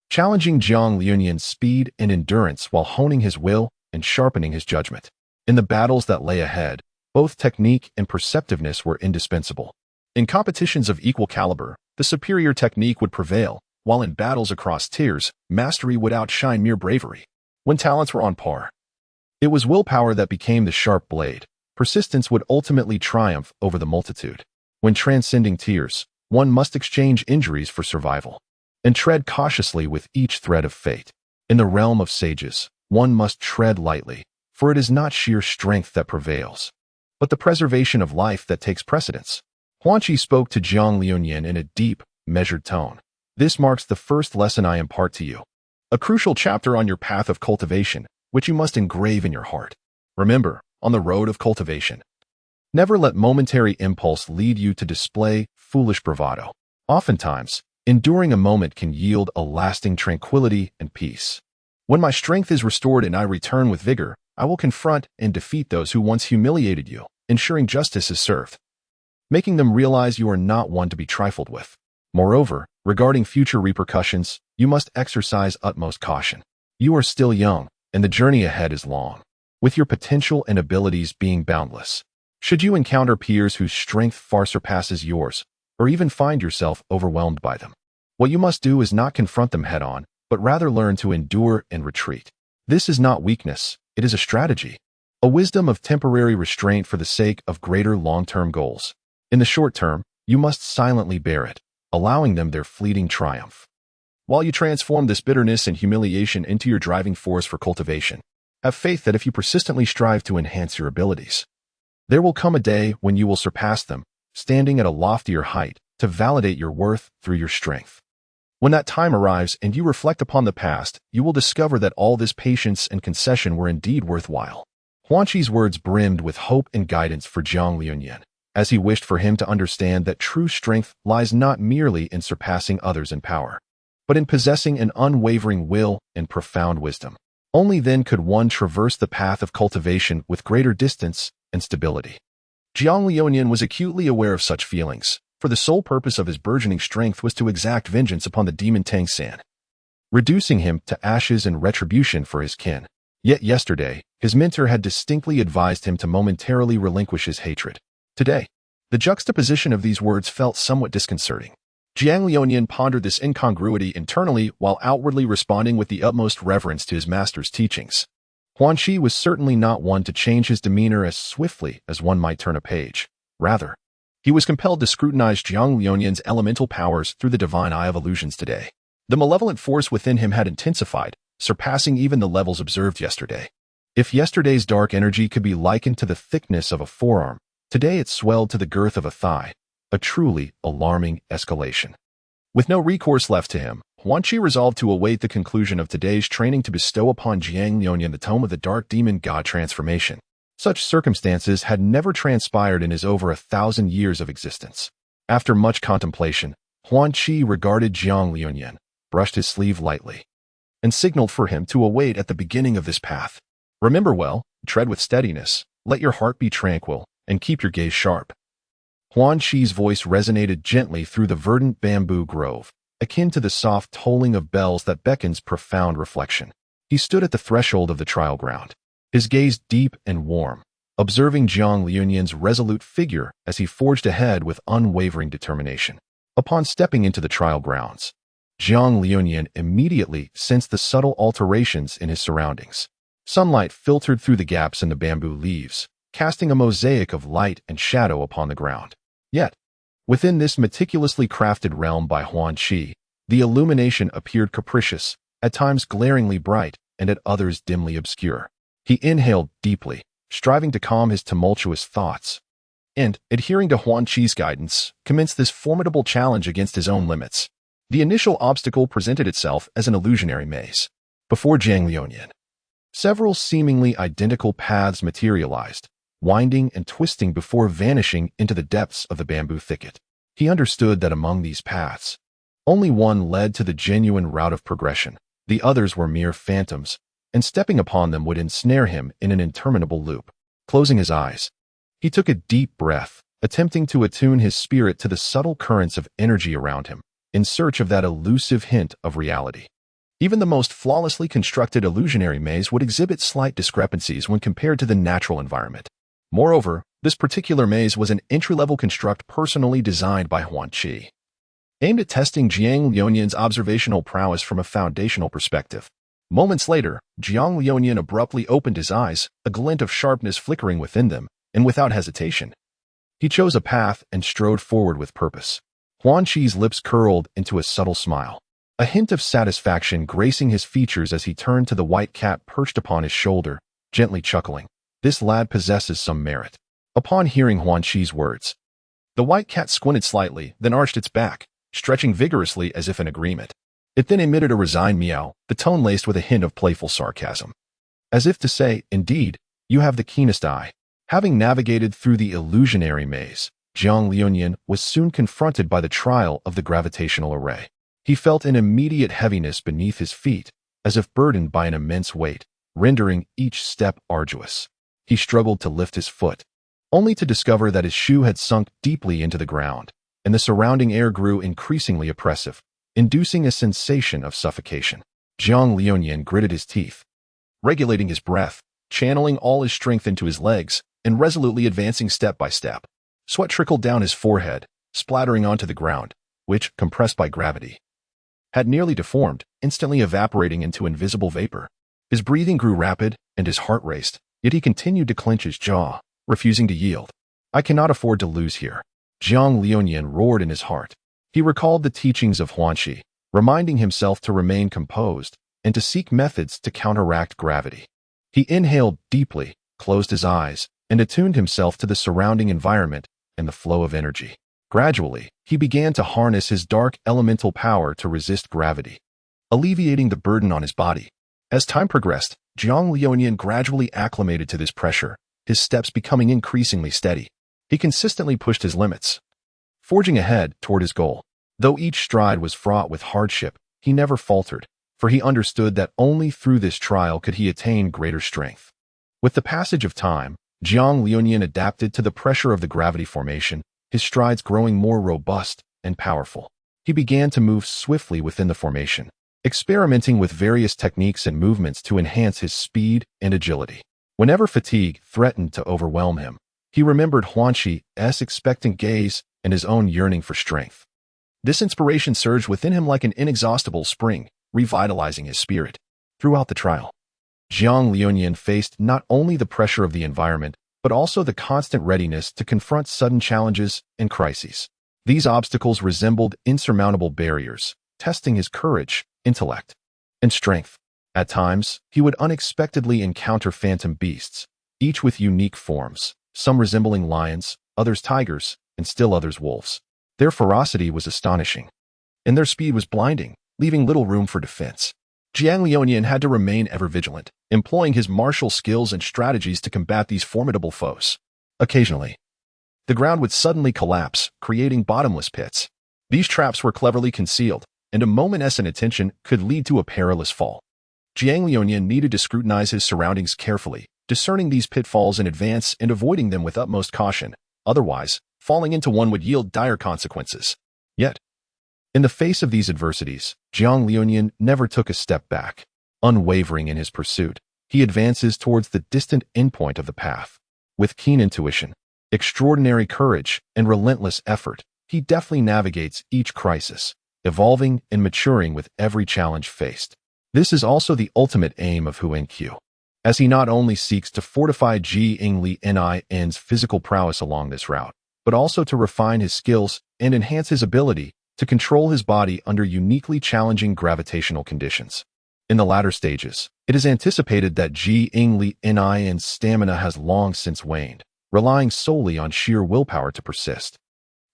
challenging Jiang Liuyan's speed and endurance while honing his will and sharpening his judgment. In the battles that lay ahead, both technique and perceptiveness were indispensable. In competitions of equal caliber, the superior technique would prevail, while in battles across tiers, mastery would outshine mere bravery. When talents were on par, it was willpower that became the sharp blade. Persistence would ultimately triumph over the multitude. When transcending tiers, one must exchange injuries for survival and tread cautiously with each thread of fate. In the realm of sages, one must tread lightly, for it is not sheer strength that prevails, but the preservation of life that takes precedence. Huan Qi spoke to Jiang Liuyan in a deep, measured tone. This marks the first lesson I impart to you, a crucial chapter on your path of cultivation, which you must engrave in your heart. Remember, on the road of cultivation, never let momentary impulse lead you to display foolish bravado. Oftentimes, enduring a moment can yield a lasting tranquility and peace. When my strength is restored and I return with vigor, I will confront and defeat those who once humiliated you, ensuring justice is served, making them realize you are not one to be trifled with. Moreover, regarding future repercussions, you must exercise utmost caution. You are still young, and the journey ahead is long, with your potential and abilities being boundless. Should you encounter peers whose strength far surpasses yours, or even find yourself overwhelmed by them, what you must do is not confront them head-on, but rather learn to endure and retreat. This is not weakness, it is a strategy, a wisdom of temporary restraint for the sake of greater long-term goals. In the short term, you must silently bear it, allowing them their fleeting triumph, while you transform this bitterness and humiliation into your driving force for cultivation. Have faith that if you persistently strive to enhance your abilities, there will come a day when you will surpass them, standing at a loftier height to validate your worth through your strength. When that time arrives and you reflect upon the past, you will discover that all this patience and concession were indeed worthwhile. Huan Qi's words brimmed with hope and guidance for Jiang Liuyan, as he wished for him to understand that true strength lies not merely in surpassing others in power, but in possessing an unwavering will and profound wisdom. Only then could one traverse the path of cultivation with greater distance and stability. Jiang Liuyan was acutely aware of such feelings, for the sole purpose of his burgeoning strength was to exact vengeance upon the demon Tang San, reducing him to ashes and retribution for his kin. Yet yesterday, his mentor had distinctly advised him to momentarily relinquish his hatred. Today, the juxtaposition of these words felt somewhat disconcerting. Jiang Liuyan pondered this incongruity internally while outwardly responding with the utmost reverence to his master's teachings. Huan Qi was certainly not one to change his demeanor as swiftly as one might turn a page. Rather, he was compelled to scrutinize Jiang Liuyan's elemental powers through the divine eye of illusions today. The malevolent force within him had intensified, surpassing even the levels observed yesterday. If yesterday's dark energy could be likened to the thickness of a forearm, today it swelled to the girth of a thigh, a truly alarming escalation. With no recourse left to him, Huan Qi resolved to await the conclusion of today's training to bestow upon Jiang Liuyan the tome of the Dark Demon God transformation. Such circumstances had never transpired in his over 1,000 years of existence. After much contemplation, Huan Qi regarded Jiang Liuyan, brushed his sleeve lightly, and signaled for him to await at the beginning of this path. Remember well, tread with steadiness, let your heart be tranquil, and keep your gaze sharp. Huan Qi's voice resonated gently through the verdant bamboo grove, akin to the soft tolling of bells that beckons profound reflection. He stood at the threshold of the trial ground, his gaze deep and warm, observing Jiang Liuyan's resolute figure as he forged ahead with unwavering determination. Upon stepping into the trial grounds, Jiang Liuyan immediately sensed the subtle alterations in his surroundings. Sunlight filtered through the gaps in the bamboo leaves, casting a mosaic of light and shadow upon the ground. Yet, within this meticulously crafted realm by Huan Qi, the illumination appeared capricious, at times glaringly bright, and at others dimly obscure. He inhaled deeply, striving to calm his tumultuous thoughts, and, adhering to Huan Qi's guidance, commenced this formidable challenge against his own limits. The initial obstacle presented itself as an illusionary maze. Before Jiang Liuyan, several seemingly identical paths materialized, winding and twisting before vanishing into the depths of the bamboo thicket. He understood that among these paths, only one led to the genuine route of progression. The others were mere phantoms, and stepping upon them would ensnare him in an interminable loop. Closing his eyes, he took a deep breath, attempting to attune his spirit to the subtle currents of energy around him, in search of that elusive hint of reality. Even the most flawlessly constructed illusionary maze would exhibit slight discrepancies when compared to the natural environment. Moreover, This particular maze was an entry-level construct personally designed by Huan Qi, aimed at testing Jiang Liuyan's observational prowess from a foundational perspective. Moments later, Jiang Liuyan abruptly opened his eyes, a glint of sharpness flickering within them, and without hesitation, he chose a path and strode forward with purpose. Huan Qi's lips curled into a subtle smile, a hint of satisfaction gracing his features as he turned to the white cat perched upon his shoulder, gently chuckling. This lad possesses some merit. Upon hearing Huan Qi's words, the white cat squinted slightly, then arched its back, stretching vigorously as if in agreement. It then emitted a resigned meow, the tone laced with a hint of playful sarcasm. As if to say, indeed, you have the keenest eye. Having navigated through the illusionary maze, Jiang Liuyan was soon confronted by the trial of the gravitational array. He felt an immediate heaviness beneath his feet, as if burdened by an immense weight, rendering each step arduous. He struggled to lift his foot, only to discover that his shoe had sunk deeply into the ground, and the surrounding air grew increasingly oppressive, inducing a sensation of suffocation. Jiang Liuyan gritted his teeth, regulating his breath, channeling all his strength into his legs, and resolutely advancing step by step. Sweat trickled down his forehead, splattering onto the ground, which, compressed by gravity, had nearly deformed, instantly evaporating into invisible vapor. His breathing grew rapid, and his heart raced, yet he continued to clench his jaw, refusing to yield. I cannot afford to lose here, Jiang Liuyan roared in his heart. He recalled the teachings of Huan Qi, reminding himself to remain composed and to seek methods to counteract gravity. He inhaled deeply, closed his eyes, and attuned himself to the surrounding environment and the flow of energy. Gradually, he began to harness his dark elemental power to resist gravity, alleviating the burden on his body. As time progressed, Jiang Liuyan gradually acclimated to this pressure, his steps becoming increasingly steady. He consistently pushed his limits, forging ahead toward his goal. Though each stride was fraught with hardship, he never faltered, for he understood that only through this trial could he attain greater strength. With the passage of time, Jiang Liuyan adapted to the pressure of the gravity formation, his strides growing more robust and powerful. He began to move swiftly within the formation, experimenting with various techniques and movements to enhance his speed and agility. Whenever fatigue threatened to overwhelm him, he remembered Huan Qi's expectant gaze and his own yearning for strength. This inspiration surged within him like an inexhaustible spring, revitalizing his spirit. Throughout the trial, Jiang Liuyan faced not only the pressure of the environment, but also the constant readiness to confront sudden challenges and crises. These obstacles resembled insurmountable barriers, testing his courage, intellect, and strength. At times, he would unexpectedly encounter phantom beasts, each with unique forms, some resembling lions, others tigers, and still others wolves. Their ferocity was astonishing, and their speed was blinding, leaving little room for defense. Jiang Liuyan had to remain ever vigilant, employing his martial skills and strategies to combat these formidable foes. Occasionally, the ground would suddenly collapse, creating bottomless pits. These traps were cleverly concealed, and a moment's inattention could lead to a perilous fall. Jiang Liuyan needed to scrutinize his surroundings carefully, discerning these pitfalls in advance and avoiding them with utmost caution. Otherwise, falling into one would yield dire consequences. Yet, in the face of these adversities, Jiang Liuyan never took a step back. Unwavering in his pursuit, he advances towards the distant endpoint of the path. With keen intuition, extraordinary courage, and relentless effort, he deftly navigates each crisis, evolving and maturing with every challenge faced. This is also the ultimate aim of Huan Qi, as he not only seeks to fortify Jiang Liuyan's physical prowess along this route, but also to refine his skills and enhance his ability to control his body under uniquely challenging gravitational conditions. In the latter stages, it is anticipated that Jiang Liuyan's stamina has long since waned, relying solely on sheer willpower to persist,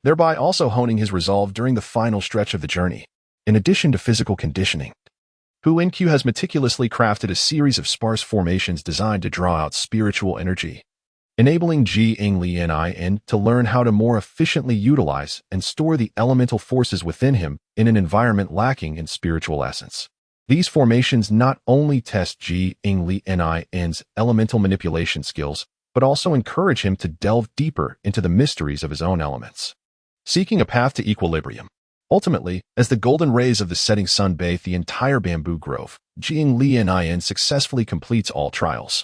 thereby also honing his resolve during the final stretch of the journey. In addition to physical conditioning, Huan Qi has meticulously crafted a series of sparse formations designed to draw out spiritual energy, enabling Jiang Liuyan to learn how to more efficiently utilize and store the elemental forces within him in an environment lacking in spiritual essence. These formations not only test Jiang Liuyan's elemental manipulation skills, but also encourage him to delve deeper into the mysteries of his own elements, seeking a path to equilibrium. Ultimately, as the golden rays of the setting sun bathe the entire bamboo grove, Jiang Liuyan successfully completes all trials.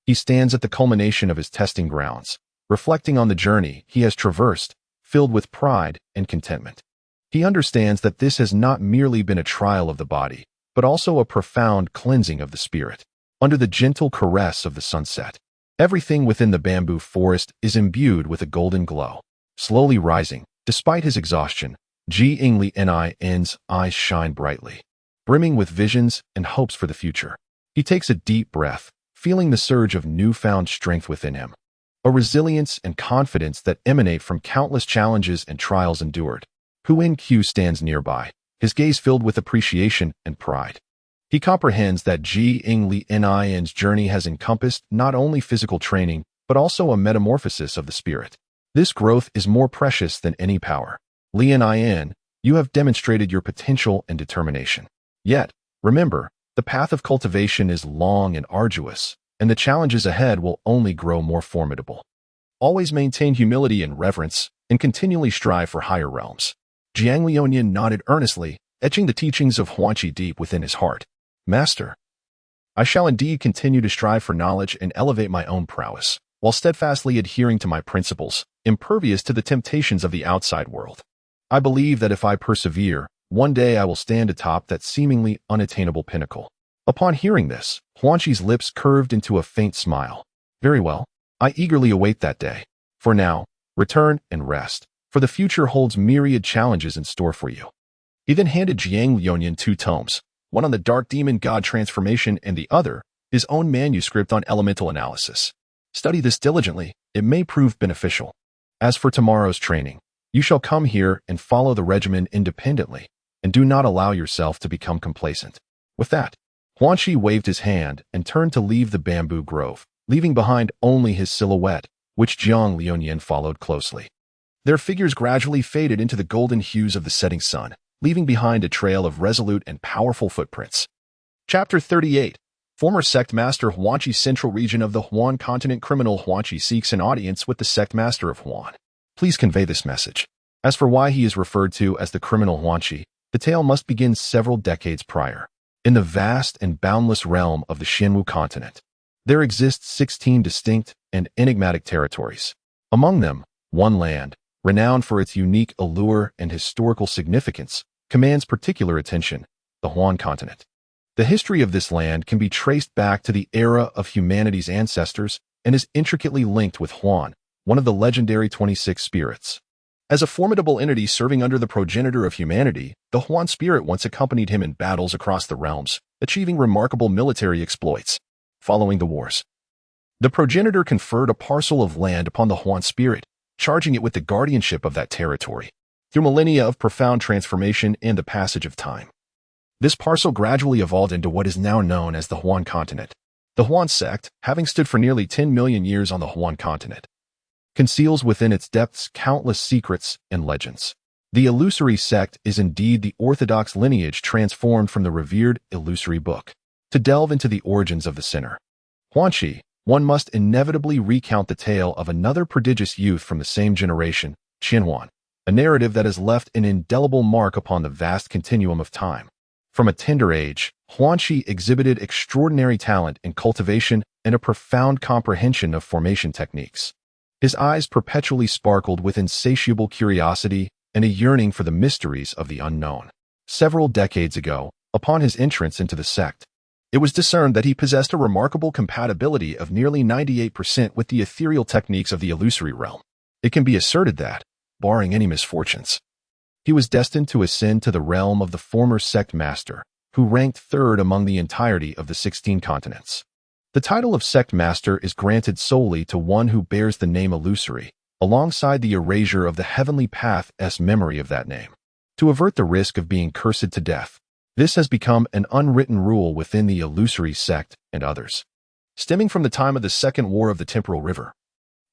He stands at the culmination of his testing grounds, reflecting on the journey he has traversed, filled with pride and contentment. He understands that this has not merely been a trial of the body, but also a profound cleansing of the spirit. Under the gentle caress of the sunset, everything within the bamboo forest is imbued with a golden glow. Slowly rising, despite his exhaustion, Ji Ingli-Nin's eyes shine brightly, brimming with visions and hopes for the future. He takes a deep breath, feeling the surge of newfound strength within him, a resilience and confidence that emanate from countless challenges and trials endured. Huin Q stands nearby, his gaze filled with appreciation and pride. He comprehends that Ji Ingli-Nin's journey has encompassed not only physical training, but also a metamorphosis of the spirit. This growth is more precious than any power. Lin, you have demonstrated your potential and determination. Yet, remember, the path of cultivation is long and arduous, and the challenges ahead will only grow more formidable. Always maintain humility and reverence, and continually strive for higher realms. Jiang Lionian nodded earnestly, etching the teachings of Huanqi deep within his heart. Master, I shall indeed continue to strive for knowledge and elevate my own prowess, while steadfastly adhering to my principles, impervious to the temptations of the outside world. I believe that if I persevere, one day I will stand atop that seemingly unattainable pinnacle. Upon hearing this, Huanqi's lips curved into a faint smile. Very well, I eagerly await that day. For now, return and rest, for the future holds myriad challenges in store for you. He then handed Jiang Lionian 2 tomes, one on the Dark Demon God transformation and the other, his own manuscript on elemental analysis. Study this diligently, it may prove beneficial. As for tomorrow's training, you shall come here and follow the regimen independently, and do not allow yourself to become complacent. With that, Huanqi waved his hand and turned to leave the bamboo grove, leaving behind only his silhouette, which Jiang Lionian followed closely. Their figures gradually faded into the golden hues of the setting sun, leaving behind a trail of resolute and powerful footprints. Chapter 38. Former sect master Huanqi. Central region of the Huan continent. Criminal Huanqi seeks an audience with the sect master of Huan. Please convey this message. As for why he is referred to as the criminal Huanqi, the tale must begin several decades prior. In the vast and boundless realm of the Xianwu continent, there exist 16 distinct and enigmatic territories. Among them, one land, renowned for its unique allure and historical significance, commands particular attention: the Huan continent. The history of this land can be traced back to the era of humanity's ancestors and is intricately linked with Huan, one of the legendary 26 spirits. As a formidable entity serving under the progenitor of humanity, the Huan spirit once accompanied him in battles across the realms, achieving remarkable military exploits. Following the wars, the progenitor conferred a parcel of land upon the Huan spirit, charging it with the guardianship of that territory. Through millennia of profound transformation and the passage of time, this parcel gradually evolved into what is now known as the Huan continent. The Huan sect, having stood for nearly 10 million years on the Huan continent, conceals within its depths countless secrets and legends. The illusory sect is indeed the orthodox lineage transformed from the revered illusory book. To delve into the origins of the sinner, Huanqi, one must inevitably recount the tale of another prodigious youth from the same generation, Qianhuan, a narrative that has left an indelible mark upon the vast continuum of time. From a tender age, Huanqi exhibited extraordinary talent in cultivation and a profound comprehension of formation techniques. His eyes perpetually sparkled with insatiable curiosity and a yearning for the mysteries of the unknown. Several decades ago, upon his entrance into the sect, it was discerned that he possessed a remarkable compatibility of nearly 98% with the ethereal techniques of the illusory realm. It can be asserted that, barring any misfortunes, he was destined to ascend to the realm of the former sect master, who ranked third among the entirety of the 16 continents. The title of sect master is granted solely to one who bears the name illusory, alongside the erasure of the heavenly path's memory of that name. To avert the risk of being cursed to death, this has become an unwritten rule within the illusory sect and others. Stemming from the time of the Second War of the Temporal River,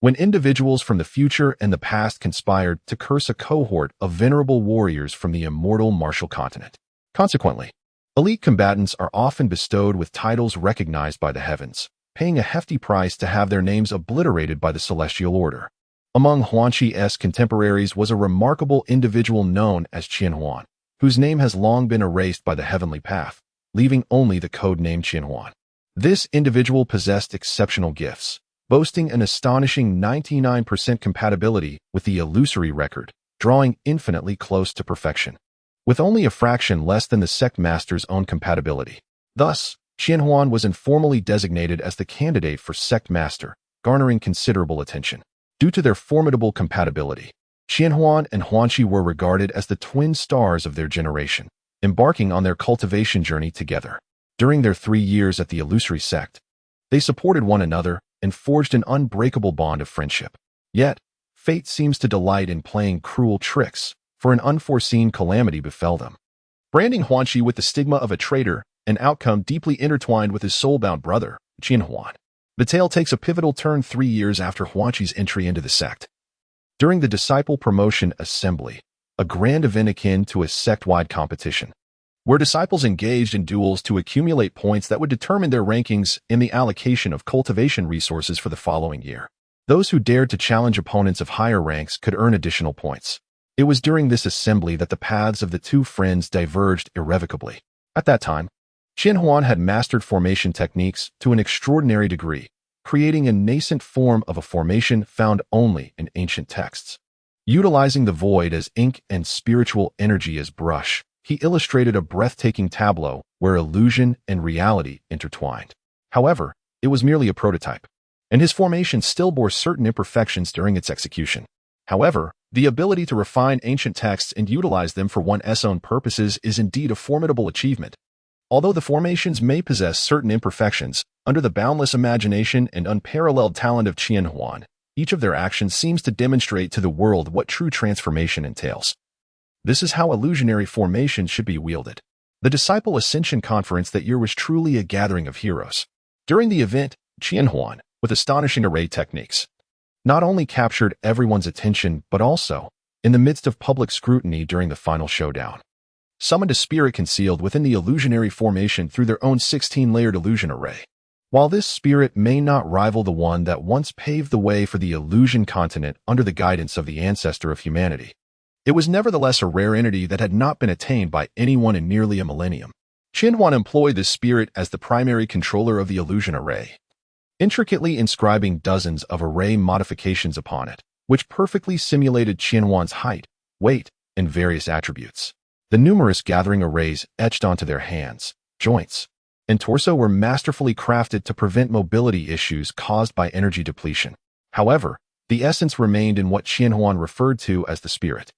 when individuals from the future and the past conspired to curse a cohort of venerable warriors from the immortal martial continent. Consequently, elite combatants are often bestowed with titles recognized by the heavens, paying a hefty price to have their names obliterated by the celestial order. Among Huanqi's contemporaries was a remarkable individual known as Qianhuan, whose name has long been erased by the heavenly path, leaving only the code name Qianhuan. This individual possessed exceptional gifts, boasting an astonishing 99% compatibility with the illusory record, drawing infinitely close to perfection, with only a fraction less than the sect master's own compatibility. Thus, Qianhuan was informally designated as the candidate for sect master, garnering considerable attention. Due to their formidable compatibility, Qianhuan and Huanqi were regarded as the twin stars of their generation, embarking on their cultivation journey together. During their 3 years at the illusory sect, they supported one another and forged an unbreakable bond of friendship. Yet, fate seems to delight in playing cruel tricks, for an unforeseen calamity befell them. Branding Huanqi with the stigma of a traitor, an outcome deeply intertwined with his soul-bound brother, Qianhuan. The tale takes a pivotal turn 3 years after Huanqi's entry into the sect. During the Disciple Promotion Assembly, a grand event akin to a sect-wide competition, where disciples engaged in duels to accumulate points that would determine their rankings in the allocation of cultivation resources for the following year. Those who dared to challenge opponents of higher ranks could earn additional points. It was during this assembly that the paths of the two friends diverged irrevocably. At that time, Qianhuan had mastered formation techniques to an extraordinary degree, creating a nascent form of a formation found only in ancient texts. Utilizing the void as ink and spiritual energy as brush, he illustrated a breathtaking tableau where illusion and reality intertwined. However, it was merely a prototype, and his formation still bore certain imperfections during its execution. However, the ability to refine ancient texts and utilize them for one's own purposes is indeed a formidable achievement. Although the formations may possess certain imperfections, under the boundless imagination and unparalleled talent of Qianhuan, each of their actions seems to demonstrate to the world what true transformation entails. This is how illusionary formation should be wielded. The Disciple Ascension Conference that year was truly a gathering of heroes. During the event, Qianhuan, with astonishing array techniques, not only captured everyone's attention, but also, in the midst of public scrutiny during the final showdown, summoned a spirit concealed within the illusionary formation through their own 16-layered illusion array. While this spirit may not rival the one that once paved the way for the illusion continent under the guidance of the ancestor of humanity, it was nevertheless a rare entity that had not been attained by anyone in nearly a millennium. Qianhuan employed this spirit as the primary controller of the illusion array, intricately inscribing dozens of array modifications upon it, which perfectly simulated Qianhuan's height, weight, and various attributes. The numerous gathering arrays etched onto their hands, joints, and torso were masterfully crafted to prevent mobility issues caused by energy depletion. However, the essence remained in what Qianhuan referred to as the spirit.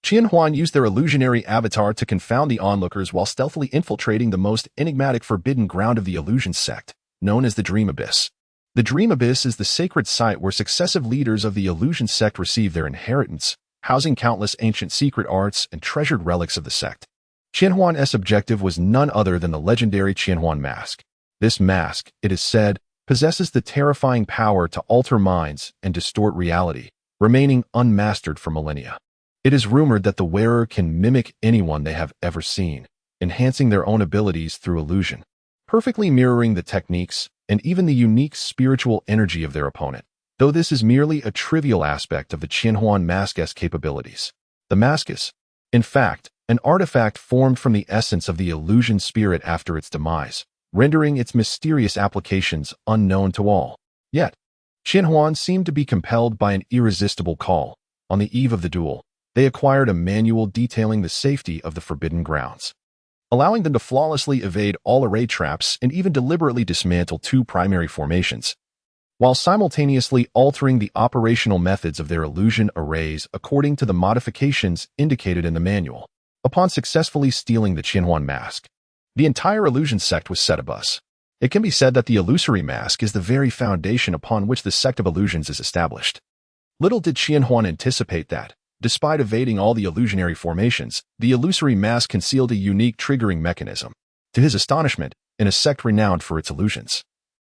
Qianhuan used their illusionary avatar to confound the onlookers while stealthily infiltrating the most enigmatic forbidden ground of the illusion sect, known as the Dream Abyss. The Dream Abyss is the sacred site where successive leaders of the illusion sect receive their inheritance, housing countless ancient secret arts and treasured relics of the sect. Qianhuan's objective was none other than the legendary Qianhuan mask. This mask, it is said, possesses the terrifying power to alter minds and distort reality, remaining unmastered for millennia. It is rumored that the wearer can mimic anyone they have ever seen, enhancing their own abilities through illusion, perfectly mirroring the techniques and even the unique spiritual energy of their opponent. Though this is merely a trivial aspect of the Qianhuan mask's capabilities, the mask is, in fact, an artifact formed from the essence of the illusion spirit after its demise, rendering its mysterious applications unknown to all. Yet, Qianhuan seemed to be compelled by an irresistible call. On the eve of the duel, they acquired a manual detailing the safety of the forbidden grounds, allowing them to flawlessly evade all array traps and even deliberately dismantle 2 primary formations, while simultaneously altering the operational methods of their illusion arrays according to the modifications indicated in the manual. Upon successfully stealing the Qianhuan mask, the entire illusion sect was set abuzz. It can be said that the illusory mask is the very foundation upon which the sect of illusions is established. Little did Qianhuan anticipate that, despite evading all the illusionary formations, the illusory mask concealed a unique triggering mechanism. To his astonishment, in a sect renowned for its illusions,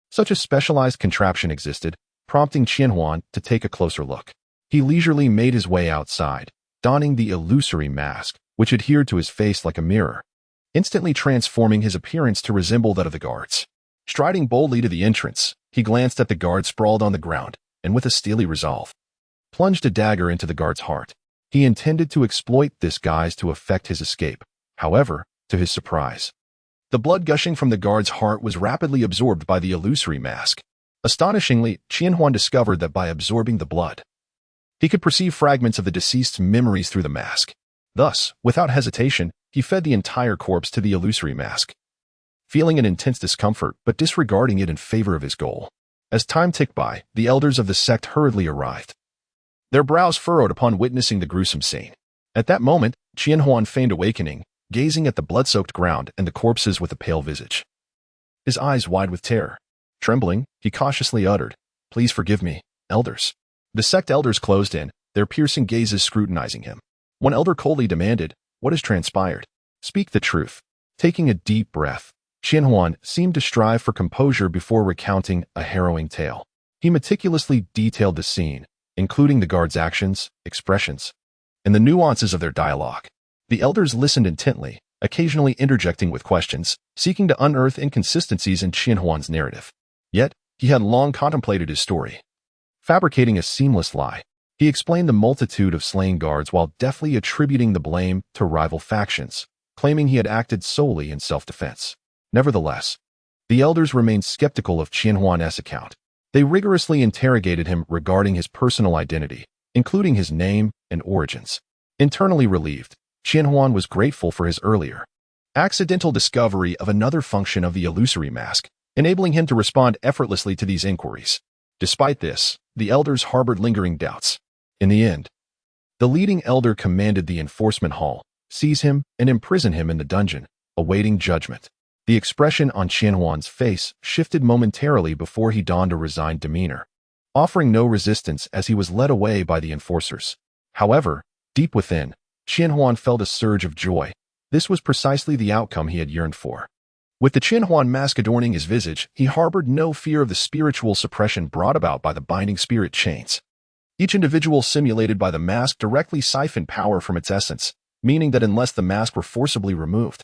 such a specialized contraption existed, prompting Qianhuan to take a closer look. He leisurely made his way outside, donning the illusory mask, which adhered to his face like a mirror, instantly transforming his appearance to resemble that of the guards. Striding boldly to the entrance, he glanced at the guard sprawled on the ground, and with a steely resolve, plunged a dagger into the guard's heart. He intended to exploit this guise to effect his escape. However, to his surprise, the blood gushing from the guard's heart was rapidly absorbed by the illusory mask. Astonishingly, Qianhuan discovered that by absorbing the blood, he could perceive fragments of the deceased's memories through the mask. Thus, without hesitation, he fed the entire corpse to the illusory mask, feeling an intense discomfort but disregarding it in favor of his goal. As time ticked by, the elders of the sect hurriedly arrived, their brows furrowed upon witnessing the gruesome scene. At that moment, Qianhuan feigned awakening, gazing at the blood-soaked ground and the corpses with a pale visage, his eyes wide with terror. Trembling, he cautiously uttered, "Please forgive me, elders." The sect elders closed in, their piercing gazes scrutinizing him. One elder coldly demanded, "What has transpired? Speak the truth." Taking a deep breath, Qianhuan seemed to strive for composure before recounting a harrowing tale. He meticulously detailed the scene, including the guards' actions, expressions, and the nuances of their dialogue. The elders listened intently, occasionally interjecting with questions, seeking to unearth inconsistencies in Qianhuan's narrative. Yet, he had long contemplated his story. Fabricating a seamless lie, he explained the multitude of slain guards while deftly attributing the blame to rival factions, claiming he had acted solely in self-defense. Nevertheless, the elders remained skeptical of Qianhuan's account. They rigorously interrogated him regarding his personal identity, including his name and origins. Internally relieved, Qianhuan was grateful for his earlier, accidental discovery of another function of the illusory mask, enabling him to respond effortlessly to these inquiries. Despite this, the elders harbored lingering doubts. In the end, the leading elder commanded the enforcement hall, seize him, and imprison him in the dungeon, awaiting judgment. The expression on Qianhuan's face shifted momentarily before he donned a resigned demeanor, offering no resistance as he was led away by the enforcers. However, deep within, Qianhuan felt a surge of joy. This was precisely the outcome he had yearned for. With the Qianhuan mask adorning his visage, he harbored no fear of the spiritual suppression brought about by the binding spirit chains. Each individual simulated by the mask directly siphoned power from its essence, meaning that unless the mask were forcibly removed,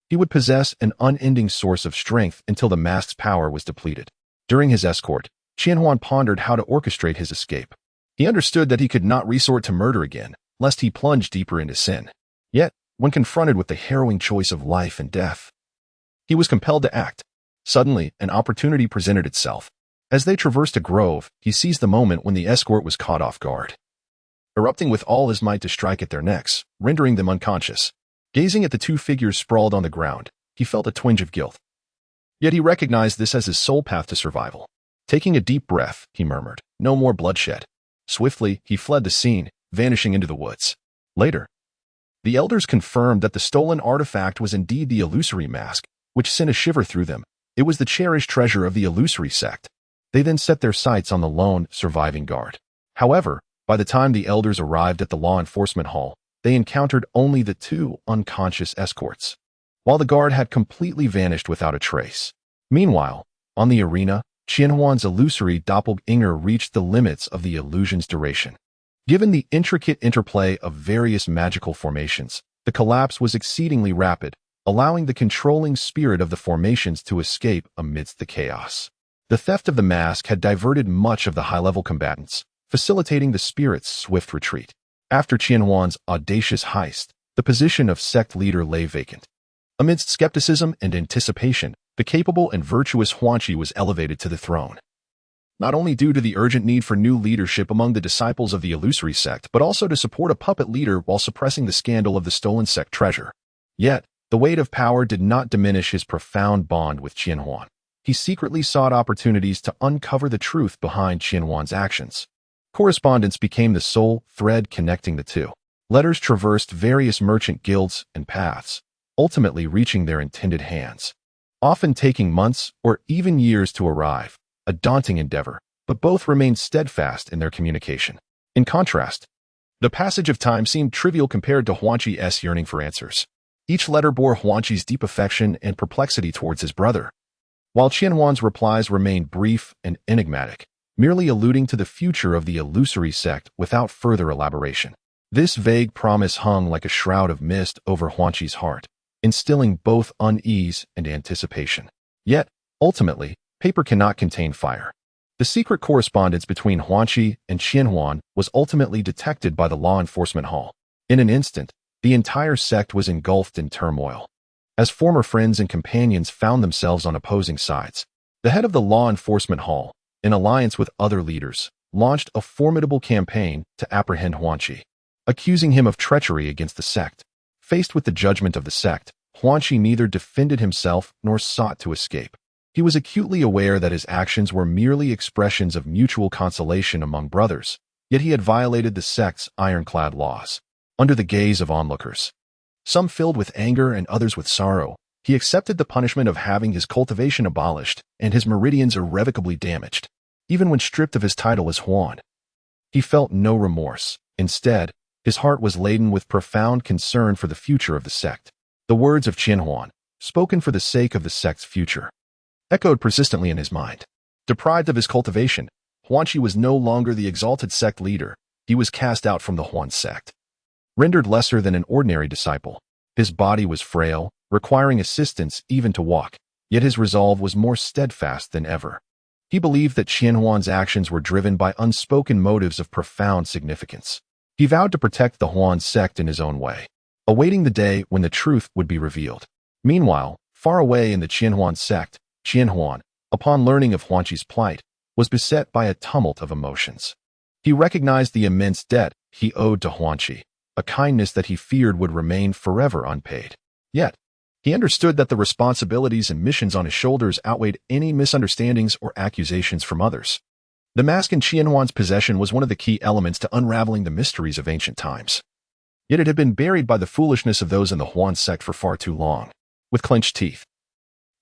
he would possess an unending source of strength until the mask's power was depleted. During his escort, Qianhuan pondered how to orchestrate his escape. He understood that he could not resort to murder again, lest he plunge deeper into sin. Yet, when confronted with the harrowing choice of life and death, he was compelled to act. Suddenly, an opportunity presented itself. As they traversed a grove, he seized the moment when the escort was caught off guard, erupting with all his might to strike at their necks, rendering them unconscious. Gazing at the two figures sprawled on the ground, he felt a twinge of guilt. Yet he recognized this as his sole path to survival. Taking a deep breath, he murmured, "No more bloodshed." Swiftly, he fled the scene, vanishing into the woods. Later, the elders confirmed that the stolen artifact was indeed the illusory mask, which sent a shiver through them. It was the cherished treasure of the illusory sect. They then set their sights on the lone, surviving guard. However, by the time the elders arrived at the law enforcement hall, they encountered only the two unconscious escorts, while the guard had completely vanished without a trace. Meanwhile, on the arena, Qianhuan's illusory doppelganger reached the limits of the illusion's duration. Given the intricate interplay of various magical formations, the collapse was exceedingly rapid, allowing the controlling spirit of the formations to escape amidst the chaos. The theft of the mask had diverted much of the high-level combatants, facilitating the spirit's swift retreat. After Qianhuan's audacious heist, the position of sect leader lay vacant. Amidst skepticism and anticipation, the capable and virtuous Huanqi was elevated to the throne. Not only due to the urgent need for new leadership among the disciples of the illusory sect, but also to support a puppet leader while suppressing the scandal of the stolen sect treasure. Yet, the weight of power did not diminish his profound bond with Qianhuan. He secretly sought opportunities to uncover the truth behind Qianhuan's actions. Correspondence became the sole thread connecting the two. Letters traversed various merchant guilds and paths, ultimately reaching their intended hands, often taking months or even years to arrive, a daunting endeavor, but both remained steadfast in their communication. In contrast, the passage of time seemed trivial compared to Huanqi's yearning for answers. Each letter bore Huanqi's deep affection and perplexity towards his brother, while Qianhuan's replies remained brief and enigmatic, merely alluding to the future of the illusory sect without further elaboration. This vague promise hung like a shroud of mist over Huanqi's heart, instilling both unease and anticipation. Yet, ultimately, paper cannot contain fire. The secret correspondence between Huanqi and Qianhuan was ultimately detected by the law enforcement hall. In an instant, the entire sect was engulfed in turmoil. As former friends and companions found themselves on opposing sides, the head of the law enforcement hall, in alliance with other leaders, launched a formidable campaign to apprehend Huangqi, accusing him of treachery against the sect. Faced with the judgment of the sect, Huangqi neither defended himself nor sought to escape. He was acutely aware that his actions were merely expressions of mutual consolation among brothers, yet he had violated the sect's ironclad laws. Under the gaze of onlookers, some filled with anger and others with sorrow, he accepted the punishment of having his cultivation abolished and his meridians irrevocably damaged. Even when stripped of his title as Huan, he felt no remorse. Instead, his heart was laden with profound concern for the future of the sect. The words of Qian Huan, spoken for the sake of the sect's future, echoed persistently in his mind. Deprived of his cultivation, Huangqi was no longer the exalted sect leader. He was cast out from the Huan sect. Rendered lesser than an ordinary disciple, his body was frail, requiring assistance even to walk, yet his resolve was more steadfast than ever. He believed that Qian Huan's actions were driven by unspoken motives of profound significance. He vowed to protect the Huan sect in his own way, awaiting the day when the truth would be revealed. Meanwhile, far away in the Qian Huan sect, Qian Huan, upon learning of Huangqi's plight, was beset by a tumult of emotions. He recognized the immense debt he owed to Huangqi, a kindness that he feared would remain forever unpaid. Yet, he understood that the responsibilities and missions on his shoulders outweighed any misunderstandings or accusations from others. The mask in Qian Huan's possession was one of the key elements to unraveling the mysteries of ancient times. Yet it had been buried by the foolishness of those in the Huan sect for far too long. With clenched teeth,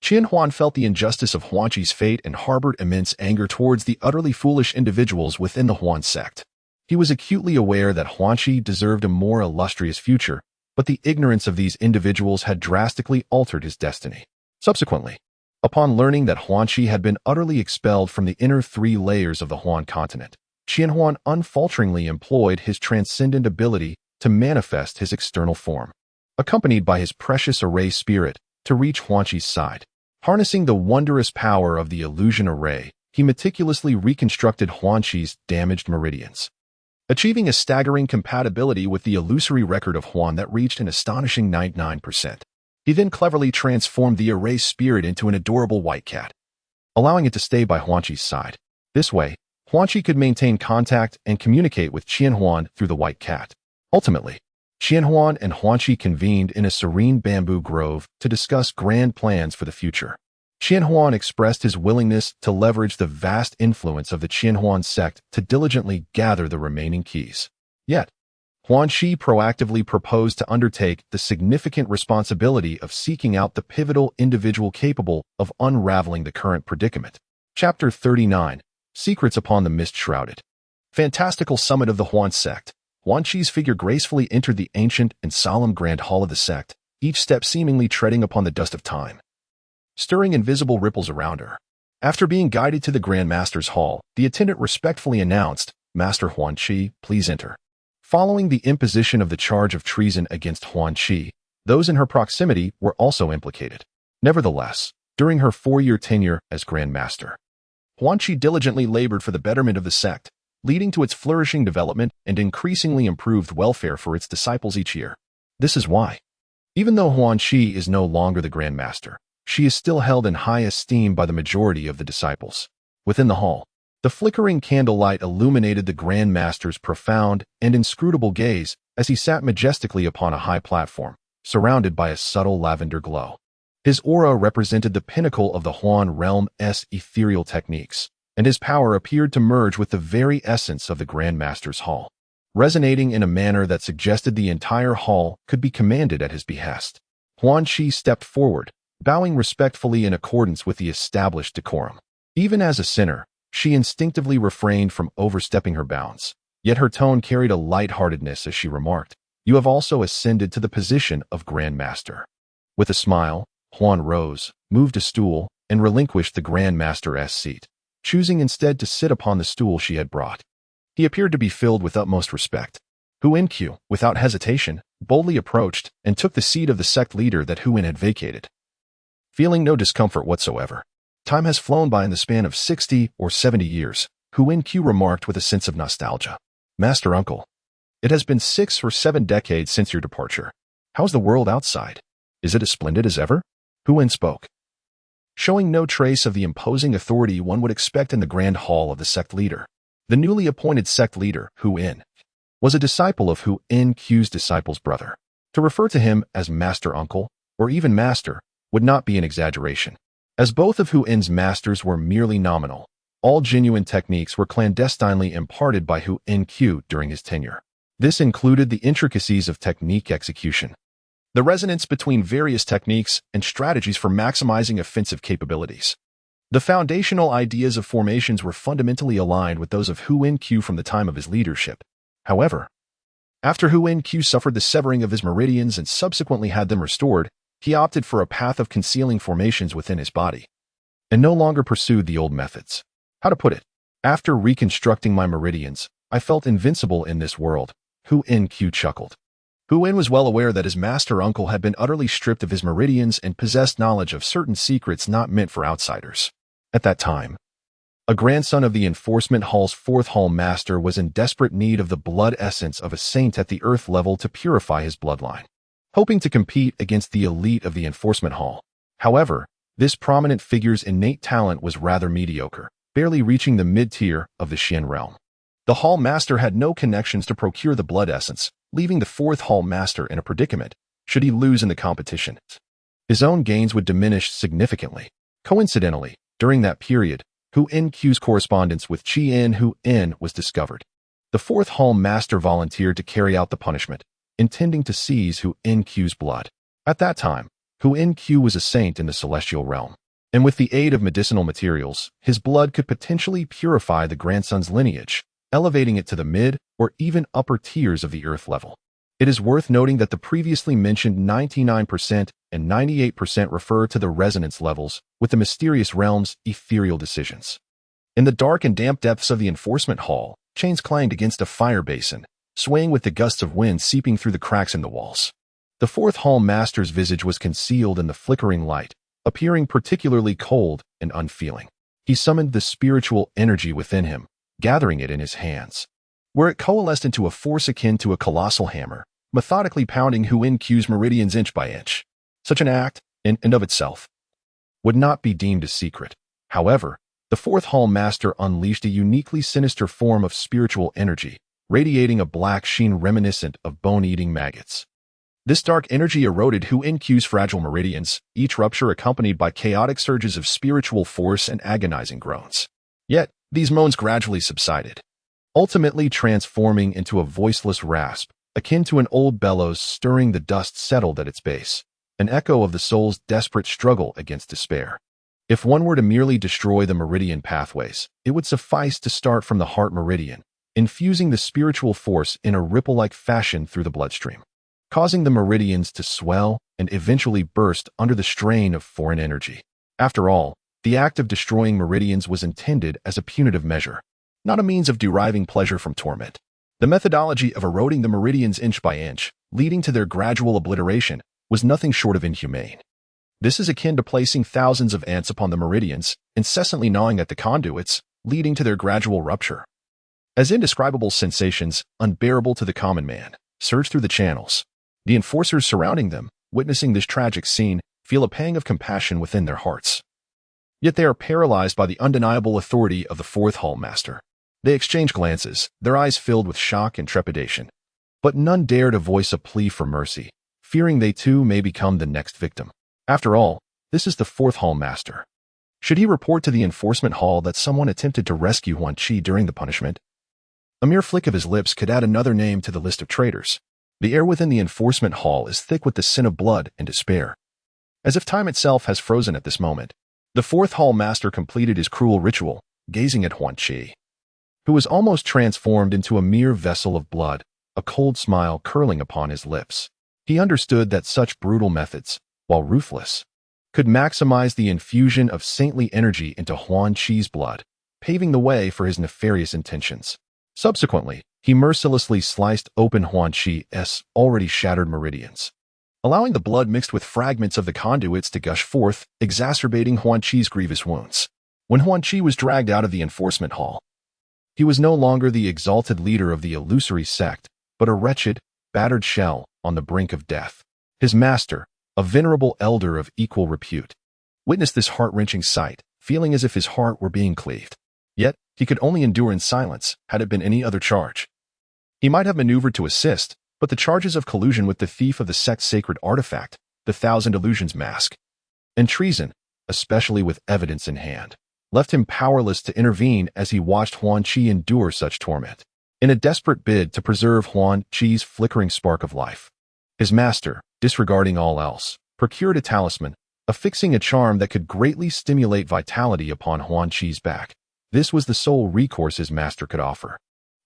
Qian Huan felt the injustice of Huangqi's fate and harbored immense anger towards the utterly foolish individuals within the Huan sect. He was acutely aware that Huangqi deserved a more illustrious future, but the ignorance of these individuals had drastically altered his destiny. Subsequently, upon learning that Huangqi had been utterly expelled from the inner 3 layers of the Huan continent, Qian Huan unfalteringly employed his transcendent ability to manifest his external form, accompanied by his precious array spirit, to reach Huangqi's side. Harnessing the wondrous power of the illusion array, he meticulously reconstructed Huangqi's damaged meridians, achieving a staggering compatibility with the illusory record of Huan that reached an astonishing 99%. He then cleverly transformed the array's spirit into an adorable white cat, allowing it to stay by Huangqi's side. This way, Huangqi could maintain contact and communicate with Qian Huan through the white cat. Ultimately, Qian Huan and Huangqi convened in a serene bamboo grove to discuss grand plans for the future. Qian Huan expressed his willingness to leverage the vast influence of the Qian Huan sect to diligently gather the remaining keys. Yet, Huangqi proactively proposed to undertake the significant responsibility of seeking out the pivotal individual capable of unraveling the current predicament. Chapter 39. Secrets upon the Mist-Shrouded. Fantastical summit of the Huan sect. Huangqi's figure gracefully entered the ancient and solemn grand hall of the sect, each step seemingly treading upon the dust of time, stirring invisible ripples around her. After being guided to the Grand Master's hall, the attendant respectfully announced, "Master Huangqi, please enter." Following the imposition of the charge of treason against Huangqi, those in her proximity were also implicated. Nevertheless, during her 4-year tenure as Grand Master, Huangqi diligently labored for the betterment of the sect, leading to its flourishing development and increasingly improved welfare for its disciples each year. This is why, even though Huangqi is no longer the Grand Master, she is still held in high esteem by the majority of the disciples. Within the hall, the flickering candlelight illuminated the Grand Master's profound and inscrutable gaze as he sat majestically upon a high platform, surrounded by a subtle lavender glow. His aura represented the pinnacle of the Huan realm's ethereal techniques, and his power appeared to merge with the very essence of the Grand Master's hall, resonating in a manner that suggested the entire hall could be commanded at his behest. Huangqi stepped forward, bowing respectfully in accordance with the established decorum. Even as a sinner, she instinctively refrained from overstepping her bounds, yet her tone carried a light-heartedness as she remarked, "You have also ascended to the position of Grand Master." With a smile, Huan rose, moved a stool, and relinquished the Grand Master's seat, choosing instead to sit upon the stool she had brought. He appeared to be filled with utmost respect. Huan, without hesitation, boldly approached and took the seat of the sect leader that Huan had vacated. Feeling no discomfort whatsoever, time has flown by in the span of 60 or 70 years, Huan remarked with a sense of nostalgia. "Master Uncle, it has been 6 or 7 decades since your departure. How's the world outside? Is it as splendid as ever?" Huan spoke, showing no trace of the imposing authority one would expect in the grand hall of the sect leader. The newly appointed sect leader, Hu In, was a disciple of Hu In Q's disciple's brother. To refer to him as master uncle, or even master, would not be an exaggeration. As both of Hu In's masters were merely nominal, all genuine techniques were clandestinely imparted by Hu In Q during his tenure. This included the intricacies of technique execution, the resonance between various techniques, and strategies for maximizing offensive capabilities. The foundational ideas of formations were fundamentally aligned with those of Hu In Q from the time of his leadership. However, after Hu In Q suffered the severing of his meridians and subsequently had them restored, he opted for a path of concealing formations within his body, and no longer pursued the old methods. How to put it? After reconstructing my meridians, I felt invincible in this world, Hu In Q chuckled. Hu In was well aware that his master uncle had been utterly stripped of his meridians and possessed knowledge of certain secrets not meant for outsiders. At that time, a grandson of the Enforcement Hall's fourth hall master was in desperate need of the blood essence of a saint at the earth level to purify his bloodline, hoping to compete against the elite of the Enforcement Hall. However, this prominent figure's innate talent was rather mediocre, barely reaching the mid-tier of the Xian realm. The hall master had no connections to procure the blood essence, leaving the fourth hall master in a predicament should he lose in the competition. His own gains would diminish significantly. Coincidentally, during that period, Hu In Q's correspondence with Qi In Hu In was discovered. The fourth hall master volunteered to carry out the punishment, intending to seize Hu In Q's blood. At that time, Hu In Q was a saint in the celestial realm, and with the aid of medicinal materials, his blood could potentially purify the grandson's lineage, elevating it to the mid or even upper tiers of the earth level. It is worth noting that the previously mentioned 99% and 98% refer to the resonance levels with the mysterious realm's ethereal decisions. In the dark and damp depths of the Enforcement Hall, chains clanged against a fire basin, swaying with the gusts of wind seeping through the cracks in the walls. The fourth hall master's visage was concealed in the flickering light, appearing particularly cold and unfeeling. He summoned the spiritual energy within him, gathering it in his hands, where it coalesced into a force akin to a colossal hammer, methodically pounding Hu In Q's meridians inch by inch. Such an act, in and of itself, would not be deemed a secret. However, the fourth hall master unleashed a uniquely sinister form of spiritual energy, radiating a black sheen reminiscent of bone-eating maggots. This dark energy eroded Hu In Q's fragile meridians, each rupture accompanied by chaotic surges of spiritual force and agonizing groans. Yet, these moans gradually subsided, ultimately transforming into a voiceless rasp, akin to an old bellows stirring the dust settled at its base, an echo of the soul's desperate struggle against despair. If one were to merely destroy the meridian pathways, it would suffice to start from the heart meridian, infusing the spiritual force in a ripple-like fashion through the bloodstream, causing the meridians to swell and eventually burst under the strain of foreign energy. After all, the act of destroying meridians was intended as a punitive measure, not a means of deriving pleasure from torment. The methodology of eroding the meridians inch by inch, leading to their gradual obliteration, was nothing short of inhumane. This is akin to placing thousands of ants upon the meridians, incessantly gnawing at the conduits, leading to their gradual rupture. As indescribable sensations, unbearable to the common man, surge through the channels, the enforcers surrounding them, witnessing this tragic scene, feel a pang of compassion within their hearts. Yet they are paralyzed by the undeniable authority of the fourth hall master. They exchange glances, their eyes filled with shock and trepidation. But none dare to voice a plea for mercy, fearing they too may become the next victim. After all, this is the fourth hall master. Should he report to the Enforcement Hall that someone attempted to rescue Huan Qi during the punishment? A mere flick of his lips could add another name to the list of traitors. The air within the Enforcement Hall is thick with the sin of blood and despair. As if time itself has frozen at this moment, the fourth hall master completed his cruel ritual, gazing at Huan Qi, who was almost transformed into a mere vessel of blood, a cold smile curling upon his lips. He understood that such brutal methods, while ruthless, could maximize the infusion of saintly energy into Huan Qi's blood, paving the way for his nefarious intentions. Subsequently, he mercilessly sliced open Huan Qi's already shattered meridians, allowing the blood mixed with fragments of the conduits to gush forth, exacerbating Huan Qi's grievous wounds. When Huan Qi was dragged out of the Enforcement Hall, he was no longer the exalted leader of the illusory sect, but a wretched, battered shell on the brink of death. His master, a venerable elder of equal repute, witnessed this heart-wrenching sight, feeling as if his heart were being cleaved. Yet, he could only endure in silence had it been any other charge. He might have maneuvered to assist, but the charges of collusion with the thief of the sect's sacred artifact, the Thousand Illusions Mask, and treason, especially with evidence in hand, left him powerless to intervene as he watched Huan Qi endure such torment. In a desperate bid to preserve Huan Qi's flickering spark of life, his master, disregarding all else, procured a talisman, affixing a charm that could greatly stimulate vitality upon Huan Qi's back. This was the sole recourse his master could offer.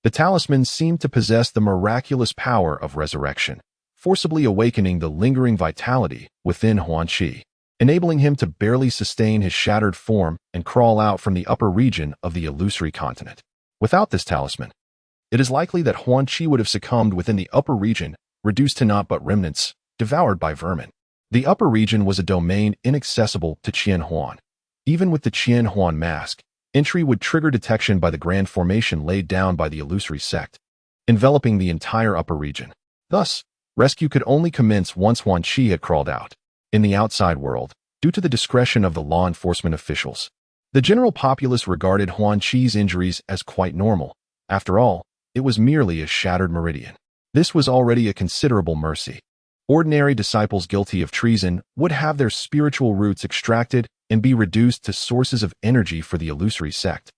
The talisman seemed to possess the miraculous power of resurrection, forcibly awakening the lingering vitality within Huan Qi, enabling him to barely sustain his shattered form and crawl out from the upper region of the illusory continent. Without this talisman, it is likely that Huan Qi would have succumbed within the upper region, reduced to naught but remnants, devoured by vermin. The upper region was a domain inaccessible to Qian Huan. Even with the Qian Huan mask, entry would trigger detection by the grand formation laid down by the illusory sect, enveloping the entire upper region. Thus, rescue could only commence once Huan Qi had crawled out. In the outside world, due to the discretion of the law enforcement officials, the general populace regarded Huan Qi's injuries as quite normal. After all, it was merely a shattered meridian. This was already a considerable mercy. Ordinary disciples guilty of treason would have their spiritual roots extracted and be reduced to sources of energy for the illusory sect,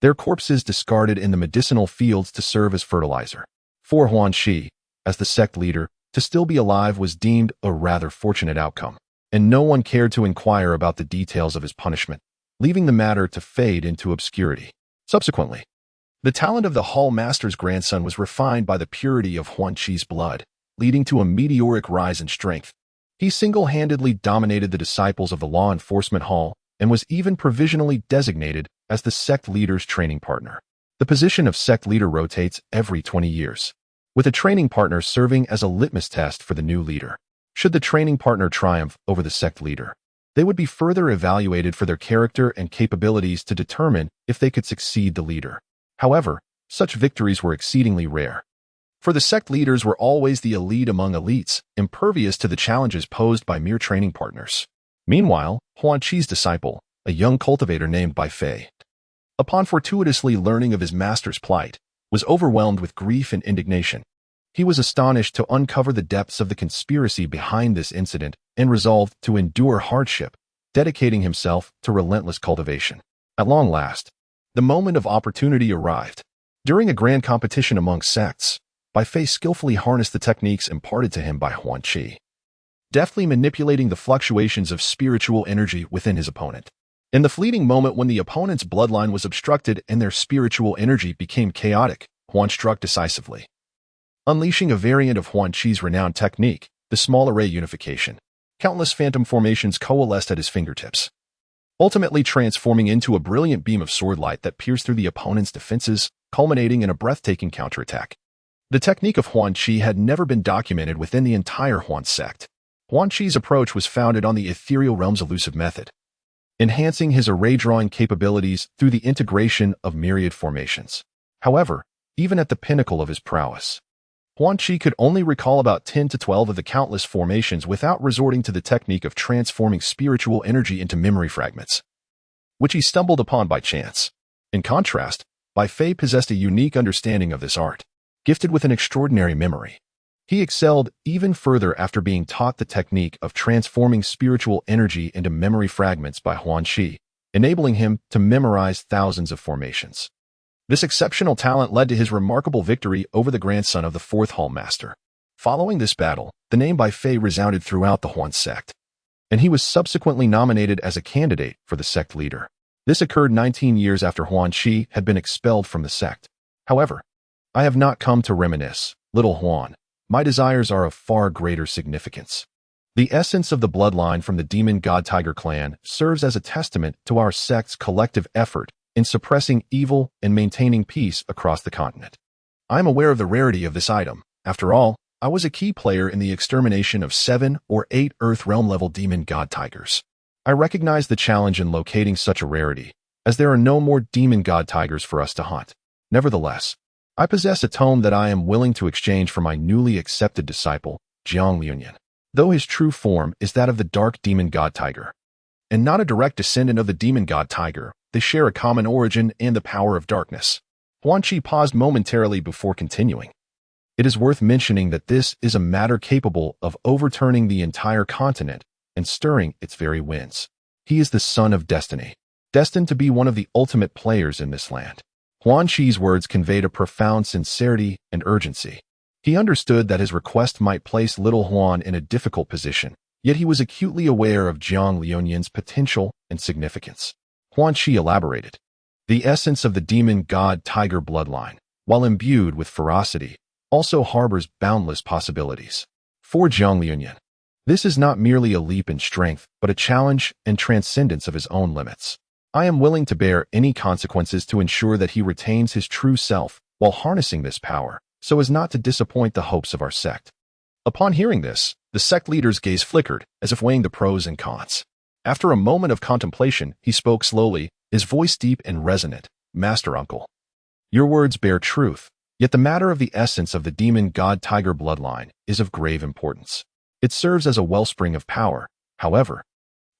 their corpses discarded in the medicinal fields to serve as fertilizer. For Huan Qi, as the sect leader, to still be alive was deemed a rather fortunate outcome, and no one cared to inquire about the details of his punishment, leaving the matter to fade into obscurity. Subsequently, the talent of the Hall Master's grandson was refined by the purity of Huan Qi's blood, leading to a meteoric rise in strength. He single-handedly dominated the disciples of the Law Enforcement Hall and was even provisionally designated as the sect leader's training partner. The position of sect leader rotates every 20 years, with a training partner serving as a litmus test for the new leader. Should the training partner triumph over the sect leader, they would be further evaluated for their character and capabilities to determine if they could succeed the leader. However, such victories were exceedingly rare, for the sect leaders were always the elite among elites, impervious to the challenges posed by mere training partners. Meanwhile, Huan Qi's disciple, a young cultivator named Bai Fei, upon fortuitously learning of his master's plight, was overwhelmed with grief and indignation. He was astonished to uncover the depths of the conspiracy behind this incident and resolved to endure hardship, dedicating himself to relentless cultivation. At long last, the moment of opportunity arrived. During a grand competition among sects, Bai Fei skillfully harnessed the techniques imparted to him by Huan Qi, deftly manipulating the fluctuations of spiritual energy within his opponent. In the fleeting moment when the opponent's bloodline was obstructed and their spiritual energy became chaotic, Huan struck decisively, unleashing a variant of Huan Qi's renowned technique, the small array unification. Countless phantom formations coalesced at his fingertips, ultimately transforming into a brilliant beam of sword light that pierced through the opponent's defenses, culminating in a breathtaking counterattack. The technique of Huan Qi had never been documented within the entire Huan sect. Huan Qi's approach was founded on the ethereal realm's elusive method, enhancing his array-drawing capabilities through the integration of myriad formations. However, even at the pinnacle of his prowess, Huan Qi could only recall about 10 to 12 of the countless formations without resorting to the technique of transforming spiritual energy into memory fragments, which he stumbled upon by chance. In contrast, Bai Fei possessed a unique understanding of this art, gifted with an extraordinary memory. He excelled even further after being taught the technique of transforming spiritual energy into memory fragments by Huan Qi, enabling him to memorize thousands of formations. This exceptional talent led to his remarkable victory over the grandson of the fourth Hall Master. Following this battle, the name Bai Fei resounded throughout the Huan sect, and he was subsequently nominated as a candidate for the sect leader. This occurred 19 years after Huan Qi had been expelled from the sect. However, I have not come to reminisce, little Huan. My desires are of far greater significance. The essence of the bloodline from the demon god tiger clan serves as a testament to our sect's collective effort in suppressing evil and maintaining peace across the continent. I am aware of the rarity of this item. After all, I was a key player in the extermination of 7 or 8 Earth Realm-level demon god tigers. I recognize the challenge in locating such a rarity, as there are no more demon god tigers for us to hunt. Nevertheless, I possess a tome that I am willing to exchange for my newly accepted disciple, Jiang Liunyan, though his true form is that of the dark demon god tiger. and not a direct descendant of the demon god Tiger, they share a common origin and the power of darkness. Huan Qi paused momentarily before continuing. It is worth mentioning that this is a matter capable of overturning the entire continent and stirring its very winds. He is the son of destiny, destined to be one of the ultimate players in this land. Huan Qi's words conveyed a profound sincerity and urgency. He understood that his request might place little Huan in a difficult position, yet he was acutely aware of Jiang Liuyan's potential and significance. Huan Qi elaborated. The essence of the demon god Tiger bloodline, while imbued with ferocity, also harbors boundless possibilities. For Jiang Liuyan, this is not merely a leap in strength, but a challenge and transcendence of his own limits. I am willing to bear any consequences to ensure that he retains his true self while harnessing this power, so as not to disappoint the hopes of our sect. Upon hearing this, the sect leader's gaze flickered, as if weighing the pros and cons. After a moment of contemplation, he spoke slowly, his voice deep and resonant. Master Uncle, your words bear truth, yet the matter of the essence of the demon god Tiger bloodline is of grave importance. It serves as a wellspring of power. However,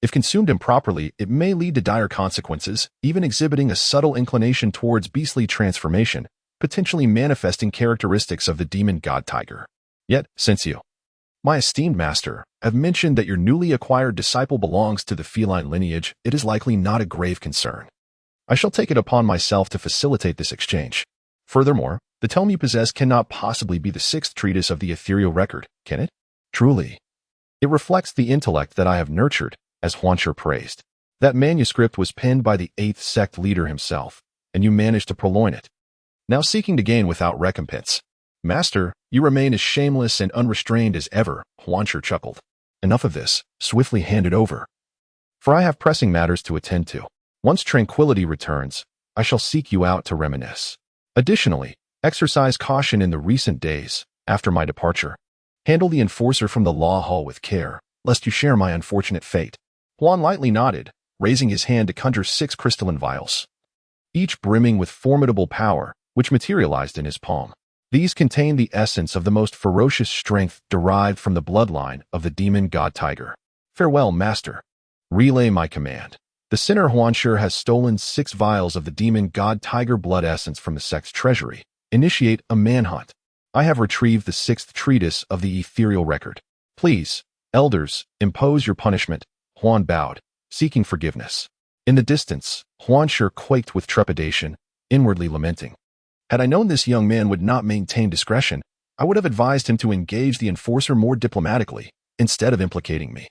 if consumed improperly, it may lead to dire consequences, even exhibiting a subtle inclination towards beastly transformation, potentially manifesting characteristics of the demon god Tiger. Yet, since you, my esteemed master, have mentioned that your newly acquired disciple belongs to the feline lineage, it is likely not a grave concern. I shall take it upon myself to facilitate this exchange. Furthermore, the tome you possess cannot possibly be the sixth treatise of the ethereal record, can it? Truly. It reflects the intellect that I have nurtured, as Huancher praised. That manuscript was penned by the 8th sect leader himself, and you managed to purloin it. Now seeking to gain without recompense. Master, you remain as shameless and unrestrained as ever, Huancher chuckled. Enough of this, swiftly hand it over. For I have pressing matters to attend to. Once tranquility returns, I shall seek you out to reminisce. Additionally, exercise caution in the recent days, after my departure. Handle the enforcer from the law hall with care, lest you share my unfortunate fate. Huan lightly nodded, raising his hand to conjure 6 crystalline vials, each brimming with formidable power, which materialized in his palm. These contain the essence of the most ferocious strength derived from the bloodline of the demon god Tiger. Farewell, master. Relay my command. The sinner Huancher has stolen 6 vials of the demon god Tiger blood essence from the sect's treasury. Initiate a manhunt. I have retrieved the 6th treatise of the ethereal record. Please, elders, impose your punishment. Huan bowed, seeking forgiveness. In the distance, Huancher quaked with trepidation, inwardly lamenting. Had I known this young man would not maintain discretion, I would have advised him to engage the enforcer more diplomatically, instead of implicating me.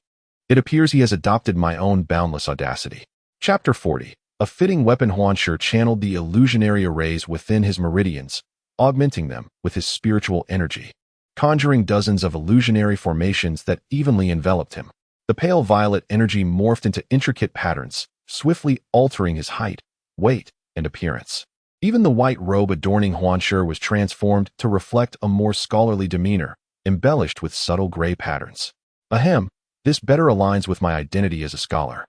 It appears he has adopted my own boundless audacity. Chapter 40. A fitting weapon. Huancher channeled the illusionary arrays within his meridians, augmenting them with his spiritual energy, conjuring dozens of illusionary formations that evenly enveloped him. The pale violet energy morphed into intricate patterns, swiftly altering his height, weight, and appearance. Even the white robe adorning Huancher was transformed to reflect a more scholarly demeanor, embellished with subtle gray patterns. Ahem, this better aligns with my identity as a scholar.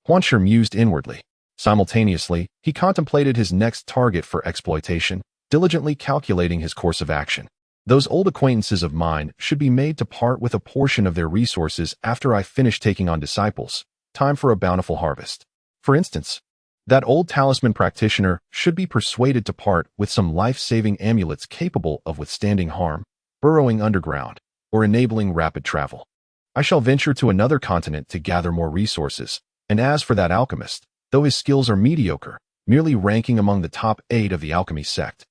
Huancher mused inwardly. Simultaneously, he contemplated his next target for exploitation, diligently calculating his course of action. Those old acquaintances of mine should be made to part with a portion of their resources after I finish taking on disciples. Time for a bountiful harvest. For instance, that old talisman practitioner should be persuaded to part with some life-saving amulets capable of withstanding harm, burrowing underground, or enabling rapid travel. I shall venture to another continent to gather more resources, and as for that alchemist, though his skills are mediocre, merely ranking among the top 8 of the alchemy sect,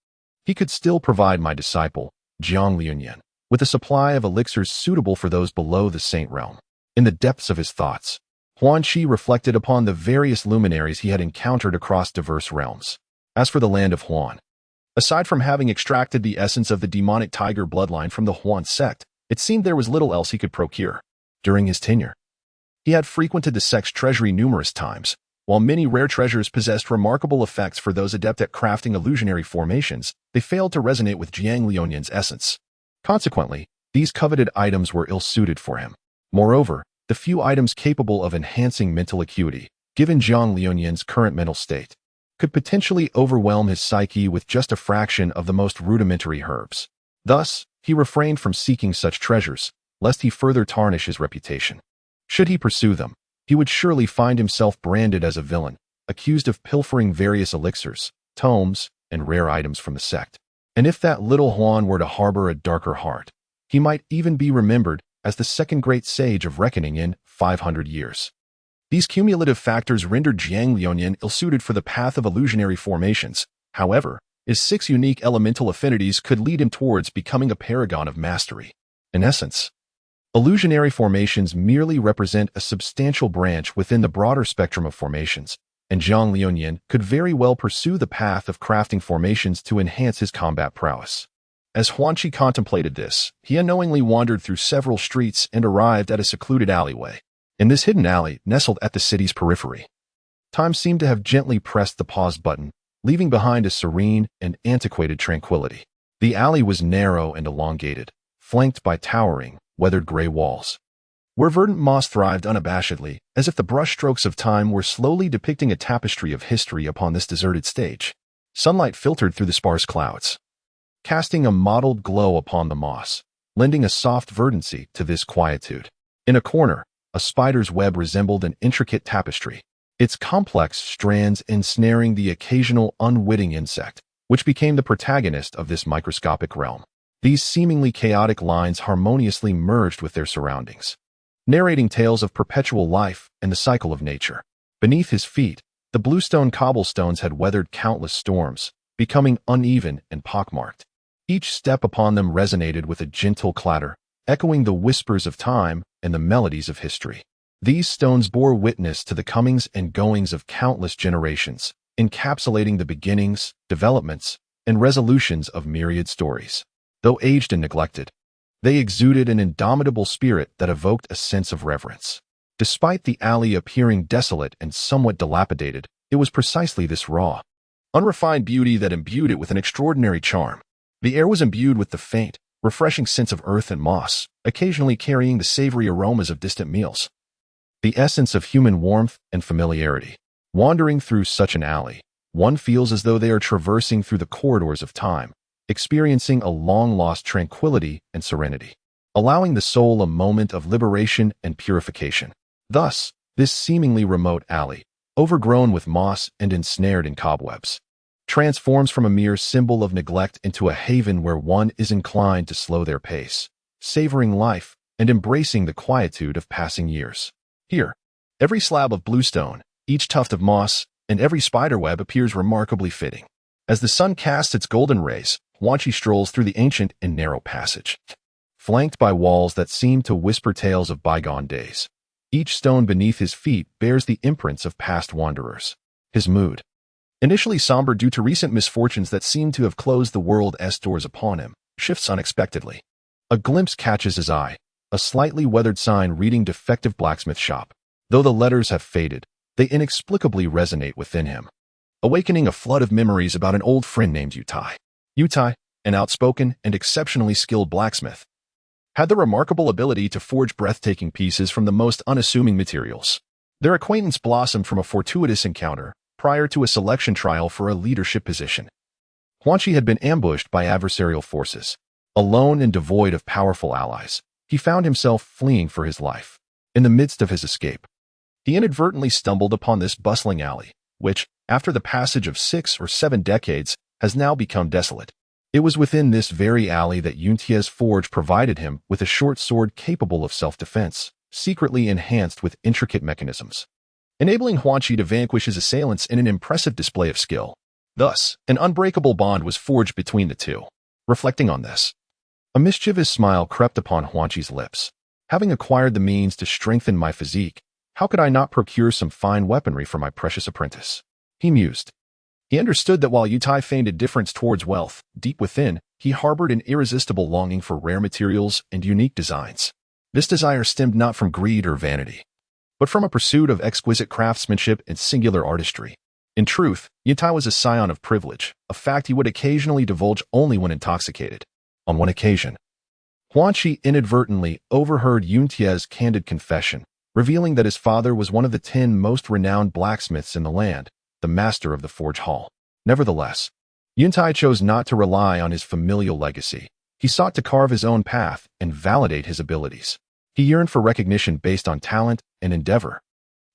he could still provide my disciple, Jiang Liuyan, with a supply of elixirs suitable for those below the saint realm. In the depths of his thoughts, Huan Qi reflected upon the various luminaries he had encountered across diverse realms. As for the land of Huan, aside from having extracted the essence of the demonic tiger bloodline from the Huan sect, it seemed there was little else he could procure. During his tenure, he had frequented the sect's treasury numerous times. While many rare treasures possessed remarkable effects for those adept at crafting illusionary formations, they failed to resonate with Jiang Liuyan's essence. Consequently, these coveted items were ill-suited for him. Moreover, the few items capable of enhancing mental acuity, given Jiang Liuyan's current mental state, could potentially overwhelm his psyche with just a fraction of the most rudimentary herbs. Thus, he refrained from seeking such treasures, lest he further tarnish his reputation. Should he pursue them, he would surely find himself branded as a villain, accused of pilfering various elixirs, tomes, and rare items from the sect. And if that little Huan were to harbor a darker heart, he might even be remembered as the second great sage of reckoning in 500 years. These cumulative factors rendered Jiang Liuyan ill-suited for the path of illusionary formations. However, his 6 unique elemental affinities could lead him towards becoming a paragon of mastery. In essence, illusionary formations merely represent a substantial branch within the broader spectrum of formations, and Jiang Liuyan could very well pursue the path of crafting formations to enhance his combat prowess. As Huanqi contemplated this, he unknowingly wandered through several streets and arrived at a secluded alleyway. In this hidden alley, nestled at the city's periphery, time seemed to have gently pressed the pause button, leaving behind a serene and antiquated tranquility. The alley was narrow and elongated, flanked by towering, weathered gray walls, where verdant moss thrived unabashedly, as if the brushstrokes of time were slowly depicting a tapestry of history upon this deserted stage. Sunlight filtered through the sparse clouds, casting a mottled glow upon the moss, lending a soft verdancy to this quietude. In a corner, a spider's web resembled an intricate tapestry, its complex strands ensnaring the occasional unwitting insect, which became the protagonist of this microscopic realm. These seemingly chaotic lines harmoniously merged with their surroundings, narrating tales of perpetual life and the cycle of nature. Beneath his feet, the bluestone cobblestones had weathered countless storms, becoming uneven and pockmarked. Each step upon them resonated with a gentle clatter, echoing the whispers of time and the melodies of history. These stones bore witness to the comings and goings of countless generations, encapsulating the beginnings, developments, and resolutions of myriad stories. Though aged and neglected, they exuded an indomitable spirit that evoked a sense of reverence. Despite the alley appearing desolate and somewhat dilapidated, it was precisely this raw, unrefined beauty that imbued it with an extraordinary charm. The air was imbued with the faint, refreshing sense of earth and moss, occasionally carrying the savory aromas of distant meals. The essence of human warmth and familiarity. Wandering through such an alley, one feels as though they are traversing through the corridors of time, experiencing a long-lost tranquility and serenity, allowing the soul a moment of liberation and purification. Thus, this seemingly remote alley, overgrown with moss and ensnared in cobwebs, transforms from a mere symbol of neglect into a haven where one is inclined to slow their pace, savoring life and embracing the quietude of passing years. Here, every slab of bluestone, each tuft of moss, and every spiderweb appears remarkably fitting. As the sun casts its golden rays, Huanqi strolls through the ancient and narrow passage, flanked by walls that seem to whisper tales of bygone days. Each stone beneath his feet bears the imprints of past wanderers. His mood, initially somber due to recent misfortunes that seem to have closed the world's doors upon him, shifts unexpectedly. A glimpse catches his eye, a slightly weathered sign reading defective blacksmith shop. Though the letters have faded, they inexplicably resonate within him, awakening a flood of memories about an old friend named Yutai. Yutai, an outspoken and exceptionally skilled blacksmith, had the remarkable ability to forge breathtaking pieces from the most unassuming materials. Their acquaintance blossomed from a fortuitous encounter prior to a selection trial for a leadership position. Huanqi had been ambushed by adversarial forces. Alone and devoid of powerful allies, he found himself fleeing for his life. In the midst of his escape, he inadvertently stumbled upon this bustling alley, which, after the passage of 6 or 7 decades, has now become desolate. It was within this very alley that Yuntie's forge provided him with a short sword capable of self-defense, secretly enhanced with intricate mechanisms, enabling Huanqi to vanquish his assailants in an impressive display of skill. Thus, an unbreakable bond was forged between the two. Reflecting on this, a mischievous smile crept upon Huanqi's lips. Having acquired the means to strengthen my physique, how could I not procure some fine weaponry for my precious apprentice? He mused. He understood that while Yutai feigned indifference towards wealth, deep within, he harbored an irresistible longing for rare materials and unique designs. This desire stemmed not from greed or vanity, but from a pursuit of exquisite craftsmanship and singular artistry. In truth, Yutai was a scion of privilege, a fact he would occasionally divulge only when intoxicated. On one occasion, Huanqi inadvertently overheard Yuntie's candid confession, revealing that his father was one of the 10 most renowned blacksmiths in the land, the master of the forge hall. Nevertheless, Yuntai chose not to rely on his familial legacy. He sought to carve his own path and validate his abilities. He yearned for recognition based on talent and endeavor,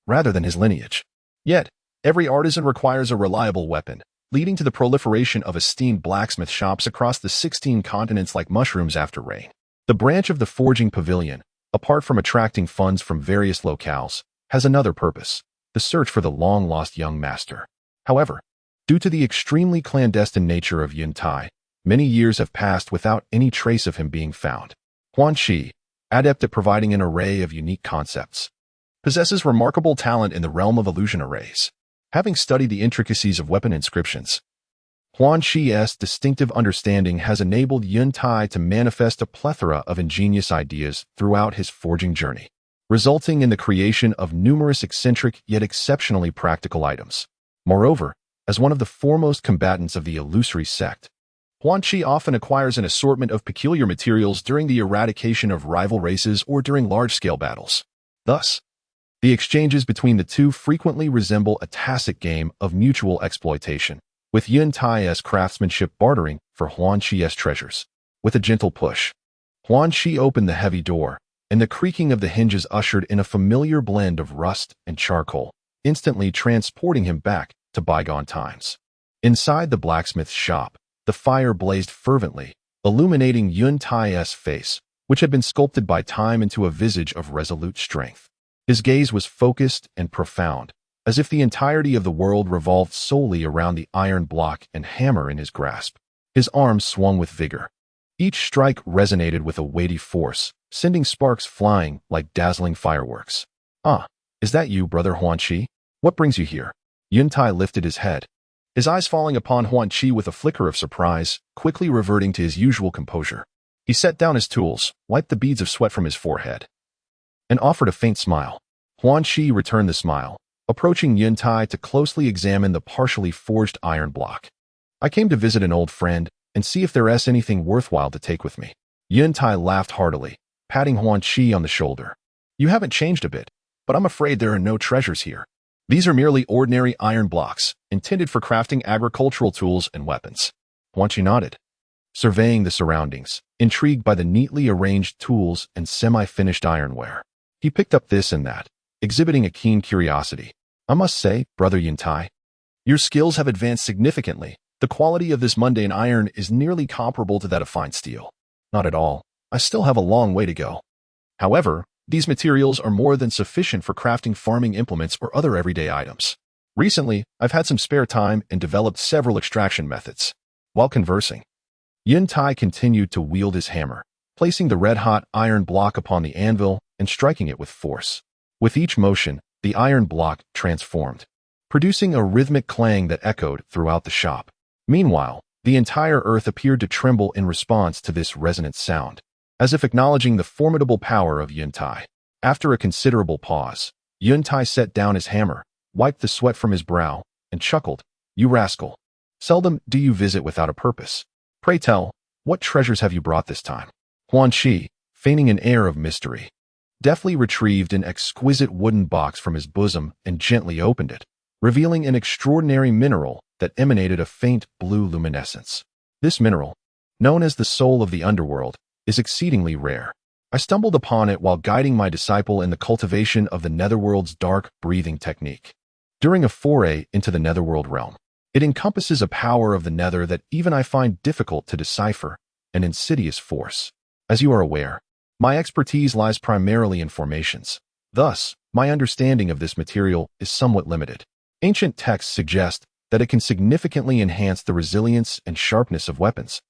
rather than his lineage. Yet, every artisan requires a reliable weapon, leading to the proliferation of esteemed blacksmith shops across the 16 continents like mushrooms after rain. The branch of the Forging Pavilion, apart from attracting funds from various locales, has another purpose: the search for the long-lost young master. However, due to the extremely clandestine nature of Yun Tai, many years have passed without any trace of him being found. Huan Shi, adept at providing an array of unique concepts, possesses remarkable talent in the realm of illusion arrays. Having studied the intricacies of weapon inscriptions, Huan Shi's distinctive understanding has enabled Yun Tai to manifest a plethora of ingenious ideas throughout his forging journey, resulting in the creation of numerous eccentric yet exceptionally practical items. Moreover, as one of the foremost combatants of the illusory sect, Huan Shi often acquires an assortment of peculiar materials during the eradication of rival races or during large-scale battles. Thus, the exchanges between the two frequently resemble a tacit game of mutual exploitation, with Yun Tai's craftsmanship bartering for Huan Shi's treasures. With a gentle push, Huan Shi opened the heavy door, and the creaking of the hinges ushered in a familiar blend of rust and charcoal, instantly transporting him back to bygone times. Inside the blacksmith's shop, the fire blazed fervently, illuminating Yun Tai's face, which had been sculpted by time into a visage of resolute strength. His gaze was focused and profound, as if the entirety of the world revolved solely around the iron block and hammer in his grasp. His arms swung with vigor. Each strike resonated with a weighty force, sending sparks flying like dazzling fireworks. "Ah, is that you, Brother Huan Shi? What brings you here?" Yun Tai lifted his head, his eyes falling upon Huan Shi with a flicker of surprise, quickly reverting to his usual composure. He set down his tools, wiped the beads of sweat from his forehead, and offered a faint smile. Huan Shi returned the smile, approaching Yun Tai to closely examine the partially forged iron block. "I came to visit an old friend and see if there is anything worthwhile to take with me." Yun Tai laughed heartily, patting Huan Shi on the shoulder. "You haven't changed a bit, but I'm afraid there are no treasures here. These are merely ordinary iron blocks, intended for crafting agricultural tools and weapons." Huan Shi nodded, surveying the surroundings, intrigued by the neatly arranged tools and semi-finished ironware. He picked up this and that, exhibiting a keen curiosity. "I must say, Brother Yun Tai, your skills have advanced significantly. The quality of this mundane iron is nearly comparable to that of fine steel." "Not at all. I still have a long way to go. However, these materials are more than sufficient for crafting farming implements or other everyday items. Recently, I've had some spare time and developed several extraction methods." While conversing, Yun Tai continued to wield his hammer, placing the red-hot iron block upon the anvil and striking it with force. With each motion, the iron block transformed, producing a rhythmic clang that echoed throughout the shop. Meanwhile, the entire earth appeared to tremble in response to this resonant sound, as if acknowledging the formidable power of Yun Tai. After a considerable pause, Yun Tai set down his hammer, wiped the sweat from his brow, and chuckled. "You rascal. Seldom do you visit without a purpose. Pray tell, what treasures have you brought this time?" Huan Shi, feigning an air of mystery, deftly retrieved an exquisite wooden box from his bosom and gently opened it, revealing an extraordinary mineral that emanated a faint blue luminescence. This mineral, known as the soul of the underworld, is exceedingly rare. I stumbled upon it while guiding my disciple in the cultivation of the netherworld's dark breathing technique. During a foray into the netherworld realm, it encompasses a power of the nether that even I find difficult to decipher, an insidious force. As you are aware, my expertise lies primarily in formations. Thus, my understanding of this material is somewhat limited. Ancient texts suggest that it can significantly enhance the resilience and sharpness of weapons,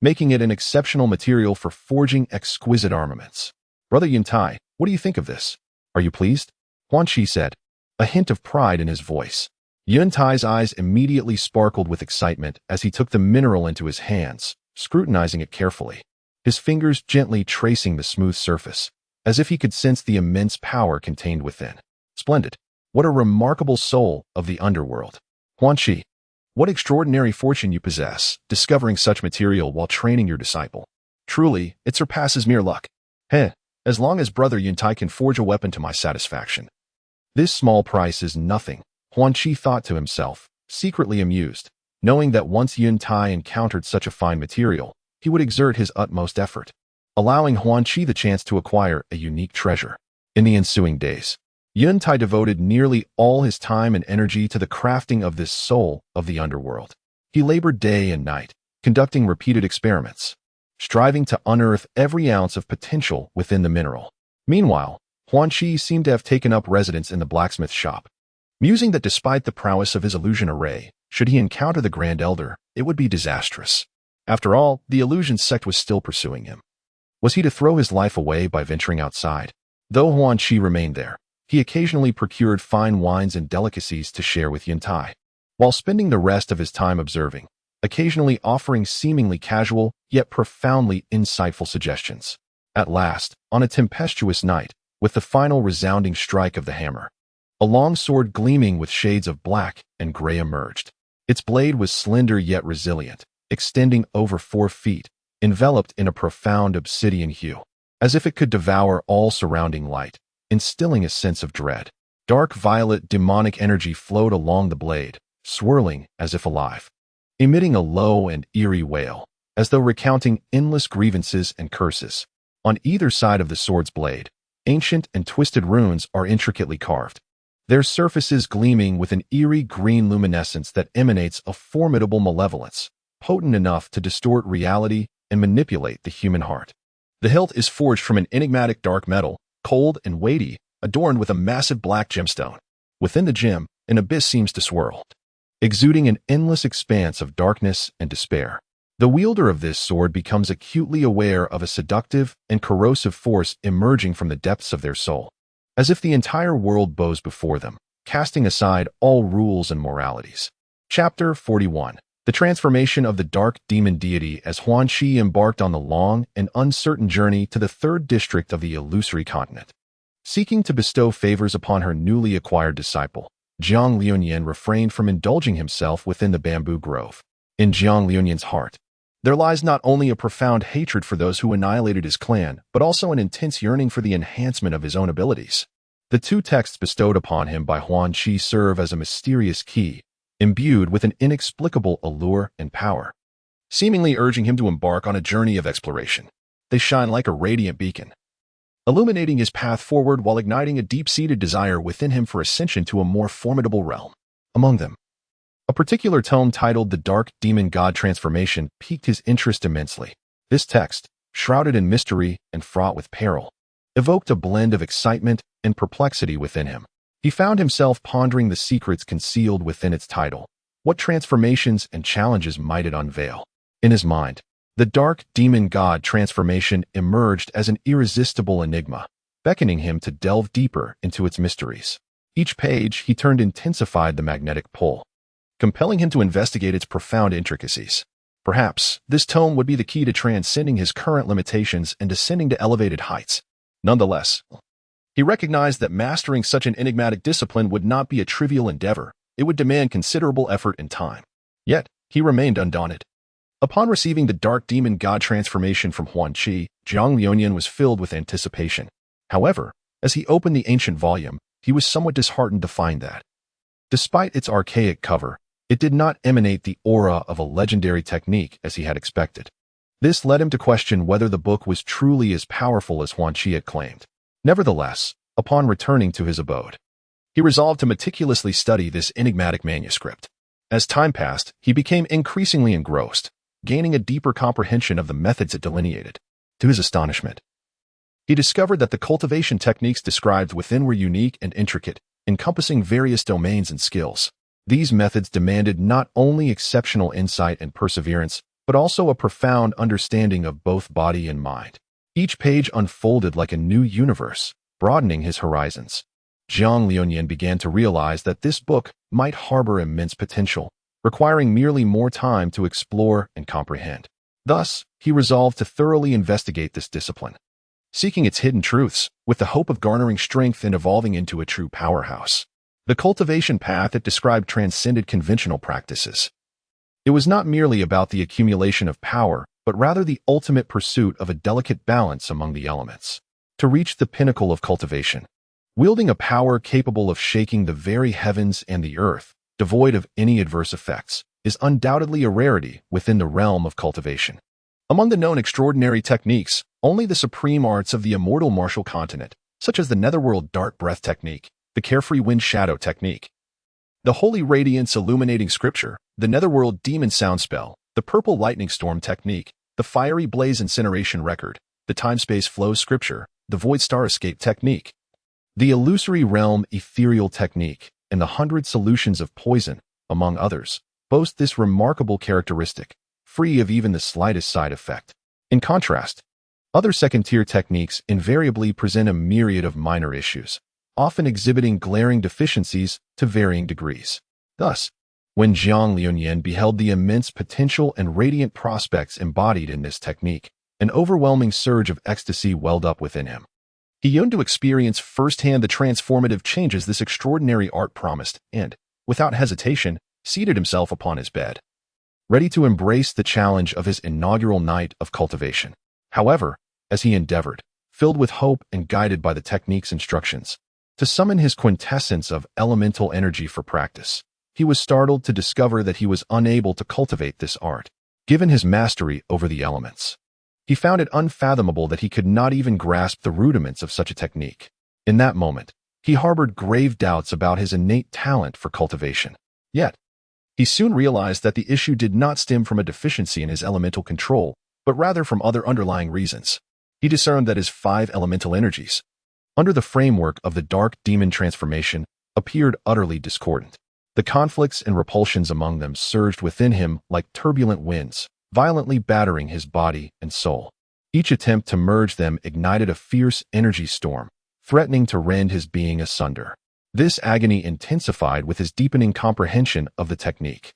making it an exceptional material for forging exquisite armaments. "Brother Yun Tai, what do you think of this? Are you pleased?" Huan Shi said, a hint of pride in his voice. Yun Tai's eyes immediately sparkled with excitement as he took the mineral into his hands, scrutinizing it carefully, his fingers gently tracing the smooth surface, as if he could sense the immense power contained within. "Splendid. What a remarkable soul of the underworld. Huan Shi, what extraordinary fortune you possess, discovering such material while training your disciple. Truly, it surpasses mere luck. As long as Brother Yun Tai can forge a weapon to my satisfaction. This small price is nothing," Huan Shi thought to himself, secretly amused, knowing that once Yun Tai encountered such a fine material, he would exert his utmost effort, allowing Huan Shi the chance to acquire a unique treasure. In the ensuing days, Yuntai devoted nearly all his time and energy to the crafting of this soul of the underworld. He labored day and night, conducting repeated experiments, striving to unearth every ounce of potential within the mineral. Meanwhile, Huan Qi seemed to have taken up residence in the blacksmith shop, musing that despite the prowess of his illusion array, should he encounter the Grand Elder, it would be disastrous. After all, the illusion sect was still pursuing him. Was he to throw his life away by venturing outside? Though Huan Qi remained there, he occasionally procured fine wines and delicacies to share with Yuntai, while spending the rest of his time observing, occasionally offering seemingly casual yet profoundly insightful suggestions. At last, on a tempestuous night, with the final resounding strike of the hammer, a long sword gleaming with shades of black and gray emerged. Its blade was slender yet resilient, extending over 4 feet, enveloped in a profound obsidian hue, as if it could devour all surrounding light, instilling a sense of dread. Dark violet demonic energy flowed along the blade, swirling as if alive, emitting a low and eerie wail, as though recounting endless grievances and curses. On either side of the sword's blade, ancient and twisted runes are intricately carved, their surfaces gleaming with an eerie green luminescence that emanates a formidable malevolence, potent enough to distort reality and manipulate the human heart. The hilt is forged from an enigmatic dark metal, cold and weighty, adorned with a massive black gemstone. Within the gem, an abyss seems to swirl, exuding an endless expanse of darkness and despair. The wielder of this sword becomes acutely aware of a seductive and corrosive force emerging from the depths of their soul, as if the entire world bows before them, casting aside all rules and moralities. Chapter 41. The transformation of the dark demon deity as Huan Qi embarked on the long and uncertain journey to the 3rd district of the illusory continent. Seeking to bestow favors upon her newly acquired disciple, Jiang Liuyan refrained from indulging himself within the bamboo grove. In Jiang Liuyan's heart, there lies not only a profound hatred for those who annihilated his clan, but also an intense yearning for the enhancement of his own abilities. The 2 texts bestowed upon him by Huan Qi serve as a mysterious key, imbued with an inexplicable allure and power, seemingly urging him to embark on a journey of exploration. They shine like a radiant beacon, illuminating his path forward while igniting a deep-seated desire within him for ascension to a more formidable realm. Among them, a particular tome titled The Dark Demon God Transformation piqued his interest immensely. This text, shrouded in mystery and fraught with peril, evoked a blend of excitement and perplexity within him. He found himself pondering the secrets concealed within its title. What transformations and challenges might it unveil? In his mind, the Dark Demon God Transformation emerged as an irresistible enigma, beckoning him to delve deeper into its mysteries. Each page he turned intensified the magnetic pull, compelling him to investigate its profound intricacies. Perhaps this tome would be the key to transcending his current limitations and ascending to elevated heights. Nonetheless, he recognized that mastering such an enigmatic discipline would not be a trivial endeavor. It would demand considerable effort and time. Yet, he remained undaunted. Upon receiving the Dark Demon God Transformation from Huan Qi, Jiang Liuyan was filled with anticipation. However, as he opened the ancient volume, he was somewhat disheartened to find that, despite its archaic cover, it did not emanate the aura of a legendary technique as he had expected. This led him to question whether the book was truly as powerful as Huan Qi had claimed. Nevertheless, upon returning to his abode, he resolved to meticulously study this enigmatic manuscript. As time passed, he became increasingly engrossed, gaining a deeper comprehension of the methods it delineated. To his astonishment, he discovered that the cultivation techniques described within were unique and intricate, encompassing various domains and skills. These methods demanded not only exceptional insight and perseverance, but also a profound understanding of both body and mind. Each page unfolded like a new universe, broadening his horizons. Jiang Liuyan began to realize that this book might harbor immense potential, requiring merely more time to explore and comprehend. Thus, he resolved to thoroughly investigate this discipline, seeking its hidden truths, with the hope of garnering strength and evolving into a true powerhouse. The cultivation path it described transcended conventional practices. It was not merely about the accumulation of power, but rather the ultimate pursuit of a delicate balance among the elements. To reach the pinnacle of cultivation, wielding a power capable of shaking the very heavens and the earth, devoid of any adverse effects, is undoubtedly a rarity within the realm of cultivation. Among the known extraordinary techniques, only the supreme arts of the immortal martial continent, such as the netherworld dark breath technique, the carefree wind shadow technique. The holy radiance illuminating scripture, the netherworld demon sound spell, the purple lightning storm technique, the fiery blaze incineration record, the time-space flow scripture, the void star escape technique, the illusory realm ethereal technique, and the 100 solutions of poison, among others, boast this remarkable characteristic, free of even the slightest side effect. In contrast, other second-tier techniques invariably present a myriad of minor issues, often exhibiting glaring deficiencies to varying degrees. Thus, when Jiang Liuyan beheld the immense potential and radiant prospects embodied in this technique, an overwhelming surge of ecstasy welled up within him. He yearned to experience firsthand the transformative changes this extraordinary art promised and, without hesitation, seated himself upon his bed, ready to embrace the challenge of his inaugural night of cultivation. However, as he endeavored, filled with hope and guided by the technique's instructions, to summon his quintessence of elemental energy for practice, he was startled to discover that he was unable to cultivate this art, given his mastery over the elements. He found it unfathomable that he could not even grasp the rudiments of such a technique. In that moment, he harbored grave doubts about his innate talent for cultivation. Yet, he soon realized that the issue did not stem from a deficiency in his elemental control, but rather from other underlying reasons. He discerned that his 5 elemental energies, under the framework of the dark demon transformation, appeared utterly discordant. The conflicts and repulsions among them surged within him like turbulent winds, violently battering his body and soul. Each attempt to merge them ignited a fierce energy storm, threatening to rend his being asunder. This agony intensified with his deepening comprehension of the technique.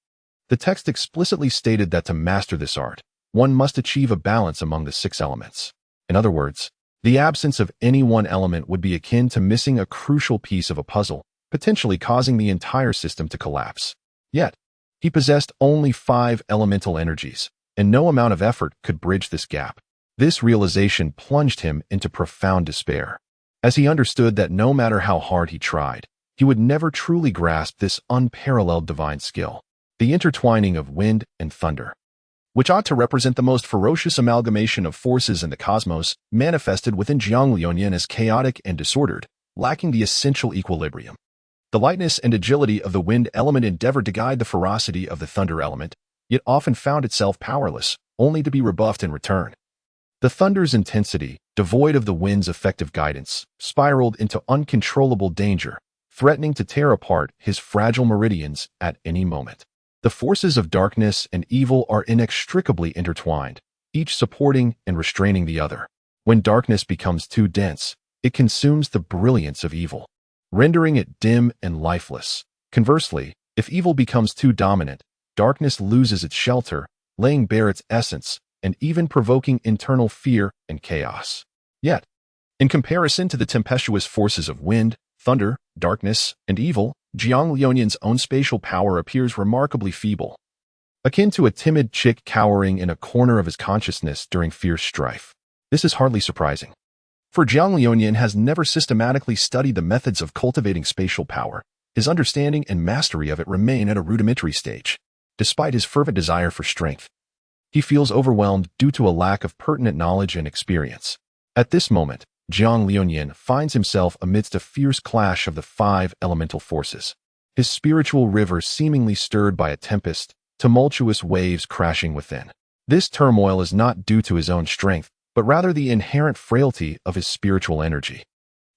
The text explicitly stated that to master this art, one must achieve a balance among the 6 elements. In other words, the absence of any one element would be akin to missing a crucial piece of a puzzle, potentially causing the entire system to collapse. Yet, he possessed only 5 elemental energies, and no amount of effort could bridge this gap. This realization plunged him into profound despair, as he understood that no matter how hard he tried, he would never truly grasp this unparalleled divine skill. The intertwining of wind and thunder, which ought to represent the most ferocious amalgamation of forces in the cosmos, manifested within Jiang Liuyan as chaotic and disordered, lacking the essential equilibrium. The lightness and agility of the wind element endeavored to guide the ferocity of the thunder element, yet often found itself powerless, only to be rebuffed in return. The thunder's intensity, devoid of the wind's effective guidance, spiraled into uncontrollable danger, threatening to tear apart his fragile meridians at any moment. The forces of darkness and evil are inextricably intertwined, each supporting and restraining the other. When darkness becomes too dense, it consumes the brilliance of evil, rendering it dim and lifeless. Conversely, if evil becomes too dominant, darkness loses its shelter, laying bare its essence, and even provoking internal fear and chaos. Yet, in comparison to the tempestuous forces of wind, thunder, darkness, and evil, Jiang Liuyan's own spatial power appears remarkably feeble, akin to a timid chick cowering in a corner of his consciousness during fierce strife. This is hardly surprising, for Jiang Liuyan has never systematically studied the methods of cultivating spatial power. His understanding and mastery of it remain at a rudimentary stage. Despite his fervent desire for strength, he feels overwhelmed due to a lack of pertinent knowledge and experience. At this moment, Jiang Liuyan finds himself amidst a fierce clash of the 5 elemental forces. His spiritual river seemingly stirred by a tempest, tumultuous waves crashing within. This turmoil is not due to his own strength, but rather the inherent frailty of his spiritual energy.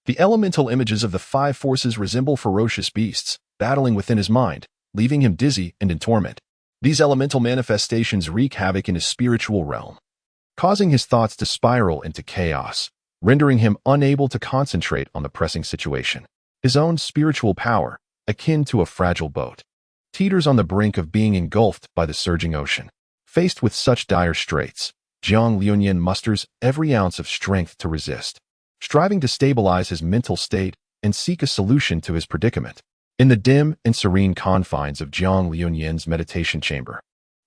The elemental images of the 5 forces resemble ferocious beasts, battling within his mind, leaving him dizzy and in torment. These elemental manifestations wreak havoc in his spiritual realm, causing his thoughts to spiral into chaos, rendering him unable to concentrate on the pressing situation. His own spiritual power, akin to a fragile boat, teeters on the brink of being engulfed by the surging ocean. Faced with such dire straits, Jiang Liuyan musters every ounce of strength to resist, striving to stabilize his mental state and seek a solution to his predicament. In the dim and serene confines of Jiang Liuyan's meditation chamber,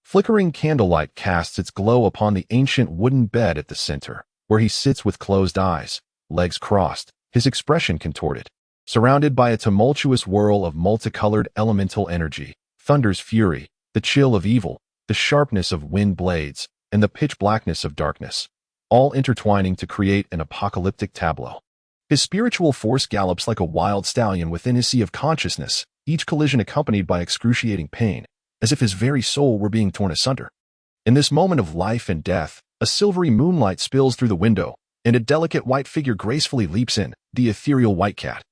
flickering candlelight casts its glow upon the ancient wooden bed at the center, where he sits with closed eyes, legs crossed, his expression contorted. Surrounded by a tumultuous whirl of multicolored elemental energy, thunder's fury, the chill of evil, the sharpness of wind blades, and the pitch blackness of darkness, all intertwining to create an apocalyptic tableau. His spiritual force gallops like a wild stallion within his sea of consciousness, each collision accompanied by excruciating pain, as if his very soul were being torn asunder. In this moment of life and death, a silvery moonlight spills through the window, and a delicate white figure gracefully leaps in, the ethereal white cat.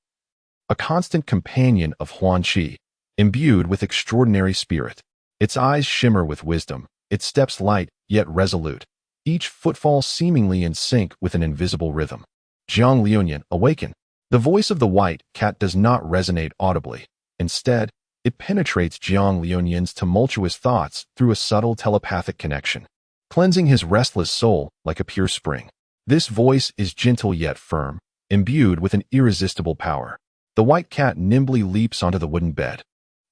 A constant companion of Huan Qi, imbued with extraordinary spirit. Its eyes shimmer with wisdom, its steps light yet resolute, each footfall seemingly in sync with an invisible rhythm. Jiang Liuyan, awaken. The voice of the white cat does not resonate audibly. Instead, it penetrates Jiang Liuyan's tumultuous thoughts through a subtle telepathic connection, cleansing his restless soul like a pure spring. This voice is gentle yet firm, imbued with an irresistible power. The white cat nimbly leaps onto the wooden bed.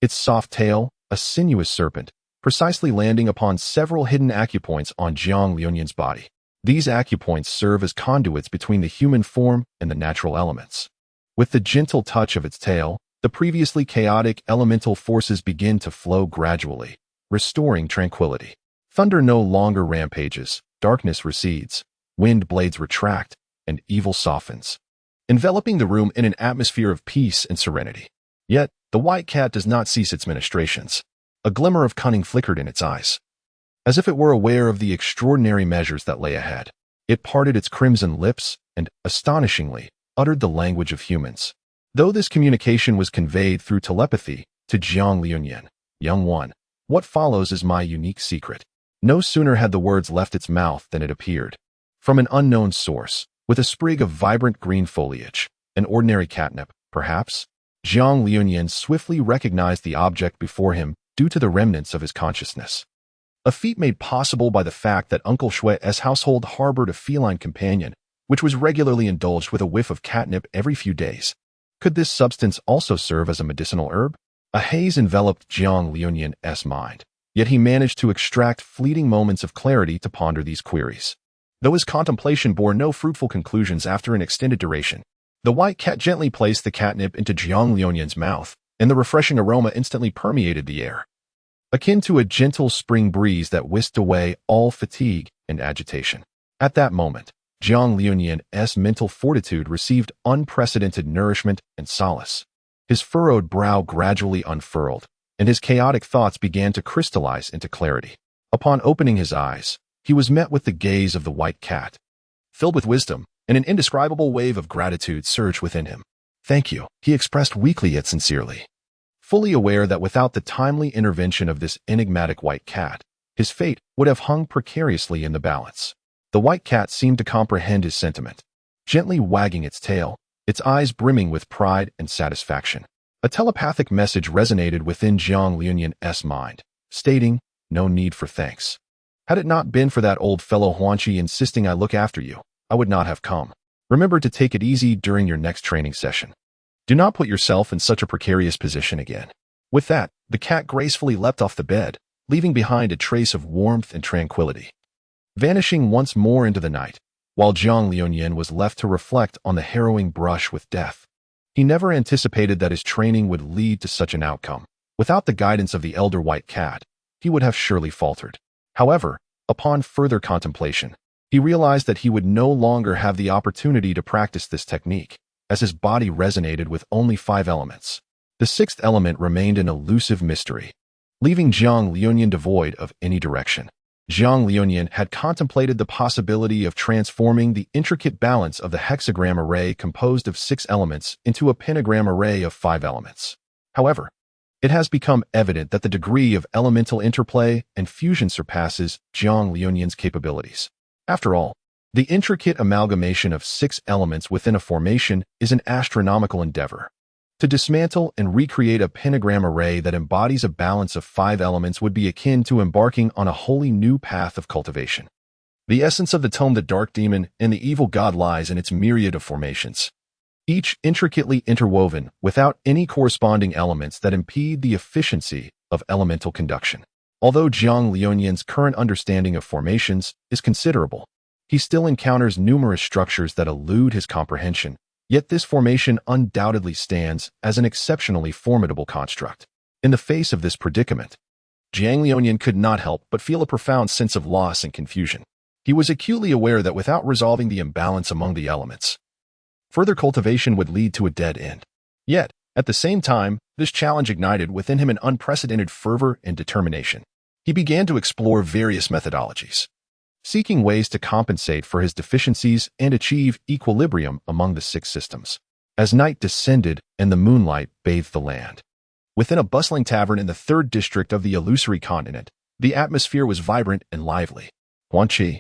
Its soft tail, a sinuous serpent, precisely landing upon several hidden acupoints on Jiang Liuyan's body. These acupoints serve as conduits between the human form and the natural elements. With the gentle touch of its tail, the previously chaotic elemental forces begin to flow gradually, restoring tranquility. Thunder no longer rampages, darkness recedes, wind blades retract, and evil softens, enveloping the room in an atmosphere of peace and serenity. Yet, the white cat does not cease its ministrations. A glimmer of cunning flickered in its eyes. As if it were aware of the extraordinary measures that lay ahead, it parted its crimson lips and, astonishingly, uttered the language of humans. Though this communication was conveyed through telepathy to Jiang Liuyan, young one, what follows is my unique secret. No sooner had the words left its mouth than it appeared. From an unknown source, with a sprig of vibrant green foliage, an ordinary catnip, perhaps, Jiang Liuyan swiftly recognized the object before him due to the remnants of his consciousness. A feat made possible by the fact that Uncle Shui's household harbored a feline companion, which was regularly indulged with a whiff of catnip every few days. Could this substance also serve as a medicinal herb? A haze enveloped Jiang Liuyan's mind, yet he managed to extract fleeting moments of clarity to ponder these queries. Though his contemplation bore no fruitful conclusions after an extended duration, the white cat gently placed the catnip into Jiang Liuyan's mouth, and the refreshing aroma instantly permeated the air, akin to a gentle spring breeze that whisked away all fatigue and agitation. At that moment, Jiang Liuyan's mental fortitude received unprecedented nourishment and solace. His furrowed brow gradually unfurled, and his chaotic thoughts began to crystallize into clarity. Upon opening his eyes, he was met with the gaze of the white cat. Filled with wisdom, and an indescribable wave of gratitude surged within him. "Thank you," he expressed weakly yet sincerely, fully aware that without the timely intervention of this enigmatic white cat, his fate would have hung precariously in the balance. The white cat seemed to comprehend his sentiment, gently wagging its tail, its eyes brimming with pride and satisfaction. A telepathic message resonated within Jiang Liuyan's mind, stating, "No need for thanks. Had it not been for that old fellow Huan Qi insisting I look after you, I would not have come. Remember to take it easy during your next training session. Do not put yourself in such a precarious position again." With that, the cat gracefully leapt off the bed, leaving behind a trace of warmth and tranquility, vanishing once more into the night, while Jiang Liuyan was left to reflect on the harrowing brush with death. He never anticipated that his training would lead to such an outcome. Without the guidance of the elder white cat, he would have surely faltered. However, upon further contemplation, he realized that he would no longer have the opportunity to practice this technique, as his body resonated with only 5 elements. The 6th element remained an elusive mystery, leaving Jiang Liuyan devoid of any direction. Jiang Liuyan had contemplated the possibility of transforming the intricate balance of the hexagram array composed of 6 elements into a pentagram array of 5 elements. However, it has become evident that the degree of elemental interplay and fusion surpasses Jiang Liuyan's capabilities. After all, the intricate amalgamation of 6 elements within a formation is an astronomical endeavor. To dismantle and recreate a pentagram array that embodies a balance of 5 elements would be akin to embarking on a wholly new path of cultivation. The essence of the tome The Dark Demon and the Evil God lies in its myriad of formations, each intricately interwoven without any corresponding elements that impede the efficiency of elemental conduction. Although Jiang Liuyan's current understanding of formations is considerable, he still encounters numerous structures that elude his comprehension. Yet this formation undoubtedly stands as an exceptionally formidable construct. In the face of this predicament, Jiang Liuyan could not help but feel a profound sense of loss and confusion. He was acutely aware that without resolving the imbalance among the elements, Further cultivation would lead to a dead end. Yet, at the same time, this challenge ignited within him an unprecedented fervor and determination. He began to explore various methodologies, seeking ways to compensate for his deficiencies and achieve equilibrium among the six systems. As night descended and the moonlight bathed the land, within a bustling tavern in the 3rd district of the illusory continent, the atmosphere was vibrant and lively. Huan Qi,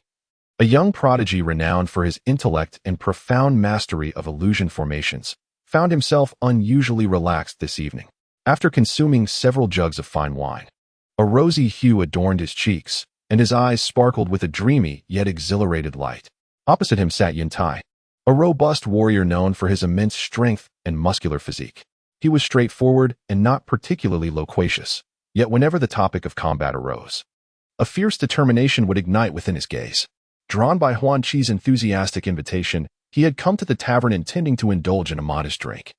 a young prodigy renowned for his intellect and profound mastery of illusion formations, found himself unusually relaxed this evening. After consuming several jugs of fine wine, a rosy hue adorned his cheeks, and his eyes sparkled with a dreamy yet exhilarated light. Opposite him sat Yuntai, a robust warrior known for his immense strength and muscular physique. He was straightforward and not particularly loquacious, yet whenever the topic of combat arose, a fierce determination would ignite within his gaze. Drawn by Huan Qi's enthusiastic invitation, he had come to the tavern intending to indulge in a modest drink,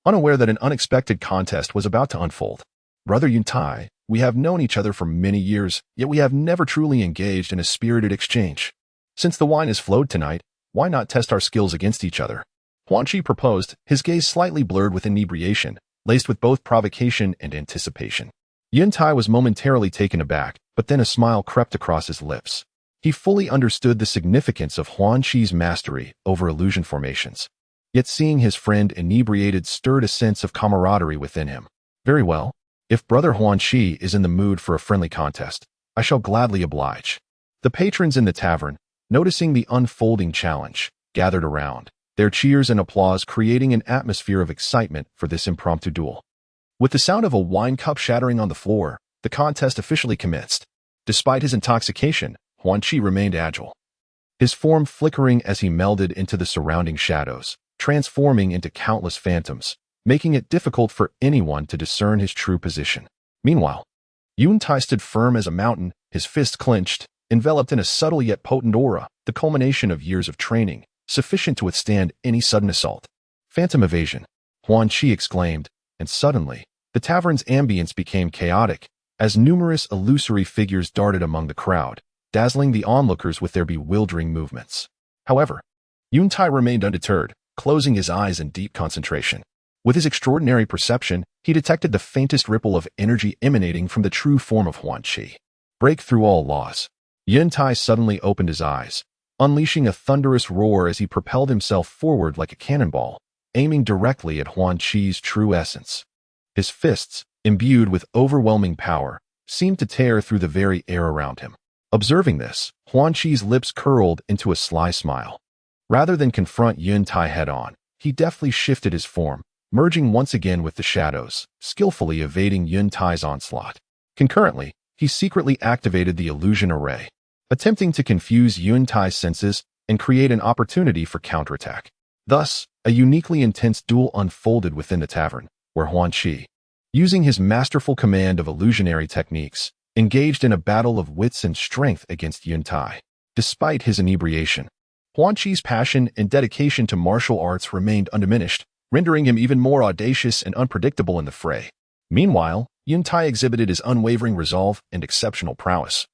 unaware that an unexpected contest was about to unfold. Brother Yuntai, we have known each other for many years, yet we have never truly engaged in a spirited exchange. Since the wine has flowed tonight, why not test our skills against each other? Huan Qi proposed, his gaze slightly blurred with inebriation, laced with both provocation and anticipation. Yuntai was momentarily taken aback, but then a smile crept across his lips. He fully understood the significance of Huan Qi's mastery over illusion formations. Yet seeing his friend inebriated stirred a sense of camaraderie within him. Very well. If Brother Huan Qi is in the mood for a friendly contest, I shall gladly oblige. The patrons in the tavern, noticing the unfolding challenge, gathered around, their cheers and applause creating an atmosphere of excitement for this impromptu duel. With the sound of a wine cup shattering on the floor, the contest officially commenced. Despite his intoxication, Huan Qi remained agile, his form flickering as he melded into the surrounding shadows, transforming into countless phantoms, making it difficult for anyone to discern his true position. Meanwhile, Yuntai stood firm as a mountain, his fists clenched, enveloped in a subtle yet potent aura, the culmination of years of training, sufficient to withstand any sudden assault. Phantom evasion, Huan Qi exclaimed, and suddenly, the tavern's ambience became chaotic, as numerous illusory figures darted among the crowd, dazzling the onlookers with their bewildering movements. However, Yuntai remained undeterred, closing his eyes in deep concentration. With his extraordinary perception, he detected the faintest ripple of energy emanating from the true form of Huan Qi. Break through all laws. Yuntai suddenly opened his eyes, unleashing a thunderous roar as he propelled himself forward like a cannonball, aiming directly at Huan Qi's true essence. His fists, imbued with overwhelming power, seemed to tear through the very air around him. Observing this, Huan Qi's lips curled into a sly smile. Rather than confront Yuntai head-on, he deftly shifted his form, merging once again with the shadows, skillfully evading Yuntai's onslaught. Concurrently, he secretly activated the illusion array, attempting to confuse Yuntai's senses and create an opportunity for counterattack. Thus, a uniquely intense duel unfolded within the tavern, where Huan Qi, using his masterful command of illusionary techniques, engaged in a battle of wits and strength against Yuntai. Despite his inebriation, Huan Qi's passion and dedication to martial arts remained undiminished, rendering him even more audacious and unpredictable in the fray. Meanwhile, Yuntai exhibited his unwavering resolve and exceptional prowess,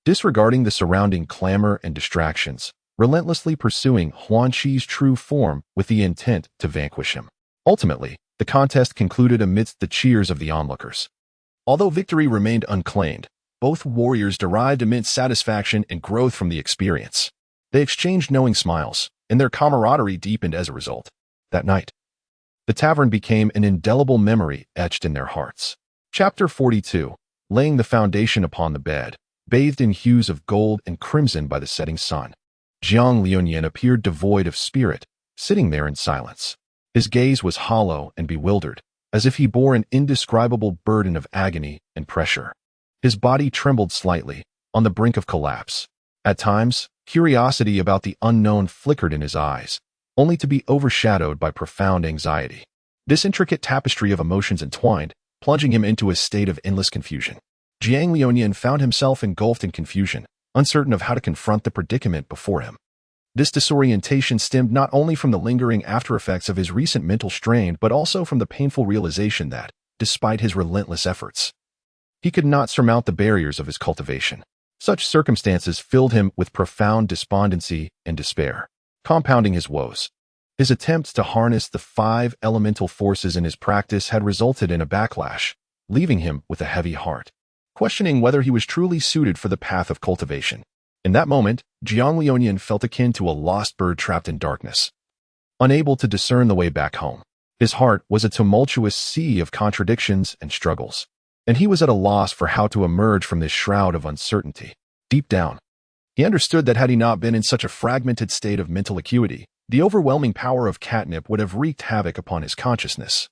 disregarding the surrounding clamor and distractions, relentlessly pursuing Huan Qi's true form with the intent to vanquish him. Ultimately, the contest concluded amidst the cheers of the onlookers. Although victory remained unclaimed, both warriors derived immense satisfaction and growth from the experience. They exchanged knowing smiles, and their camaraderie deepened as a result. That night, the tavern became an indelible memory etched in their hearts. Chapter 42. Laying the foundation upon the bed, bathed in hues of gold and crimson by the setting sun. Jiang Liuyan appeared devoid of spirit, sitting there in silence. His gaze was hollow and bewildered, as if he bore an indescribable burden of agony and pressure. His body trembled slightly, on the brink of collapse. At times, curiosity about the unknown flickered in his eyes, only to be overshadowed by profound anxiety. This intricate tapestry of emotions entwined, plunging him into a state of endless confusion. Jiang Liuyan found himself engulfed in confusion, uncertain of how to confront the predicament before him. This disorientation stemmed not only from the lingering aftereffects of his recent mental strain but also from the painful realization that, despite his relentless efforts, he could not surmount the barriers of his cultivation. Such circumstances filled him with profound despondency and despair, compounding his woes. His attempts to harness the 5 elemental forces in his practice had resulted in a backlash, leaving him with a heavy heart, questioning whether he was truly suited for the path of cultivation. In that moment, Jiang Liuyan felt akin to a lost bird trapped in darkness, unable to discern the way back home. His heart was a tumultuous sea of contradictions and struggles, and he was at a loss for how to emerge from this shroud of uncertainty. Deep down, he understood that had he not been in such a fragmented state of mental acuity, the overwhelming power of catnip would have wreaked havoc upon his consciousness,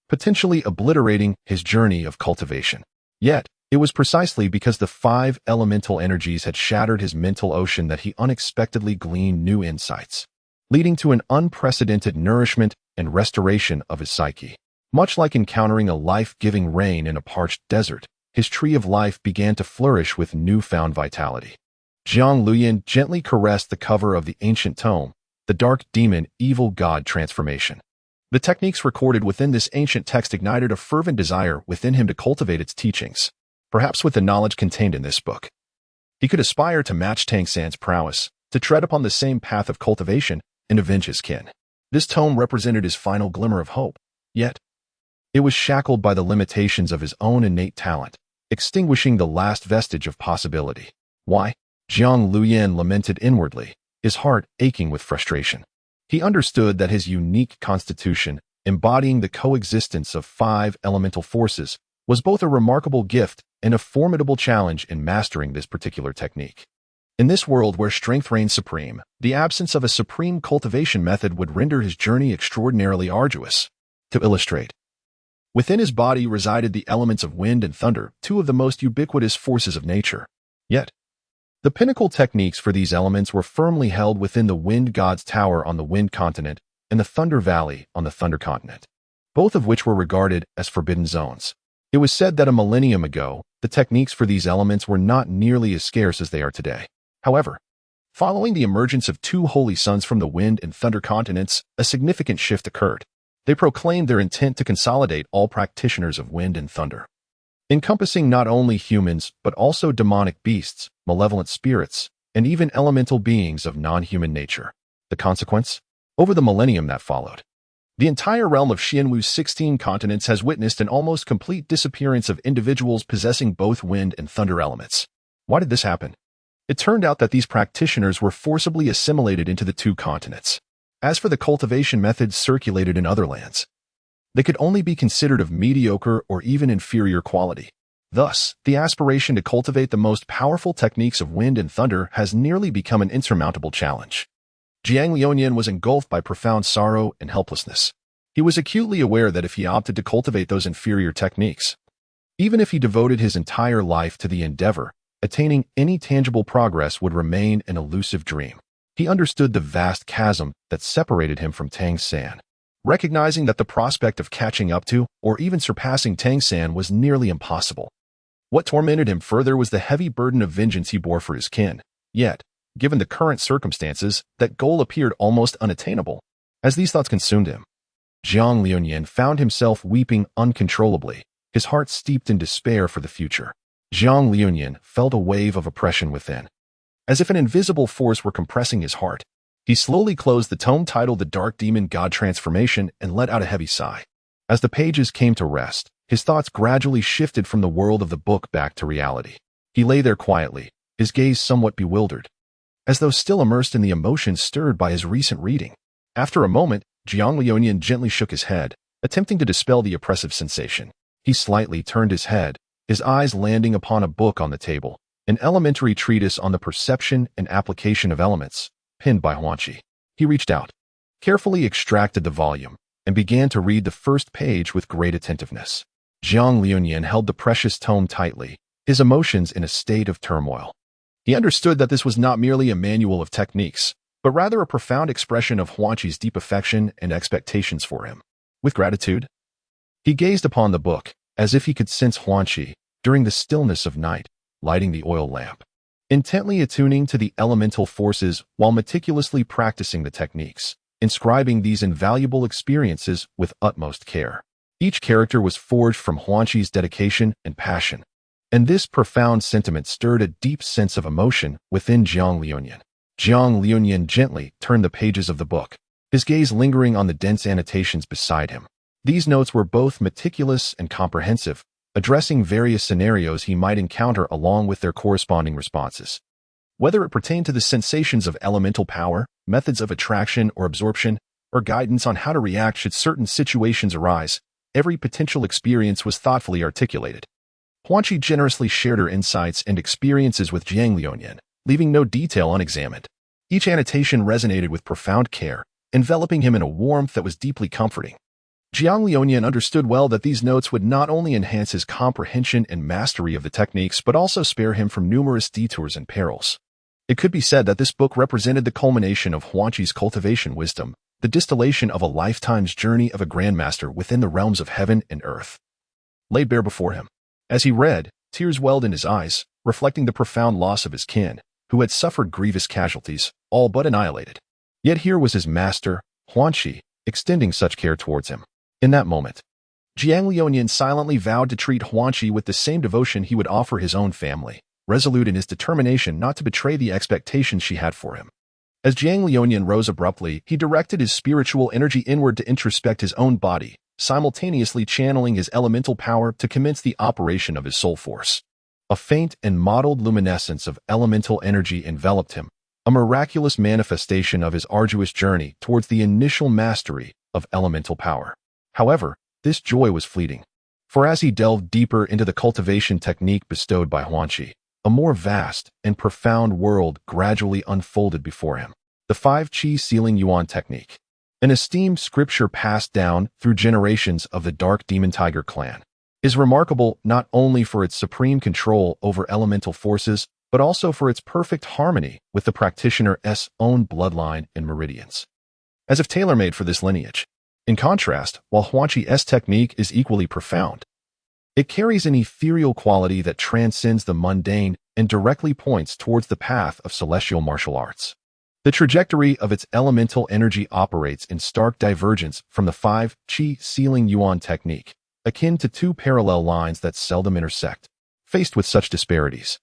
potentially obliterating his journey of cultivation. Yet, it was precisely because the 5 elemental energies had shattered his mental ocean that he unexpectedly gleaned new insights, leading to an unprecedented nourishment and restoration of his psyche. Much like encountering a life-giving rain in a parched desert, his tree of life began to flourish with newfound vitality. Jiang Liuyan gently caressed the cover of the ancient tome, the Dark Demon Evil God Transformation. The techniques recorded within this ancient text ignited a fervent desire within him to cultivate its teachings. Perhaps with the knowledge contained in this book, he could aspire to match Tang San's prowess, to tread upon the same path of cultivation, and avenge his kin. This tome represented his final glimmer of hope, yet it was shackled by the limitations of his own innate talent, extinguishing the last vestige of possibility. Why? Jiang Liuyan lamented inwardly, his heart aching with frustration. He understood that his unique constitution, embodying the coexistence of 5 elemental forces, was both a remarkable gift and a formidable challenge in mastering this particular technique. In this world where strength reigns supreme, the absence of a supreme cultivation method would render his journey extraordinarily arduous. To illustrate, within his body resided the elements of wind and thunder, 2 of the most ubiquitous forces of nature. Yet, the pinnacle techniques for these elements were firmly held within the Wind God's Tower on the Wind Continent and the Thunder Valley on the Thunder Continent, both of which were regarded as forbidden zones. It was said that a millennium ago, the techniques for these elements were not nearly as scarce as they are today. However, following the emergence of 2 holy sons from the Wind and Thunder continents, a significant shift occurred. They proclaimed their intent to consolidate all practitioners of wind and thunder, encompassing not only humans but also demonic beasts, malevolent spirits, and even elemental beings of non-human nature. The consequence? Over the millennium that followed, the entire realm of Xianwu's 16 continents has witnessed an almost complete disappearance of individuals possessing both wind and thunder elements. Why did this happen? It turned out that these practitioners were forcibly assimilated into the 2 continents. As for the cultivation methods circulated in other lands, they could only be considered of mediocre or even inferior quality. Thus, the aspiration to cultivate the most powerful techniques of wind and thunder has nearly become an insurmountable challenge. Jiang Liuyan was engulfed by profound sorrow and helplessness. He was acutely aware that if he opted to cultivate those inferior techniques, even if he devoted his entire life to the endeavor, attaining any tangible progress would remain an elusive dream. He understood the vast chasm that separated him from Tang San, recognizing that the prospect of catching up to or even surpassing Tang San was nearly impossible. What tormented him further was the heavy burden of vengeance he bore for his kin. Yet, given the current circumstances, that goal appeared almost unattainable. As these thoughts consumed him, Jiang Liuyan found himself weeping uncontrollably, his heart steeped in despair for the future. Jiang Liuyan felt a wave of oppression within, as if an invisible force were compressing his heart. He slowly closed the tome titled The Dark Demon God Transformation and let out a heavy sigh. As the pages came to rest, his thoughts gradually shifted from the world of the book back to reality. He lay there quietly, his gaze somewhat bewildered, as though still immersed in the emotions stirred by his recent reading. After a moment, Jiang Liuyan gently shook his head, attempting to dispel the oppressive sensation. He slightly turned his head, his eyes landing upon a book on the table, an elementary treatise on the perception and application of elements, penned by Huanqi. He reached out, carefully extracted the volume, and began to read the first page with great attentiveness. Jiang Liuyan held the precious tome tightly, his emotions in a state of turmoil. He understood that this was not merely a manual of techniques, but rather a profound expression of Huanqi's deep affection and expectations for him. With gratitude, he gazed upon the book, as if he could sense Huanqi, during the stillness of night, lighting the oil lamp, intently attuning to the elemental forces while meticulously practicing the techniques, inscribing these invaluable experiences with utmost care. Each character was forged from Huanqi's dedication and passion, and this profound sentiment stirred a deep sense of emotion within Jiang Liuyan. Jiang Liuyan gently turned the pages of the book, his gaze lingering on the dense annotations beside him. These notes were both meticulous and comprehensive, addressing various scenarios he might encounter along with their corresponding responses. Whether it pertained to the sensations of elemental power, methods of attraction or absorption, or guidance on how to react should certain situations arise, every potential experience was thoughtfully articulated. Huanqi generously shared her insights and experiences with Jiang Liuyan, leaving no detail unexamined. Each annotation resonated with profound care, enveloping him in a warmth that was deeply comforting. Jiang Liuyan understood well that these notes would not only enhance his comprehension and mastery of the techniques but also spare him from numerous detours and perils. It could be said that this book represented the culmination of Huanqi's cultivation wisdom, the distillation of a lifetime's journey of a grandmaster within the realms of heaven and earth, laid bare before him. As he read, tears welled in his eyes, reflecting the profound loss of his kin, who had suffered grievous casualties, all but annihilated. Yet here was his master, Huanqi, extending such care towards him. In that moment, Jiang Liuyan silently vowed to treat Huanqi with the same devotion he would offer his own family, resolute in his determination not to betray the expectations she had for him. As Jiang Liuyan rose abruptly, he directed his spiritual energy inward to introspect his own body, simultaneously channeling his elemental power to commence the operation of his soul force. A faint and mottled luminescence of elemental energy enveloped him, a miraculous manifestation of his arduous journey towards the initial mastery of elemental power. However, this joy was fleeting, for as he delved deeper into the cultivation technique bestowed by Huanqi, a more vast and profound world gradually unfolded before him. The 5 Qi Sealing Yuan technique, an esteemed scripture passed down through generations of the Dark Demon Tiger clan, is remarkable not only for its supreme control over elemental forces, but also for its perfect harmony with the practitioner's own bloodline and meridians, as if tailor-made for this lineage. In contrast, while Huanqi's technique is equally profound, it carries an ethereal quality that transcends the mundane and directly points towards the path of celestial martial arts. The trajectory of its elemental energy operates in stark divergence from the 5 Qi Sealing Yuan technique, akin to 2 parallel lines that seldom intersect. Faced with such disparities,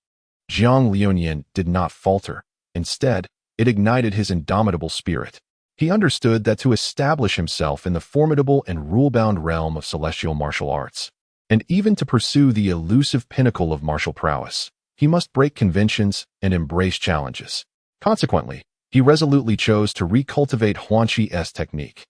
Jiang Liuyan did not falter. Instead, it ignited his indomitable spirit. He understood that to establish himself in the formidable and rule-bound realm of celestial martial arts, and even to pursue the elusive pinnacle of martial prowess, he must break conventions and embrace challenges. Consequently, he resolutely chose to recultivate Huanqi's technique,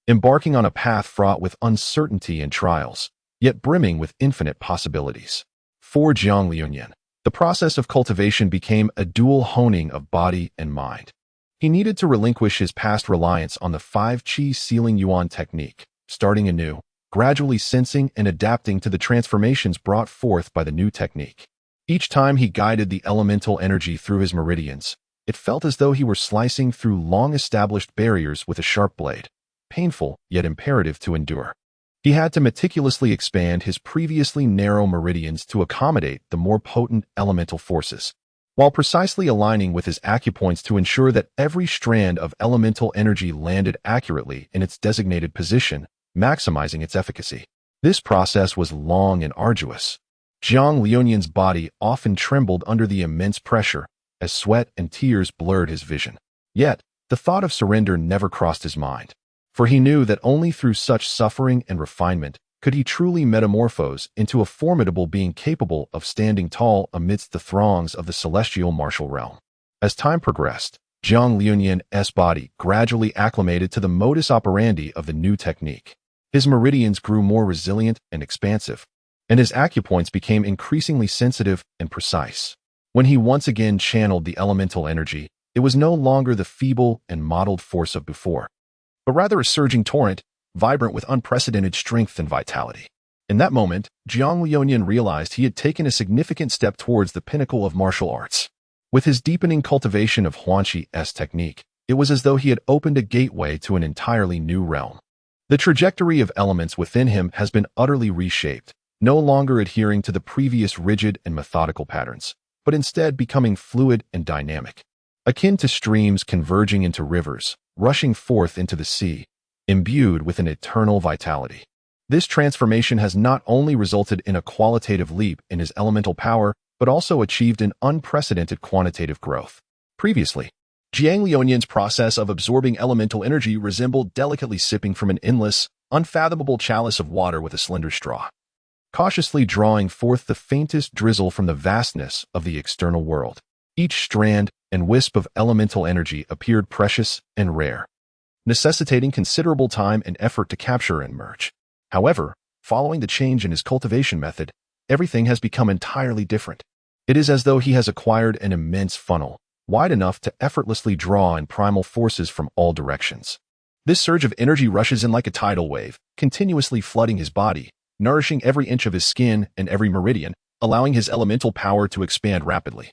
embarking on a path fraught with uncertainty and trials, yet brimming with infinite possibilities. For Jiang Liuyan, the process of cultivation became a dual honing of body and mind. He needed to relinquish his past reliance on the 5 Qi Sealing Yuan technique, starting anew, gradually sensing and adapting to the transformations brought forth by the new technique. Each time he guided the elemental energy through his meridians, it felt as though he were slicing through long-established barriers with a sharp blade, painful yet imperative to endure. He had to meticulously expand his previously narrow meridians to accommodate the more potent elemental forces, while precisely aligning with his acupoints to ensure that every strand of elemental energy landed accurately in its designated position, maximizing its efficacy. This process was long and arduous. Jiang Liuyan's body often trembled under the immense pressure, as sweat and tears blurred his vision. Yet, the thought of surrender never crossed his mind, for he knew that only through such suffering and refinement could he truly metamorphose into a formidable being capable of standing tall amidst the throngs of the celestial martial realm. As time progressed, Jiang Liuyan's body gradually acclimated to the modus operandi of the new technique. His meridians grew more resilient and expansive, and his acupoints became increasingly sensitive and precise. When he once again channeled the elemental energy, it was no longer the feeble and mottled force of before, but rather a surging torrent, vibrant with unprecedented strength and vitality. In that moment, Jiang Liuyan realized he had taken a significant step towards the pinnacle of martial arts. With his deepening cultivation of Huanqi's technique, it was as though he had opened a gateway to an entirely new realm. The trajectory of elements within him has been utterly reshaped, no longer adhering to the previous rigid and methodical patterns, but instead becoming fluid and dynamic, akin to streams converging into rivers, rushing forth into the sea, imbued with an eternal vitality. This transformation has not only resulted in a qualitative leap in his elemental power, but also achieved an unprecedented quantitative growth. Previously, Jiang Liuyan's process of absorbing elemental energy resembled delicately sipping from an endless, unfathomable chalice of water with a slender straw, cautiously drawing forth the faintest drizzle from the vastness of the external world. Each strand and wisp of elemental energy appeared precious and rare, necessitating considerable time and effort to capture and merge. However, following the change in his cultivation method, everything has become entirely different. It is as though he has acquired an immense funnel, wide enough to effortlessly draw in primal forces from all directions. This surge of energy rushes in like a tidal wave, continuously flooding his body, nourishing every inch of his skin and every meridian, allowing his elemental power to expand rapidly,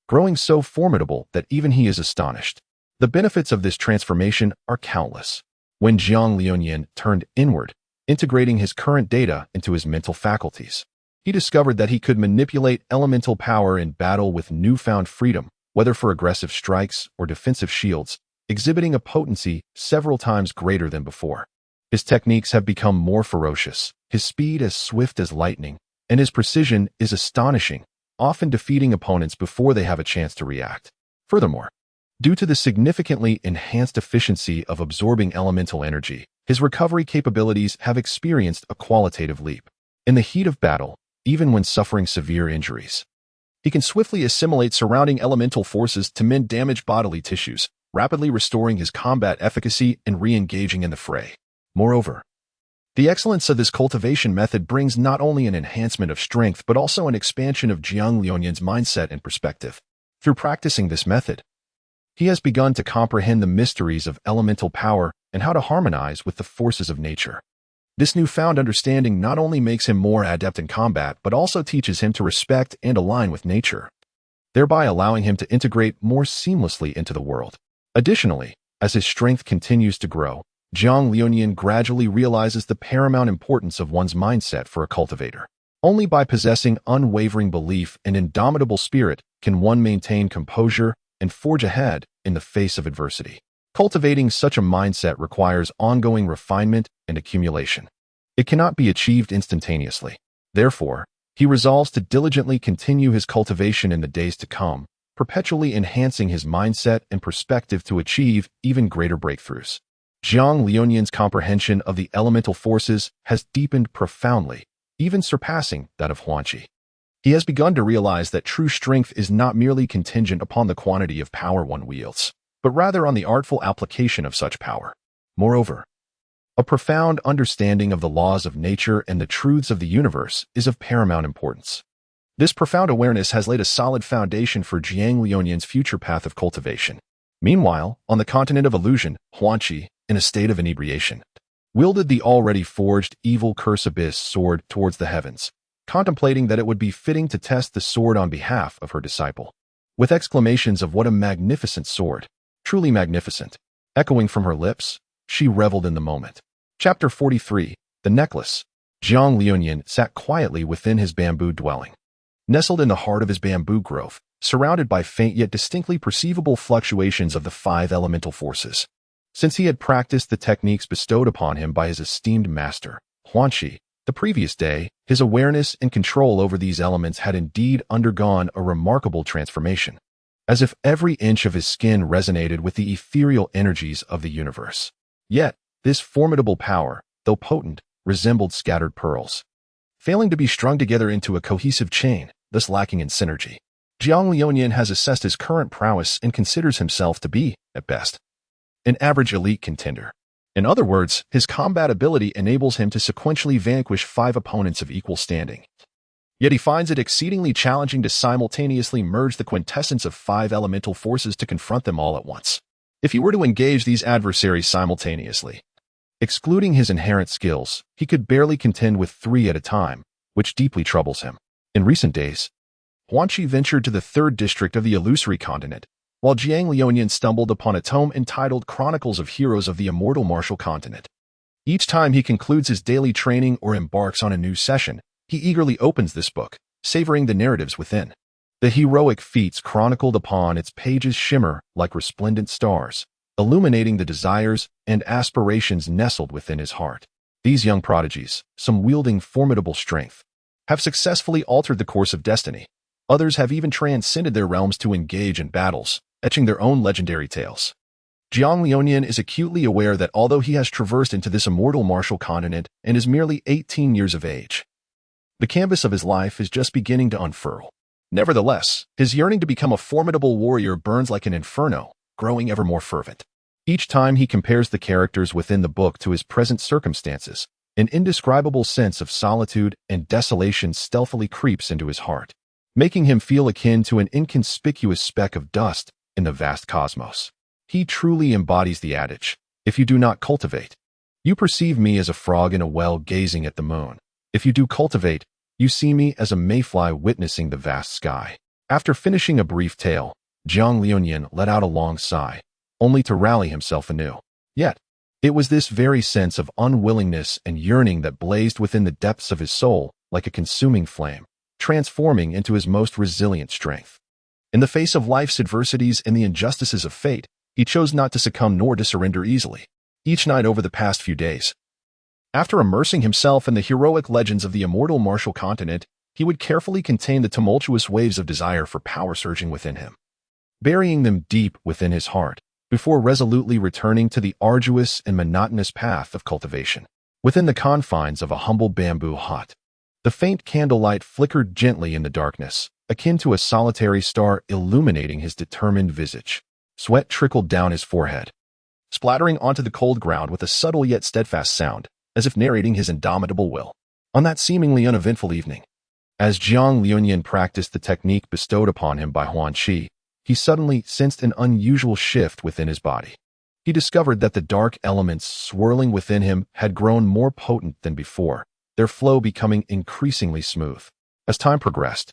growing so formidable that even he is astonished. The benefits of this transformation are countless. When Jiang Liuyan turned inward, integrating his current data into his mental faculties, he discovered that he could manipulate elemental power in battle with newfound freedom, whether for aggressive strikes or defensive shields, exhibiting a potency several times greater than before. His techniques have become more ferocious, his speed as swift as lightning, and his precision is astonishing, often defeating opponents before they have a chance to react. Furthermore, due to the significantly enhanced efficiency of absorbing elemental energy, his recovery capabilities have experienced a qualitative leap. In the heat of battle, even when suffering severe injuries, he can swiftly assimilate surrounding elemental forces to mend damaged bodily tissues, rapidly restoring his combat efficacy and re-engaging in the fray. Moreover, the excellence of this cultivation method brings not only an enhancement of strength but also an expansion of Jiang Liuyan's mindset and perspective. Through practicing this method, he has begun to comprehend the mysteries of elemental power and how to harmonize with the forces of nature. This newfound understanding not only makes him more adept in combat but also teaches him to respect and align with nature, thereby allowing him to integrate more seamlessly into the world. Additionally, as his strength continues to grow, Jiang Liuyan gradually realizes the paramount importance of one's mindset for a cultivator. Only by possessing unwavering belief and indomitable spirit can one maintain composure and forge ahead in the face of adversity. Cultivating such a mindset requires ongoing refinement and accumulation. It cannot be achieved instantaneously. Therefore, he resolves to diligently continue his cultivation in the days to come, perpetually enhancing his mindset and perspective to achieve even greater breakthroughs. Jiang Liuyan's comprehension of the elemental forces has deepened profoundly, even surpassing that of Huanqi. He has begun to realize that true strength is not merely contingent upon the quantity of power one wields, but rather on the artful application of such power. Moreover, a profound understanding of the laws of nature and the truths of the universe is of paramount importance. This profound awareness has laid a solid foundation for Jiang Liuyan's future path of cultivation. Meanwhile, on the continent of illusion, Huanqi, in a state of inebriation, wielded the already forged evil curse abyss sword towards the heavens, contemplating that it would be fitting to test the sword on behalf of her disciple. With exclamations of "What a magnificent sword! Truly magnificent!" echoing from her lips, she reveled in the moment. Chapter 43. The Necklace. Jiang Liuyan sat quietly within his bamboo dwelling, nestled in the heart of his bamboo grove, surrounded by faint yet distinctly perceivable fluctuations of the five elemental forces. Since he had practiced the techniques bestowed upon him by his esteemed master, Huanqi, the previous day, his awareness and control over these elements had indeed undergone a remarkable transformation, as if every inch of his skin resonated with the ethereal energies of the universe. Yet, this formidable power, though potent, resembled scattered pearls, failing to be strung together into a cohesive chain, thus lacking in synergy. Jiang Liuyan has assessed his current prowess and considers himself to be, at best, an average elite contender. In other words, his combat ability enables him to sequentially vanquish 5 opponents of equal standing. Yet he finds it exceedingly challenging to simultaneously merge the quintessence of 5 elemental forces to confront them all at once. If he were to engage these adversaries simultaneously, excluding his inherent skills, he could barely contend with 3 at a time, which deeply troubles him. In recent days, Huanqi ventured to the 3rd district of the illusory continent, while Jiang Liuyan stumbled upon a tome entitled Chronicles of Heroes of the Immortal Martial Continent. Each time he concludes his daily training or embarks on a new session, he eagerly opens this book, savoring the narratives within. The heroic feats chronicled upon its pages shimmer like resplendent stars, illuminating the desires and aspirations nestled within his heart. These young prodigies, some wielding formidable strength, have successfully altered the course of destiny. Others have even transcended their realms to engage in battles, etching their own legendary tales. Jiang Liunian is acutely aware that although he has traversed into this immortal martial continent and is merely 18 years of age, the canvas of his life is just beginning to unfurl. Nevertheless, his yearning to become a formidable warrior burns like an inferno, growing ever more fervent. Each time he compares the characters within the book to his present circumstances, an indescribable sense of solitude and desolation stealthily creeps into his heart, making him feel akin to an inconspicuous speck of dust in the vast cosmos. He truly embodies the adage, if you do not cultivate, you perceive me as a frog in a well gazing at the moon. If you do cultivate, you see me as a mayfly witnessing the vast sky. After finishing a brief tale, Jiang Liunian let out a long sigh, only to rally himself anew. Yet, it was this very sense of unwillingness and yearning that blazed within the depths of his soul like a consuming flame, transforming into his most resilient strength. In the face of life's adversities and the injustices of fate, he chose not to succumb nor to surrender easily. Each night over the past few days, after immersing himself in the heroic legends of the immortal martial continent, he would carefully contain the tumultuous waves of desire for power surging within him, burying them deep within his heart, before resolutely returning to the arduous and monotonous path of cultivation. Within the confines of a humble bamboo hut, the faint candlelight flickered gently in the darkness, akin to a solitary star illuminating his determined visage. Sweat trickled down his forehead, splattering onto the cold ground with a subtle yet steadfast sound, as if narrating his indomitable will. On that seemingly uneventful evening, as Jiang Liunian practiced the technique bestowed upon him by Huan Qi, he suddenly sensed an unusual shift within his body. He discovered that the dark elements swirling within him had grown more potent than before, their flow becoming increasingly smooth. As time progressed,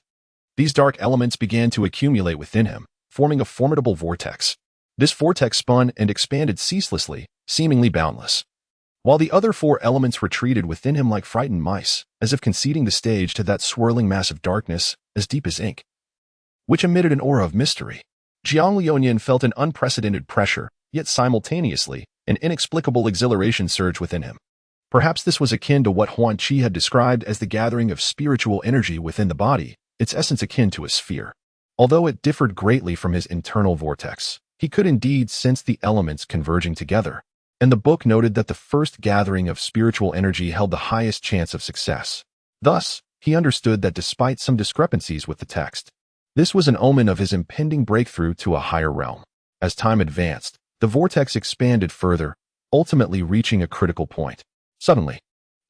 these dark elements began to accumulate within him, forming a formidable vortex. This vortex spun and expanded ceaselessly, seemingly boundless, while the other four elements retreated within him like frightened mice, as if conceding the stage to that swirling mass of darkness as deep as ink, which emitted an aura of mystery. Jiang Liunian felt an unprecedented pressure, yet simultaneously, an inexplicable exhilaration surge within him. Perhaps this was akin to what Huan Qi had described as the gathering of spiritual energy within the body, its essence akin to a sphere. Although it differed greatly from his internal vortex, he could indeed sense the elements converging together, and the book noted that the first gathering of spiritual energy held the highest chance of success. Thus, he understood that despite some discrepancies with the text, this was an omen of his impending breakthrough to a higher realm. As time advanced, the vortex expanded further, ultimately reaching a critical point. Suddenly,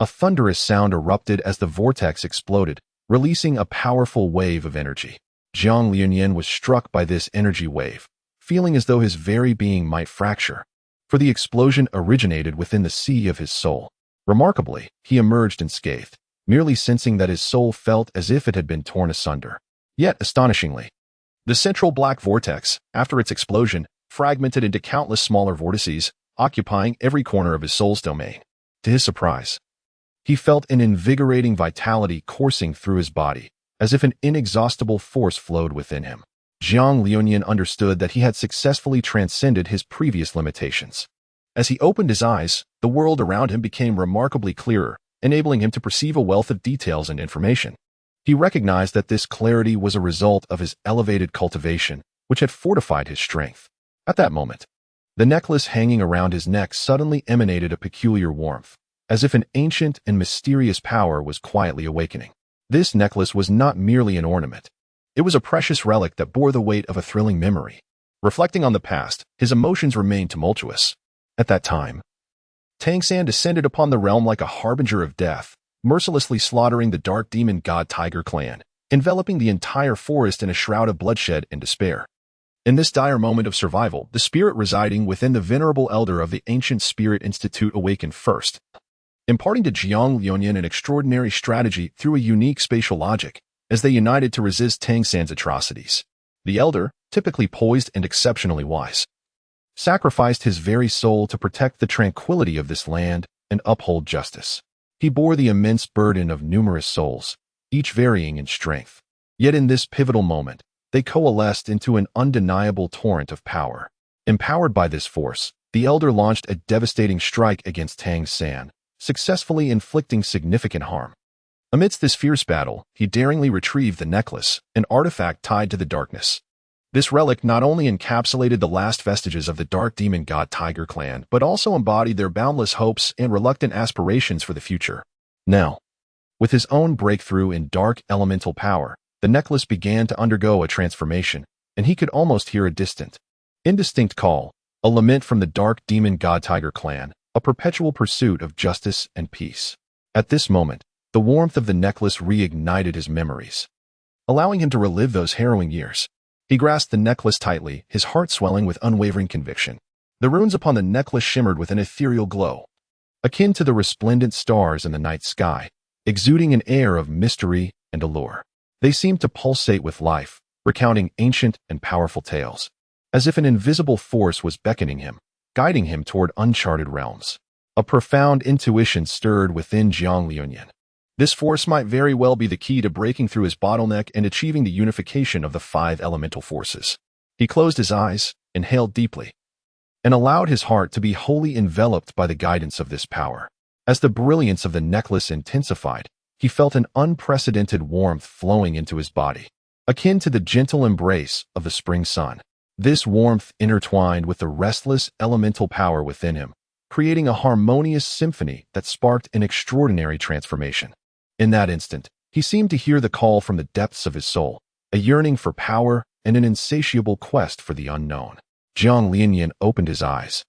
a thunderous sound erupted as the vortex exploded, releasing a powerful wave of energy. Jiang Liunian was struck by this energy wave, feeling as though his very being might fracture, for the explosion originated within the sea of his soul. Remarkably, he emerged unscathed, merely sensing that his soul felt as if it had been torn asunder. Yet, astonishingly, the central black vortex, after its explosion, fragmented into countless smaller vortices, occupying every corner of his soul's domain. To his surprise, he felt an invigorating vitality coursing through his body, as if an inexhaustible force flowed within him. Jiang Liunian understood that he had successfully transcended his previous limitations. As he opened his eyes, the world around him became remarkably clearer, enabling him to perceive a wealth of details and information. He recognized that this clarity was a result of his elevated cultivation, which had fortified his strength. At that moment, the necklace hanging around his neck suddenly emanated a peculiar warmth, as if an ancient and mysterious power was quietly awakening. This necklace was not merely an ornament. It was a precious relic that bore the weight of a thrilling memory. Reflecting on the past, his emotions remained tumultuous. At that time, Tang San descended upon the realm like a harbinger of death, mercilessly slaughtering the dark demon god Tiger clan, enveloping the entire forest in a shroud of bloodshed and despair. In this dire moment of survival, the spirit residing within the venerable elder of the Ancient Spirit Institute awakened first, imparting to Jiang Liunian an extraordinary strategy through a unique spatial logic, as they united to resist Tang San's atrocities. The elder, typically poised and exceptionally wise, sacrificed his very soul to protect the tranquility of this land and uphold justice. He bore the immense burden of numerous souls, each varying in strength. Yet in this pivotal moment, they coalesced into an undeniable torrent of power. Empowered by this force, the elder launched a devastating strike against Tang San, successfully inflicting significant harm. Amidst this fierce battle, he daringly retrieved the necklace, an artifact tied to the darkness. This relic not only encapsulated the last vestiges of the dark demon god Tiger clan, but also embodied their boundless hopes and reluctant aspirations for the future. Now, with his own breakthrough in dark elemental power, the necklace began to undergo a transformation, and he could almost hear a distant, indistinct call, a lament from the dark demon god Tiger clan, a perpetual pursuit of justice and peace. At this moment, the warmth of the necklace reignited his memories, allowing him to relive those harrowing years. He grasped the necklace tightly, his heart swelling with unwavering conviction. The runes upon the necklace shimmered with an ethereal glow, akin to the resplendent stars in the night sky, exuding an air of mystery and allure. They seemed to pulsate with life, recounting ancient and powerful tales, as if an invisible force was beckoning him, guiding him toward uncharted realms. A profound intuition stirred within Jiang Liuyan. This force might very well be the key to breaking through his bottleneck and achieving the unification of the 5 elemental forces. He closed his eyes, inhaled deeply, and allowed his heart to be wholly enveloped by the guidance of this power. As the brilliance of the necklace intensified, he felt an unprecedented warmth flowing into his body, akin to the gentle embrace of the spring sun. This warmth intertwined with the restless elemental power within him, creating a harmonious symphony that sparked an extraordinary transformation. In that instant, he seemed to hear the call from the depths of his soul, a yearning for power and an insatiable quest for the unknown. Jiang Liuyan opened his eyes,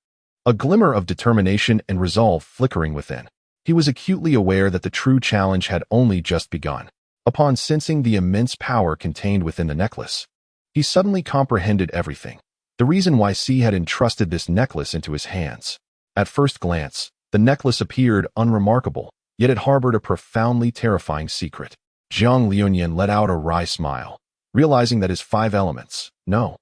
a glimmer of determination and resolve flickering within. He was acutely aware that the true challenge had only just begun. Upon sensing the immense power contained within the necklace, he suddenly comprehended everything. The reason why C had entrusted this necklace into his hands. At first glance, the necklace appeared unremarkable, yet it harbored a profoundly terrifying secret. Jiang Liuyan let out a wry smile, realizing that his 5 elements, no,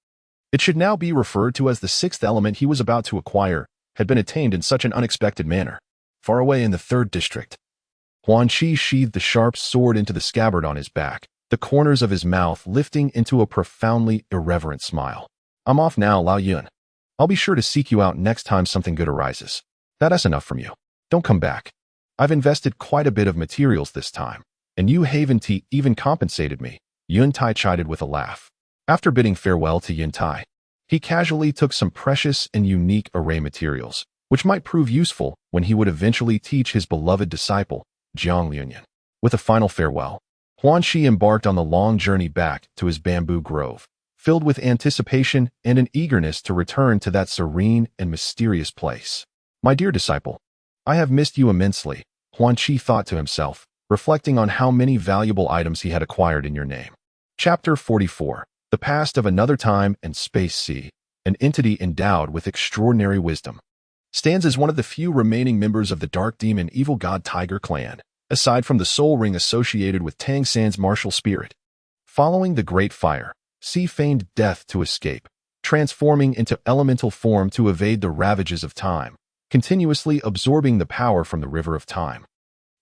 it should now be referred to as the 6th element he was about to acquire, had been attained in such an unexpected manner. Far away in the 3rd district, Huan Qi sheathed the sharp sword into the scabbard on his back, the corners of his mouth lifting into a profoundly irreverent smile. I'm off now, Lao Yun. I'll be sure to seek you out next time something good arises. That's enough from you. Don't come back. I've invested quite a bit of materials this time, and you Haven Tea even compensated me, Yun Tai chided with a laugh. After bidding farewell to Yun Tai, he casually took some precious and unique array materials, which might prove useful when he would eventually teach his beloved disciple, Jiang Liuyan. With a final farewell, Huan Qi embarked on the long journey back to his bamboo grove, filled with anticipation and an eagerness to return to that serene and mysterious place. My dear disciple, I have missed you immensely, Huan Qi thought to himself, reflecting on how many valuable items he had acquired in your name. Chapter 44. The Past of Another Time and Space. C, an entity endowed with extraordinary wisdom, stands as one of the few remaining members of the Dark Demon Evil God Tiger clan, aside from the soul ring associated with Tang San's martial spirit. Following the Great Fire, C feigned death to escape, transforming into elemental form to evade the ravages of time, continuously absorbing the power from the river of time,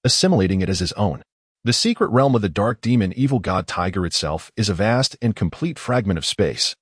assimilating it as his own. The secret realm of the Dark Demon Evil God Tiger itself is a vast and complete fragment of space.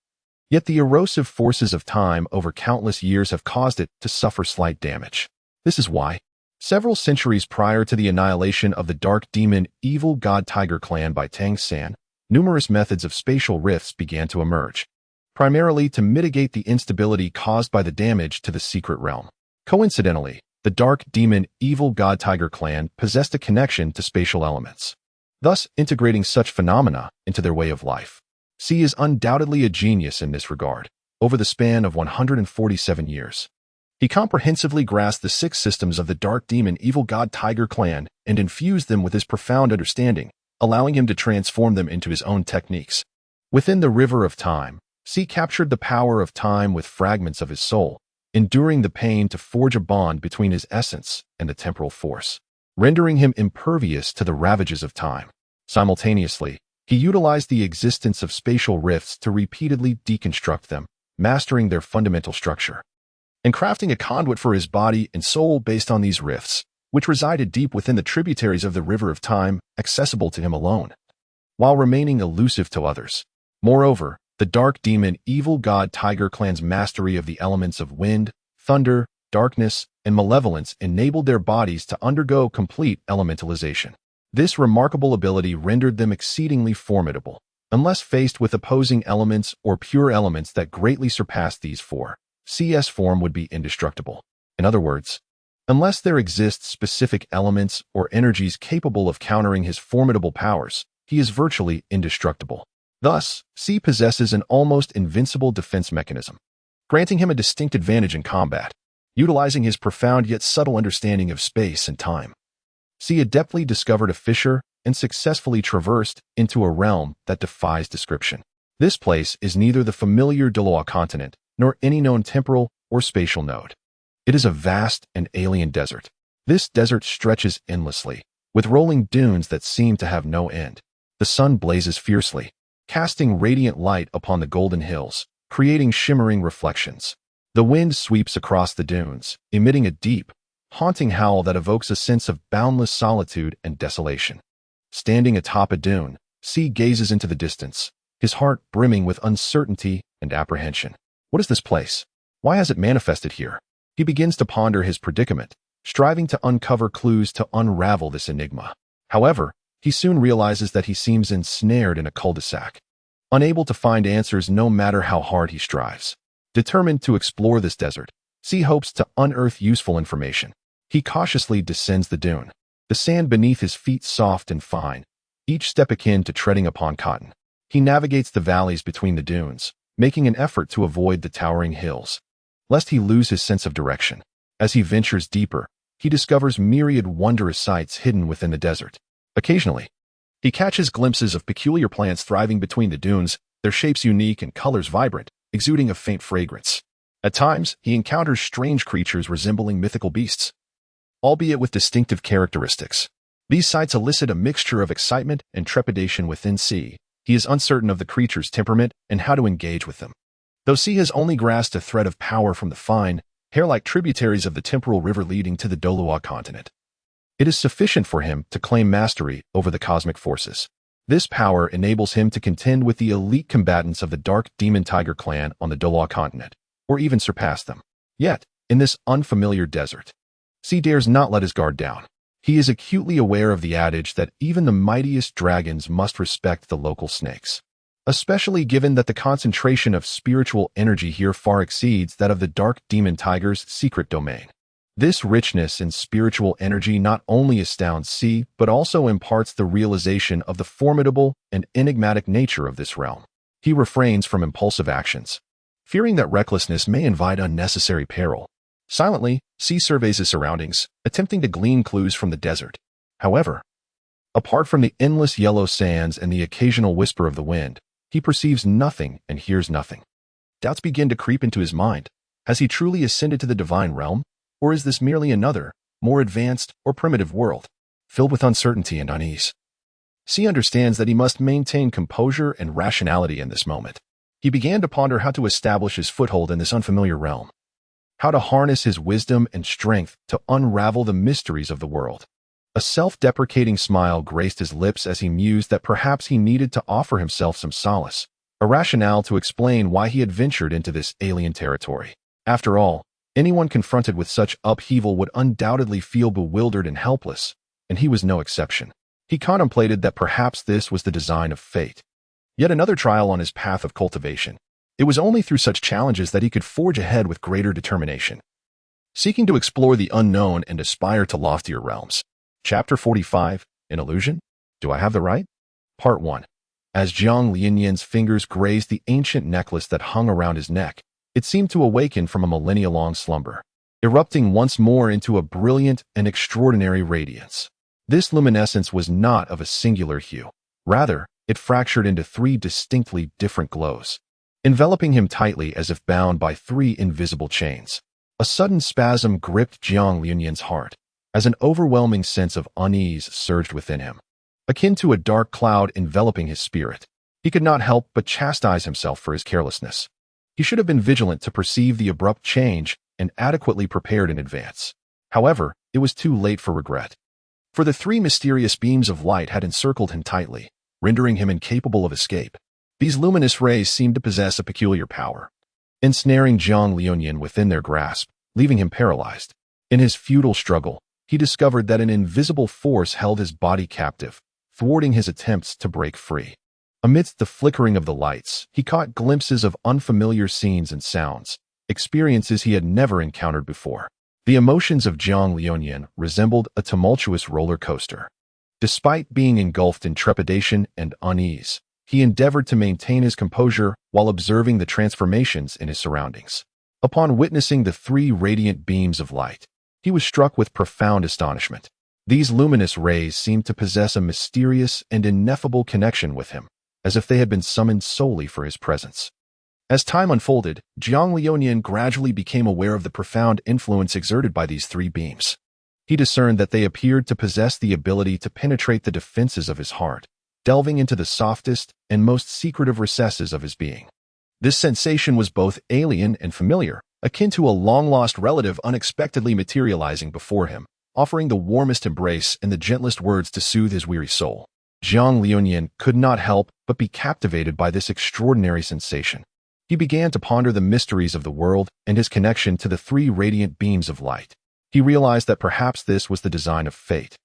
Yet the erosive forces of time over countless years have caused it to suffer slight damage. This is why, several centuries prior to the annihilation of the Dark Demon Evil God Tiger clan by Tang San, numerous methods of spatial rifts began to emerge, primarily to mitigate the instability caused by the damage to the secret realm. Coincidentally, the Dark Demon Evil God Tiger clan possessed a connection to spatial elements, thus integrating such phenomena into their way of life. C is undoubtedly a genius in this regard. Over the span of 147 years, he comprehensively grasped the 6 systems of the Dark Demon Evil God Tiger clan and infused them with his profound understanding, allowing him to transform them into his own techniques. Within the river of time, C captured the power of time with fragments of his soul, enduring the pain to forge a bond between his essence and the temporal force, rendering him impervious to the ravages of time. Simultaneously, he utilized the existence of spatial rifts to repeatedly deconstruct them, mastering their fundamental structure, and crafting a conduit for his body and soul based on these rifts, which resided deep within the tributaries of the river of time, accessible to him alone, while remaining elusive to others. Moreover, the Dark Demon Evil God Tiger clan's mastery of the elements of wind, thunder, darkness, and malevolence enabled their bodies to undergo complete elementalization. This remarkable ability rendered them exceedingly formidable, Unless faced with opposing elements or pure elements that greatly surpass these four, C's form would be indestructible. In other words, unless there exist specific elements or energies capable of countering his formidable powers, he is virtually indestructible. Thus, C possesses an almost invincible defense mechanism, granting him a distinct advantage in combat, utilizing his profound yet subtle understanding of space and time. C adeptly discovered a fissure and successfully traversed into a realm that defies description. This place is neither the familiar Douluo continent nor any known temporal or spatial node. It is a vast and alien desert. This desert stretches endlessly, with rolling dunes that seem to have no end. The sun blazes fiercely, casting radiant light upon the golden hills, creating shimmering reflections. The wind sweeps across the dunes, emitting a deep, haunting howl that evokes a sense of boundless solitude and desolation. Standing atop a dune, C gazes into the distance, his heart brimming with uncertainty and apprehension. What is this place? Why has it manifested here? He begins to ponder his predicament, striving to uncover clues to unravel this enigma. However, he soon realizes that he seems ensnared in a cul-de-sac, unable to find answers no matter how hard he strives. Determined to explore this desert, C hopes to unearth useful information. He cautiously descends the dune, the sand beneath his feet soft and fine, each step akin to treading upon cotton. He navigates the valleys between the dunes, making an effort to avoid the towering hills, lest he lose his sense of direction. As he ventures deeper, he discovers myriad wondrous sights hidden within the desert. Occasionally, he catches glimpses of peculiar plants thriving between the dunes, their shapes unique and colors vibrant, exuding a faint fragrance. At times, he encounters strange creatures resembling mythical beasts, albeit with distinctive characteristics. These sights elicit a mixture of excitement and trepidation within C. He is uncertain of the creature's temperament and how to engage with them. Though C has only grasped a thread of power from the fine, hair-like tributaries of the temporal river leading to the Douluo continent, it is sufficient for him to claim mastery over the cosmic forces. This power enables him to contend with the elite combatants of the Dark Demon Tiger clan on the Douluo continent, or even surpass them. Yet, in this unfamiliar desert, C dares not let his guard down. He is acutely aware of the adage that even the mightiest dragons must respect the local snakes, especially given that the concentration of spiritual energy here far exceeds that of the Dark Demon Tiger's secret domain. This richness in spiritual energy not only astounds C, but also imparts the realization of the formidable and enigmatic nature of this realm. He refrains from impulsive actions, fearing that recklessness may invite unnecessary peril. Silently, C surveys his surroundings, attempting to glean clues from the desert. However, apart from the endless yellow sands and the occasional whisper of the wind, he perceives nothing and hears nothing. Doubts begin to creep into his mind. Has he truly ascended to the divine realm? Or is this merely another, more advanced or primitive world, filled with uncertainty and unease? C understands that he must maintain composure and rationality in this moment. He began to ponder how to establish his foothold in this unfamiliar realm, how to harness his wisdom and strength to unravel the mysteries of the world. A self-deprecating smile graced his lips as he mused that perhaps he needed to offer himself some solace, a rationale to explain why he had ventured into this alien territory. After all, anyone confronted with such upheaval would undoubtedly feel bewildered and helpless, and he was no exception. He contemplated that perhaps this was the design of fate. Yet another trial on his path of cultivation. It was only through such challenges that he could forge ahead with greater determination, seeking to explore the unknown and aspire to loftier realms. Chapter 45, An Illusion? Do I have the right? Part 1. As Jiang Lianyan's fingers grazed the ancient necklace that hung around his neck, it seemed to awaken from a millennia-long slumber, erupting once more into a brilliant and extraordinary radiance. This luminescence was not of a singular hue. Rather, it fractured into three distinctly different glows, enveloping him tightly as if bound by three invisible chains. A sudden spasm gripped Jiang Lianyan's heart, as an overwhelming sense of unease surged within him, akin to a dark cloud enveloping his spirit. He could not help but chastise himself for his carelessness. He should have been vigilant to perceive the abrupt change and adequately prepared in advance. However, it was too late for regret, for the three mysterious beams of light had encircled him tightly, rendering him incapable of escape. These luminous rays seemed to possess a peculiar power, ensnaring Jiang Lianyan within their grasp, leaving him paralyzed. In his futile struggle, he discovered that an invisible force held his body captive, thwarting his attempts to break free. Amidst the flickering of the lights, he caught glimpses of unfamiliar scenes and sounds, experiences he had never encountered before. The emotions of Jiang Liuyan resembled a tumultuous roller coaster. Despite being engulfed in trepidation and unease, he endeavored to maintain his composure while observing the transformations in his surroundings. Upon witnessing the three radiant beams of light, he was struck with profound astonishment. These luminous rays seemed to possess a mysterious and ineffable connection with him, as if they had been summoned solely for his presence. As time unfolded, Jiang Liuyan gradually became aware of the profound influence exerted by these three beams. He discerned that they appeared to possess the ability to penetrate the defenses of his heart, delving into the softest and most secretive recesses of his being. This sensation was both alien and familiar, akin to a long-lost relative unexpectedly materializing before him, offering the warmest embrace and the gentlest words to soothe his weary soul. Jiang Liuyan could not help but be captivated by this extraordinary sensation. He began to ponder the mysteries of the world and his connection to the three radiant beams of light. He realized that perhaps this was the design of fate,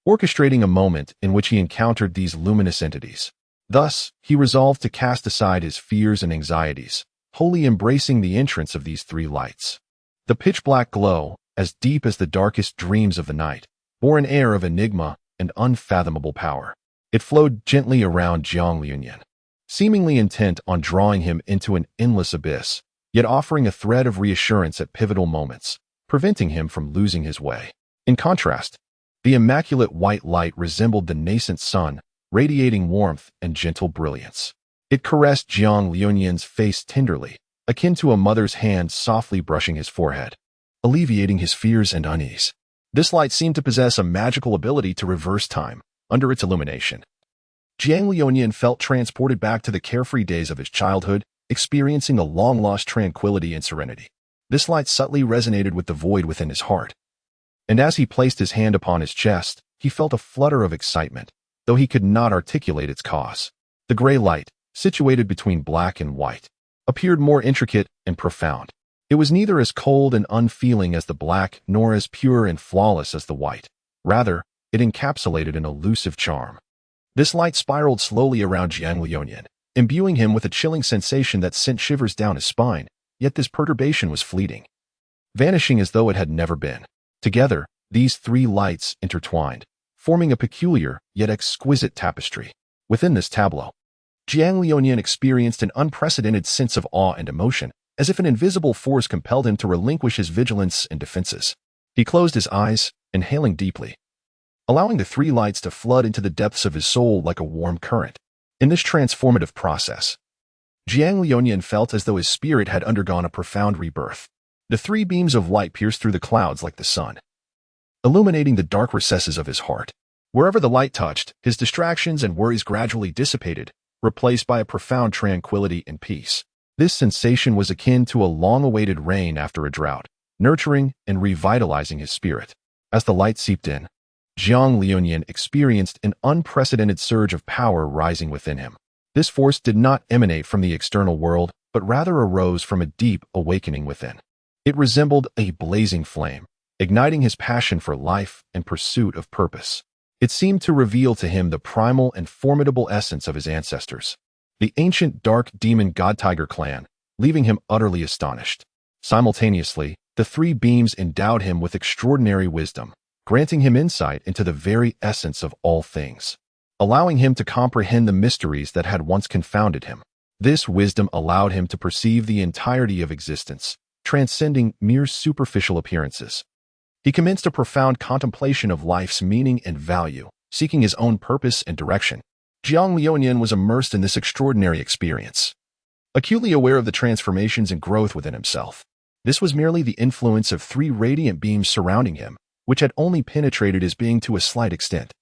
orchestrating a moment in which he encountered these luminous entities. Thus, he resolved to cast aside his fears and anxieties, wholly embracing the entrance of these three lights. The pitch-black glow, as deep as the darkest dreams of the night, bore an air of enigma and unfathomable power. It flowed gently around Jiang Liuyan, seemingly intent on drawing him into an endless abyss, yet offering a thread of reassurance at pivotal moments, preventing him from losing his way. In contrast, the immaculate white light resembled the nascent sun, radiating warmth and gentle brilliance. It caressed Jiang Liuyan's face tenderly, akin to a mother's hand softly brushing his forehead, alleviating his fears and unease. This light seemed to possess a magical ability to reverse time under its illumination. Jiang Liuyan felt transported back to the carefree days of his childhood, experiencing a long-lost tranquility and serenity. This light subtly resonated with the void within his heart. And as he placed his hand upon his chest, he felt a flutter of excitement, though he could not articulate its cause. The gray light, situated between black and white, appeared more intricate and profound. It was neither as cold and unfeeling as the black nor as pure and flawless as the white. Rather, it encapsulated an elusive charm. This light spiraled slowly around Jiang Liuyan, imbuing him with a chilling sensation that sent shivers down his spine, yet this perturbation was fleeting, vanishing as though it had never been. Together, these three lights intertwined, forming a peculiar yet exquisite tapestry. Within this tableau, Jiang Liuyan experienced an unprecedented sense of awe and emotion, as if an invisible force compelled him to relinquish his vigilance and defenses. He closed his eyes, inhaling deeply, allowing the three lights to flood into the depths of his soul like a warm current. In this transformative process, Jiang Liuyan felt as though his spirit had undergone a profound rebirth. The three beams of light pierced through the clouds like the sun, illuminating the dark recesses of his heart. Wherever the light touched, his distractions and worries gradually dissipated, replaced by a profound tranquility and peace. This sensation was akin to a long-awaited rain after a drought, nurturing and revitalizing his spirit. As the light seeped in, Jiang Liuyan experienced an unprecedented surge of power rising within him. This force did not emanate from the external world, but rather arose from a deep awakening within. It resembled a blazing flame, igniting his passion for life and pursuit of purpose. It seemed to reveal to him the primal and formidable essence of his ancestors, the ancient dark demon god-tiger clan, leaving him utterly astonished. Simultaneously, the three beams endowed him with extraordinary wisdom, granting him insight into the very essence of all things, allowing him to comprehend the mysteries that had once confounded him. This wisdom allowed him to perceive the entirety of existence, transcending mere superficial appearances. He commenced a profound contemplation of life's meaning and value, seeking his own purpose and direction. Jiang Liuyan was immersed in this extraordinary experience, acutely aware of the transformations and growth within himself. This was merely the influence of three radiant beams surrounding him, which had only penetrated his being to a slight extent.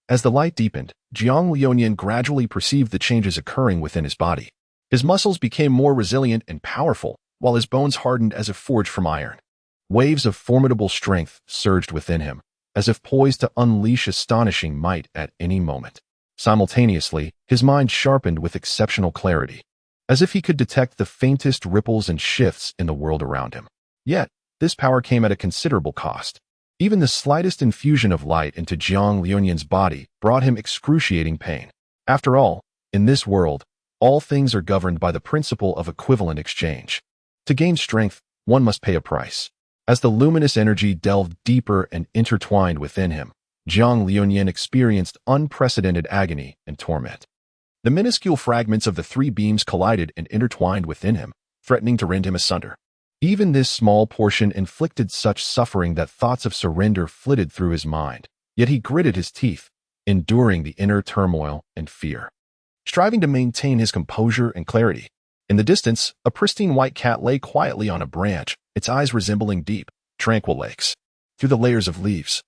As the light deepened, Jiang Liuyan gradually perceived the changes occurring within his body. His muscles became more resilient and powerful, while his bones hardened as if forged from iron. Waves of formidable strength surged within him, as if poised to unleash astonishing might at any moment. Simultaneously, his mind sharpened with exceptional clarity, as if he could detect the faintest ripples and shifts in the world around him. Yet, this power came at a considerable cost. Even the slightest infusion of light into Jiang Liuyan's body brought him excruciating pain. After all, In this world, all things are governed by the principle of equivalent exchange. To gain strength, one must pay a price. As the luminous energy delved deeper and intertwined within him, Jiang Liunian experienced unprecedented agony and torment. The minuscule fragments of the three beams collided and intertwined within him, threatening to rend him asunder. Even this small portion inflicted such suffering that thoughts of surrender flitted through his mind, yet he gritted his teeth, enduring the inner turmoil and fear, striving to maintain his composure and clarity. In the distance, a pristine white cat lay quietly on a branch, its eyes resembling deep, tranquil lakes. Through the layers of leaves,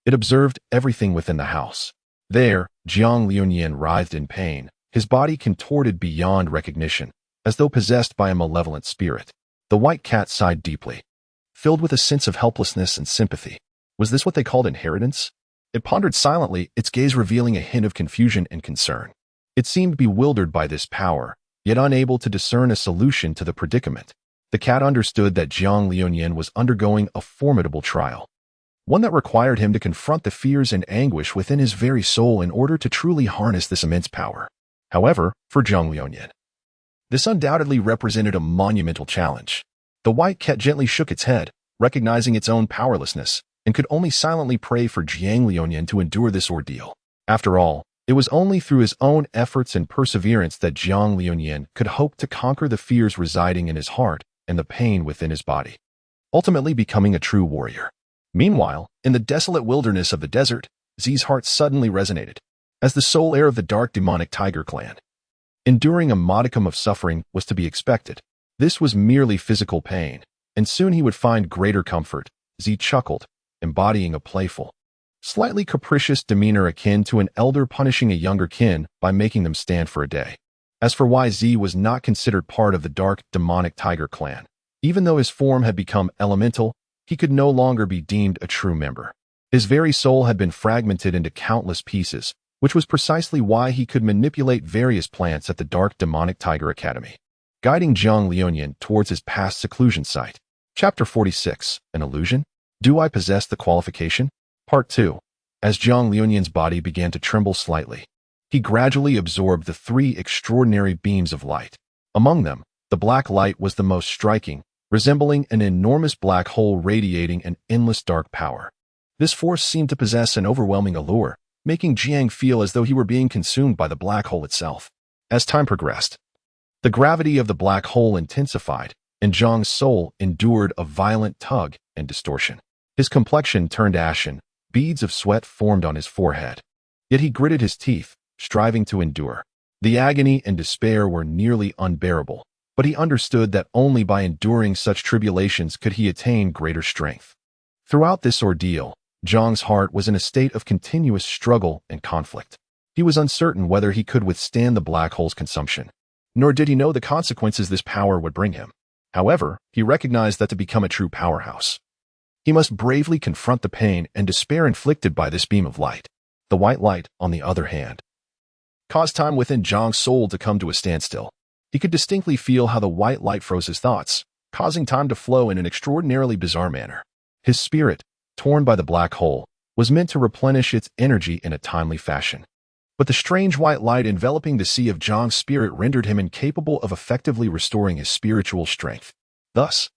it observed everything within the house. There, Jiang Liunian writhed in pain, his body contorted beyond recognition, as though possessed by a malevolent spirit. The white cat sighed deeply, filled with a sense of helplessness and sympathy. Was this what they called inheritance? It pondered silently, its gaze revealing a hint of confusion and concern. It seemed bewildered by this power, yet unable to discern a solution to the predicament. The cat understood that Jiang Liunian was undergoing a formidable trial, one that required him to confront the fears and anguish within his very soul in order to truly harness this immense power. However, for Jiang Liunian, this undoubtedly represented a monumental challenge. The white cat gently shook its head, recognizing its own powerlessness, and could only silently pray for Jiang Liunian to endure this ordeal. After all, it was only through his own efforts and perseverance that Jiang Liunian could hope to conquer the fears residing in his heart and the pain within his body, ultimately becoming a true warrior. Meanwhile, in the desolate wilderness of the desert, Zi's heart suddenly resonated. As the sole heir of the dark demonic tiger clan, enduring a modicum of suffering was to be expected. This was merely physical pain, and soon he would find greater comfort. Zi chuckled, embodying a playful, slightly capricious demeanor akin to an elder punishing a younger kin by making them stand for a day. As for why Zi was not considered part of the dark demonic tiger clan, even though his form had become elemental, he could no longer be deemed a true member. His very soul had been fragmented into countless pieces, which was precisely why he could manipulate various plants at the Dark Demonic Tiger Academy, guiding Jiang Liunian towards his past seclusion site. Chapter 46, An Illusion? Do I possess the qualification? Part 2. As Jiang Liunian's body began to tremble slightly, he gradually absorbed the three extraordinary beams of light. Among them, the black light was the most striking, resembling an enormous black hole radiating an endless dark power. This force seemed to possess an overwhelming allure, making Jiang feel as though he were being consumed by the black hole itself. As time progressed, the gravity of the black hole intensified, and Jiang's soul endured a violent tug and distortion. His complexion turned ashen, beads of sweat formed on his forehead. Yet he gritted his teeth, striving to endure. The agony and despair were nearly unbearable, but he understood that only by enduring such tribulations could he attain greater strength. Throughout this ordeal, Jiang's heart was in a state of continuous struggle and conflict. He was uncertain whether he could withstand the black hole's consumption, nor did he know the consequences this power would bring him. However, he recognized that to become a true powerhouse, he must bravely confront the pain and despair inflicted by this beam of light. The white light, on the other hand, caused time within Jiang's soul to come to a standstill. He could distinctly feel how the white light froze his thoughts, causing time to flow in an extraordinarily bizarre manner. His spirit, torn by the black hole, was meant to replenish its energy in a timely fashion. But the strange white light enveloping the sea of Jiang's spirit rendered him incapable of effectively restoring his spiritual strength. Thus,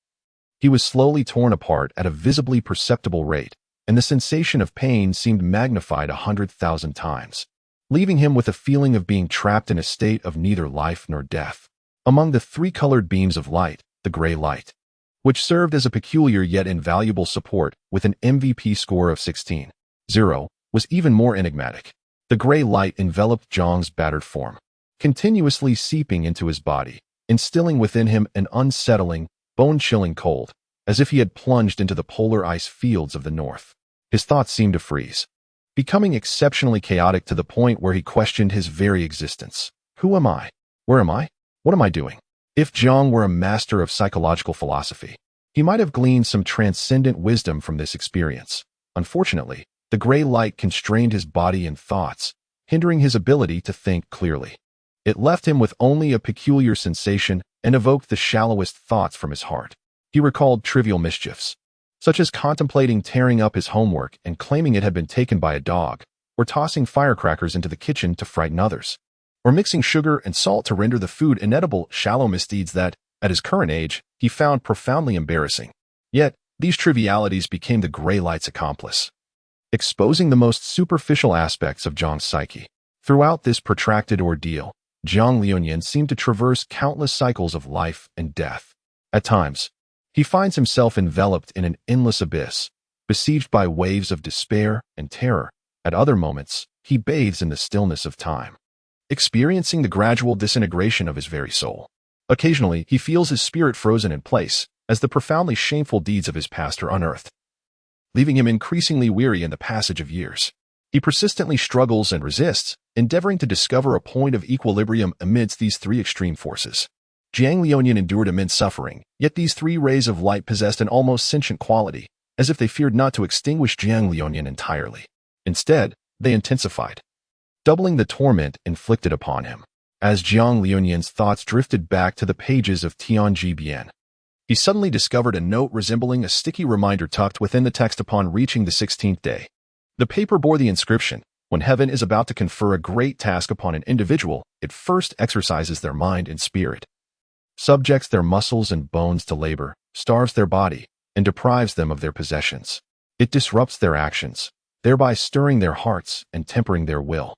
he was slowly torn apart at a visibly perceptible rate, and the sensation of pain seemed magnified 100,000 times, leaving him with a feeling of being trapped in a state of neither life nor death. Among the three colored beams of light, the gray light, which served as a peculiar yet invaluable support with an MVP score of 16.0, was even more enigmatic. The gray light enveloped Jiang's battered form, continuously seeping into his body, instilling within him an unsettling, bone-chilling cold, as if he had plunged into the polar ice fields of the north. His thoughts seemed to freeze, becoming exceptionally chaotic to the point where he questioned his very existence. Who am I? Where am I? What am I doing? If Jiang were a master of psychological philosophy, he might have gleaned some transcendent wisdom from this experience. Unfortunately, the gray light constrained his body and thoughts, hindering his ability to think clearly. It left him with only a peculiar sensation and evoked the shallowest thoughts from his heart. He recalled trivial mischiefs, such as contemplating tearing up his homework and claiming it had been taken by a dog, or tossing firecrackers into the kitchen to frighten others, or mixing sugar and salt to render the food inedible, shallow misdeeds that, at his current age, he found profoundly embarrassing. Yet, these trivialities became the gray light's accomplice, exposing the most superficial aspects of Zhang's psyche. Throughout this protracted ordeal, Zhang Liuyan seemed to traverse countless cycles of life and death. At times, he finds himself enveloped in an endless abyss, besieged by waves of despair and terror. At other moments, he bathes in the stillness of time, experiencing the gradual disintegration of his very soul. Occasionally, he feels his spirit frozen in place, as the profoundly shameful deeds of his past are unearthed, leaving him increasingly weary in the passage of years. He persistently struggles and resists, endeavoring to discover a point of equilibrium amidst these three extreme forces. Zhang Liuyan endured immense suffering, yet these three rays of light possessed an almost sentient quality, as if they feared not to extinguish Zhang Liuyan entirely. Instead, they intensified, doubling the torment inflicted upon him. As Zhang Liuyan's thoughts drifted back to the pages of Tianji Bian, he suddenly discovered a note resembling a sticky reminder tucked within the text upon reaching the 16th day. The paper bore the inscription, "When heaven is about to confer a great task upon an individual, it first exercises their mind and spirit, subjects their muscles and bones to labor, starves their body, and deprives them of their possessions. It disrupts their actions, thereby stirring their hearts and tempering their will,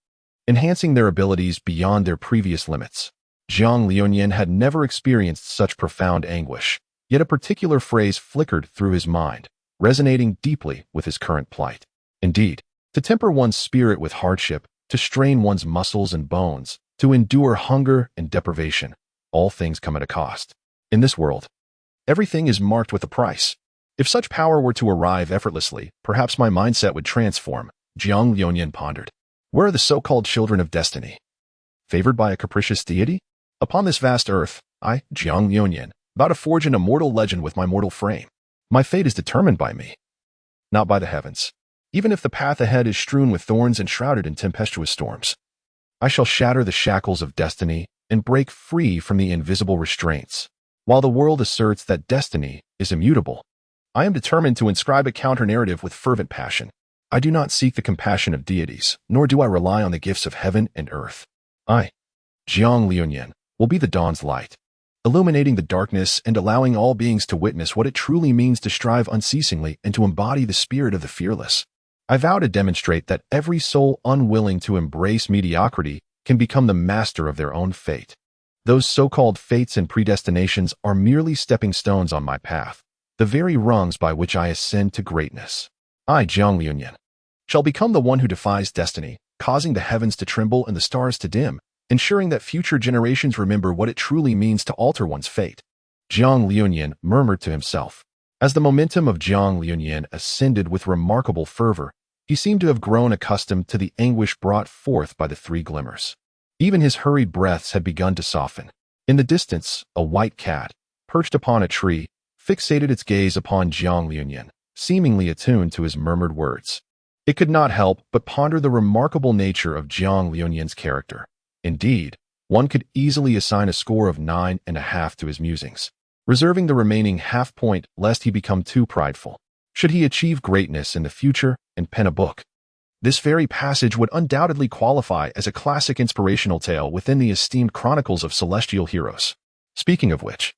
enhancing their abilities beyond their previous limits." Zhang Liuyan had never experienced such profound anguish, yet a particular phrase flickered through his mind, resonating deeply with his current plight. Indeed, to temper one's spirit with hardship, to strain one's muscles and bones, to endure hunger and deprivation, all things come at a cost. In this world, everything is marked with a price. If such power were to arrive effortlessly, perhaps my mindset would transform, Zhang Liuyan pondered. Where are the so-called children of destiny? Favored by a capricious deity? Upon this vast earth, I, Zhang Liuyan, vow to forge an immortal legend with my mortal frame. My fate is determined by me, not by the heavens. Even if the path ahead is strewn with thorns and shrouded in tempestuous storms, I shall shatter the shackles of destiny and break free from the invisible restraints. While the world asserts that destiny is immutable, I am determined to inscribe a counter-narrative with fervent passion. I do not seek the compassion of deities, nor do I rely on the gifts of heaven and earth. I, Zhang Liuyan, will be the dawn's light, illuminating the darkness and allowing all beings to witness what it truly means to strive unceasingly and to embody the spirit of the fearless. I vow to demonstrate that every soul unwilling to embrace mediocrity can become the master of their own fate. Those so-called fates and predestinations are merely stepping stones on my path, the very rungs by which I ascend to greatness. I, Zhang Liuyan, shall become the one who defies destiny, causing the heavens to tremble and the stars to dim, ensuring that future generations remember what it truly means to alter one's fate. Zhang Liuyan murmured to himself. As the momentum of Zhang Liuyan ascended with remarkable fervor, he seemed to have grown accustomed to the anguish brought forth by the three glimmers. Even his hurried breaths had begun to soften. In the distance, a white cat, perched upon a tree, fixated its gaze upon Zhang Liuyan, seemingly attuned to his murmured words. It could not help but ponder the remarkable nature of Zhang Liuyan's character. Indeed, one could easily assign a score of 9.5 to his musings, reserving the remaining half point lest he become too prideful. Should he achieve greatness in the future and pen a book, this very passage would undoubtedly qualify as a classic inspirational tale within the esteemed chronicles of celestial heroes. Speaking of which,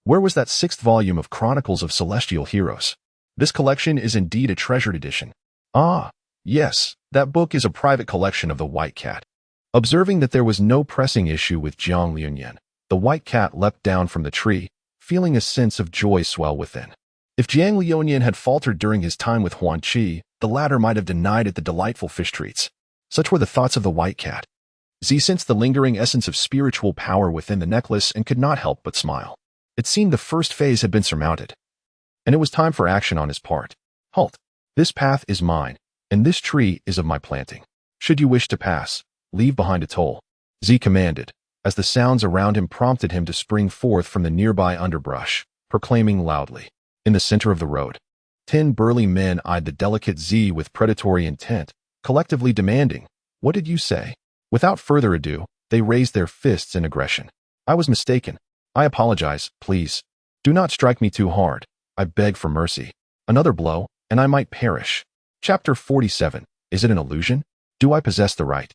where was that 6th volume of Chronicles of Celestial Heroes? This collection is indeed a treasured edition. Ah, yes, that book is a private collection of the White Cat. Observing that there was no pressing issue with Zhang Liuyan, the White Cat leapt down from the tree, feeling a sense of joy swell within. If Zhang Liuyan had faltered during his time with Huan Qi, the latter might have denied it the delightful fish treats. Such were the thoughts of the White Cat. He sensed the lingering essence of spiritual power within the necklace and could not help but smile. It seemed the first phase had been surmounted, and it was time for action on his part. Halt! This path is mine, and this tree is of my planting. Should you wish to pass, leave behind a toll. Z commanded, as the sounds around him prompted him to spring forth from the nearby underbrush, proclaiming loudly. In the center of the road, 10 burly men eyed the delicate Z with predatory intent, collectively demanding, "What did you say?" Without further ado, they raised their fists in aggression. "I was mistaken. I apologize, please. Do not strike me too hard. I beg for mercy. Another blow, and I might perish." Chapter 47. Is it an illusion? Do I possess the right?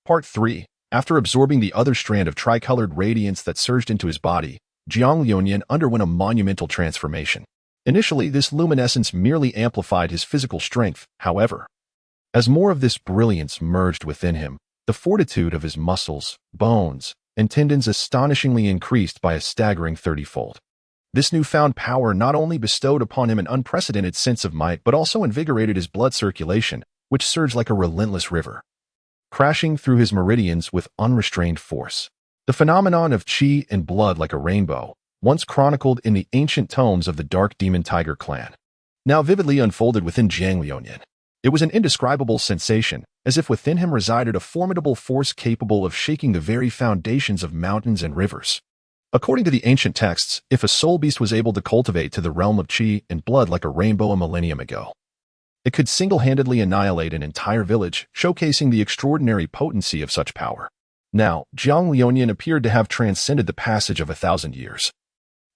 Part 3. After absorbing the other strand of tricolored radiance that surged into his body, Jiang Liunian underwent a monumental transformation. Initially, this luminescence merely amplified his physical strength, however. As more of this brilliance merged within him, the fortitude of his muscles, bones, and tendons astonishingly increased by a staggering 30-fold. This newfound power not only bestowed upon him an unprecedented sense of might but also invigorated his blood circulation, which surged like a relentless river, crashing through his meridians with unrestrained force. The phenomenon of qi and blood like a rainbow, once chronicled in the ancient tomes of the Dark Demon Tiger clan, now vividly unfolded within Jiang Liunian. It was an indescribable sensation, as if within him resided a formidable force capable of shaking the very foundations of mountains and rivers. According to the ancient texts, if a soul beast was able to cultivate to the realm of qi and blood like a rainbow a millennium ago, it could single-handedly annihilate an entire village, showcasing the extraordinary potency of such power. Now, Jiang Liunian appeared to have transcended the passage of 1,000 years,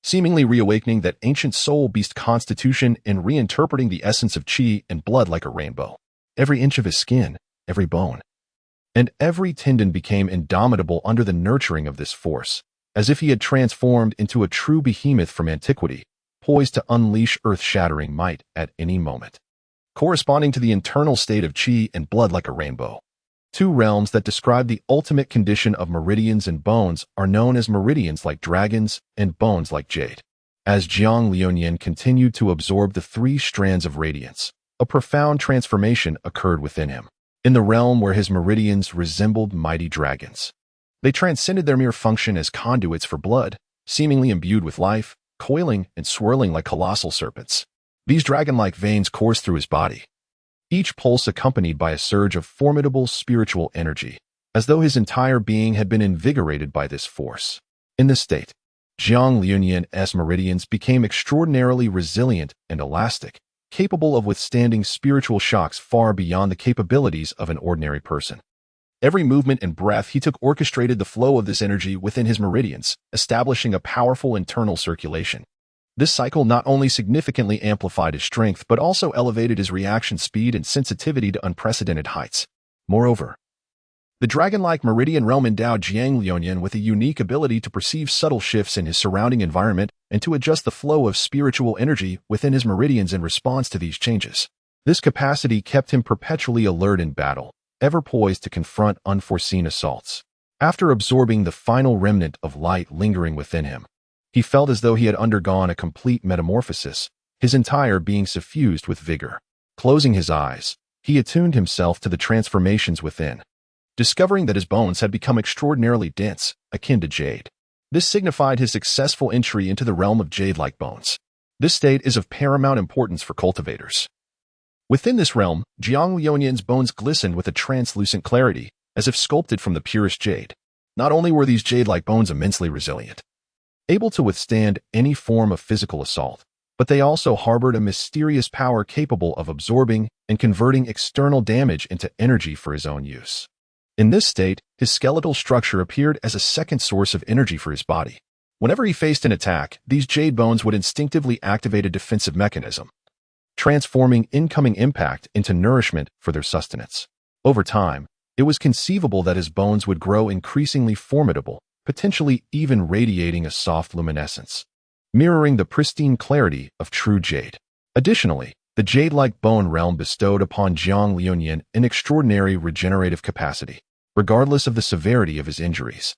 seemingly reawakening that ancient soul beast constitution and reinterpreting the essence of qi and blood like a rainbow. Every inch of his skin, every bone, and every tendon became indomitable under the nurturing of this force, as if he had transformed into a true behemoth from antiquity, poised to unleash earth-shattering might at any moment. Corresponding to the internal state of qi and blood like a rainbow, two realms that describe the ultimate condition of meridians and bones are known as meridians like dragons and bones like jade. As Jiang Liunian continued to absorb the three strands of radiance, a profound transformation occurred within him. In the realm where his meridians resembled mighty dragons, they transcended their mere function as conduits for blood, seemingly imbued with life, coiling and swirling like colossal serpents. These dragon-like veins coursed through his body, each pulse accompanied by a surge of formidable spiritual energy, as though his entire being had been invigorated by this force. In this state, Jiang Liunian's meridians became extraordinarily resilient and elastic, capable of withstanding spiritual shocks far beyond the capabilities of an ordinary person. Every movement and breath he took orchestrated the flow of this energy within his meridians, establishing a powerful internal circulation. This cycle not only significantly amplified his strength but also elevated his reaction speed and sensitivity to unprecedented heights. Moreover, the dragon-like meridian realm endowed Jiang Liunian with a unique ability to perceive subtle shifts in his surrounding environment and to adjust the flow of spiritual energy within his meridians in response to these changes. This capacity kept him perpetually alert in battle, ever poised to confront unforeseen assaults. After absorbing the final remnant of light lingering within him, he felt as though he had undergone a complete metamorphosis, his entire being suffused with vigor. Closing his eyes, he attuned himself to the transformations within, discovering that his bones had become extraordinarily dense, akin to jade. This signified his successful entry into the realm of jade-like bones. This state is of paramount importance for cultivators. Within this realm, Jiang Liunian's bones glistened with a translucent clarity, as if sculpted from the purest jade. Not only were these jade-like bones immensely resilient, able to withstand any form of physical assault, but they also harbored a mysterious power capable of absorbing and converting external damage into energy for his own use. In this state, his skeletal structure appeared as a second source of energy for his body. Whenever he faced an attack, these jade bones would instinctively activate a defensive mechanism, transforming incoming impact into nourishment for their sustenance. Over time, it was conceivable that his bones would grow increasingly formidable, potentially even radiating a soft luminescence, mirroring the pristine clarity of true jade. Additionally, the jade-like bone realm bestowed upon Jiang Liunian an extraordinary regenerative capacity, regardless of the severity of his injuries.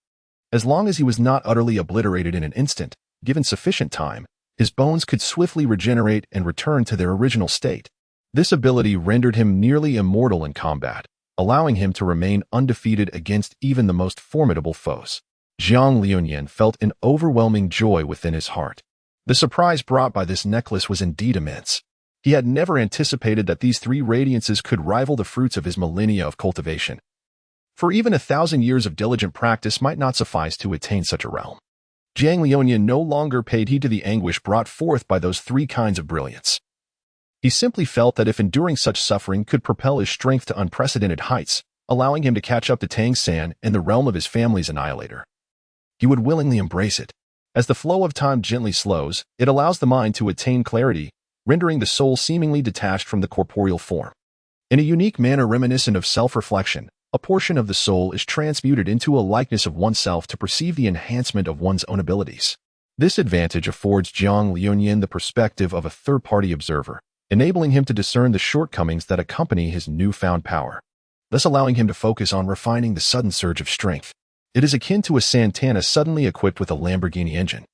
As long as he was not utterly obliterated in an instant, given sufficient time, his bones could swiftly regenerate and return to their original state. This ability rendered him nearly immortal in combat, allowing him to remain undefeated against even the most formidable foes. Jiang Liunian felt an overwhelming joy within his heart. The surprise brought by this necklace was indeed immense. He had never anticipated that these three radiances could rival the fruits of his millennia of cultivation. For even 1,000 years of diligent practice might not suffice to attain such a realm. Jiang Liunian no longer paid heed to the anguish brought forth by those three kinds of brilliance. He simply felt that if enduring such suffering could propel his strength to unprecedented heights, allowing him to catch up to Tang San and the realm of his family's annihilator, he would willingly embrace it. As the flow of time gently slows, it allows the mind to attain clarity, rendering the soul seemingly detached from the corporeal form. In a unique manner reminiscent of self-reflection, A portion of the soul is transmuted into a likeness of oneself to perceive the enhancement of one's own abilities. This advantage affords Jiang Liunian the perspective of a third-party observer, enabling him to discern the shortcomings that accompany his newfound power, thus allowing him to focus on refining the sudden surge of strength. It is akin to a Santana suddenly equipped with a Lamborghini engine.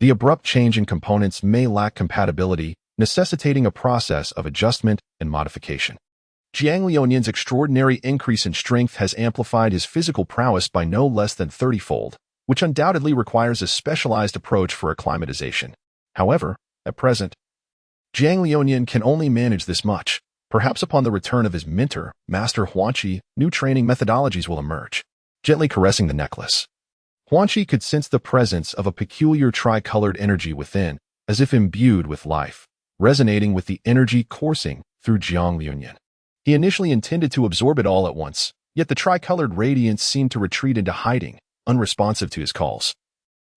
The abrupt change in components may lack compatibility, necessitating a process of adjustment and modification. Jiang Liunian's extraordinary increase in strength has amplified his physical prowess by no less than 30-fold, which undoubtedly requires a specialized approach for acclimatization. However, at present, Jiang Liunian can only manage this much. Perhaps upon the return of his mentor, Master Huanqi, new training methodologies will emerge. Gently caressing the necklace, Huanqi could sense the presence of a peculiar tricolored energy within, as if imbued with life, resonating with the energy coursing through Jiang Liunian. He initially intended to absorb it all at once, yet the tricolored radiance seemed to retreat into hiding, unresponsive to his calls.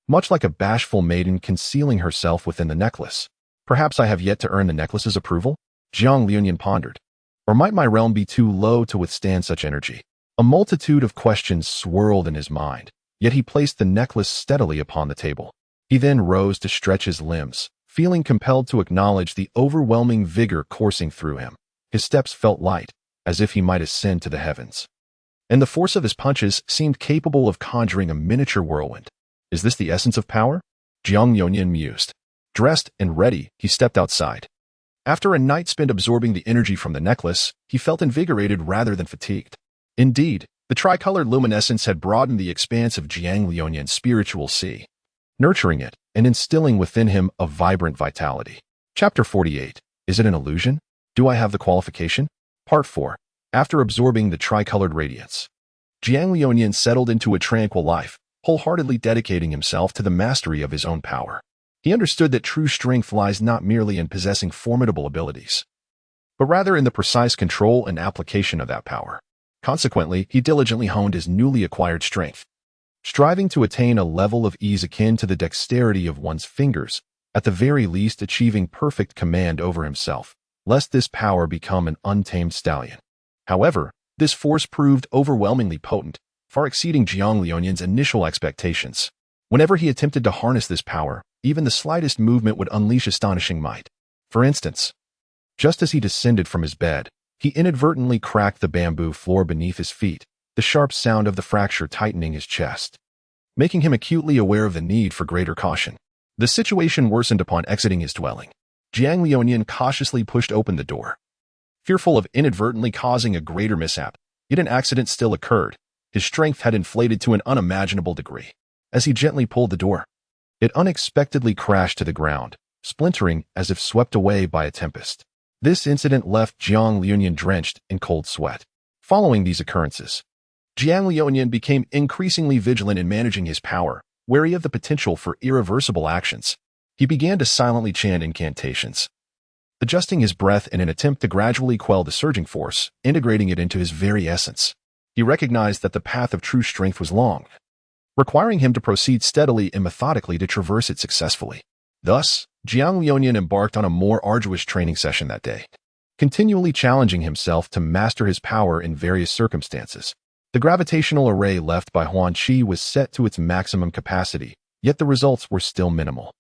Much like a bashful maiden concealing herself within the necklace. Perhaps I have yet to earn the necklace's approval? Jiang Liunian pondered. Or might my realm be too low to withstand such energy? A multitude of questions swirled in his mind, yet he placed the necklace steadily upon the table. He then rose to stretch his limbs, feeling compelled to acknowledge the overwhelming vigor coursing through him. His steps felt light, as if he might ascend to the heavens. And the force of his punches seemed capable of conjuring a miniature whirlwind. Is this the essence of power? Jiang Liunian mused. Dressed and ready, he stepped outside. After a night spent absorbing the energy from the necklace, he felt invigorated rather than fatigued. Indeed, the tricolored luminescence had broadened the expanse of Jiang Liunian's spiritual sea, nurturing it and instilling within him a vibrant vitality. Chapter 48. Is it an illusion? Do I have the qualification? Part 4. After absorbing the tricolored radiance, Jiang Liunian settled into a tranquil life, wholeheartedly dedicating himself to the mastery of his own power. He understood that true strength lies not merely in possessing formidable abilities, but rather in the precise control and application of that power. Consequently, he diligently honed his newly acquired strength, striving to attain a level of ease akin to the dexterity of one's fingers, at the very least achieving perfect command over himself, lest this power become an untamed stallion. However, this force proved overwhelmingly potent, far exceeding Jiang Liunian's initial expectations. Whenever he attempted to harness this power, even the slightest movement would unleash astonishing might. For instance, just as he descended from his bed, he inadvertently cracked the bamboo floor beneath his feet, the sharp sound of the fracture tightening his chest, making him acutely aware of the need for greater caution. The situation worsened upon exiting his dwelling. Jiang Liunian cautiously pushed open the door, fearful of inadvertently causing a greater mishap. Yet an accident still occurred. His strength had inflated to an unimaginable degree. As he gently pulled the door, it unexpectedly crashed to the ground, splintering as if swept away by a tempest. This incident left Jiang Liunian drenched in cold sweat. Following these occurrences, Jiang Liunian became increasingly vigilant in managing his power, wary of the potential for irreversible actions. He began to silently chant incantations, adjusting his breath in an attempt to gradually quell the surging force, integrating it into his very essence. He recognized that the path of true strength was long, requiring him to proceed steadily and methodically to traverse it successfully. Thus, Jiang Liunian embarked on a more arduous training session that day, continually challenging himself to master his power in various circumstances. The gravitational array left by Huanqi was set to its maximum capacity, yet the results were still minimal.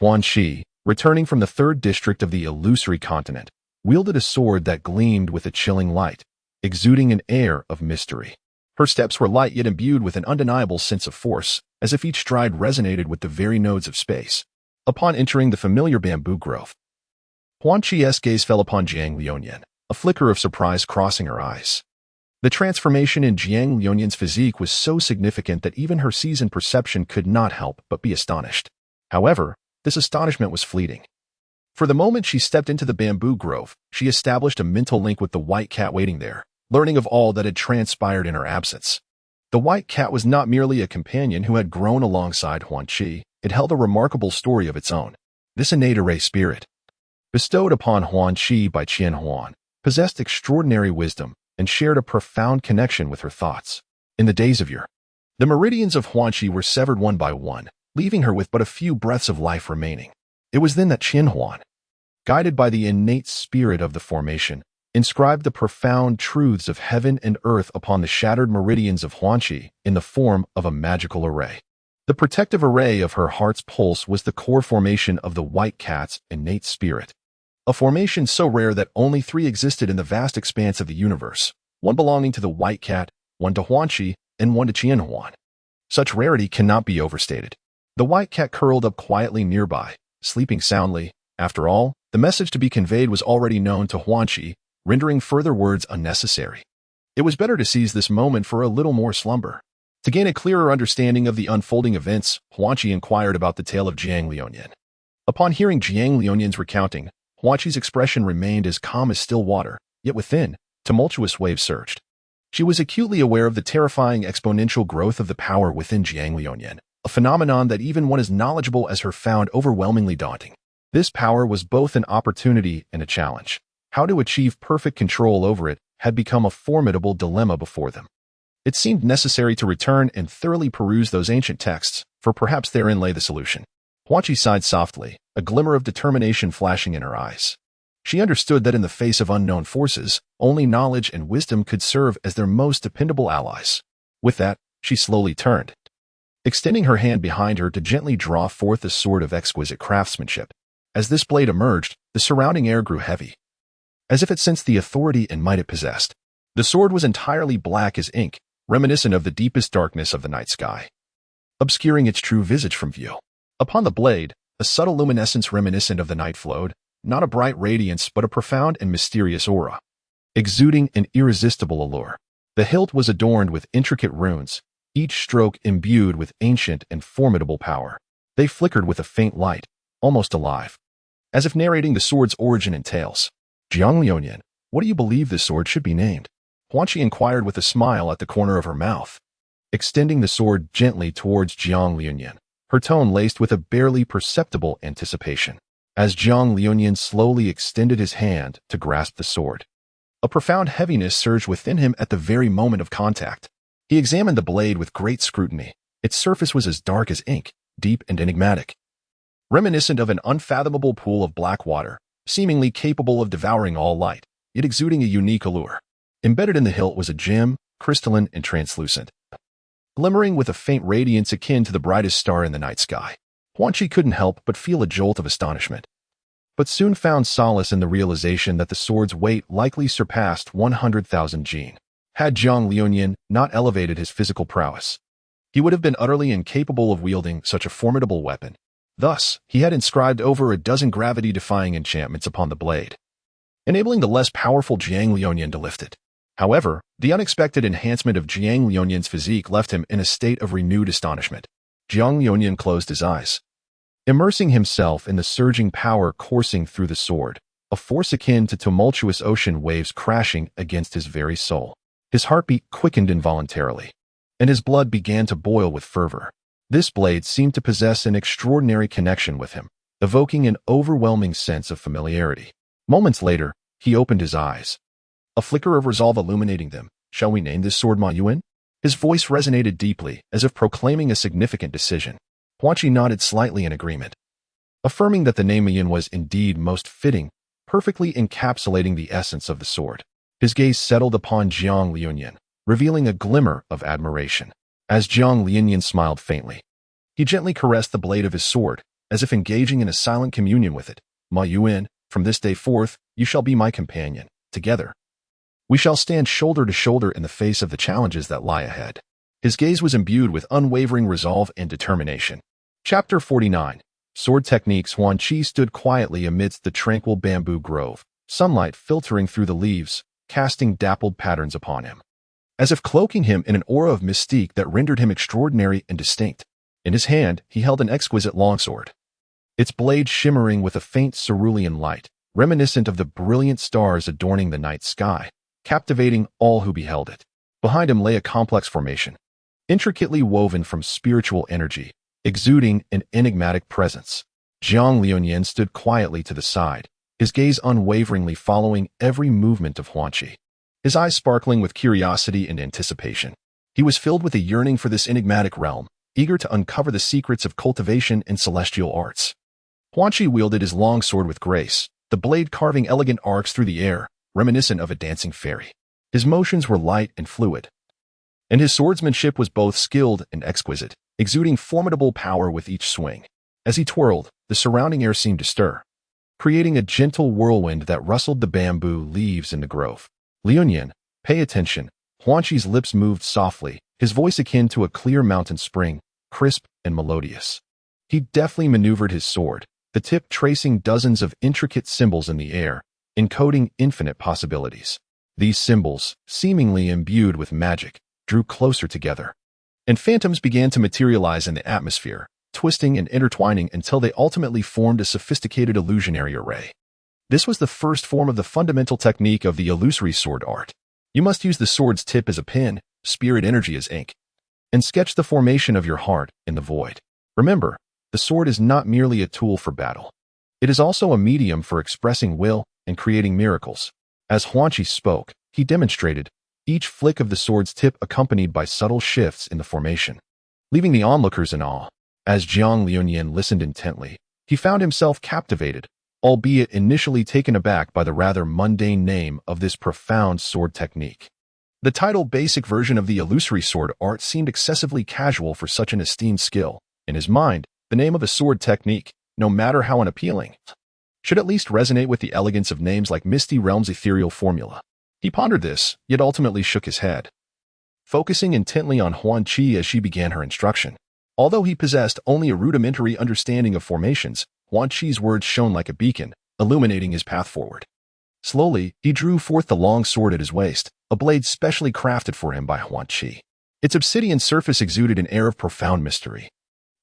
Huanqi, returning from the third district of the illusory continent, wielded a sword that gleamed with a chilling light, exuding an air of mystery. Her steps were light yet imbued with an undeniable sense of force, as if each stride resonated with the very nodes of space. Upon entering the familiar bamboo grove, Huanqi's gaze fell upon Jiang Liunian, a flicker of surprise crossing her eyes. The transformation in Jiang Liunian's physique was so significant that even her seasoned perception could not help but be astonished. However, this astonishment was fleeting. For the moment she stepped into the bamboo grove, she established a mental link with the white cat waiting there, learning of all that had transpired in her absence. The white cat was not merely a companion who had grown alongside Huanqi, it held a remarkable story of its own. This innate array spirit, bestowed upon Huanqi by Qian Huan, possessed extraordinary wisdom and shared a profound connection with her thoughts. In the days of yore, the meridians of Huanqi were severed one by one, leaving her with but a few breaths of life remaining. It was then that Qian Huan, guided by the innate spirit of the formation, inscribed the profound truths of heaven and earth upon the shattered meridians of Huanqi in the form of a magical array. The protective array of her heart's pulse was the core formation of the white cat's innate spirit. A formation so rare that only 3 existed in the vast expanse of the universe, one belonging to the white cat, one to Huanqi, and one to Qianhuan. Such rarity cannot be overstated. The white cat curled up quietly nearby, sleeping soundly. After all, the message to be conveyed was already known to Huanqi, rendering further words unnecessary. It was better to seize this moment for a little more slumber. To gain a clearer understanding of the unfolding events, Huanqi inquired about the tale of Jiang Liuyan. Upon hearing Jiang Liuyan's recounting, Huanqi's expression remained as calm as still water, yet within, tumultuous waves surged. She was acutely aware of the terrifying exponential growth of the power within Jiang Liuyan, a phenomenon that even one as knowledgeable as her found overwhelmingly daunting. This power was both an opportunity and a challenge. How to achieve perfect control over it had become a formidable dilemma before them. It seemed necessary to return and thoroughly peruse those ancient texts, for perhaps therein lay the solution. Huanqi sighed softly, a glimmer of determination flashing in her eyes. She understood that in the face of unknown forces, only knowledge and wisdom could serve as their most dependable allies. With that, she slowly turned, extending her hand behind her to gently draw forth a sword of exquisite craftsmanship. As this blade emerged, the surrounding air grew heavy, as if it sensed the authority and might it possessed. The sword was entirely black as ink, reminiscent of the deepest darkness of the night sky, obscuring its true visage from view. Upon the blade, a subtle luminescence reminiscent of the night flowed, not a bright radiance but a profound and mysterious aura, exuding an irresistible allure. The hilt was adorned with intricate runes, each stroke imbued with ancient and formidable power. They flickered with a faint light, almost alive, as if narrating the sword's origin and tales. Jiang Liuyan, what do you believe this sword should be named? Huanqi inquired with a smile at the corner of her mouth, extending the sword gently towards Jiang Liuyan, her tone laced with a barely perceptible anticipation. As Jiang Liuyan slowly extended his hand to grasp the sword, a profound heaviness surged within him at the very moment of contact. He examined the blade with great scrutiny. Its surface was as dark as ink, deep and enigmatic, reminiscent of an unfathomable pool of black water, seemingly capable of devouring all light, yet exuding a unique allure. Embedded in the hilt was a gem, crystalline and translucent, glimmering with a faint radiance akin to the brightest star in the night sky. Huanqi couldn't help but feel a jolt of astonishment, but soon found solace in the realization that the sword's weight likely surpassed 100,000 jin. Had Jiang Liuyan not elevated his physical prowess, he would have been utterly incapable of wielding such a formidable weapon. Thus, he had inscribed over a dozen gravity-defying enchantments upon the blade, enabling the less powerful Jiang Liuyan to lift it. However, the unexpected enhancement of Jiang Liuyan's physique left him in a state of renewed astonishment. Jiang Liuyan closed his eyes, immersing himself in the surging power coursing through the sword, a force akin to tumultuous ocean waves crashing against his very soul. His heartbeat quickened involuntarily, and his blood began to boil with fervor. This blade seemed to possess an extraordinary connection with him, evoking an overwhelming sense of familiarity. Moments later, he opened his eyes, a flicker of resolve illuminating them. Shall we name this sword Ma Yuan? His voice resonated deeply, as if proclaiming a significant decision. Huanqi nodded slightly in agreement, affirming that the name Ma Yuan was indeed most fitting, perfectly encapsulating the essence of the sword. His gaze settled upon Jiang Liuyan, revealing a glimmer of admiration. As Jiang Liuyan smiled faintly, he gently caressed the blade of his sword, as if engaging in a silent communion with it. Ma Yuan, from this day forth, you shall be my companion. Together, we shall stand shoulder to shoulder in the face of the challenges that lie ahead. His gaze was imbued with unwavering resolve and determination. Chapter 49. Sword Techniques. Huanqi stood quietly amidst the tranquil bamboo grove, sunlight filtering through the leaves, casting dappled patterns upon him, as if cloaking him in an aura of mystique that rendered him extraordinary and distinct. In his hand, he held an exquisite longsword, its blade shimmering with a faint cerulean light, reminiscent of the brilliant stars adorning the night sky, captivating all who beheld it. Behind him lay a complex formation, intricately woven from spiritual energy, exuding an enigmatic presence. Jiang Liuyan stood quietly to the side, his gaze unwaveringly following every movement of Huanqi, his eyes sparkling with curiosity and anticipation. He was filled with a yearning for this enigmatic realm, eager to uncover the secrets of cultivation and celestial arts. Huanqi wielded his long sword with grace, the blade carving elegant arcs through the air, reminiscent of a dancing fairy. His motions were light and fluid, and his swordsmanship was both skilled and exquisite, exuding formidable power with each swing. As he twirled, the surrounding air seemed to stir, creating a gentle whirlwind that rustled the bamboo leaves in the grove. Liuyan, pay attention. Huan Chi's lips moved softly, his voice akin to a clear mountain spring, crisp and melodious. He deftly maneuvered his sword, the tip tracing dozens of intricate symbols in the air, encoding infinite possibilities. These symbols, seemingly imbued with magic, drew closer together, and phantoms began to materialize in the atmosphere, twisting and intertwining until they ultimately formed a sophisticated illusionary array. This was the first form of the fundamental technique of the illusory sword art. You must use the sword's tip as a pen, spirit energy as ink, and sketch the formation of your heart in the void. Remember, the sword is not merely a tool for battle. It is also a medium for expressing will and creating miracles. As Huan Chi spoke, he demonstrated, each flick of the sword's tip accompanied by subtle shifts in the formation, leaving the onlookers in awe. As Jiang Liuyan listened intently, he found himself captivated, albeit initially taken aback by the rather mundane name of this profound sword technique. The title basic version of the illusory sword art seemed excessively casual for such an esteemed skill. In his mind, the name of a sword technique, no matter how unappealing, should at least resonate with the elegance of names like Misty Realm's ethereal formula. He pondered this, yet ultimately shook his head, focusing intently on Huan Chi as she began her instruction. Although he possessed only a rudimentary understanding of formations, Huan Chi's words shone like a beacon, illuminating his path forward. Slowly, he drew forth the long sword at his waist, a blade specially crafted for him by Huan Chi. Its obsidian surface exuded an air of profound mystery,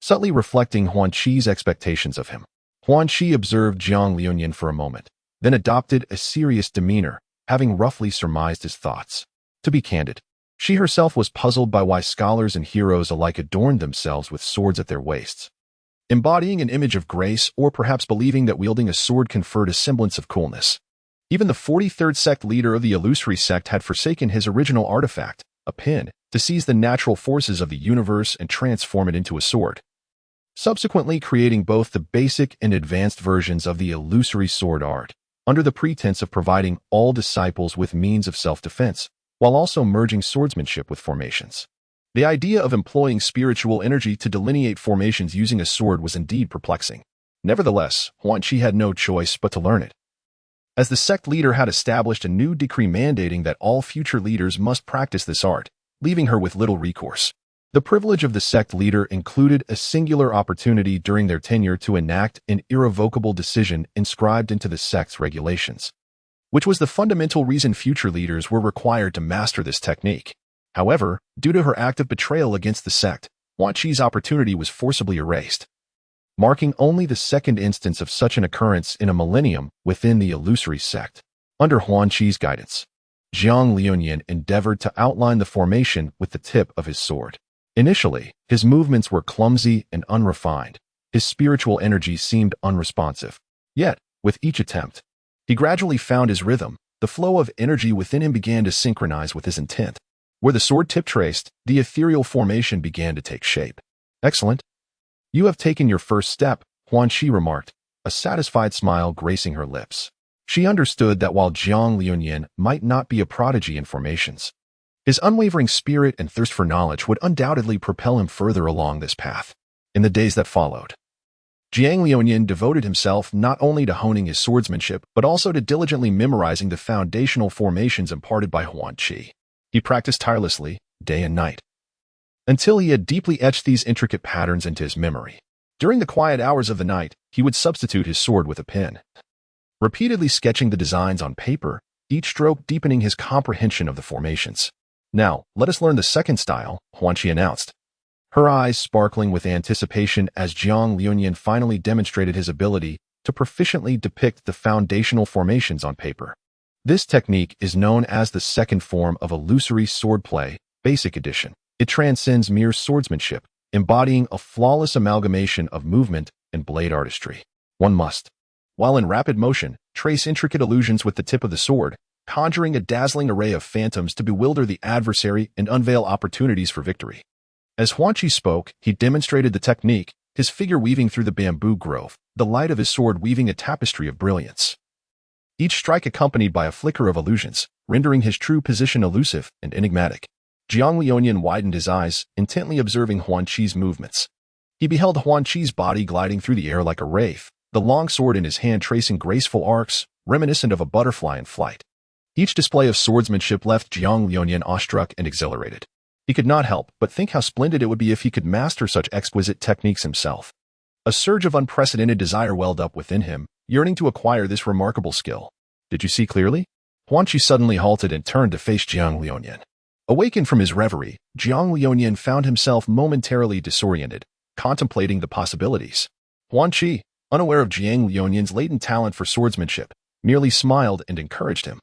subtly reflecting Huan Chi's expectations of him. Huan Chi observed Jiang Liuyan for a moment, then adopted a serious demeanor, having roughly surmised his thoughts. To be candid, she herself was puzzled by why scholars and heroes alike adorned themselves with swords at their waists, embodying an image of grace or perhaps believing that wielding a sword conferred a semblance of coolness. Even the 43rd sect leader of the illusory sect had forsaken his original artifact, a pen, to seize the natural forces of the universe and transform it into a sword, subsequently creating both the basic and advanced versions of the illusory sword art, under the pretense of providing all disciples with means of self-defense, while also merging swordsmanship with formations. The idea of employing spiritual energy to delineate formations using a sword was indeed perplexing. Nevertheless, Huan Chi had no choice but to learn it, as the sect leader had established a new decree mandating that all future leaders must practice this art, leaving her with little recourse. The privilege of the sect leader included a singular opportunity during their tenure to enact an irrevocable decision inscribed into the sect's regulations, which was the fundamental reason future leaders were required to master this technique. However, due to her act of betrayal against the sect, Huan Chi's opportunity was forcibly erased, marking only the second instance of such an occurrence in a millennium within the illusory sect. Under Huan Chi's guidance, Jiang Liuyan endeavored to outline the formation with the tip of his sword. Initially, his movements were clumsy and unrefined. His spiritual energy seemed unresponsive. Yet, with each attempt, he gradually found his rhythm. The flow of energy within him began to synchronize with his intent. Where the sword tip traced, the ethereal formation began to take shape. Excellent. You have taken your first step, Huan Chi remarked, a satisfied smile gracing her lips. She understood that while Jiang Liuyan might not be a prodigy in formations, his unwavering spirit and thirst for knowledge would undoubtedly propel him further along this path. In the days that followed, Jiang Liuyan devoted himself not only to honing his swordsmanship, but also to diligently memorizing the foundational formations imparted by Huan Chi. He practiced tirelessly, day and night, until he had deeply etched these intricate patterns into his memory. During the quiet hours of the night, he would substitute his sword with a pen, repeatedly sketching the designs on paper, each stroke deepening his comprehension of the formations. Now, let us learn the second style, Huan Chi announced, her eyes sparkling with anticipation as Jiang Liuyan finally demonstrated his ability to proficiently depict the foundational formations on paper. This technique is known as the second form of illusory swordplay, Basic Edition. It transcends mere swordsmanship, embodying a flawless amalgamation of movement and blade artistry. One must, while in rapid motion, trace intricate illusions with the tip of the sword, conjuring a dazzling array of phantoms to bewilder the adversary and unveil opportunities for victory. As Huan Chi spoke, he demonstrated the technique, his figure weaving through the bamboo grove, the light of his sword weaving a tapestry of brilliance. each strike accompanied by a flicker of illusions, rendering his true position elusive and enigmatic. Jiang Lionian widened his eyes, intently observing Huan Qi's movements. He beheld Huan Qi's body gliding through the air like a wraith, the long sword in his hand tracing graceful arcs, reminiscent of a butterfly in flight. Each display of swordsmanship left Jiang Lionian awestruck and exhilarated. He could not help but think how splendid it would be if he could master such exquisite techniques himself. A surge of unprecedented desire welled up within him, yearning to acquire this remarkable skill. Did you see clearly? Huan Qi suddenly halted and turned to face Jiang Lionian. Awakened from his reverie, Jiang Lionian found himself momentarily disoriented, contemplating the possibilities. Huan Qi, unaware of Jiang Lionian's latent talent for swordsmanship, merely smiled and encouraged him.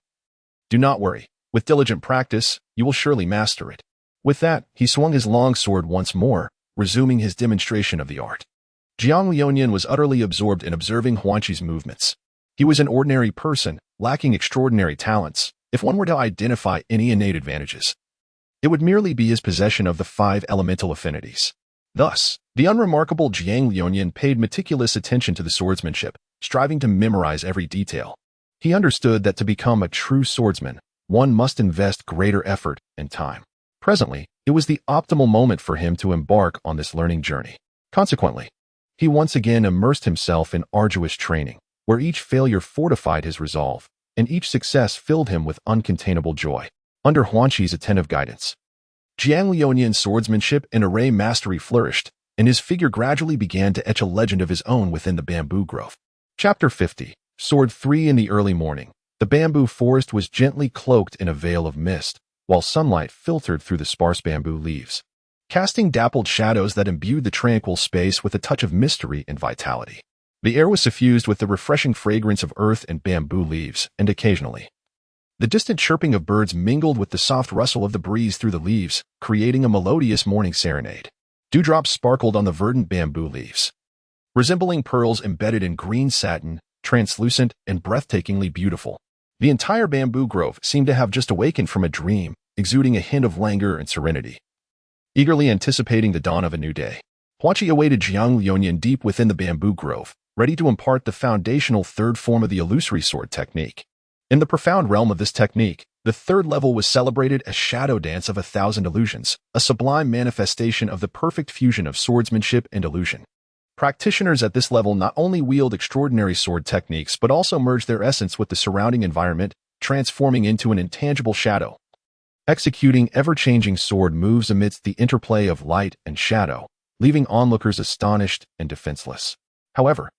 Do not worry. With diligent practice, you will surely master it. With that, he swung his long sword once more, resuming his demonstration of the art. Jiang Lionian was utterly absorbed in observing Huan Qi's movements. He was an ordinary person, lacking extraordinary talents, if one were to identify any innate advantages. It would merely be his possession of the 5 elemental affinities. Thus, the unremarkable Jiang Lionian paid meticulous attention to the swordsmanship, striving to memorize every detail. He understood that to become a true swordsman, one must invest greater effort and time. Presently, it was the optimal moment for him to embark on this learning journey. Consequently, he once again immersed himself in arduous training, where each failure fortified his resolve, and each success filled him with uncontainable joy. Under Huan Qi's attentive guidance, Jiang Lionian's swordsmanship and array mastery flourished, and his figure gradually began to etch a legend of his own within the bamboo grove. Chapter 50. Sword 3. In the early morning, the bamboo forest was gently cloaked in a veil of mist, while sunlight filtered through the sparse bamboo leaves, casting dappled shadows that imbued the tranquil space with a touch of mystery and vitality. The air was suffused with the refreshing fragrance of earth and bamboo leaves, and occasionally, the distant chirping of birds mingled with the soft rustle of the breeze through the leaves, creating a melodious morning serenade. Dewdrops sparkled on the verdant bamboo leaves, resembling pearls embedded in green satin, translucent and breathtakingly beautiful. The entire bamboo grove seemed to have just awakened from a dream, exuding a hint of languor and serenity. Eagerly anticipating the dawn of a new day, Huan Qi awaited Jiang Lionian deep within the bamboo grove, ready to impart the foundational 3rd form of the illusory sword technique. In the profound realm of this technique, the 3rd level was celebrated as Shadow Dance of 1,000 Illusions, a sublime manifestation of the perfect fusion of swordsmanship and illusion. Practitioners at this level not only wield extraordinary sword techniques but also merge their essence with the surrounding environment, transforming into an intangible shadow. Executing ever-changing sword moves amidst the interplay of light and shadow, leaving onlookers astonished and defenseless. However,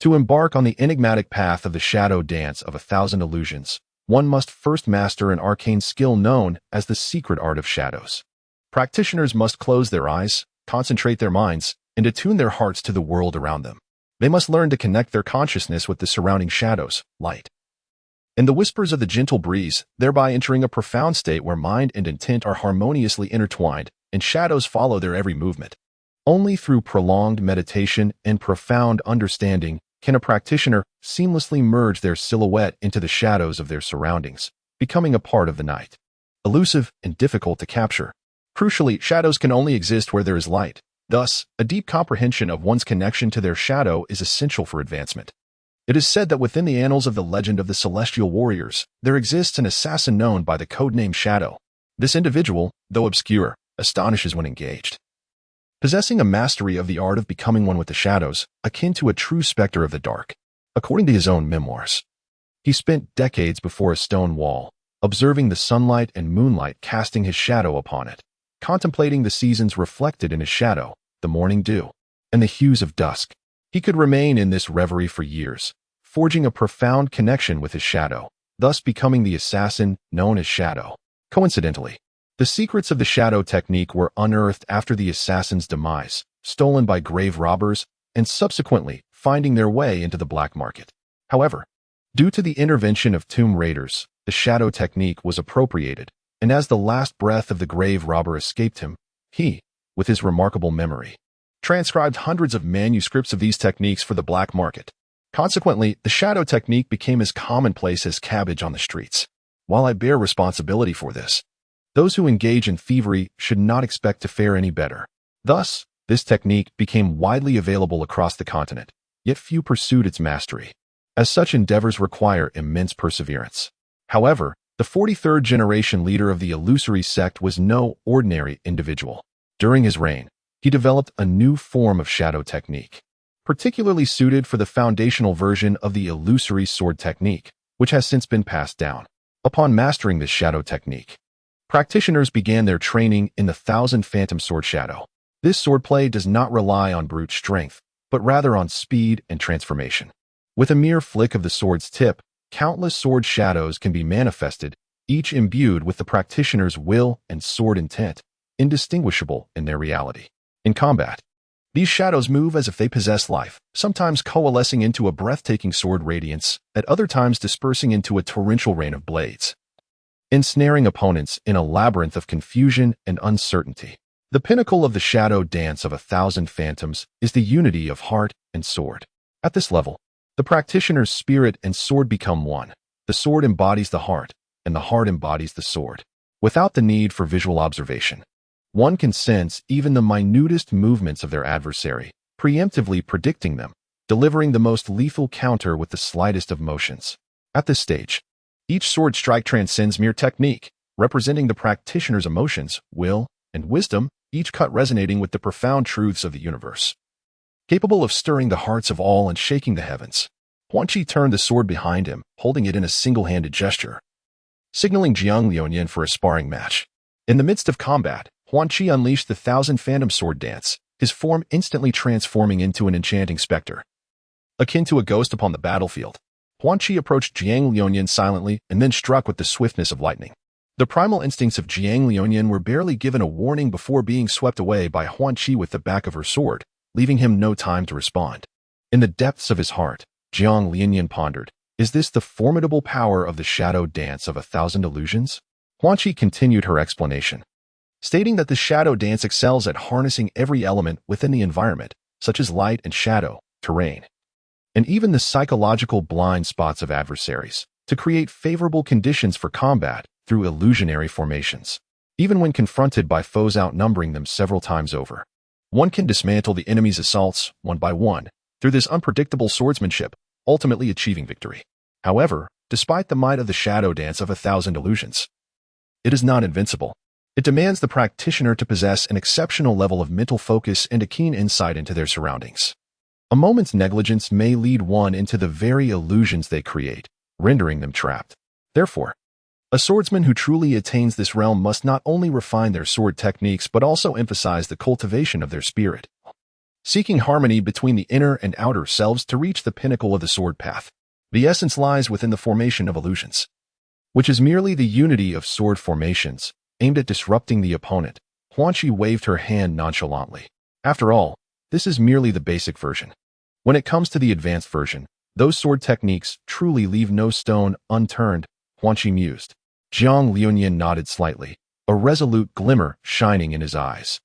to embark on the enigmatic path of the Shadow Dance of 1,000 Illusions, one must first master an arcane skill known as the secret art of shadows. Practitioners must close their eyes, concentrate their minds, and attune their hearts to the world around them. They must learn to connect their consciousness with the surrounding shadows, light, and the whispers of the gentle breeze, thereby entering a profound state where mind and intent are harmoniously intertwined, and shadows follow their every movement. Only through prolonged meditation and profound understanding can a practitioner seamlessly merge their silhouette into the shadows of their surroundings, becoming a part of the night. Elusive and difficult to capture. Crucially, shadows can only exist where there is light. Thus, a deep comprehension of one's connection to their shadow is essential for advancement. It is said that within the annals of the legend of the celestial warriors, there exists an assassin known by the codename Shadow. This individual, though obscure, astonishes when engaged. Possessing a mastery of the art of becoming one with the shadows, akin to a true specter of the dark. According to his own memoirs, he spent decades before a stone wall, observing the sunlight and moonlight casting his shadow upon it, contemplating the seasons reflected in his shadow, the morning dew, and the hues of dusk. He could remain in this reverie for years, forging a profound connection with his shadow, thus becoming the assassin known as Shadow. Coincidentally, the secrets of the shadow technique were unearthed after the assassin's demise, stolen by grave robbers, and subsequently finding their way into the black market. However, due to the intervention of tomb raiders, the shadow technique was appropriated, and as the last breath of the grave robber escaped him, he, with his remarkable memory, transcribed hundreds of manuscripts of these techniques for the black market. Consequently, the shadow technique became as commonplace as cabbage on the streets. While I bear responsibility for this, those who engage in thievery should not expect to fare any better. Thus, this technique became widely available across the continent, yet few pursued its mastery. as such endeavors require immense perseverance. However, the 43rd generation leader of the illusory sect was no ordinary individual. During his reign, he developed a new form of shadow technique, particularly suited for the foundational version of the illusory sword technique, which has since been passed down. Upon mastering this shadow technique, practitioners began their training in the Thousand Phantom Sword Shadow. This swordplay does not rely on brute strength, but rather on speed and transformation. With a mere flick of the sword's tip, countless sword shadows can be manifested, each imbued with the practitioner's will and sword intent, indistinguishable in their reality. In combat, these shadows move as if they possess life, sometimes coalescing into a breathtaking sword radiance, at other times dispersing into a torrential rain of blades, ensnaring opponents in a labyrinth of confusion and uncertainty. The pinnacle of the shadow dance of 1,000 phantoms is the unity of heart and sword. At this level, the practitioner's spirit and sword become one. The sword embodies the heart, and the heart embodies the sword. Without the need for visual observation, one can sense even the minutest movements of their adversary, preemptively predicting them, delivering the most lethal counter with the slightest of motions. At this stage, each sword strike transcends mere technique, representing the practitioner's emotions, will, and wisdom, each cut resonating with the profound truths of the universe. Capable of stirring the hearts of all and shaking the heavens, Huan Qi turned the sword behind him, holding it in a single-handed gesture, signaling Jiang Liuyan for a sparring match. In the midst of combat, Huan Qi unleashed the Thousand Phantom Sword Dance, his form instantly transforming into an enchanting specter. Akin to a ghost upon the battlefield, Huan Qi approached Jiang Liuyan silently and then struck with the swiftness of lightning. The primal instincts of Jiang Liuyan were barely given a warning before being swept away by Huan Qi with the back of her sword, leaving him no time to respond. In the depths of his heart, Jiang Liuyan pondered, is this the formidable power of the shadow dance of 1,000 illusions? Huan Qi continued her explanation, stating that the shadow dance excels at harnessing every element within the environment, such as light and shadow, terrain, and even the psychological blind spots of adversaries, to create favorable conditions for combat through illusionary formations. Even when confronted by foes outnumbering them several times over, one can dismantle the enemy's assaults one by one through this unpredictable swordsmanship, ultimately achieving victory. However, despite the might of the shadow dance of 1,000 illusions, it is not invincible. It demands the practitioner to possess an exceptional level of mental focus and a keen insight into their surroundings. A moment's negligence may lead one into the very illusions they create, rendering them trapped. Therefore, a swordsman who truly attains this realm must not only refine their sword techniques but also emphasize the cultivation of their spirit, seeking harmony between the inner and outer selves to reach the pinnacle of the sword path. The essence lies within the formation of illusions, which is merely the unity of sword formations, aimed at disrupting the opponent. Huan Qi waved her hand nonchalantly. After all, this is merely the basic version. When it comes to the advanced version, those sword techniques truly leave no stone unturned, Huan Qi mused. Jiang Liuyan nodded slightly, a resolute glimmer shining in his eyes.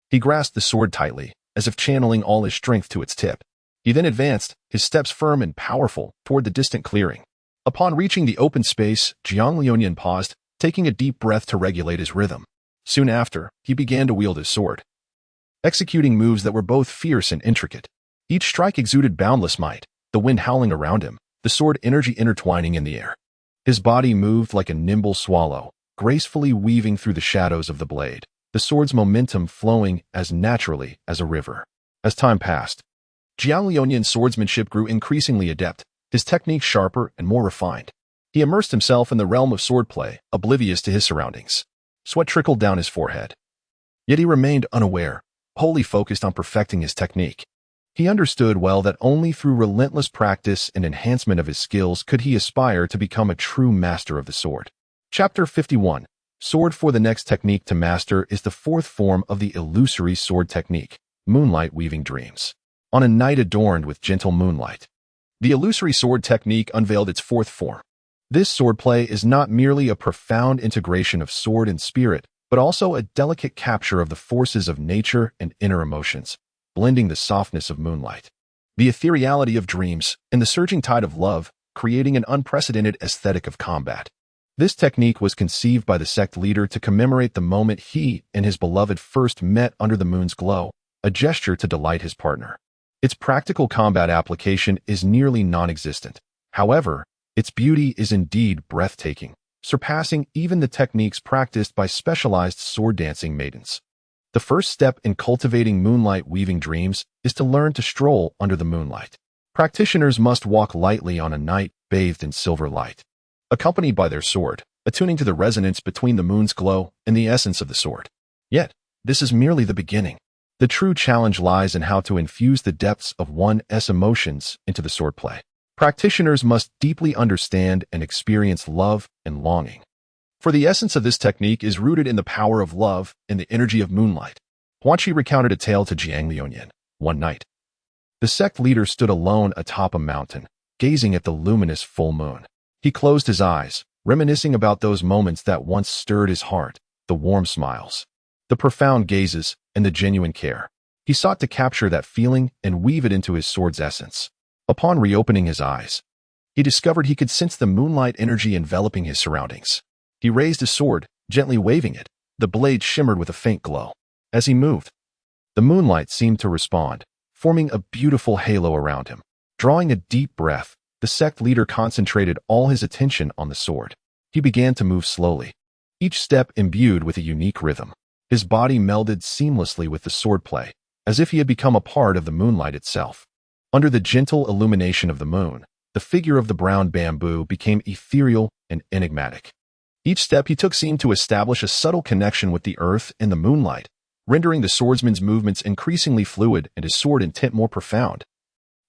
He grasped the sword tightly, as if channeling all his strength to its tip. He then advanced, his steps firm and powerful, toward the distant clearing. Upon reaching the open space, Jiang Liuyan paused, taking a deep breath to regulate his rhythm. Soon after, he began to wield his sword, executing moves that were both fierce and intricate. Each strike exuded boundless might, the wind howling around him, the sword energy intertwining in the air. His body moved like a nimble swallow, gracefully weaving through the shadows of the blade, the sword's momentum flowing as naturally as a river. As time passed, Jiang Liuyan's swordsmanship grew increasingly adept, his technique sharper and more refined. He immersed himself in the realm of swordplay, oblivious to his surroundings. Sweat trickled down his forehead. Yet he remained unaware, wholly focused on perfecting his technique. He understood well that only through relentless practice and enhancement of his skills could he aspire to become a true master of the sword. Chapter 51. Sword. For the next technique to master is the fourth form of the illusory sword technique, moonlight weaving dreams. On a night adorned with gentle moonlight, the illusory sword technique unveiled its fourth form. This swordplay is not merely a profound integration of sword and spirit, but also a delicate capture of the forces of nature and inner emotions, blending the softness of moonlight, the ethereality of dreams, and the surging tide of love, creating an unprecedented aesthetic of combat. This technique was conceived by the sect leader to commemorate the moment he and his beloved first met under the moon's glow, a gesture to delight his partner. Its practical combat application is nearly non-existent, However, its beauty is indeed breathtaking, surpassing even the techniques practiced by specialized sword dancing maidens. The first step in cultivating moonlight weaving dreams is to learn to stroll under the moonlight. Practitioners must walk lightly on a night bathed in silver light, accompanied by their sword, attuning to the resonance between the moon's glow and the essence of the sword. Yet, this is merely the beginning. The true challenge lies in how to infuse the depths of one's emotions into the swordplay. Practitioners must deeply understand and experience love and longing. For the essence of this technique is rooted in the power of love and the energy of moonlight. Huanqi recounted a tale to Jiang Liuyan. One night, the sect leader stood alone atop a mountain, gazing at the luminous full moon. He closed his eyes, reminiscing about those moments that once stirred his heart, the warm smiles, the profound gazes, and the genuine care. He sought to capture that feeling and weave it into his sword's essence. Upon reopening his eyes, he discovered he could sense the moonlight energy enveloping his surroundings. He raised his sword, gently waving it. The blade shimmered with a faint glow. As he moved, the moonlight seemed to respond, forming a beautiful halo around him. Drawing a deep breath, the sect leader concentrated all his attention on the sword. He began to move slowly, each step imbued with a unique rhythm. His body melded seamlessly with the swordplay, as if he had become a part of the moonlight itself. Under the gentle illumination of the moon, the figure of the brown bamboo became ethereal and enigmatic. Each step he took seemed to establish a subtle connection with the earth and the moonlight, rendering the swordsman's movements increasingly fluid and his sword intent more profound,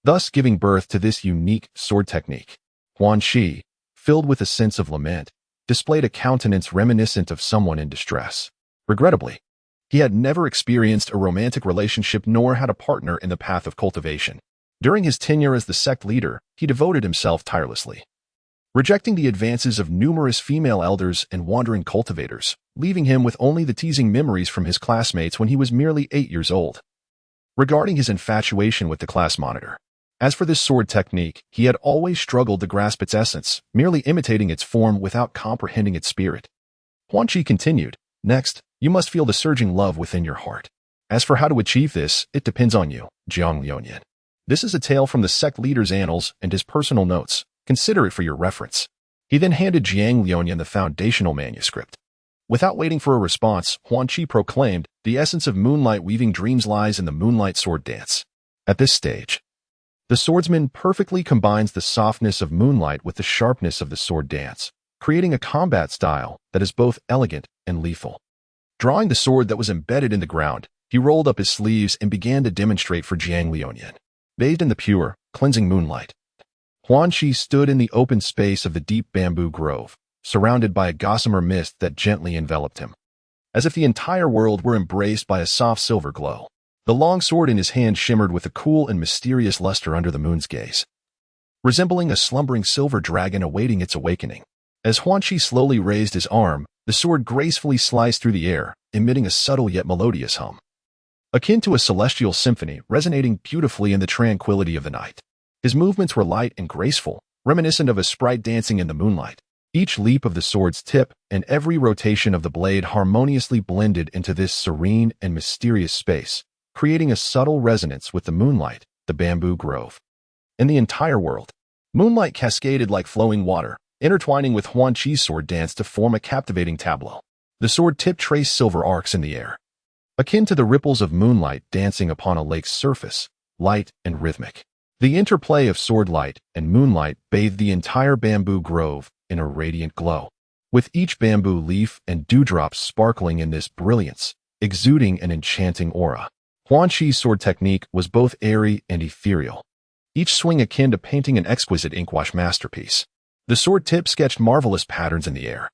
thus giving birth to this unique sword technique. Huanqi, filled with a sense of lament, displayed a countenance reminiscent of someone in distress. Regrettably, he had never experienced a romantic relationship nor had a partner in the path of cultivation. During his tenure as the sect leader, he devoted himself tirelessly, rejecting the advances of numerous female elders and wandering cultivators, leaving him with only the teasing memories from his classmates when he was merely 8 years old. Regarding his infatuation with the class monitor, as for this sword technique, he had always struggled to grasp its essence, merely imitating its form without comprehending its spirit. Huanqi continued, "Next, you must feel the surging love within your heart. As for how to achieve this, it depends on you, Jiang Liuyan." This is a tale from the sect leader's annals and his personal notes. Consider it for your reference. He then handed Jiang Liuyan the foundational manuscript. Without waiting for a response, Huanqi proclaimed, "The essence of moonlight weaving dreams lies in the moonlight sword dance." At this stage, the swordsman perfectly combines the softness of moonlight with the sharpness of the sword dance, creating a combat style that is both elegant and lethal. Drawing the sword that was embedded in the ground, he rolled up his sleeves and began to demonstrate for Jiang Liuyan. Bathed in the pure, cleansing moonlight, Huanqi stood in the open space of the deep bamboo grove, surrounded by a gossamer mist that gently enveloped him, as if the entire world were embraced by a soft silver glow. The long sword in his hand shimmered with a cool and mysterious luster under the moon's gaze, resembling a slumbering silver dragon awaiting its awakening. As Huanqi slowly raised his arm, the sword gracefully sliced through the air, emitting a subtle yet melodious hum, akin to a celestial symphony resonating beautifully in the tranquility of the night. His movements were light and graceful, reminiscent of a sprite dancing in the moonlight. Each leap of the sword's tip and every rotation of the blade harmoniously blended into this serene and mysterious space, creating a subtle resonance with the moonlight, the bamboo grove, and the entire world. Moonlight cascaded like flowing water, intertwining with Huanqi's sword dance to form a captivating tableau. The sword tip traced silver arcs in the air, akin to the ripples of moonlight dancing upon a lake's surface, light and rhythmic. The interplay of sword light and moonlight bathed the entire bamboo grove in a radiant glow, with each bamboo leaf and dewdrops sparkling in this brilliance, exuding an enchanting aura. Huanqi's sword technique was both airy and ethereal, each swing akin to painting an exquisite inkwash masterpiece. The sword tip sketched marvelous patterns in the air,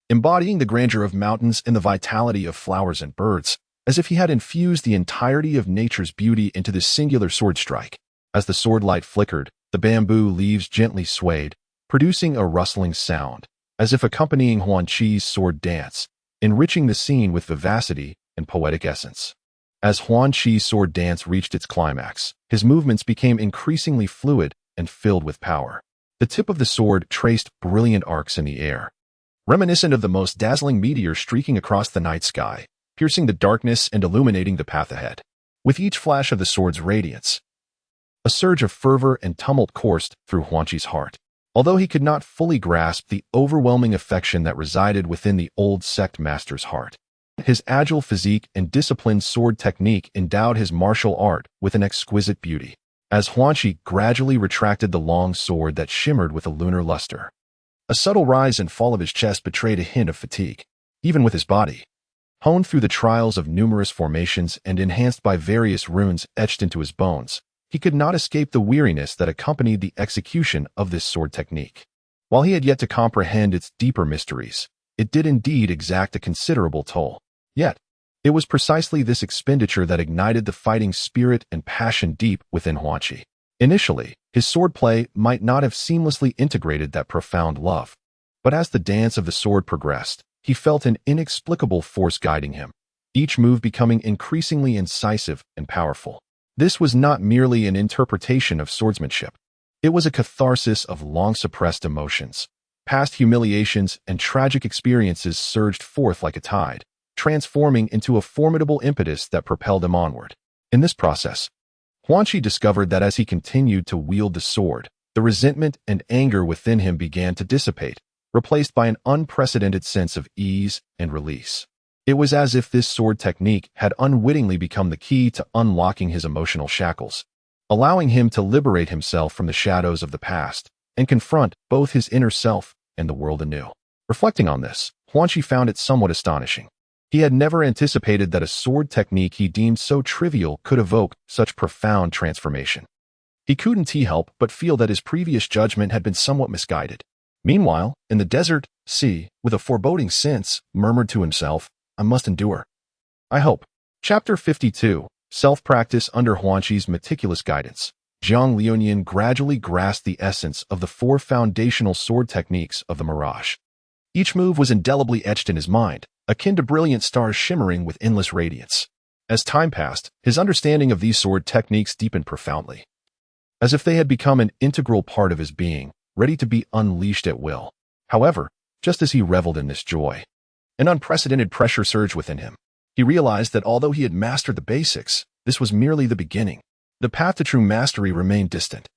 embodying the grandeur of mountains and the vitality of flowers and birds, as if he had infused the entirety of nature's beauty into this singular sword strike. As the sword light flickered, the bamboo leaves gently swayed, producing a rustling sound, as if accompanying Huanqi's sword dance, enriching the scene with vivacity and poetic essence. As Huanqi's sword dance reached its climax, his movements became increasingly fluid and filled with power. The tip of the sword traced brilliant arcs in the air, reminiscent of the most dazzling meteor streaking across the night sky, piercing the darkness and illuminating the path ahead. With each flash of the sword's radiance, A surge of fervor and tumult coursed through Huangqi's heart. Although he could not fully grasp the overwhelming affection that resided within the old sect master's heart, his agile physique and disciplined sword technique endowed his martial art with an exquisite beauty. As Huangqi gradually retracted the long sword that shimmered with a lunar luster, a subtle rise and fall of his chest betrayed a hint of fatigue. Even with his body, honed through the trials of numerous formations and enhanced by various runes etched into his bones, he could not escape the weariness that accompanied the execution of this sword technique. While he had yet to comprehend its deeper mysteries, it did indeed exact a considerable toll. Yet, it was precisely this expenditure that ignited the fighting spirit and passion deep within Huangqi. Initially, his swordplay might not have seamlessly integrated that profound love, but as the dance of the sword progressed, he felt an inexplicable force guiding him, each move becoming increasingly incisive and powerful. This was not merely an interpretation of swordsmanship. It was a catharsis of long-suppressed emotions. Past humiliations and tragic experiences surged forth like a tide, transforming into a formidable impetus that propelled him onward. In this process, Huangqi discovered that as he continued to wield the sword, the resentment and anger within him began to dissipate, replaced by an unprecedented sense of ease and release. It was as if this sword technique had unwittingly become the key to unlocking his emotional shackles, allowing him to liberate himself from the shadows of the past and confront both his inner self and the world anew. Reflecting on this, Huangqi found it somewhat astonishing. He had never anticipated that a sword technique he deemed so trivial could evoke such profound transformation. He couldn't help but feel that his previous judgment had been somewhat misguided. Meanwhile, in the desert, Si, with a foreboding sense, murmured to himself, "I must endure. I hope." Chapter 52. Self-practice under Huangqi's meticulous guidance. Zhang Liunian gradually grasped the essence of the four foundational sword techniques of the Mirage. Each move was indelibly etched in his mind, akin to brilliant stars shimmering with endless radiance. As time passed, his understanding of these sword techniques deepened profoundly, as if they had become an integral part of his being, ready to be unleashed at will. However, just as he reveled in this joy, an unprecedented pressure surged within him. He realized that although he had mastered the basics, this was merely the beginning. The path to true mastery remained distant.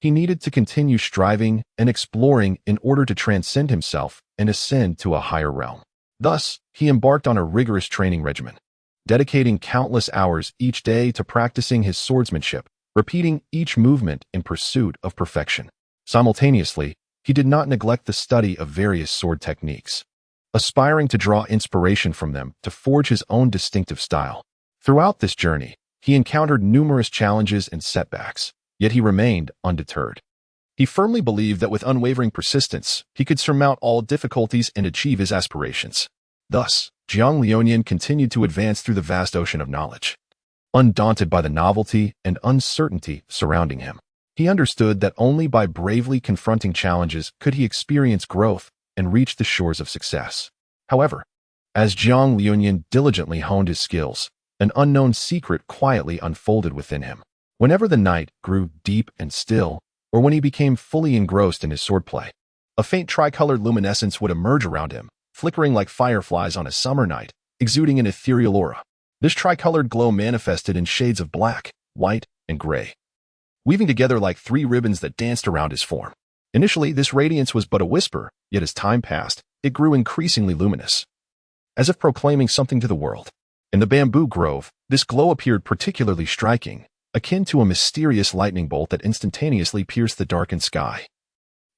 He needed to continue striving and exploring in order to transcend himself and ascend to a higher realm. Thus, he embarked on a rigorous training regimen, dedicating countless hours each day to practicing his swordsmanship, repeating each movement in pursuit of perfection. Simultaneously, he did not neglect the study of various sword techniques, aspiring to draw inspiration from them to forge his own distinctive style. Throughout this journey, he encountered numerous challenges and setbacks, yet he remained undeterred. He firmly believed that with unwavering persistence, he could surmount all difficulties and achieve his aspirations. Thus, Zhang Liunian continued to advance through the vast ocean of knowledge, undaunted by the novelty and uncertainty surrounding him. He understood that only by bravely confronting challenges could he experience growth and reach the shores of success. However, as Zhang Liunian diligently honed his skills, an unknown secret quietly unfolded within him. Whenever the night grew deep and still, or when he became fully engrossed in his swordplay, a faint tricolored luminescence would emerge around him, flickering like fireflies on a summer night, exuding an ethereal aura. This tricolored glow manifested in shades of black, white, and gray, weaving together like three ribbons that danced around his form. Initially, this radiance was but a whisper, yet as time passed, it grew increasingly luminous, as if proclaiming something to the world. In the bamboo grove, this glow appeared particularly striking, akin to a mysterious lightning bolt that instantaneously pierced the darkened sky,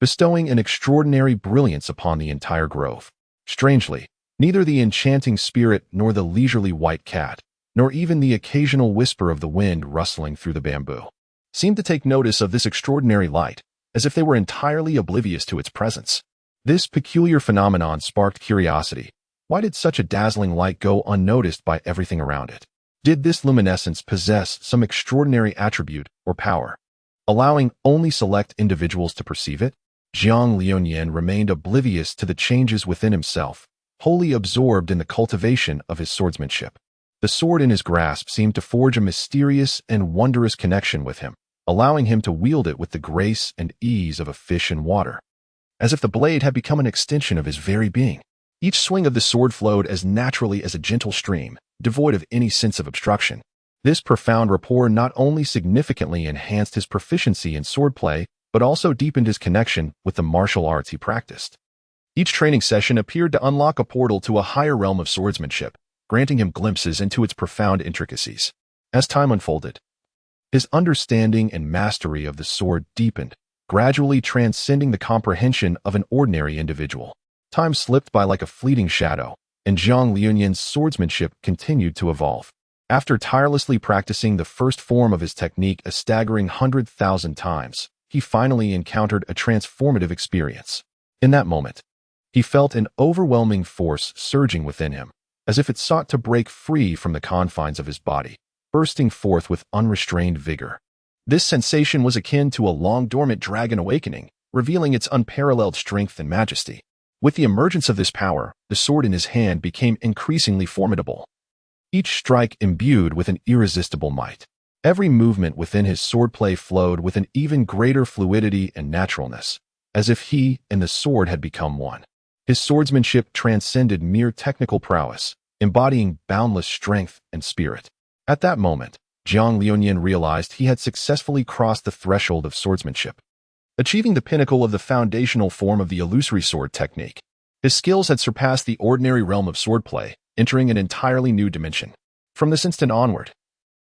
bestowing an extraordinary brilliance upon the entire grove. Strangely, neither the enchanting spirit nor the leisurely white cat, nor even the occasional whisper of the wind rustling through the bamboo, seemed to take notice of this extraordinary light, as if they were entirely oblivious to its presence. This peculiar phenomenon sparked curiosity. Why did such a dazzling light go unnoticed by everything around it? Did this luminescence possess some extraordinary attribute or power, allowing only select individuals to perceive it? Zhang Liunian remained oblivious to the changes within himself, wholly absorbed in the cultivation of his swordsmanship. The sword in his grasp seemed to forge a mysterious and wondrous connection with him, allowing him to wield it with the grace and ease of a fish in water, as if the blade had become an extension of his very being. Each swing of the sword flowed as naturally as a gentle stream, devoid of any sense of obstruction. This profound rapport not only significantly enhanced his proficiency in swordplay, but also deepened his connection with the martial arts he practiced. Each training session appeared to unlock a portal to a higher realm of swordsmanship, granting him glimpses into its profound intricacies. As time unfolded, his understanding and mastery of the sword deepened, gradually transcending the comprehension of an ordinary individual. Time slipped by like a fleeting shadow, and Jiang Liuyan's swordsmanship continued to evolve. After tirelessly practicing the first form of his technique a staggering 100,000 times, he finally encountered a transformative experience. In that moment, he felt an overwhelming force surging within him, as if it sought to break free from the confines of his body, bursting forth with unrestrained vigor. This sensation was akin to a long-dormant dragon awakening, revealing its unparalleled strength and majesty. With the emergence of this power, the sword in his hand became increasingly formidable, each strike imbued with an irresistible might. Every movement within his swordplay flowed with an even greater fluidity and naturalness, as if he and the sword had become one. His swordsmanship transcended mere technical prowess, embodying boundless strength and spirit. At that moment, Jiang Liuyan realized he had successfully crossed the threshold of swordsmanship, achieving the pinnacle of the foundational form of the illusory sword technique. His skills had surpassed the ordinary realm of swordplay, entering an entirely new dimension. From this instant onward,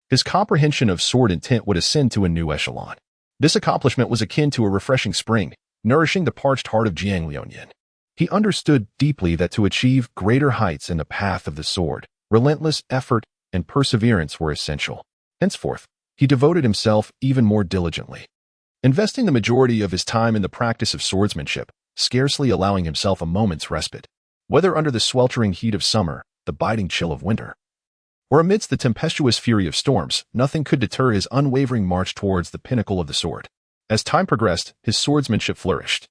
his comprehension of sword intent would ascend to a new echelon. This accomplishment was akin to a refreshing spring, nourishing the parched heart of Jiang Liuyan. He understood deeply that to achieve greater heights in the path of the sword, relentless effort and perseverance were essential. Henceforth, he devoted himself even more diligently, investing the majority of his time in the practice of swordsmanship, scarcely allowing himself a moment's respite. Whether under the sweltering heat of summer, the biting chill of winter, or amidst the tempestuous fury of storms, nothing could deter his unwavering march towards the pinnacle of the sword. As time progressed, his swordsmanship flourished,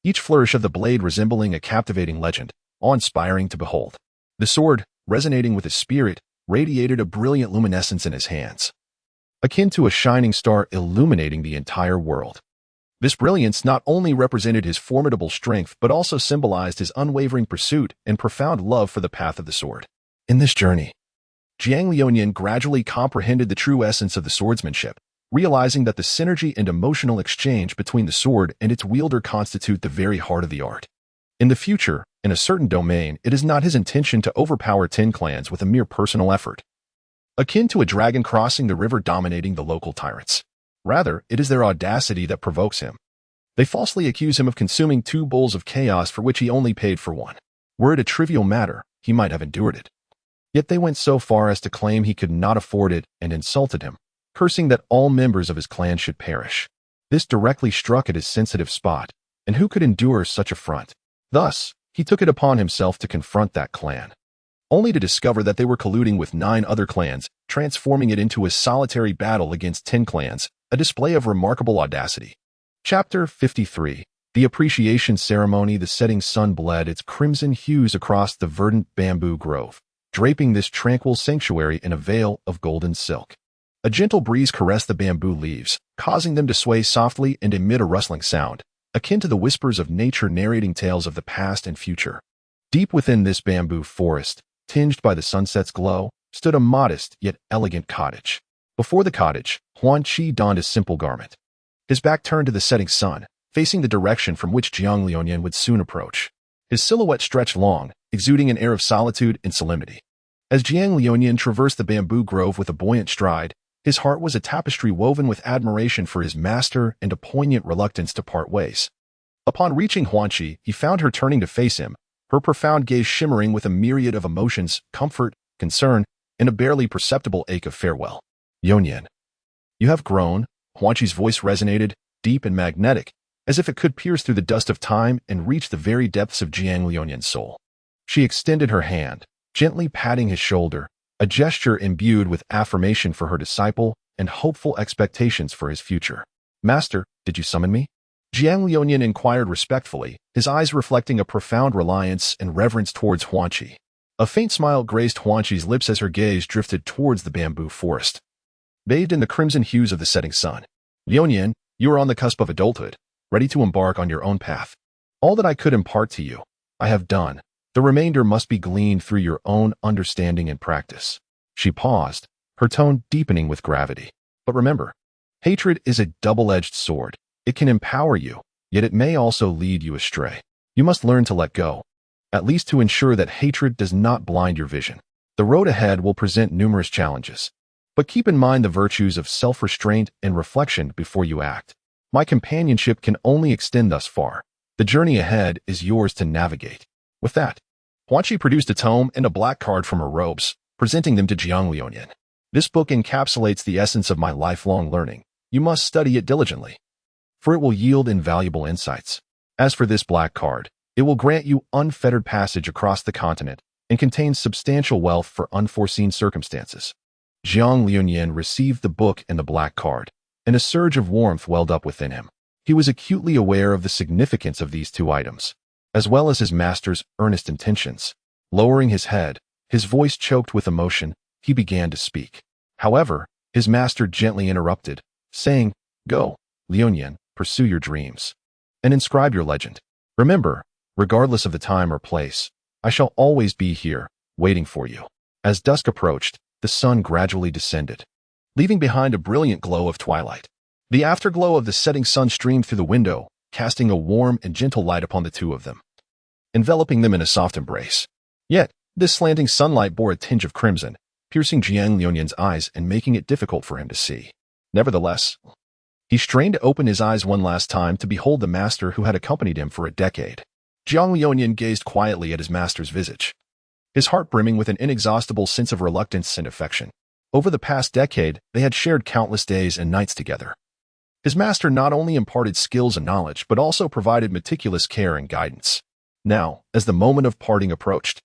each flourish of the blade resembling a captivating legend, awe-inspiring to behold. The sword, resonating with his spirit, radiated a brilliant luminescence in his hands, akin to a shining star illuminating the entire world. This brilliance not only represented his formidable strength but also symbolized his unwavering pursuit and profound love for the path of the sword. In this journey, Jiang Liuyan gradually comprehended the true essence of the swordsmanship, realizing that the synergy and emotional exchange between the sword and its wielder constitute the very heart of the art. In the future, in a certain domain, it is not his intention to overpower 10 clans with a mere personal effort, akin to a dragon crossing the river dominating the local tyrants. Rather, it is their audacity that provokes him. They falsely accuse him of consuming 2 bowls of chaos for which he only paid for one. Were it a trivial matter, he might have endured it. Yet they went so far as to claim he could not afford it and insulted him, cursing that all members of his clan should perish. This directly struck at his sensitive spot, and who could endure such affront? Thus, he took it upon himself to confront that clan, only to discover that they were colluding with 9 other clans, transforming it into a solitary battle against 10 clans, a display of remarkable audacity. Chapter 53. The Appreciation Ceremony. The setting sun bled its crimson hues across the verdant bamboo grove, draping this tranquil sanctuary in a veil of golden silk. A gentle breeze caressed the bamboo leaves, causing them to sway softly and emit a rustling sound, akin to the whispers of nature narrating tales of the past and future. Deep within this bamboo forest, tinged by the sunset's glow, stood a modest yet elegant cottage. Before the cottage, Huan Qi donned a simple garment, his back turned to the setting sun, facing the direction from which Jiang Liuyan would soon approach. His silhouette stretched long, exuding an air of solitude and solemnity. As Jiang Liuyan traversed the bamboo grove with a buoyant stride, his heart was a tapestry woven with admiration for his master and a poignant reluctance to part ways. Upon reaching Huanqi, he found her turning to face him, her profound gaze shimmering with a myriad of emotions, comfort, concern, and a barely perceptible ache of farewell. Yuanyan, you have grown. Huanqi's voice resonated, deep and magnetic, as if it could pierce through the dust of time and reach the very depths of Jiang Liuyan's soul. She extended her hand, gently patting his shoulder, a gesture imbued with affirmation for her disciple and hopeful expectations for his future. Master, did you summon me? Jiang Liuyan inquired respectfully, his eyes reflecting a profound reliance and reverence towards Huanqi. A faint smile graced Huanqi's lips as her gaze drifted towards the bamboo forest, bathed in the crimson hues of the setting sun. Liuyan, you are on the cusp of adulthood, ready to embark on your own path. All that I could impart to you, I have done. The remainder must be gleaned through your own understanding and practice. She paused, her tone deepening with gravity. But remember, hatred is a double-edged sword. It can empower you, yet it may also lead you astray. You must learn to let go, at least to ensure that hatred does not blind your vision. The road ahead will present numerous challenges, but keep in mind the virtues of self-restraint and reflection before you act. My companionship can only extend thus far. The journey ahead is yours to navigate. With that, Huanqi produced a tome and a black card from her robes, presenting them to Jiang Liuyan. This book encapsulates the essence of my lifelong learning. You must study it diligently, for it will yield invaluable insights. As for this black card, it will grant you unfettered passage across the continent and contains substantial wealth for unforeseen circumstances. Jiang Liuyan received the book and the black card, and a surge of warmth welled up within him. He was acutely aware of the significance of these two items, as well as his master's earnest intentions. Lowering his head, his voice choked with emotion, he began to speak. However, his master gently interrupted, saying, "Go, Liuyan, pursue your dreams, and inscribe your legend. Remember, regardless of the time or place, I shall always be here, waiting for you." As dusk approached, the sun gradually descended, leaving behind a brilliant glow of twilight. The afterglow of the setting sun streamed through the window, casting a warm and gentle light upon the two of them, enveloping them in a soft embrace. Yet, this slanting sunlight bore a tinge of crimson, piercing Jiang Liuyan's eyes and making it difficult for him to see. Nevertheless, he strained to open his eyes one last time to behold the master who had accompanied him for a decade. Jiang Liuyan gazed quietly at his master's visage, his heart brimming with an inexhaustible sense of reluctance and affection. Over the past decade, they had shared countless days and nights together. His master not only imparted skills and knowledge, but also provided meticulous care and guidance. Now, as the moment of parting approached,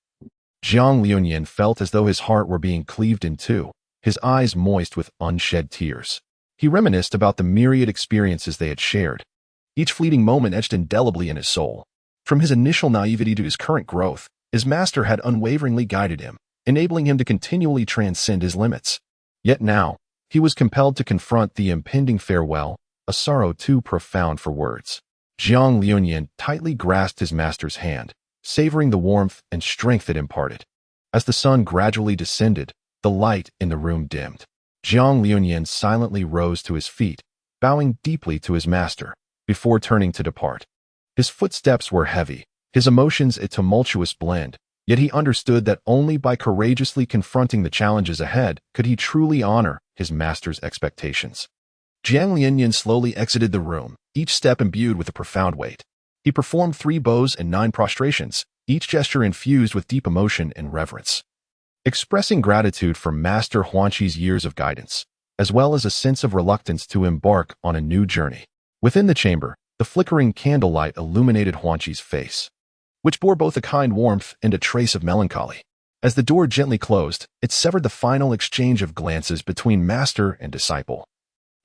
Jiang Liuyan felt as though his heart were being cleaved in two, his eyes moist with unshed tears. He reminisced about the myriad experiences they had shared, each fleeting moment etched indelibly in his soul. From his initial naivety to his current growth, his master had unwaveringly guided him, enabling him to continually transcend his limits. Yet now, he was compelled to confront the impending farewell, a sorrow too profound for words. Jiang Liuyan tightly grasped his master's hand, savoring the warmth and strength it imparted. As the sun gradually descended, the light in the room dimmed. Jiang Liuyan silently rose to his feet, bowing deeply to his master, before turning to depart. His footsteps were heavy, his emotions a tumultuous blend, yet he understood that only by courageously confronting the challenges ahead could he truly honor his master's expectations. Jiang Liuyan slowly exited the room, each step imbued with a profound weight. He performed 3 bows and 9 prostrations, each gesture infused with deep emotion and reverence, expressing gratitude for Master Huanqi's years of guidance, as well as a sense of reluctance to embark on a new journey. Within the chamber, the flickering candlelight illuminated Huanqi's face, which bore both a kind warmth and a trace of melancholy. As the door gently closed, it severed the final exchange of glances between master and disciple,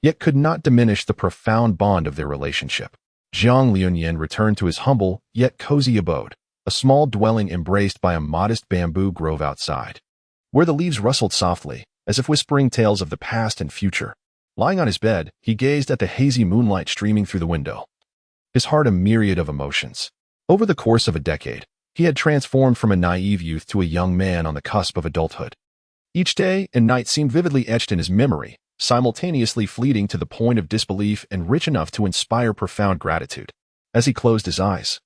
yet could not diminish the profound bond of their relationship. Jiang Liuyan returned to his humble, yet cozy abode, a small dwelling embraced by a modest bamboo grove outside, where the leaves rustled softly, as if whispering tales of the past and future. Lying on his bed, he gazed at the hazy moonlight streaming through the window, his heart a myriad of emotions. Over the course of a decade, he had transformed from a naive youth to a young man on the cusp of adulthood. Each day and night seemed vividly etched in his memory, simultaneously fleeting to the point of disbelief and rich enough to inspire profound gratitude. As he closed his eyes,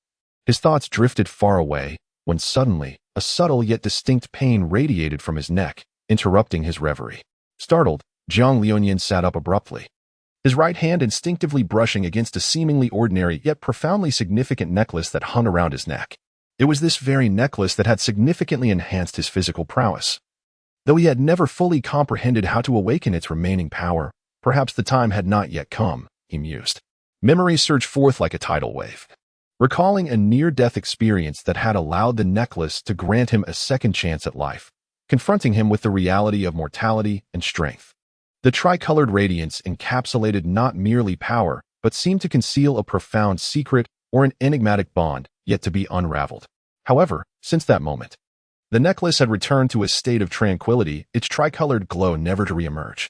his thoughts drifted far away, when suddenly, a subtle yet distinct pain radiated from his neck, interrupting his reverie. Startled, Jiang Liuyan sat up abruptly, his right hand instinctively brushing against a seemingly ordinary yet profoundly significant necklace that hung around his neck. It was this very necklace that had significantly enhanced his physical prowess. Though he had never fully comprehended how to awaken its remaining power, perhaps the time had not yet come, he mused. Memories surged forth like a tidal wave, recalling a near-death experience that had allowed the necklace to grant him a second chance at life, confronting him with the reality of mortality and strength. The tricolored radiance encapsulated not merely power, but seemed to conceal a profound secret or an enigmatic bond yet to be unraveled. However, since that moment, the necklace had returned to a state of tranquility, its tricolored glow never to reemerge,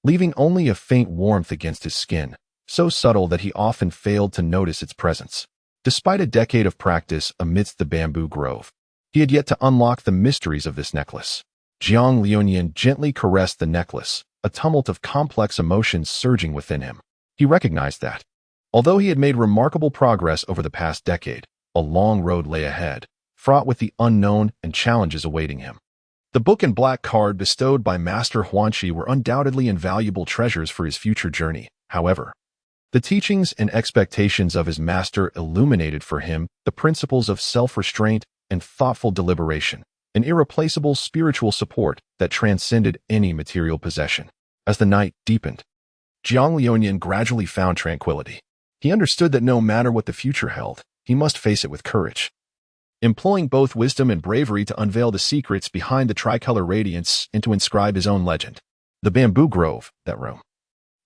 leaving only a faint warmth against his skin, so subtle that he often failed to notice its presence. Despite a decade of practice amidst the bamboo grove, he had yet to unlock the mysteries of this necklace. Jiang Liunian gently caressed the necklace, a tumult of complex emotions surging within him. He recognized that, although he had made remarkable progress over the past decade, a long road lay ahead, fraught with the unknown and challenges awaiting him. The book and black card bestowed by Master Huanqi were undoubtedly invaluable treasures for his future journey. However, the teachings and expectations of his master illuminated for him the principles of self-restraint and thoughtful deliberation, an irreplaceable spiritual support that transcended any material possession. As the night deepened, Jiang Liunian gradually found tranquility. He understood that no matter what the future held, he must face it with courage. Employing both wisdom and bravery to unveil the secrets behind the tricolor radiance and to inscribe his own legend. The bamboo grove, that room,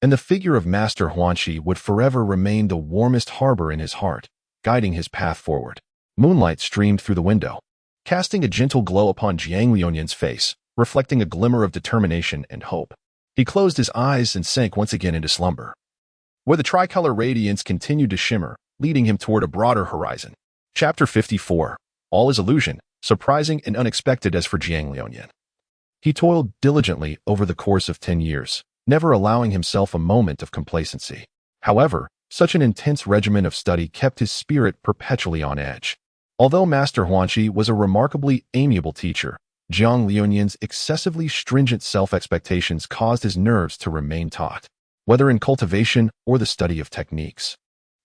and the figure of Master Huanqi would forever remain the warmest harbor in his heart, guiding his path forward. Moonlight streamed through the window, casting a gentle glow upon Jiang Liunian's face, reflecting a glimmer of determination and hope. He closed his eyes and sank once again into slumber, where the tricolor radiance continued to shimmer, leading him toward a broader horizon. Chapter 54. All is illusion, surprising and unexpected as for Jiang Liunian. He toiled diligently over the course of 10 years, never allowing himself a moment of complacency. However, such an intense regimen of study kept his spirit perpetually on edge. Although Master Huanqi was a remarkably amiable teacher, Jiang Liunian's excessively stringent self-expectations caused his nerves to remain taut, whether in cultivation or the study of techniques.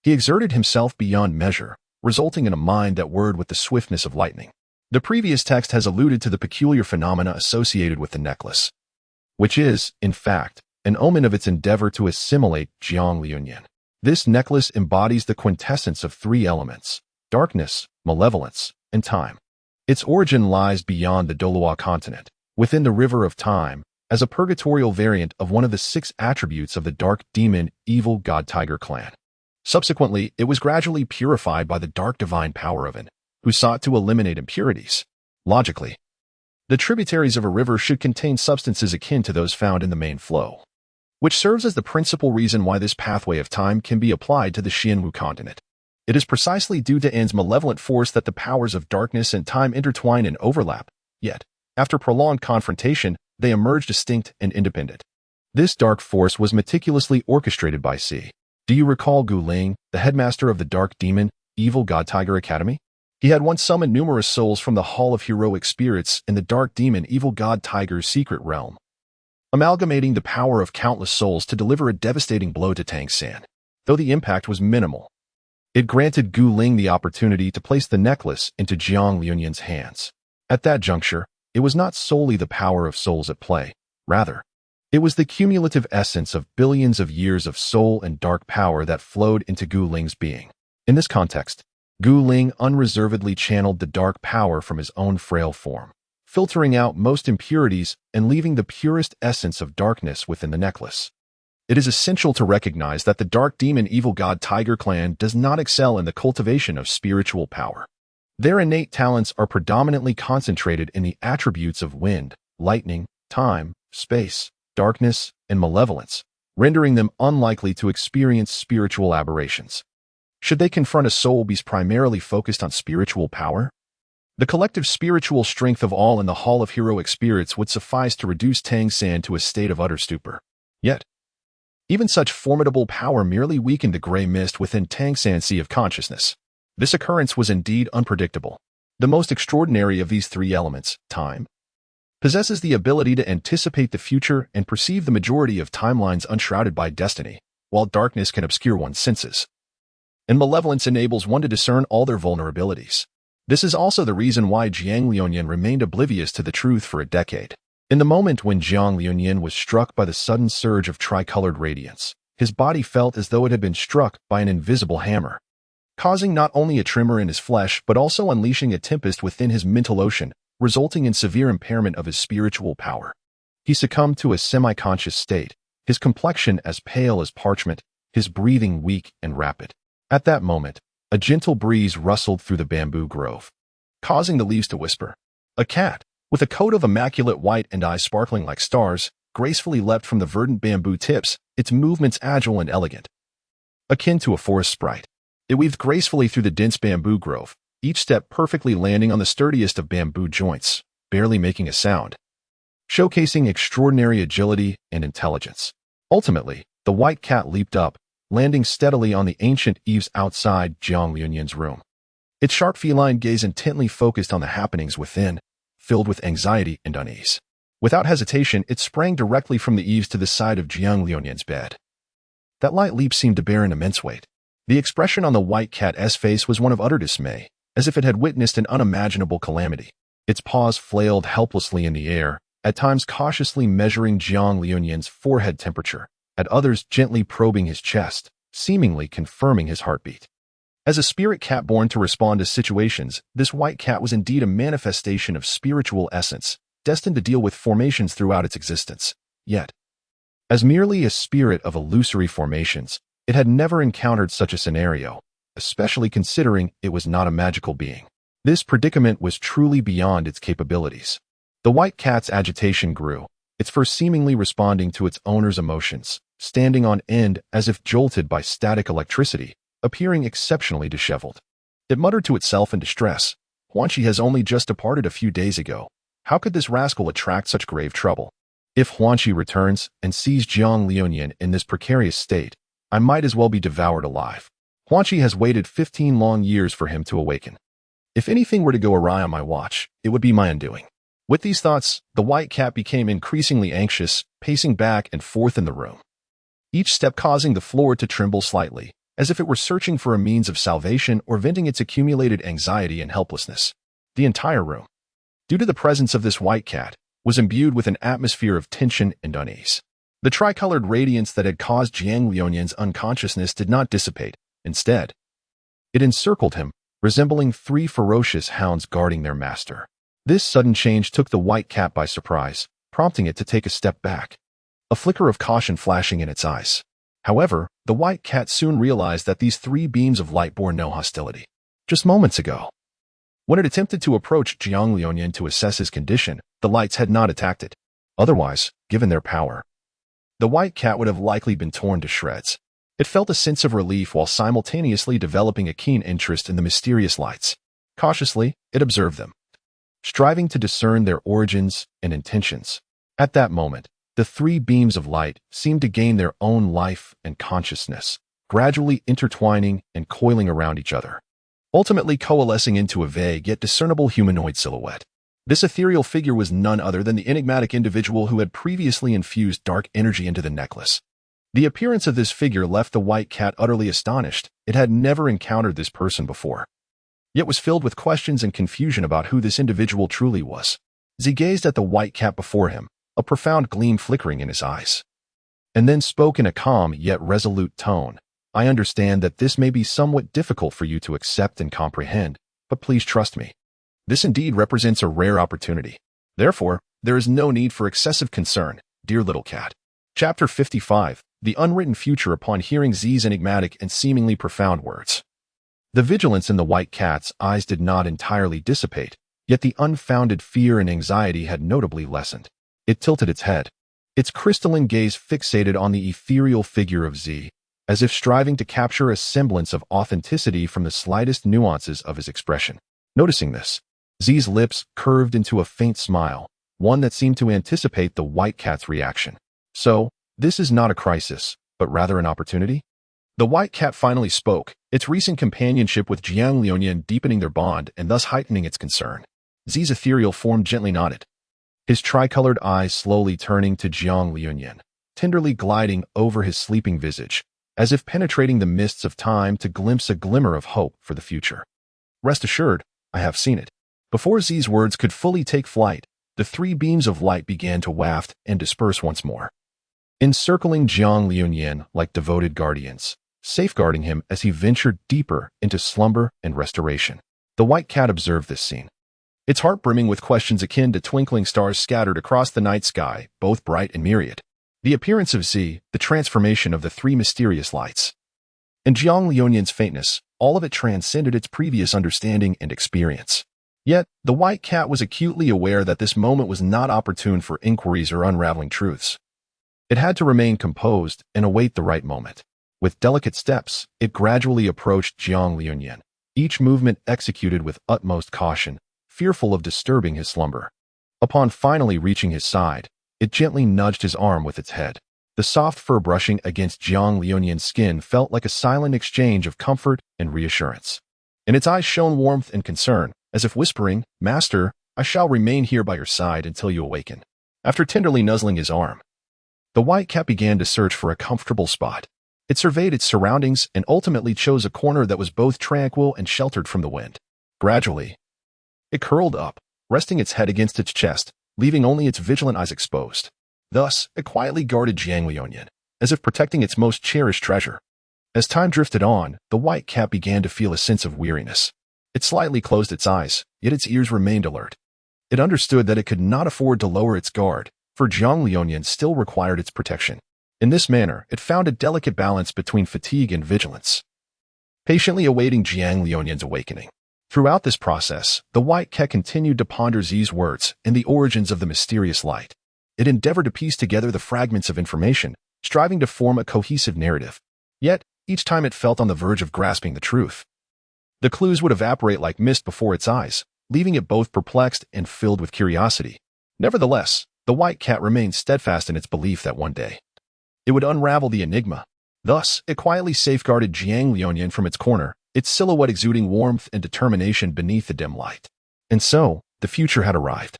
He exerted himself beyond measure, resulting in a mind that whirred with the swiftness of lightning. The previous text has alluded to the peculiar phenomena associated with the necklace, which is, in fact, an omen of its endeavor to assimilate Jiang Liunian. This necklace embodies the quintessence of three elements: darkness, malevolence, and time. Its origin lies beyond the Douluo continent, within the river of time, as a purgatorial variant of one of the 6 attributes of the dark demon evil god tiger clan. Subsequently, it was gradually purified by the dark divine power of it, who sought to eliminate impurities. Logically, the tributaries of a river should contain substances akin to those found in the main flow, which serves as the principal reason why this pathway of time can be applied to the Xianwu continent. It is precisely due to An's malevolent force that the powers of darkness and time intertwine and overlap, yet, after prolonged confrontation, they emerge distinct and independent. This dark force was meticulously orchestrated by C. Do you recall Gu Ling, the headmaster of the Dark Demon, Evil God Tiger Academy? He had once summoned numerous souls from the Hall of Heroic Spirits in the Dark Demon Evil God Tiger's secret realm, amalgamating the power of countless souls to deliver a devastating blow to Tang San. Though the impact was minimal, it granted Gu Ling the opportunity to place the necklace into Jiang Liunian's hands. At that juncture, it was not solely the power of souls at play. Rather, it was the cumulative essence of billions of years of soul and dark power that flowed into Gu Ling's being. In this context, Gu Ling unreservedly channeled the dark power from his own frail form, filtering out most impurities and leaving the purest essence of darkness within the necklace. It is essential to recognize that the Dark Demon Evil God Tiger clan does not excel in the cultivation of spiritual power. Their innate talents are predominantly concentrated in the attributes of wind, lightning, time, space, darkness, and malevolence, rendering them unlikely to experience spiritual aberrations. Should they confront a soul beast primarily focused on spiritual power? The collective spiritual strength of all in the Hall of Heroic Spirits would suffice to reduce Tang San to a state of utter stupor. Yet, even such formidable power merely weakened the gray mist within Tang San's sea of consciousness. This occurrence was indeed unpredictable. The most extraordinary of these 3 elements, time, possesses the ability to anticipate the future and perceive the majority of timelines unshrouded by destiny, while darkness can obscure one's senses, and malevolence enables one to discern all their vulnerabilities. This is also the reason why Jiang Liunian remained oblivious to the truth for a decade. In the moment when Jiang Liunian was struck by the sudden surge of tricolored radiance, his body felt as though it had been struck by an invisible hammer, causing not only a tremor in his flesh but also unleashing a tempest within his mental ocean, resulting in severe impairment of his spiritual power. He succumbed to a semi-conscious state, his complexion as pale as parchment, his breathing weak and rapid. At that moment, a gentle breeze rustled through the bamboo grove, causing the leaves to whisper. A cat, with a coat of immaculate white and eyes sparkling like stars, gracefully leapt from the verdant bamboo tips, its movements agile and elegant, akin to a forest sprite. It weaved gracefully through the dense bamboo grove, each step perfectly landing on the sturdiest of bamboo joints, barely making a sound. showcasing extraordinary agility and intelligence. Ultimately, the white cat leaped up, landing steadily on the ancient eaves outside Jiang Liuyan's room. Its sharp feline gaze intently focused on the happenings within, filled with anxiety and unease. Without hesitation, it sprang directly from the eaves to the side of Jiang Liuyan's bed. That light leap seemed to bear an immense weight. The expression on the white cat's face was one of utter dismay, as if it had witnessed an unimaginable calamity. Its paws flailed helplessly in the air, at times cautiously measuring Jiang Liuyan's forehead temperature, at others gently probing his chest, seemingly confirming his heartbeat. As a spirit cat born to respond to situations, this white cat was indeed a manifestation of spiritual essence, destined to deal with formations throughout its existence. Yet, as merely a spirit of illusory formations, it had never encountered such a scenario, especially considering it was not a magical being. This predicament was truly beyond its capabilities. The white cat's agitation grew, its fur seemingly responding to its owner's emotions, standing on end as if jolted by static electricity, appearing exceptionally disheveled. It muttered to itself in distress, "Huanqi has only just departed a few days ago. How could this rascal attract such grave trouble? If Huanqi returns and sees Jiang Liuyan in this precarious state, I might as well be devoured alive. Huanqi has waited 15 long years for him to awaken. If anything were to go awry on my watch, it would be my undoing." With these thoughts, the white cat became increasingly anxious, pacing back and forth in the room, each step causing the floor to tremble slightly, as if it were searching for a means of salvation or venting its accumulated anxiety and helplessness. The entire room, due to the presence of this white cat, was imbued with an atmosphere of tension and unease. The tricolored radiance that had caused Jiang Liuyan's unconsciousness did not dissipate. Instead, it encircled him, resembling 3 ferocious hounds guarding their master. This sudden change took the white cat by surprise, prompting it to take a step back, a flicker of caution flashing in its eyes. However, the white cat soon realized that these 3 beams of light bore no hostility. Just moments ago, when it attempted to approach Jiang Liuyan to assess his condition, the lights had not attacked it. Otherwise, given their power, the white cat would have likely been torn to shreds. It felt a sense of relief while simultaneously developing a keen interest in the mysterious lights. Cautiously, it observed them, striving to discern their origins and intentions. At that moment, the 3 beams of light seemed to gain their own life and consciousness, gradually intertwining and coiling around each other, ultimately coalescing into a vague yet discernible humanoid silhouette. This ethereal figure was none other than the enigmatic individual who had previously infused dark energy into the necklace. The appearance of this figure left the white cat utterly astonished. It had never encountered this person before, yet was filled with questions and confusion about who this individual truly was. As he gazed at the white cat before him, a profound gleam flickering in his eyes, and then spoke in a calm yet resolute tone. "I understand that this may be somewhat difficult for you to accept and comprehend, but please trust me. This indeed represents a rare opportunity. Therefore, there is no need for excessive concern, dear little cat." Chapter 55, The Unwritten Future. Upon hearing Z's enigmatic and seemingly profound words, the vigilance in the white cat's eyes did not entirely dissipate, yet the unfounded fear and anxiety had notably lessened. It tilted its head, its crystalline gaze fixated on the ethereal figure of Z, as if striving to capture a semblance of authenticity from the slightest nuances of his expression. Noticing this, Z's lips curved into a faint smile, one that seemed to anticipate the white cat's reaction. "So, this is not a crisis, but rather an opportunity?" The white cat finally spoke, its recent companionship with Jiang Liuyan deepening their bond and thus heightening its concern. Z's ethereal form gently nodded, his tricolored eyes slowly turning to Jiang Liuyan, tenderly gliding over his sleeping visage, as if penetrating the mists of time to glimpse a glimmer of hope for the future. "Rest assured, I have seen it." Before Z's words could fully take flight, the 3 beams of light began to waft and disperse once more, encircling Jiang Liuyan like devoted guardians, safeguarding him as he ventured deeper into slumber and restoration. The white cat observed this scene, its heart brimming with questions akin to twinkling stars scattered across the night sky, both bright and myriad. The appearance of Z, the transformation of the 3 mysterious lights, and Jiang Liuyan's faintness, all of it transcended its previous understanding and experience. Yet, the white cat was acutely aware that this moment was not opportune for inquiries or unraveling truths. It had to remain composed and await the right moment. With delicate steps, it gradually approached Jiang Liuyan, each movement executed with utmost caution, fearful of disturbing his slumber. Upon finally reaching his side, it gently nudged his arm with its head. The soft fur brushing against Jiang Liunian's skin felt like a silent exchange of comfort and reassurance. In its eyes shone warmth and concern, as if whispering, "Master, I shall remain here by your side until you awaken." After tenderly nuzzling his arm, the white cat began to search for a comfortable spot. It surveyed its surroundings and ultimately chose a corner that was both tranquil and sheltered from the wind. Gradually, it curled up, resting its head against its chest, leaving only its vigilant eyes exposed. Thus, it quietly guarded Jiang Liunian, as if protecting its most cherished treasure. As time drifted on, the white cat began to feel a sense of weariness. It slightly closed its eyes, yet its ears remained alert. It understood that it could not afford to lower its guard, for Jiang Liunian still required its protection. In this manner, it found a delicate balance between fatigue and vigilance, patiently awaiting Jiang Liunian's awakening. Throughout this process, the white cat continued to ponder Zi's words and the origins of the mysterious light. It endeavored to piece together the fragments of information, striving to form a cohesive narrative. Yet, each time it felt on the verge of grasping the truth, the clues would evaporate like mist before its eyes, leaving it both perplexed and filled with curiosity. Nevertheless, the white cat remained steadfast in its belief that one day it would unravel the enigma. Thus, it quietly safeguarded Jiang Liunian from its corner, its silhouette exuding warmth and determination beneath the dim light. And so, the future had arrived.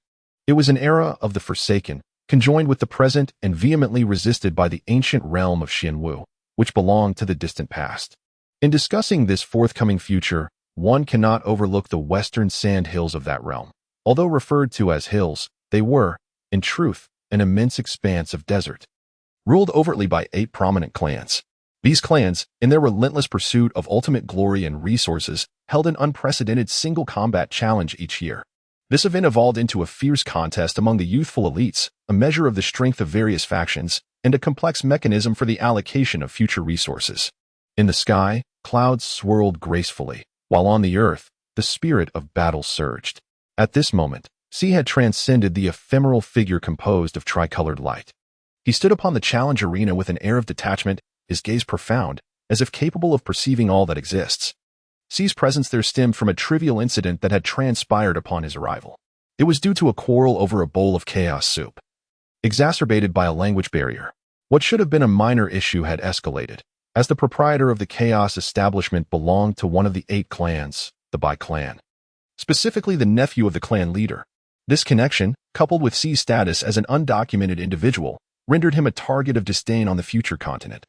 It was an era of the forsaken, conjoined with the present and vehemently resisted by the ancient realm of Xianwu, which belonged to the distant past. In discussing this forthcoming future, one cannot overlook the western sand hills of that realm. Although referred to as hills, they were, in truth, an immense expanse of desert, ruled overtly by 8 prominent clans. These clans, in their relentless pursuit of ultimate glory and resources, held an unprecedented single combat challenge each year. This event evolved into a fierce contest among the youthful elites, a measure of the strength of various factions, and a complex mechanism for the allocation of future resources. In the sky, clouds swirled gracefully, while on the earth, the spirit of battle surged. At this moment, Xi had transcended the ephemeral figure composed of tricolored light. He stood upon the challenge arena with an air of detachment, his gaze profound, as if capable of perceiving all that exists. Xi's presence there stemmed from a trivial incident that had transpired upon his arrival. It was due to a quarrel over a bowl of chaos soup, exacerbated by a language barrier. What should have been a minor issue had escalated, as the proprietor of the chaos establishment belonged to one of the 8 clans, the Bai clan, specifically the nephew of the clan leader. This connection, coupled with Xi's status as an undocumented individual, rendered him a target of disdain on the future continent,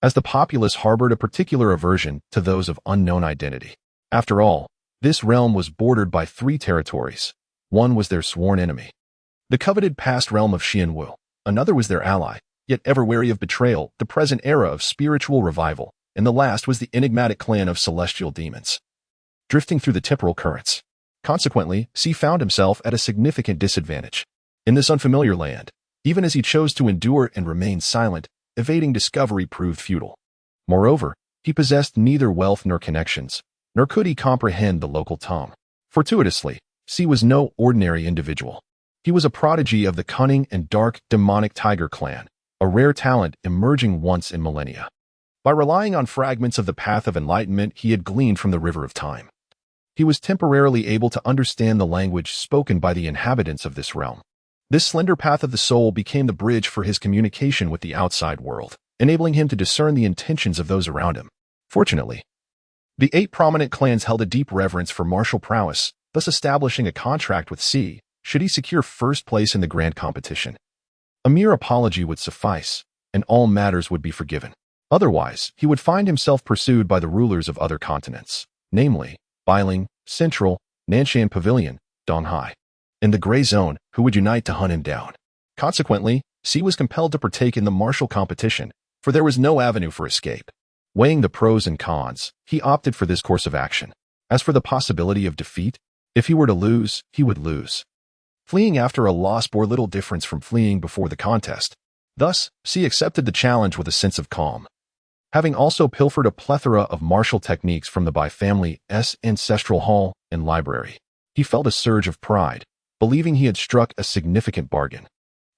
as the populace harbored a particular aversion to those of unknown identity. After all, this realm was bordered by 3 territories. One was their sworn enemy, the coveted past realm of Xianwu. Another was their ally, yet ever wary of betrayal, the present era of spiritual revival. And the last was the enigmatic clan of celestial demons, drifting through the temporal currents. Consequently, Xi found himself at a significant disadvantage. In this unfamiliar land, even as he chose to endure and remain silent, evading discovery proved futile. Moreover, he possessed neither wealth nor connections, nor could he comprehend the local tongue. Fortuitously, Xi was no ordinary individual. He was a prodigy of the cunning and dark demonic tiger clan, a rare talent emerging once in millennia. By relying on fragments of the path of enlightenment he had gleaned from the river of time, he was temporarily able to understand the language spoken by the inhabitants of this realm. This slender path of the soul became the bridge for his communication with the outside world, enabling him to discern the intentions of those around him. Fortunately, the 8 prominent clans held a deep reverence for martial prowess, thus establishing a contract with Xi should he secure first place in the grand competition. A mere apology would suffice, and all matters would be forgiven. Otherwise, he would find himself pursued by the rulers of other continents, namely, Bailing, Central, Nanshan Pavilion, Donghai, and the Gray Zone, who would unite to hunt him down. Consequently, Xi was compelled to partake in the martial competition, for there was no avenue for escape. Weighing the pros and cons, he opted for this course of action. As for the possibility of defeat, if he were to lose, he would lose. Fleeing after a loss bore little difference from fleeing before the contest. Thus, Xi accepted the challenge with a sense of calm. Having also pilfered a plethora of martial techniques from the Bai family's ancestral hall and library, he felt a surge of pride, believing he had struck a significant bargain.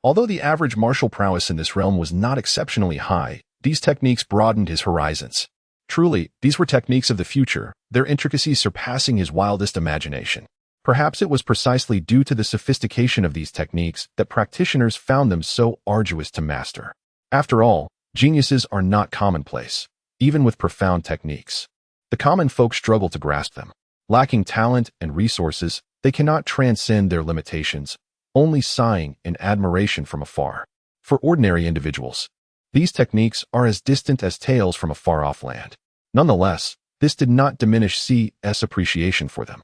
Although the average martial prowess in this realm was not exceptionally high, these techniques broadened his horizons. Truly, these were techniques of the future, their intricacies surpassing his wildest imagination. Perhaps it was precisely due to the sophistication of these techniques that practitioners found them so arduous to master. After all, geniuses are not commonplace, even with profound techniques. The common folk struggle to grasp them. Lacking talent and resources, they cannot transcend their limitations, only sighing in admiration from afar. For ordinary individuals, these techniques are as distant as tales from a far-off land. Nonetheless, this did not diminish C.'s appreciation for them.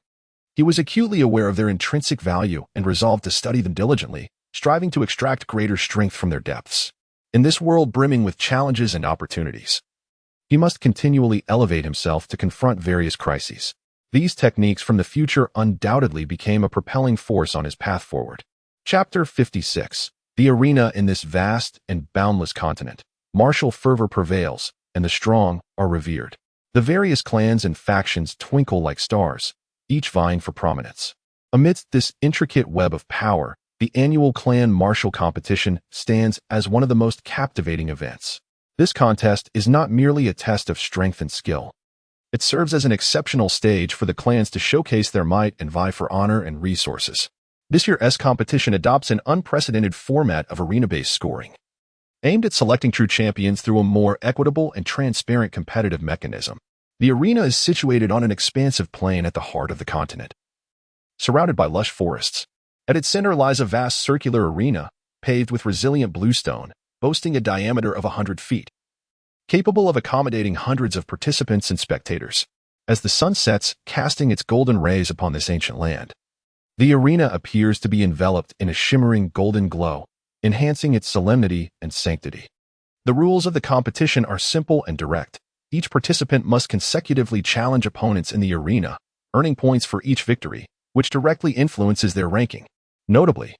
He was acutely aware of their intrinsic value and resolved to study them diligently, striving to extract greater strength from their depths. In this world brimming with challenges and opportunities, he must continually elevate himself to confront various crises. These techniques from the future undoubtedly became a propelling force on his path forward. Chapter 56. The arena in this vast and boundless continent. Martial fervor prevails, and the strong are revered. The various clans and factions twinkle like stars, each vying for prominence. Amidst this intricate web of power, the annual clan martial competition stands as one of the most captivating events. This contest is not merely a test of strength and skill. It serves as an exceptional stage for the clans to showcase their might and vie for honor and resources. This year's competition adopts an unprecedented format of arena-based scoring, aimed at selecting true champions through a more equitable and transparent competitive mechanism. The arena is situated on an expansive plain at the heart of the continent, surrounded by lush forests. At its center lies a vast circular arena, paved with resilient bluestone, boasting a diameter of 100 feet, capable of accommodating hundreds of participants and spectators. As the sun sets, casting its golden rays upon this ancient land, the arena appears to be enveloped in a shimmering golden glow, enhancing its solemnity and sanctity. The rules of the competition are simple and direct. Each participant must consecutively challenge opponents in the arena, earning points for each victory, which directly influences their ranking. Notably,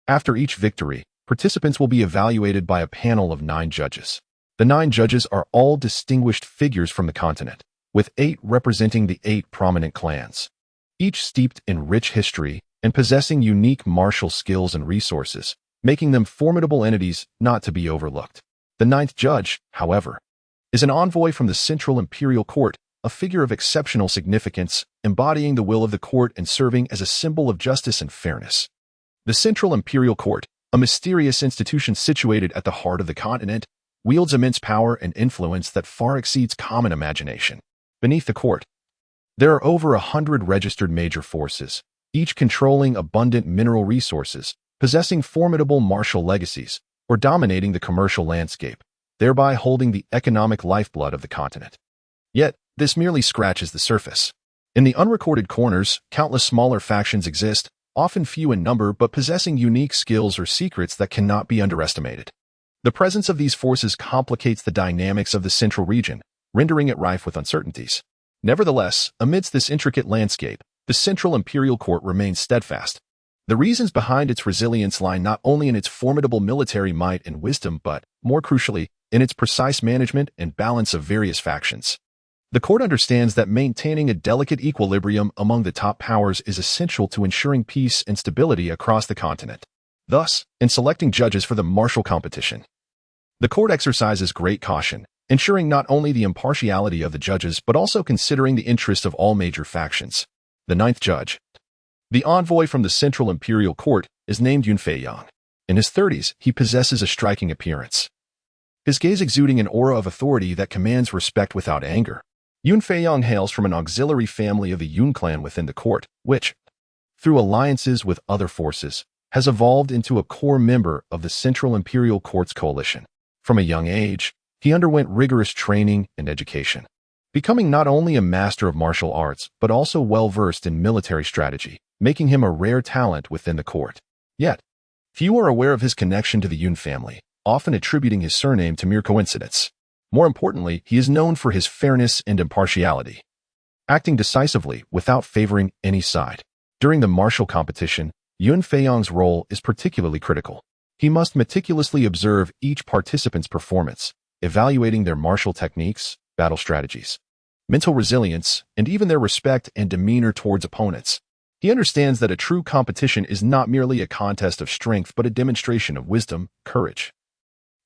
after each victory, participants will be evaluated by a panel of 9 judges. The 9 judges are all distinguished figures from the continent, with 8 representing the 8 prominent clans, each steeped in rich history and possessing unique martial skills and resources, making them formidable entities not to be overlooked. The 9th judge, however, is an envoy from the Central Imperial Court, a figure of exceptional significance, embodying the will of the court and serving as a symbol of justice and fairness. The Central Imperial Court, a mysterious institution situated at the heart of the continent, wields immense power and influence that far exceeds common imagination. Beneath the court, there are over 100 registered major forces, each controlling abundant mineral resources, possessing formidable martial legacies, or dominating the commercial landscape, thereby holding the economic lifeblood of the continent. Yet, this merely scratches the surface. In the unrecorded corners, countless smaller factions exist, often few in number but possessing unique skills or secrets that cannot be underestimated. The presence of these forces complicates the dynamics of the central region, rendering it rife with uncertainties. Nevertheless, amidst this intricate landscape, the Central Imperial Court remains steadfast. The reasons behind its resilience lie not only in its formidable military might and wisdom but, more crucially, in its precise management and balance of various factions. The court understands that maintaining a delicate equilibrium among the top powers is essential to ensuring peace and stability across the continent. Thus, in selecting judges for the martial competition, the court exercises great caution, ensuring not only the impartiality of the judges but also considering the interests of all major factions. The 9th judge, the envoy from the Central Imperial Court, is named Yunfei. In his 30s, he possesses a striking appearance, his gaze exuding an aura of authority that commands respect without anger. Yunfei hails from an auxiliary family of the Yun clan within the court, which, through alliances with other forces, has evolved into a core member of the Central Imperial Court's coalition. From a young age, he underwent rigorous training and education, becoming not only a master of martial arts but also well-versed in military strategy, making him a rare talent within the court. Yet, few are aware of his connection to the Yun family, often attributing his surname to mere coincidence. More importantly, he is known for his fairness and impartiality, acting decisively without favoring any side. During the martial competition, Yun Feiyang's role is particularly critical. He must meticulously observe each participant's performance, evaluating their martial techniques, battle strategies, mental resilience, and even their respect and demeanor towards opponents. He understands that a true competition is not merely a contest of strength but a demonstration of wisdom, courage,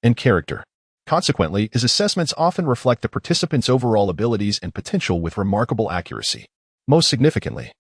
and character. Consequently, his assessments often reflect the participant's overall abilities and potential with remarkable accuracy. Most significantly,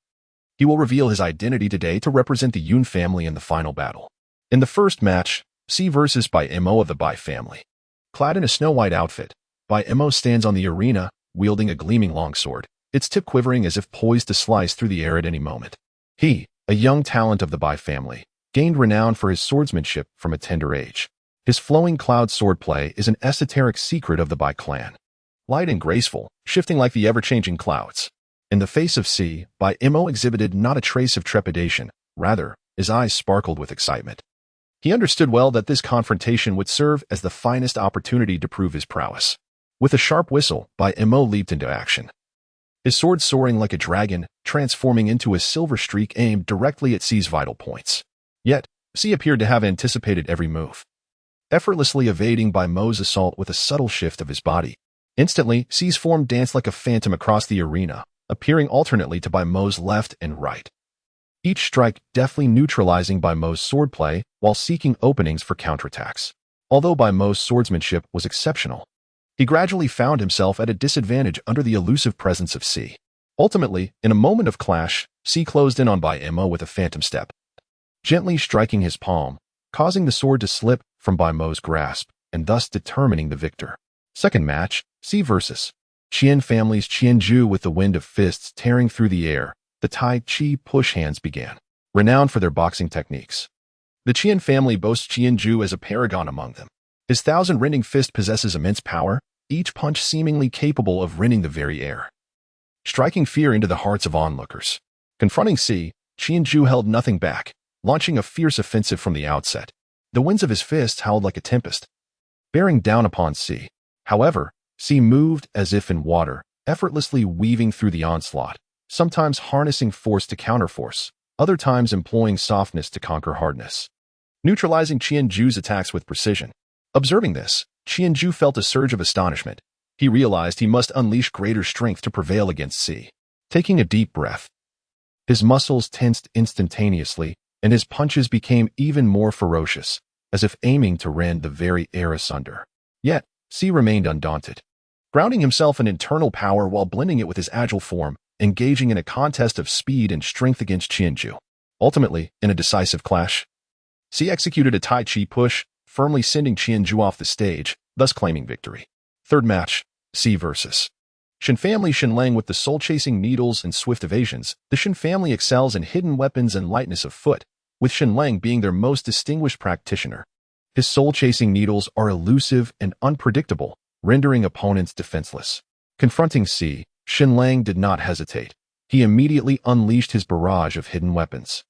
He will reveal his identity today to represent the Yun family in the final battle. In the first match, C versus Bai Mo of the Bai family. Clad in a snow-white outfit, Bai Mo stands on the arena, wielding a gleaming longsword, its tip quivering as if poised to slice through the air at any moment. He, a young talent of the Bai family, gained renown for his swordsmanship from a tender age. His flowing cloud swordplay is an esoteric secret of the Bai clan. Light and graceful, shifting like the ever-changing clouds. In the face of C, Bai Mo exhibited not a trace of trepidation, rather, his eyes sparkled with excitement. He understood well that this confrontation would serve as the finest opportunity to prove his prowess. With a sharp whistle, Bai Mo leaped into action. His sword soaring like a dragon, transforming into a silver streak aimed directly at C's vital points. Yet, C appeared to have anticipated every move, effortlessly evading Bai Mo's assault with a subtle shift of his body. Instantly, C's form danced like a phantom across the arena, appearing alternately to Bai Mo's left and right. Each strike deftly neutralizing Bai Mo's swordplay while seeking openings for counterattacks. Although Bai Mo's swordsmanship was exceptional, he gradually found himself at a disadvantage under the elusive presence of C. Ultimately, in a moment of clash, C closed in on Bai Mo with a phantom step, gently striking his palm, causing the sword to slip from Bai Mo's grasp, and thus determining the victor. Second match, C versus Qian family's Qianju. With the wind of fists tearing through the air, the Tai Chi push hands began. Renowned for their boxing techniques, the Qian family boasts Qianju as a paragon among them. His thousand-rending fist possesses immense power, each punch seemingly capable of rending the very air, striking fear into the hearts of onlookers. Confronting C, Qianju held nothing back, launching a fierce offensive from the outset. The winds of his fists howled like a tempest, bearing down upon C. However, C moved as if in water, effortlessly weaving through the onslaught, sometimes harnessing force to counterforce, other times employing softness to conquer hardness, neutralizing Qianju's attacks with precision. Observing this, Qianju felt a surge of astonishment. He realized he must unleash greater strength to prevail against C. Taking a deep breath, his muscles tensed instantaneously, and his punches became even more ferocious, as if aiming to rend the very air asunder. Yet, C remained undaunted, grounding himself in internal power while blending it with his agile form, engaging in a contest of speed and strength against Qianju. Ultimately, in a decisive clash, C executed a Tai Chi push, firmly sending Qianju off the stage, thus claiming victory. Third match, C versus Shen family. Shenlang. With the soul-chasing needles and swift evasions, the Shen family excels in hidden weapons and lightness of foot, with Shenlang being their most distinguished practitioner. His soul-chasing needles are elusive and unpredictable, rendering opponents defenseless. Confronting C, Shenlang did not hesitate. He immediately unleashed his barrage of hidden weapons.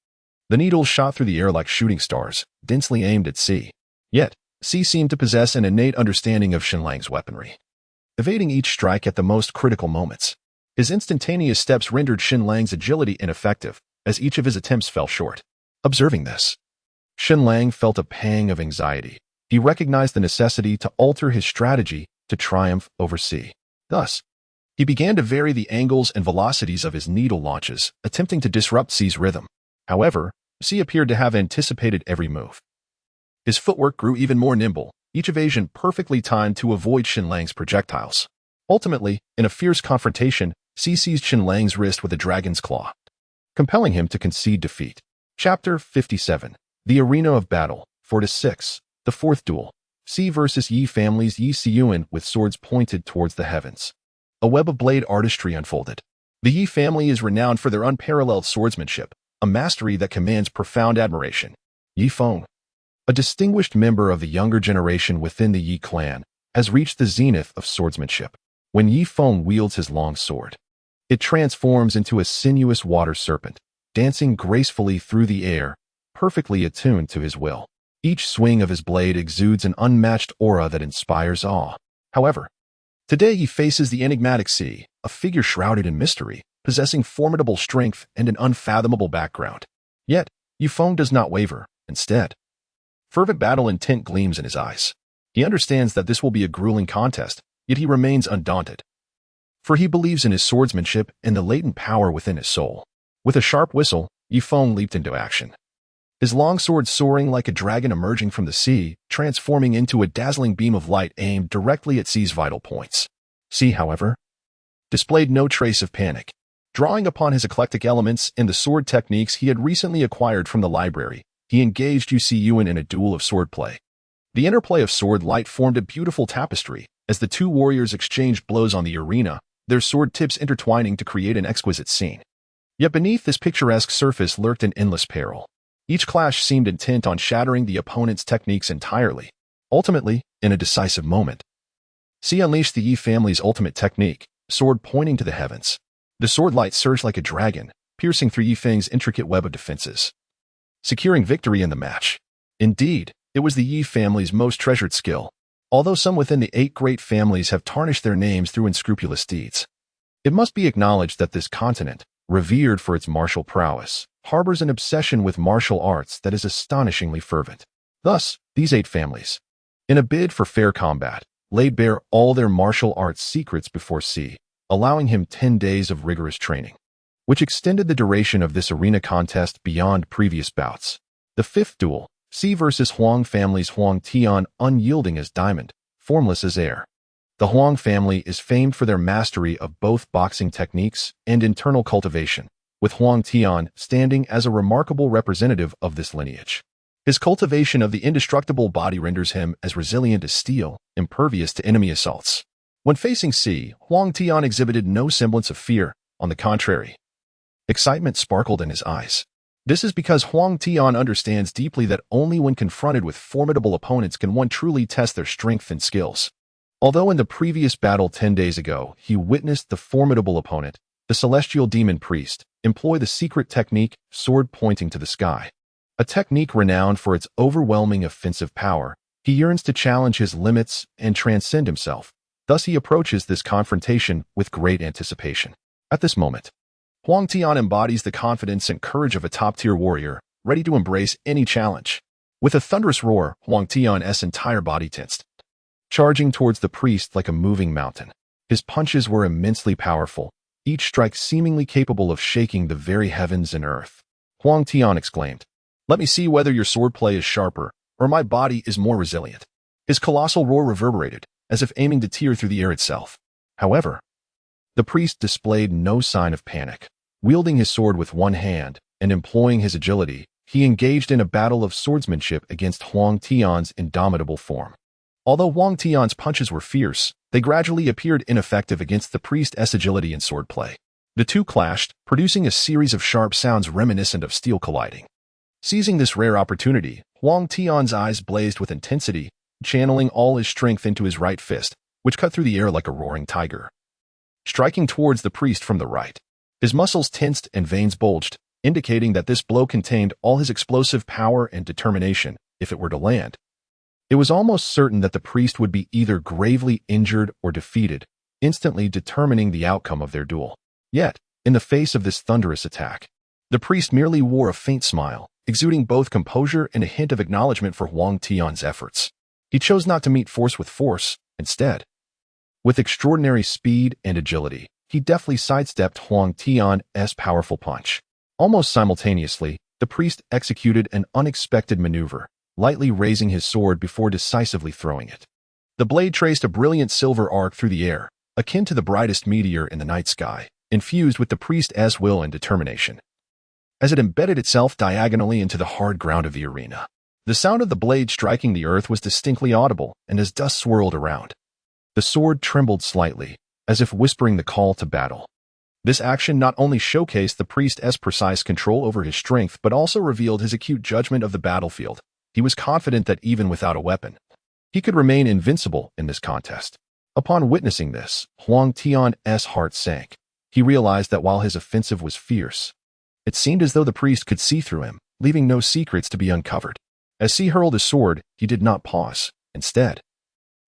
The needles shot through the air like shooting stars, densely aimed at C. Yet, C seemed to possess an innate understanding of Shenlang's weaponry, evading each strike at the most critical moments. His instantaneous steps rendered Shenlang's agility ineffective, as each of his attempts fell short. Observing this, Shenlang felt a pang of anxiety. He recognized the necessity to alter his strategy to triumph over C. Thus, he began to vary the angles and velocities of his needle launches, attempting to disrupt C's rhythm. However, C appeared to have anticipated every move. His footwork grew even more nimble, each evasion perfectly timed to avoid Shenlang's projectiles. Ultimately, in a fierce confrontation, C seized Shenlang's wrist with a dragon's claw, compelling him to concede defeat. Chapter 57. The Arena of Battle, 4-6. The fourth duel. C versus Yi families. Yi Siyuan with swords pointed towards the heavens. A web of blade artistry unfolded. The Yi family is renowned for their unparalleled swordsmanship, a mastery that commands profound admiration. Yi Feng, a distinguished member of the younger generation within the Yi clan, has reached the zenith of swordsmanship. When Yi Feng wields his long sword, it transforms into a sinuous water serpent, dancing gracefully through the air, perfectly attuned to his will. Each swing of his blade exudes an unmatched aura that inspires awe. However, today he faces the enigmatic C, a figure shrouded in mystery, possessing formidable strength and an unfathomable background. Yet, Yi Feng does not waver. Instead, fervent battle intent gleams in his eyes. He understands that this will be a grueling contest, yet he remains undaunted, for he believes in his swordsmanship and the latent power within his soul. With a sharp whistle, Yi Feng leaped into action, his long sword soaring like a dragon emerging from the sea, transforming into a dazzling beam of light aimed directly at C's vital points. C, however, displayed no trace of panic. Drawing upon his eclectic elements and the sword techniques he had recently acquired from the library, he engaged Yuan in a duel of swordplay. The interplay of sword light formed a beautiful tapestry. As the two warriors exchanged blows on the arena, their sword tips intertwining to create an exquisite scene. Yet beneath this picturesque surface lurked an endless peril. Each clash seemed intent on shattering the opponent's techniques entirely. Ultimately, in a decisive moment, Xi unleashed the Yi family's ultimate technique, sword pointing to the heavens. The sword light surged like a dragon, piercing through Yi Feng's intricate web of defenses, securing victory in the match. Indeed, it was the Yi family's most treasured skill, although some within the 8 great families have tarnished their names through unscrupulous deeds. It must be acknowledged that this continent, revered for its martial prowess, harbors an obsession with martial arts that is astonishingly fervent. Thus, these 8 families, in a bid for fair combat, laid bare all their martial arts secrets before Xi, allowing him 10 days of rigorous training, which extended the duration of this arena contest beyond previous bouts. The 5th duel, Xi versus Huang family's Huang Tian, unyielding as diamond, formless as air. The Huang family is famed for their mastery of both boxing techniques and internal cultivation, with Huang Tian standing as a remarkable representative of this lineage. His cultivation of the indestructible body renders him as resilient as steel, impervious to enemy assaults. When facing Xi, Huang Tian exhibited no semblance of fear. On the contrary, excitement sparkled in his eyes. This is because Huang Tian understands deeply that only when confronted with formidable opponents can one truly test their strength and skills. Although in the previous battle 10 days ago, he witnessed the formidable opponent, the celestial demon priest, employ the secret technique, sword pointing to the sky. A technique renowned for its overwhelming offensive power, he yearns to challenge his limits and transcend himself. Thus he approaches this confrontation with great anticipation. At this moment, Huang Tian embodies the confidence and courage of a top-tier warrior, ready to embrace any challenge. With a thunderous roar, Huang Tian's entire body tensed, charging towards the priest like a moving mountain. His punches were immensely powerful, each strike seemingly capable of shaking the very heavens and earth. Huang Tian exclaimed, "Let me see whether your swordplay is sharper, or my body is more resilient." His colossal roar reverberated, as if aiming to tear through the air itself. However, the priest displayed no sign of panic. Wielding his sword with one hand and employing his agility, he engaged in a battle of swordsmanship against Huang Tian's indomitable form. Although Huang Tian's punches were fierce, they gradually appeared ineffective against the priest's agility and swordplay. The two clashed, producing a series of sharp sounds reminiscent of steel colliding. Seizing this rare opportunity, Huang Tian's eyes blazed with intensity, channeling all his strength into his right fist, which cut through the air like a roaring tiger. Striking towards the priest from the right, his muscles tensed and veins bulged, indicating that this blow contained all his explosive power and determination. If it were to land, it was almost certain that the priest would be either gravely injured or defeated, instantly determining the outcome of their duel. Yet, in the face of this thunderous attack, the priest merely wore a faint smile, exuding both composure and a hint of acknowledgement for Huang Tian's efforts. He chose not to meet force with force. Instead, with extraordinary speed and agility, he deftly sidestepped Huang Tian's powerful punch. Almost simultaneously, the priest executed an unexpected maneuver, lightly raising his sword before decisively throwing it. The blade traced a brilliant silver arc through the air, akin to the brightest meteor in the night sky, infused with the priest's will and determination. As it embedded itself diagonally into the hard ground of the arena, the sound of the blade striking the earth was distinctly audible, and as dust swirled around, the sword trembled slightly, as if whispering the call to battle. This action not only showcased the priest's precise control over his strength, but also revealed his acute judgment of the battlefield. He was confident that even without a weapon, he could remain invincible in this contest. Upon witnessing this, Huang Tian's heart sank. He realized that while his offensive was fierce, it seemed as though the priest could see through him, leaving no secrets to be uncovered. As he hurled his sword, he did not pause. Instead,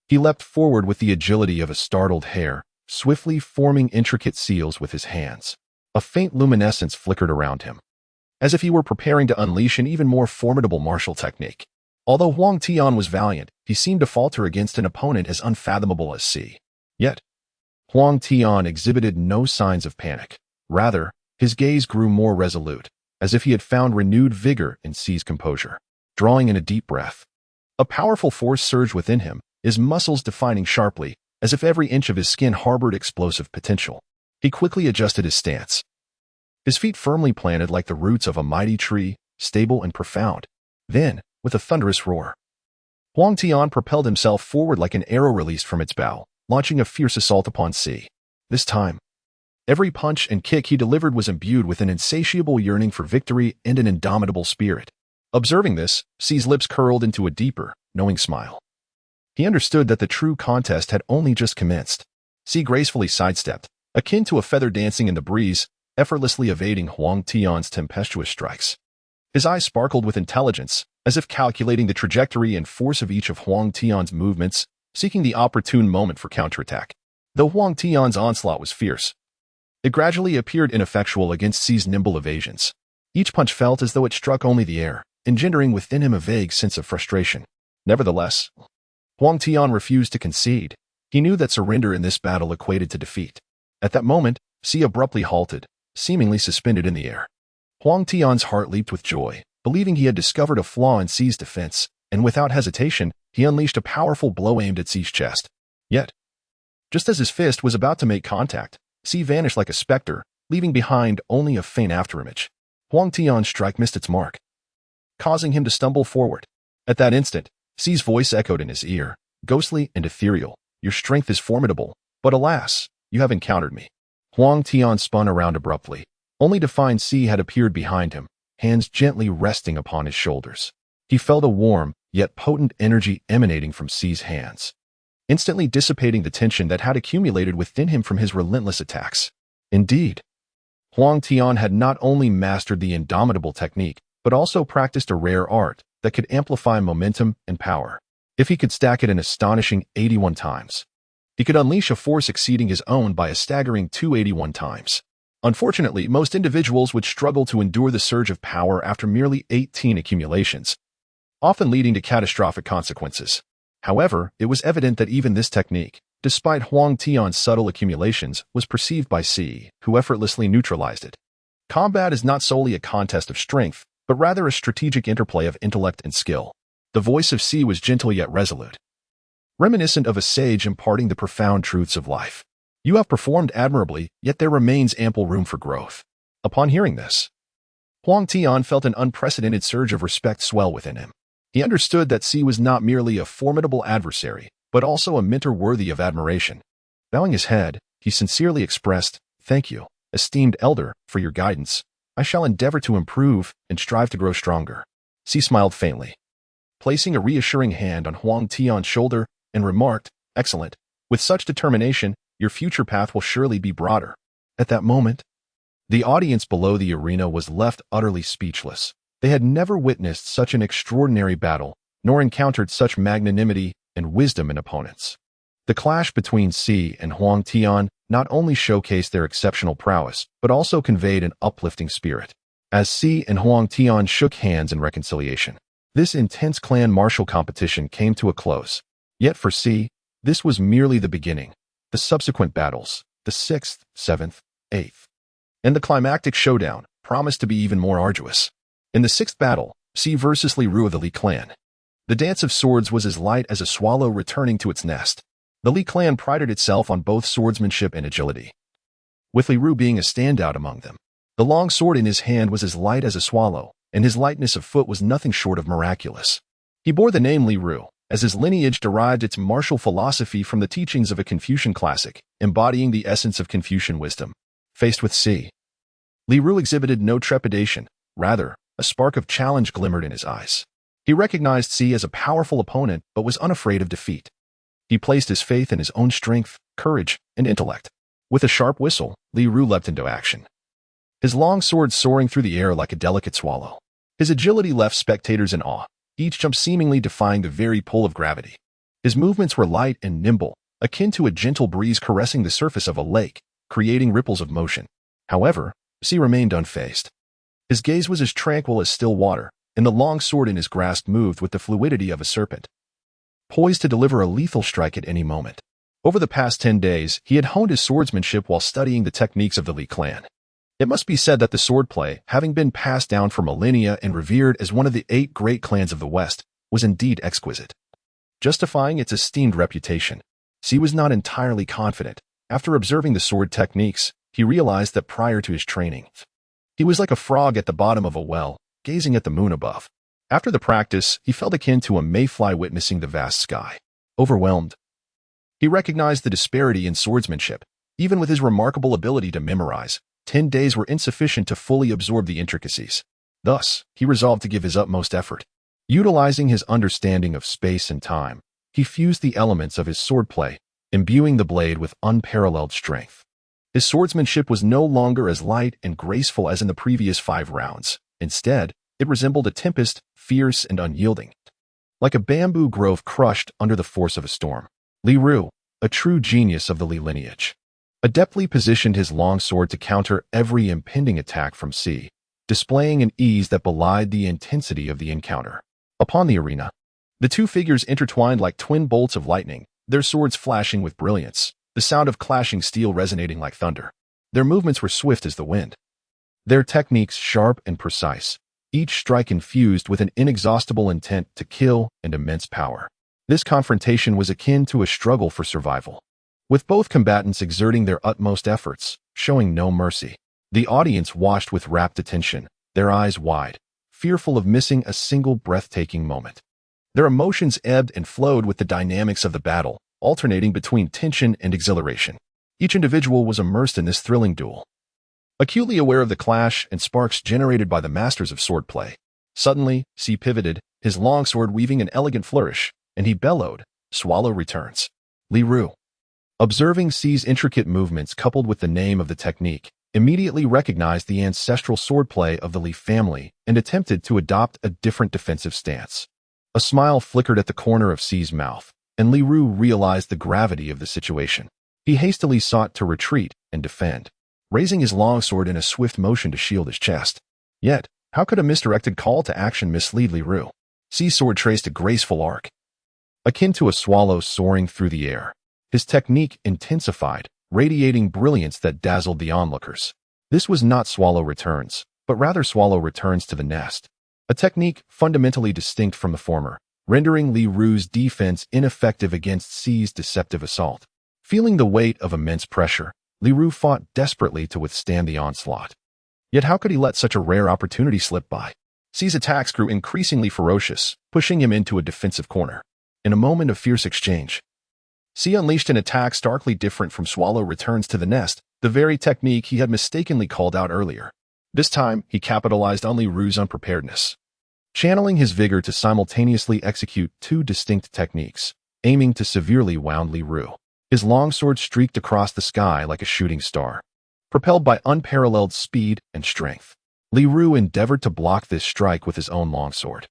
he leapt forward with the agility of a startled hare, swiftly forming intricate seals with his hands. A faint luminescence flickered around him, as if he were preparing to unleash an even more formidable martial technique. Although Huang Tian was valiant, he seemed to falter against an opponent as unfathomable as Xi. Yet, Huang Tian exhibited no signs of panic. Rather, his gaze grew more resolute, as if he had found renewed vigor in Xi's composure. Drawing in a deep breath, a powerful force surged within him, his muscles defining sharply, as if every inch of his skin harbored explosive potential. He quickly adjusted his stance, his feet firmly planted like the roots of a mighty tree, stable and profound. Then, with a thunderous roar, Huang Tian propelled himself forward like an arrow released from its bow, launching a fierce assault upon Si. This time, every punch and kick he delivered was imbued with an insatiable yearning for victory and an indomitable spirit. Observing this, Si's lips curled into a deeper, knowing smile. He understood that the true contest had only just commenced. Si gracefully sidestepped, akin to a feather dancing in the breeze, effortlessly evading Huang Tian's tempestuous strikes. His eyes sparkled with intelligence, as if calculating the trajectory and force of each of Huang Tian's movements, seeking the opportune moment for counterattack. Though Huang Tian's onslaught was fierce, it gradually appeared ineffectual against Si's nimble evasions. Each punch felt as though it struck only the air, engendering within him a vague sense of frustration. Nevertheless, Huang Tian refused to concede. He knew that surrender in this battle equated to defeat. At that moment, Si abruptly halted, seemingly suspended in the air. Huang Tian's heart leaped with joy, believing he had discovered a flaw in Si's defense, and without hesitation, he unleashed a powerful blow aimed at Si's chest. Yet, just as his fist was about to make contact, Si vanished like a specter, leaving behind only a faint afterimage. Huang Tian's strike missed its mark, causing him to stumble forward. At that instant, Si's voice echoed in his ear, ghostly and ethereal. Your strength is formidable, but alas, you have encountered me. Huang Tian spun around abruptly, only to find Si had appeared behind him, hands gently resting upon his shoulders. He felt a warm, yet potent energy emanating from Si's hands, instantly dissipating the tension that had accumulated within him from his relentless attacks. Indeed, Huang Tian had not only mastered the indomitable technique, but also practiced a rare art that could amplify momentum and power. If he could stack it an astonishing 81 times, he could unleash a force exceeding his own by a staggering 281 times. Unfortunately, most individuals would struggle to endure the surge of power after merely 18 accumulations, often leading to catastrophic consequences. However, it was evident that even this technique, despite Huang Tian's subtle accumulations, was perceived by Si, who effortlessly neutralized it. Combat is not solely a contest of strength, but rather a strategic interplay of intellect and skill. The voice of Si was gentle yet resolute, reminiscent of a sage imparting the profound truths of life. You have performed admirably, yet there remains ample room for growth. Upon hearing this, Huang Tian felt an unprecedented surge of respect swell within him. He understood that Si was not merely a formidable adversary, but also a mentor worthy of admiration. Bowing his head, he sincerely expressed, "Thank you, esteemed elder, for your guidance. I shall endeavor to improve and strive to grow stronger." Si smiled faintly, placing a reassuring hand on Huang Tian's shoulder, and remarked, "Excellent. With such determination, your future path will surely be broader." At that moment, the audience below the arena was left utterly speechless. They had never witnessed such an extraordinary battle, nor encountered such magnanimity and wisdom in opponents. The clash between Si and Huang Tian not only showcased their exceptional prowess, but also conveyed an uplifting spirit. As Si and Huang Tian shook hands in reconciliation, this intense clan martial competition came to a close. Yet for Si, this was merely the beginning. The subsequent battles, the 6th, 7th, 8th, and the climactic showdown, promised to be even more arduous. In the 6th battle, Si versus Li Ru of the Li clan, the dance of swords was as light as a swallow returning to its nest. The Li clan prided itself on both swordsmanship and agility, with Li Ru being a standout among them. The long sword in his hand was as light as a swallow, and his lightness of foot was nothing short of miraculous. He bore the name Li Ru, as his lineage derived its martial philosophy from the teachings of a Confucian classic, embodying the essence of Confucian wisdom. Faced with Si, Li Ru exhibited no trepidation. Rather, a spark of challenge glimmered in his eyes. He recognized Si as a powerful opponent, but was unafraid of defeat. He placed his faith in his own strength, courage, and intellect. With a sharp whistle, Li Ru leapt into action, his long sword soaring through the air like a delicate swallow. His agility left spectators in awe, each jump seemingly defying the very pull of gravity. His movements were light and nimble, akin to a gentle breeze caressing the surface of a lake, creating ripples of motion. However, Si remained unfazed. His gaze was as tranquil as still water, and the long sword in his grasp moved with the fluidity of a serpent, poised to deliver a lethal strike at any moment. Over the past 10 days, he had honed his swordsmanship while studying the techniques of the Li clan. It must be said that the swordplay, having been passed down for millennia and revered as one of the 8 great clans of the West, was indeed exquisite, justifying its esteemed reputation. Si was not entirely confident. After observing the sword techniques, he realized that prior to his training, He was like a frog at the bottom of a well, gazing at the moon above. After the practice, he felt akin to a mayfly witnessing the vast sky. Overwhelmed, he recognized the disparity in swordsmanship. Even with his remarkable ability to memorize, 10 days were insufficient to fully absorb the intricacies. Thus, he resolved to give his utmost effort. Utilizing his understanding of space and time, he fused the elements of his swordplay, imbuing the blade with unparalleled strength. His swordsmanship was no longer as light and graceful as in the previous 5 rounds. Instead, it resembled a tempest, fierce and unyielding. Like a bamboo grove crushed under the force of a storm. Li Ru, a true genius of the Li lineage, adeptly positioned his longsword to counter every impending attack from sea, displaying an ease that belied the intensity of the encounter. Upon the arena, the two figures intertwined like twin bolts of lightning, their swords flashing with brilliance, the sound of clashing steel resonating like thunder. Their movements were swift as the wind, their techniques sharp and precise, each strike infused with an inexhaustible intent to kill and immense power. This confrontation was akin to a struggle for survival, with both combatants exerting their utmost efforts, showing no mercy. The audience watched with rapt attention, their eyes wide, fearful of missing a single breathtaking moment. Their emotions ebbed and flowed with the dynamics of the battle, alternating between tension and exhilaration. Each individual was immersed in this thrilling duel, acutely aware of the clash and sparks generated by the masters of swordplay. Suddenly, C pivoted, his longsword weaving an elegant flourish, and he bellowed, "Swallow returns." Li Ru, observing C's intricate movements coupled with the name of the technique, immediately recognized the ancestral swordplay of the Li family and attempted to adopt a different defensive stance. A smile flickered at the corner of C's mouth, and Li Ru realized the gravity of the situation. He hastily sought to retreat and defend, raising his longsword in a swift motion to shield his chest. Yet, how could a misdirected call to action mislead Li Ru? C's sword traced a graceful arc, akin to a swallow soaring through the air. His technique intensified, radiating brilliance that dazzled the onlookers. This was not swallow returns, but rather swallow returns to the nest, a technique fundamentally distinct from the former, rendering Li Ru's defense ineffective against C's deceptive assault. Feeling the weight of immense pressure, Li Ru fought desperately to withstand the onslaught. Yet how could he let such a rare opportunity slip by? C's attacks grew increasingly ferocious, pushing him into a defensive corner. In a moment of fierce exchange, C unleashed an attack starkly different from swallow returns to the nest, the very technique he had mistakenly called out earlier. This time, he capitalized on Li Ru's unpreparedness, channeling his vigor to simultaneously execute 2 distinct techniques, aiming to severely wound Li Ru. His longsword streaked across the sky like a shooting star, propelled by unparalleled speed and strength. Li Ru endeavored to block this strike with his own longsword,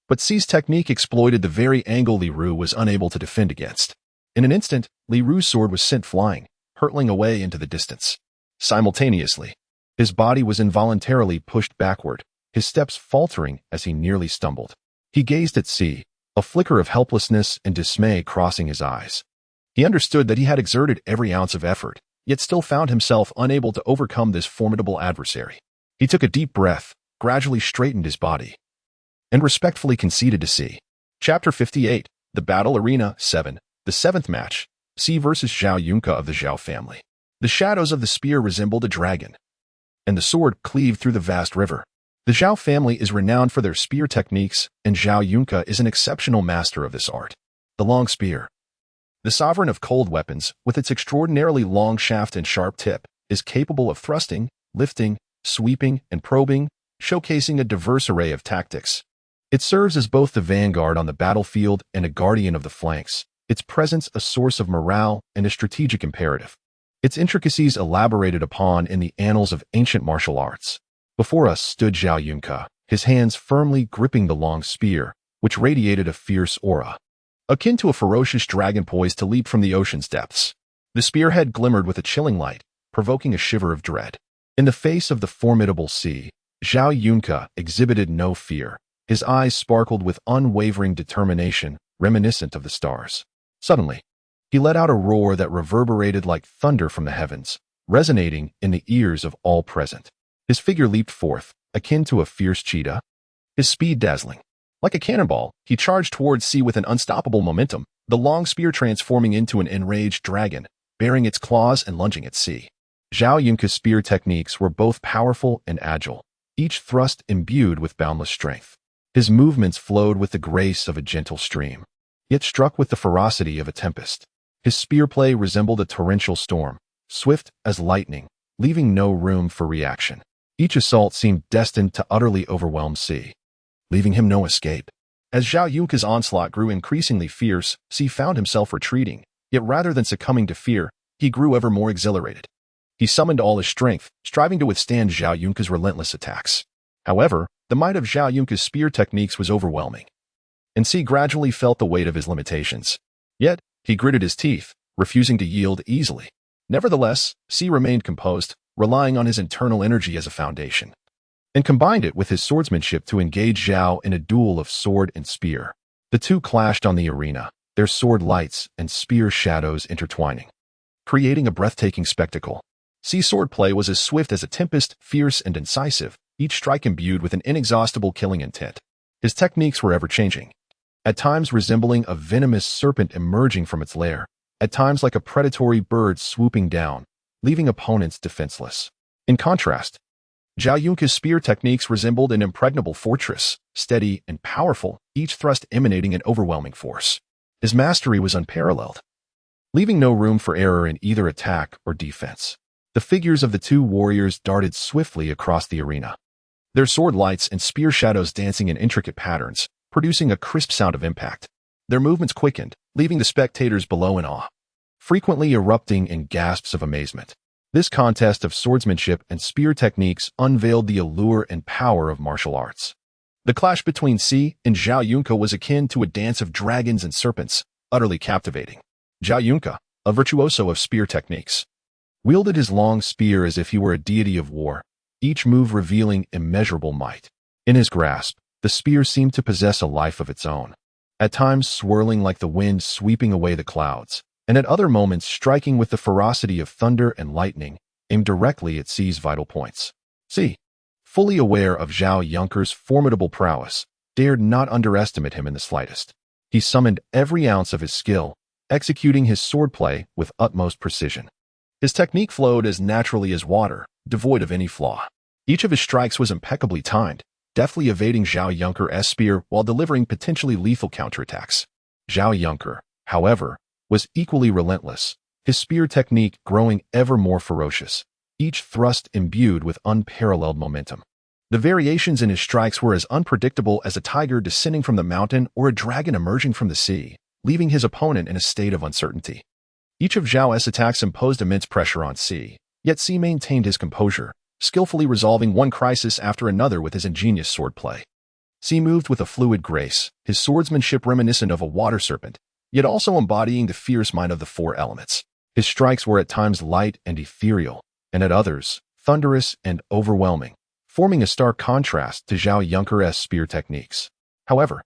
but C's technique exploited the very angle Li Ru was unable to defend against. In an instant, Li Ru's sword was sent flying, hurtling away into the distance. Simultaneously, his body was involuntarily pushed backward, his steps faltering as he nearly stumbled. He gazed at C, a flicker of helplessness and dismay crossing his eyes. He understood that he had exerted every ounce of effort, yet still found himself unable to overcome this formidable adversary. He took a deep breath, gradually straightened his body, and respectfully conceded to C. Chapter 58, The Battle Arena 7, the 7th match, C versus Zhao Yunke of the Zhao family. The shadows of the spear resembled a dragon, and the sword cleaved through the vast river. The Zhao family is renowned for their spear techniques, and Zhao Yunke is an exceptional master of this art. The long spear, the sovereign of cold weapons, with its extraordinarily long shaft and sharp tip, is capable of thrusting, lifting, sweeping, and probing, showcasing a diverse array of tactics. It serves as both the vanguard on the battlefield and a guardian of the flanks, its presence a source of morale and a strategic imperative. Its intricacies elaborated upon in the annals of ancient martial arts. Before us stood Zhao Yunke, his hands firmly gripping the long spear, which radiated a fierce aura, akin to a ferocious dragon poised to leap from the ocean's depths. The spearhead glimmered with a chilling light, provoking a shiver of dread. In the face of the formidable sea, Zhao Yunke exhibited no fear. His eyes sparkled with unwavering determination, reminiscent of the stars. Suddenly, he let out a roar that reverberated like thunder from the heavens, resonating in the ears of all present. His figure leaped forth, akin to a fierce cheetah, his speed dazzling. Like a cannonball, he charged towards C with an unstoppable momentum, the long spear transforming into an enraged dragon, baring its claws and lunging at C. Zhao Yunke's spear techniques were both powerful and agile, each thrust imbued with boundless strength. His movements flowed with the grace of a gentle stream, yet struck with the ferocity of a tempest. His spear play resembled a torrential storm, swift as lightning, leaving no room for reaction. Each assault seemed destined to utterly overwhelm C, leaving him no escape. As Zhao Yunke's onslaught grew increasingly fierce, C found himself retreating, yet rather than succumbing to fear, he grew ever more exhilarated. He summoned all his strength, striving to withstand Zhao Yunke's relentless attacks. However, the might of Zhao Yunke's spear techniques was overwhelming, and C gradually felt the weight of his limitations. Yet, he gritted his teeth, refusing to yield easily. Nevertheless, C remained composed, relying on his internal energy as a foundation, and combined it with his swordsmanship to engage Zhao in a duel of sword and spear. The two clashed on the arena, their sword lights and spear shadows intertwining, creating a breathtaking spectacle. C's swordplay was as swift as a tempest, fierce and incisive, each strike imbued with an inexhaustible killing intent. His techniques were ever-changing, at times resembling a venomous serpent emerging from its lair, at times like a predatory bird swooping down, leaving opponents defenseless. In contrast, Zhao Yunke's spear techniques resembled an impregnable fortress, steady and powerful, each thrust emanating an overwhelming force. His mastery was unparalleled, leaving no room for error in either attack or defense. The figures of the two warriors darted swiftly across the arena, their sword lights and spear shadows dancing in intricate patterns, producing a crisp sound of impact. Their movements quickened, leaving the spectators below in awe, frequently erupting in gasps of amazement. This contest of swordsmanship and spear techniques unveiled the allure and power of martial arts. The clash between C and Zhao Yunke was akin to a dance of dragons and serpents, utterly captivating. Zhao Yunke, a virtuoso of spear techniques, wielded his long spear as if he were a deity of war, each move revealing immeasurable might. In his grasp, the spear seemed to possess a life of its own, at times swirling like the wind sweeping away the clouds, and at other moments striking with the ferocity of thunder and lightning, aimed directly at C's vital points. C, fully aware of Zhao Yunke's formidable prowess, dared not underestimate him in the slightest. He summoned every ounce of his skill, executing his swordplay with utmost precision. His technique flowed as naturally as water, devoid of any flaw. Each of his strikes was impeccably timed, deftly evading Zhao Yunke's spear while delivering potentially lethal counterattacks. Zhao Yunke, however, was equally relentless, his spear technique growing ever more ferocious, each thrust imbued with unparalleled momentum. The variations in his strikes were as unpredictable as a tiger descending from the mountain or a dragon emerging from the sea, leaving his opponent in a state of uncertainty. Each of Zhao's attacks imposed immense pressure on C, yet C maintained his composure, skillfully resolving one crisis after another with his ingenious swordplay. C moved with a fluid grace, his swordsmanship reminiscent of a water serpent, yet also embodying the fierce might of the four elements. His strikes were at times light and ethereal, and at others, thunderous and overwhelming, forming a stark contrast to Zhao Yunke's spear techniques. However,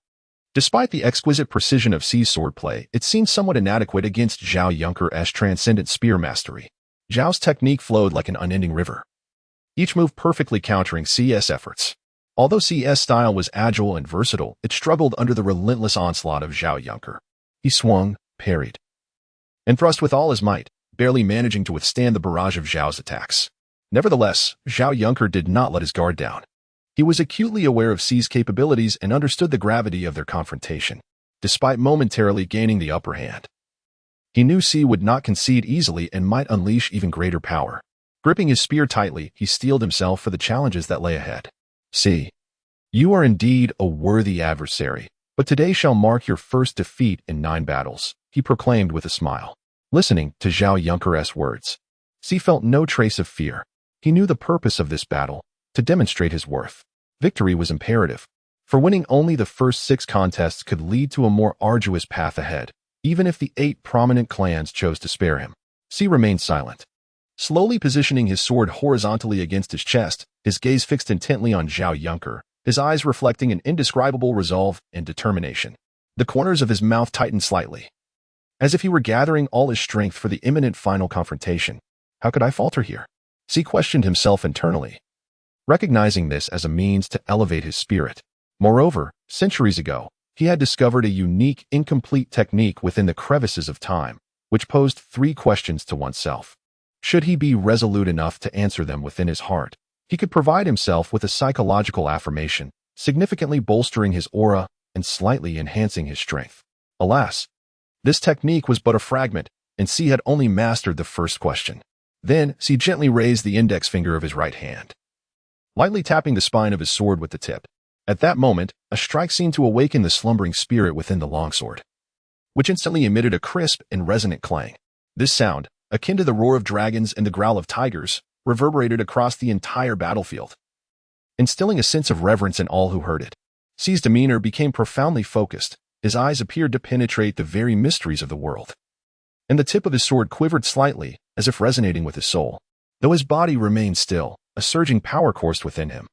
despite the exquisite precision of C's swordplay, it seemed somewhat inadequate against Zhao Yunke's transcendent spear mastery. Zhao's technique flowed like an unending river, each move perfectly countering C's efforts. Although C's style was agile and versatile, it struggled under the relentless onslaught of Zhao Yunke. He swung, parried, and thrust with all his might, barely managing to withstand the barrage of Zhao's attacks. Nevertheless, Zhao Yunke did not let his guard down. He was acutely aware of C's capabilities and understood the gravity of their confrontation, despite momentarily gaining the upper hand. He knew C would not concede easily and might unleash even greater power. Gripping his spear tightly, he steeled himself for the challenges that lay ahead. C, you are indeed a worthy adversary, but today shall mark your first defeat in 9 battles, he proclaimed with a smile. Listening to Zhao Yunke's words, C felt no trace of fear. He knew the purpose of this battle, to demonstrate his worth. Victory was imperative, for winning only the first 6 contests could lead to a more arduous path ahead, even if the 8 prominent clans chose to spare him. C remained silent, slowly positioning his sword horizontally against his chest, his gaze fixed intently on Zhao Yunke, his eyes reflecting an indescribable resolve and determination. The corners of his mouth tightened slightly, as if he were gathering all his strength for the imminent final confrontation. How could I falter here? C questioned himself internally, recognizing this as a means to elevate his spirit. Moreover, centuries ago, he had discovered a unique, incomplete technique within the crevices of time, which posed 3 questions to oneself. Should he be resolute enough to answer them within his heart, he could provide himself with a psychological affirmation, significantly bolstering his aura and slightly enhancing his strength. Alas, this technique was but a fragment, and C had only mastered the first question. Then, C gently raised the index finger of his right hand, lightly tapping the spine of his sword with the tip. At that moment, a strike seemed to awaken the slumbering spirit within the longsword, which instantly emitted a crisp and resonant clang. This sound, akin to the roar of dragons and the growl of tigers, reverberated across the entire battlefield, instilling a sense of reverence in all who heard it. C's demeanor became profoundly focused. His eyes appeared to penetrate the very mysteries of the world, and the tip of his sword quivered slightly, as if resonating with his soul. Though his body remained still, a surging power coursed within him,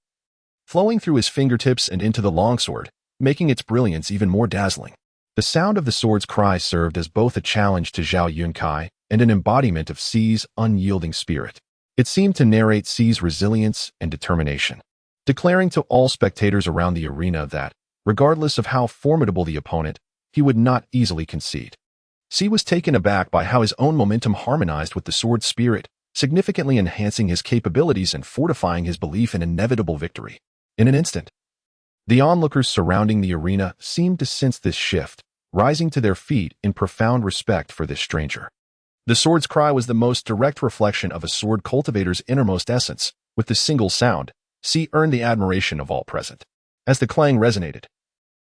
flowing through his fingertips and into the longsword, making its brilliance even more dazzling. The sound of the sword's cry served as both a challenge to Zhao Yunkai and an embodiment of C's unyielding spirit. It seemed to narrate C's resilience and determination, declaring to all spectators around the arena that, regardless of how formidable the opponent, he would not easily concede. C was taken aback by how his own momentum harmonized with the sword's spirit, significantly enhancing his capabilities and fortifying his belief in inevitable victory. In an instant, the onlookers surrounding the arena seemed to sense this shift, rising to their feet in profound respect for this stranger. The sword's cry was the most direct reflection of a sword cultivator's innermost essence. With this single sound, C earned the admiration of all present. As the clang resonated,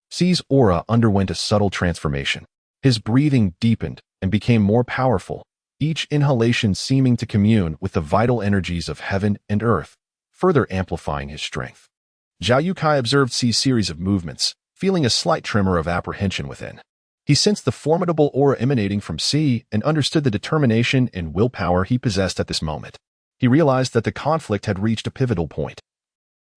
C's aura underwent a subtle transformation. His breathing deepened and became more powerful, each inhalation seeming to commune with the vital energies of heaven and earth, further amplifying his strength. Zhao Yukai observed C's series of movements, feeling a slight tremor of apprehension within. He sensed the formidable aura emanating from C and understood the determination and willpower he possessed at this moment. He realized that the conflict had reached a pivotal point,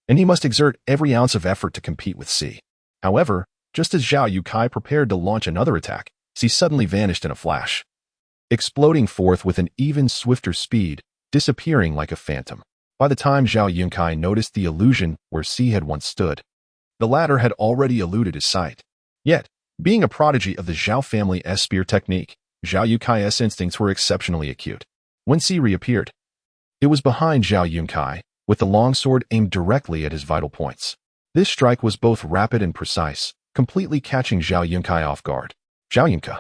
and he must exert every ounce of effort to compete with C. However, just as Zhao Yukai prepared to launch another attack, C suddenly vanished in a flash, exploding forth with an even swifter speed, disappearing like a phantom. By the time Zhao Yunkai noticed the illusion where C had once stood, the latter had already eluded his sight. Yet, being a prodigy of the Zhao family S-spear technique, Zhao Yukai's instincts were exceptionally acute. When C reappeared, it was behind Zhao Yunkai, with the longsword aimed directly at his vital points. This strike was both rapid and precise, completely catching Zhao Yunkai off guard. Zhao Yunkai,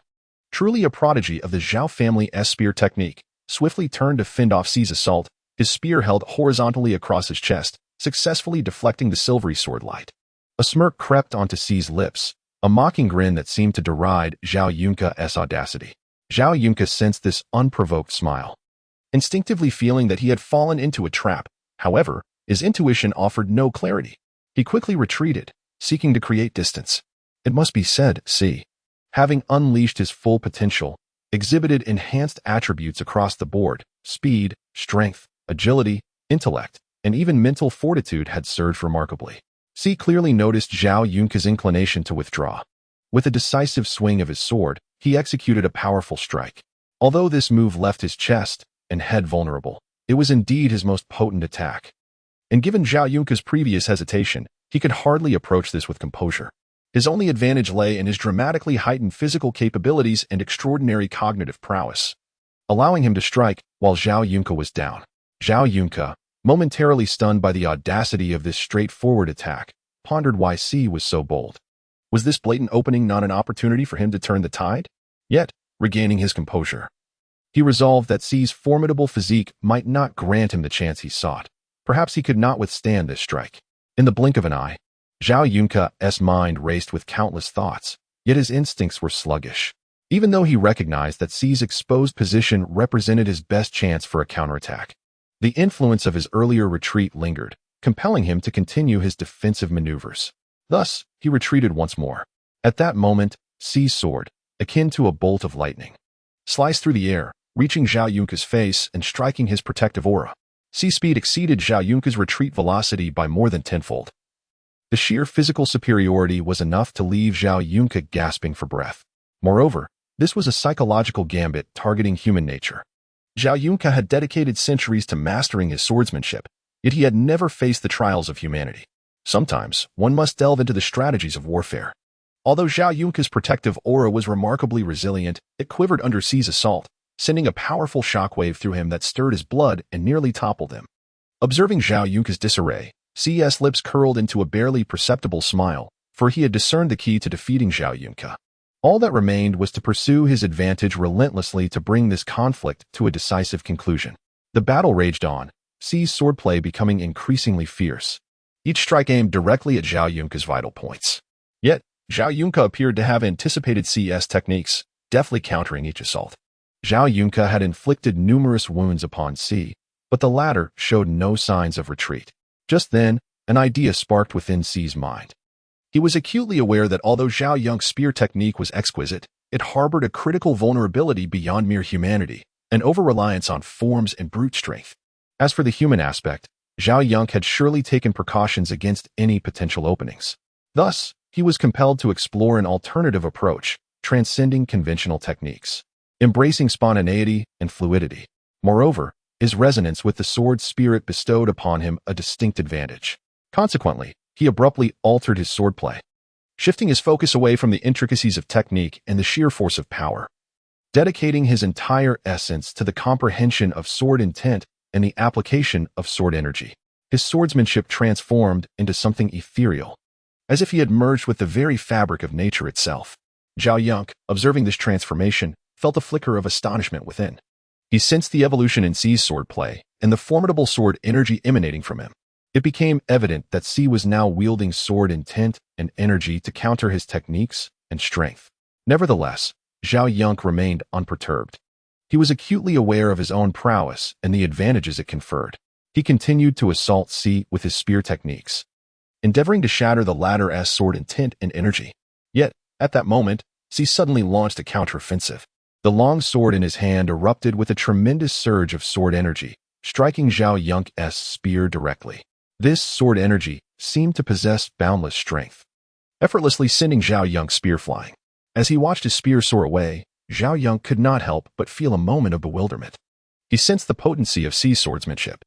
truly a prodigy of the Zhao family S-spear technique, swiftly turned to fend off C's assault, his spear held horizontally across his chest, successfully deflecting the silvery sword light. A smirk crept onto C's lips, a mocking grin that seemed to deride Zhao Yunkai's audacity. Zhao Yunkai sensed this unprovoked smile, instinctively feeling that he had fallen into a trap. However, his intuition offered no clarity. He quickly retreated, seeking to create distance. It must be said, C, having unleashed his full potential, exhibited enhanced attributes across the board. Speed, strength, agility, intellect, and even mental fortitude had surged remarkably. C clearly noticed Zhao Yunkai's inclination to withdraw. With a decisive swing of his sword, he executed a powerful strike. Although this move left his chest and head vulnerable, it was indeed his most potent attack. And given Zhao Yunkai's previous hesitation, he could hardly approach this with composure. His only advantage lay in his dramatically heightened physical capabilities and extraordinary cognitive prowess, allowing him to strike while Zhao Yunkai was down. Zhao Yunkai, momentarily stunned by the audacity of this straightforward attack, pondered why C was so bold. Was this blatant opening not an opportunity for him to turn the tide? Yet, regaining his composure, he resolved that C's formidable physique might not grant him the chance he sought. Perhaps he could not withstand this strike. In the blink of an eye, Zhao Yunkai's mind raced with countless thoughts, yet his instincts were sluggish. Even though he recognized that C's exposed position represented his best chance for a counterattack, the influence of his earlier retreat lingered, compelling him to continue his defensive maneuvers. Thus, he retreated once more. At that moment, C's sword, akin to a bolt of lightning, sliced through the air, reaching Zhao Yunkai's face and striking his protective aura. C's speed exceeded Zhao Yunkai's retreat velocity by more than tenfold. The sheer physical superiority was enough to leave Zhao Yunkai gasping for breath. Moreover, this was a psychological gambit targeting human nature. Zhao Yunkai had dedicated centuries to mastering his swordsmanship, yet he had never faced the trials of humanity. Sometimes, one must delve into the strategies of warfare. Although Zhao Yunkai's protective aura was remarkably resilient, it quivered under C's assault, sending a powerful shockwave through him that stirred his blood and nearly toppled him. Observing Zhao Yunke's disarray, C's lips curled into a barely perceptible smile, for he had discerned the key to defeating Zhao Yunke. All that remained was to pursue his advantage relentlessly to bring this conflict to a decisive conclusion. The battle raged on, C's swordplay becoming increasingly fierce. Each strike aimed directly at Zhao Yunke's vital points. Yet, Zhao Yunke appeared to have anticipated C's techniques, deftly countering each assault. Zhao Yunke had inflicted numerous wounds upon C, but the latter showed no signs of retreat. Just then, an idea sparked within C's mind. He was acutely aware that although Zhao Yunke's spear technique was exquisite, it harbored a critical vulnerability beyond mere humanity, an over-reliance on forms and brute strength. As for the human aspect, Zhao Yunke had surely taken precautions against any potential openings. Thus, he was compelled to explore an alternative approach, transcending conventional techniques, embracing spontaneity and fluidity. Moreover, his resonance with the sword's spirit bestowed upon him a distinct advantage. Consequently, he abruptly altered his swordplay, shifting his focus away from the intricacies of technique and the sheer force of power, dedicating his entire essence to the comprehension of sword intent and the application of sword energy. His swordsmanship transformed into something ethereal, as if he had merged with the very fabric of nature itself. Zhao Yunke, observing this transformation, felt a flicker of astonishment within. He sensed the evolution in C's swordplay and the formidable sword energy emanating from him. It became evident that C was now wielding sword intent and energy to counter his techniques and strength. Nevertheless, Zhao Yunke remained unperturbed. He was acutely aware of his own prowess and the advantages it conferred. He continued to assault C with his spear techniques, endeavoring to shatter the latter's sword intent and energy. Yet, at that moment, C suddenly launched a counteroffensive. The long sword in his hand erupted with a tremendous surge of sword energy, striking Zhao Yunke's spear directly. This sword energy seemed to possess boundless strength, effortlessly sending Zhao Yunke's spear flying. As he watched his spear soar away, Zhao Yunke could not help but feel a moment of bewilderment. He sensed the potency of C's swordsmanship,